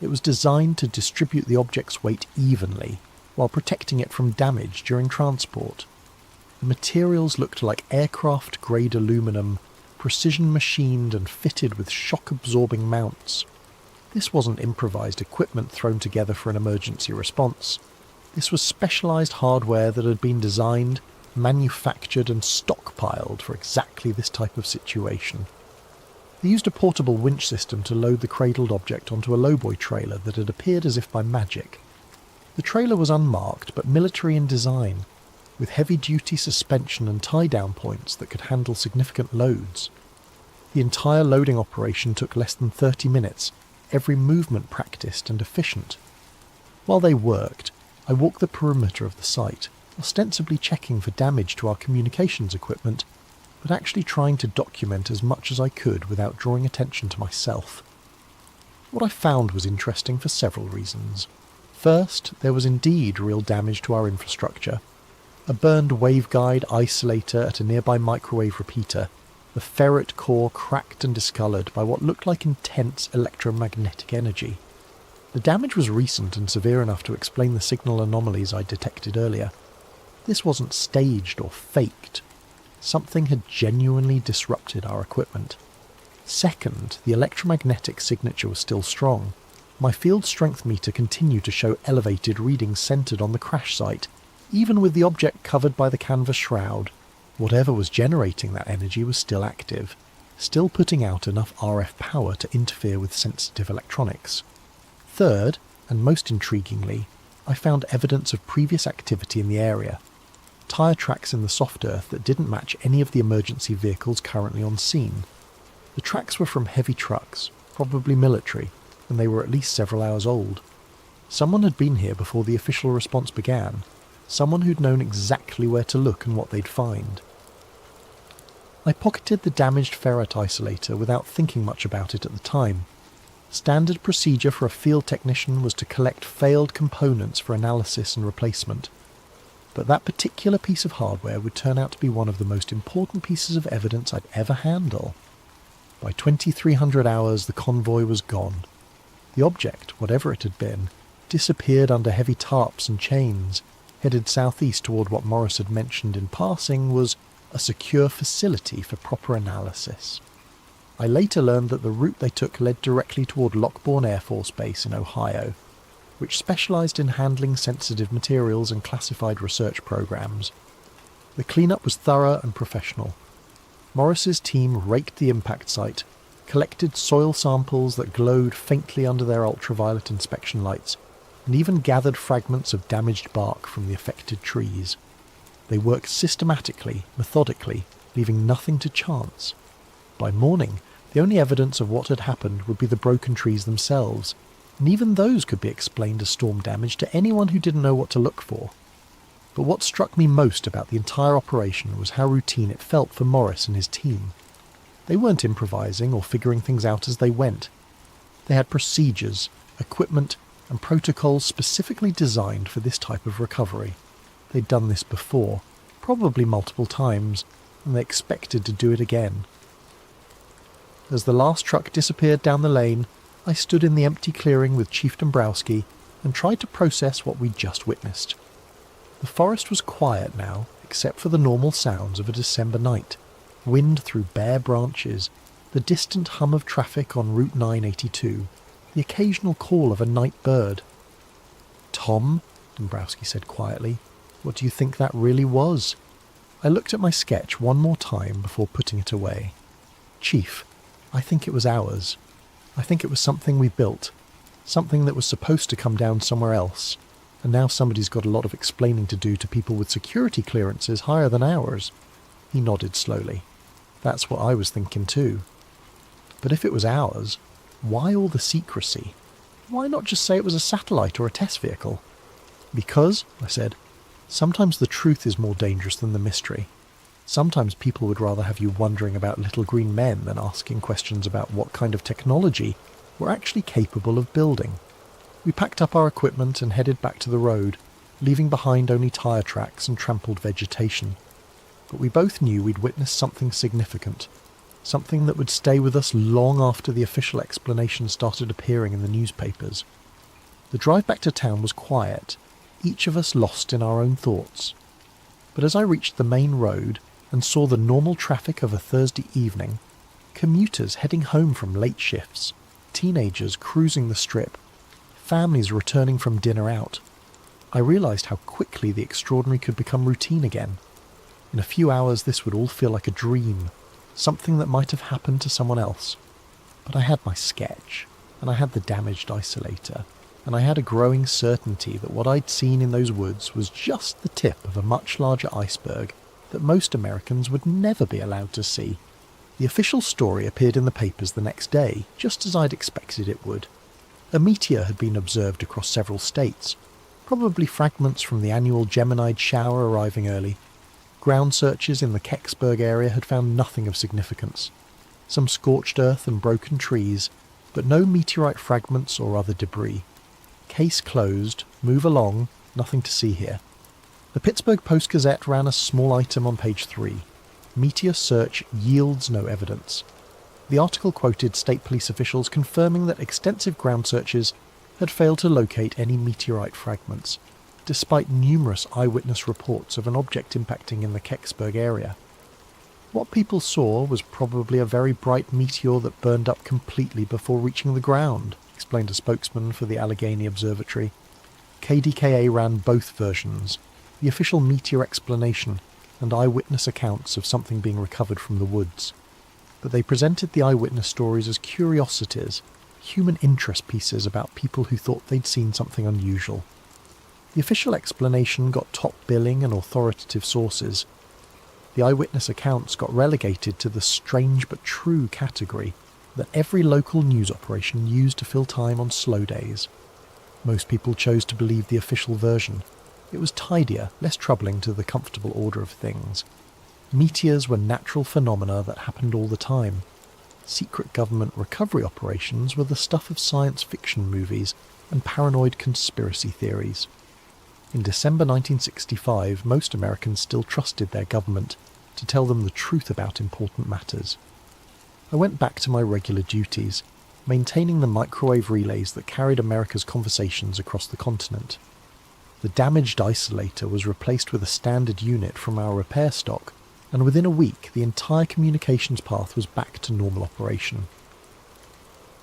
It was designed to distribute the object's weight evenly, while protecting it from damage during transport. The materials looked like aircraft-grade aluminum, precision machined and fitted with shock-absorbing mounts. This wasn't improvised equipment thrown together for an emergency response. This was specialised hardware that had been designed, manufactured and stockpiled for exactly this type of situation. They used a portable winch system to load the cradled object onto a lowboy trailer that had appeared as if by magic. The trailer was unmarked but military in design, with heavy-duty suspension and tie-down points that could handle significant loads. The entire loading operation took less than 30 minutes, every movement practised and efficient. While they worked, I walked the perimeter of the site, ostensibly checking for damage to our communications equipment, but actually trying to document as much as I could without drawing attention to myself. What I found was interesting for several reasons. First, there was indeed real damage to our infrastructure. A burned waveguide isolator at a nearby microwave repeater, the ferret core cracked and discoloured by what looked like intense electromagnetic energy. The damage was recent and severe enough to explain the signal anomalies I detected earlier. This wasn't staged or faked. Something had genuinely disrupted our equipment. Second, the electromagnetic signature was still strong. My field strength meter continued to show elevated readings centred on the crash site, even with the object covered by the canvas shroud. Whatever was generating that energy was still active, still putting out enough RF power to interfere with sensitive electronics. Third, and most intriguingly, I found evidence of previous activity in the area. Tyre tracks in the soft earth that didn't match any of the emergency vehicles currently on scene. The tracks were from heavy trucks, probably military, and they were at least several hours old. Someone had been here before the official response began, someone who'd known exactly where to look and what they'd find. I pocketed the damaged ferrite isolator without thinking much about it at the time. Standard procedure for a field technician was to collect failed components for analysis and replacement. But that particular piece of hardware would turn out to be one of the most important pieces of evidence I'd ever handle. By 2300 hours, the convoy was gone. The object, whatever it had been, disappeared under heavy tarps and chains, headed southeast toward what Morris had mentioned in passing was a secure facility for proper analysis. I later learned that the route they took led directly toward Lockbourne Air Force Base in Ohio, which specialised in handling sensitive materials and classified research programs. The cleanup was thorough and professional. Morris's team raked the impact site, collected soil samples that glowed faintly under their ultraviolet inspection lights, and even gathered fragments of damaged bark from the affected trees. They worked systematically, methodically, leaving nothing to chance. By morning, the only evidence of what had happened would be the broken trees themselves, and even those could be explained as storm damage to anyone who didn't know what to look for. But what struck me most about the entire operation was how routine it felt for Morris and his team. They weren't improvising or figuring things out as they went. They had procedures, equipment, and protocols specifically designed for this type of recovery. They'd done this before, probably multiple times, and they expected to do it again. As the last truck disappeared down the lane, I stood in the empty clearing with Chief Dombrowski and tried to process what we'd just witnessed. The forest was quiet now, except for the normal sounds of a December night. Wind through bare branches, the distant hum of traffic on Route 982, the occasional call of a night bird. "Tom," Dombrowski said quietly, "what do you think that really was?" I looked at my sketch one more time before putting it away. "Chief, I think it was ours. I think it was something we built, something that was supposed to come down somewhere else, and now somebody's got a lot of explaining to do to people with security clearances higher than ours." He nodded slowly. "That's what I was thinking too. But if it was ours, why all the secrecy? Why not just say it was a satellite or a test vehicle?" "Because," I said, "sometimes the truth is more dangerous than the mystery. Sometimes people would rather have you wondering about little green men than asking questions about what kind of technology we're actually capable of building." We packed up our equipment and headed back to the road, leaving behind only tyre tracks and trampled vegetation. But we both knew we'd witnessed something significant, something that would stay with us long after the official explanation started appearing in the newspapers. The drive back to town was quiet, each of us lost in our own thoughts. But as I reached the main road and saw the normal traffic of a Thursday evening, commuters heading home from late shifts, teenagers cruising the strip, families returning from dinner out, I realised how quickly the extraordinary could become routine again. In a few hours this would all feel like a dream, something that might have happened to someone else. But I had my sketch, and I had the damaged isolator, and I had a growing certainty that what I'd seen in those woods was just the tip of a much larger iceberg that most Americans would never be allowed to see. The official story appeared in the papers the next day, just as I'd expected it would. A meteor had been observed across several states, probably fragments from the annual Geminid shower arriving early. Ground searches in the Kecksburg area had found nothing of significance. Some scorched earth and broken trees, but no meteorite fragments or other debris. Case closed, move along, nothing to see here. The Pittsburgh Post-Gazette ran a small item on page 3. Meteor search yields no evidence. The article quoted state police officials confirming that extensive ground searches had failed to locate any meteorite fragments, despite numerous eyewitness reports of an object impacting in the Kecksburg area. What people saw was probably a very bright meteor that burned up completely before reaching the ground, explained a spokesman for the Allegheny Observatory. KDKA ran both versions, the official meteor explanation and eyewitness accounts of something being recovered from the woods. But they presented the eyewitness stories as curiosities, human interest pieces about people who thought they'd seen something unusual. The official explanation got top billing and authoritative sources. The eyewitness accounts got relegated to the strange but true category that every local news operation used to fill time on slow days. Most people chose to believe the official version. It was tidier, less troubling to the comfortable order of things. Meteors were natural phenomena that happened all the time. Secret government recovery operations were the stuff of science fiction movies and paranoid conspiracy theories. In December 1965, most Americans still trusted their government to tell them the truth about important matters. I went back to my regular duties, maintaining the microwave relays that carried America's conversations across the continent. The damaged isolator was replaced with a standard unit from our repair stock, and within a week the entire communications path was back to normal operation.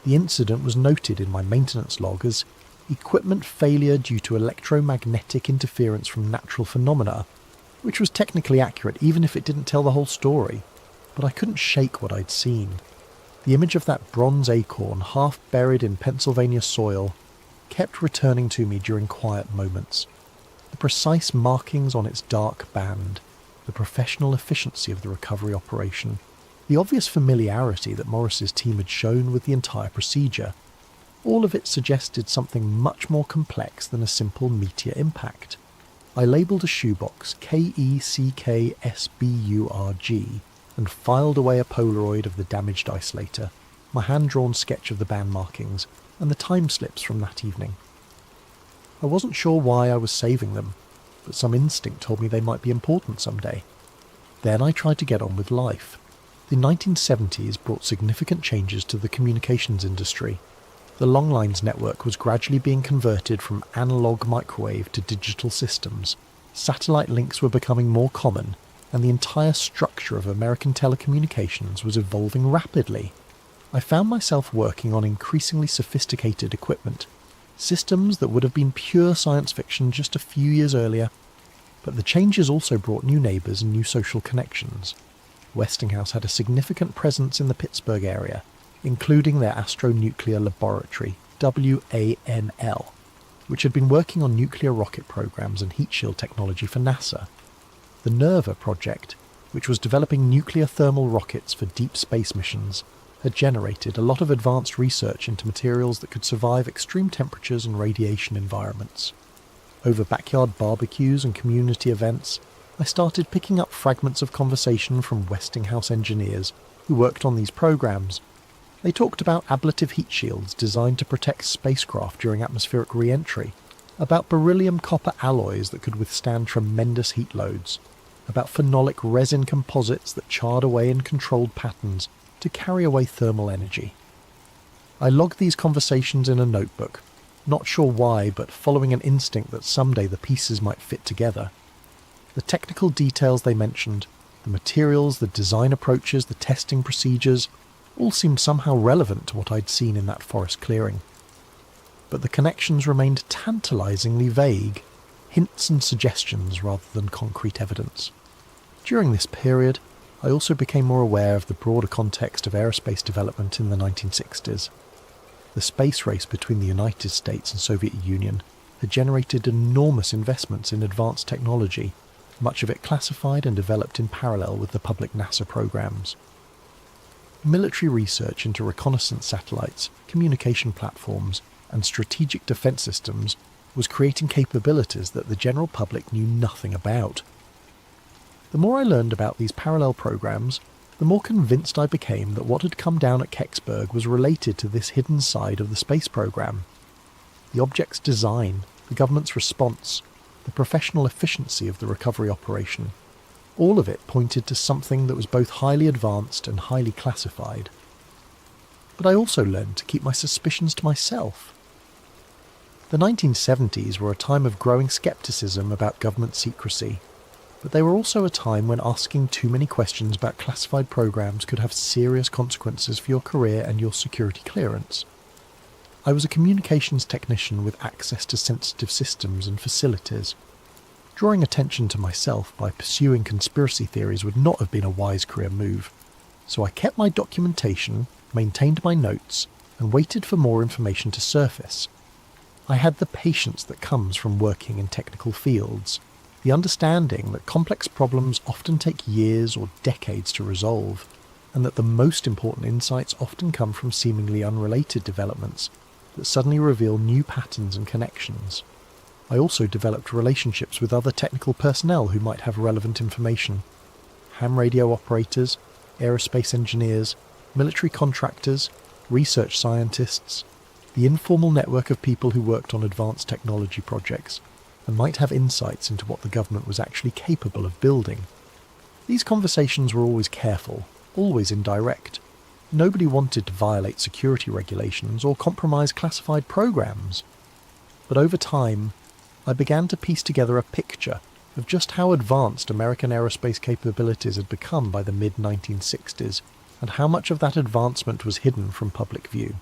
The incident was noted in my maintenance log as equipment failure due to electromagnetic interference from natural phenomena, which was technically accurate even if it didn't tell the whole story, but I couldn't shake what I'd seen. The image of that bronze acorn half buried in Pennsylvania soil kept returning to me during quiet moments. The precise markings on its dark band, the professional efficiency of the recovery operation, the obvious familiarity that Morris's team had shown with the entire procedure, all of it suggested something much more complex than a simple meteor impact. I labelled a shoebox KECKSBURG and filed away a Polaroid of the damaged isolator, my hand-drawn sketch of the band markings, and the time slips from that evening. I wasn't sure why I was saving them, but some instinct told me they might be important someday. Then I tried to get on with life. The 1970s brought significant changes to the communications industry. The longlines network was gradually being converted from analog microwave to digital systems. Satellite links were becoming more common, and the entire structure of American telecommunications was evolving rapidly. I found myself working on increasingly sophisticated equipment, systems that would have been pure science fiction just a few years earlier. But the changes also brought new neighbours and new social connections. Westinghouse had a significant presence in the Pittsburgh area, including their Astronuclear Laboratory, WANL, which had been working on nuclear rocket programs and heat shield technology for NASA. The NERVA project, which was developing nuclear thermal rockets for deep space missions, had generated a lot of advanced research into materials that could survive extreme temperatures and radiation environments. Over backyard barbecues and community events, I started picking up fragments of conversation from Westinghouse engineers who worked on these programs. They talked about ablative heat shields designed to protect spacecraft during atmospheric re-entry, about beryllium copper alloys that could withstand tremendous heat loads, about phenolic resin composites that charred away in controlled patterns to carry away thermal energy. I logged these conversations in a notebook, not sure why, but following an instinct that someday the pieces might fit together. The technical details they mentioned, the materials, the design approaches, the testing procedures, all seemed somehow relevant to what I'd seen in that forest clearing. But the connections remained tantalisingly vague, hints and suggestions rather than concrete evidence. During this period, I also became more aware of the broader context of aerospace development in the 1960s. The space race between the United States and Soviet Union had generated enormous investments in advanced technology, much of it classified and developed in parallel with the public NASA programs. Military research into reconnaissance satellites, communication platforms, and strategic defense systems was creating capabilities that the general public knew nothing about. The more I learned about these parallel programs, the more convinced I became that what had come down at Kecksburg was related to this hidden side of the space program. The object's design, the government's response, the professional efficiency of the recovery operation, all of it pointed to something that was both highly advanced and highly classified. But I also learned to keep my suspicions to myself. The 1970s were a time of growing skepticism about government secrecy, but they were also a time when asking too many questions about classified programs could have serious consequences for your career and your security clearance. I was a communications technician with access to sensitive systems and facilities. Drawing attention to myself by pursuing conspiracy theories would not have been a wise career move, so I kept my documentation, maintained my notes, and waited for more information to surface. I had the patience that comes from working in technical fields, the understanding that complex problems often take years or decades to resolve, and that the most important insights often come from seemingly unrelated developments that suddenly reveal new patterns and connections. I also developed relationships with other technical personnel who might have relevant information. ham radio operators, aerospace engineers, military contractors, research scientists, the informal network of people who worked on advanced technology projects and might have insights into what the government was actually capable of building. These conversations were always careful, always indirect. Nobody wanted to violate security regulations or compromise classified programs. But over time, I began to piece together a picture of just how advanced American aerospace capabilities had become by the mid-1960s, and how much of that advancement was hidden from public view.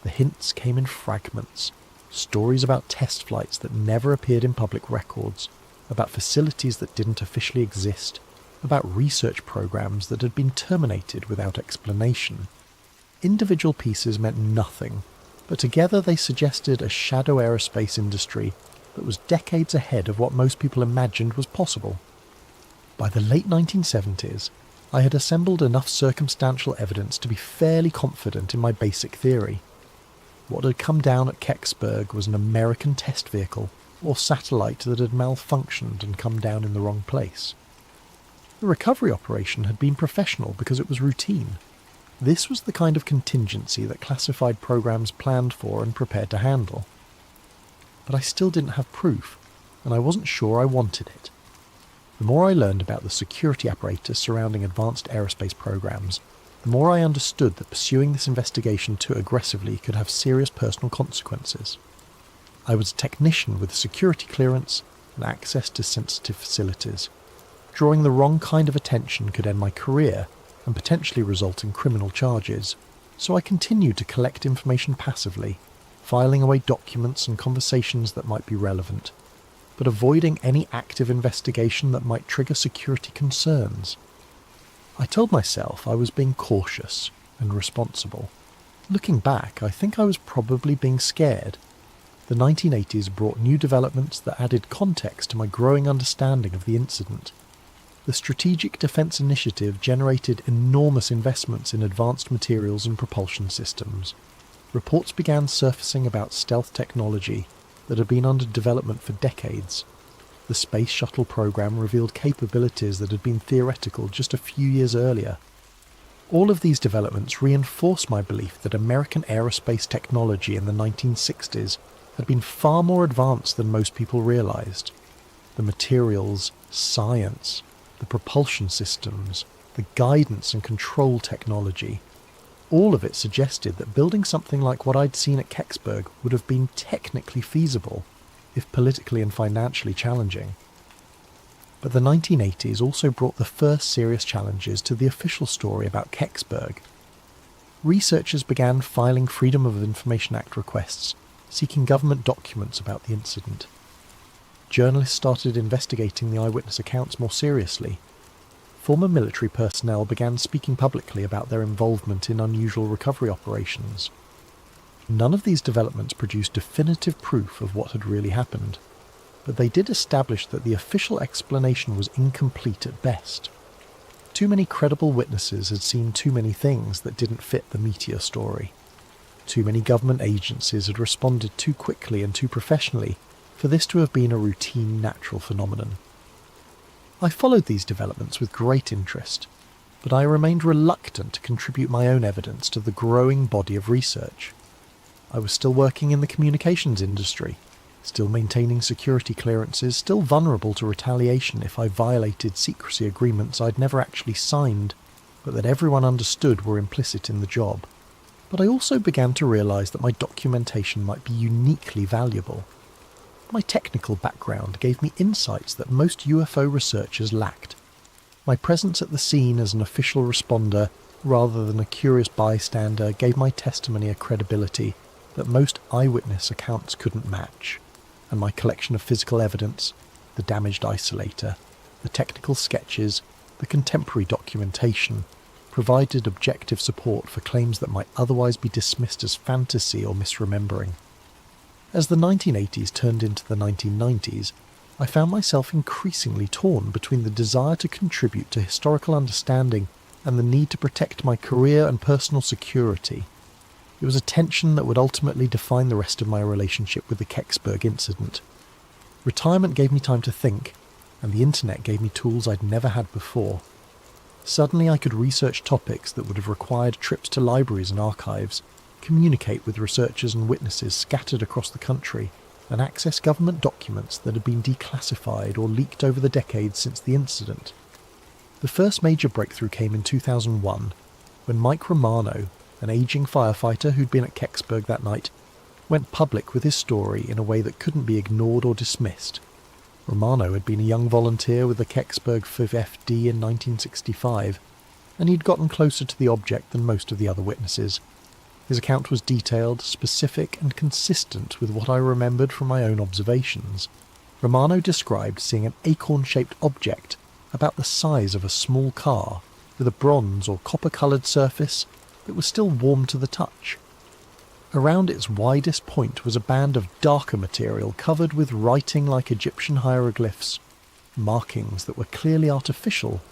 The hints came in fragments, stories about test flights that never appeared in public records, about facilities that didn't officially exist, about research programs that had been terminated without explanation. Individual pieces meant nothing, but together they suggested a shadow aerospace industry that was decades ahead of what most people imagined was possible. By the late 1970s, I had assembled enough circumstantial evidence to be fairly confident in my basic theory. What had come down at Kecksburg was an American test vehicle or satellite that had malfunctioned and come down in the wrong place. The recovery operation had been professional because it was routine. This was the kind of contingency that classified programs planned for and prepared to handle. But I still didn't have proof, and I wasn't sure I wanted it. The more I learned about the security apparatus surrounding advanced aerospace programs, the more I understood that pursuing this investigation too aggressively could have serious personal consequences. I was a technician with security clearance and access to sensitive facilities. Drawing the wrong kind of attention could end my career and potentially result in criminal charges, so I continued to collect information passively, filing away documents and conversations that might be relevant, but avoiding any active investigation that might trigger security concerns. I told myself I was being cautious and responsible. Looking back, I think I was probably being scared. The 1980s brought new developments that added context to my growing understanding of the incident. The Strategic Defence Initiative generated enormous investments in advanced materials and propulsion systems. Reports began surfacing about stealth technology that had been under development for decades. The Space Shuttle program revealed capabilities that had been theoretical just a few years earlier. All of these developments reinforced my belief that American aerospace technology in the 1960s had been far more advanced than most people realized. The materials, science, the propulsion systems, the guidance and control technology, all of it suggested that building something like what I'd seen at Kecksburg would have been technically feasible, if politically and financially challenging. But the 1980s also brought the first serious challenges to the official story about Kecksburg. Researchers began filing Freedom of Information Act requests, seeking government documents about the incident. Journalists started investigating the eyewitness accounts more seriously. Former military personnel began speaking publicly about their involvement in unusual recovery operations. None of these developments produced definitive proof of what had really happened, but they did establish that the official explanation was incomplete at best. Too many credible witnesses had seen too many things that didn't fit the meteor story. Too many government agencies had responded too quickly and too professionally for this to have been a routine natural phenomenon. I followed these developments with great interest, but I remained reluctant to contribute my own evidence to the growing body of research. I was still working in the communications industry, still maintaining security clearances, still vulnerable to retaliation if I violated secrecy agreements I'd never actually signed, but that everyone understood were implicit in the job. But I also began to realise that my documentation might be uniquely valuable. My technical background gave me insights that most UFO researchers lacked. My presence at the scene as an official responder, rather than a curious bystander, gave my testimony a credibility that most eyewitness accounts couldn't match, and my collection of physical evidence, the damaged isolator, the technical sketches, the contemporary documentation, provided objective support for claims that might otherwise be dismissed as fantasy or misremembering. As the 1980s turned into the 1990s, I found myself increasingly torn between the desire to contribute to historical understanding and the need to protect my career and personal security. It was a tension that would ultimately define the rest of my relationship with the Kecksburg incident. Retirement gave me time to think, and the internet gave me tools I'd never had before. Suddenly I could research topics that would have required trips to libraries and archives, communicate with researchers and witnesses scattered across the country, and access government documents that had been declassified or leaked over the decades since the incident. The first major breakthrough came in 2001, when Mike Romano, an ageing firefighter who'd been at Kecksburg that night, went public with his story in a way that couldn't be ignored or dismissed. Romano had been a young volunteer with the Kecksburg 5FD in 1965, and he'd gotten closer to the object than most of the other witnesses. His account was detailed, specific, and consistent with what I remembered from my own observations. Romano described seeing an acorn-shaped object about the size of a small car, with a bronze or copper-coloured surface that was still warm to the touch. Around its widest point was a band of darker material covered with writing like Egyptian hieroglyphs, markings that were clearly artificial